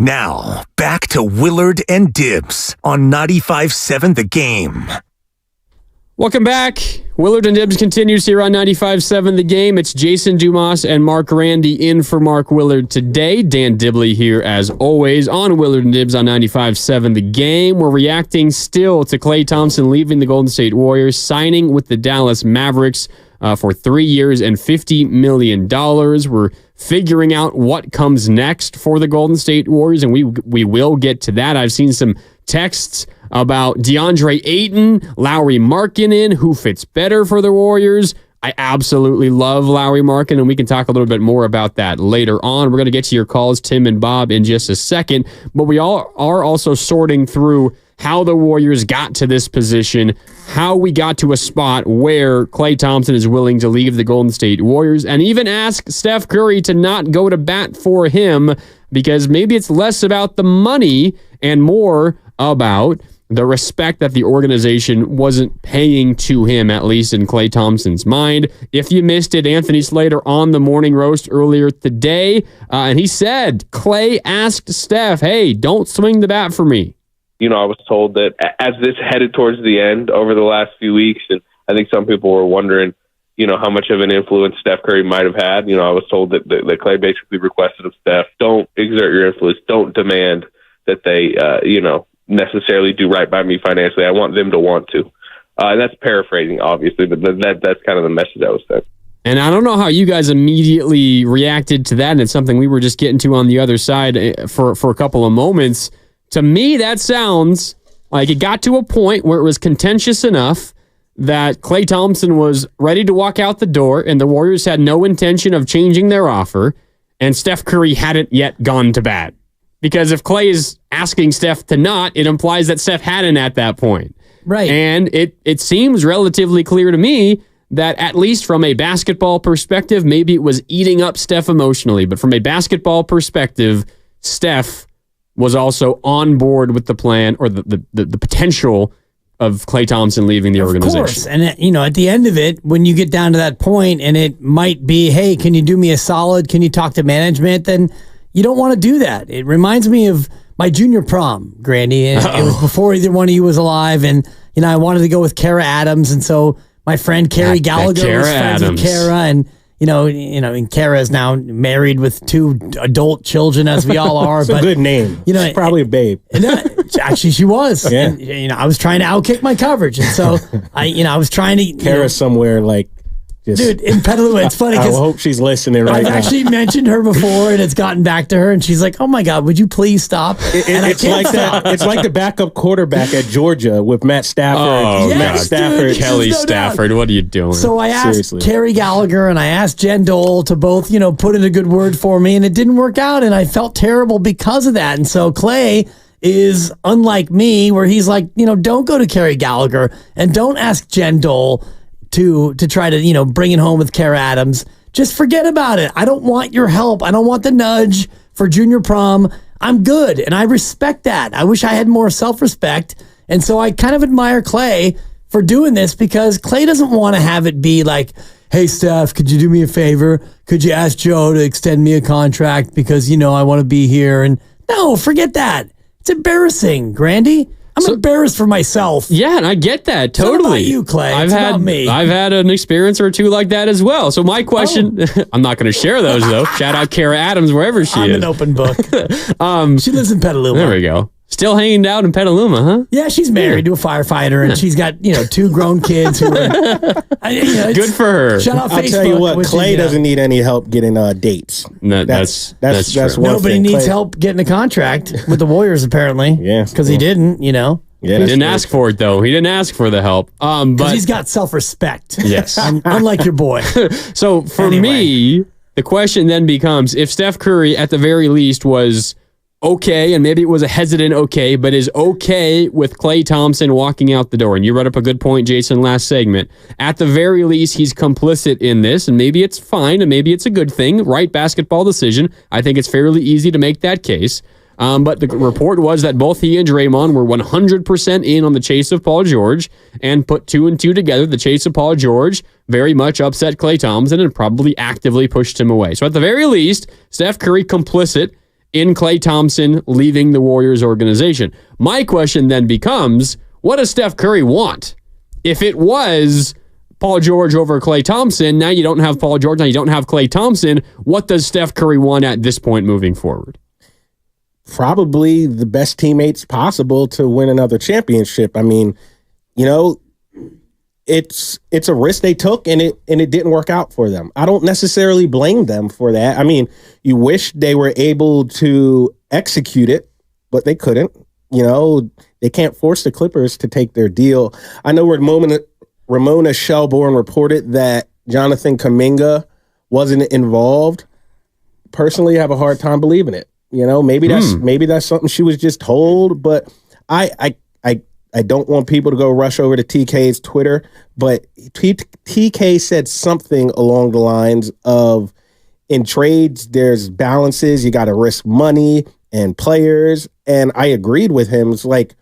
Now, back to Willard and Dibs on 95.7 The Game. Welcome back. Willard and Dibs continues here on 95.7 The Game. It's Jason Dumas and Mark Randy in for Mark Willard today. Dan Dibley here as always on Willard and Dibs on 95.7 The Game. We're reacting still to Klay Thompson leaving the Golden State Warriors, signing with the Dallas Mavericks for 3 years and $50 million. We're figuring out what comes next for the Golden State Warriors, and we will get to that. I've seen some texts about DeAndre Ayton, Lauri Markkanen, who fits better for the Warriors. I absolutely love Lauri Markkanen, and we can talk a little bit more about that later on. We're going to get to your calls, Tim and Bob, in just a second, but we all are also sorting through how the Warriors got to this position, how we got to a spot where Klay Thompson is willing to leave the Golden State Warriors, and even ask Steph Curry to not go to bat for him, because maybe it's less about the money and more about the respect that the organization wasn't paying to him, at least in Klay Thompson's mind. If you missed it, Anthony Slater on the Morning Roast earlier today, and he said, Klay asked Steph, hey, don't swing the bat for me. I was told that as this headed towards the end over the last few weeks, and I think some people were wondering, how much of an influence Steph Curry might have had. I was told that Klay basically requested of Steph, don't exert your influence, don't demand that they, necessarily do right by me financially. I want them to want to. And that's paraphrasing, obviously, but that's kind of the message I was saying. And I don't know how you guys immediately reacted to that, and it's something we were just getting to on the other side for a couple of moments. To me, that sounds like it got to a point where it was contentious enough that Klay Thompson was ready to walk out the door, and the Warriors had no intention of changing their offer, and Steph Curry hadn't yet gone to bat. Because if Klay is asking Steph to not, it implies that Steph hadn't at that point. Right. And it seems relatively clear to me that at least from a basketball perspective, maybe it was eating up Steph emotionally, but from a basketball perspective, Steph was also on board with the plan or the potential of Klay Thompson leaving the organization. Of course. And, at the end of it, when you get down to that point and it might be, hey, can you do me a solid? Can you talk to management? Then you don't want to do that. It reminds me of my junior prom, Grandy. And it was before either one of you was alive. And, I wanted to go with Kara Adams. And so my friend Carrie Gallagher was friends with Kara. And, and Kara is now married with 2 adult children, as we all are. It's a good name. She's probably a babe. Actually, she was. Yeah. And, I was trying to outkick my coverage. And so, I was trying to... Kara's somewhere Dude, in Petaluma, it's funny because I hope she's listening right now. I've actually mentioned her before, and it's gotten back to her, and she's like, "Oh my God, would you please stop?" It's like that. It's like the backup quarterback at Georgia with Matt Stafford. Oh, Matt God. Stafford, Kelly Stafford. What are you doing? So I asked Carrie Gallagher and I asked Jen Dole to both, put in a good word for me, and it didn't work out, and I felt terrible because of that. And so Klay is unlike me, where he's like, don't go to Carrie Gallagher and don't ask Jen Dole to try to, bring it home with Kara Adams. Just forget about it. I don't want your help. I don't want the nudge for junior prom. I'm good, and I respect that. I wish I had more self-respect, and so I kind of admire Klay for doing this, because Klay doesn't want to have it be like, hey, Steph, could you do me a favor? Could you ask Joe to extend me a contract because, I want to be here? And no, forget that. It's embarrassing, Grandy. I'm embarrassed for myself. Yeah, and I get that totally. It's not about you, Klay. It's about me. I've had an experience or two like that as well. So my question, I'm not going to share those though. Shout out Kara Adams wherever she is. I'm an open book. She lives in Petaluma. There we go. Still hanging out in Petaluma, huh? Yeah, she's married to a firefighter, and she's got 2 grown kids who are good for her. Shout out Facebook. I'll tell you what, Klay doesn't need any help getting dates. No, that's true. Nobody needs help getting a contract with the Warriors, apparently. Yeah, because he didn't. Yeah, he didn't ask for it though. He didn't ask for the help. But he's got self-respect. Yes, unlike your boy. So for me, the question then becomes: if Steph Curry, at the very least, was okay, and maybe it was a hesitant okay, but is okay with Klay Thompson walking out the door. And you brought up a good point, Jason, last segment. At the very least, he's complicit in this, and maybe it's fine, and maybe it's a good thing, right basketball decision. I think it's fairly easy to make that case. But the report was that both he and Draymond were 100% in on the chase of Paul George, and put 2 and 2 together. The chase of Paul George very much upset Klay Thompson and probably actively pushed him away. So at the very least, Steph Curry complicit in Klay Thompson leaving the Warriors organization. My question then becomes, what does Steph Curry want? If it was Paul George over Klay Thompson, now you don't have Paul George, now you don't have Klay Thompson, what does Steph Curry want at this point moving forward? Probably the best teammates possible to win another championship. I mean, you know, it's a risk they took and it didn't work out for them. I don't necessarily blame them for that. I mean, you wish they were able to execute it, but they couldn't. You know, they can't force the Clippers to take their deal. I know Ramona Shelbourne reported that Jonathan Kuminga wasn't involved. Personally, I have a hard time believing it. You know, maybe that's something she was just told, but I don't want people to go rush over to TK's Twitter, but TK said something along the lines of, in trades, there's balances. You got to risk money and players. And I agreed with him. It's like,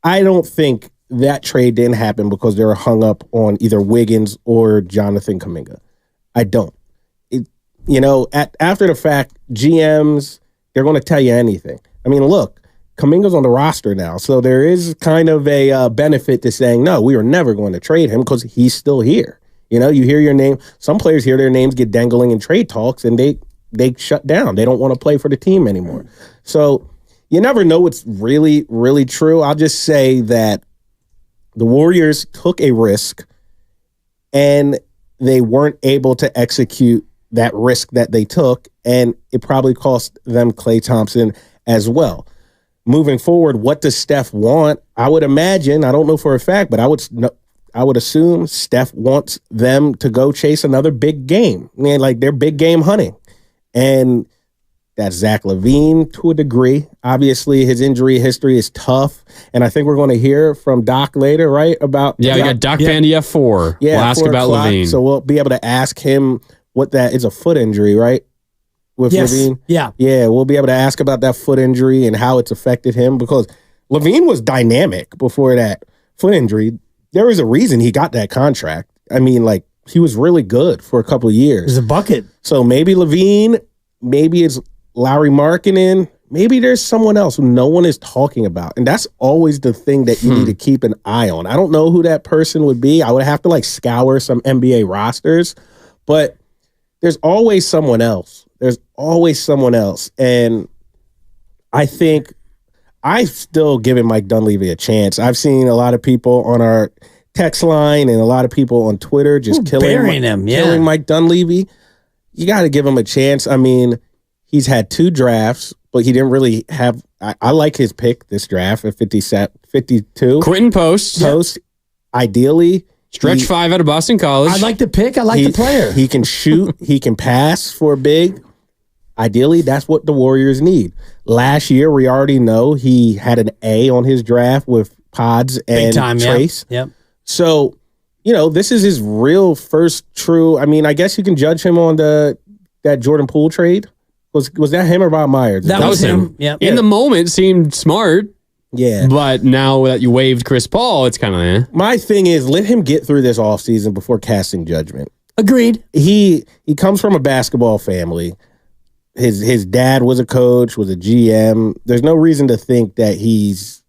I don't think that trade didn't happen because they were hung up on either Wiggins or Jonathan Kuminga. I don't. After the fact, GMs, they're going to tell you anything. I mean, look, Kuminga's on the roster now, so there is kind of a benefit to saying, no, we are never going to trade him because he's still here. You know, you hear your name. Some players hear their names get dangling in trade talks, and they shut down. They don't want to play for the team anymore. So you never know what's really, really true. I'll just say that the Warriors took a risk, and they weren't able to execute that risk that they took, and it probably cost them Klay Thompson as well. Moving forward, what does Steph want? I would imagine, I don't know for a fact, but I would assume Steph wants them to go chase another big game. I mean, like, they're big game hunting. And that's Zach LaVine to a degree. Obviously, his injury history is tough. And I think we're going to hear from Doc later, right? About we got Doc Vandy at 4. Yeah, we'll ask about LaVine. So we'll be able to ask him what that is, a foot injury, right? With LaVine. Yeah, we'll be able to ask about that foot injury and how it's affected him, because LaVine was dynamic before that foot injury. There was a reason he got that contract. I mean, like, he was really good for a couple of years. He's a bucket. So maybe LaVine, maybe it's Lauri Markkanen, maybe there's someone else who no one is talking about. And that's always the thing that you need to keep an eye on. I don't know who that person would be. I would have to scour some NBA rosters, but there's always someone else. There's always someone else. And I think I've still given Mike Dunleavy a chance. I've seen a lot of people on our text line and a lot of people on Twitter just killing Mike Dunleavy. You got to give him a chance. I mean, he's had 2 drafts, but he didn't really have. I like his pick this draft at 52. Quentin Post. Ideally. Stretch 5 out of Boston College. I like the pick. I like the player. He can shoot. He can pass for big. Ideally, that's what the Warriors need. Last year, we already know he had an A on his draft with Pods and Trace. Yep. So, this is his real first true. I mean, I guess you can judge him on that Jordan Poole trade. Was that him or Bob Myers? That was him. Yep. In the moment, seemed smart. Yeah. But now that you waived Chris Paul, it's kind of My thing is, let him get through this offseason before casting judgment. Agreed. He comes from a basketball family. His dad was a coach, was a GM. There's no reason to think that he's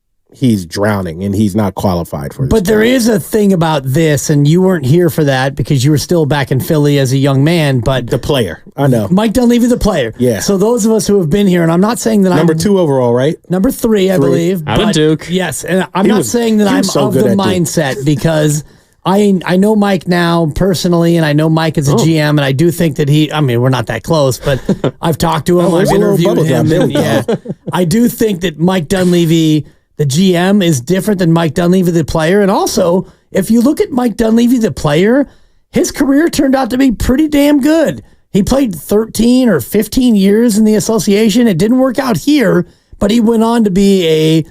drowning and he's not qualified for this. But there is a thing about this, and you weren't here for that because you were still back in Philly as a young man, but the player, I know. Mike Dunleavy, the player. Yeah. So those of us who have been here, and I'm not saying that Number 2 overall, right? Number 3, I believe. Out of Duke. Yes, and I'm not saying that I'm so of the mindset because I know Mike now personally, and I know Mike as a GM, and I do think that we're not that close, but I've talked to him, I've interviewed him. And, I do think that Mike Dunleavy, the GM, is different than Mike Dunleavy, the player. And also, if you look at Mike Dunleavy, the player, his career turned out to be pretty damn good. He played 13 or 15 years in the association. It didn't work out here, but he went on to be a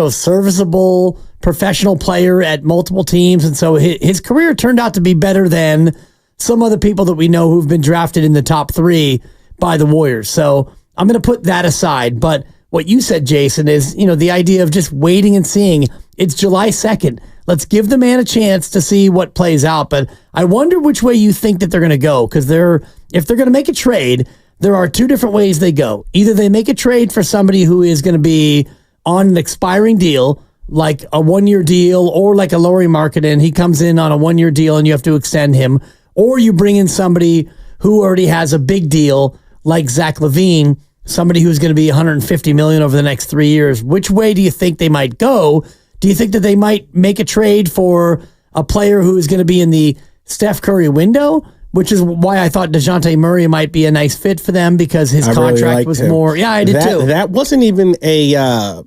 serviceable professional player at multiple teams. And so his career turned out to be better than some other people that we know who've been drafted in the top 3 by the Warriors. So I'm going to put that aside. But what you said, Jason, is, the idea of just waiting and seeing. It's July 2nd. Let's give the man a chance to see what plays out. But I wonder which way you think that they're going to go, because if they're going to make a trade, there are two different ways they go. Either they make a trade for somebody who is going to be on an expiring deal, like a 1-year deal, or like a Lauri Markkanen. He comes in on a 1-year deal and you have to extend him. Or you bring in somebody who already has a big deal, like Zach LaVine, somebody who's going to be $150 million over the next 3 years. Which way do you think they might go? Do you think that they might make a trade for a player who is going to be in the Steph Curry window? Which is why I thought DeJounte Murray might be a nice fit for them because his contract was more. Yeah, I did too. That wasn't even a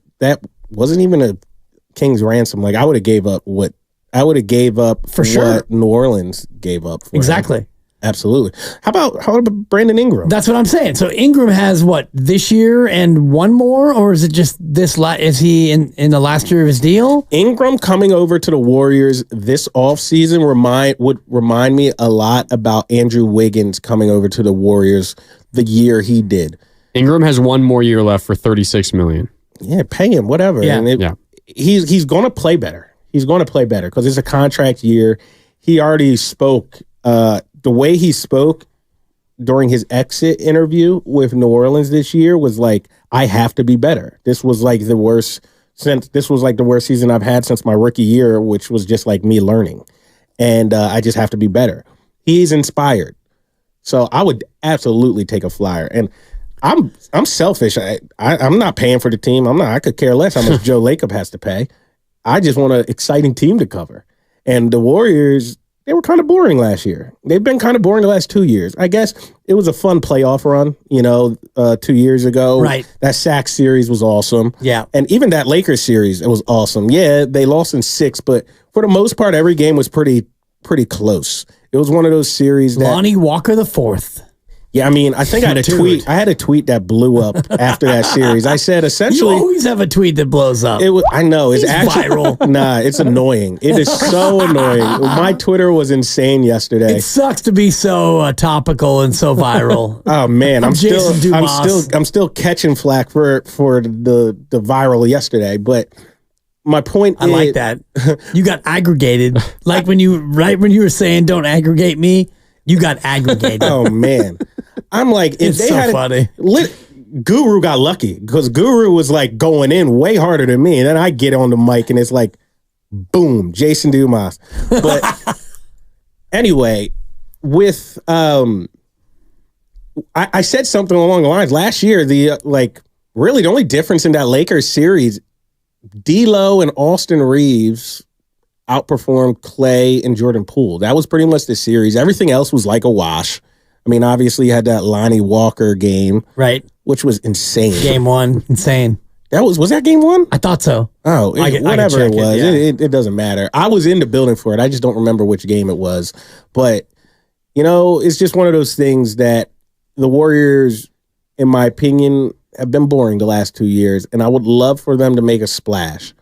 king's ransom. Like I would have gave up what New Orleans gave up for exactly. him. Absolutely. How about Brandon Ingram? That's what I'm saying. So Ingram has what, this year and one more, or is it just this? Is he in the last year of his deal? Ingram coming over to the Warriors this offseason would remind me a lot about Andrew Wiggins coming over to the Warriors the year he did. Ingram has one more year left for $36 million. Yeah, pay him whatever. Yeah. And he's going to play better. He's going to play better because it's a contract year. He already spoke. The way he spoke during his exit interview with New Orleans this year was like, I have to be better. This was like the worst season I've had since my rookie year, which was just like me learning. And I just have to be better. He's inspired. So I would absolutely take a flyer. And I'm selfish. I'm not paying for the team. I could care less how much Joe Lacob has to pay. I just want an exciting team to cover. And the Warriors, they were kind of boring last year. They've been kind of boring the last 2 years. I guess it was a fun playoff run, 2 years ago. Right. That Sac series was awesome. Yeah. And even that Lakers series, it was awesome. Yeah, they lost in 6, but for the most part, every game was pretty close. It was one of those series that Lonnie Walker IV. Yeah, I mean, I think I had a tweet. I had a tweet that blew up after that series. I said essentially, you always have a tweet that blows up. I know it's actually viral. Nah, it's annoying. It is so annoying. My Twitter was insane yesterday. It sucks to be so topical and so viral. Oh man, I'm still catching flack for the viral yesterday, but. My point I like that. You got aggregated. Like when you were saying don't aggregate me, you got aggregated. Oh man. I'm like, if it's they so had funny. Guru got lucky because Guru was like going in way harder than me. And then I get on the mic and it's like, boom, Jason Dumas. But anyway, with I said something along the lines last year, really the only difference in that Lakers series, D'Lo and Austin Reeves outperformed Klay and Jordan Poole. That was pretty much the series. Everything else was like a wash. I mean, obviously you had that Lonnie Walker game. Right. Which was insane. Game 1, insane. Was that game 1? I thought so. Oh, whatever it was. It doesn't matter. I was in the building for it. I just don't remember which game it was. But, it's just one of those things that the Warriors, in my opinion, have been boring the last 2 years, and I would love for them to make a splash.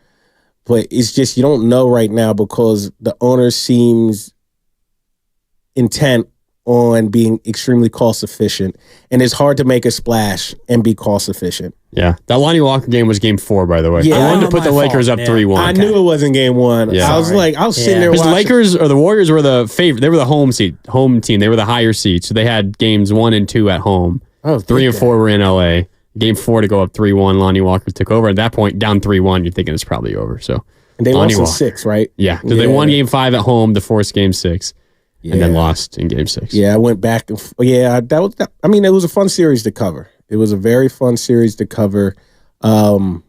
But it's just you don't know right now because the owner seems intent on being extremely cost efficient, and it's hard to make a splash and be cost efficient. Yeah, that Lonnie Walker game was game 4, by the way. Yeah, I wanted to put the Lakers up 3-1. I knew it wasn't game 1. Yeah. I was sitting there watching. Because the Lakers or the Warriors were the favorite. They were the home team. They were the higher seed, so they had games 1 and 2 at home. 3 and 4 were in LA. Game 4 to go up 3-1. Lonnie Walker took over. At that point, down 3-1, you're thinking it's probably over. So and they lost in 6, right? Yeah. So they won game 5 at home to force game 6, and then lost in game 6. Yeah, I went back. It was a fun series to cover. It was a very fun series to cover. But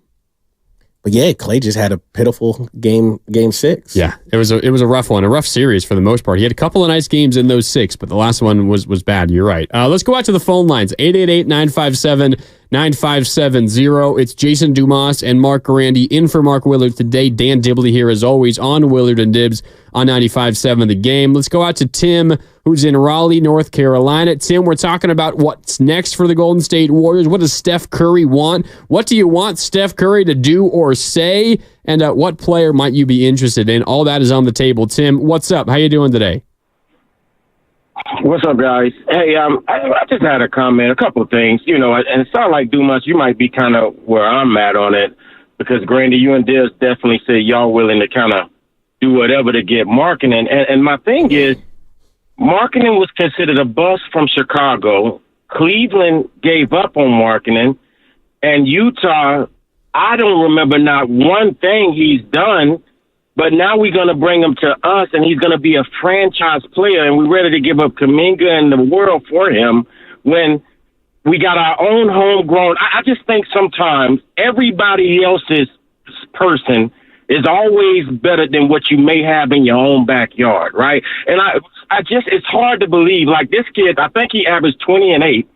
yeah, Klay just had a pitiful game 6. Yeah, it was a rough one, a rough series for the most part. He had a couple of nice games in those 6, but the last one was bad. You're right. Let's go out to the phone lines. 888-957-9570. It's Jason Dumas and Mark Garandi in for Mark Willard today. Dan Dibley here as always on Willard and Dibs on 95.7 The Game. Let's go out to Tim, who's in Raleigh, North Carolina. Tim, we're talking about what's next for the Golden State Warriors. What does Steph Curry want? What do you want Steph Curry to do or say? And what player might you be interested in? All that is on the table. Tim, what's up? How you doing today? What's up, guys? Hey, I just had a comment, a couple of things, and it sounds like Dumas, you might be kind of where I'm at on it, because Grandy, you and Diz definitely said y'all willing to kind of do whatever to get Markkanen. And my thing is, Markkanen was considered a bust from Chicago, Cleveland gave up on Markkanen, and Utah, I don't remember not one thing he's done, but now we're going to bring him to us, and he's going to be a franchise player, and we're ready to give up Kuminga and the world for him when we got our own homegrown. I just think sometimes everybody else's person is always better than what you may have in your own backyard, right? And I just, it's hard to believe. Like this kid, I think he averaged 20 and 8,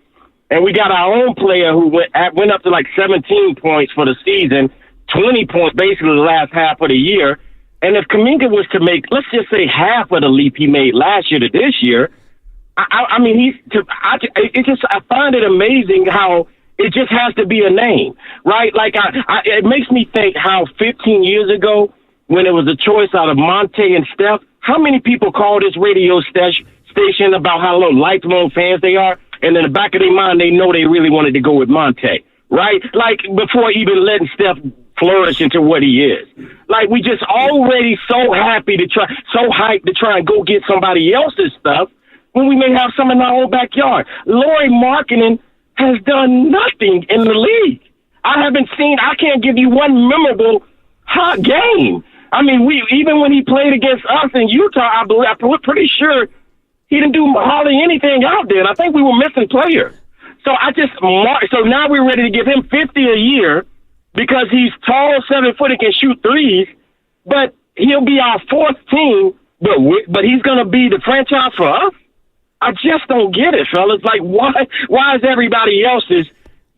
and we got our own player who went up to like 17 points for the season, 20 points basically the last half of the year. And if Kuminga was to make, let's just say, half of the leap he made last year to this year, I mean, I find it amazing how it just has to be a name, right? Like, it makes me think how 15 years ago, when it was a choice out of Monte and Steph, how many people called this radio station about how lifelong fans they are, and in the back of their mind, they know they really wanted to go with Monte, right? Like, before even letting Steph flourish into what he is. Like, we just already so hyped to try and go get somebody else's stuff when we may have some in our own backyard. Lauri Markkanen has done nothing in the league. I can't give you one memorable hot game. I mean, even when he played against us in Utah, I'm pretty sure he didn't do hardly anything out there. And I think we were missing players. So now we're ready to give him $50 a year because he's tall, 7 foot, and can shoot threes, but he'll be our fourth team, but he's going to be the franchise for us? I just don't get it, fellas. Like, why is everybody else's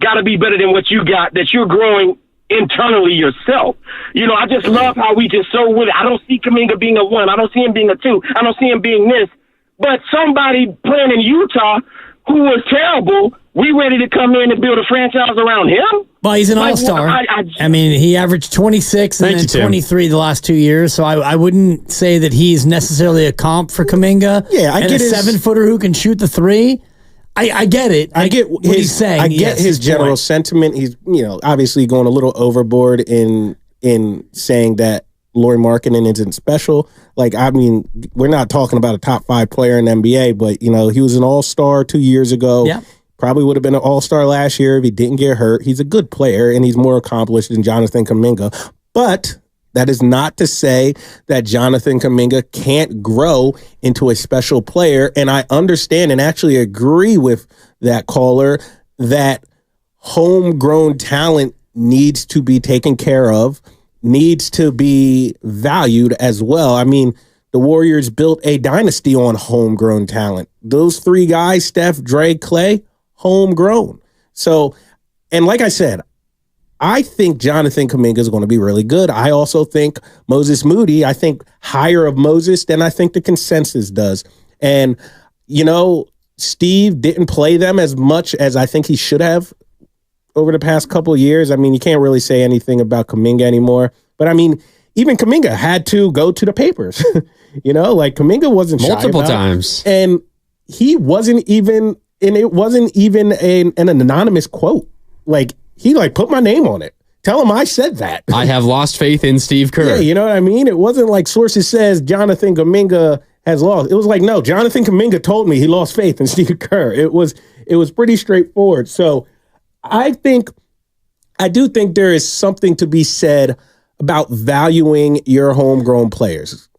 got to be better than what you got that you're growing internally yourself? You know, I just love how we just so with it. I don't see Kuminga being a 1. I don't see him being a 2. I don't see him being this. But somebody playing in Utah who was terrible, we ready to come in and build a franchise around him? Well, he's an all-star. I mean, he averaged 26 and then 23 the last 2 years, so I wouldn't say that he's necessarily a comp for Kuminga. Yeah, I get a 7-footer who can shoot the 3. I get it. I get what he's saying. I get his general point. Sentiment. He's, obviously going a little overboard in saying that Lauri Markkanen isn't special. Like, I mean, we're not talking about a top 5 player in the NBA, but, he was an all-star 2 years ago. Yeah. Probably would have been an all-star last year if he didn't get hurt. He's a good player, and he's more accomplished than Jonathan Kuminga. But that is not to say that Jonathan Kuminga can't grow into a special player. And I understand and actually agree with that caller that homegrown talent needs to be taken care of, needs to be valued as well. I mean, the Warriors built a dynasty on homegrown talent. Those 3 guys, Steph, Dre, Klay, homegrown. So, and like I said, I think Jonathan Kuminga is going to be really good. I also think Moses Moody, I think higher of Moses than I think the consensus does. And, Steve didn't play them as much as I think he should have over the past couple of years. I mean, you can't really say anything about Kuminga anymore. But I mean, even Kuminga had to go to the papers. Like Kuminga wasn't multiple shy about times. And he wasn't even, and it wasn't even an anonymous quote. Like, he put my name on it. Tell him I said that. I have lost faith in Steve Kerr. Yeah, you know what I mean? It wasn't like sources says Jonathan Kuminga has lost. It was like, no, Jonathan Kuminga told me he lost faith in Steve Kerr. It was pretty straightforward. So I do think there is something to be said about valuing your homegrown players.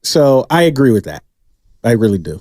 So I agree with that. I really do.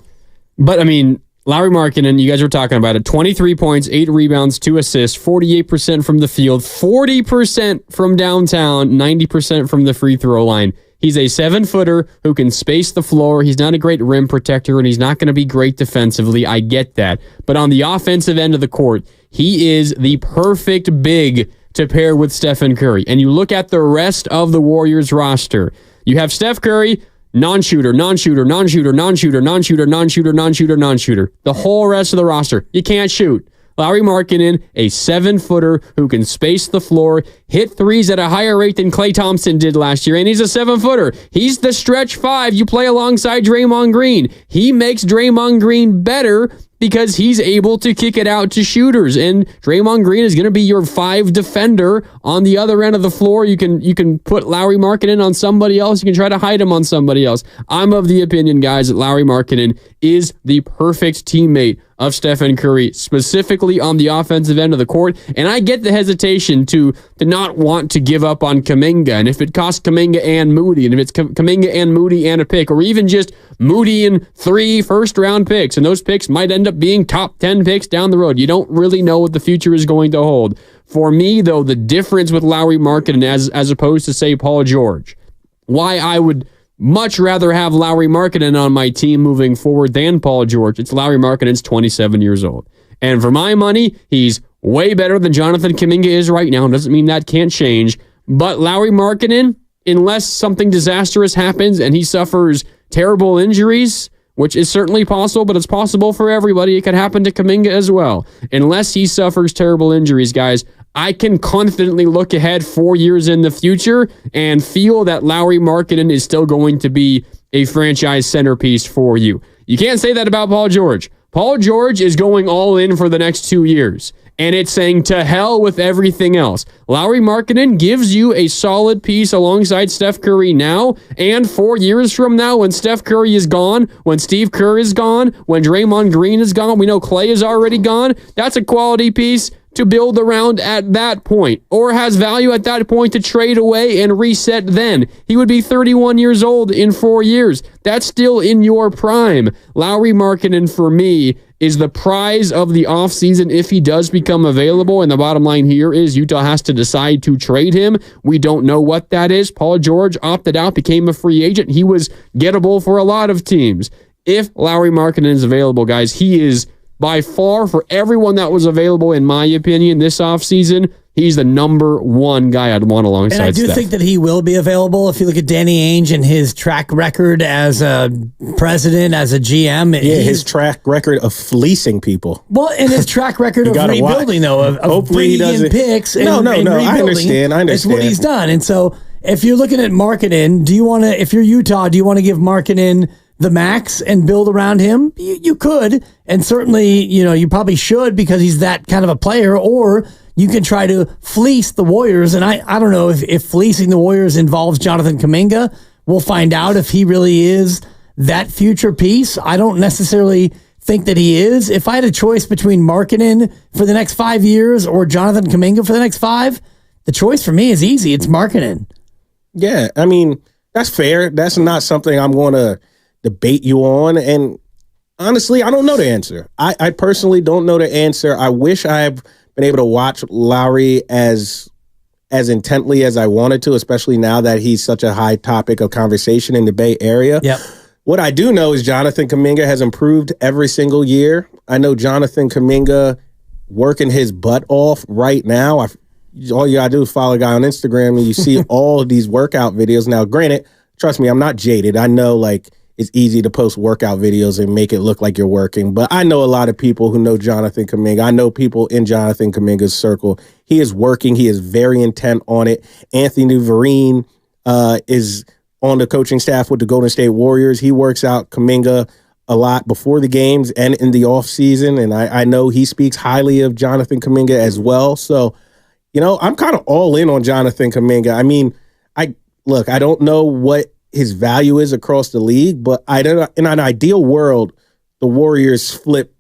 But I mean, Lauri Markkanen, you guys were talking about it. 23 points, 8 rebounds, 2 assists, 48% from the field, 40% from downtown, 90% from the free throw line. He's a 7-footer who can space the floor. He's not a great rim protector, and he's not going to be great defensively. I get that. But on the offensive end of the court, he is the perfect big to pair with Stephen Curry. And you look at the rest of the Warriors roster. You have Steph Curry, non-shooter, non-shooter, non-shooter, non-shooter, non-shooter, non-shooter, non-shooter, non-shooter. The whole rest of the roster, you can't shoot. Lauri Markkanen, a 7-footer who can space the floor, hit threes at a higher rate than Klay Thompson did last year, and he's a 7-footer. He's the stretch 5. You play alongside Draymond Green. He makes Draymond Green better because he's able to kick it out to shooters. And Draymond Green is going to be your 5 defender on the other end of the floor. You can put Lauri Markkanen on somebody else. You can try to hide him on somebody else. I'm of the opinion, guys, that Lauri Markkanen is the perfect teammate of Stephen Curry, specifically on the offensive end of the court. And I get the hesitation to not want to give up on Kuminga. And if it costs Kuminga and Moody, and if it's Kuminga and Moody and a pick, or even just Moody and 3 first-round picks, and those picks might end up being top 10 picks down the road. You don't really know what the future is going to hold. For me, though, the difference with Lauri Markkanen as opposed to, say, Paul George, why I would much rather have Lauri Markkanen on my team moving forward than Paul George. It's Lauri Markkanen's 27 years old. And for my money, he's way better than Jonathan Kuminga is right now. Doesn't mean that can't change. But Lauri Markkanen, unless something disastrous happens and he suffers terrible injuries, which is certainly possible, but it's possible for everybody. It could happen to Kuminga as well. Unless he suffers terrible injuries, guys, I can confidently look ahead 4 years in the future and feel that Lauri Markkanen is still going to be a franchise centerpiece for you. You can't say that about Paul George. Paul George is going all in for the next 2 years, and it's saying to hell with everything else. Lauri Markkanen gives you a solid piece alongside Steph Curry now, and 4 years from now, when Steph Curry is gone, when Steve Kerr is gone, when Draymond Green is gone, we know Klay is already gone, that's a quality piece to build around at that point, or has value at that point to trade away and reset then. He would be 31 years old in 4 years. That's still in your prime. Lauri Markkanen, for me, is the prize of the offseason if he does become available, and the bottom line here is Utah has to decide to trade him. We don't know what that is. Paul George opted out, became a free agent. He was gettable for a lot of teams. If Lauri Markkanen is available, guys, he is by far, for everyone that was available, in my opinion, this offseason, he's the number one guy I'd want alongside Steph. And I do think that he will be available. If you look at Danny Ainge and his track record as a president, as a GM. Yeah, his track record of fleecing people. Well, and his track record of rebuilding, though, of bringing in picks and rebuilding. I understand. It's what he's done. And so if you're looking at Markkanen, if you're Utah, do you want to give Markkanen the max and build around him? You could, and certainly, you probably should, because he's that kind of a player, or you can try to fleece the Warriors. And I don't know if fleecing the Warriors involves Jonathan Kuminga. We'll find out if he really is that future piece. I don't necessarily think that he is. If I had a choice between Markkanen for the next 5 years or Jonathan Kuminga for the next 5, the choice for me is easy. It's Markkanen. Yeah, I mean, that's fair. That's not something I'm going to debate you on, and honestly, I don't know the answer. I personally don't know the answer. I wish I've been able to watch Lauri as intently as I wanted to, especially now that he's such a high topic of conversation in the Bay Area. Yep. What I do know is Jonathan Kuminga has improved every single year. I know Jonathan Kuminga working his butt off right now. All you gotta do is follow a guy on Instagram and you see all of these workout videos. Now, granted, trust me, I'm not jaded. I know, it's easy to post workout videos and make it look like you're working. But I know a lot of people who know Jonathan Kuminga. I know people in Jonathan Kuminga's circle. He is working. He is very intent on it. Anthony Vereen is on the coaching staff with the Golden State Warriors. He works out Kuminga a lot before the games and in the offseason. And I know he speaks highly of Jonathan Kuminga as well. So, I'm kind of all in on Jonathan Kuminga. I mean, I don't know what his value is across the league, but in an ideal world, the Warriors flip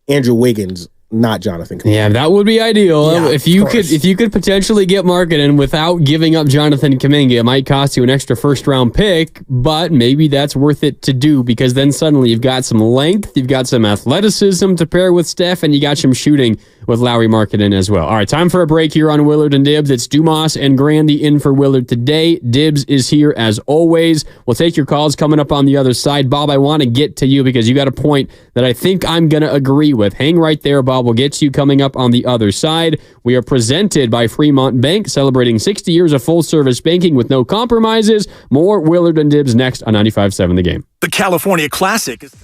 Andrew Wiggins, not Jonathan Kuminga. Yeah, that would be ideal. Yeah, if you could potentially get Markkanen without giving up Jonathan Kuminga, it might cost you an extra first-round pick, but maybe that's worth it to do, because then suddenly you've got some length, you've got some athleticism to pair with Steph, and you got some shooting with Lauri Markkanen as well. All right, time for a break here on Willard and Dibs. It's Dumas and Grandy in for Willard today. Dibs is here as always. We'll take your calls coming up on the other side. Bob, I want to get to you because you got a point that I think I'm going to agree with. Hang right there, Bob. We'll get to you coming up on the other side. We are presented by Fremont Bank, celebrating 60 years of full-service banking with no compromises. More Willard and Dibs next on 95.7 The Game. The California Classic is...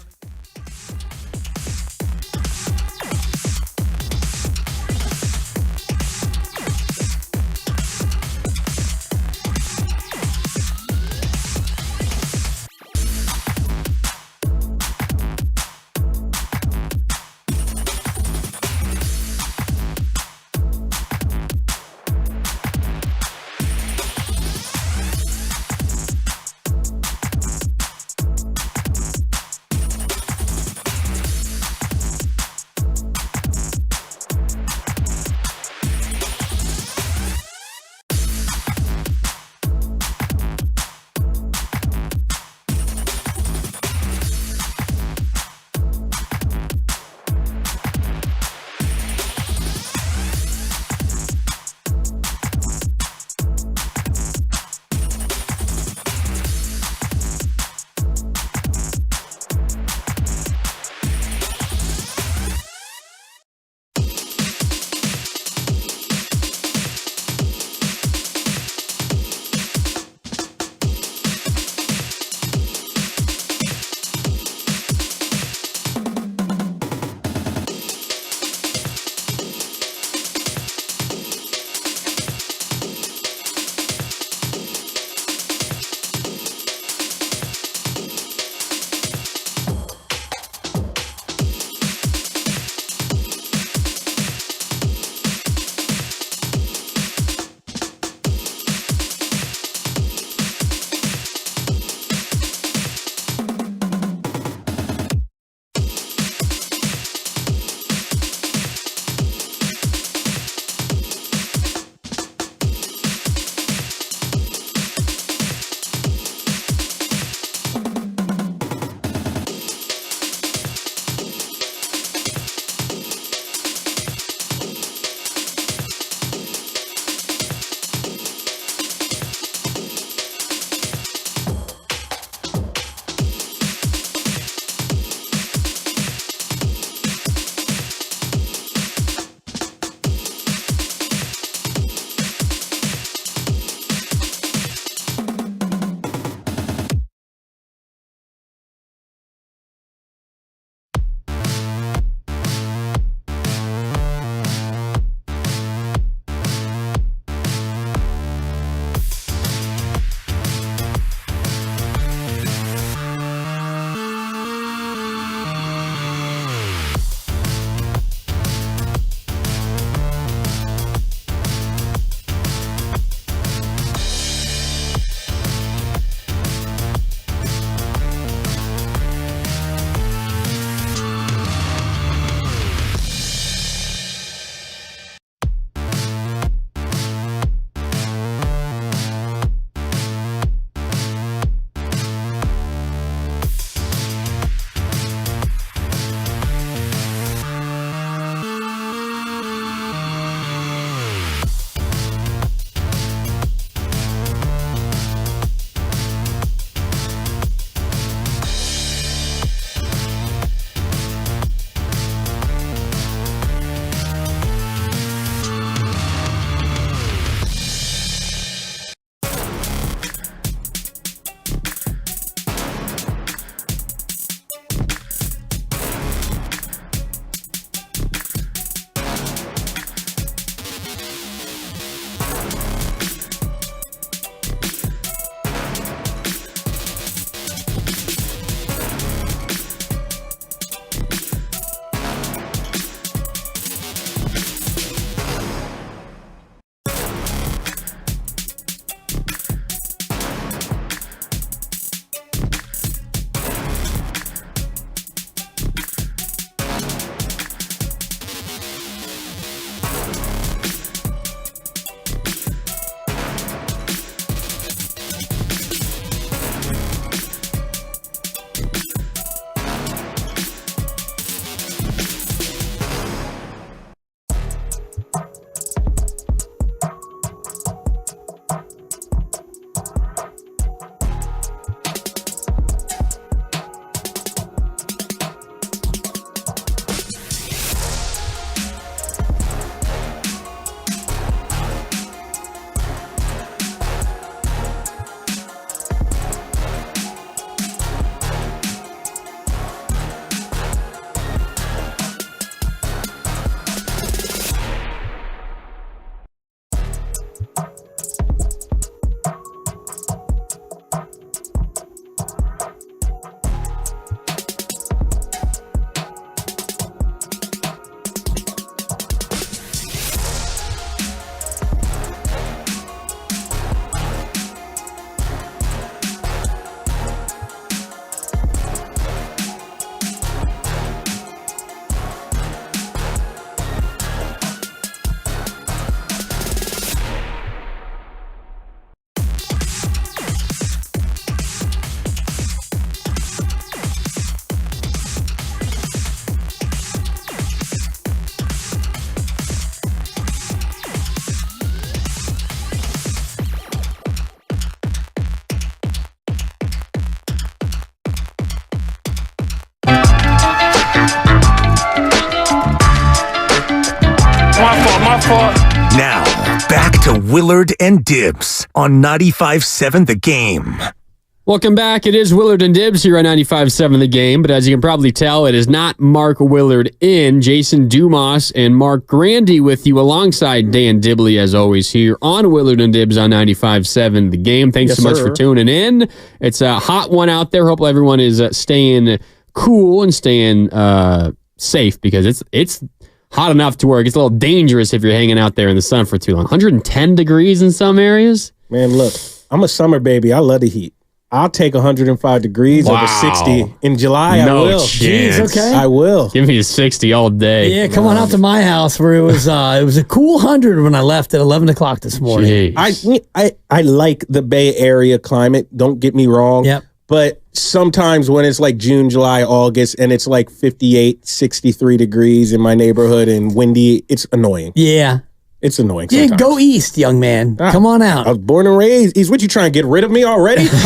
My fault. Now, back to Willard and Dibs on 95.7 The Game. Welcome back. It is Willard and Dibs here on 95.7 The Game, but as you can probably tell, it is not Mark Willard in. Jason Dumas and Mark Grandy with you alongside Dan Dibley, as always, here on Willard and Dibs on 95.7 The Game. Thanks so much for tuning in. It's a hot one out there. Hope everyone is staying cool and staying safe, because it's hot enough to where it gets a little dangerous if you're hanging out there in the sun for too long. 110 degrees in some areas. Man, look, I'm a summer baby. I love the heat. I'll take 105 degrees over 60 in July. I will. Jeez, okay. I will. Give me a 60 all day. Yeah, come on out to my house where it was a cool 100 when I left at 11 o'clock this morning. I like the Bay Area climate. Don't get me wrong. Yep. But sometimes when it's like June, July, August, and it's like 58, 63 degrees in my neighborhood and windy, it's annoying. Yeah. It's annoying Yeah, sometimes. go east, young man. Come on out. I was born and raised east. What, you trying to get rid of me already? 6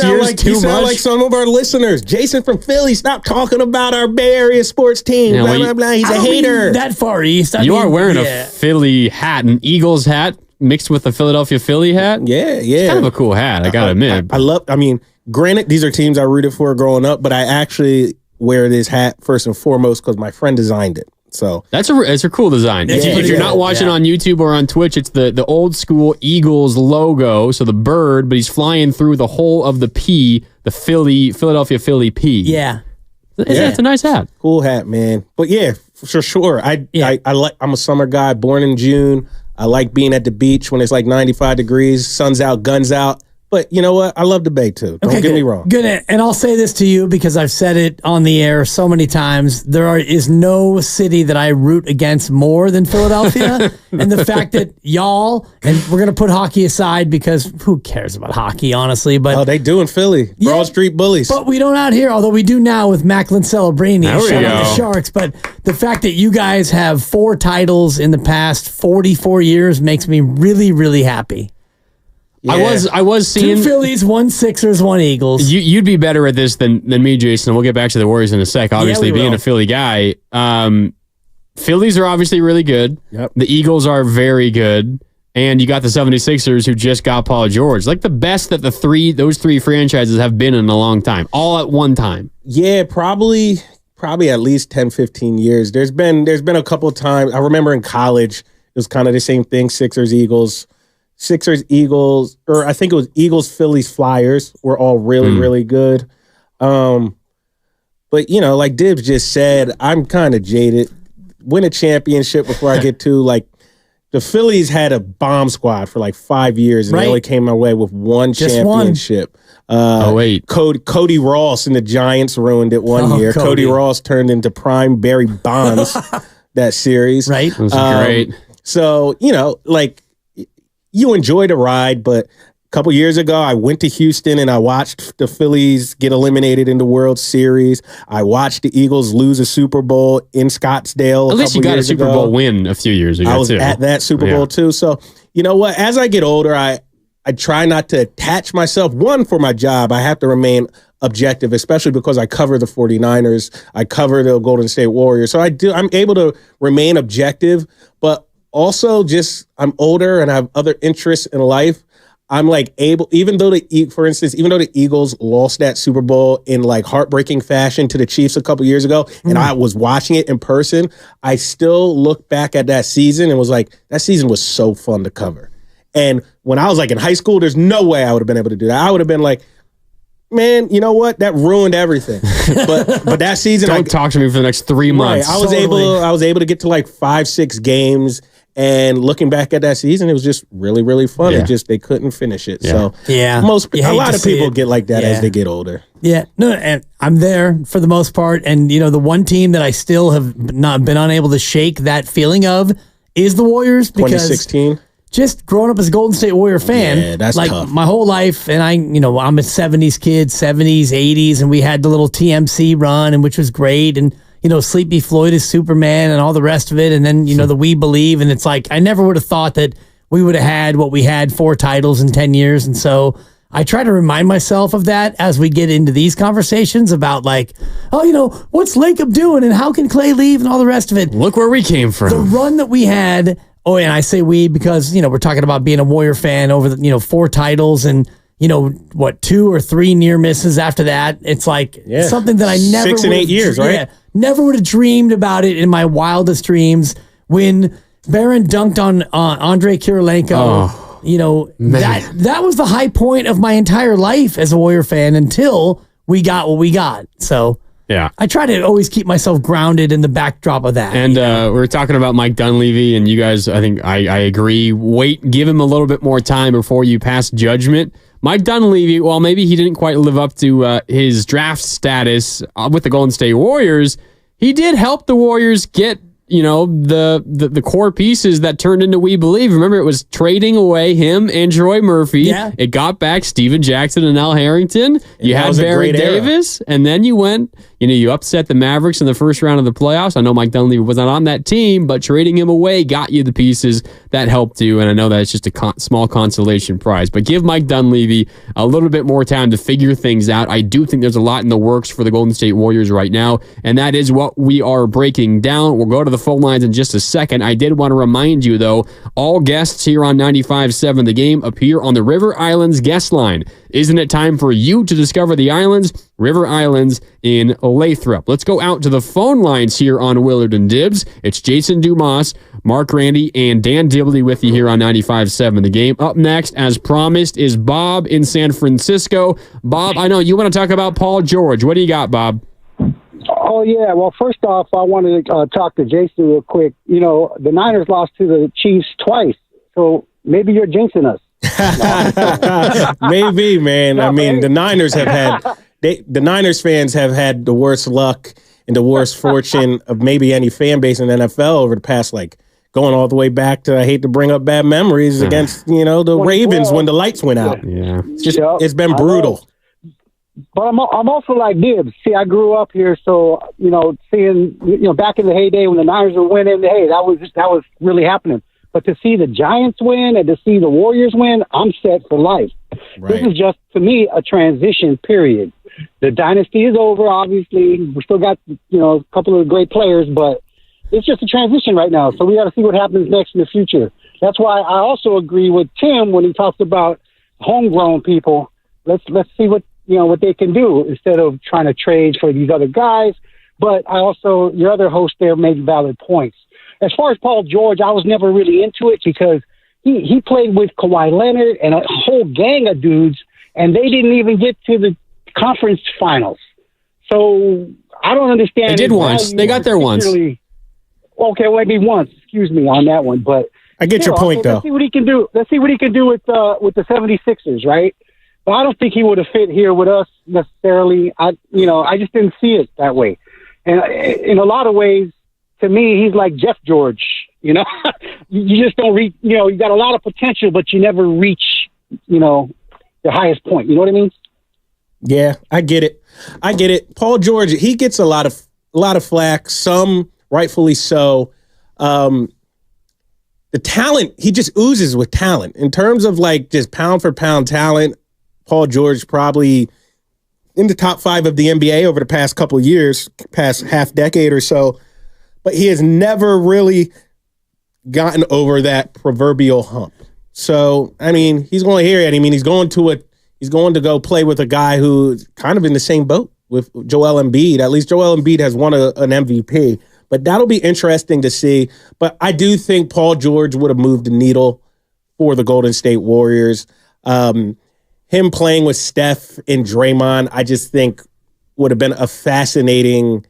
years too you sound much. like some of our listeners. Jason from Philly, stop talking about our Bay Area sports team. Yeah, blah, well, blah, blah. He's I a don't hater. mean that far east. You are wearing a Philly hat, an Eagles hat mixed with a Philadelphia Philly hat. Yeah. It's kind of a cool hat, I gotta admit. I mean, granted, these are teams I rooted for growing up, but I actually wear this hat first and foremost because my friend designed it. So it's a cool design. If you're not watching on YouTube or on Twitch, it's the old school Eagles logo. So the bird, but he's flying through the whole of the P, the Philadelphia Philly P. Yeah. It's a nice hat. Cool hat, man. But yeah, for sure. I'm a summer guy, born in June. I like being at the beach when it's like 95 degrees, sun's out, guns out. But you know what? I love the Bay too. Don't get me wrong. Good. And I'll say this to you because I've said it on the air so many times. There is no city that I root against more than Philadelphia. And the fact that y'all, and we're going to put hockey aside because who cares about hockey, honestly. But they do in Philly. Broad Street Bullies. But we don't out here, although we do now with Macklin Celebrini. Shout out the Sharks. But the fact that you guys have 4 titles in the past 44 years makes me really, really happy. Yeah. I was seeing 2 Phillies, 1 Sixers, 1 Eagles. You'd be better at this than me, Jason. We'll get back to the Warriors in a sec. Obviously, being a Philly guy, Phillies are obviously really good. Yep. The Eagles are very good, and you got the 76ers who just got Paul George, like the best that those three franchises have been in a long time, all at one time. Yeah, probably at least 10, 15 years. There's been a couple of times. I remember in college, it was kind of the same thing. Sixers, Eagles, or I think it was Eagles, Phillies, Flyers were all really, really good. But, like Dibs just said, I'm kind of jaded. Win a championship before I get to, like, the Phillies had a bomb squad for like 5 years, and they only came away with one championship. Cody Ross and the Giants ruined it one year. Cody Ross turned into prime Barry Bonds that series. Right. That was great. So, you enjoy the ride, but a couple years ago, I went to Houston and I watched the Phillies get eliminated in the World Series. I watched the Eagles lose a Super Bowl in Scottsdale. At least you got a Super Bowl win a few years ago. I was at that Super Bowl too. So, you know what? As I get older, I try not to attach myself. One, for my job, I have to remain objective, especially because I cover the 49ers. I cover the Golden State Warriors. So I'm able to remain objective, but also, I'm older and I have other interests in life. I'm like even though the Eagles lost that Super Bowl in like heartbreaking fashion to the Chiefs a couple years ago, and I was watching it in person, I still look back at that season and was like, that season was so fun to cover. And when I was like in high school, there's no way I would have been able to do that. I would have been like, man, you know what? That ruined everything. But that season, don't talk to me for the next 3 months. Right, I was able to get to like 5-6 games. And looking back at that season, it was just really, really fun. Yeah. It just, they couldn't finish it. Yeah. So a lot of people get like that as they get older. Yeah, no, and I'm there for the most part. And the one team that I still have not been unable to shake that feeling of is the Warriors. Because 2016. Just growing up as a Golden State Warrior fan, that's tough. My whole life, and I'm a 70s kid, 70s, 80s, and we had the little TMC run, and which was great, and Sleepy Floyd is Superman and all the rest of it. And then, the We Believe. And it's like, I never would have thought that we would have had what we had, 4 titles in 10 years. And so I try to remind myself of that as we get into these conversations about like, what's Lacob doing and how can Klay leave and all the rest of it. Look where we came from. The run that we had. Oh, and I say we because, we're talking about being a Warrior fan over the, 4 titles and, 2 or 3 near misses after that. It's like something that I never 6 and 8 years, right? Yeah, never would have dreamed about it in my wildest dreams when Barron dunked on Andre Kirilenko. Oh. That was the high point of my entire life as a Warrior fan until we got what we got. So yeah, I try to always keep myself grounded in the backdrop of that. And we're talking about Mike Dunleavy, and you guys, I think I agree. Give him a little bit more time before you pass judgment. Mike Dunleavy, while maybe he didn't quite live up to his draft status with the Golden State Warriors, he did help the Warriors get the core pieces that turned into We Believe. Remember, it was trading away him and Troy Murphy. Yeah. It got back Steven Jackson and Al Harrington. You had Barry Davis, and then you went, you upset the Mavericks in the first round of the playoffs. I know Mike Dunleavy was not on that team, but trading him away got you the pieces that helped you, and I know that's just a small consolation prize. But give Mike Dunleavy a little bit more time to figure things out. I do think there's a lot in the works for the Golden State Warriors right now, and that is what we are breaking down. We'll go to the phone lines in just a second. I did want to remind you, though, all guests here on 95.7 The Game appear on the River Islands guest line. Isn't it time for you to discover the islands? River Islands in Lathrop. Let's go out to the phone lines here on Willard and Dibs. It's Jason Dumas, Mark Randy, and Dan Dibley with you here on 95.7 The Game. Up next, as promised, is Bob in San Francisco. Bob, I know you want to talk about Paul George. What do you got, Bob? Oh, yeah. Well, first off, I wanted to talk to Jason real quick. The Niners lost to the Chiefs twice, so maybe you're jinxing us. Maybe, man. I mean, the Niners have had the Niners fans have had the worst luck and the worst fortune of maybe any fan base in the NFL over the past, going all the way back to, I hate to bring up bad memories, against, the Ravens when the lights went out. Yeah. It's been brutal. But I'm also like Dibs. See, I grew up here, so, seeing, back in the heyday when the Niners were winning, hey, that was really happening. But to see the Giants win and to see the Warriors win, I'm set for life. Right. This is just, to me, a transition period. The dynasty is over, obviously. We still got, a couple of great players, but it's just a transition right now. So we got to see what happens next in the future. That's why I also agree with Tim when he talks about homegrown people. Let's see what they can do instead of trying to trade for these other guys. But your other host there made valid points. As far as Paul George, I was never really into it because he played with Kawhi Leonard and a whole gang of dudes, and they didn't even get to the conference finals. So I don't understand. They did once. They got there once. Okay, well, maybe once. Excuse me on that one. But I get your point, though. Let's see what he can do. Let's see what he can do with the 76ers, right? But I don't think he would have fit here with us necessarily. I just didn't see it that way. And in a lot of ways, to me, he's like Jeff George. You just don't reach. You got a lot of potential, but you never reach. The highest point. You know what I mean? Yeah, I get it. Paul George, he gets a lot of flack. Some rightfully so. The talent, he just oozes with talent. In terms of just pound for pound talent, Paul George probably in the top 5 of the NBA over the past couple of years, past half decade or so. But he has never really gotten over that proverbial hump. So, I mean, he's going to hear it. I mean, he's going to go play with a guy who's kind of in the same boat with Joel Embiid. At least Joel Embiid has won an MVP. But that'll be interesting to see. But I do think Paul George would have moved the needle for the Golden State Warriors. Him playing with Steph and Draymond, I just think would have been a fascinating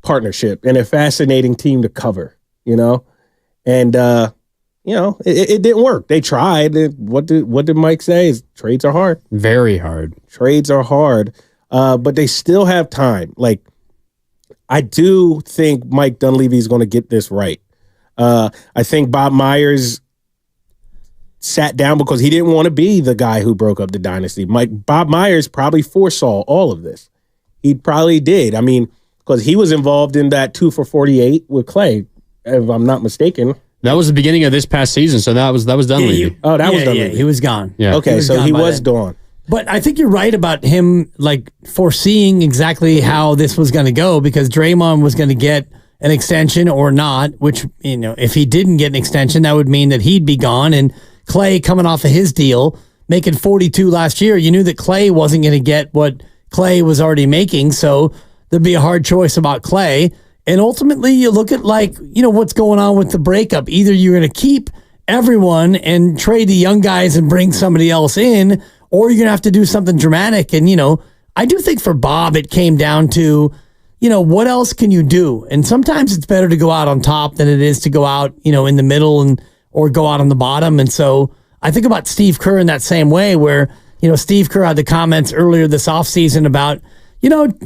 partnership and a fascinating team to cover, And, it didn't work. They tried. What did Mike say? Trades are hard. Very hard. Trades are hard. But they still have time. I do think Mike Dunleavy is going to get this right. I think Bob Myers sat down because he didn't want to be the guy who broke up the dynasty. Bob Myers probably foresaw all of this. He probably did. I mean, because he was involved in that 2 for 48 with Klay, if I'm not mistaken. That was the beginning of this past season, so that was Dunleavy. He was gone. Yeah. Okay, he was gone. But I think you're right about him like foreseeing exactly how this was going to go, because Draymond was going to get an extension or not, which, if he didn't get an extension, that would mean that he'd be gone. And Klay, coming off of his deal, making 42 last year, you knew that Klay wasn't going to get what Klay was already making, so there'd be a hard choice about Klay. And ultimately, you look at what's going on with the breakup. Either you're going to keep everyone and trade the young guys and bring somebody else in, or you're going to have to do something dramatic. And, I do think for Bob, it came down to, what else can you do? And sometimes it's better to go out on top than it is to go out, in the middle or go out on the bottom. And so I think about Steve Kerr in that same way, where, Steve Kerr had the comments earlier this offseason about,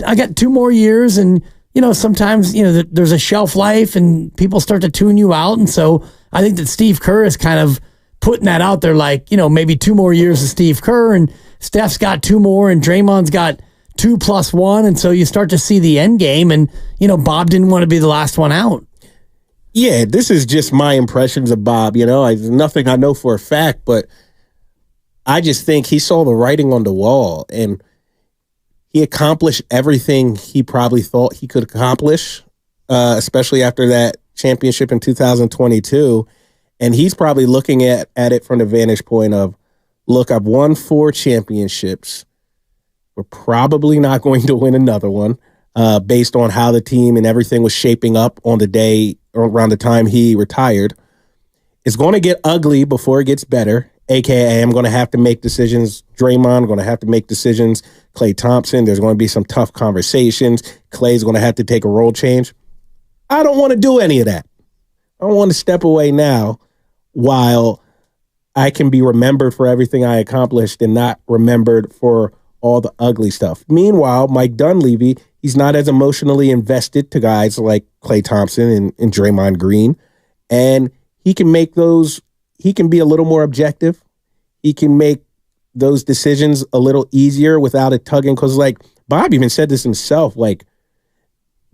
I got 2 more years, and, sometimes, there's a shelf life and people start to tune you out. And so I think that Steve Kerr is kind of putting that out there, like, maybe 2 more years of Steve Kerr, and Steph's got 2 more, and Draymond's got 2 + 1. And so you start to see the end game, and, Bob didn't want to be the last one out. Yeah, this is just my impressions of Bob. Nothing I know for a fact, but I just think he saw the writing on the wall, and he accomplished everything he probably thought he could accomplish, especially after that championship in 2022. And he's probably looking at it from the vantage point of, look, I've won 4 championships. We're probably not going to win another one based on how the team and everything was shaping up on the day or around the time he retired. It's going to get ugly before it gets better, a.k.a. I'm going to have to make decisions. Draymond, going to have to make decisions. Klay Thompson, there's going to be some tough conversations. Klay's going to have to take a role change. I don't want to do any of that. I don't want to step away now while I can be remembered for everything I accomplished and not remembered for all the ugly stuff. Meanwhile, Mike Dunleavy, he's not as emotionally invested to guys like Klay Thompson and Draymond Green. And he can make he can be a little more objective. He can make those decisions a little easier without it tugging. Because, Bob even said this himself,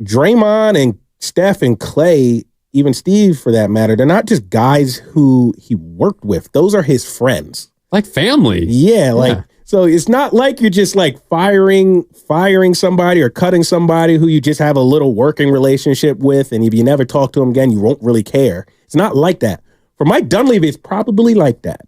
Draymond and Steph and Klay, even Steve for that matter, they're not just guys who he worked with. Those are his friends. Like family. Yeah, so it's not like you're just firing somebody or cutting somebody who you just have a little working relationship with, and if you never talk to him again, you won't really care. It's not like that. For Mike Dunleavy, it's probably like that.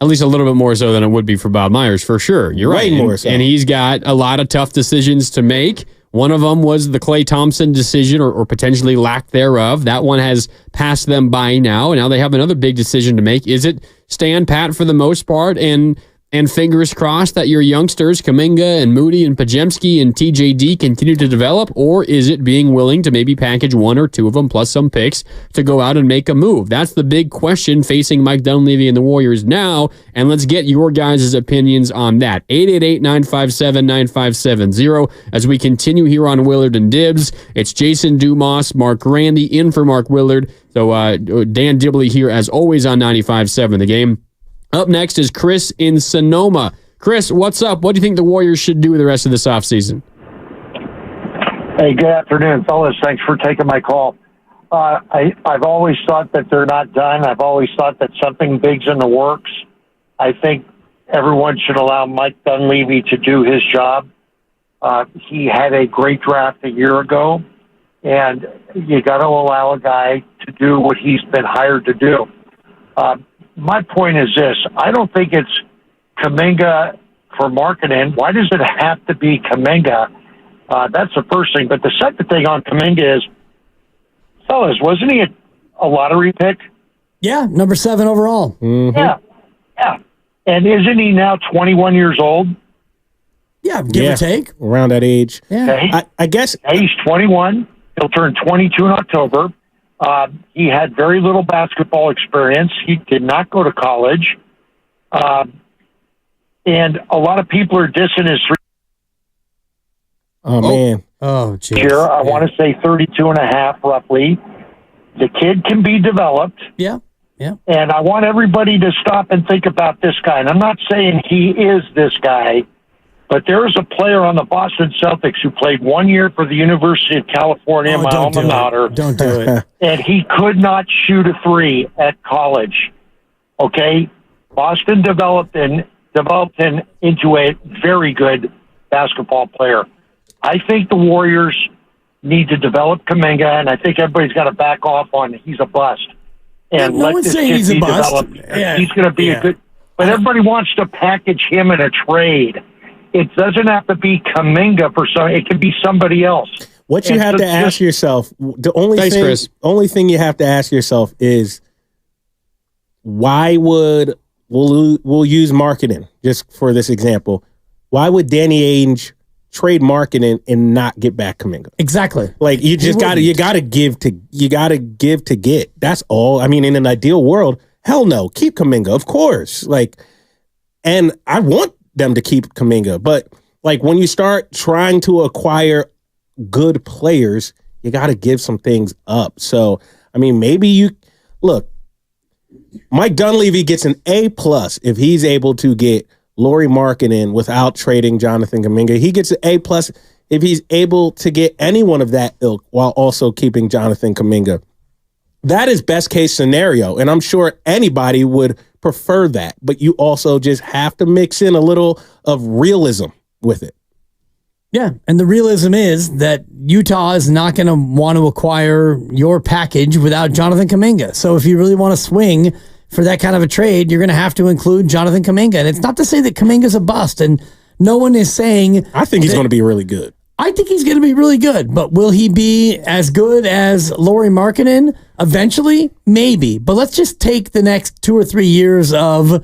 At least a little bit more so than it would be for Bob Myers, for sure. You're right. Way more so. And he's got a lot of tough decisions to make. One of them was the Klay Thompson decision, or potentially lack thereof. That one has passed them by now, and now they have another big decision to make. Is it stand pat for the most part and fingers crossed that your youngsters, Kuminga and Moody and Pajemski and TJD, continue to develop? Or is it being willing to maybe package 1 or 2 of them plus some picks to go out and make a move? That's the big question facing Mike Dunleavy and the Warriors now. And let's get your guys' opinions on that. 888-957-9570 as we continue here on Willard and Dibs. It's Jason Dumas, Mark Randy in for Mark Willard. So Dan Dibley here as always on 95.7 The Game. Up next is Chris in Sonoma. Chris, what's up? What do you think the Warriors should do the rest of this offseason? Hey, good afternoon, fellas. Thanks for taking my call. I've always thought that they're not done. I've always thought that something big's in the works. I think everyone should allow Mike Dunleavy to do his job. He had a great draft a year ago, and you got to allow a guy to do what he's been hired to do. My point is this. I don't think it's Kuminga for marketing. Why does it have to be Kuminga? That's the first thing. But the second thing on Kuminga is, fellas, wasn't he a lottery pick? Yeah, number 7 overall. Mm-hmm. Yeah. And isn't he now 21 years old? Yeah, give or take. Around that age. Yeah. Okay. I guess. He's 21. He'll turn 22 in October. He had very little basketball experience. He did not go to college. And a lot of people are dissing his man. Oh, geez. Here, I want to say 32 and a half, roughly. The kid can be developed. Yeah. And I want everybody to stop and think about this guy. And I'm not saying he is this guy, But there is a player on the Boston Celtics who played 1 year for the University of California, my alma mater. Don't do it. And he could not shoot a three at college. Okay? Boston developed him into a very good basketball player. I think the Warriors need to develop Kuminga, and I think everybody's got to back off on he's a bust. And no let one's this saying kid he's a be bust. developed. Yeah. He's going to be a good... But everybody wants to package him in a trade. It doesn't have to be Kuminga for some. It can be somebody else. What you have to ask yourself, the only thing you have to ask yourself is, why would we'll use marketing just for this example? Why would Danny Ainge trade marketing and not get back Kuminga? Exactly. Like you just gotta give to get. That's all. I mean, in an ideal world, hell no, keep Kuminga, of course. Like, and I want them to keep Kuminga, but like when you start trying to acquire good players, you got to give some things up. So, I mean, maybe you look. Mike Dunleavy gets an A+ if he's able to get Lauri Markkanen without trading Jonathan Kuminga. He gets an A+ if he's able to get anyone of that ilk while also keeping Jonathan Kuminga. That is best case scenario, and I'm sure anybody would prefer that. But you also just have to mix in a little of realism with it. Yeah, and the realism is that Utah is not going to want to acquire your package without Jonathan Kuminga. So if you really want to swing for that kind of a trade, you're going to have to include Jonathan Kuminga. And it's not to say that Kuminga's a bust, and no one is saying... I think he's going to be really good. I think he's going to be really good, but will he be as good as Lauri Markkanen eventually? Maybe, but let's just take the next 2 or 3 years of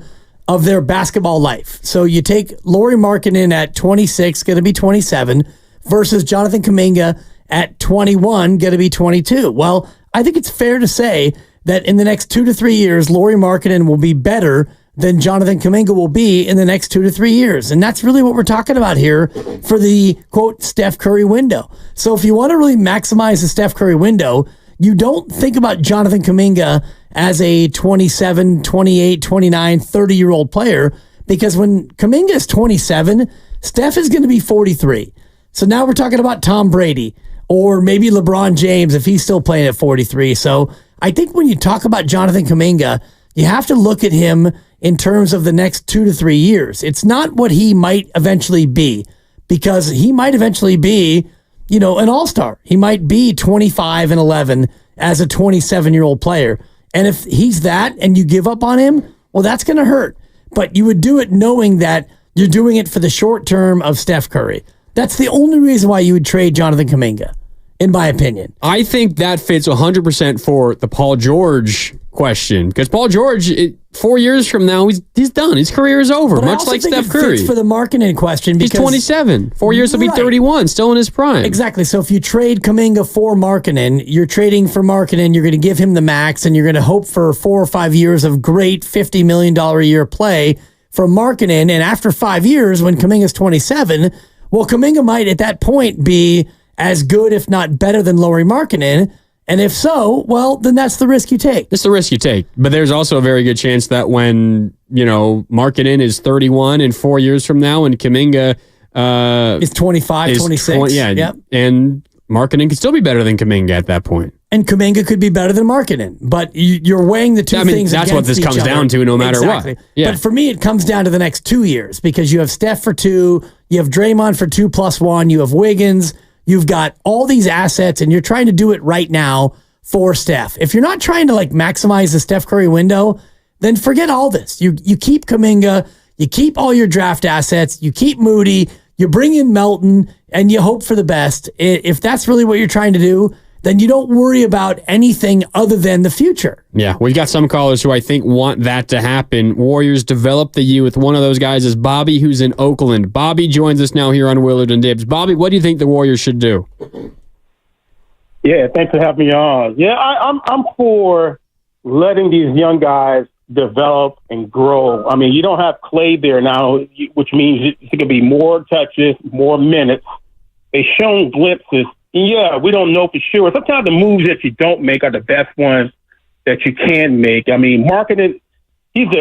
their basketball life. So you take Lauri Markkanen at 26, going to be 27, versus Jonathan Kuminga at 21, going to be 22. Well, I think it's fair to say that in the next 2 to 3 years, Lauri Markkanen will be better than Jonathan Kuminga will be in the next 2 to 3 years. And that's really what we're talking about here for the, quote, Steph Curry window. So if you want to really maximize the Steph Curry window, you don't think about Jonathan Kuminga as a 27, 28, 29, 30-year-old player, because when Kuminga is 27, Steph is going to be 43. So now we're talking about Tom Brady or maybe LeBron James if he's still playing at 43. So I think when you talk about Jonathan Kuminga, you have to look at him in terms of the next 2 to 3 years. It's not what he might eventually be, because he might eventually be, an all-star. He might be 25-11 as a 27-year-old player. And if he's that and you give up on him, well, that's going to hurt. But you would do it knowing that you're doing it for the short term of Steph Curry. That's the only reason why you would trade Jonathan Kuminga, in my opinion. I think that fits 100% for the Paul George question, because Paul George, 4 years from now, he's done. His career is over, but much like Steph Curry. For the Markkanen question, because he's 27. 4 years will be 31, still in his prime. Exactly. So if you trade Kuminga for Markkanen, you're trading for Markkanen. You're going to give him the max, and you're going to hope for 4 or 5 years of great $50 million a year play from Markkanen. And after 5 years, when Kuminga's 27, well, Kuminga might at that point be as good, if not better, than Lauri Markkanen. And if so, well, then that's the risk you take. It's the risk you take. But there's also a very good chance that when, Markkanen is 31 and 4 years from now, and Kuminga is 25, 26. Yep. And Markkanen could still be better than Kuminga at that point. And Kuminga could be better than Markkanen. But you're weighing the two things that's against what this each comes other. down to, no matter what. Yeah. But for me, it comes down to the next 2 years, because you have Steph for 2, you have Draymond for 2+1, you have Wiggins. You've got all these assets, and you're trying to do it right now for Steph. If you're not trying to maximize the Steph Curry window, then forget all this. You keep Kuminga, you keep all your draft assets, you keep Moody, you bring in Melton, and you hope for the best. If that's really what you're trying to do, then you don't worry about anything other than the future. Yeah, we've got some callers who I think want that to happen. Warriors develop the youth. One of those guys is Bobby, who's in Oakland. Bobby joins us now here on Willard and Dibs. Bobby, what do you think the Warriors should do? Yeah, thanks for having me on. Yeah, I'm for letting these young guys develop and grow. I mean, you don't have Klay there now, which means it's going to be more touches, more minutes. They've shown glimpses. Yeah, we don't know for sure. Sometimes the moves that you don't make are the best ones that you can make. I mean, Markkanen,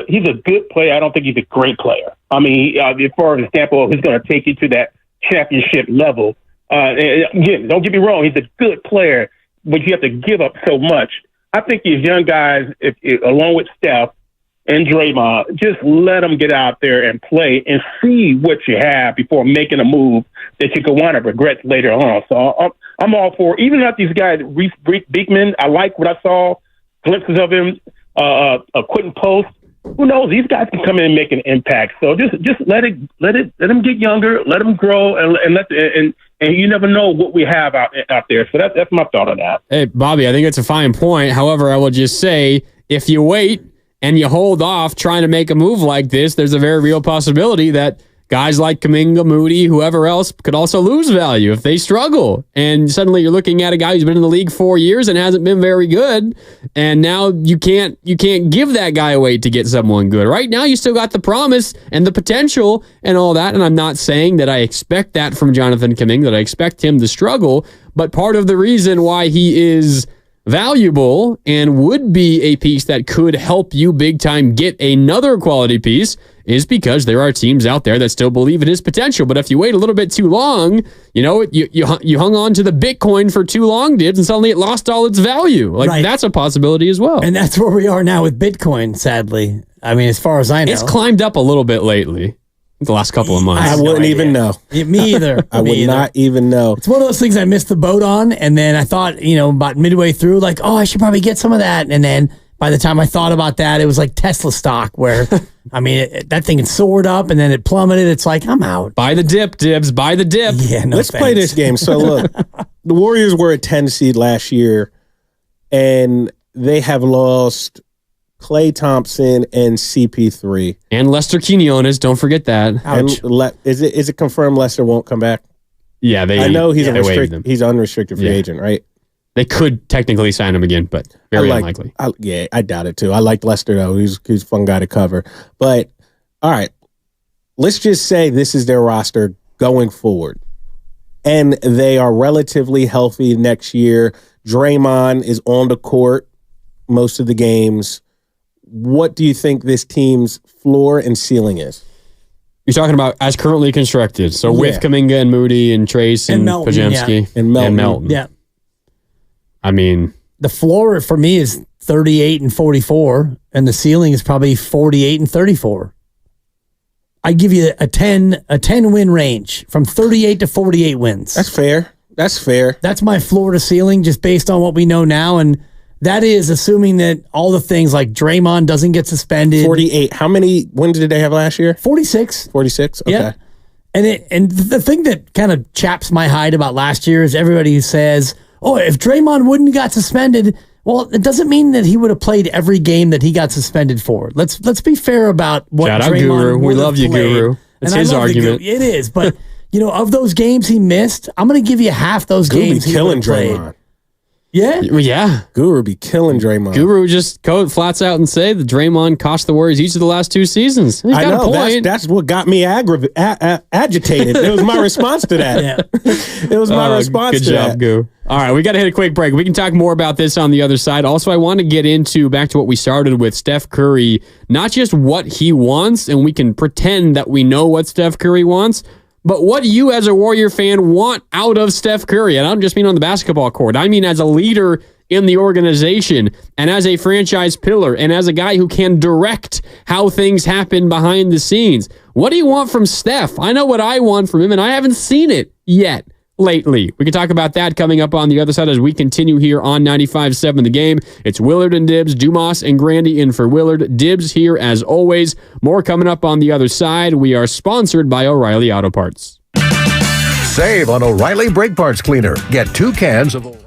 he's a good player. I don't think he's a great player. I mean, as far as the example of who's going to take you to that championship level. Again, don't get me wrong. He's a good player, but you have to give up so much. I think these young guys, along with Steph and Draymond, just let them get out there and play and see what you have before making a move that you could want to regret later on. So I'm all for, even if these guys, Reese Beekman, I like what I saw, glimpses of him, Quentin Post. Who knows? These guys can come in and make an impact. So just let them get younger, let them grow, and you never know what we have out there. So that's my thought on that. Hey, Bobby, I think it's a fine point. However, I will just say, if you wait and you hold off trying to make a move like this, there's a very real possibility that guys like Kuminga, Moody, whoever else could also lose value if they struggle. And suddenly you're looking at a guy who's been in the league 4 years and hasn't been very good. And now you can't give that guy away to get someone good. Right now you still got the promise and the potential and all that. And I'm not saying that I expect that from Jonathan Kuminga, that I expect him to struggle. But part of the reason why he is valuable and would be a piece that could help you big time get another quality piece is because there are teams out there that still believe in his potential. But if you wait a little bit too long, you hung on to the Bitcoin for too long, Dibs, and suddenly it lost all its value. That's a possibility as well. And that's where we are now with Bitcoin, sadly. I mean, as far as I know. It's climbed up a little bit lately. The last couple of months. I wouldn't even know. Me either. I would not even know. It's one of those things I missed the boat on, and then I thought, about midway through, like, I should probably get some of that. And then by the time I thought about that, it was like Tesla stock, where, I mean, that thing had soared up, and then it plummeted. It's like, I'm out. Buy the dip, Dibs. Buy the dip. Yeah, no Let's thanks. play this game. So, look, the Warriors were a 10 seed last year, and they have lost Klay Thompson and CP3. And Lester Quinones, don't forget that. Ouch. And is it confirmed Lester won't come back? Yeah, I know he's unrestricted free agent, right? They could technically sign him again, but very unlikely. I doubt it too. I like Lester though. He's a fun guy to cover. But all right, let's just say this is their roster going forward, and they are relatively healthy next year. Draymond is on the court most of the games. What do you think this team's floor and ceiling is? You're talking about as currently constructed. So with Kuminga and Moody and Trace and Pajemski and Melton. Yeah. I mean, the floor for me is 38 and 44, and the ceiling is probably 48 and 34. I give you a 10 win range from 38 to 48 wins. That's fair. That's my floor to ceiling, just based on what we know now. And that is assuming that all the things like Draymond doesn't get suspended. 48. How many wins did they have last year? 46. 46? Okay. Yeah. And the thing that kind of chaps my hide about last year is everybody who says, if Draymond wouldn't got suspended, well, it doesn't mean that he would have played every game that he got suspended for. Let's be fair about what Shout out Draymond Guru. We love you, played. Guru. That's his argument. It is, but of those games he missed, I'm going to give you half those games he killing Draymond. Yeah? Yeah. Guru be killing Draymond. Guru just flats out and say that Draymond cost the Warriors each of the last 2 seasons. He's got a point. That's what got me agitated. It was my response to that. Yeah. It was my response to that. Good job, Guru. All right, we got to hit a quick break. We can talk more about this on the other side. Also, I want to get back to what we started with, Steph Curry, not just what he wants, and we can pretend that we know what Steph Curry wants, but what do you as a Warrior fan want out of Steph Curry? And I don't just mean on the basketball court. I mean as a leader in the organization and as a franchise pillar and as a guy who can direct how things happen behind the scenes. What do you want from Steph? I know what I want from him, and I haven't seen it yet lately. We can talk about that coming up on the other side as we continue here on 95.7 The Game. It's Willard and Dibs, Dumas and Grandy in for Willard. Dibs here as always. More coming up on the other side. We are sponsored by O'Reilly Auto Parts. Save on O'Reilly Brake Parts Cleaner. Get 2 cans of O'Reilly.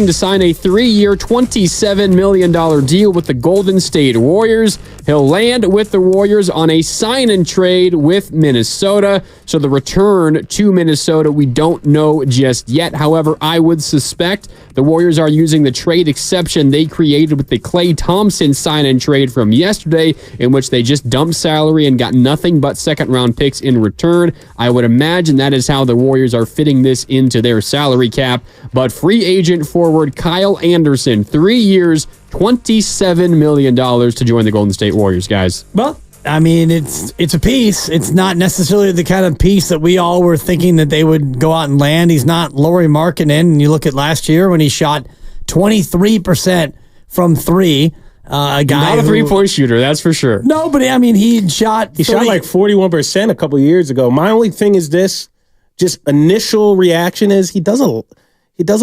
to sign a 3-year, $27 million deal with the Golden State Warriors. He'll land with the Warriors on a sign and trade with Minnesota. So the return to Minnesota, we don't know just yet. However, I would suspect the Warriors are using the trade exception they created with the Klay Thompson sign and trade from yesterday, in which they just dumped salary and got nothing but second-round picks in return. I would imagine that is how the Warriors are fitting this into their salary cap. But free agent forward Kyle Anderson, 3 years, $27 million to join the Golden State Warriors, guys. Well, I mean, it's a piece. It's not necessarily the kind of piece that we all were thinking that they would go out and land. He's not Lauri Markkanen. And you look at last year when he shot 23% from three. A guy not a three-point shooter, that's for sure. No, but I mean, he shot like 41% a couple years ago. My only thing is this: just initial reaction is he does a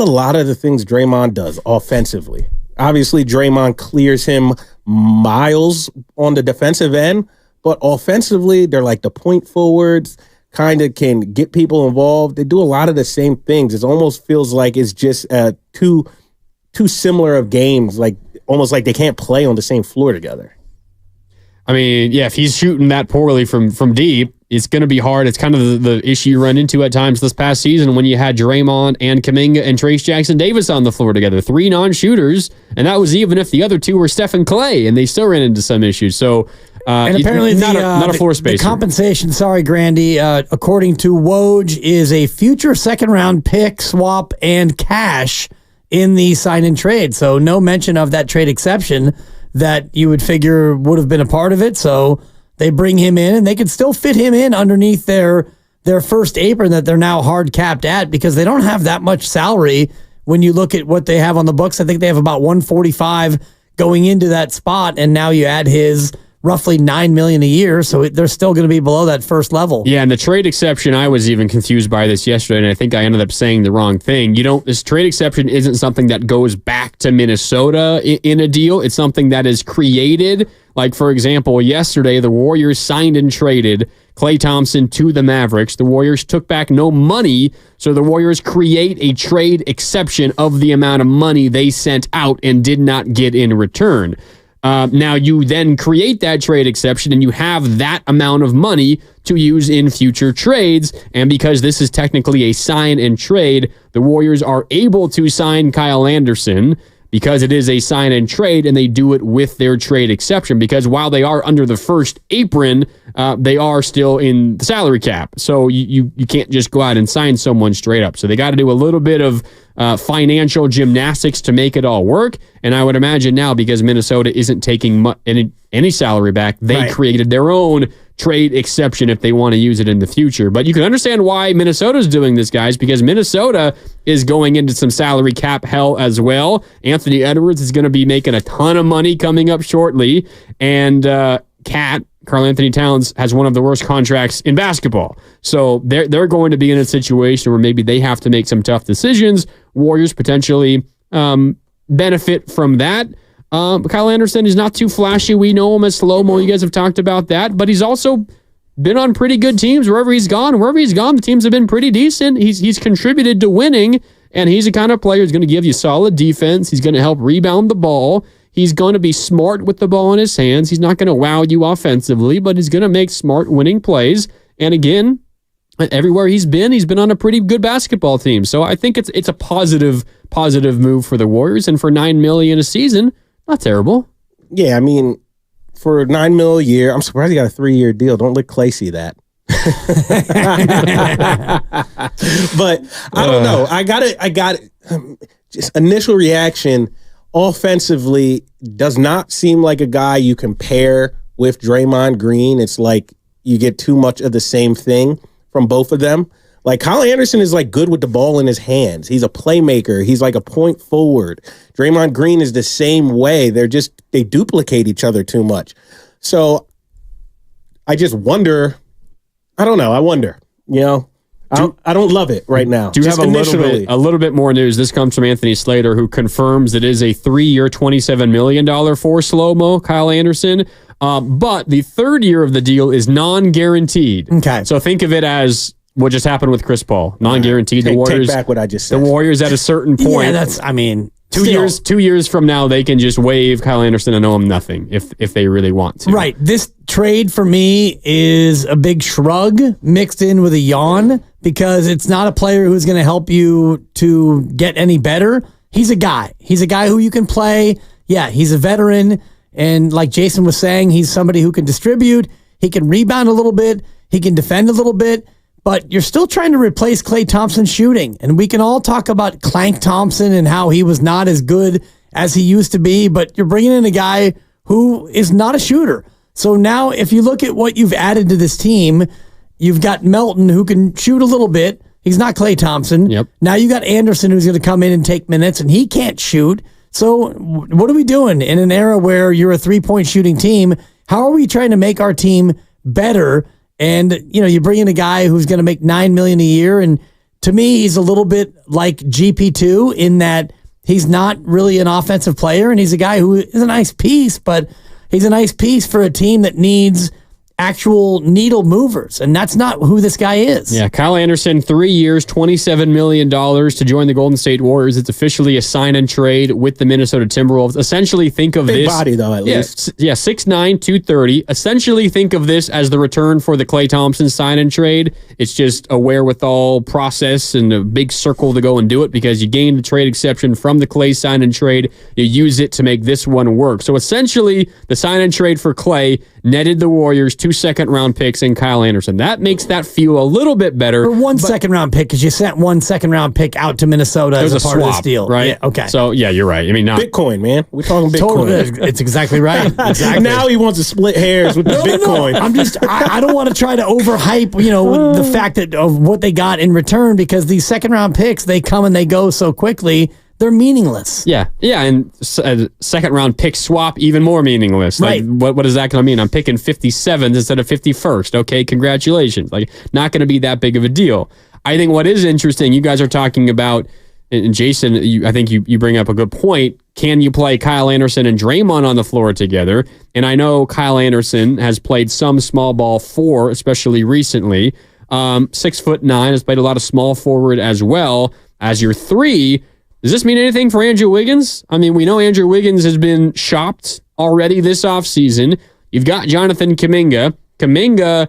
lot of the things Draymond does offensively. Obviously, Draymond clears him miles on the defensive end, but offensively, they're like the point forwards, kind of can get people involved. They do a lot of the same things. It almost feels like it's just too similar of games, like almost like they can't play on the same floor together. I mean, yeah, if he's shooting that poorly from deep, it's going to be hard. It's kind of the issue you run into at times this past season when you had Draymond and Kuminga and Trace Jackson-Davis on the floor together. 3 non-shooters, and that was even if the other 2 were Steph and Klay, and they still ran into some issues. So, and apparently not a floor spacer. The compensation, Grandy, according to Woj, is a future second-round pick, swap, and cash in the sign-and trade. So no mention of that trade exception that you would figure would have been a part of it. So they bring him in, and they could still fit him in underneath their first apron that they're now hard capped at, because they don't have that much salary when you look at what they have on the books. I think they have about $145 going into that spot, and now you add his roughly $9 million a year, so they're still going to be below that first level. Yeah, and the trade exception, I was even confused by this yesterday, and I think I ended up saying the wrong thing. This trade exception isn't something that goes back to Minnesota in a deal. It's something that is created. Like, for example, yesterday, the Warriors signed and traded Klay Thompson to the Mavericks. The Warriors took back no money, so the Warriors create a trade exception of the amount of money they sent out and did not get in return. Now, you then create that trade exception, and you have that amount of money to use in future trades. And because this is technically a sign and trade, the Warriors are able to sign Kyle Anderson because it is a sign and trade, and they do it with their trade exception. Because while they are under the first apron, they are still in the salary cap. So you can't just go out and sign someone straight up. So they got to do a little bit of financial gymnastics to make it all work. And I would imagine now, because Minnesota isn't taking any salary back, they created their own trade exception if they want to use it in the future. But you can understand why Minnesota's doing this, guys, because Minnesota is going into some salary cap hell as well. Anthony Edwards is going to be making a ton of money coming up shortly. And Karl Anthony Towns has one of the worst contracts in basketball. So they're going to be in a situation where maybe they have to make some tough decisions. Warriors potentially benefit from that. Kyle Anderson is not too flashy. We know him as slow-mo. You guys have talked about that. But he's also been on pretty good teams wherever he's gone. Wherever he's gone, the teams have been pretty decent. He's contributed to winning, and he's a kind of player who's going to give you solid defense. He's going to help rebound the ball. He's going to be smart with the ball in his hands. He's not going to wow you offensively, but he's going to make smart winning plays. And again, everywhere he's been on a pretty good basketball team. So I think it's a positive move for the Warriors. And for $9 million a season, not terrible. Yeah, I mean, for $9 million a year, I'm surprised he got a 3-year deal. Don't let Klay see that. But I don't know. I got it. Just initial reaction. Offensively, does not seem like a guy you can pair with Draymond Green. It's like you get too much of the same thing from both of them. Like, Kyle Anderson is like good with the ball in his hands. He's a playmaker. He's like a point forward. Draymond Green is the same way. They duplicate each other too much. So I just wonder. I don't know. I wonder, I don't love it right now. Do you have a little bit more news? This comes from Anthony Slater, who confirms it is a 3-year, $27 million for slow-mo Kyle Anderson. But the third year of the deal is non-guaranteed. Okay. So think of it as what just happened with Chris Paul. Non-guaranteed. The Warriors take back what I just said. The Warriors at a certain point. Yeah, that's. I mean, 2 years from now, they can just waive Kyle Anderson and owe him nothing if they really want to. Right. This trade for me is a big shrug mixed in with a yawn because it's not a player who's going to help you to get any better. He's a guy. He's a guy who you can play. Yeah, he's a veteran. And like Jason was saying, he's somebody who can distribute. He can rebound a little bit. He can defend a little bit. But you're still trying to replace Klay Thompson's shooting. And we can all talk about Clank Thompson and how he was not as good as he used to be. But you're bringing in a guy who is not a shooter. So now if you look at what you've added to this team, you've got Melton who can shoot a little bit. He's not Klay Thompson. Yep. Now you got Anderson who's going to come in and take minutes, and he can't shoot. So what are we doing in an era where you're a three-point shooting team? How are we trying to make our team better? And, you bring in a guy who's going to make $9 million a year. And to me, he's a little bit like GP2 in that he's not really an offensive player. And he's a guy who is a nice piece, but he's a nice piece for a team that needs actual needle movers. And that's not who this guy is. Yeah, Kyle Anderson, 3 years, $27 million to join the Golden State Warriors. It's officially a sign and trade with the Minnesota Timberwolves. Essentially, think of Big this. body, though, at least. Yeah, 6'9", 230. Essentially, think of this as the return for the Klay Thompson sign and trade. It's just a wherewithal process and a big circle to go and do it because you gained the trade exception from the Klay sign and trade. You use it to make this one work. So essentially, the sign and trade for Klay netted the Warriors 2 second-round picks and Kyle Anderson. That makes that feel a little bit better. For one second-round pick, because you sent 1 second-round pick out to Minnesota as a part swap, of this deal. Right? Yeah, okay. So, yeah, you're right. I mean, not Bitcoin, man. We're talking Bitcoin. Totally, it's exactly right. Exactly. Now he wants to split hairs with the Bitcoin. No. I'm just, I don't want to try to overhype, the fact that of what they got in return because these second-round picks, they come and they go so quickly. They're meaningless. Yeah, and a second-round pick swap, even more meaningless. Right. Like, what is that going to mean? I'm picking 57th instead of 51st. Okay, congratulations. Like, not going to be that big of a deal. I think what is interesting, you guys are talking about, and Jason, I think you bring up a good point. Can you play Kyle Anderson and Draymond on the floor together? And I know Kyle Anderson has played some small ball 4, especially recently. 6'9", has played a lot of small forward as well. As your 3, does this mean anything for Andrew Wiggins? I mean, we know Andrew Wiggins has been shopped already this offseason. You've got Jonathan Kuminga. Kuminga,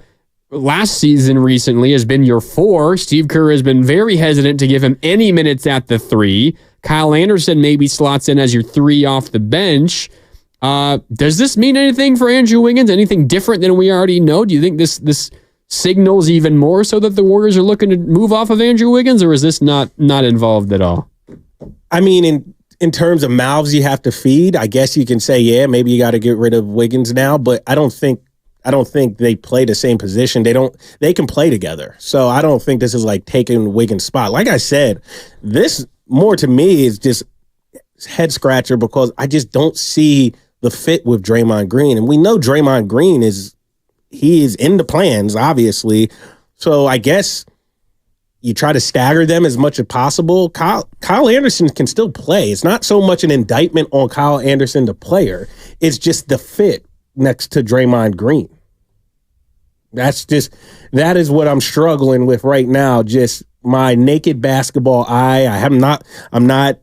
last season recently, has been your 4. Steve Kerr has been very hesitant to give him any minutes at the 3. Kyle Anderson maybe slots in as your 3 off the bench. Does this mean anything for Andrew Wiggins? Anything different than we already know? Do you think this signals even more so that the Warriors are looking to move off of Andrew Wiggins, or is this not involved at all? I mean, in terms of mouths you have to feed, I guess you can say, yeah, maybe you got to get rid of Wiggins now, but I don't think they play the same position. They can play together. So I don't think this is like taking Wiggins' spot. Like I said, this more to me is just head scratcher because I just don't see the fit with Draymond Green. And we know Draymond Green is in the plans, obviously. So I guess you try to stagger them as much as possible. Kyle Anderson can still play. It's not so much an indictment on Kyle Anderson, the player. It's just the fit next to Draymond Green. That is what I'm struggling with right now. Just my naked basketball eye. I'm not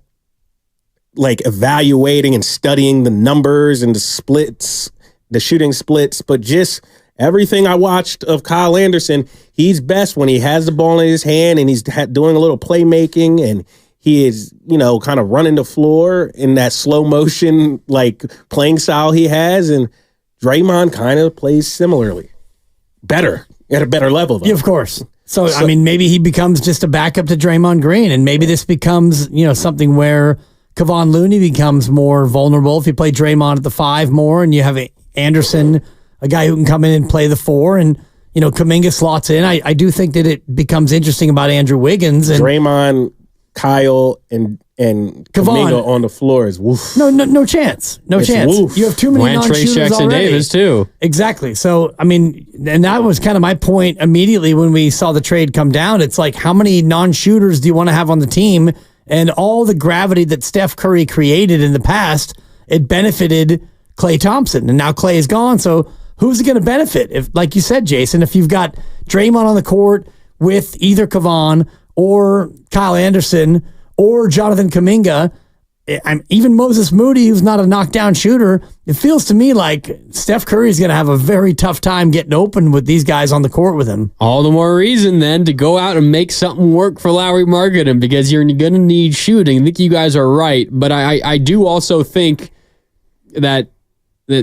like evaluating and studying the numbers and the splits, the shooting splits, but just everything I watched of Kyle Anderson, he's best when he has the ball in his hand and he's doing a little playmaking and he is, kind of running the floor in that slow motion, like playing style he has. And Draymond kind of plays similarly. Better, at a better level, though. Yeah, of course. So, I mean, maybe he becomes just a backup to Draymond Green, and maybe this becomes, something where Kevon Looney becomes more vulnerable if you play Draymond at the 5 more, and you have Anderson, a guy who can come in and play the 4, and Kuminga slots in. I do think that it becomes interesting about Andrew Wiggins and Draymond, Kyle, and Kuminga on the floor is woof. No chance. No chance. Woof. You have too many non-shooters Jackson already. Davis too. Exactly. So, I mean, and that was kind of my point immediately when we saw the trade come down. It's like, how many non-shooters do you want to have on the team? And all the gravity that Steph Curry created in the past, it benefited Klay Thompson. And now Klay is gone. So who's it going to benefit? If, like you said, Jason, if you've got Draymond on the court with either Kevon or Kyle Anderson or Jonathan Kuminga, even Moses Moody, who's not a knockdown shooter, it feels to me like Steph Curry is going to have a very tough time getting open with these guys on the court with him. All the more reason then to go out and make something work for Lauri Markkanen, because you're going to need shooting. I think you guys are right, but I do also think that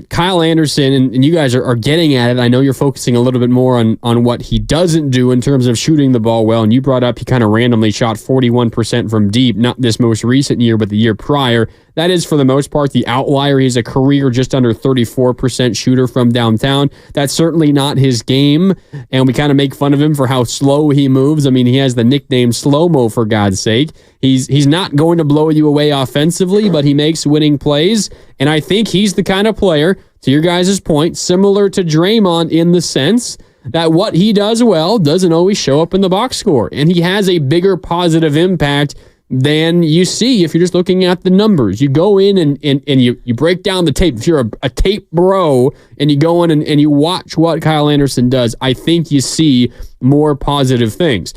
Kyle Anderson, and you guys are getting at it. I know you're focusing a little bit more on what he doesn't do in terms of shooting the ball well, and you brought up he kind of randomly shot 41% from deep, not this most recent year, but the year prior. That is, for the most part, the outlier. He's a career just under 34% shooter from downtown. That's certainly not his game, and we kind of make fun of him for how slow he moves. I mean, he has the nickname Slow-Mo, for God's sake. He's not going to blow you away offensively, but he makes winning plays, and I think he's the kind of player, to your guys' point, similar to Draymond in the sense that what he does well doesn't always show up in the box score, and he has a bigger positive impact than you see if you're just looking at the numbers. You go in and you break down the tape. If you're a tape bro and you go in and you watch what Kyle Anderson does, I think you see more positive things.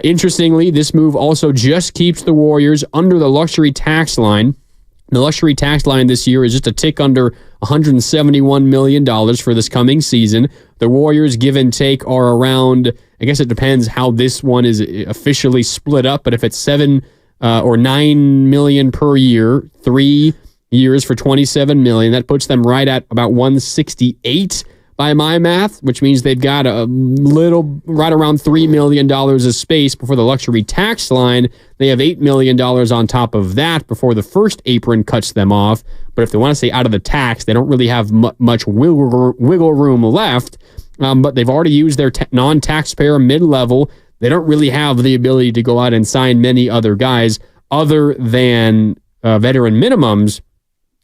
Interestingly, this move also just keeps the Warriors under the luxury tax line. The luxury tax line this year is just a tick under $171 million for this coming season. The Warriors, give and take, are around, I guess it depends how this one is officially split up, but if it's $7 or $9 million per year, 3 years for $27 million, that puts them right at about 168 by my math, which means they've got a little, right around $3 million of space before the luxury tax line. They have $8 million on top of that before the first apron cuts them off. But if they want to stay out of the tax, they don't really have much wiggle room left. But they've already used their non-taxpayer mid-level. They don't really have the ability to go out and sign many other guys other than veteran minimums.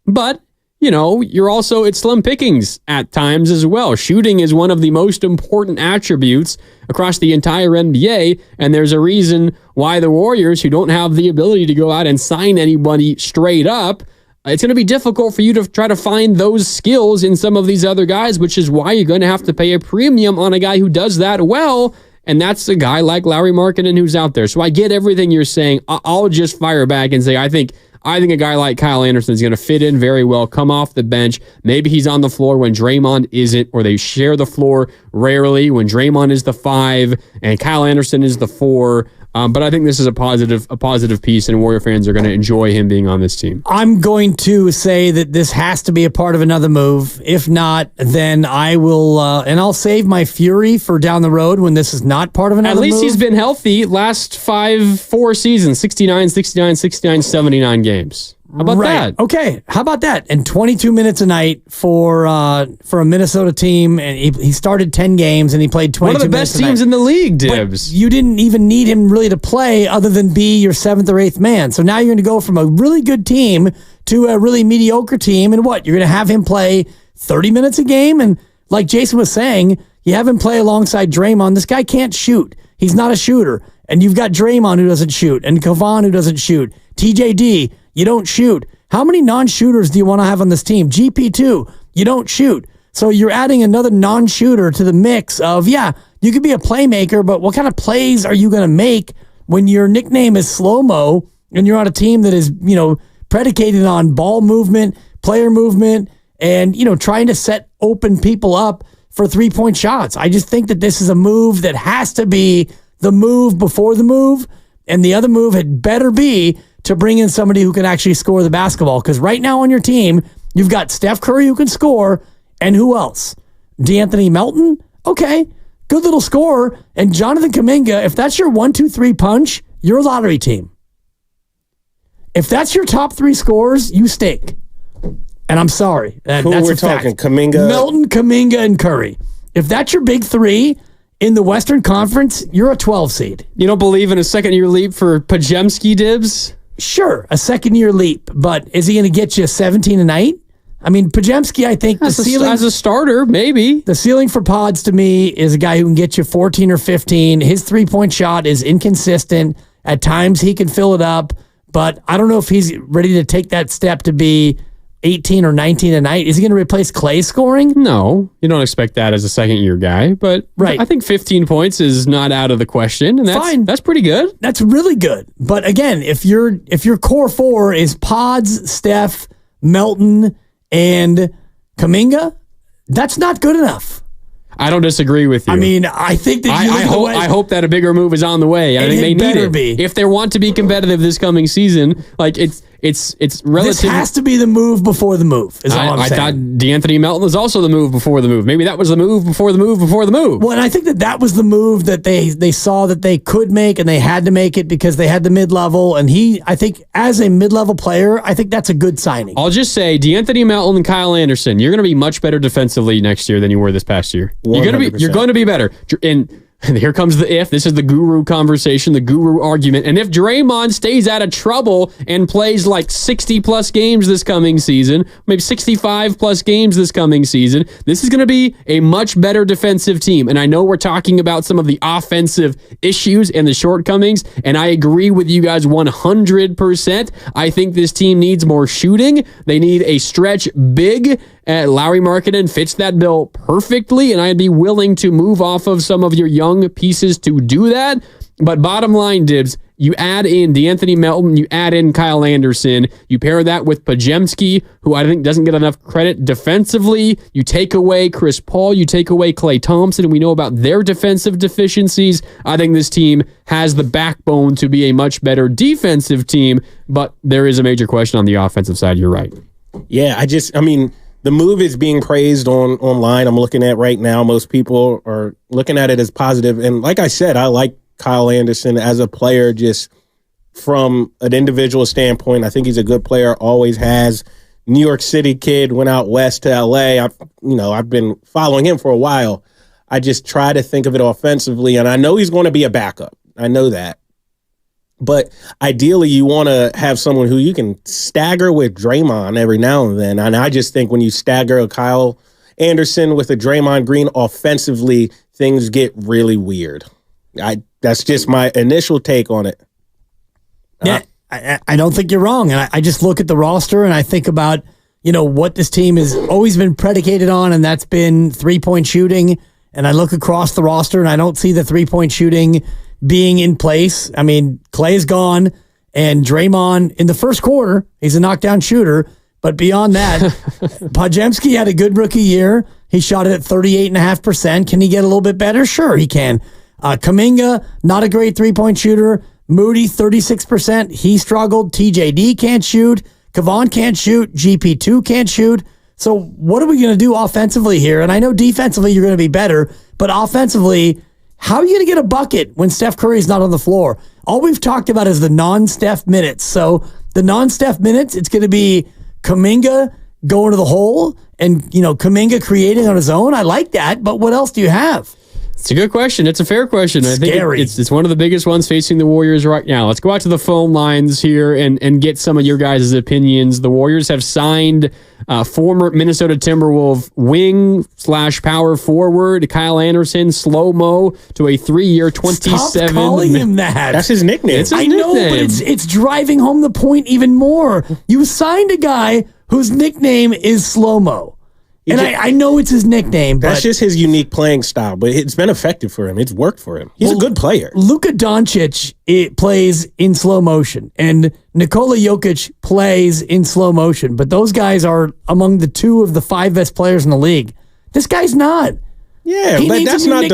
But you know, it's slim pickings at times as well. Shooting is one of the most important attributes across the entire NBA, and there's a reason why the Warriors, who don't have the ability to go out and sign anybody straight up, it's going to be difficult for you to try to find those skills in some of these other guys, which is why you're going to have to pay a premium on a guy who does that well, and that's a guy like Lauri Markkanen who's out there. So I get everything you're saying. I'll just fire back and say I think a guy like Kyle Anderson is going to fit in very well, come off the bench. Maybe he's on the floor when Draymond isn't, or they share the floor rarely when Draymond is the 5 and Kyle Anderson is the 4. But I think this is a positive piece, and Warrior fans are going to enjoy him being on this team. I'm going to say that this has to be a part of another move. If not, then I will, and I'll save my fury for down the road when this is not part of another move. At least he's been healthy last 4 seasons, 69, 79 games. How about that? Okay, how about that? And 22 minutes a night for a Minnesota team, and he started 10 games and he played 22 minutes. One of the best teams in the league, Dibs. But you didn't even need him really to play other than be your 7th or 8th man. So now you're going to go from a really good team to a really mediocre team, and what? You're going to have him play 30 minutes a game, and like Jason was saying, you have him play alongside Draymond. This guy can't shoot. He's not a shooter. And you've got Draymond who doesn't shoot, and Kevon who doesn't shoot. TJD, you don't shoot. How many non-shooters do you want to have on this team? GP2, you don't shoot. So you're adding another non-shooter to the mix of, yeah, you could be a playmaker, but what kind of plays are you going to make when your nickname is Slow-Mo and you're on a team that is, predicated on ball movement, player movement, and, trying to set open people up for three-point shots? I just think that this is a move that has to be the move before the move, and the other move had better be to bring in somebody who can actually score the basketball. Because right now on your team, you've got Steph Curry who can score, and who else? DeAnthony Melton? Okay, good little scorer. And Jonathan Kuminga, if that's your 1-2-3 punch, you're a lottery team. If that's your top 3 scorers, you stink. And I'm sorry. Who that's we're a fact. talking? Kuminga? Melton, Kuminga, and Curry. If that's your big 3 in the Western Conference, you're a 12 seed. You don't believe in a second-year leap for Pajemski, Dibs? Sure, a second-year leap, but is he going to get you 17 a night? I mean, Pajemski, I think as a starter, maybe. The ceiling for Pods to me is a guy who can get you 14 or 15. His three-point shot is inconsistent. At times he can fill it up, but I don't know if he's ready to take that step to be 18 or 19 a night. Is he going to replace Klay scoring? No, you don't expect that as a second-year guy, but I think 15 points is not out of the question, and Fine. That's pretty good. That's really good. But again, if your core four is Pods, Steph, Melton, and Kuminga, that's not good enough. I don't disagree with you. I mean, I think that I hope that a bigger move is on the way. I think they need it. If they want to be competitive this coming season, like it's relative. This has to be the move before the move, is all I'm saying. I thought DeAnthony Melton was also the move before the move. Maybe that was the move before the move before the move. Well, and I think that was the move that they saw that they could make, and they had to make it because they had the mid-level. And I think as a mid-level player, I think that's a good signing. I'll just say DeAnthony Melton and Kyle Anderson, you're going to be much better defensively next year than you were this past year. 100%. You're going to be better. And here comes the if. This is the guru conversation, the guru argument. And if Draymond stays out of trouble and plays like 60-plus games this coming season, maybe 65-plus games this coming season, this is going to be a much better defensive team. And I know we're talking about some of the offensive issues and the shortcomings, and I agree with you guys 100%. I think this team needs more shooting. They need a stretch big. Lauri Markkanen fits that bill perfectly, and I'd be willing to move off of some of your young pieces to do that. But bottom line, Dibs, you add in DeAnthony Melton, you add in Kyle Anderson, you pair that with Podziemski, who I think doesn't get enough credit defensively. You take away Chris Paul, you take away Klay Thompson, and we know about their defensive deficiencies. I think this team has the backbone to be a much better defensive team, but there is a major question on the offensive side. You're right. Yeah, the move is being praised online. I'm looking at right now. Most people are looking at it as positive. And like I said, I like Kyle Anderson as a player just from an individual standpoint. I think he's a good player, always has. New York City kid, went out west to L.A. I've been following him for a while. I just try to think of it offensively, and I know he's going to be a backup. I know that. But ideally, you want to have someone who you can stagger with Draymond every now and then. And I just think when you stagger a Kyle Anderson with a Draymond Green offensively, things get really weird. That's just my initial take on it. Yeah, I don't think you're wrong. And I just look at the roster and I think about, what this team has always been predicated on, and that's been three-point shooting. And I look across the roster and I don't see the three-point shooting being in place. I mean, Klay's gone, and Draymond in the first quarter, he's a knockdown shooter. But beyond that, Podziemski had a good rookie year. He shot it at 38.5%. Can he get a little bit better? Sure, he can. Kuminga, not a great three-point shooter. Moody, 36%. He struggled. TJD can't shoot. Kevon can't shoot. GP2 can't shoot. So what are we going to do offensively here? And I know defensively you're going to be better, but offensively, how are you going to get a bucket when Steph Curry's not on the floor? All we've talked about is the non-Steph minutes. So the non-Steph minutes, it's going to be Kuminga going to the hole and, Kuminga creating on his own. I like that, but what else do you have? It's a good question. It's a fair question. Scary. I think it's one of the biggest ones facing the Warriors right now. Let's go out to the phone lines here and get some of your guys' opinions. The Warriors have signed former Minnesota Timberwolves wing/power forward Kyle Anderson, slow-mo, to a 3-year, $27 Stop calling him that. That's his nickname. It's his I know, nickname. but it's driving home the point even more. You signed a guy whose nickname is slow-mo. And I know it's his nickname, but that's just his unique playing style, but it's been effective for him. It's worked for him. He's a good player. Luka Doncic plays in slow motion, and Nikola Jokic plays in slow motion, but those guys are among the 2 of the 5 best players in the league. This guy's not. Yeah, but that's not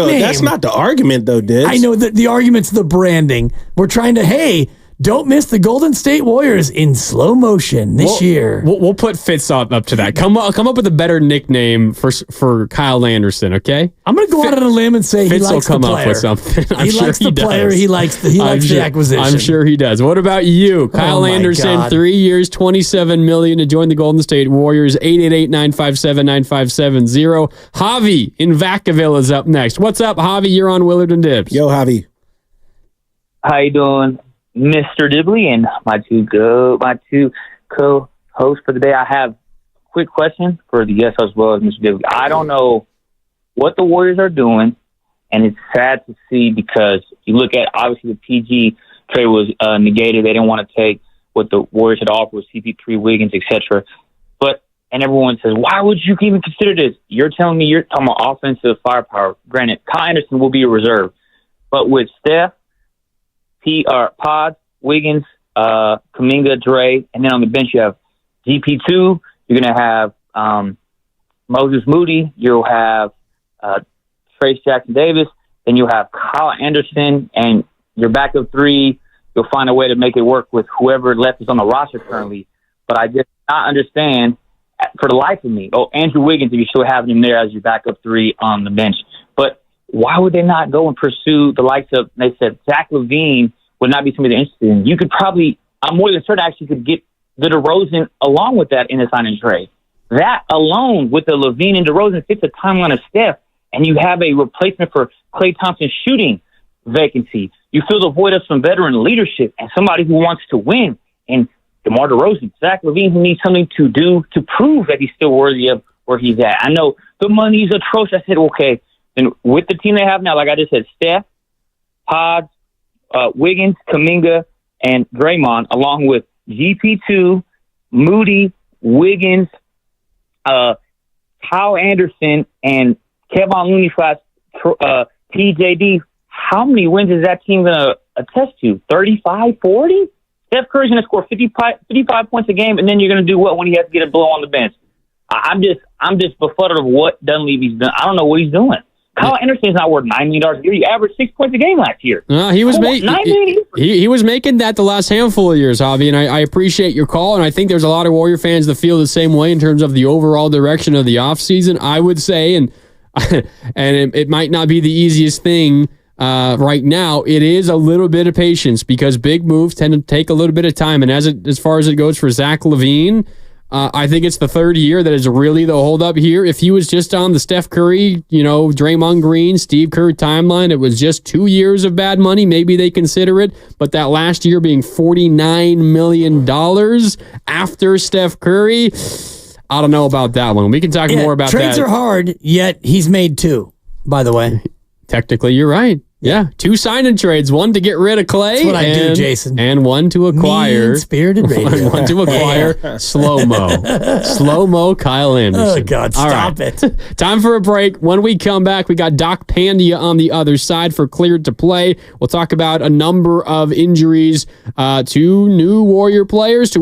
the argument, though, Dibs. I know that the argument's the branding. We're trying to, don't miss the Golden State Warriors in slow motion this year. We'll put Fitz up to that. Come up with a better nickname for Kyle Anderson, okay? I'm going to go out on a limb and say Fitz he likes will come the player. up with something. He likes the player. He likes the acquisition. I'm sure he does. What about you? Kyle Anderson, God. 3 years, $27 million to join the Golden State Warriors. 888-957-9570. Javi in Vacaville is up next. What's up, Javi? You're on Willard and Dibs. Yo, Javi. How you doing, Mr. Dibley, and my two co-hosts for the day? I have a quick question for the guest as well as Mr. Dibley. I don't know what the Warriors are doing, and it's sad to see because you look at, obviously, the PG trade was negated. They didn't want to take what the Warriors had offered with CP3, Wiggins, etc. But and everyone says, why would you even consider this? You're telling me you're talking about offensive firepower. Granted, Kyle Anderson will be a reserve. But with Steph, Pods, Wiggins, Kuminga, Dre, and then on the bench you have GP2. You're going to have Moses Moody. You'll have Trace Jackson-Davis. Then you'll have Kyle Anderson, and your backup three, you'll find a way to make it work with whoever left is on the roster currently. But I just not understand, for the life of me, Andrew Wiggins, if you still have him there as your backup three on the bench. But why would they not go and pursue the likes of, they said, Zach LaVine would not be somebody they're interested in. You could probably, I'm more than certain, actually could get the DeRozan along with that in a sign and trade. That alone with the LaVine and DeRozan fits the timeline of Steph, and you have a replacement for Klay Thompson shooting vacancy. You fill the void of some veteran leadership and somebody who wants to win. And DeMar DeRozan, Zach LaVine, who needs something to do to prove that he's still worthy of where he's at. I know the money's atrocious. I said, okay, then with the team they have now, like I just said, Steph, Pods, Wiggins, Kuminga, and Draymond, along with GP2, Moody, Wiggins, Kyle Anderson, and Kevon Looney / PJD. How many wins is that team going to attest to? 35, 40? Steph Curry's going to score 55 points a game, and then you're going to do what when he has to get a blow on the bench? I'm just befuddled of what Dunleavy's done. I don't know what he's doing. Kyle Anderson's not worth $9 million a year. He averaged 6 points a game last year. He was he was making that the last handful of years, Javi, and I appreciate your call, and I think there's a lot of Warrior fans that feel the same way in terms of the overall direction of the offseason, I would say, and it might not be the easiest thing right now. It is a little bit of patience because big moves tend to take a little bit of time, and as far as it goes for Zach LaVine, I think it's the third year that is really the holdup here. If he was just on the Steph Curry, Draymond Green, Steve Kerr timeline, it was just 2 years of bad money. Maybe they consider it. But that last year being $49 million after Steph Curry, I don't know about that one. We can talk more about trades that. Trades are hard, yet he's made 2, by the way. Technically, you're right. Yeah, 2 sign-in trades, one to get rid of Klay. That's what I do, Jason. And one to acquire... Mean-spirited radio. One to acquire slow-mo. Slow-mo Kyle Anderson. Oh, God, stop it. Time for a break. When we come back, we got Doc Pandia on the other side for Cleared to Play. We'll talk about a number of injuries to new Warrior players, to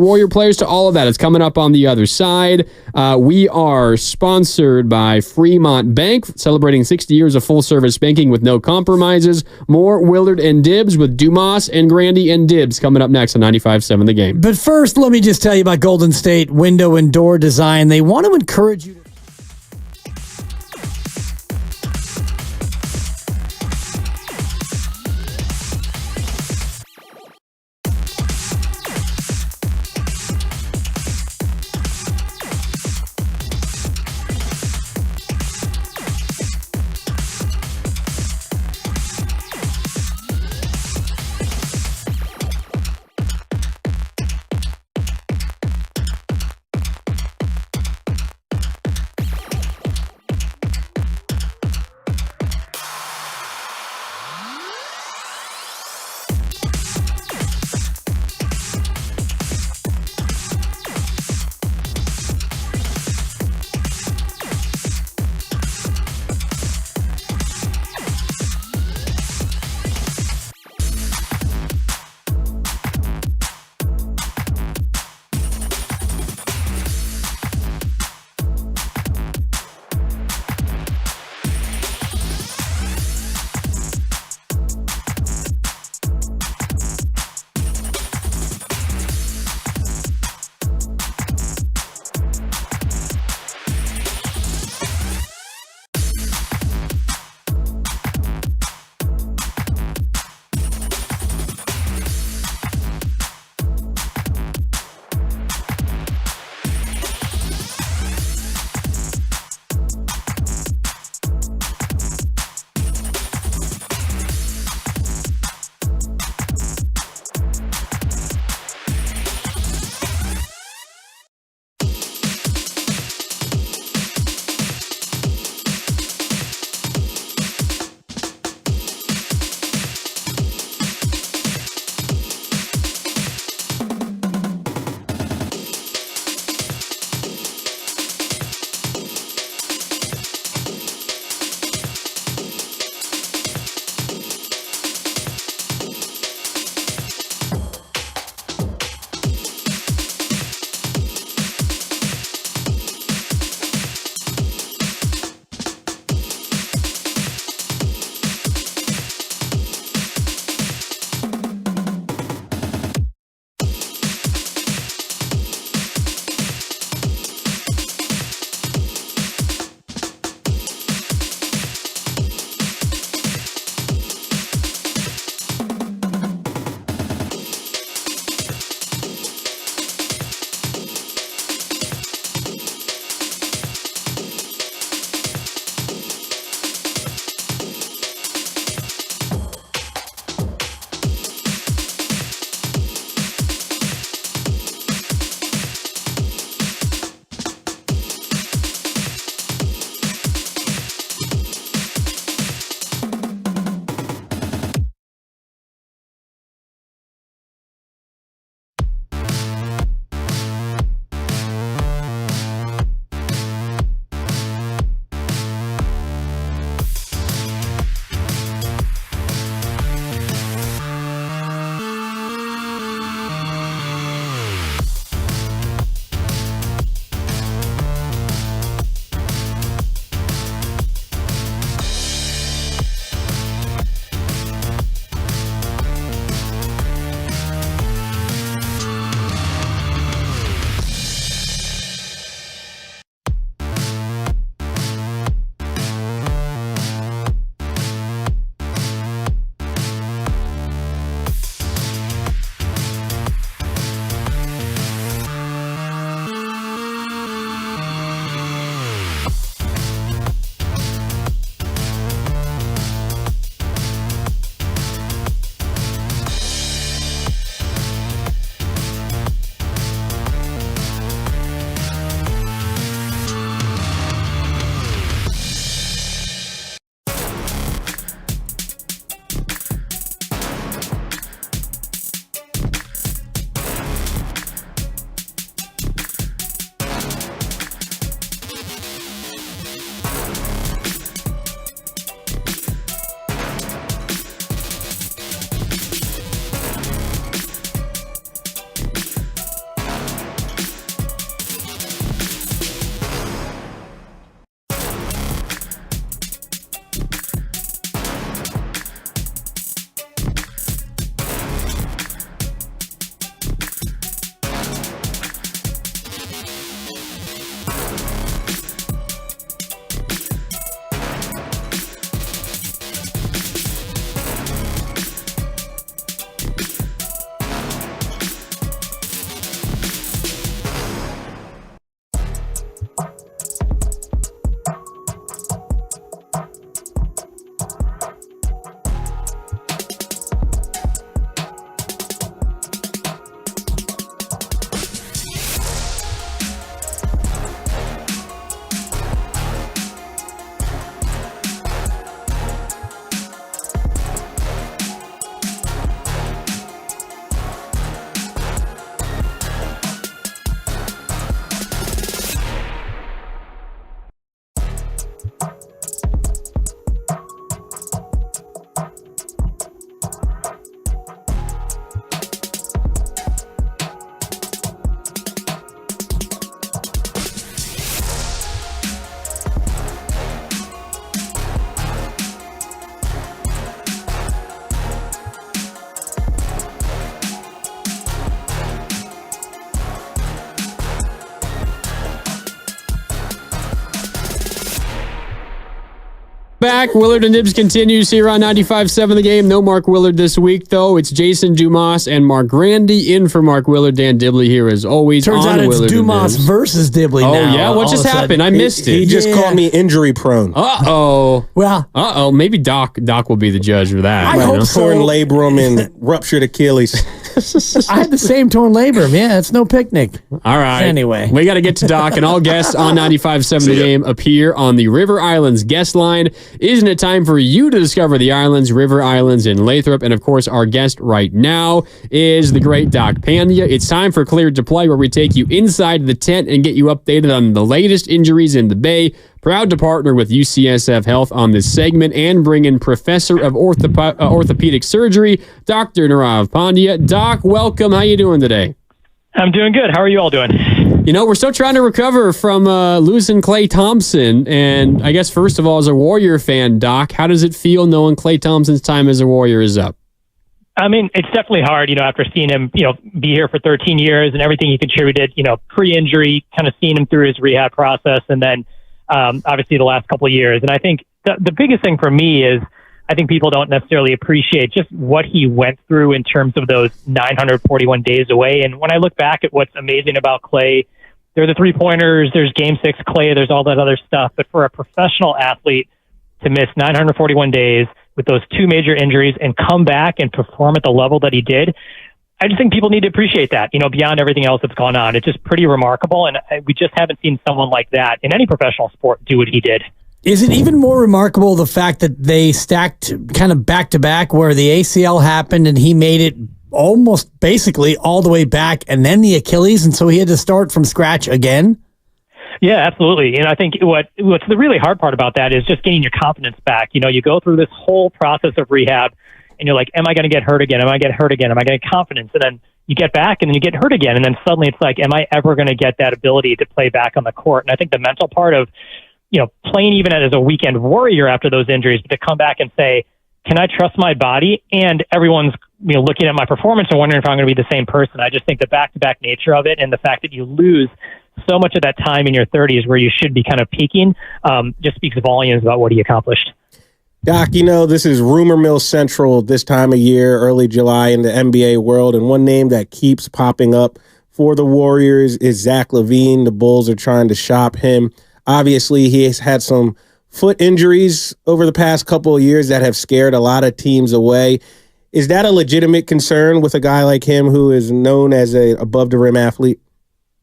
all of that. It's coming up on the other side. We are sponsored by Fremont Bank, celebrating 60 years of full-service banking with no compromises. More Willard and Dibbs with Dumas and Grandy and Dibbs coming up next on 95.7 The Game. But first, let me just tell you about Golden State Window and Door Design. They want to encourage you to back. Willard and Dibs continues here on 95.7 The Game. No Mark Willard this week, though. It's Jason Dumas and Mark Grandy in for Mark Willard. Dan Dibley here as always. Turns out it's Dumas versus Dibley now. Oh, yeah? What just happened? I missed it. He just called me injury prone. Uh-oh. Well. Maybe Doc will be the judge for that. I hope so. Torn labrum and ruptured Achilles. I had the same torn labrum. Yeah, it's no picnic. All right. Anyway. We got to get to Doc, and all guests on 95.7 The Game appear on the River Islands guest line. Isn't it time for you to discover the islands, River Islands in Lathrop? And, of course, our guest right now is the great Doc Pandia. It's time for Cleared to Play, where we take you inside the tent and get you updated on the latest injuries in the Bay. Proud to partner with UCSF Health on this segment and bring in Professor of Orthopedic Surgery, Dr. Nirav Pandya. Doc, welcome. How you doing today? I'm doing good. How are you all doing? You know, we're still trying to recover from losing Klay Thompson. And I guess, first of all, as a Warrior fan, Doc, how does it feel knowing Klay Thompson's time as a Warrior is up? I mean, it's definitely hard, after seeing him, be here for 13 years and everything he contributed, pre-injury, kind of seeing him through his rehab process, and then obviously the last couple of years. And I think the biggest thing for me is I think people don't necessarily appreciate just what he went through in terms of those 941 days away. And when I look back at what's amazing about Klay, there are the three-pointers, there's Game 6 Klay, there's all that other stuff. But for a professional athlete to miss 941 days with those two major injuries and come back and perform at the level that he did, I just think people need to appreciate that, beyond everything else that's gone on. It's just pretty remarkable, and we just haven't seen someone like that in any professional sport do what he did. Is it even more remarkable the fact that they stacked kind of back-to-back where the ACL happened and he made it almost basically all the way back and then the Achilles, and so he had to start from scratch again? Yeah, absolutely. And I think what's the really hard part about that is just getting your confidence back. You go through this whole process of rehab, and you're like, am I going to get hurt again? Am I going to get hurt again? Am I going to get confidence? And then you get back and then you get hurt again. And then suddenly it's like, am I ever going to get that ability to play back on the court? And I think the mental part of, playing even as a weekend warrior after those injuries, but to come back and say, can I trust my body? And everyone's, looking at my performance and wondering if I'm going to be the same person. I just think the back-to-back nature of it and the fact that you lose so much of that time in your 30s where you should be kind of peaking just speaks volumes about what he accomplished. Doc, this is Rumor Mill Central this time of year, early July in the NBA world, and one name that keeps popping up for the Warriors is Zach LaVine. The Bulls are trying to shop him. Obviously, he has had some foot injuries over the past couple of years that have scared a lot of teams away. Is that a legitimate concern with a guy like him who is known as a above-the-rim athlete?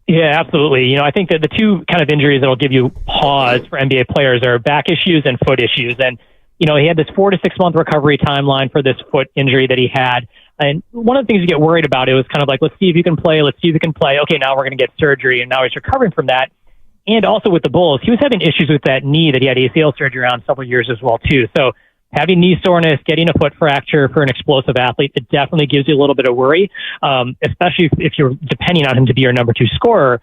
Yeah, absolutely. I think that the two kind of injuries that will give you pause for NBA players are back issues and foot issues. And he had this 4 to 6 month recovery timeline for this foot injury that he had. And one of the things you get worried about, it was kind of like, let's see if you can play. Let's see if you can play. Okay, now we're going to get surgery. And now he's recovering from that. And also with the Bulls, he was having issues with that knee that he had ACL surgery on several years as well, too. So having knee soreness, getting a foot fracture for an explosive athlete, it definitely gives you a little bit of worry, especially if you're depending on him to be your number 2 scorer,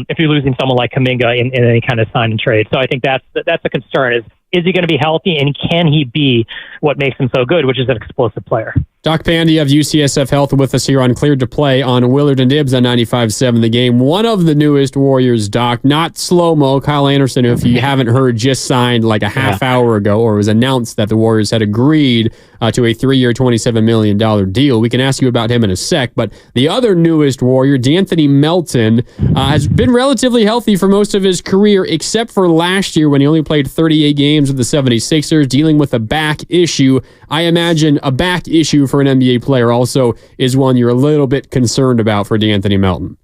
if you're losing someone like Kuminga in any kind of sign and trade. So I think that's a concern is he going to be healthy, and can he be what makes him so good, which is an explosive player? Doc Pandia of UCSF Health with us here on Cleared to Play on Willard and Dibs on 95.7 The Game. One of the newest Warriors, Doc, not slow-mo. Kyle Anderson, who, if you haven't heard, just signed like a half hour ago, or was announced that the Warriors had agreed to a 3-year, $27 million deal. We can ask you about him in a sec, but the other newest Warrior, D'Anthony Melton, has been relatively healthy for most of his career, except for last year when he only played 38 games with the 76ers, dealing with a back issue. I imagine a back issue for an NBA player also is one you're a little bit concerned about for D'Anthony Melton.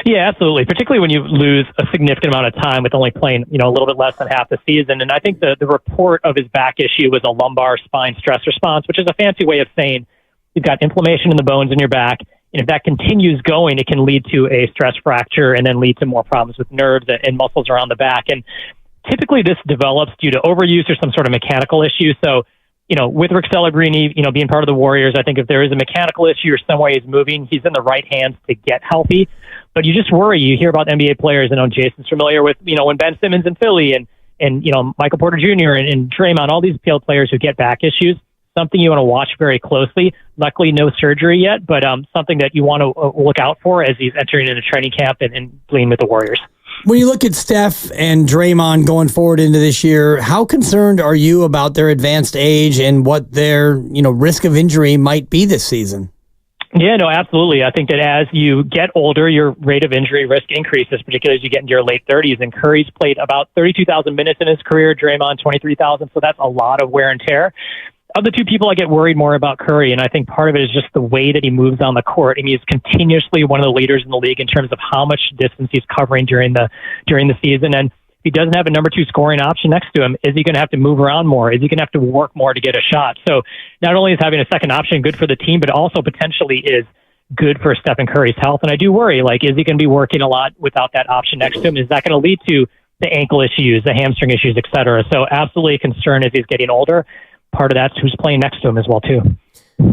Yeah, absolutely. Particularly when you lose a significant amount of time with only playing, a little bit less than half the season. And I think the report of his back issue was a lumbar spine stress response, which is a fancy way of saying you've got inflammation in the bones in your back. And if that continues going, it can lead to a stress fracture and then lead to more problems with nerves and muscles around the back. And typically this develops due to overuse or some sort of mechanical issue. So, with Rick Celebrini, being part of the Warriors, I think if there is a mechanical issue or some way he's moving, he's in the right hands to get healthy. But you just worry. You hear about NBA players, and Jason's familiar with, when Ben Simmons in Philly and Michael Porter Jr. and Draymond, all these PL players who get back issues, something you want to watch very closely. Luckily, no surgery yet, but something that you want to look out for as he's entering into training camp and playing with the Warriors. When you look at Steph and Draymond going forward into this year, how concerned are you about their advanced age and what their risk of injury might be this season? Yeah, no, absolutely. I think that as you get older, your rate of injury risk increases, particularly as you get into your late 30s. And Curry's played about 32,000 minutes in his career, Draymond 23,000, so that's a lot of wear and tear. Of the two people, I get worried more about Curry, and I think part of it is just the way that he moves on the court. I mean, he's continuously one of the leaders in the league in terms of how much distance he's covering during the season. And if he doesn't have a number 2 scoring option next to him, is he going to have to move around more? Is he going to have to work more to get a shot? So not only is having a second option good for the team, but also potentially is good for Stephen Curry's health. And I do worry, is he going to be working a lot without that option next to him? Is that going to lead to the ankle issues, the hamstring issues, et cetera? So absolutely a concern as he's getting older. Part of that's who's playing next to him as well, too.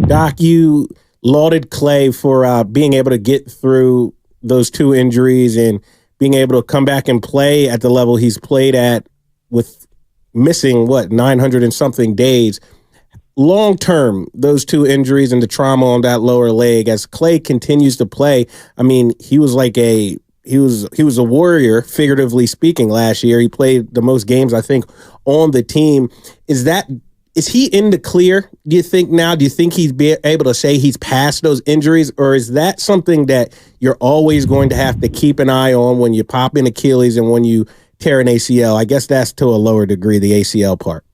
Doc, you lauded Klay for being able to get through those 2 injuries and being able to come back and play at the level he's played at with missing, 900 and something days. Long term, those 2 injuries and the trauma on that lower leg, as Klay continues to play, I mean, he was a warrior, figuratively speaking, last year. He played the most games, I think, on the team. Is he in the clear, do you think now? Do you think he's be able to say he's past those injuries? Or is that something that you're always going to have to keep an eye on when you pop an Achilles and when you tear an ACL? I guess that's to a lower degree, the ACL part.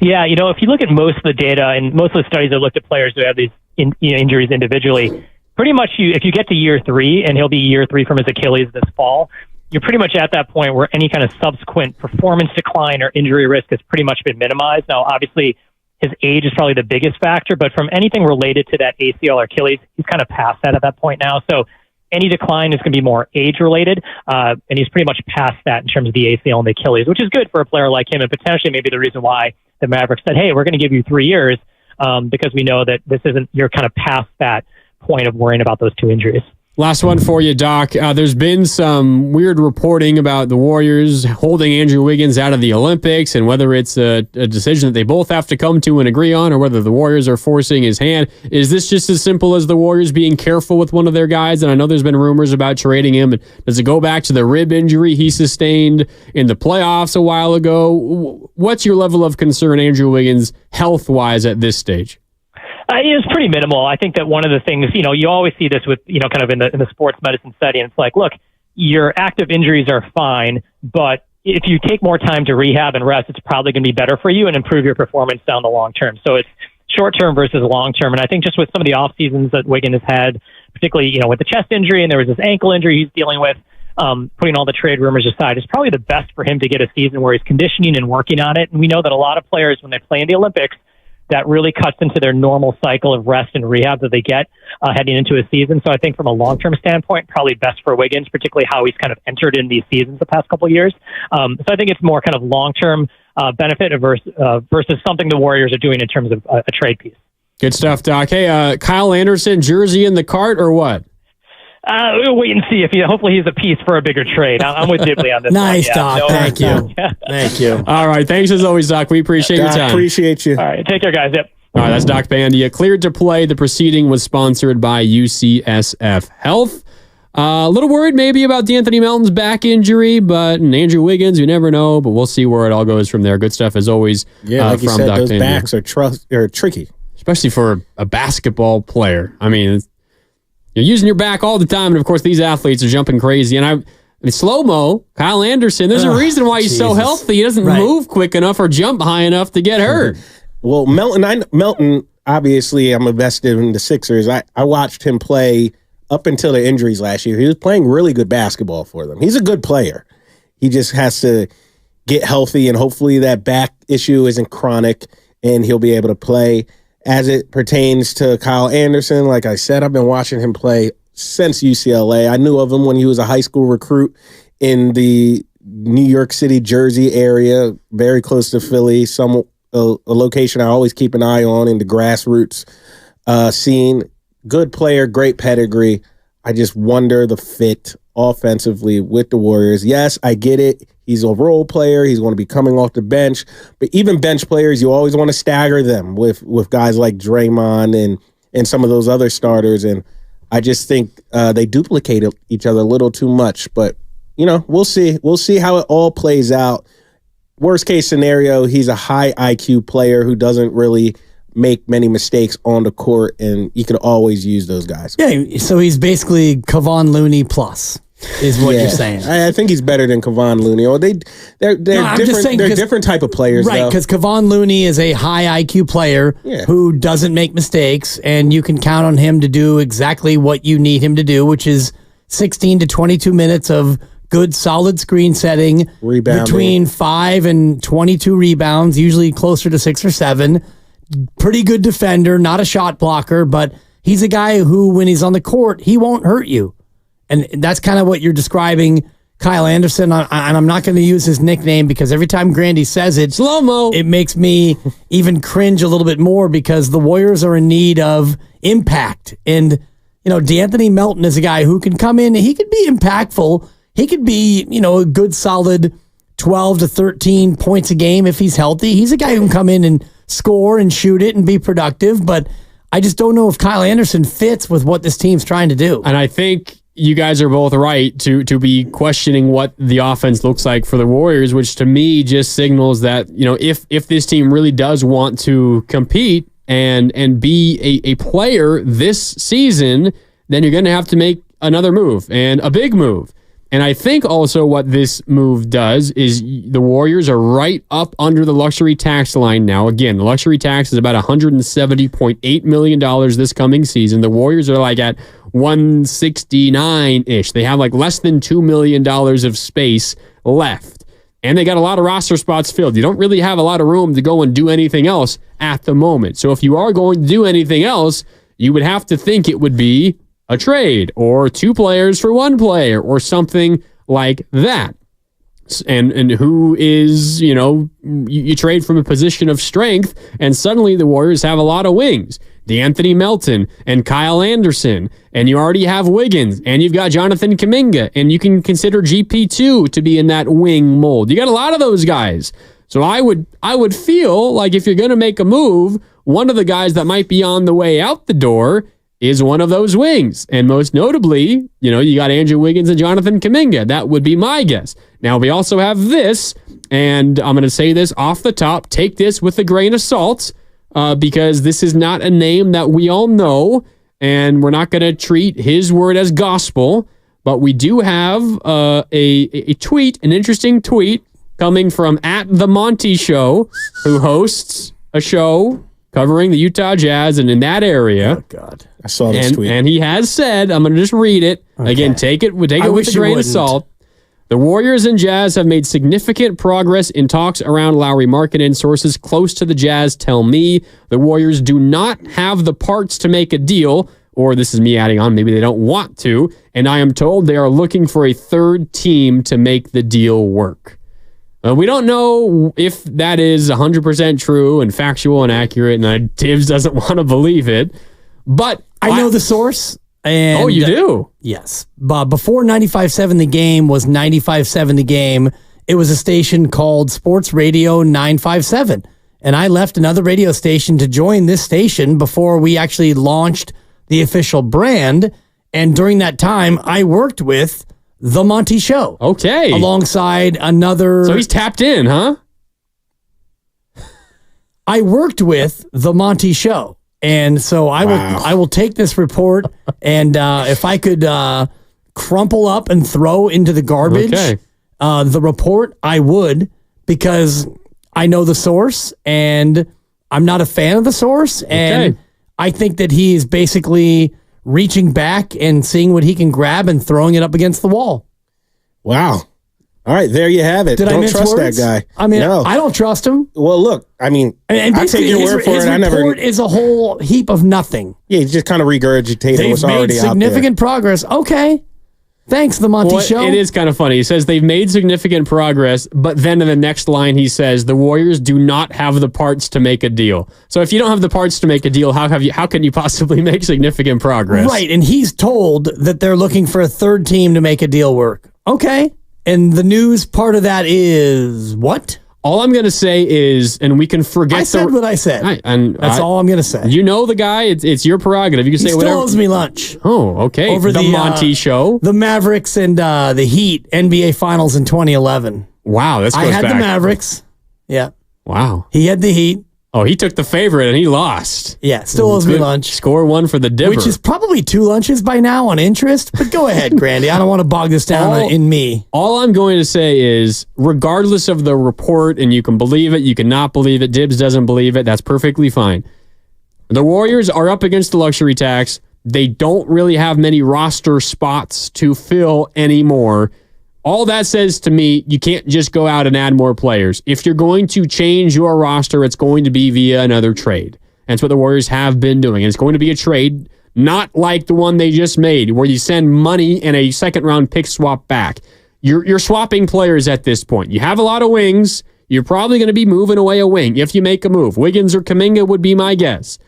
Yeah, if you look at most of the data and most of the studies that looked at players who have these injuries individually, pretty much if you get to year 3, and he'll be year 3 from his Achilles this fall, you're pretty much at that point where any kind of subsequent performance decline or injury risk has pretty much been minimized. Now, obviously, his age is probably the biggest factor, but from anything related to that ACL or Achilles, he's kind of past that at that point now. So any decline is going to be more age-related, and he's pretty much past that in terms of the ACL and the Achilles, which is good for a player like him and potentially maybe the reason why the Mavericks said, hey, we're going to give you 3 years because we know that you're kind of past that point of worrying about those 2 injuries. Last one for you, Doc. There's been some weird reporting about the Warriors holding Andrew Wiggins out of the Olympics and whether it's a decision that they both have to come to and agree on or whether the Warriors are forcing his hand. Is this just as simple as the Warriors being careful with one of their guys? And I know there's been rumors about trading him. Does it go back to the rib injury he sustained in the playoffs a while ago? What's your level of concern, Andrew Wiggins, health-wise at this stage? It's pretty minimal. I think that one of the things, you always see this with, kind of in the sports medicine setting. It's like, look, your active injuries are fine, but if you take more time to rehab and rest, it's probably going to be better for you and improve your performance down the long term. So it's short term versus long term. And I think just with some of the off seasons that Wiggins has had, particularly, with the chest injury and there was this ankle injury he's dealing with, putting all the trade rumors aside, it's probably the best for him to get a season where he's conditioning and working on it. And we know that a lot of players, when they play in the Olympics, that really cuts into their normal cycle of rest and rehab that they get heading into a season. So I think from a long-term standpoint, probably best for Wiggins, particularly how he's kind of entered in these seasons the past couple of years. So I think it's more kind of long-term benefit versus something the Warriors are doing in terms of a trade piece. Good stuff, Doc. Hey, Kyle Anderson, jersey in the cart or what? We'll wait and see if hopefully he's a piece for a bigger trade. I'm with Dibley on this. Nice, one. Doc. Thank you. Thank you. All right. Thanks as always, Doc. We appreciate your time. Appreciate you. All right. Take care, guys. Yep. All right. That's Doc Bandia. Cleared to play. The proceeding was sponsored by UCSF Health. A little worried maybe about D'Anthony Melton's back injury, but Andrew Wiggins, you never know, but we'll see where it all goes from there. Good stuff as always. Yeah, like you said, Doc those Bandia. backs are tricky. Especially for a basketball player. I mean, you're using your back all the time, and of course, these athletes are jumping crazy. And slow-mo, Kyle Anderson, there's a reason why he's so healthy. He doesn't move quick enough or jump high enough to get hurt. Well, Melton, obviously, I'm invested in the Sixers. I watched him play up until the injuries last year. He was playing really good basketball for them. He's a good player. He just has to get healthy, and hopefully that back issue isn't chronic, and he'll be able to play. As it pertains to Kyle Anderson, like I said, I've been watching him play since UCLA. I knew of him when he was a high school recruit in the New York City, Jersey area, very close to Philly, a location I always keep an eye on in the grassroots scene. Good player, great pedigree. I just wonder the fit offensively with the Warriors. Yes, I get it. He's a role player. He's going to be coming off the bench. But even bench players, you always want to stagger them with guys like Draymond and some of those other starters. And I just think they duplicate each other a little too much. But we'll see. We'll see how it all plays out. Worst case scenario, he's a high IQ player who doesn't really make many mistakes on the court, and you can always use those guys. Yeah, so he's basically Kevon Looney plus, is what you're saying. I think he's better than Kevon Looney. Or they're different. They're different type of players, right? Because Kevon Looney is a high IQ player who doesn't make mistakes, and you can count on him to do exactly what you need him to do, which is 16 to 22 minutes of good, solid screen setting, rebounding, between 5 and 22 rebounds, usually closer to 6 or 7. Pretty good defender, not a shot blocker, but he's a guy who, when he's on the court, he won't hurt you. And that's kind of what you're describing Kyle Anderson. And I'm not going to use his nickname because every time Grandy says it, slow-mo, it makes me even cringe a little bit more because the Warriors are in need of impact. And, DeAnthony Melton is a guy who can come in, he could be impactful. He could be, a good solid 12 to 13 points a game if he's healthy. He's a guy who can come in and score and shoot it and be productive, but I just don't know if Kyle Anderson fits with what this team's trying to do. And I think you guys are both right to be questioning what the offense looks like for the Warriors, which to me just signals that, if this team really does want to compete and be a player this season, then you're going to have to make another move, and a big move. And I think also what this move does is the Warriors are right up under the luxury tax line now. Again, the luxury tax is about $170.8 million this coming season. The Warriors are like at 169-ish. They have like less than $2 million of space left. And they got a lot of roster spots filled. You don't really have a lot of room to go and do anything else at the moment. So if you are going to do anything else, you would have to think it would be a trade or 2 players for 1 player or something like that. And who is, you trade from a position of strength and suddenly the Warriors have a lot of wings. DeAnthony Melton and Kyle Anderson, and you already have Wiggins, and you've got Jonathan Kuminga, and you can consider GP2 to be in that wing mold. You got a lot of those guys. So I would feel like if you're going to make a move, one of the guys that might be on the way out the door is one of those wings. And most notably, you got Andrew Wiggins and Jonathan Kuminga. That would be my guess. Now, we also have this, and I'm going to say this off the top. Take this with a grain of salt because this is not a name that we all know, and we're not going to treat his word as gospel. But we do have a tweet, an interesting tweet, coming from @TheMonty_Show, who hosts a show covering the Utah Jazz and in that area. Oh, God. I saw this tweet. And he has said, I'm going to just read it. Okay. Again, take it with a grain of salt. The Warriors and Jazz have made significant progress in talks around Lauri Markkanen. Sources close to the Jazz tell me the Warriors do not have the parts to make a deal, or this is me adding on, maybe they don't want to, and I am told they are looking for a third team to make the deal work. We don't know if that is 100% true and factual and accurate, and Tibbs doesn't want to believe it. But I know the source. And oh, you do? Yes. But before 95.7 The Game was 95.7 The Game, it was a station called Sports Radio 957. And I left another radio station to join this station before we actually launched the official brand. And during that time, I worked with The Monty Show. Okay. Alongside another... So he's tapped in, huh? I worked with The Monty Show. And so I will take this report, and if I could crumple up and throw into the garbage the report, I would, because I know the source, and I'm not a fan of the source, and I think that he is basically reaching back and seeing what he can grab and throwing it up against the wall. Wow. All right, there you have it. Don't trust that guy. I mean, no. I don't trust him. Well, look, I mean, I take your word for it. His report is a whole heap of nothing. Yeah, he just kind of regurgitated what's already out there. They've made significant progress. Okay. Thanks, The Monty Show. It is kind of funny. He says they've made significant progress, but then in the next line he says the Warriors do not have the parts to make a deal. So if you don't have the parts to make a deal, how can you possibly make significant progress? Right, and he's told that they're looking for a third team to make a deal work. Okay. And the news part of that is what? All I'm going to say is, and we can forget. I said what I said. That's all I'm going to say. You know the guy. It's your prerogative. You can say he whatever. Still owes me lunch. Oh, okay. Over the Monty show. The Mavericks and the Heat NBA Finals in 2011. Wow, this goes I had back. the Mavericks. Yeah. Wow. He had the Heat. Oh, he took the favorite and he lost. Yeah, still owes me lunch. Score one for the Dipper. Which is probably 2 lunches by now on interest. But go ahead, Grandy. I don't want to bog this down in me. All I'm going to say is, regardless of the report, and you can believe it, you cannot believe it, Dibs doesn't believe it, that's perfectly fine. The Warriors are up against the luxury tax. They don't really have many roster spots to fill anymore. All that says to me, you can't just go out and add more players. If you're going to change your roster, it's going to be via another trade. That's what the Warriors have been doing. And it's going to be a trade not like the one they just made, where you send money and a second-round pick swap back. You're swapping players at this point. You have a lot of wings. You're probably going to be moving away a wing if you make a move. Wiggins or Kuminga would be my guess.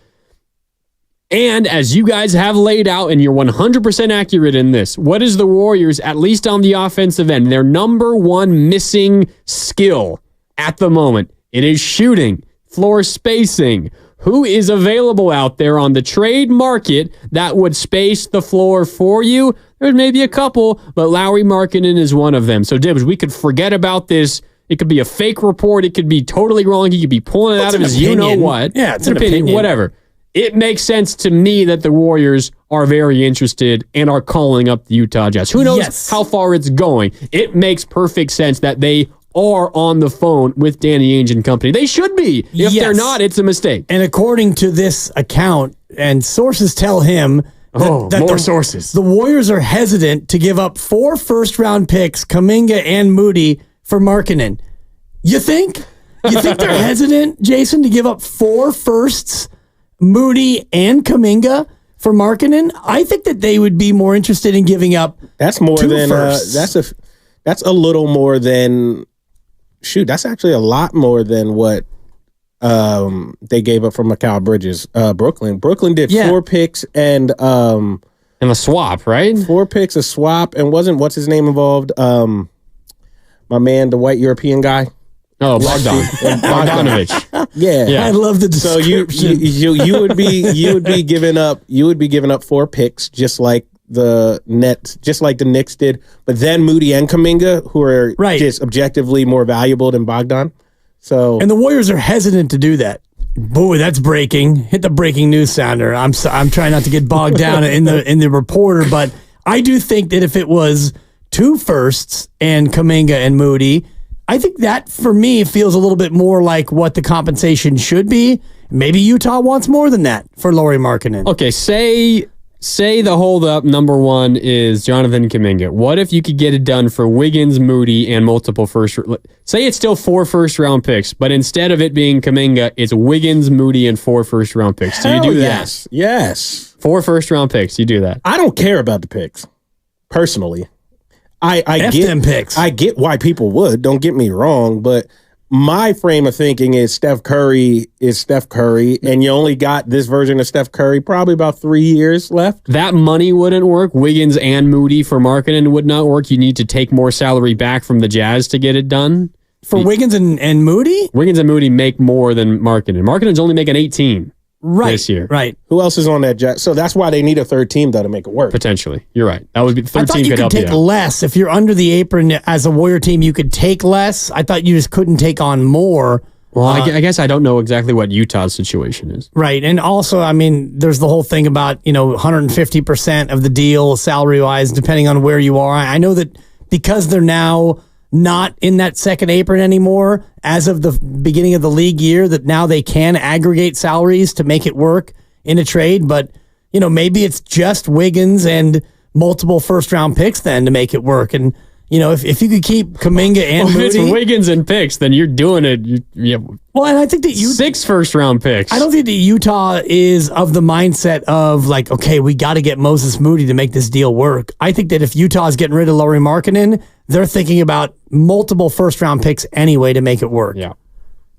And as you guys have laid out, and you're 100% accurate in this, what is the Warriors, at least on the offensive end, their number one missing skill at the moment? It is shooting, floor spacing. Who is available out there on the trade market that would space the floor for you? There's maybe a couple, but Lauri Markkanen is one of them. So, Dibs, we could forget about this. It could be a fake report. It could be totally wrong. He could be pulling it out of his you-know-what. Yeah, it's an opinion. Whatever. It makes sense to me that the Warriors are very interested and are calling up the Utah Jazz. Who knows how far it's going? It makes perfect sense that they are on the phone with Danny Ainge and company. They should be. If they're not, it's a mistake. And according to this account, and sources tell him that more sources. The Warriors are hesitant to give up 4 first-round picks, Kuminga and Moody, for Markkanen. You think? You think they're hesitant, Jason, to give up 4 firsts, Moody and Kuminga for Markkanen? I think that they would be more interested in giving up. That's more 2 than firsts. that's a little more than that's actually a lot more than what they gave up from Mikal Bridges. Brooklyn did 4 picks and a swap, right? 4 picks, a swap, and what's his name involved? My man, the white European guy. Oh, Bogdanovich. Yeah. I love the description. So you would be giving up 4 picks just like the Knicks did, but then Moody and Kuminga, who are just objectively more valuable than Bogdan. So and the Warriors are hesitant to do that. Boy, that's breaking. Hit the breaking news sounder. I'm trying not to get bogged down in the reporter, but I do think that if it was 2 firsts and Kuminga and Moody, I think that, for me, feels a little bit more like what the compensation should be. Maybe Utah wants more than that for Lauri Markkanen. Okay, say the holdup number 1 is Jonathan Kuminga. What if you could get it done for Wiggins, Moody, and multiple say it's still 4 first-round picks, but instead of it being Kuminga, it's Wiggins, Moody, and 4 first-round picks. Do you do that? Yes. 4 first-round picks. You do that. I don't care about the picks, personally. I get them picks. I get why people would. Don't get me wrong, but my frame of thinking is Steph Curry is Steph Curry, and you only got this version of Steph Curry probably about 3 years left. That money wouldn't work. Wiggins and Moody for Markkanen would not work. You need to take more salary back from the Jazz to get it done. For Wiggins and Moody? Wiggins and Moody make more than Markkanen. Markkanen's only making 18. This year. Right. Who else is on that Jazz? So that's why they need a 3rd team, though, to make it work. Potentially. You're right. That would be the 3rd team could help you out. You could take less. If you're under the apron as a Warrior team, you could take less. I thought you just couldn't take on more. Well, I guess I don't know exactly what Utah's situation is. Right. And also, I mean, there's the whole thing about, 150% of the deal salary-wise, depending on where you are. I know that because they're now not in that second apron anymore as of the beginning of the league year, that now they can aggregate salaries to make it work in a trade. But, maybe it's just Wiggins and multiple first-round picks then to make it work. And, if you could keep Kuminga and Moody. If it's Wiggins and picks, then you're doing it. Well, and I think that 6 first-round picks. I don't think that Utah is of the mindset of like, okay, we got to get Moses Moody to make this deal work. I think that if Utah is getting rid of Lauri Markkanen, they're thinking about multiple first-round picks anyway to make it work. Yeah.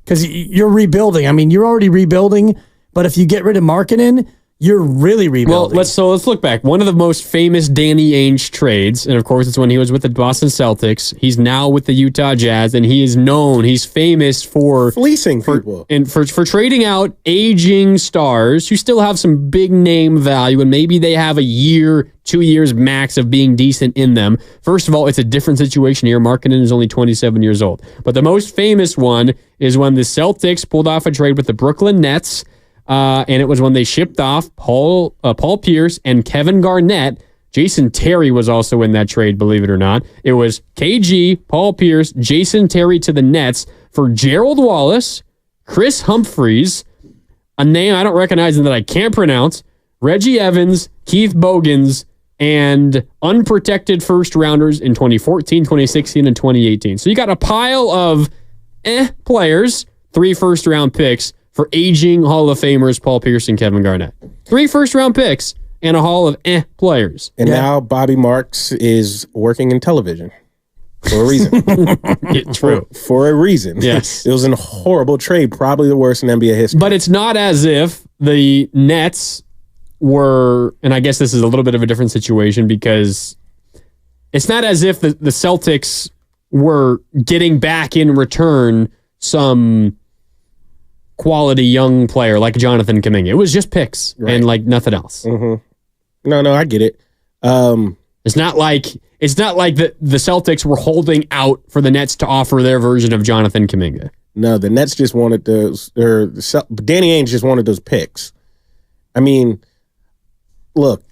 Because you're rebuilding. I mean, you're already rebuilding, but if you get rid of Markkanen, you're really rebuilding. Well, let's look back. One of the most famous Danny Ainge trades, and of course it's when he was with the Boston Celtics. He's now with the Utah Jazz, and he's famous for fleecing people and for trading out aging stars who still have some big name value, and maybe they have a year, 2 years max of being decent in them. First of all, it's a different situation here. Markkanen is only 27 years old. But the most famous one is when the Celtics pulled off a trade with the Brooklyn Nets. And it was when they shipped off Paul Pierce and Kevin Garnett. Jason Terry was also in that trade, believe it or not. It was KG, Paul Pierce, Jason Terry to the Nets for Gerald Wallace, Chris Humphries, a name I don't recognize and that I can't pronounce, Reggie Evans, Keith Bogans, and unprotected first rounders in 2014, 2016, and 2018. So you got a pile of players, 3 first-round picks, for aging Hall of Famers Paul Pierce and Kevin Garnett. 3 first-round picks and a Hall of players. And now Bobby Marks is working in television for a reason. True. For a reason. Yes. It was a horrible trade, probably the worst in NBA history. But it's not as if the Nets were, and I guess this is a little bit of a different situation because it's not as if the Celtics were getting back in return some quality young player like Jonathan Kuminga. It was just picks and like nothing else. Mm-hmm. No, I get it. It's not like the Celtics were holding out for the Nets to offer their version of Jonathan Kuminga. No, the Nets just wanted those. Danny Ainge just wanted those picks. I mean, look,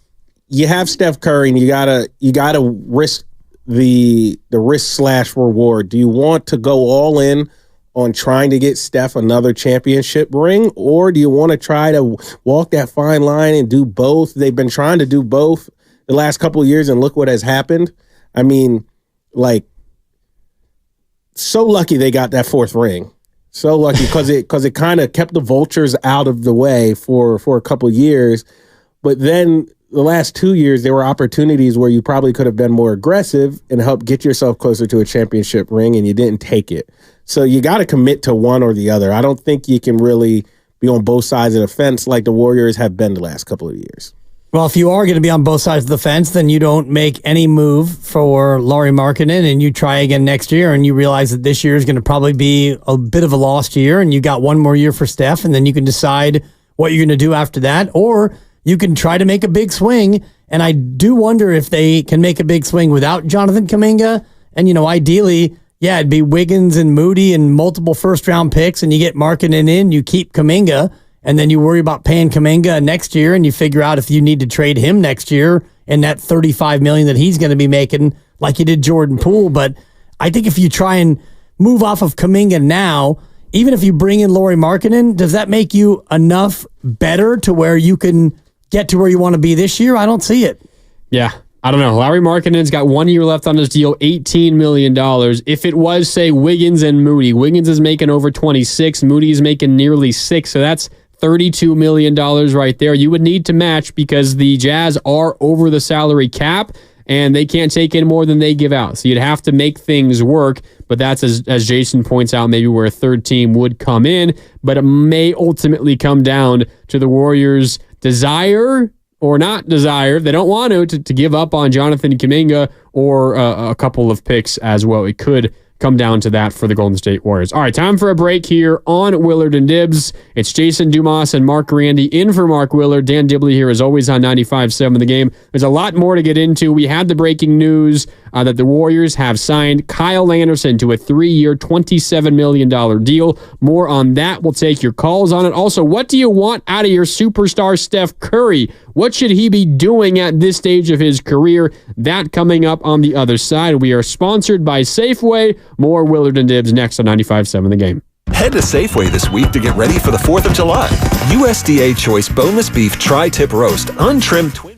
you have Steph Curry, and you gotta risk the risk/reward. Do you want to go all in on trying to get Steph another championship ring, or do you want to try to walk that fine line and do both? They've been trying to do both the last couple of years, and look what has happened. I mean, like, so lucky they got that 4th ring. So lucky because it kind of kept the vultures out of the way for a couple of years. But then the last 2 years, there were opportunities where you probably could have been more aggressive and helped get yourself closer to a championship ring, and you didn't take it. So you got to commit to one or the other. I don't think you can really be on both sides of the fence like the Warriors have been the last couple of years. Well, if you are going to be on both sides of the fence, then you don't make any move for Lauri Markkanen and you try again next year and you realize that this year is going to probably be a bit of a lost year and you got one more year for Steph and then you can decide what you're going to do after that, or you can try to make a big swing. And I do wonder if they can make a big swing without Jonathan Kuminga. And, ideally, yeah, it'd be Wiggins and Moody and multiple first-round picks, and you get Markkanen in, you keep Kuminga, and then you worry about paying Kuminga next year, and you figure out if you need to trade him next year and that $35 million that he's going to be making, like you did Jordan Poole. But I think if you try and move off of Kuminga now, even if you bring in Lauri Markkanen, does that make you enough better to where you can get to where you want to be this year? I don't see it. Yeah. I don't know. Lauri Markkanen's got 1 year left on his deal, $18 million. If it was, say, Wiggins and Moody, Wiggins is making over 26, Moody is making nearly 6, so that's $32 million right there. You would need to match because the Jazz are over the salary cap, and they can't take in more than they give out. So you'd have to make things work, but that's, as Jason points out, maybe where a third team would come in, but it may ultimately come down to the Warriors' desire or not desire, they don't want to give up on Jonathan Kuminga or a couple of picks as well. It could come down to that for the Golden State Warriors. All right, time for a break here on Willard and Dibs. It's Jason Dumas and Mark Randy in for Mark Willard. Dan Dibley here as always on 95.7 The Game. There's a lot more to get into. We had the breaking news that the Warriors have signed Kyle Anderson to a 3-year, $27 million deal. More on that. We'll take your calls on it. Also, what do you want out of your superstar Steph Curry? What should he be doing at this stage of his career? That coming up on the other side. We are sponsored by Safeway. More Willard and Dibs next on 95.7 The Game. Head to Safeway this week to get ready for the 4th of July. USDA Choice Boneless Beef Tri-Tip Roast, untrimmed twin.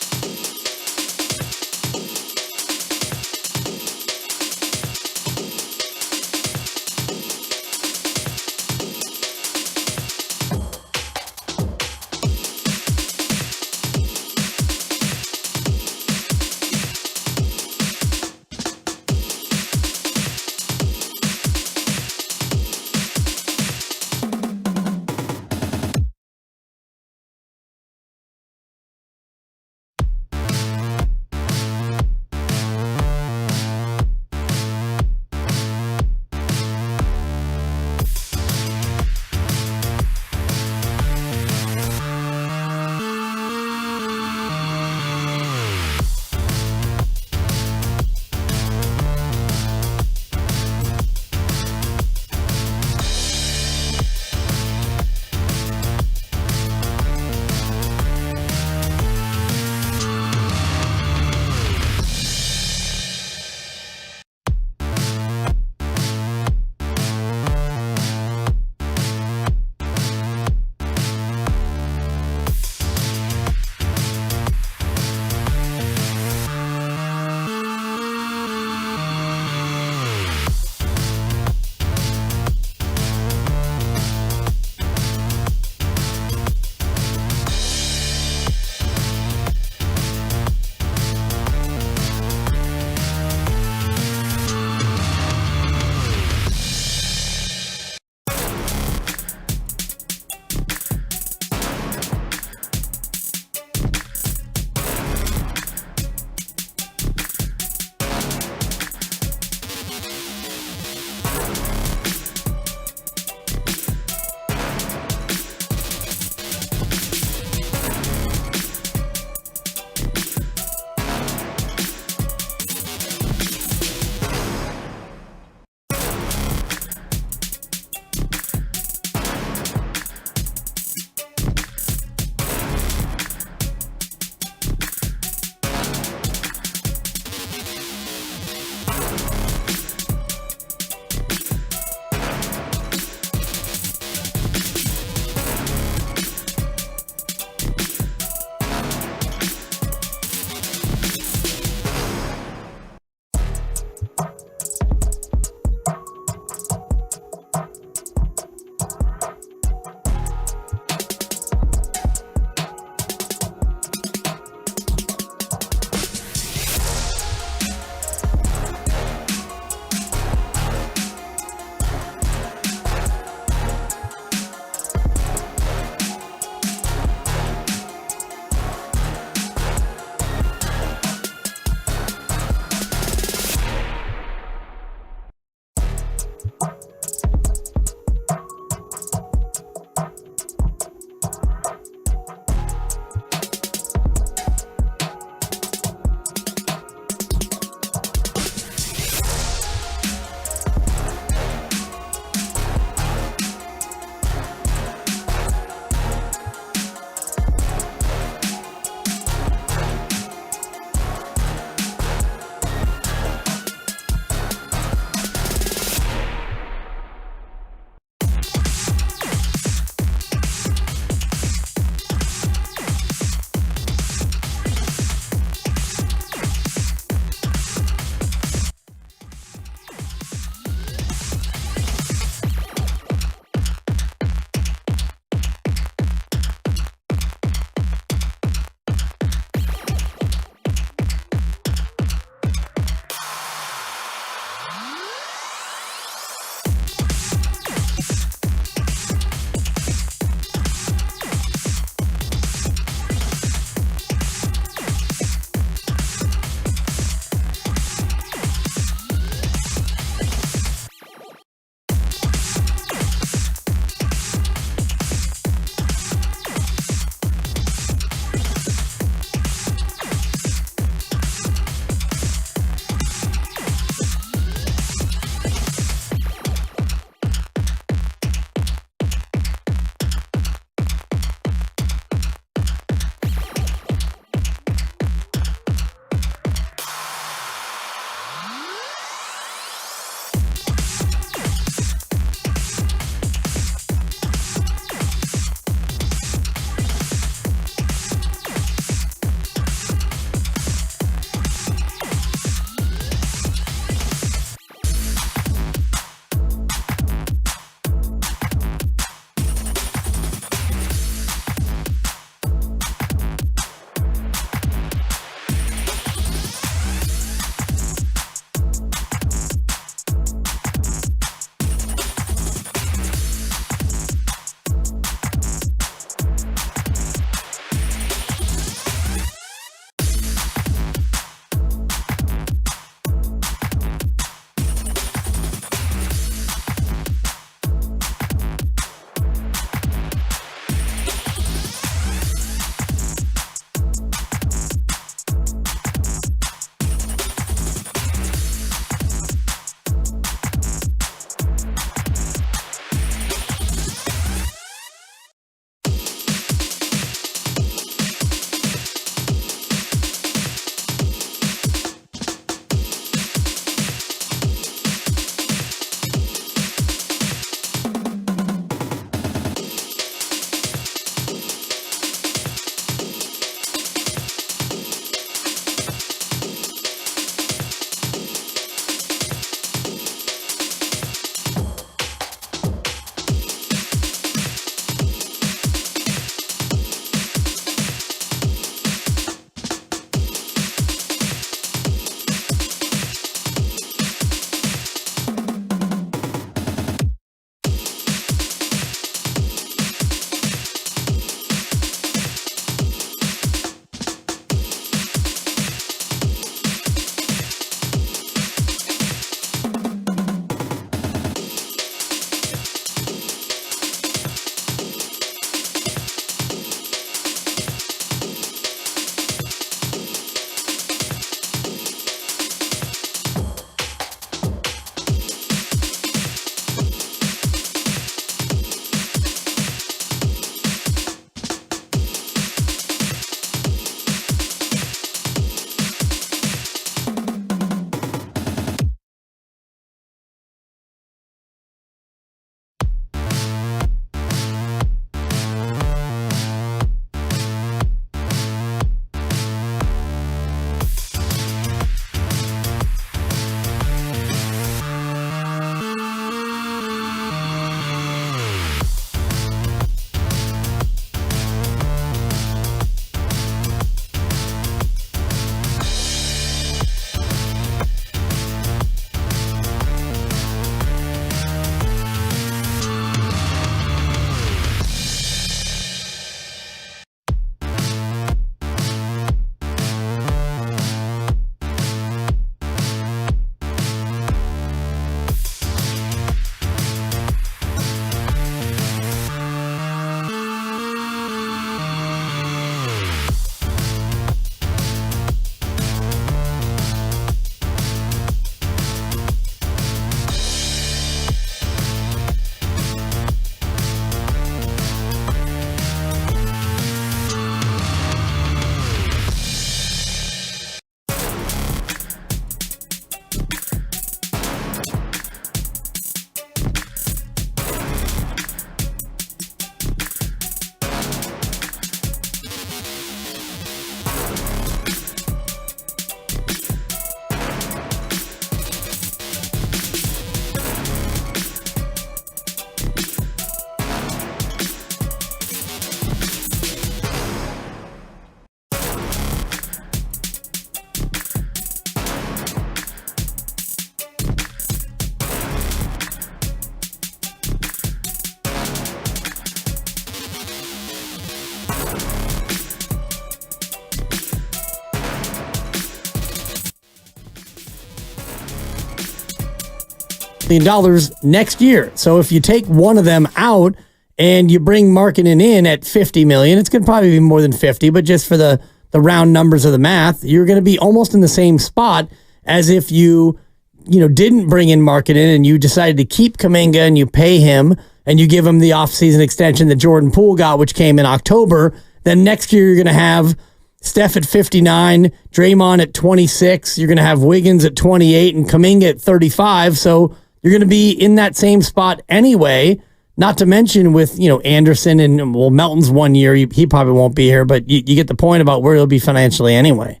million next year. So if you take one of them out and you bring Markkanen in at $50 million, it's going to probably be more than 50, but just for the round numbers of the math, you're going to be almost in the same spot as if you didn't bring in Markkanen and you decided to keep Kuminga and you pay him and you give him the offseason extension that Jordan Poole got, which came in October. Then next year you're going to have Steph at 59, Draymond at 26, you're going to have Wiggins at 28 and Kuminga at 35. So you're going to be in that same spot anyway. Not to mention with, Anderson and, Melton's 1 year, he probably won't be here, but you get the point about where he'll be financially anyway.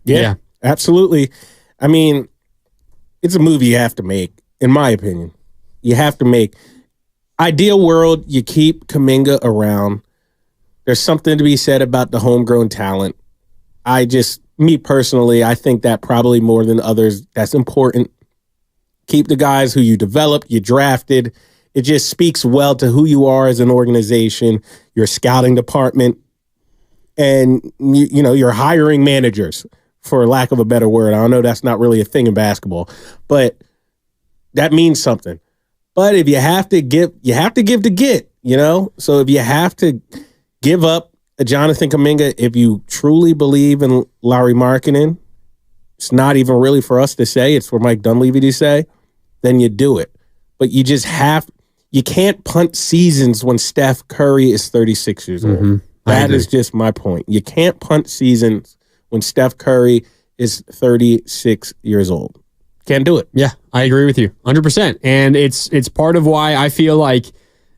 Yeah, absolutely. I mean, it's a movie you have to make, in my opinion. You have to make. Ideal world, you keep Kuminga around. There's something to be said about the homegrown talent. Me personally, I think that probably more than others, that's important. Keep the guys who you developed, you drafted. It just speaks well to who you are as an organization, your scouting department, and your hiring managers, for lack of a better word. I know that's not really a thing in basketball, but that means something. But if you have to give, you have to give to get, So if you have to give up a Jonathan Kuminga, if you truly believe in Lauri Markkanen, it's not even really for us to say, it's for Mike Dunleavy to say, then you do it. But you can't punt seasons when Steph Curry is 36 years old. Mm-hmm. That is just my point. You can't punt seasons when Steph Curry is 36 years old. Can't do it. Yeah, I agree with you 100%. And it's part of why I feel like,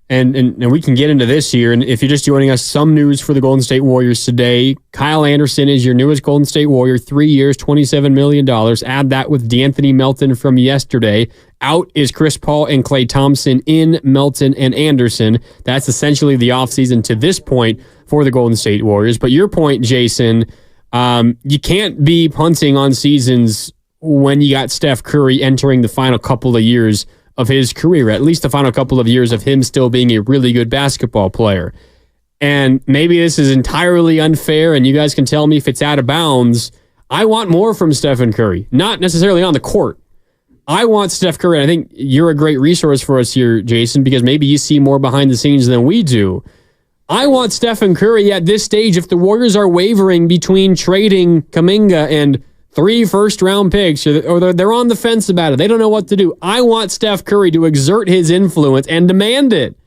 and we can get into this here, and if you're just joining us, some news for the Golden State Warriors today. Kyle Anderson is your newest Golden State Warrior, 3 years, $27 million. Add that with D'Anthony Melton from yesterday. Out is Chris Paul and Klay Thompson, in Melton and Anderson. That's essentially the offseason to this point for the Golden State Warriors. But your point, Jason, you can't be punting on seasons when you got Steph Curry entering the final couple of years of his career, at least the final couple of years of him still being a really good basketball player. And maybe this is entirely unfair, and you guys can tell me if it's out of bounds. I want more from Stephen Curry, not necessarily on the court. I want Steph Curry. I think you're a great resource for us here, Jason, because maybe you see more behind the scenes than we do. I want Stephen Curry at this stage, if the Warriors are wavering between trading Kuminga and 3 first-round picks, or they're on the fence about it, they don't know what to do, I want Steph Curry to exert his influence and demand it.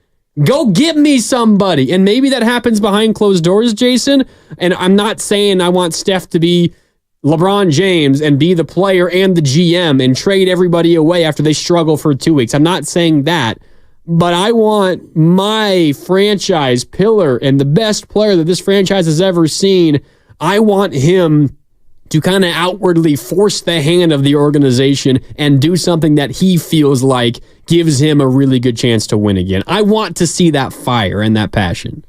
Go get me somebody. And maybe that happens behind closed doors, Jason. And I'm not saying I want Steph to be LeBron James and be the player and the GM and trade everybody away after they struggle for 2 weeks. I'm not saying that. But I want my franchise pillar and the best player that this franchise has ever seen, I want him to kind of outwardly force the hand of the organization and do something that he feels like gives him a really good chance to win again. I want to see that fire and that passion.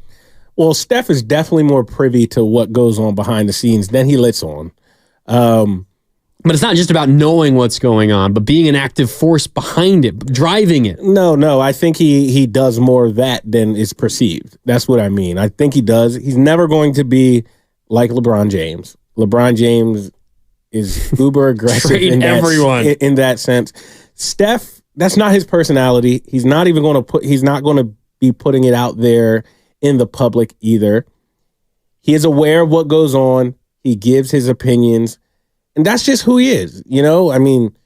Well, Steph is definitely more privy to what goes on behind the scenes than he lets on. But it's not just about knowing what's going on, but being an active force behind it, driving it. No, I think he does more of that than is perceived. That's what I mean. I think he does. He's never going to be like LeBron James. LeBron James is uber aggressive in that sense. Steph, that's not his personality. He's not going to be putting it out there in the public either. He is aware of what goes on. He gives his opinions, and that's just who he is. I mean,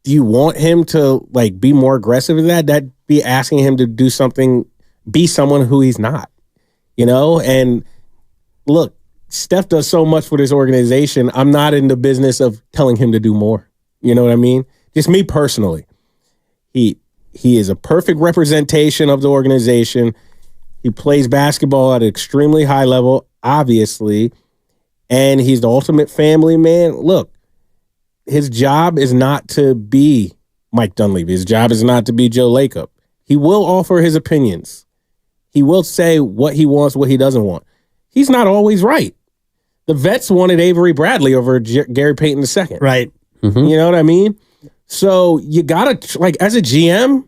do you want him to be more aggressive in that? That'd be asking him to do something, be someone who he's not, and look, Steph does so much for this organization. I'm not in the business of telling him to do more. You know what I mean? Just me personally. He is a perfect representation of the organization. He plays basketball at an extremely high level, obviously, and he's the ultimate family man. Look, his job is not to be Mike Dunleavy. His job is not to be Joe Lacob. He will offer his opinions. He will say what he wants, what he doesn't want. He's not always right. The vets wanted Avery Bradley over Gary Payton II. Right. Mm-hmm. You know what I mean? So you got to, as a GM,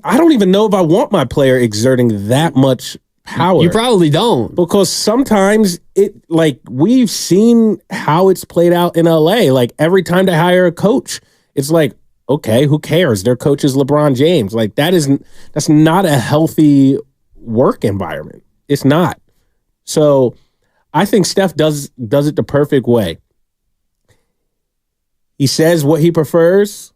I don't even know if I want my player exerting that much power. You probably don't. Because sometimes we've seen how it's played out in LA. Every time they hire a coach, it's okay, who cares? Their coach is LeBron James. Like that's not a healthy work environment. It's not. So I think Steph does it the perfect way. He says what he prefers,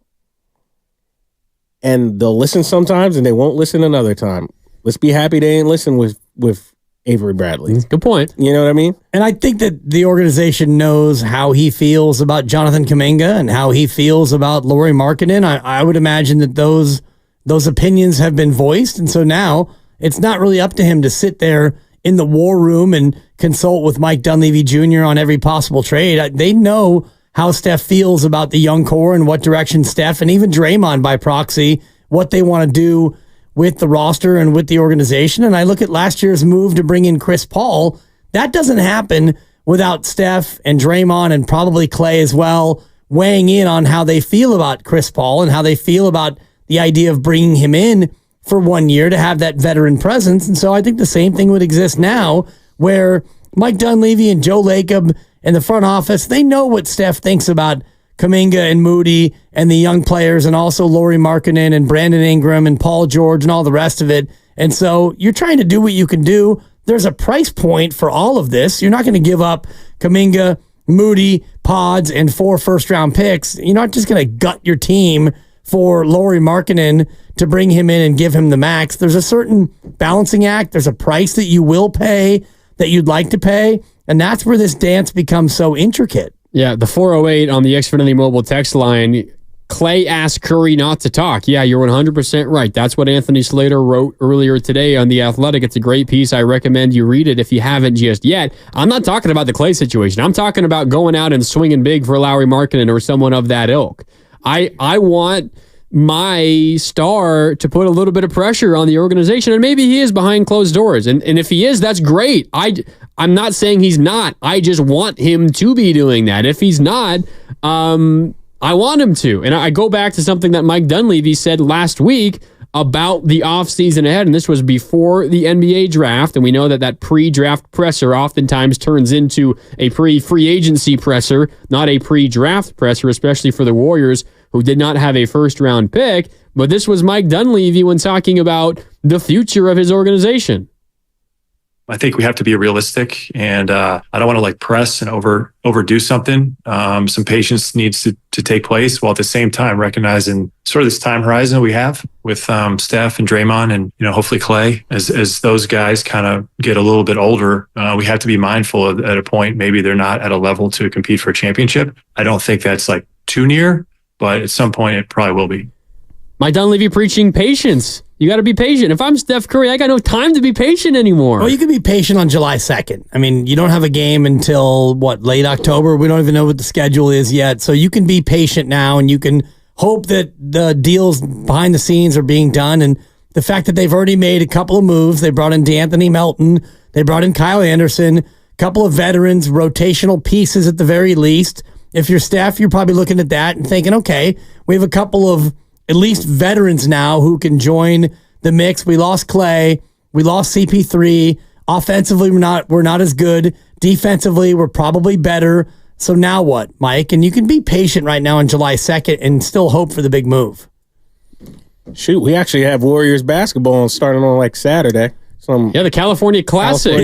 and they'll listen sometimes, and they won't listen another time. Let's be happy they ain't listen with Avery Bradley. Good point. You know what I mean? And I think that the organization knows how he feels about Jonathan Kuminga and how he feels about Lauri Markkanen. I would imagine that those opinions have been voiced, and so now it's not really up to him to sit there in the war room and consult with Mike Dunleavy Jr. on every possible trade. They know how Steph feels about the young core and what direction Steph and even Draymond by proxy, what they want to do with the roster and with the organization. And I look at last year's move to bring in Chris Paul. That doesn't happen without Steph and Draymond and probably Klay as well weighing in on how they feel about Chris Paul and how they feel about the idea of bringing him in for 1 year to have that veteran presence. And so I think the same thing would exist now where Mike Dunleavy and Joe Lacob in the front office, they know what Steph thinks about Kuminga and Moody and the young players and also Lauri Markkanen and Brandon Ingram and Paul George and all the rest of it. And so you're trying to do what you can do. There's a price point for all of this. You're not going to give up Kuminga, Moody, Pods, and 4 first-round picks. You're not just going to gut your team for Lauri Markkanen to bring him in and give him the max. There's a certain balancing act. There's a price that you will pay, that you'd like to pay, and that's where this dance becomes so intricate. Yeah, the 408 on the Xfinity mobile text line, Klay asked Curry not to talk. Yeah, you're 100% right. That's what Anthony Slater wrote earlier today on The Athletic. It's a great piece. I recommend you read it if you haven't just yet. I'm not talking about the Klay situation. I'm talking about going out and swinging big for Lauri Markkanen or someone of that ilk. I want my star to put a little bit of pressure on the organization, and maybe he is behind closed doors. And if he is, that's great. I'm not saying he's not. I just want him to be doing that. If he's not, I want him to. And I go back to something that Mike Dunleavy said last week about the offseason ahead, and this was before the NBA draft, and we know that pre-draft presser oftentimes turns into a pre-free agency presser, not a pre-draft presser, especially for the Warriors, who did not have a first-round pick. But this was Mike Dunleavy when talking about the future of his organization. I think we have to be realistic, and I don't want to press and overdo something. Some patience needs to take place, while at the same time recognizing sort of this time horizon we have with Steph and Draymond and hopefully Klay. As those guys kind of get a little bit older, we have to be mindful at a point maybe they're not at a level to compete for a championship. I don't think that's too near, but at some point it probably will be. Mike Dunleavy preaching patience. You got to be patient. If I'm Steph Curry, I got no time to be patient anymore. Well, you can be patient on July 2nd. I mean, you don't have a game until, late October? We don't even know what the schedule is yet. So you can be patient now, and you can hope that the deals behind the scenes are being done. And the fact that they've already made a couple of moves, they brought in DeAnthony Melton, they brought in Kyle Anderson, a couple of veterans, rotational pieces at the very least. If you're Steph, you're probably looking at that and thinking, okay, we have a couple of at least veterans now who can join the mix. We lost Klay. We lost CP3. Offensively, we're not as good. Defensively, we're probably better. So now what, Mike? And you can be patient right now on July 2nd and still hope for the big move. Shoot, we actually have Warriors basketball starting on Saturday. The California Classic.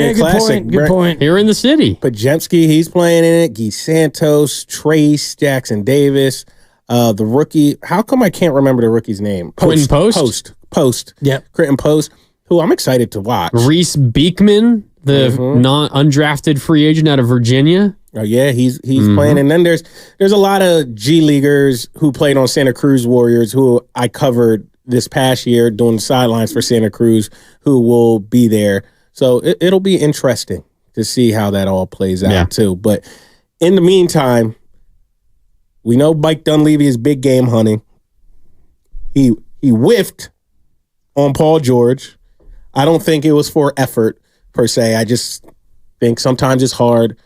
Good point. Here in the city. Pajemski, he's playing in it. Guy Santos, Trace, Jackson Davis. The rookie, how come I can't remember the rookie's name? Quentin Post. Yeah. Quentin Post, who I'm excited to watch. Reese Beekman, the undrafted free agent out of Virginia. Oh yeah, he's playing. And then there's a lot of G Leaguers who played on Santa Cruz Warriors who I covered this past year doing the sidelines for Santa Cruz who will be there. So it'll be interesting to see how that all plays out too. But in the meantime, we know Mike Dunleavy is big game hunting. He whiffed on Paul George. I don't think it was for effort per se. I just think sometimes it's hard.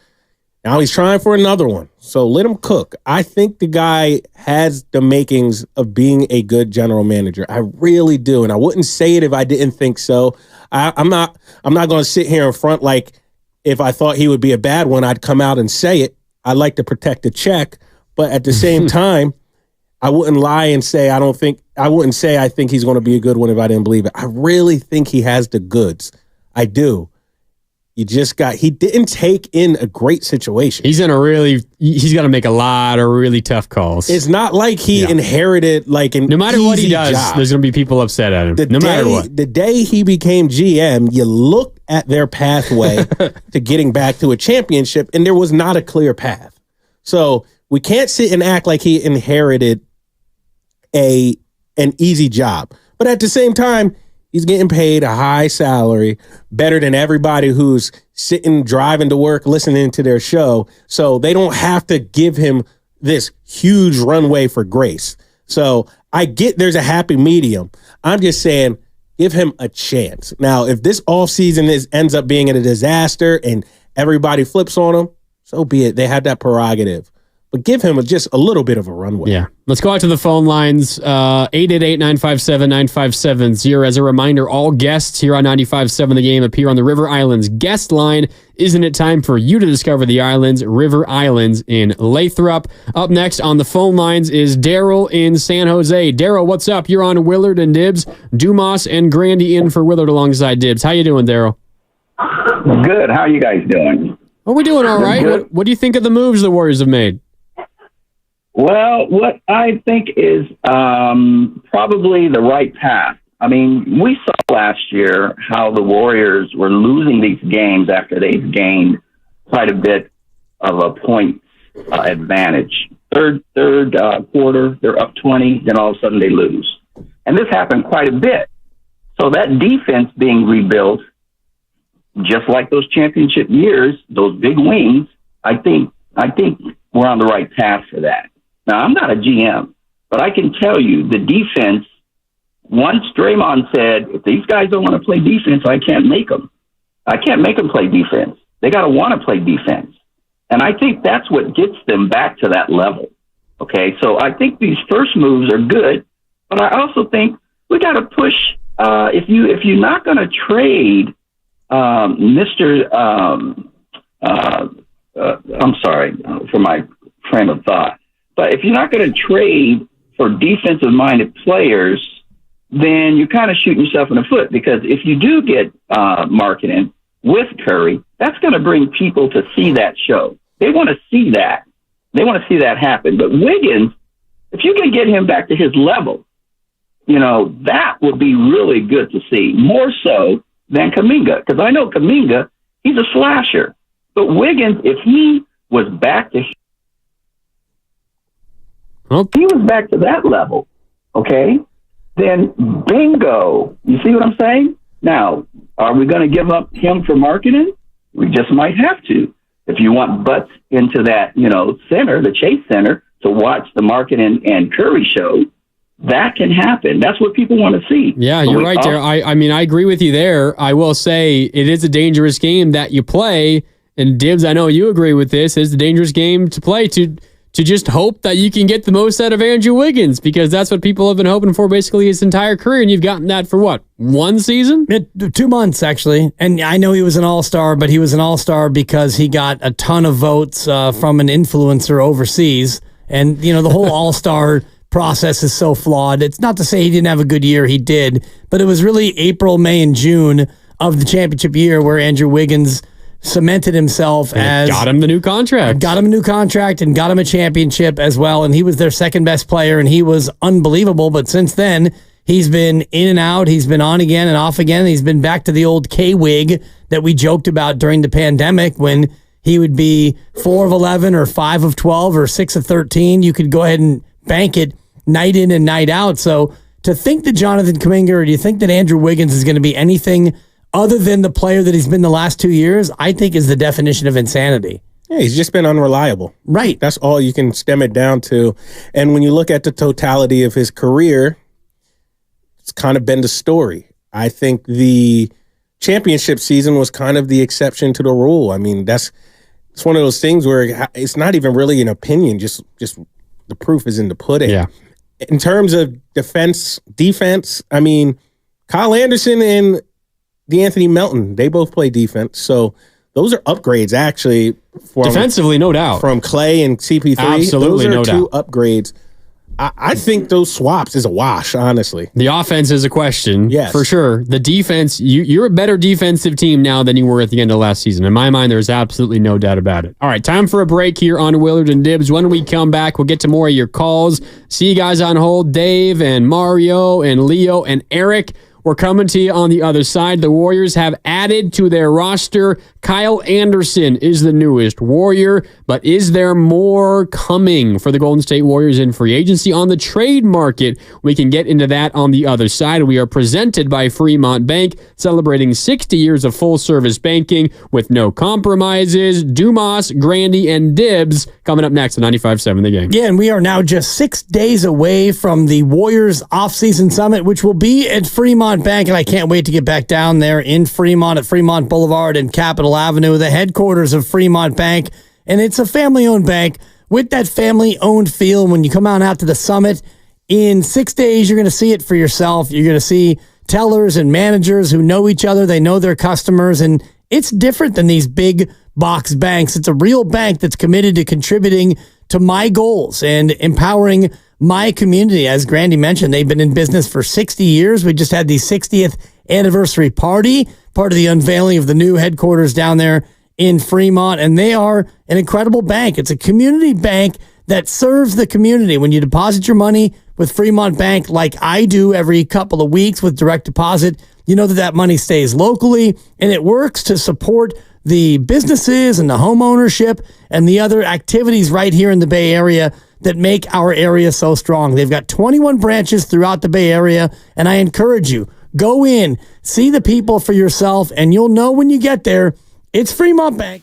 Now he's trying for another one. So let him cook. I think the guy has the makings of being a good general manager. I really do. And I wouldn't say it if I didn't think so. I'm not going to sit here in front if I thought he would be a bad one, I'd come out and say it. I like to protect the check. But at the same time, I wouldn't lie and say I wouldn't say I think he's going to be a good one if I didn't believe it. I really think he has the goods. I do. He didn't take in a great situation. He's got to make a lot of really tough calls. It's not like he inherited like an no matter what he does, job. there's going to be people upset at him. No matter what. The day he became GM, you looked at their pathway to getting back to a championship, and there was not a clear path. So we can't sit and act like he inherited an easy job. But at the same time, he's getting paid a high salary, better than everybody who's sitting, driving to work, listening to their show. So they don't have to give him this huge runway for grace. So I get there's a happy medium. I'm just saying, give him a chance. Now, if this offseason ends up being a disaster and everybody flips on him, so be it. They have that prerogative. But give him just a little bit of a runway. Yeah. Let's go out to the phone lines. 888-957-9570. As a reminder, all guests here on 95.7 The Game appear on the River Islands guest line. Isn't it time for you to discover the islands? River Islands in Lathrop. Up next on the phone lines is Daryl in San Jose. Daryl, what's up? You're on Willard and Dibs. Dumas and Grandy in for Willard alongside Dibs. How you doing, Daryl? Good. How are you guys doing? Well, we're doing all right. What do you think of the moves the Warriors have made? Well, what I think is probably the right path. I mean, we saw last year how the Warriors were losing these games after they've gained quite a bit of a point advantage. Third quarter, they're up 20, then all of a sudden they lose. And this happened quite a bit. So that defense being rebuilt, just like those championship years, those big wings, I think we're on the right path for that. Now, I'm not a GM, but I can tell you the defense, once Draymond said, if these guys don't want to play defense, I can't make them. I can't make them play defense. They got to want to play defense. And I think that's what gets them back to that level. Okay, so I think these first moves are good, but I also think we got to push. If you're not going to trade Mr. I'm sorry for my frame of thought. But if you're not going to trade for defensive-minded players, then you're kind of shooting yourself in the foot, because if you do get marketing with Curry, that's going to bring people to see that show. They want to see that. They want to see that happen. But Wiggins, if you can get him back to his level, that would be really good to see, more so than Kuminga, because I know Kuminga, he's a slasher. But Wiggins, if he was back to he was back to that level, okay, then bingo. You see what I'm saying? Now, are we going to give up him for marketing? We just might have to. If you want butts into that, center, the Chase Center, to watch the marketing and Curry show, that can happen. That's what people want to see. Yeah, you're right there. I mean, I agree with you there. I will say it is a dangerous game that you play. And Dibs, I know you agree with this. It's a dangerous game to play to just hope that you can get the most out of Andrew Wiggins, because that's what people have been hoping for basically his entire career. And you've gotten that for what? 1 season? 2 months, actually. And I know he was an all-star, but he was an all-star because he got a ton of votes from an influencer overseas. And, the whole all-star process is so flawed. It's not to say he didn't have a good year. He did. But it was really April, May, and June of the championship year where Andrew Wiggins cemented himself as... Got him the new contract. Got him a new contract and got him a championship as well. And he was their second best player, and he was unbelievable. But since then, he's been in and out. He's been on again and off again. He's been back to the old K-Wig that we joked about during the pandemic, when he would be 4 of 11 or 5 of 12 or 6 of 13. You could go ahead and bank it night in and night out. So to think that Jonathan Kuminga, or do you think that Andrew Wiggins is going to be anything other than the player that he's been the last 2 years, I think is the definition of insanity. Yeah, he's just been unreliable. Right. That's all you can stem it down to. And when you look at the totality of his career, it's kind of been the story. I think the championship season was kind of the exception to the rule. I mean, it's one of those things where it's not even really an opinion, just the proof is in the pudding. Yeah. In terms of defense, I mean, Kyle Anderson and DeAnthony Melton, they both play defense. So those are upgrades, actually. Defensively, no doubt. From Klay and CP3. Absolutely, those are no two doubt. upgrades. I think those swaps is a wash, honestly. The offense is a question, yes, for sure. The defense, you're a better defensive team now than you were at the end of last season. In my mind, there's absolutely no doubt about it. All right, time for a break here on Willard and Dibs. When we come back, we'll get to more of your calls. See you guys on hold, Dave and Mario and Leo and Eric. We're coming to you on the other side. The Warriors have added to their roster. Kyle Anderson is the newest Warrior, but is there more coming for the Golden State Warriors in free agency on the trade market? We can get into that on the other side. We are presented by Fremont Bank, celebrating 60 years of full-service banking with no compromises. Dumas, Grandy, and Dibs coming up next on 95.7 The Game. Yeah, and we are now just 6 days away from the Warriors offseason summit, which will be at Fremont Bank, and I can't wait to get back down there in Fremont at Fremont Boulevard and Capitol Avenue, the headquarters of Fremont Bank. And it's a family-owned bank with that family-owned feel. When you come out to the summit, in 6 days, you're going to see it for yourself. You're going to see tellers and managers who know each other. They know their customers, and it's different than these big box banks. It's a real bank that's committed to contributing to my goals and empowering my community. As Grandy mentioned, they've been in business for 60 years. We just had the 60th anniversary party, part of the unveiling of the new headquarters down there in Fremont, and they are an incredible bank. It's a community bank that serves the community. When you deposit your money with Fremont Bank, like I do every couple of weeks with direct deposit, you know that money stays locally, and it works to support the businesses and the home ownership and the other activities right here in the Bay Area that make our area so strong. They've got 21 branches throughout the Bay Area, and I encourage you, go in, see the people for yourself, and you'll know when you get there, it's Fremont Bank.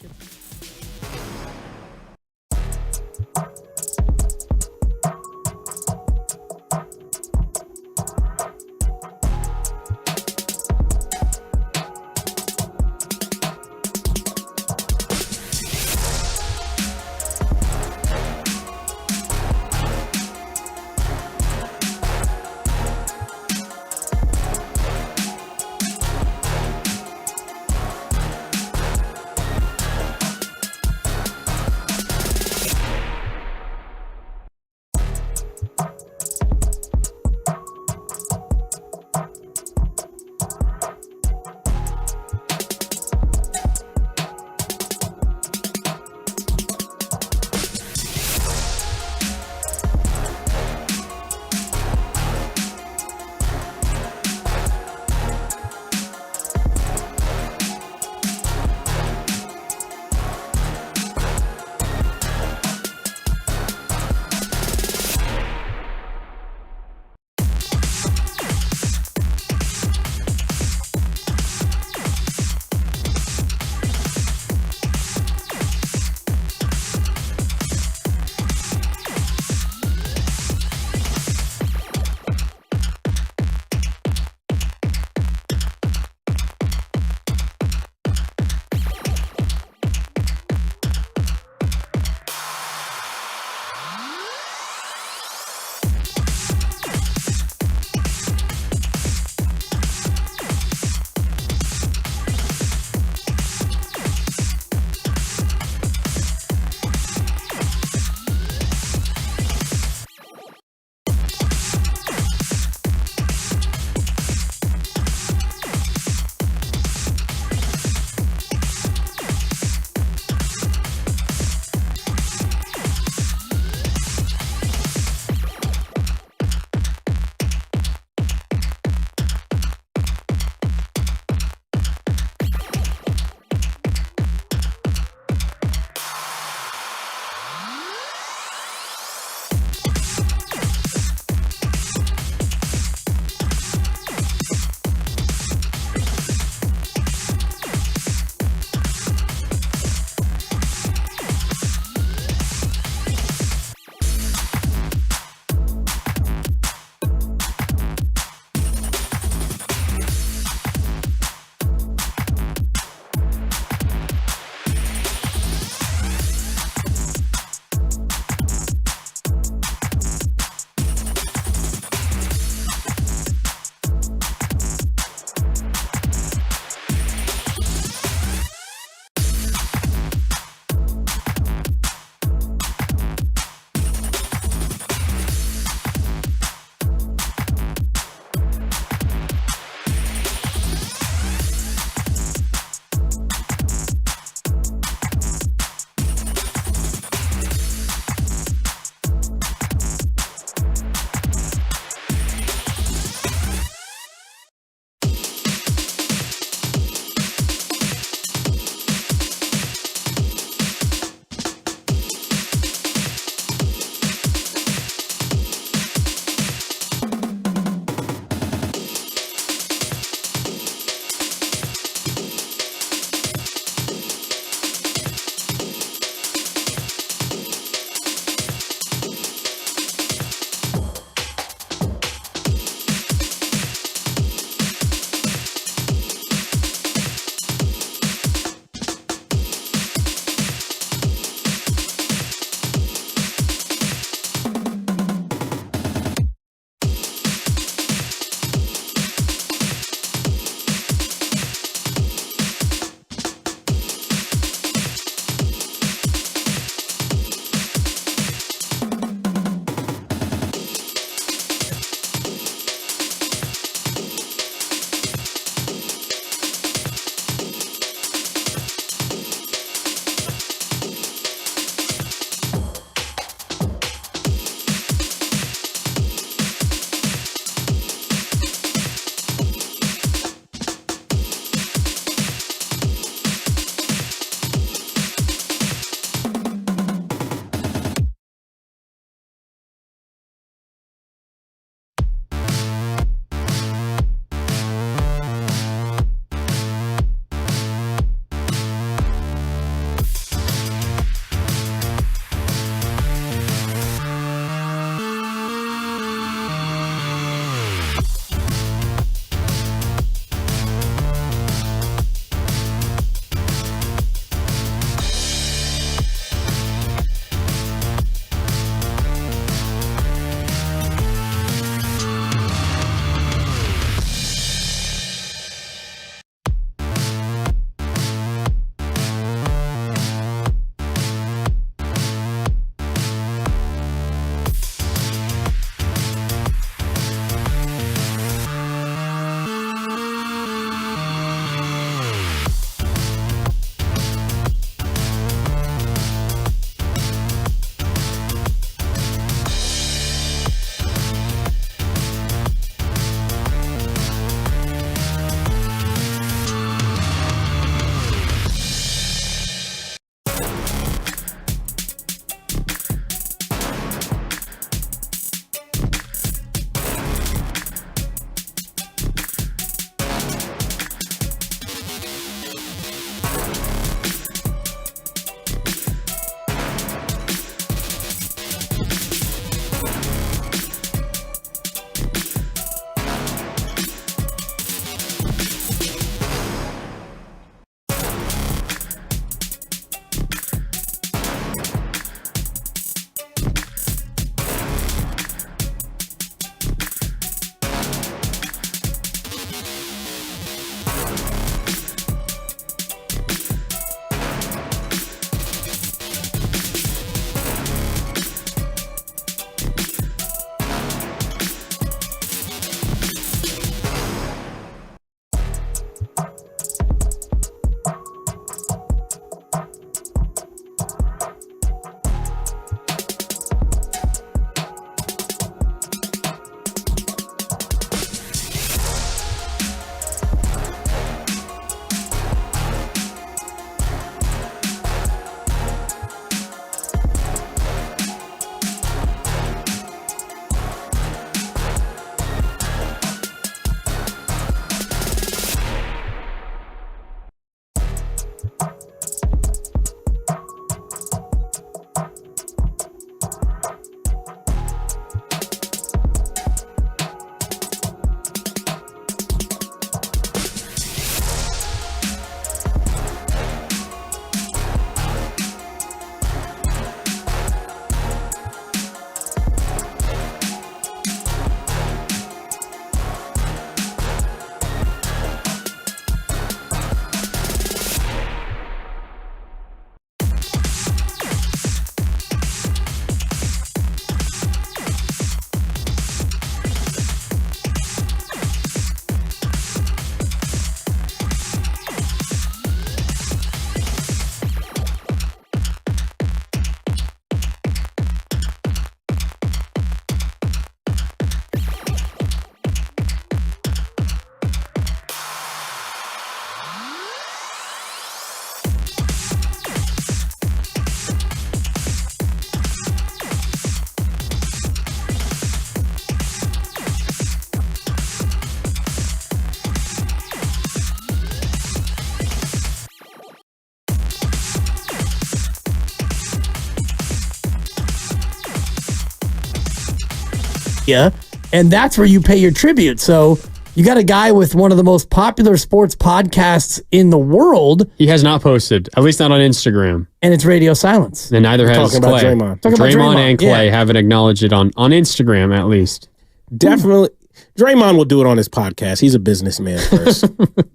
Yeah, and that's where you pay your tribute. So you got a guy with one of the most popular sports podcasts in the world. He has not posted, at least not on Instagram. And it's radio silence. And neither has talking about Klay. Draymond. Draymond and Klay haven't acknowledged it on Instagram, at least. Definitely. Draymond will do it on his podcast. He's a businessman first.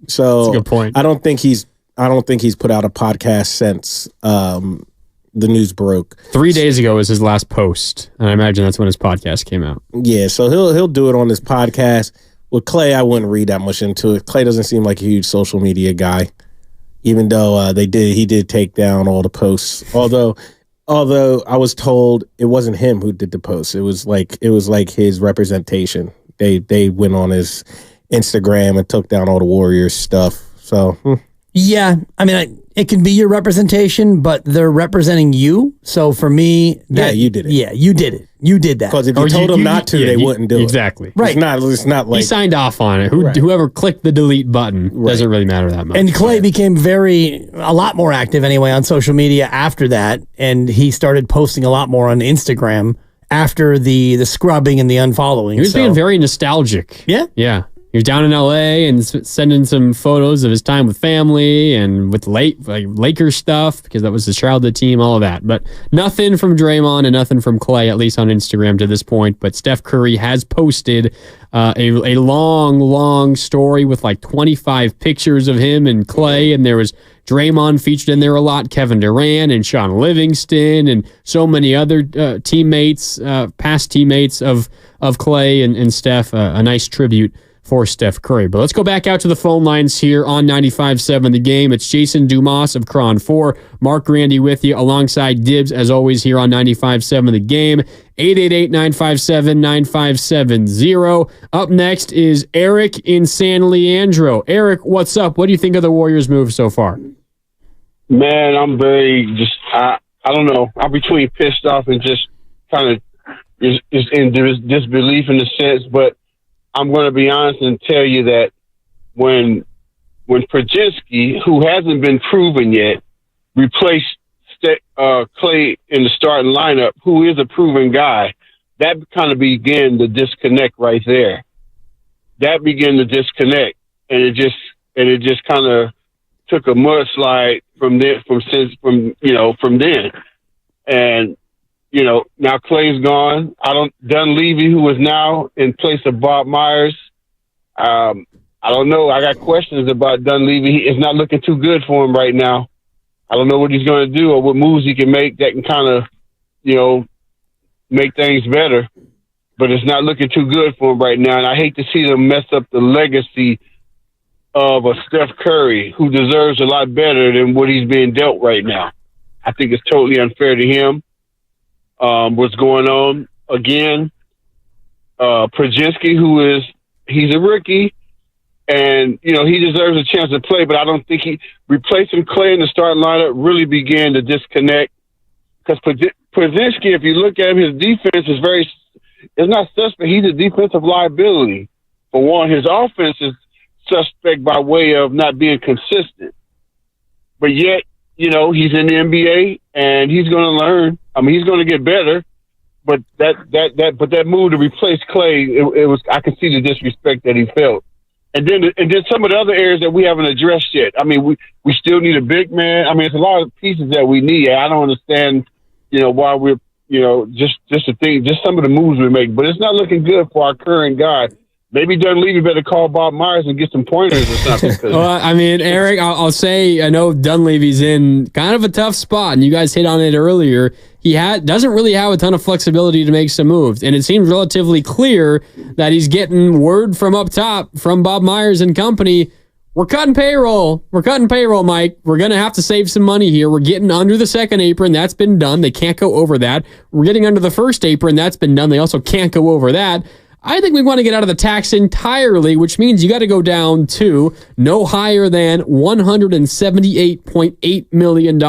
So that's a good point. I don't think he's put out a podcast since the news broke. 3 days ago was his last post, and I imagine that's when his podcast came out. Yeah, so he'll do it on his podcast. With Klay, I wouldn't read that much into it. Klay doesn't seem like a huge social media guy, even though he did take down all the posts. Although I was told it wasn't him who did the post. It was like his representation. They went on his Instagram and took down all the Warriors stuff. So yeah, I mean, it can be your representation, but they're representing you. So for me, you did it. Yeah, you did it. You did that. Because if you told them not to, they wouldn't do it. Exactly. Right. It's not like he signed off on it. Whoever clicked the delete button doesn't really matter that much. And Klay became a lot more active anyway on social media after that, and he started posting a lot more on Instagram after the scrubbing and the unfollowing. He was being very nostalgic. Yeah. Yeah. He was down in LA and sending some photos of his time with family and with Lakers stuff, because that was his childhood team, all of that. But nothing from Draymond and nothing from Klay, at least on Instagram to this point. But Steph Curry has posted a long story with like 25 pictures of him and Klay, and there was Draymond featured in there a lot, Kevin Durant and Sean Livingston and so many other teammates, past teammates of Klay and Steph. A nice tribute for Steph Curry. But let's go back out to the phone lines here on 95.7 The Game. It's Jason Dumas of Cron 4, Mark Grandy with you alongside Dibbs, as always, here on 95.7 The Game. 888-957-9570. Up next is Eric in San Leandro. Eric, what's up? What do you think of the Warriors' move so far? Man, I'm very I don't know. I'm between pissed off and just kind of just in disbelief in a sense, but I'm going to be honest and tell you that when Podziemski, who hasn't been proven yet, replaced Klay in the starting lineup, who is a proven guy, that kind of began the disconnect right there. That began the disconnect, and it just kind of took a mudslide from then. And now Klay's gone. Dunleavy, who is now in place of Bob Myers. I don't know. I got questions about Dunleavy. It's not looking too good for him right now. I don't know what he's going to do or what moves he can make that can kind of, make things better. But it's not looking too good for him right now. And I hate to see them mess up the legacy of a Steph Curry, who deserves a lot better than what he's being dealt right now. I think it's totally unfair to him. What's going on again? Podziemski, he's a rookie, and he deserves a chance to play. But I don't think replacing Klay in the starting lineup really began to disconnect, because Podziemski, if you look at him, his defense is it's not suspect. He's a defensive liability. For one, his offense is suspect by way of not being consistent. But yet, he's in the NBA and he's going to learn. I mean, he's going to get better. But that move to replace Klay, it was, I can see the disrespect that he felt. And then some of the other areas that we haven't addressed yet. I mean, we still need a big man. I mean, it's a lot of pieces that we need. I don't understand, why we're, just the thing, just some of the moves we make. But it's not looking good for our current guy. Maybe Dunleavy better call Bob Myers and get some pointers or something. Well, I mean, Eric, I'll say, I know Dunleavy's in kind of a tough spot, and you guys hit on it earlier. He doesn't really have a ton of flexibility to make some moves, and it seems relatively clear that he's getting word from up top, from Bob Myers and company, we're cutting payroll. We're cutting payroll, Mike. We're going to have to save some money here. We're getting under the second apron. That's been done. They can't go over that. We're getting under the first apron. That's been done. They also can't go over that. I think we want to get out of the tax entirely, which means you got to go down to no higher than $178.8 million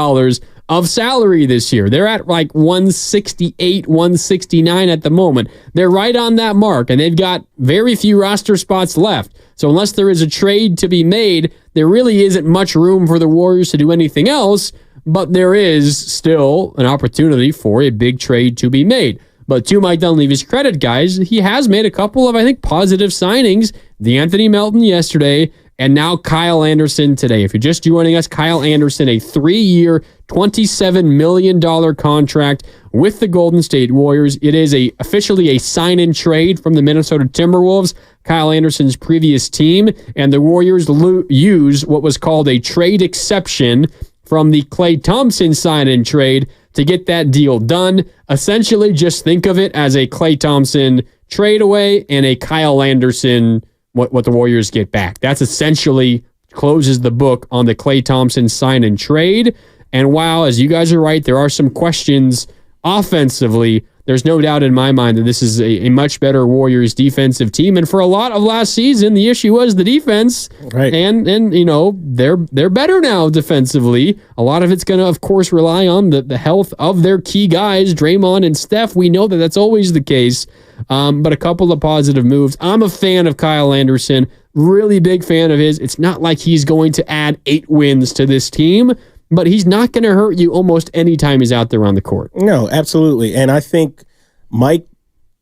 of salary this year. They're at like 168, 169 at the moment. They're right on that mark, and they've got very few roster spots left. So unless there is a trade to be made, there really isn't much room for the Warriors to do anything else, but there is still an opportunity for a big trade to be made. But to Mike Dunleavy's credit, guys, he has made a couple of, I think, positive signings. D'Anthony Melton yesterday, and now Kyle Anderson today. If you're just joining us, Kyle Anderson, a 3-year, $27 million contract with the Golden State Warriors. It is officially a sign-and trade from the Minnesota Timberwolves, Kyle Anderson's previous team, and the Warriors use what was called a trade exception from the Klay Thompson sign-and trade to get that deal done. Essentially, just think of it as a Klay Thompson trade away and a Kyle Anderson, what the Warriors get back. That's essentially closes the book on the Klay Thompson sign and trade. And while, as you guys are right, there are some questions offensively, there's no doubt in my mind that this is a much better Warriors defensive team. And for a lot of last season, the issue was the defense. Right. And you know, they're better now defensively. A lot of it's going to, of course, rely on the health of their key guys, Draymond and Steph. We know that that's always the case. But a couple of positive moves. I'm a fan of Kyle Anderson. Really big fan of his. It's not like he's going to add 8 wins to this team, but he's not going to hurt you almost any time he's out there on the court. No, absolutely. And I think Mike,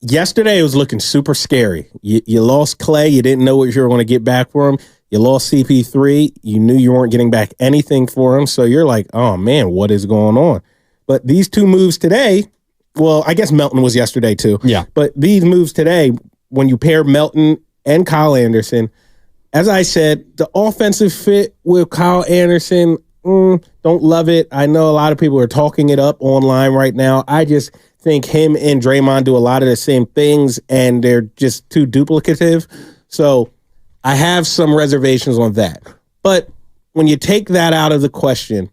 yesterday it was looking super scary. You lost Klay. You didn't know what you were going to get back for him. You lost CP3. You knew you weren't getting back anything for him. So you're like, oh, man, what is going on? But these 2 moves today, well, I guess Melton was yesterday too. Yeah. But these moves today, when you pair Melton and Kyle Anderson, as I said, the offensive fit with Kyle Anderson, don't love it. I know a lot of people are talking it up online right now. I just think him and Draymond do a lot of the same things, and they're just too duplicative. So I have some reservations on that. But when you take that out of the question,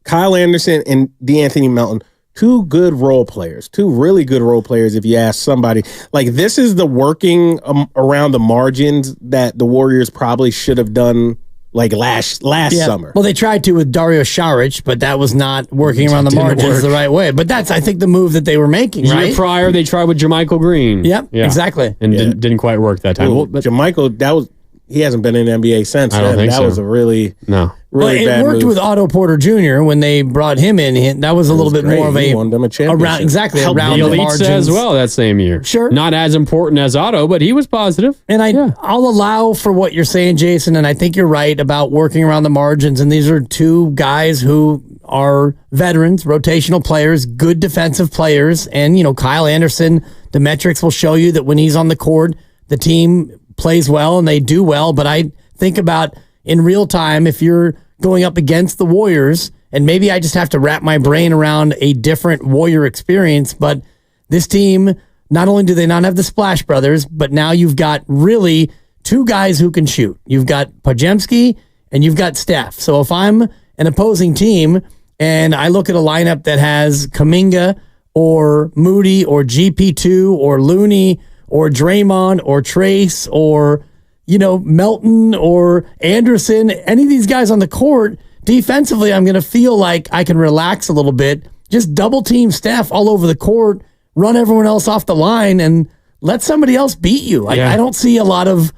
Kyle Anderson and D'Anthony Melton, 2 good role players, 2 really good role players if you ask somebody. Like, this is the working around the margins that the Warriors probably should have done like last summer. Well, they tried to with Dario Saric, but that was not working around the margins the right way. But that's, I think, the move that they were making, right? Year prior, they tried with JaMychal Green. Yep, exactly. And didn't quite work that time. Well, JaMychal, he hasn't been in the NBA since. I don't think that so. was a really bad it worked move. with Otto Porter Jr. when they brought him in. That was a little bit more of He won them a championship. around the the elites margins as well that same year. Sure. Not as important as Otto, but he was positive. And I'll allow for what you're saying, Jason, and I think you're right about working around the margins. And these are 2 guys who are veterans, rotational players, good defensive players. And, Kyle Anderson, the metrics will show you that when he's on the court, the team plays well and they do well. But I think about in real time, if you're going up against the Warriors, and maybe I just have to wrap my brain around a different Warrior experience, but this team, not only do they not have the Splash Brothers, but now you've got really 2 guys who can shoot. You've got Podziemski and you've got Steph. So if I'm an opposing team and I look at a lineup that has Kuminga or Moody or GP2 or Looney or Draymond or Trace or Melton or Anderson, any of these guys on the court, defensively, I'm going to feel like I can relax a little bit, just double team Steph all over the court, run everyone else off the line, and let somebody else beat you. I don't see a lot of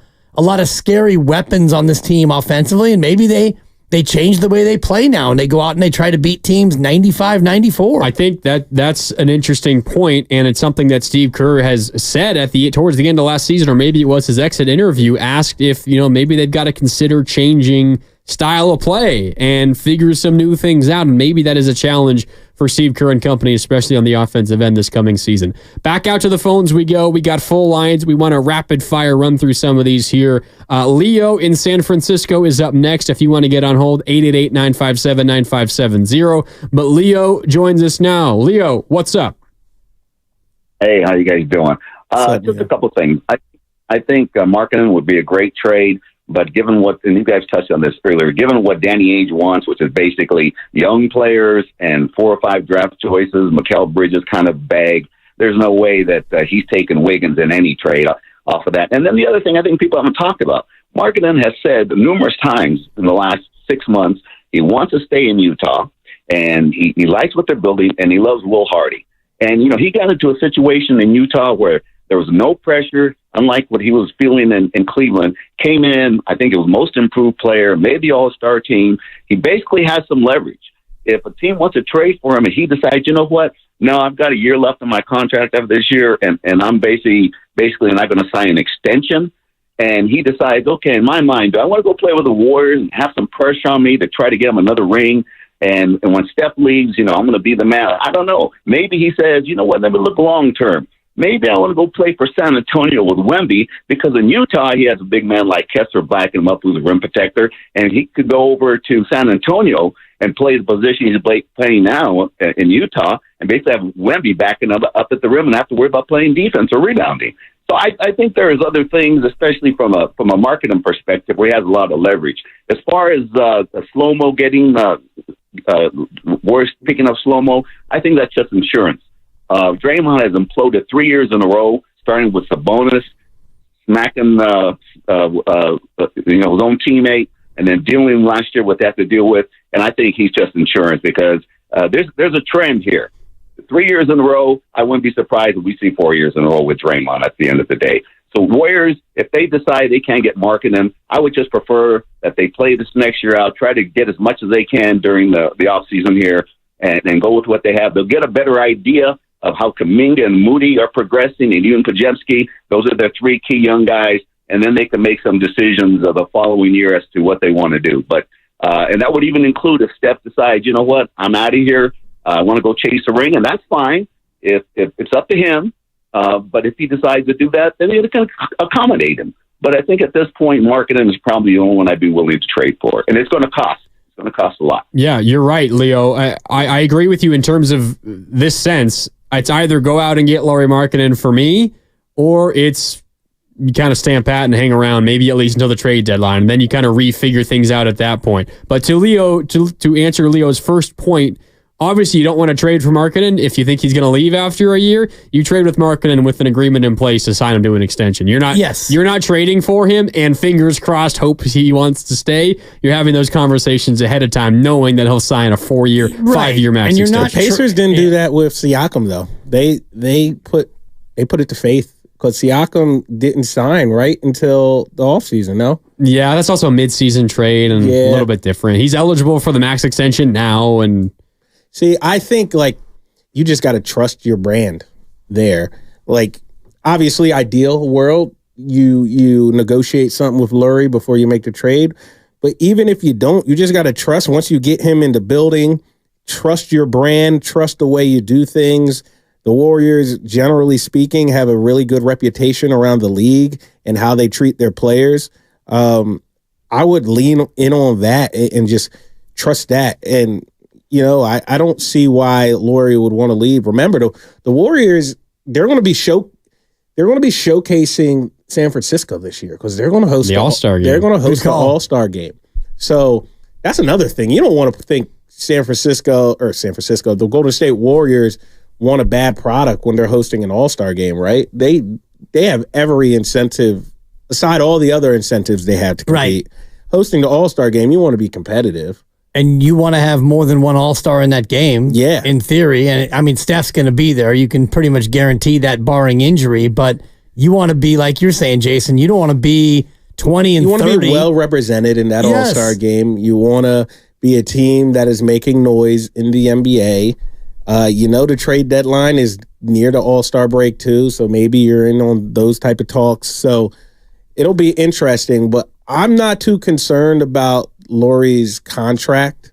scary weapons on this team offensively, and maybe they change the way they play now and they go out and they try to beat teams 95-94. I think that's an interesting point, and it's something that Steve Kerr has said towards the end of last season, or maybe it was his exit interview, asked if maybe they've got to consider changing style of play and figure some new things out, and maybe that is a challenge for Steve Kerr and company, especially on the offensive end this coming season. Back out to the phones we go. We got full lines. We want to rapid fire run through some of these here. Leo in San Francisco is up next. If you want to get on hold, 888-957-9570. But Leo joins us now. Leo, what's up? Hey, how you guys doing? Just a couple things. I think Markkanen would be a great trade. But given what, and you guys touched on this earlier, given what Danny Ainge wants, which is basically young players and 4 or 5 draft choices, Mikal Bridges kind of bag, there's no way that he's taking Wiggins in any trade off of that. And then the other thing I think people haven't talked about, Markkanen has said numerous times in the last 6 months he wants to stay in Utah, and he likes what they're building, and he loves Will Hardy. And, he got into a situation in Utah where there was no pressure, unlike what he was feeling in Cleveland. Came in, I think it was most improved player, made the all-star team. He basically has some leverage. If a team wants to trade for him and he decides, you know what, no, I've got a year left on my contract after this year, and I'm basically not going to sign an extension. And he decides, okay, in my mind, do I want to go play with the Warriors and have some pressure on me to try to get him another ring? And when Steph leaves, I'm going to be the man. I don't know. Maybe he says, you know what, let me look long term. Maybe I want to go play for San Antonio with Wemby, because in Utah, he has a big man like Kessler backing him up who's a rim protector, and he could go over to San Antonio and play the position he's playing now in Utah, and basically have Wemby backing up at the rim and have to worry about playing defense or rebounding. So I think there's other things, especially from a marketing perspective, where he has a lot of leverage. As far as slow-mo getting Warriors picking up slow-mo, I think that's just insurance. Draymond has imploded 3 years in a row, starting with Sabonis, smacking his own teammate, and then dealing last year what they have to deal with. And I think he's just insurance, because there's a trend here. 3 years in a row, I wouldn't be surprised if we see 4 years in a row with Draymond at the end of the day. So Warriors, if they decide they can't get marketing, I would just prefer that they play this next year out, try to get as much as they can during the offseason here, and go with what they have. They'll get a better idea of how Kuminga and Moody are progressing, and even Podziemski. Those are their three key young guys, and then they can make some decisions of the following year as to what they want to do. But and that would even include if Steph decides, you know what, I'm out of here, I want to go chase a ring, and that's fine. If it's up to him. But if he decides to do that, then you can accommodate him. But I think at this point, marketing is probably the only one I'd be willing to trade for, and it's going to cost. It's going to cost a lot. Yeah, you're right, Leo. I agree with you in terms of this sense. It's either go out and get Lauri Markkanen for me, or it's you kind of stand pat and hang around, maybe at least until the trade deadline, and then you kind of refigure things out at that point. But to Leo, to answer Leo's first point, obviously you don't want to trade for Markkanen if you think he's going to leave after a year. You trade with Markkanen with an agreement in place to sign him to an extension. You're not trading for him and fingers crossed hope he wants to stay. You're having those conversations ahead of time, knowing that he'll sign a 4-year, 5-year max and you're extension. not Pacers didn't do that with Siakam though. They put it to faith, because Siakam didn't sign right until the offseason, no? Yeah, that's also a mid-season trade and a little bit different. He's eligible for the max extension now. And see, I think you just got to trust your brand there. Obviously, ideal world, you negotiate something with Lurie before you make the trade. But even if you don't, you just got to trust, once you get him in the building, trust your brand, trust the way you do things. The Warriors, generally speaking, have a really good reputation around the league and how they treat their players. I would lean in on that and just trust that. And, I don't see why Lurie would want to leave. Remember, the Warriors, they're going to be showcasing San Francisco this year, because they're going to host the All-Star game. They're going to host the All-Star game. So that's another thing. You don't want to think the Golden State Warriors want a bad product when they're hosting an All-Star game, right? They have every incentive, aside all the other incentives they have to compete. Right. Hosting the All-Star game, you want to be competitive. And you want to have more than one All-Star in that game, in theory. And Steph's going to be there. You can pretty much guarantee that, barring injury. But you want to be, like you're saying, Jason, you don't want to be 20 and 30. You want to be well represented in that All-Star game. You want to be a team that is making noise in the NBA. The trade deadline is near the All-Star break too, so maybe you're in on those type of talks. So it'll be interesting, but I'm not too concerned about Laurie's contract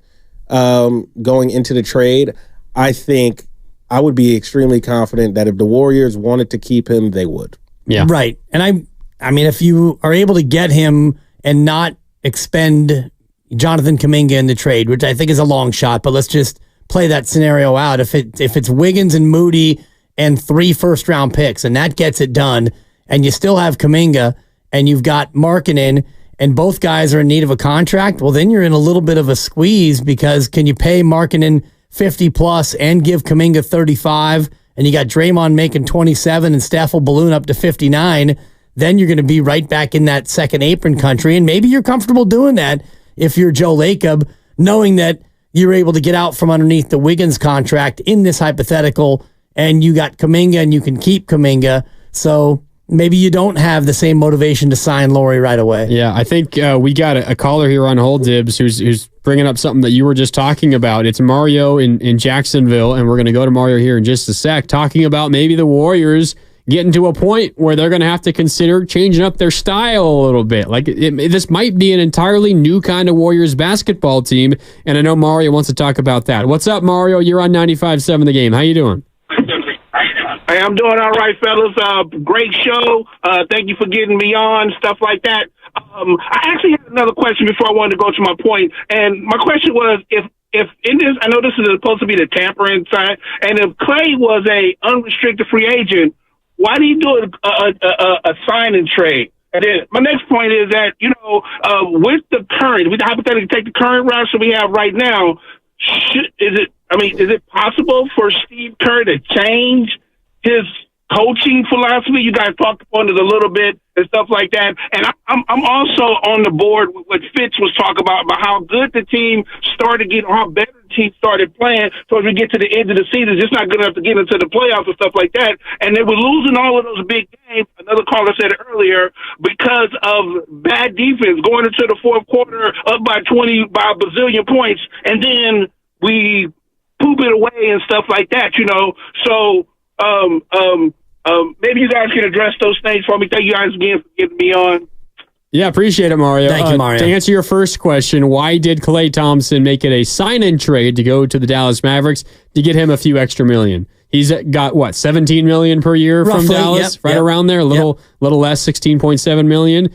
going into the trade. I think I would be extremely confident that if the Warriors wanted to keep him, they would. Yeah. Right. And I mean, if you are able to get him and not expend Jonathan Kuminga in the trade, which I think is a long shot, but let's just play that scenario out. If it's Wiggins and Moody and 3 first-round picks, and that gets it done, and you still have Kuminga, and you've got Markkanen, and both guys are in need of a contract, well, then you're in a little bit of a squeeze, because can you pay Markkanen 50+ and give Kuminga 35, and you got Draymond making 27, and Steph will balloon up to 59, then you're going to be right back in that second apron country, and maybe you're comfortable doing that if you're Joe Lacob, knowing that you're able to get out from underneath the Wiggins contract in this hypothetical, and you got Kuminga and you can keep Kuminga. So maybe you don't have the same motivation to sign Lauri right away. Yeah, I think we got a caller here on hold, Dibs, who's bringing up something that you were just talking about. It's Mario in Jacksonville, and we're going to go to Mario here in just a sec, talking about maybe the Warriors getting to a point where they're going to have to consider changing up their style a little bit. Like this might be an entirely new kind of Warriors basketball team, and I know Mario wants to talk about that. What's up, Mario? You're on 95.7 The Game. How you doing? Hey, I'm doing all right, fellas. Great show. Thank you for getting me on, stuff like that. I actually had another question before I wanted to go to my point, and my question was if in this, I know this is supposed to be the tampering side, and if Klay was a unrestricted free agent, why do you do a sign and trade? And then my next point is that, with the current, we hypothetically take the current roster we have right now, is it possible for Steve Kerr to change his coaching philosophy? You guys talked on it a little bit and stuff like that. And I'm also on the board with what Fitz was talking about how good the team started getting, how better the team started playing. So as we get to the end of the season, it's just not good enough to get into the playoffs and stuff like that. And they were losing all of those big games. Another caller said it earlier, because of bad defense going into the fourth quarter up by a bazillion points. And then we poop it away and stuff like that, So, maybe you guys can address those things for me. Thank you guys again for getting me on. Yeah, appreciate it, Mario. Thank you, Mario. To answer your first question, why did Klay Thompson make it a sign-in trade to go to the Dallas Mavericks to get him a few extra million? He's got, what, $17 million per year roughly, from Dallas? Yep, around there, a little less, $16.7 million.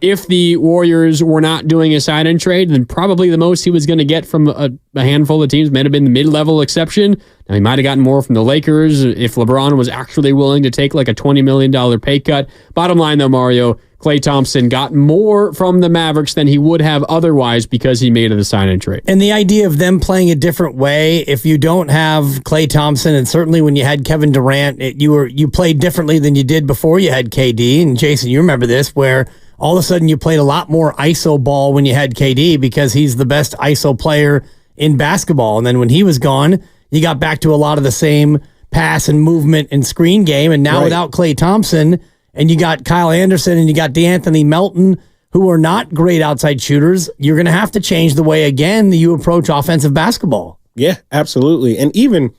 If the Warriors were not doing a sign-in trade, then probably the most he was going to get from a handful of teams might have been the mid-level exception. Now, he might have gotten more from the Lakers if LeBron was actually willing to take like a $20 million pay cut. Bottom line, though, Mario, Klay Thompson got more from the Mavericks than he would have otherwise because he made it a sign-in trade. And the idea of them playing a different way, if you don't have Klay Thompson, and certainly when you had Kevin Durant, you played differently than you did before you had KD. And Jason, you remember this, where all of a sudden you played a lot more ISO ball when you had KD because he's the best ISO player in basketball. And then when he was gone, you got back to a lot of the same pass and movement and screen game. And now without Klay Thompson, and you got Kyle Anderson and you got DeAnthony Melton, who are not great outside shooters, you're going to have to change the way, again, that you approach offensive basketball. Yeah, absolutely. And even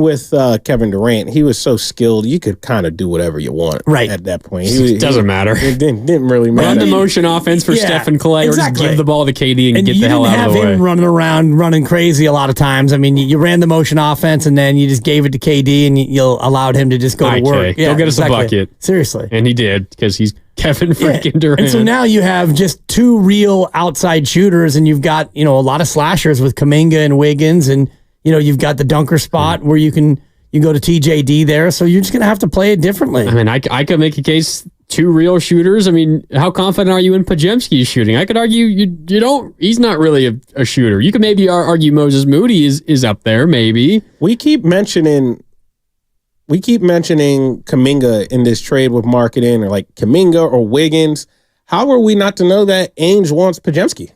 with Kevin Durant, he was so skilled, you could kind of do whatever you want at that point. It doesn't matter. It didn't really matter. Run the motion offense for Steph and Klay, or just give the ball to KD and get the hell out of the way. You didn't have him running around, running crazy a lot of times. I mean, you ran the motion offense, and then you just gave it to KD, and you allowed him to just go to work. Go get us a bucket. Seriously. And he did, because he's Kevin freaking Durant. And so now you have just two real outside shooters, and you've got a lot of slashers with Kuminga and Wiggins, and you've got the dunker spot where you go to TJD there. So you're just going to have to play it differently. I mean, I could make a case, two real shooters. I mean, how confident are you in Pajemski's shooting? I could argue you don't. He's not really a shooter. You could maybe argue Moses Moody is up there, maybe. We keep mentioning Kuminga in this trade with marketing, or like Kuminga or Wiggins. How are we not to know that Ainge wants Pajemski?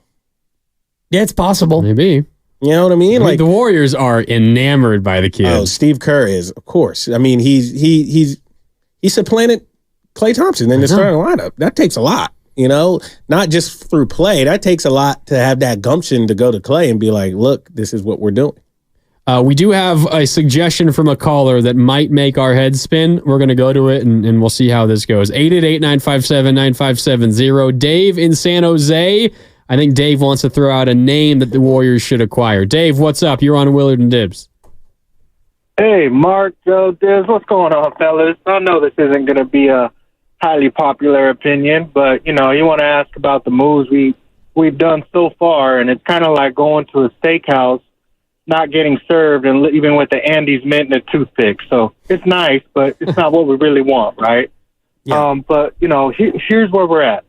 Yeah, it's possible. Maybe. You know what I mean? Like the Warriors are enamored by the kid. Oh, Steve Kerr is, of course. I mean, he supplanted Klay Thompson in the starting lineup. That takes a lot, not just through play. That takes a lot to have that gumption to go to Klay and be like, look, this is what we're doing. We do have a suggestion from a caller that might make our heads spin. We're going to go to it, and we'll see how this goes. 888-957-9570. Dave in San Jose. I think Dave wants to throw out a name that the Warriors should acquire. Dave, what's up? You're on Willard and Dibs. Hey, Mark, Joe, Dibs, what's going on, fellas? I know this isn't going to be a highly popular opinion, but, you want to ask about the moves we've done so far, and it's kind of like going to a steakhouse, not getting served, and even with the Andes mint and a toothpick. So it's nice, but it's not what we really want, right? Yeah. But, here's where we're at.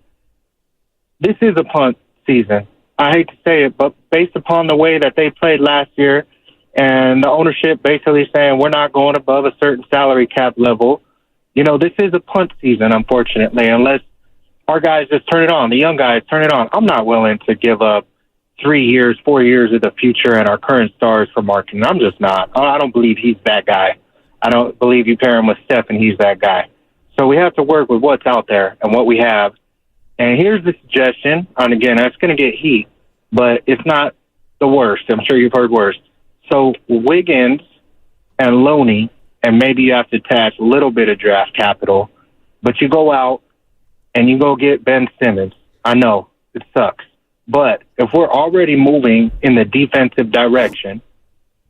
This is a punt season. I hate to say it, but based upon the way that they played last year and the ownership basically saying we're not going above a certain salary cap level, this is a punt season, unfortunately, unless our guys just turn it on, the young guys turn it on. I'm not willing to give up 3 years, 4 years of the future and our current stars for marketing. I'm just not. I don't believe he's that guy. I don't believe you pair him with Steph and he's that guy. So we have to work with what's out there and what we have. And here's the suggestion, and again, that's going to get heat, but it's not the worst. I'm sure you've heard worse. So Wiggins and Looney, and maybe you have to attach a little bit of draft capital, but you go out and you go get Ben Simmons. I know, it sucks. But if we're already moving in the defensive direction,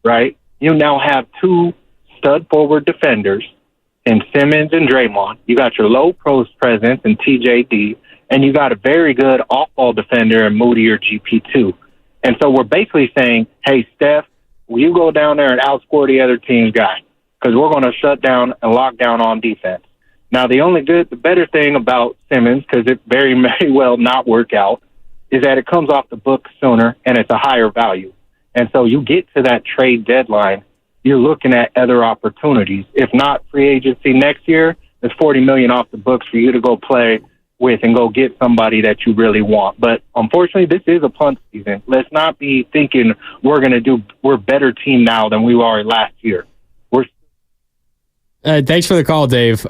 right, you now have two stud forward defenders in Simmons and Draymond. You got your low post presence in TJD, and you got a very good off-ball defender in Moody or GP2. And so we're basically saying, hey, Steph, will you go down there and outscore the other team's guy? Because we're going to shut down and lock down on defense. Now, the better thing about Simmons, because it very, very well not work out, is that it comes off the book sooner and it's a higher value. And so you get to that trade deadline, you're looking at other opportunities. If not free agency next year, there's $40 million off the books for you to go play with and go get somebody that you really want. But unfortunately, this is a punt season. Let's not be thinking we're a better team now than we were last year. Thanks for the call, Dave.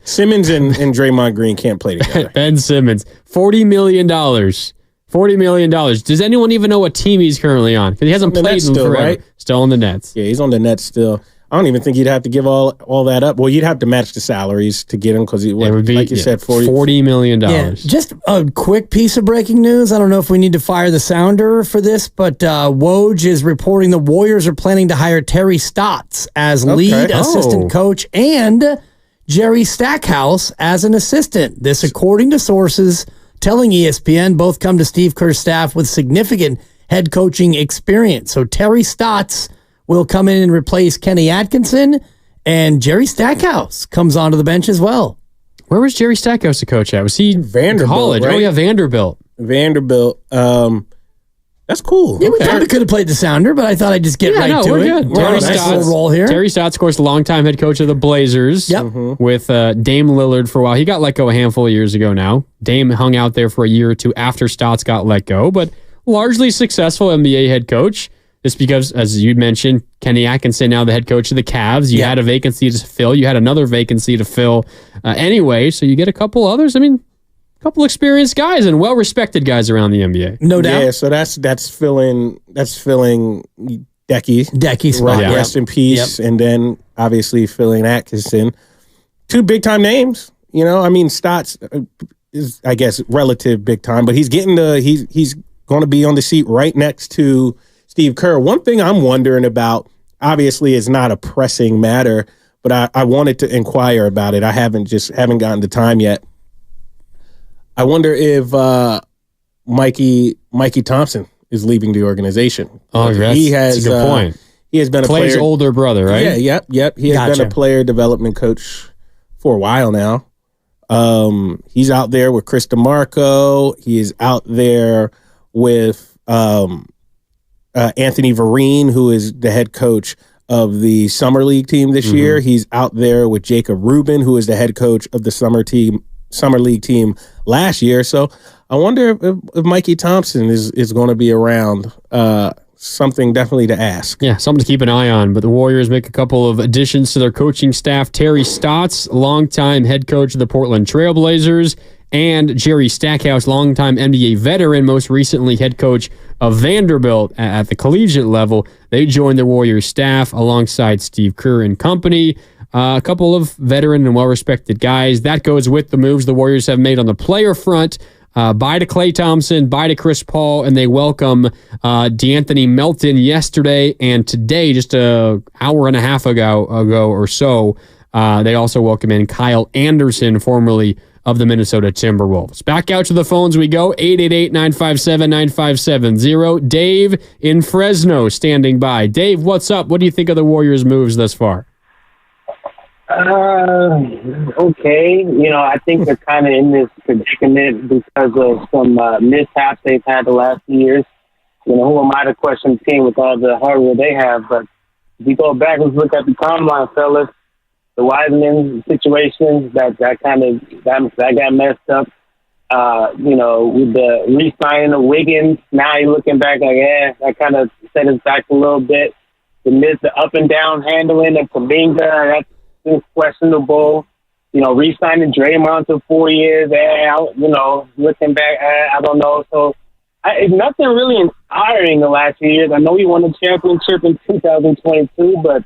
Simmons and Draymond Green can't play together. Ben Simmons, $40 million. $40 million. Does anyone even know what team he's currently on? Because he hasn't played in forever. Right? Still on the Nets. Yeah, he's on the Nets still. I don't even think you'd have to give all that up. Well, you'd have to match the salaries to get him because it would be, like you said, $40 million. Yeah, just a quick piece of breaking news. I don't know if we need to fire the sounder for this, but Woj is reporting the Warriors are planning to hire Terry Stotts as lead assistant coach and Jerry Stackhouse as an assistant. This, according to sources telling ESPN, both come to Steve Kerr's staff with significant head coaching experience. So Terry Stotts will come in and replace Kenny Atkinson, and Jerry Stackhouse comes onto the bench as well. Where was Jerry Stackhouse the coach at? Was he Vanderbilt? College? Right? Oh, yeah, Vanderbilt. That's cool. Yeah, we probably could have played the sounder, but I thought I'd just get right to we're it. Good. We're on a nice little roll here. Terry Stotts, of course, longtime head coach of the Blazers. Yep. With Dame Lillard for a while. He got let go a handful of years ago now. Dame hung out there for a year or two after Stotts got let go, but largely successful NBA head coach. Just because, as you mentioned, Kenny Atkinson, now the head coach of the Cavs. You had a vacancy to fill. You had another vacancy to fill anyway, so you get a couple others. I mean, a couple experienced guys and well-respected guys around the NBA. No doubt. Yeah, so that's filling Decky's spot. Right, rest in peace. Yep. And then, obviously, filling Atkinson. Two big-time names. You know, I mean, Stotts is, I guess, relative big-time, but he's getting he's going to be on the seat right next to Steve Kerr. One thing I'm wondering about, obviously it's not a pressing matter, but I wanted to inquire about it. I haven't gotten the time yet. I wonder if Mikey Thompson is leaving the organization. Oh, that's a good point. He has been Clay's older brother, right? Yeah, yep. He has been a player development coach for a while now. He's out there with Chris DeMarco. He is out there with Anthony Vereen, who is the head coach of the Summer League team this year. He's out there with Jacob Rubin, who is the head coach of the Summer League team last year. So I wonder if Mikey Thompson is going to be around. Something definitely to ask. Yeah, something to keep an eye on. But the Warriors make a couple of additions to their coaching staff. Terry Stotts, longtime head coach of the Portland Trail Blazers, and Jerry Stackhouse, longtime NBA veteran, most recently head coach of Vanderbilt at the collegiate level. They joined the Warriors staff alongside Steve Kerr and company. A couple of veteran and well-respected guys. That goes with the moves the Warriors have made on the player front. Bye to Klay Thompson, bye to Chris Paul, and they welcome DeAnthony Melton yesterday and today, just an hour and a half ago or so. They also welcome in Kyle Anderson, formerly of the Minnesota Timberwolves. Back out to the phones we go, 888-957-9570. Dave in Fresno standing by. Dave, what's up? What do you think of the Warriors' moves thus far? Okay. You know, I think they're kind of in this predicament because of some mishaps they've had the last few years. You know, who am I to question the team with all the hardware they have? But if you go back and look at the timeline, fellas, the Wiseman situation that got messed up. You know, with the re-signing of Wiggins, now you're looking back like, that kind of set us back a little bit. The up and down handling of Kuminga, been questionable. Re-signing Draymond to 4 years, looking back, I don't know. So it's nothing really inspiring the last few years. I know he won a championship in 2022, but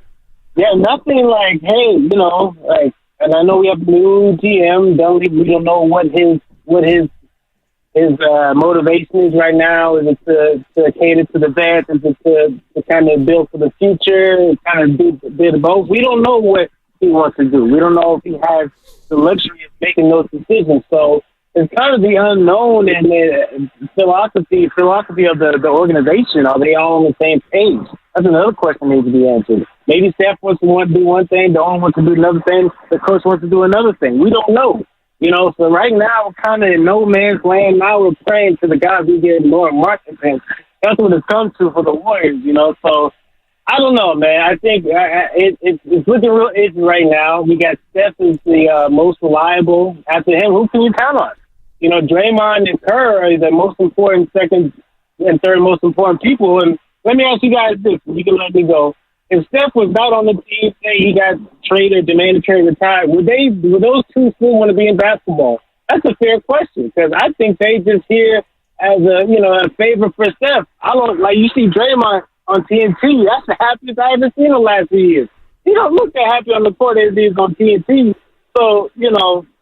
yeah, nothing like, hey, and I know we have a new GM. We don't know what his motivation is right now. Is it to cater to the vets? Is it to kind of build for the future? Kind of do both. We don't know what he wants to do. We don't know if he has the luxury of making those decisions. So it's kind of the unknown and the philosophy of the organization. Are they all on the same page? That's another question that needs to be answered. Maybe Steph wants to do one thing, Dawn wants to do another thing, the coach wants to do another thing. We don't know. So right now, we're kind of in no man's land. Now we're praying to the guys who get more market picks. That's what it's come to for the Warriors, So I don't know, man. I think it's looking real easy right now. We got Steph is the most reliable. After him, who can you count on? Draymond and Kerr are the most important second and third most important people. And let me ask you guys this. You can let me go. If Steph was not on the team, say he got traded, demanded trade, retired, would those two still want to be in basketball? That's a fair question because I think they just here as a favor for Steph. I don't like you see Draymond on TNT. That's the happiest I ever seen in the last few years. He don't look that happy on the court as he is on TNT. So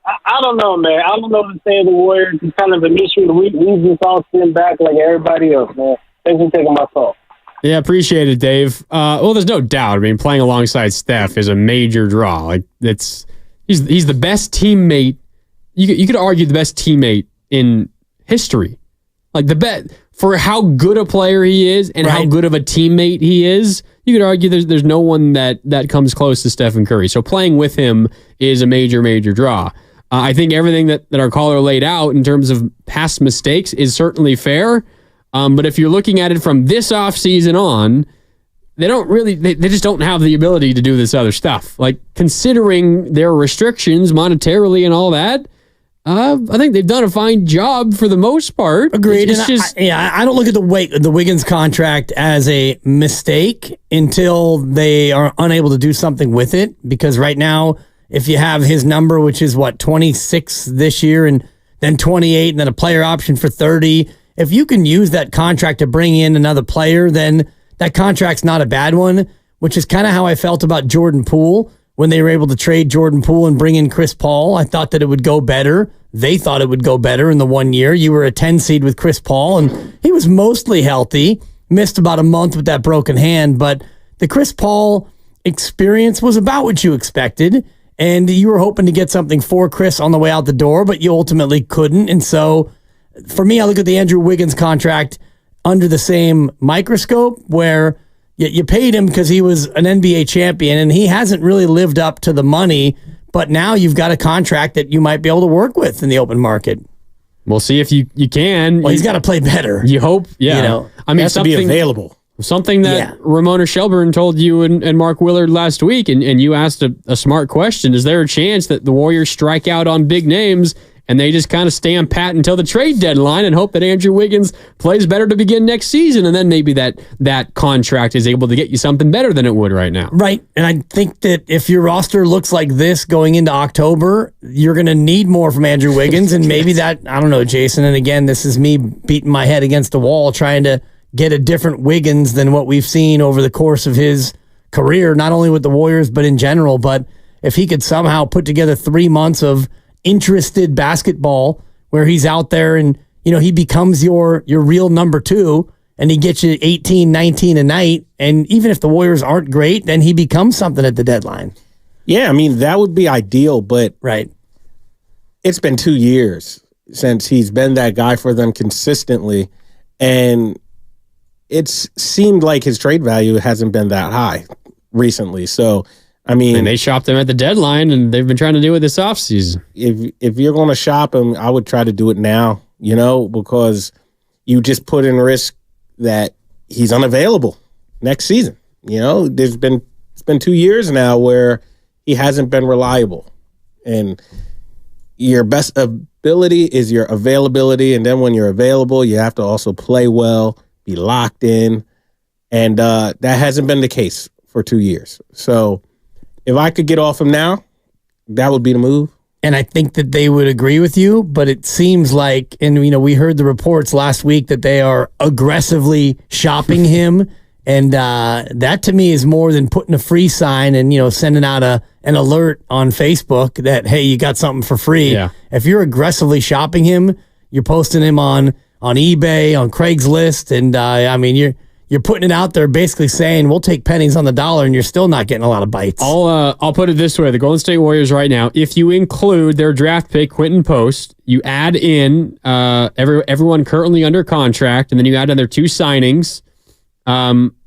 I don't know, man. I don't know what to say of the Warriors. It's kind of a mystery. We just all sit back like everybody else, man. Thanks for taking my call. Yeah, appreciate it, Dave. Well, there's no doubt. I mean, playing alongside Steph is a major draw. Like he's the best teammate. You could argue the best teammate in history. Like the bet for how good a player he is and how good of a teammate he is. You could argue there's no one that comes close to Stephen Curry. So playing with him is a major draw. I think everything that our caller laid out in terms of past mistakes is certainly fair. But if you're looking at it from this offseason on, they just don't have the ability to do this other stuff. Like considering their restrictions monetarily and all that, I think they've done a fine job for the most part. Agreed. I don't look at the Wiggins contract as a mistake until they are unable to do something with it. Because right now, if you have his number, which is 26 this year and then 28 and then a player option for 30, if you can use that contract to bring in another player, then that contract's not a bad one, which is kind of how I felt about Jordan Poole when they were able to trade Jordan Poole and bring in Chris Paul. I thought that it would go better. They thought it would go better in the 1 year. You were a 10 seed with Chris Paul, and he was mostly healthy, missed about a month with that broken hand, but the Chris Paul experience was about what you expected, and you were hoping to get something for Chris on the way out the door, but you ultimately couldn't, and so for me, I look at the Andrew Wiggins contract under the same microscope where you paid him because he was an NBA champion and he hasn't really lived up to the money, but now you've got a contract that you might be able to work with in the open market. We'll see if you can. Well, he's got to play better. You hope, yeah. I mean, something to be available. Something that Ramona Shelburne told you and Mark Willard last week, and you asked a smart question. Is there a chance that the Warriors strike out on big names and they just kind of stand pat until the trade deadline and hope that Andrew Wiggins plays better to begin next season, and then maybe that contract is able to get you something better than it would right now? Right, and I think that if your roster looks like this going into October, you're going to need more from Andrew Wiggins, and maybe that, I don't know, Jason, and again, this is me beating my head against the wall trying to get a different Wiggins than what we've seen over the course of his career, not only with the Warriors, but in general. But if he could somehow put together 3 months of interested basketball where he's out there and, he becomes your real number two and he gets you 18, 19 a night. And even if the Warriors aren't great, then he becomes something at the deadline. Yeah, I mean, that would be ideal, but it's been 2 years since he's been that guy for them consistently. And it's seemed like his trade value hasn't been that high recently. So, I mean, and they shopped him at the deadline, and they've been trying to do it this offseason. If you're going to shop him, I would try to do it now, because you just put in risk that he's unavailable next season. It's been 2 years now where he hasn't been reliable, and your best ability is your availability, and then when you're available, you have to also play well, be locked in, and that hasn't been the case for 2 years. So If I could get off him now, that would be the move. And I think that they would agree with you, but it seems like, and we heard the reports last week that they are aggressively shopping him, and that to me is more than putting a free sign and sending out an alert on Facebook that, hey, you got something for free. Yeah. If you're aggressively shopping him, you're posting him on eBay, on Craigslist, and you're putting it out there basically saying we'll take pennies on the dollar, and you're still not getting a lot of bites. I'll put it this way. The Golden State Warriors right now, if you include their draft pick, Quentin Post, you add in everyone currently under contract, and then you add in their 2 signings,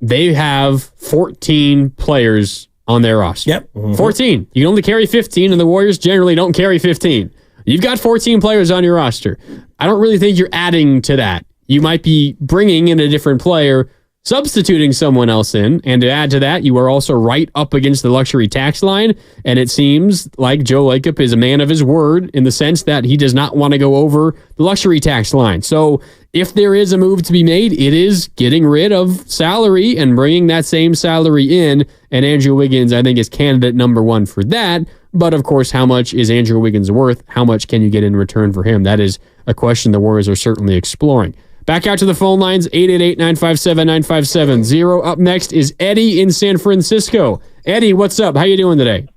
they have 14 players on their roster. Yep. Mm-hmm. 14. You can only carry 15, and the Warriors generally don't carry 15. You've got 14 players on your roster. I don't really think you're adding to that. You might be bringing in a different player, substituting someone else in, and to add to that, you are also right up against the luxury tax line, and it seems like Joe Lacob is a man of his word in the sense that he does not want to go over the luxury tax line. So if there is a move to be made, it is getting rid of salary and bringing that same salary in, and Andrew Wiggins, I think, is candidate number 1 for that. But of course, how much is Andrew Wiggins worth? How much can you get in return for him? That is a question the Warriors are certainly exploring. Back out to the phone lines, 888-957-9570. Up next is Eddie in San Francisco. Eddie, what's up? How you doing today?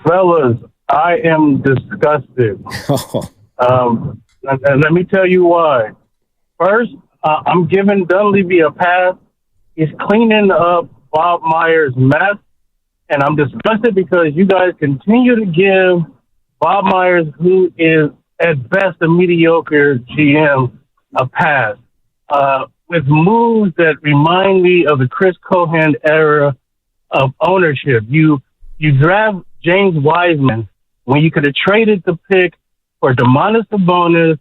Fellas, I am disgusted. And let me tell you why. First, I'm giving Dunleavy a pass. He's cleaning up Bob Myers' mess. And I'm disgusted because you guys continue to give Bob Myers, who is at best a mediocre GM, a pass. With moves that remind me of the Chris Cohan era of ownership. You draft James Wiseman when you could have traded the pick for Domantas Sabonis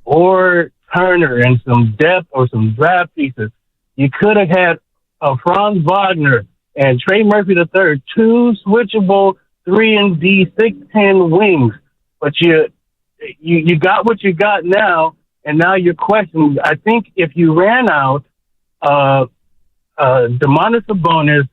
or Turner and some depth or some draft pieces. You could have had Franz Wagner and Trey Murphy III, 2 switchable 3-and-D 6'10" wings. But you got what you got now, and now you're questioning. I think if you ran out Domantas Sabonis,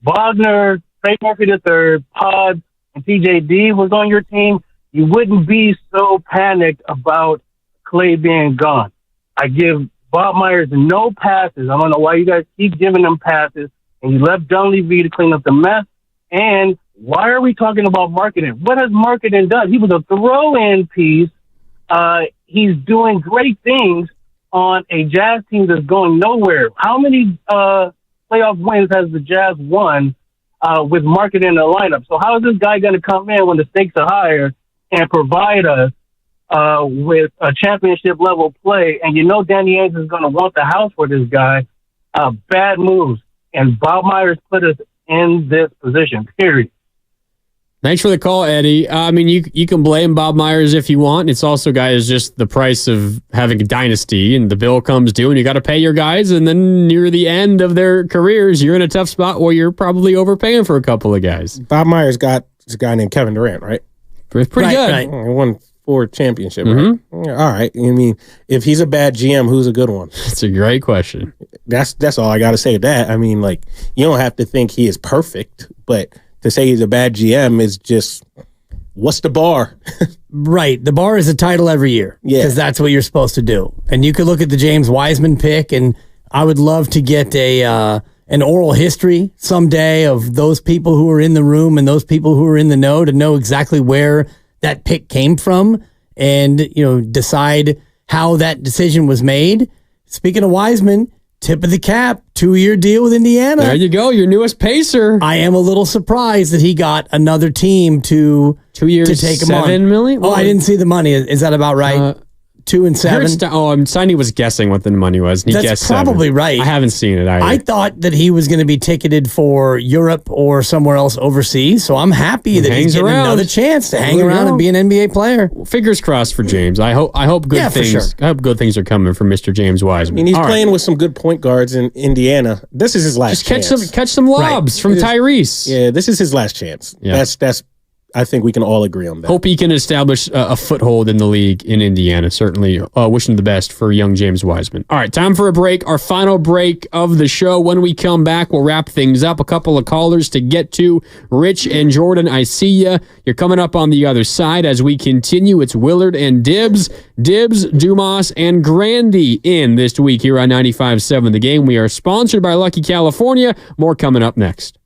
Wagner, Trey Murphy III, Pod, and TJD was on your team, you wouldn't be so panicked about Klay being gone. I give Bob Myers no passes. I don't know why you guys keep giving him passes, and you left Dunleavy to clean up the mess. And why are we talking about marketing? What has marketing done? He was a throw-in piece. He's doing great things on a Jazz team that's going nowhere. How many playoff wins has the Jazz won with marketing in the lineup? So how is this guy going to come in when the stakes are higher and provide us with a championship-level play? And Danny Ainge is going to want the house for this guy. Bad moves. And Bob Myers put us in this position, period. Thanks for the call, Eddie. I mean, you can blame Bob Myers if you want. It's also, guys, just the price of having a dynasty, and the bill comes due, and you got to pay your guys, and then near the end of their careers, you're in a tough spot where you're probably overpaying for a couple of guys. Bob Myers got a guy named Kevin Durant, right? Pretty good. Right. He won 4 championships, right? All right. I mean, if he's a bad GM, who's a good one? That's a great question. That's all I got to say to that. I mean, like, you don't have to think he is perfect, but to say he's a bad GM is just, what's the bar? Right. The bar is a title every year. Yeah. Because that's what you're supposed to do. And you could look at the James Wiseman pick, and I would love to get an oral history someday of those people who are in the room and those people who are in the know to know exactly where that pick came from and, decide how that decision was made. Speaking of Wiseman, tip of the cap, 2-year deal with Indiana. There you go, your newest Pacer. I am a little surprised that he got another team to 2 years, to take him on. $7 million? Oh, I didn't see the money. Is that about right? 2 and 7. Steiny was guessing what the money was. And he That's guessed probably 7. right. I haven't seen it either. I thought that he was going to be ticketed for Europe or somewhere else overseas, so I'm happy that he's getting another chance to hang around and be an NBA player. Fingers crossed for James. I hope good things. For sure. I hope good things are coming from Mr. James Wiseman. I mean, he's playing with some good point guards in Indiana. This is his last chance. Catch some lobs from Tyrese. Yeah, this is his last chance. Yeah. That's I think we can all agree on that. Hope he can establish a foothold in the league in Indiana. Certainly wishing the best for young James Wiseman. All right, time for a break. Our final break of the show. When we come back, we'll wrap things up. A couple of callers to get to. Rich and Jordan, I see ya. You're coming up on the other side as we continue. It's Willard and Dibbs. Dibbs, Dumas, and Grandy in this week here on 95.7 The Game. We are sponsored by Lucky California. More coming up next.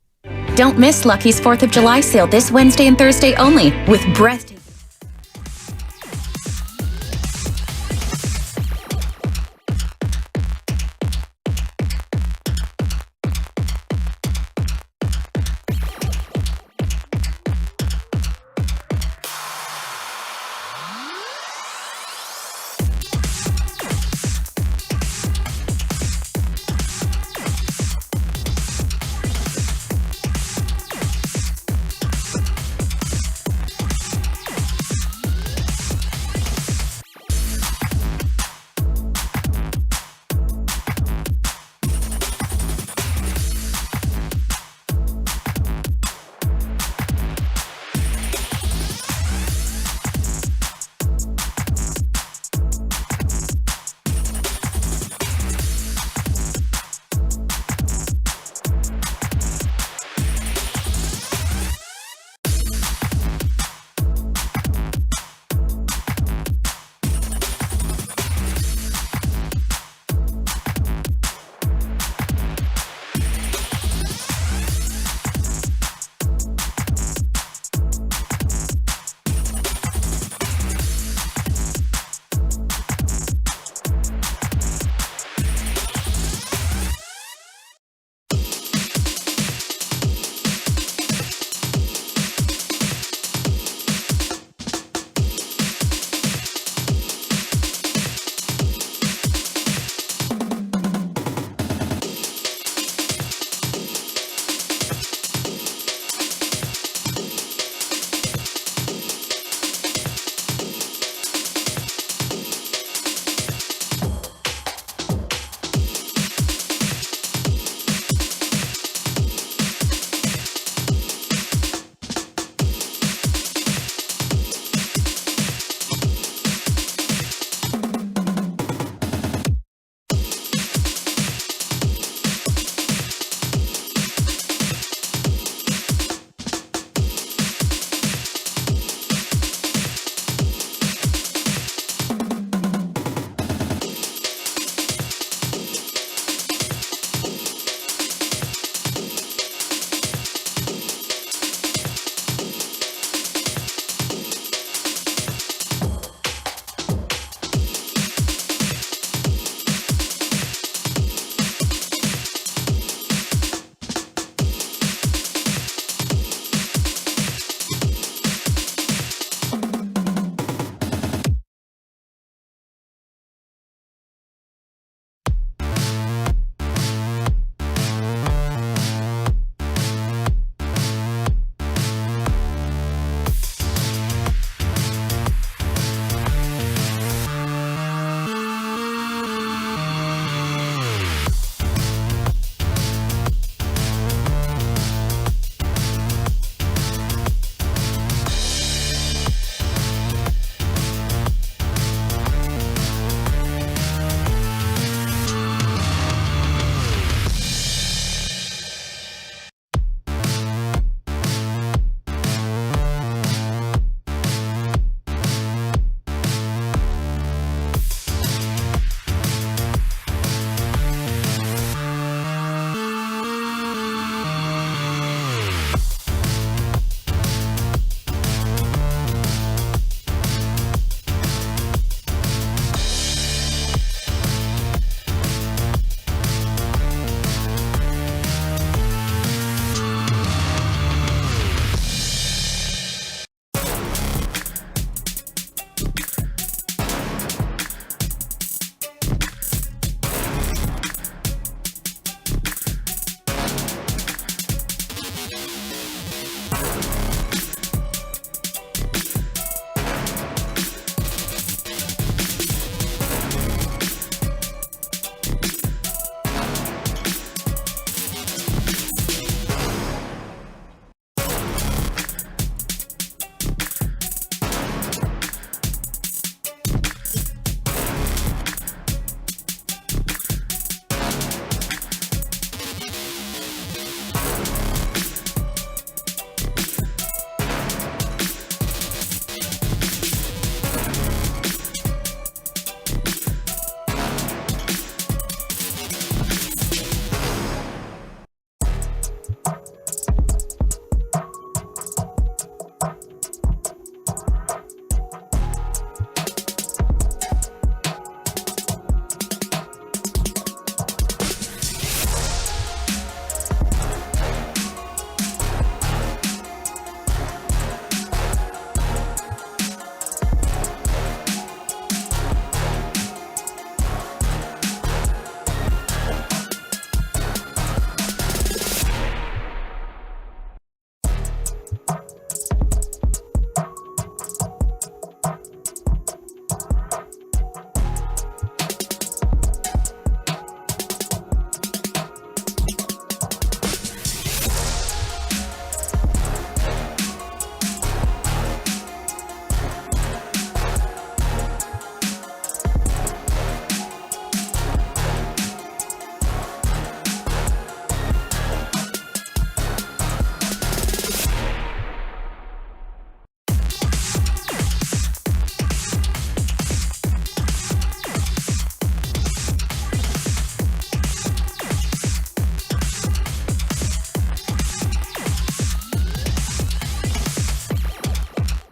Don't miss Lucky's 4th of July sale this Wednesday and Thursday only with breathtaking.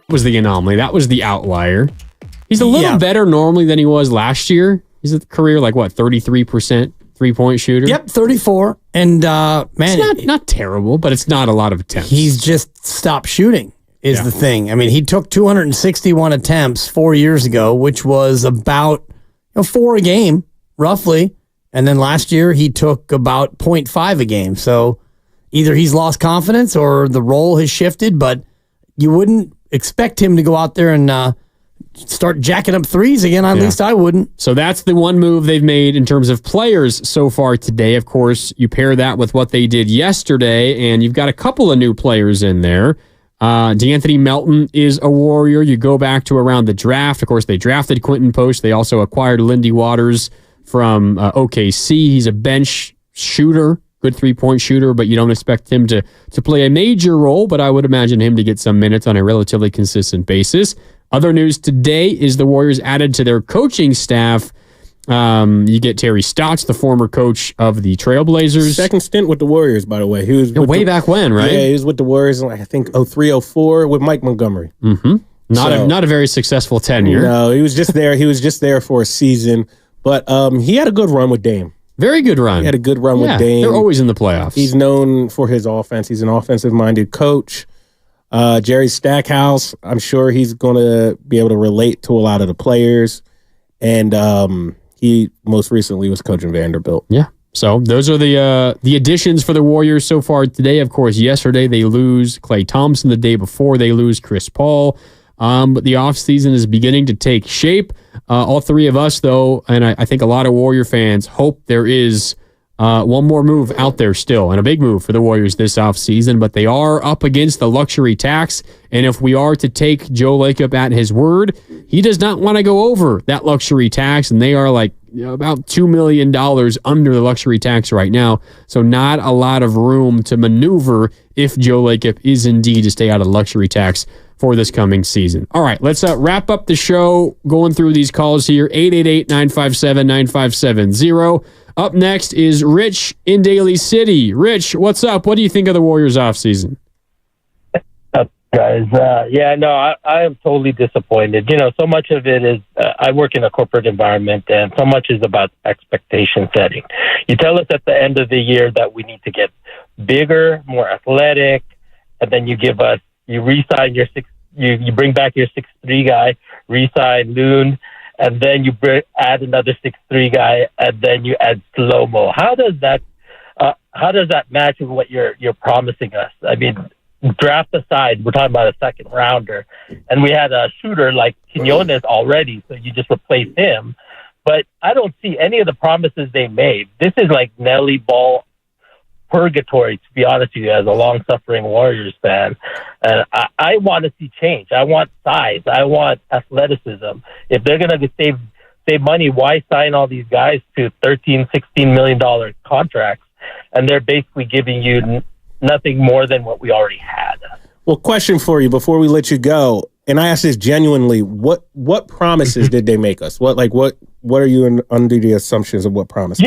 was the anomaly. That was the outlier. He's a little better normally than he was last year. He's a career 33% 3-point shooter. Yep, 34. And man, it's not terrible, but it's not a lot of attempts. He's just stopped shooting is the thing. I mean, he took 261 attempts 4 years ago, which was about 4 a game, roughly. And then last year he took about 0.5 a game. So either he's lost confidence or the role has shifted, but you wouldn't expect him to go out there and start jacking up threes again. At least I wouldn't. So that's the one move they've made in terms of players so far today. Of course, you pair that with what they did yesterday, and you've got a couple of new players in there. DeAnthony Melton is a Warrior. You go back to around the draft. Of course, they drafted Quentin Post. They also acquired Lindy Waters from OKC. He's a bench shooter, good 3-point shooter, but you don't expect him to play a major role, but I would imagine him to get some minutes on a relatively consistent basis. Other news today is the Warriors added to their coaching staff. You get Terry Stotts, the former coach of the Trailblazers. Second stint with the Warriors, by the way. He was way back when, right? Yeah, he was with the Warriors in I think 03, 04 with Mike Montgomery. Mm-hmm. Not a very successful tenure. No, he was just there. He was just there for a season, but he had a good run with Dame. Very good run. He had a good run with Dame. They're always in the playoffs. He's known for his offense. He's an offensive-minded coach. Jerry Stackhouse, I'm sure he's going to be able to relate to a lot of the players. And he most recently was coaching Vanderbilt. Yeah. So those are the additions for the Warriors so far today. Of course, yesterday they lose Klay Thompson. The day before they lose Chris Paul. But the offseason is beginning to take shape. All three of us, though, and I think a lot of Warrior fans hope there is one more move out there still, and a big move for the Warriors this offseason, but they are up against the luxury tax, and if we are to take Joe Lacob at his word, he does not want to go over that luxury tax, and they are about $2 million under the luxury tax right now, so not a lot of room to maneuver if Joe Lacob is indeed to stay out of the luxury tax for this coming season. All right, let's wrap up the show going through these calls here, 888-957-9570. Up next is Rich in Daly City. Rich, what's up? What do you think of the Warriors offseason? Guys, I am totally disappointed. So much of it is, I work in a corporate environment, and so much is about expectation setting. You tell us at the end of the year that we need to get bigger, more athletic, and then you re-sign you bring back your 6'3" guy, re-sign Loon, and then you add another 6'3" guy, and then you add Slow-Mo. How does that match with what you're promising us? I mean, draft aside, we're talking about a second rounder, and we had a shooter like Quinones already, so you just replace him. But I don't see any of the promises they made. This is like Nelly Ball purgatory, to be honest with you, as a long-suffering Warriors fan. And I want to see change. I want size. I want athleticism. If they're going to save money, why sign all these guys to $13, $16 million contracts? And they're basically giving you nothing more than what we already had. Well, question for you before we let you go, and I ask this genuinely: what promises did they make us? What are you under the assumptions of what promises?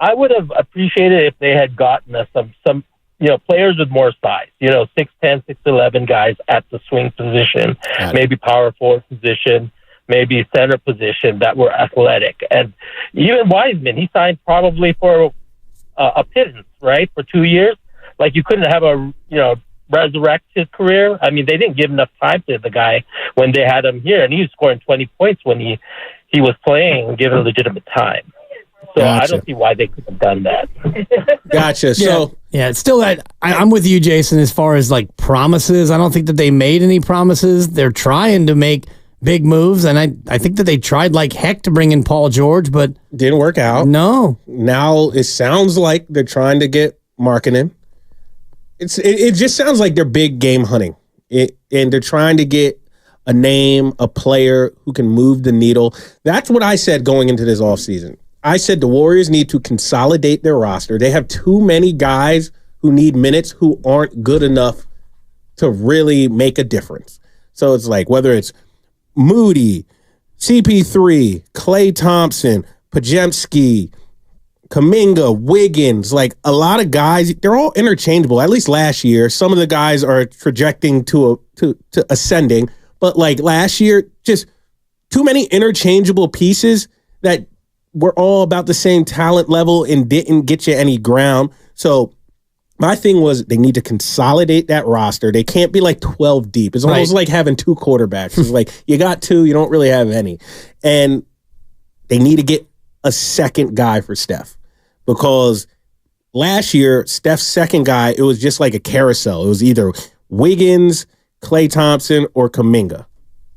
I would have appreciated if they had gotten us some players with more size. 6'10", 6'11" guys at the swing position, maybe power forward position, maybe center position that were athletic. And even Wiseman, he signed probably for a pittance, right, for 2 years. Like, you couldn't have resurrect his career. I mean, they didn't give enough time to the guy when they had him here, and he was scoring 20 points when he was playing and given legitimate time. So gotcha. I don't see why they could have done that. Gotcha. So it's still that I'm with you, Jason, as far as promises. I don't think that they made any promises. They're trying to make big moves, and I think that they tried like heck to bring in Paul George, but didn't work out. No. Now it sounds like they're trying to get Markkanen. It just sounds like they're big game hunting, and they're trying to get a name, a player who can move the needle. That's what I said going into this offseason. I said the Warriors need to consolidate their roster. They have too many guys who need minutes who aren't good enough to really make a difference. So it's like whether it's Moody, CP3, Klay Thompson, Podziemski, Kuminga, Wiggins, like a lot of guys, they're all interchangeable. At least last year, some of the guys are trajecting to ascending, but like last year, just too many interchangeable pieces that were all about the same talent level and didn't get you any ground. So my thing was they need to consolidate that roster. They can't be like 12 deep. It's almost like having two quarterbacks. It's like you got two, you don't really have any. And they need to get a second guy for Steph. Because last year, Steph's second guy, it was just like a carousel. It was either Wiggins, Klay Thompson, or Kuminga.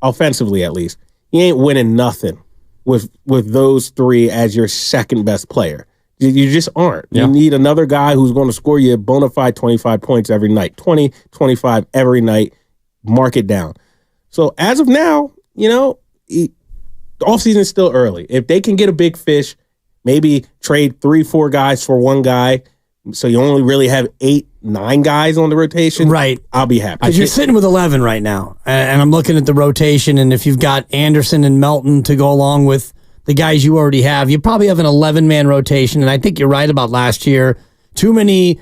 Offensively, at least. He ain't winning nothing with those three as your second best player. You just aren't. Yeah. You need another guy who's going to score you a bona fide 25 points every night. 20, 25 every night. Mark it down. So as of now, the offseason is still early. If they can get a big fish, maybe trade 3-4 guys for one guy, so you only really have 8-9 guys on the rotation. Right. I'll be happy. Because you're sitting with 11 right now, and I'm looking at the rotation, and if you've got Anderson and Melton to go along with the guys you already have, you probably have an 11-man rotation, and I think you're right about last year. Too many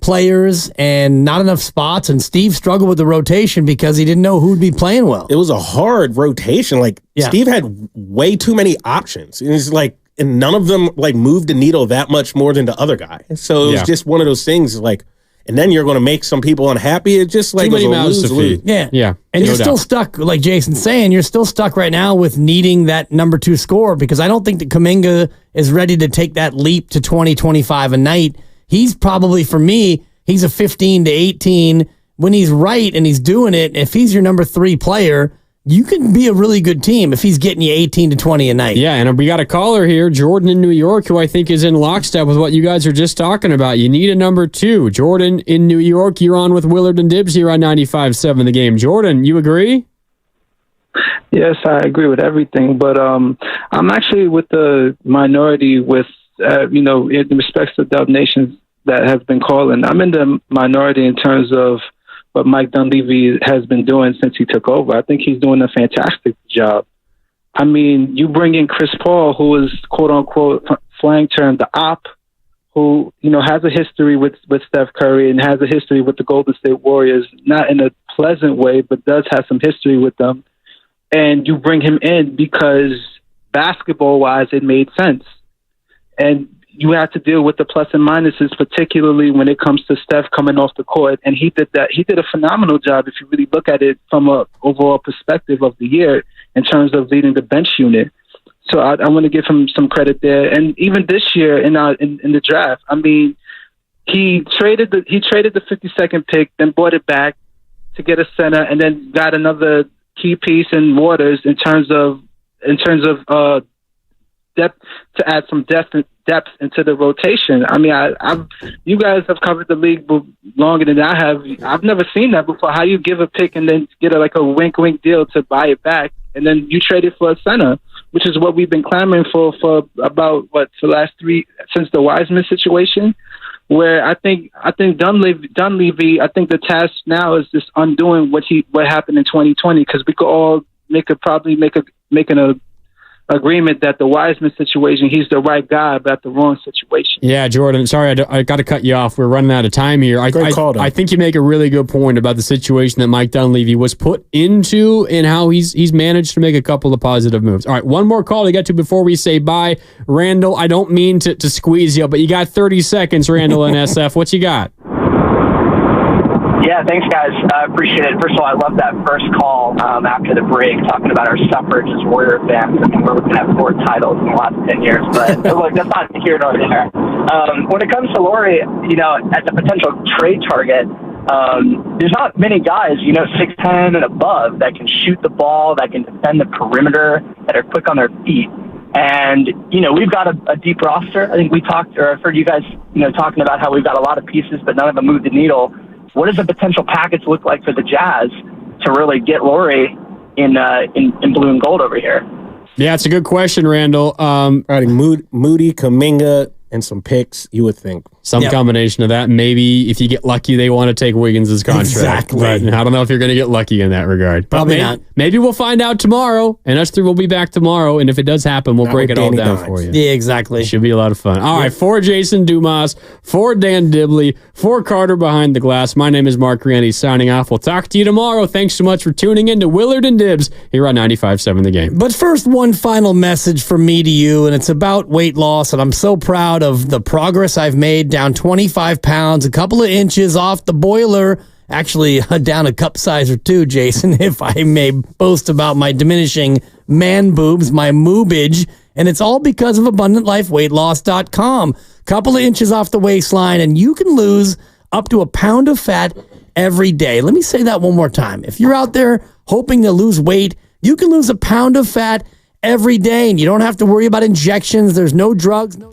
players and not enough spots, and Steve struggled with the rotation because he didn't know who'd be playing well. It was a hard rotation. Steve had way too many options. It's like, and none of them moved the needle that much more than the other guy. So it was just one of those things and then you're going to make some people unhappy. It's just like too many mouths to feed. Yeah. And you're still stuck, like Jason's saying, you're still stuck right now with needing that number 2 scorer, because I don't think that Kuminga is ready to take that leap to 20, 25 a night. He's probably, for me, he's a 15 to 18 when he's right and he's doing it. If he's your number 3 player, you can be a really good team if he's getting you 18 to 20 a night. Yeah, and we got a caller here, Jordan in New York, who I think is in lockstep with what you guys are just talking about. You need a number 2. Jordan in New York, you're on with Willard and Dibbs here on 95.7 The Game. Jordan, you agree? Yes, I agree with everything, but I'm actually with the minority with, in respect to Dub Nations that have been calling. I'm in the minority in terms of what Mike Dunleavy has been doing since he took over. I think he's doing a fantastic job. I mean, you bring in Chris Paul, who is quote unquote slang term the op, who has a history with Steph Curry and has a history with the Golden State Warriors, not in a pleasant way, but does have some history with them. And you bring him in because basketball wise, it made sense. And you have to deal with the plus and minuses, particularly when it comes to Steph coming off the court. And he did that. He did a phenomenal job if you really look at it from an overall perspective of the year in terms of leading the bench unit. So I want to give him some credit there. And even this year in the draft, I mean, he traded the 52nd pick, then bought it back to get a center, and then got another key piece in Waters in terms of depth, to add some depth into the rotation. I mean, you guys have covered the league longer than I have. I've never seen that before. How you give a pick and then get a wink deal to buy it back, and then you trade it for a center, which is what we've been clamoring for about for the last 3 since the Wiseman situation. Where I think Dunleavy, I think the task now is just undoing what happened in 2020, because we could all make an agreement that the Wiseman situation, he's the right guy, but the wrong situation. Yeah, Jordan, sorry, I got to cut you off. We're running out of time here. I think you make a really good point about the situation that Mike Dunleavy was put into and how he's managed to make a couple of positive moves. All right, one more call to get to before we say bye. Randall, I don't mean to squeeze you, but you got 30 seconds, Randall and SF. What you got? Yeah, thanks, guys. I appreciate it. First of all, I love that first call after the break, talking about our suffrage as Warrior fans. I mean, we're looking at 4 titles in the last 10 years, but look, that's not here nor there. When it comes to Lauri, as a potential trade target, there's not many guys, 6'10" and above that can shoot the ball, that can defend the perimeter, that are quick on their feet. And, we've got a deep roster. I think I've heard you guys, talking about how we've got a lot of pieces, but none of them move the needle. What does the potential package look like for the Jazz to really get Lauri in blue and gold over here? Yeah, it's a good question, Randall. Moody, Kuminga, and some picks, you would think. Some combination of that. Maybe if you get lucky, they want to take Wiggins' contract. Exactly. But I don't know if you're going to get lucky in that regard. Probably not. Maybe we'll find out tomorrow, and us three will be back tomorrow. And if it does happen, we'll break it all down for you. Yeah, exactly. It should be a lot of fun. All right, for Jason Dumas, for Dan Dibley, for Carter Behind the Glass, my name is Mark Riani signing off. We'll talk to you tomorrow. Thanks so much for tuning in to Willard and Dibs here on 95.7 The Game. But first, one final message from me to you, and it's about weight loss, and I'm so proud of the progress I've made, down 25 pounds, a couple of inches off the boiler, actually down a cup size or two, Jason, if I may boast about my diminishing man boobs, my moobage, and it's all because of AbundantLifeWeightLoss.com. Couple of inches off the waistline, and you can lose up to a pound of fat every day. Let me say that one more time. If you're out there hoping to lose weight, you can lose a pound of fat every day, and you don't have to worry about injections. There's no drugs, no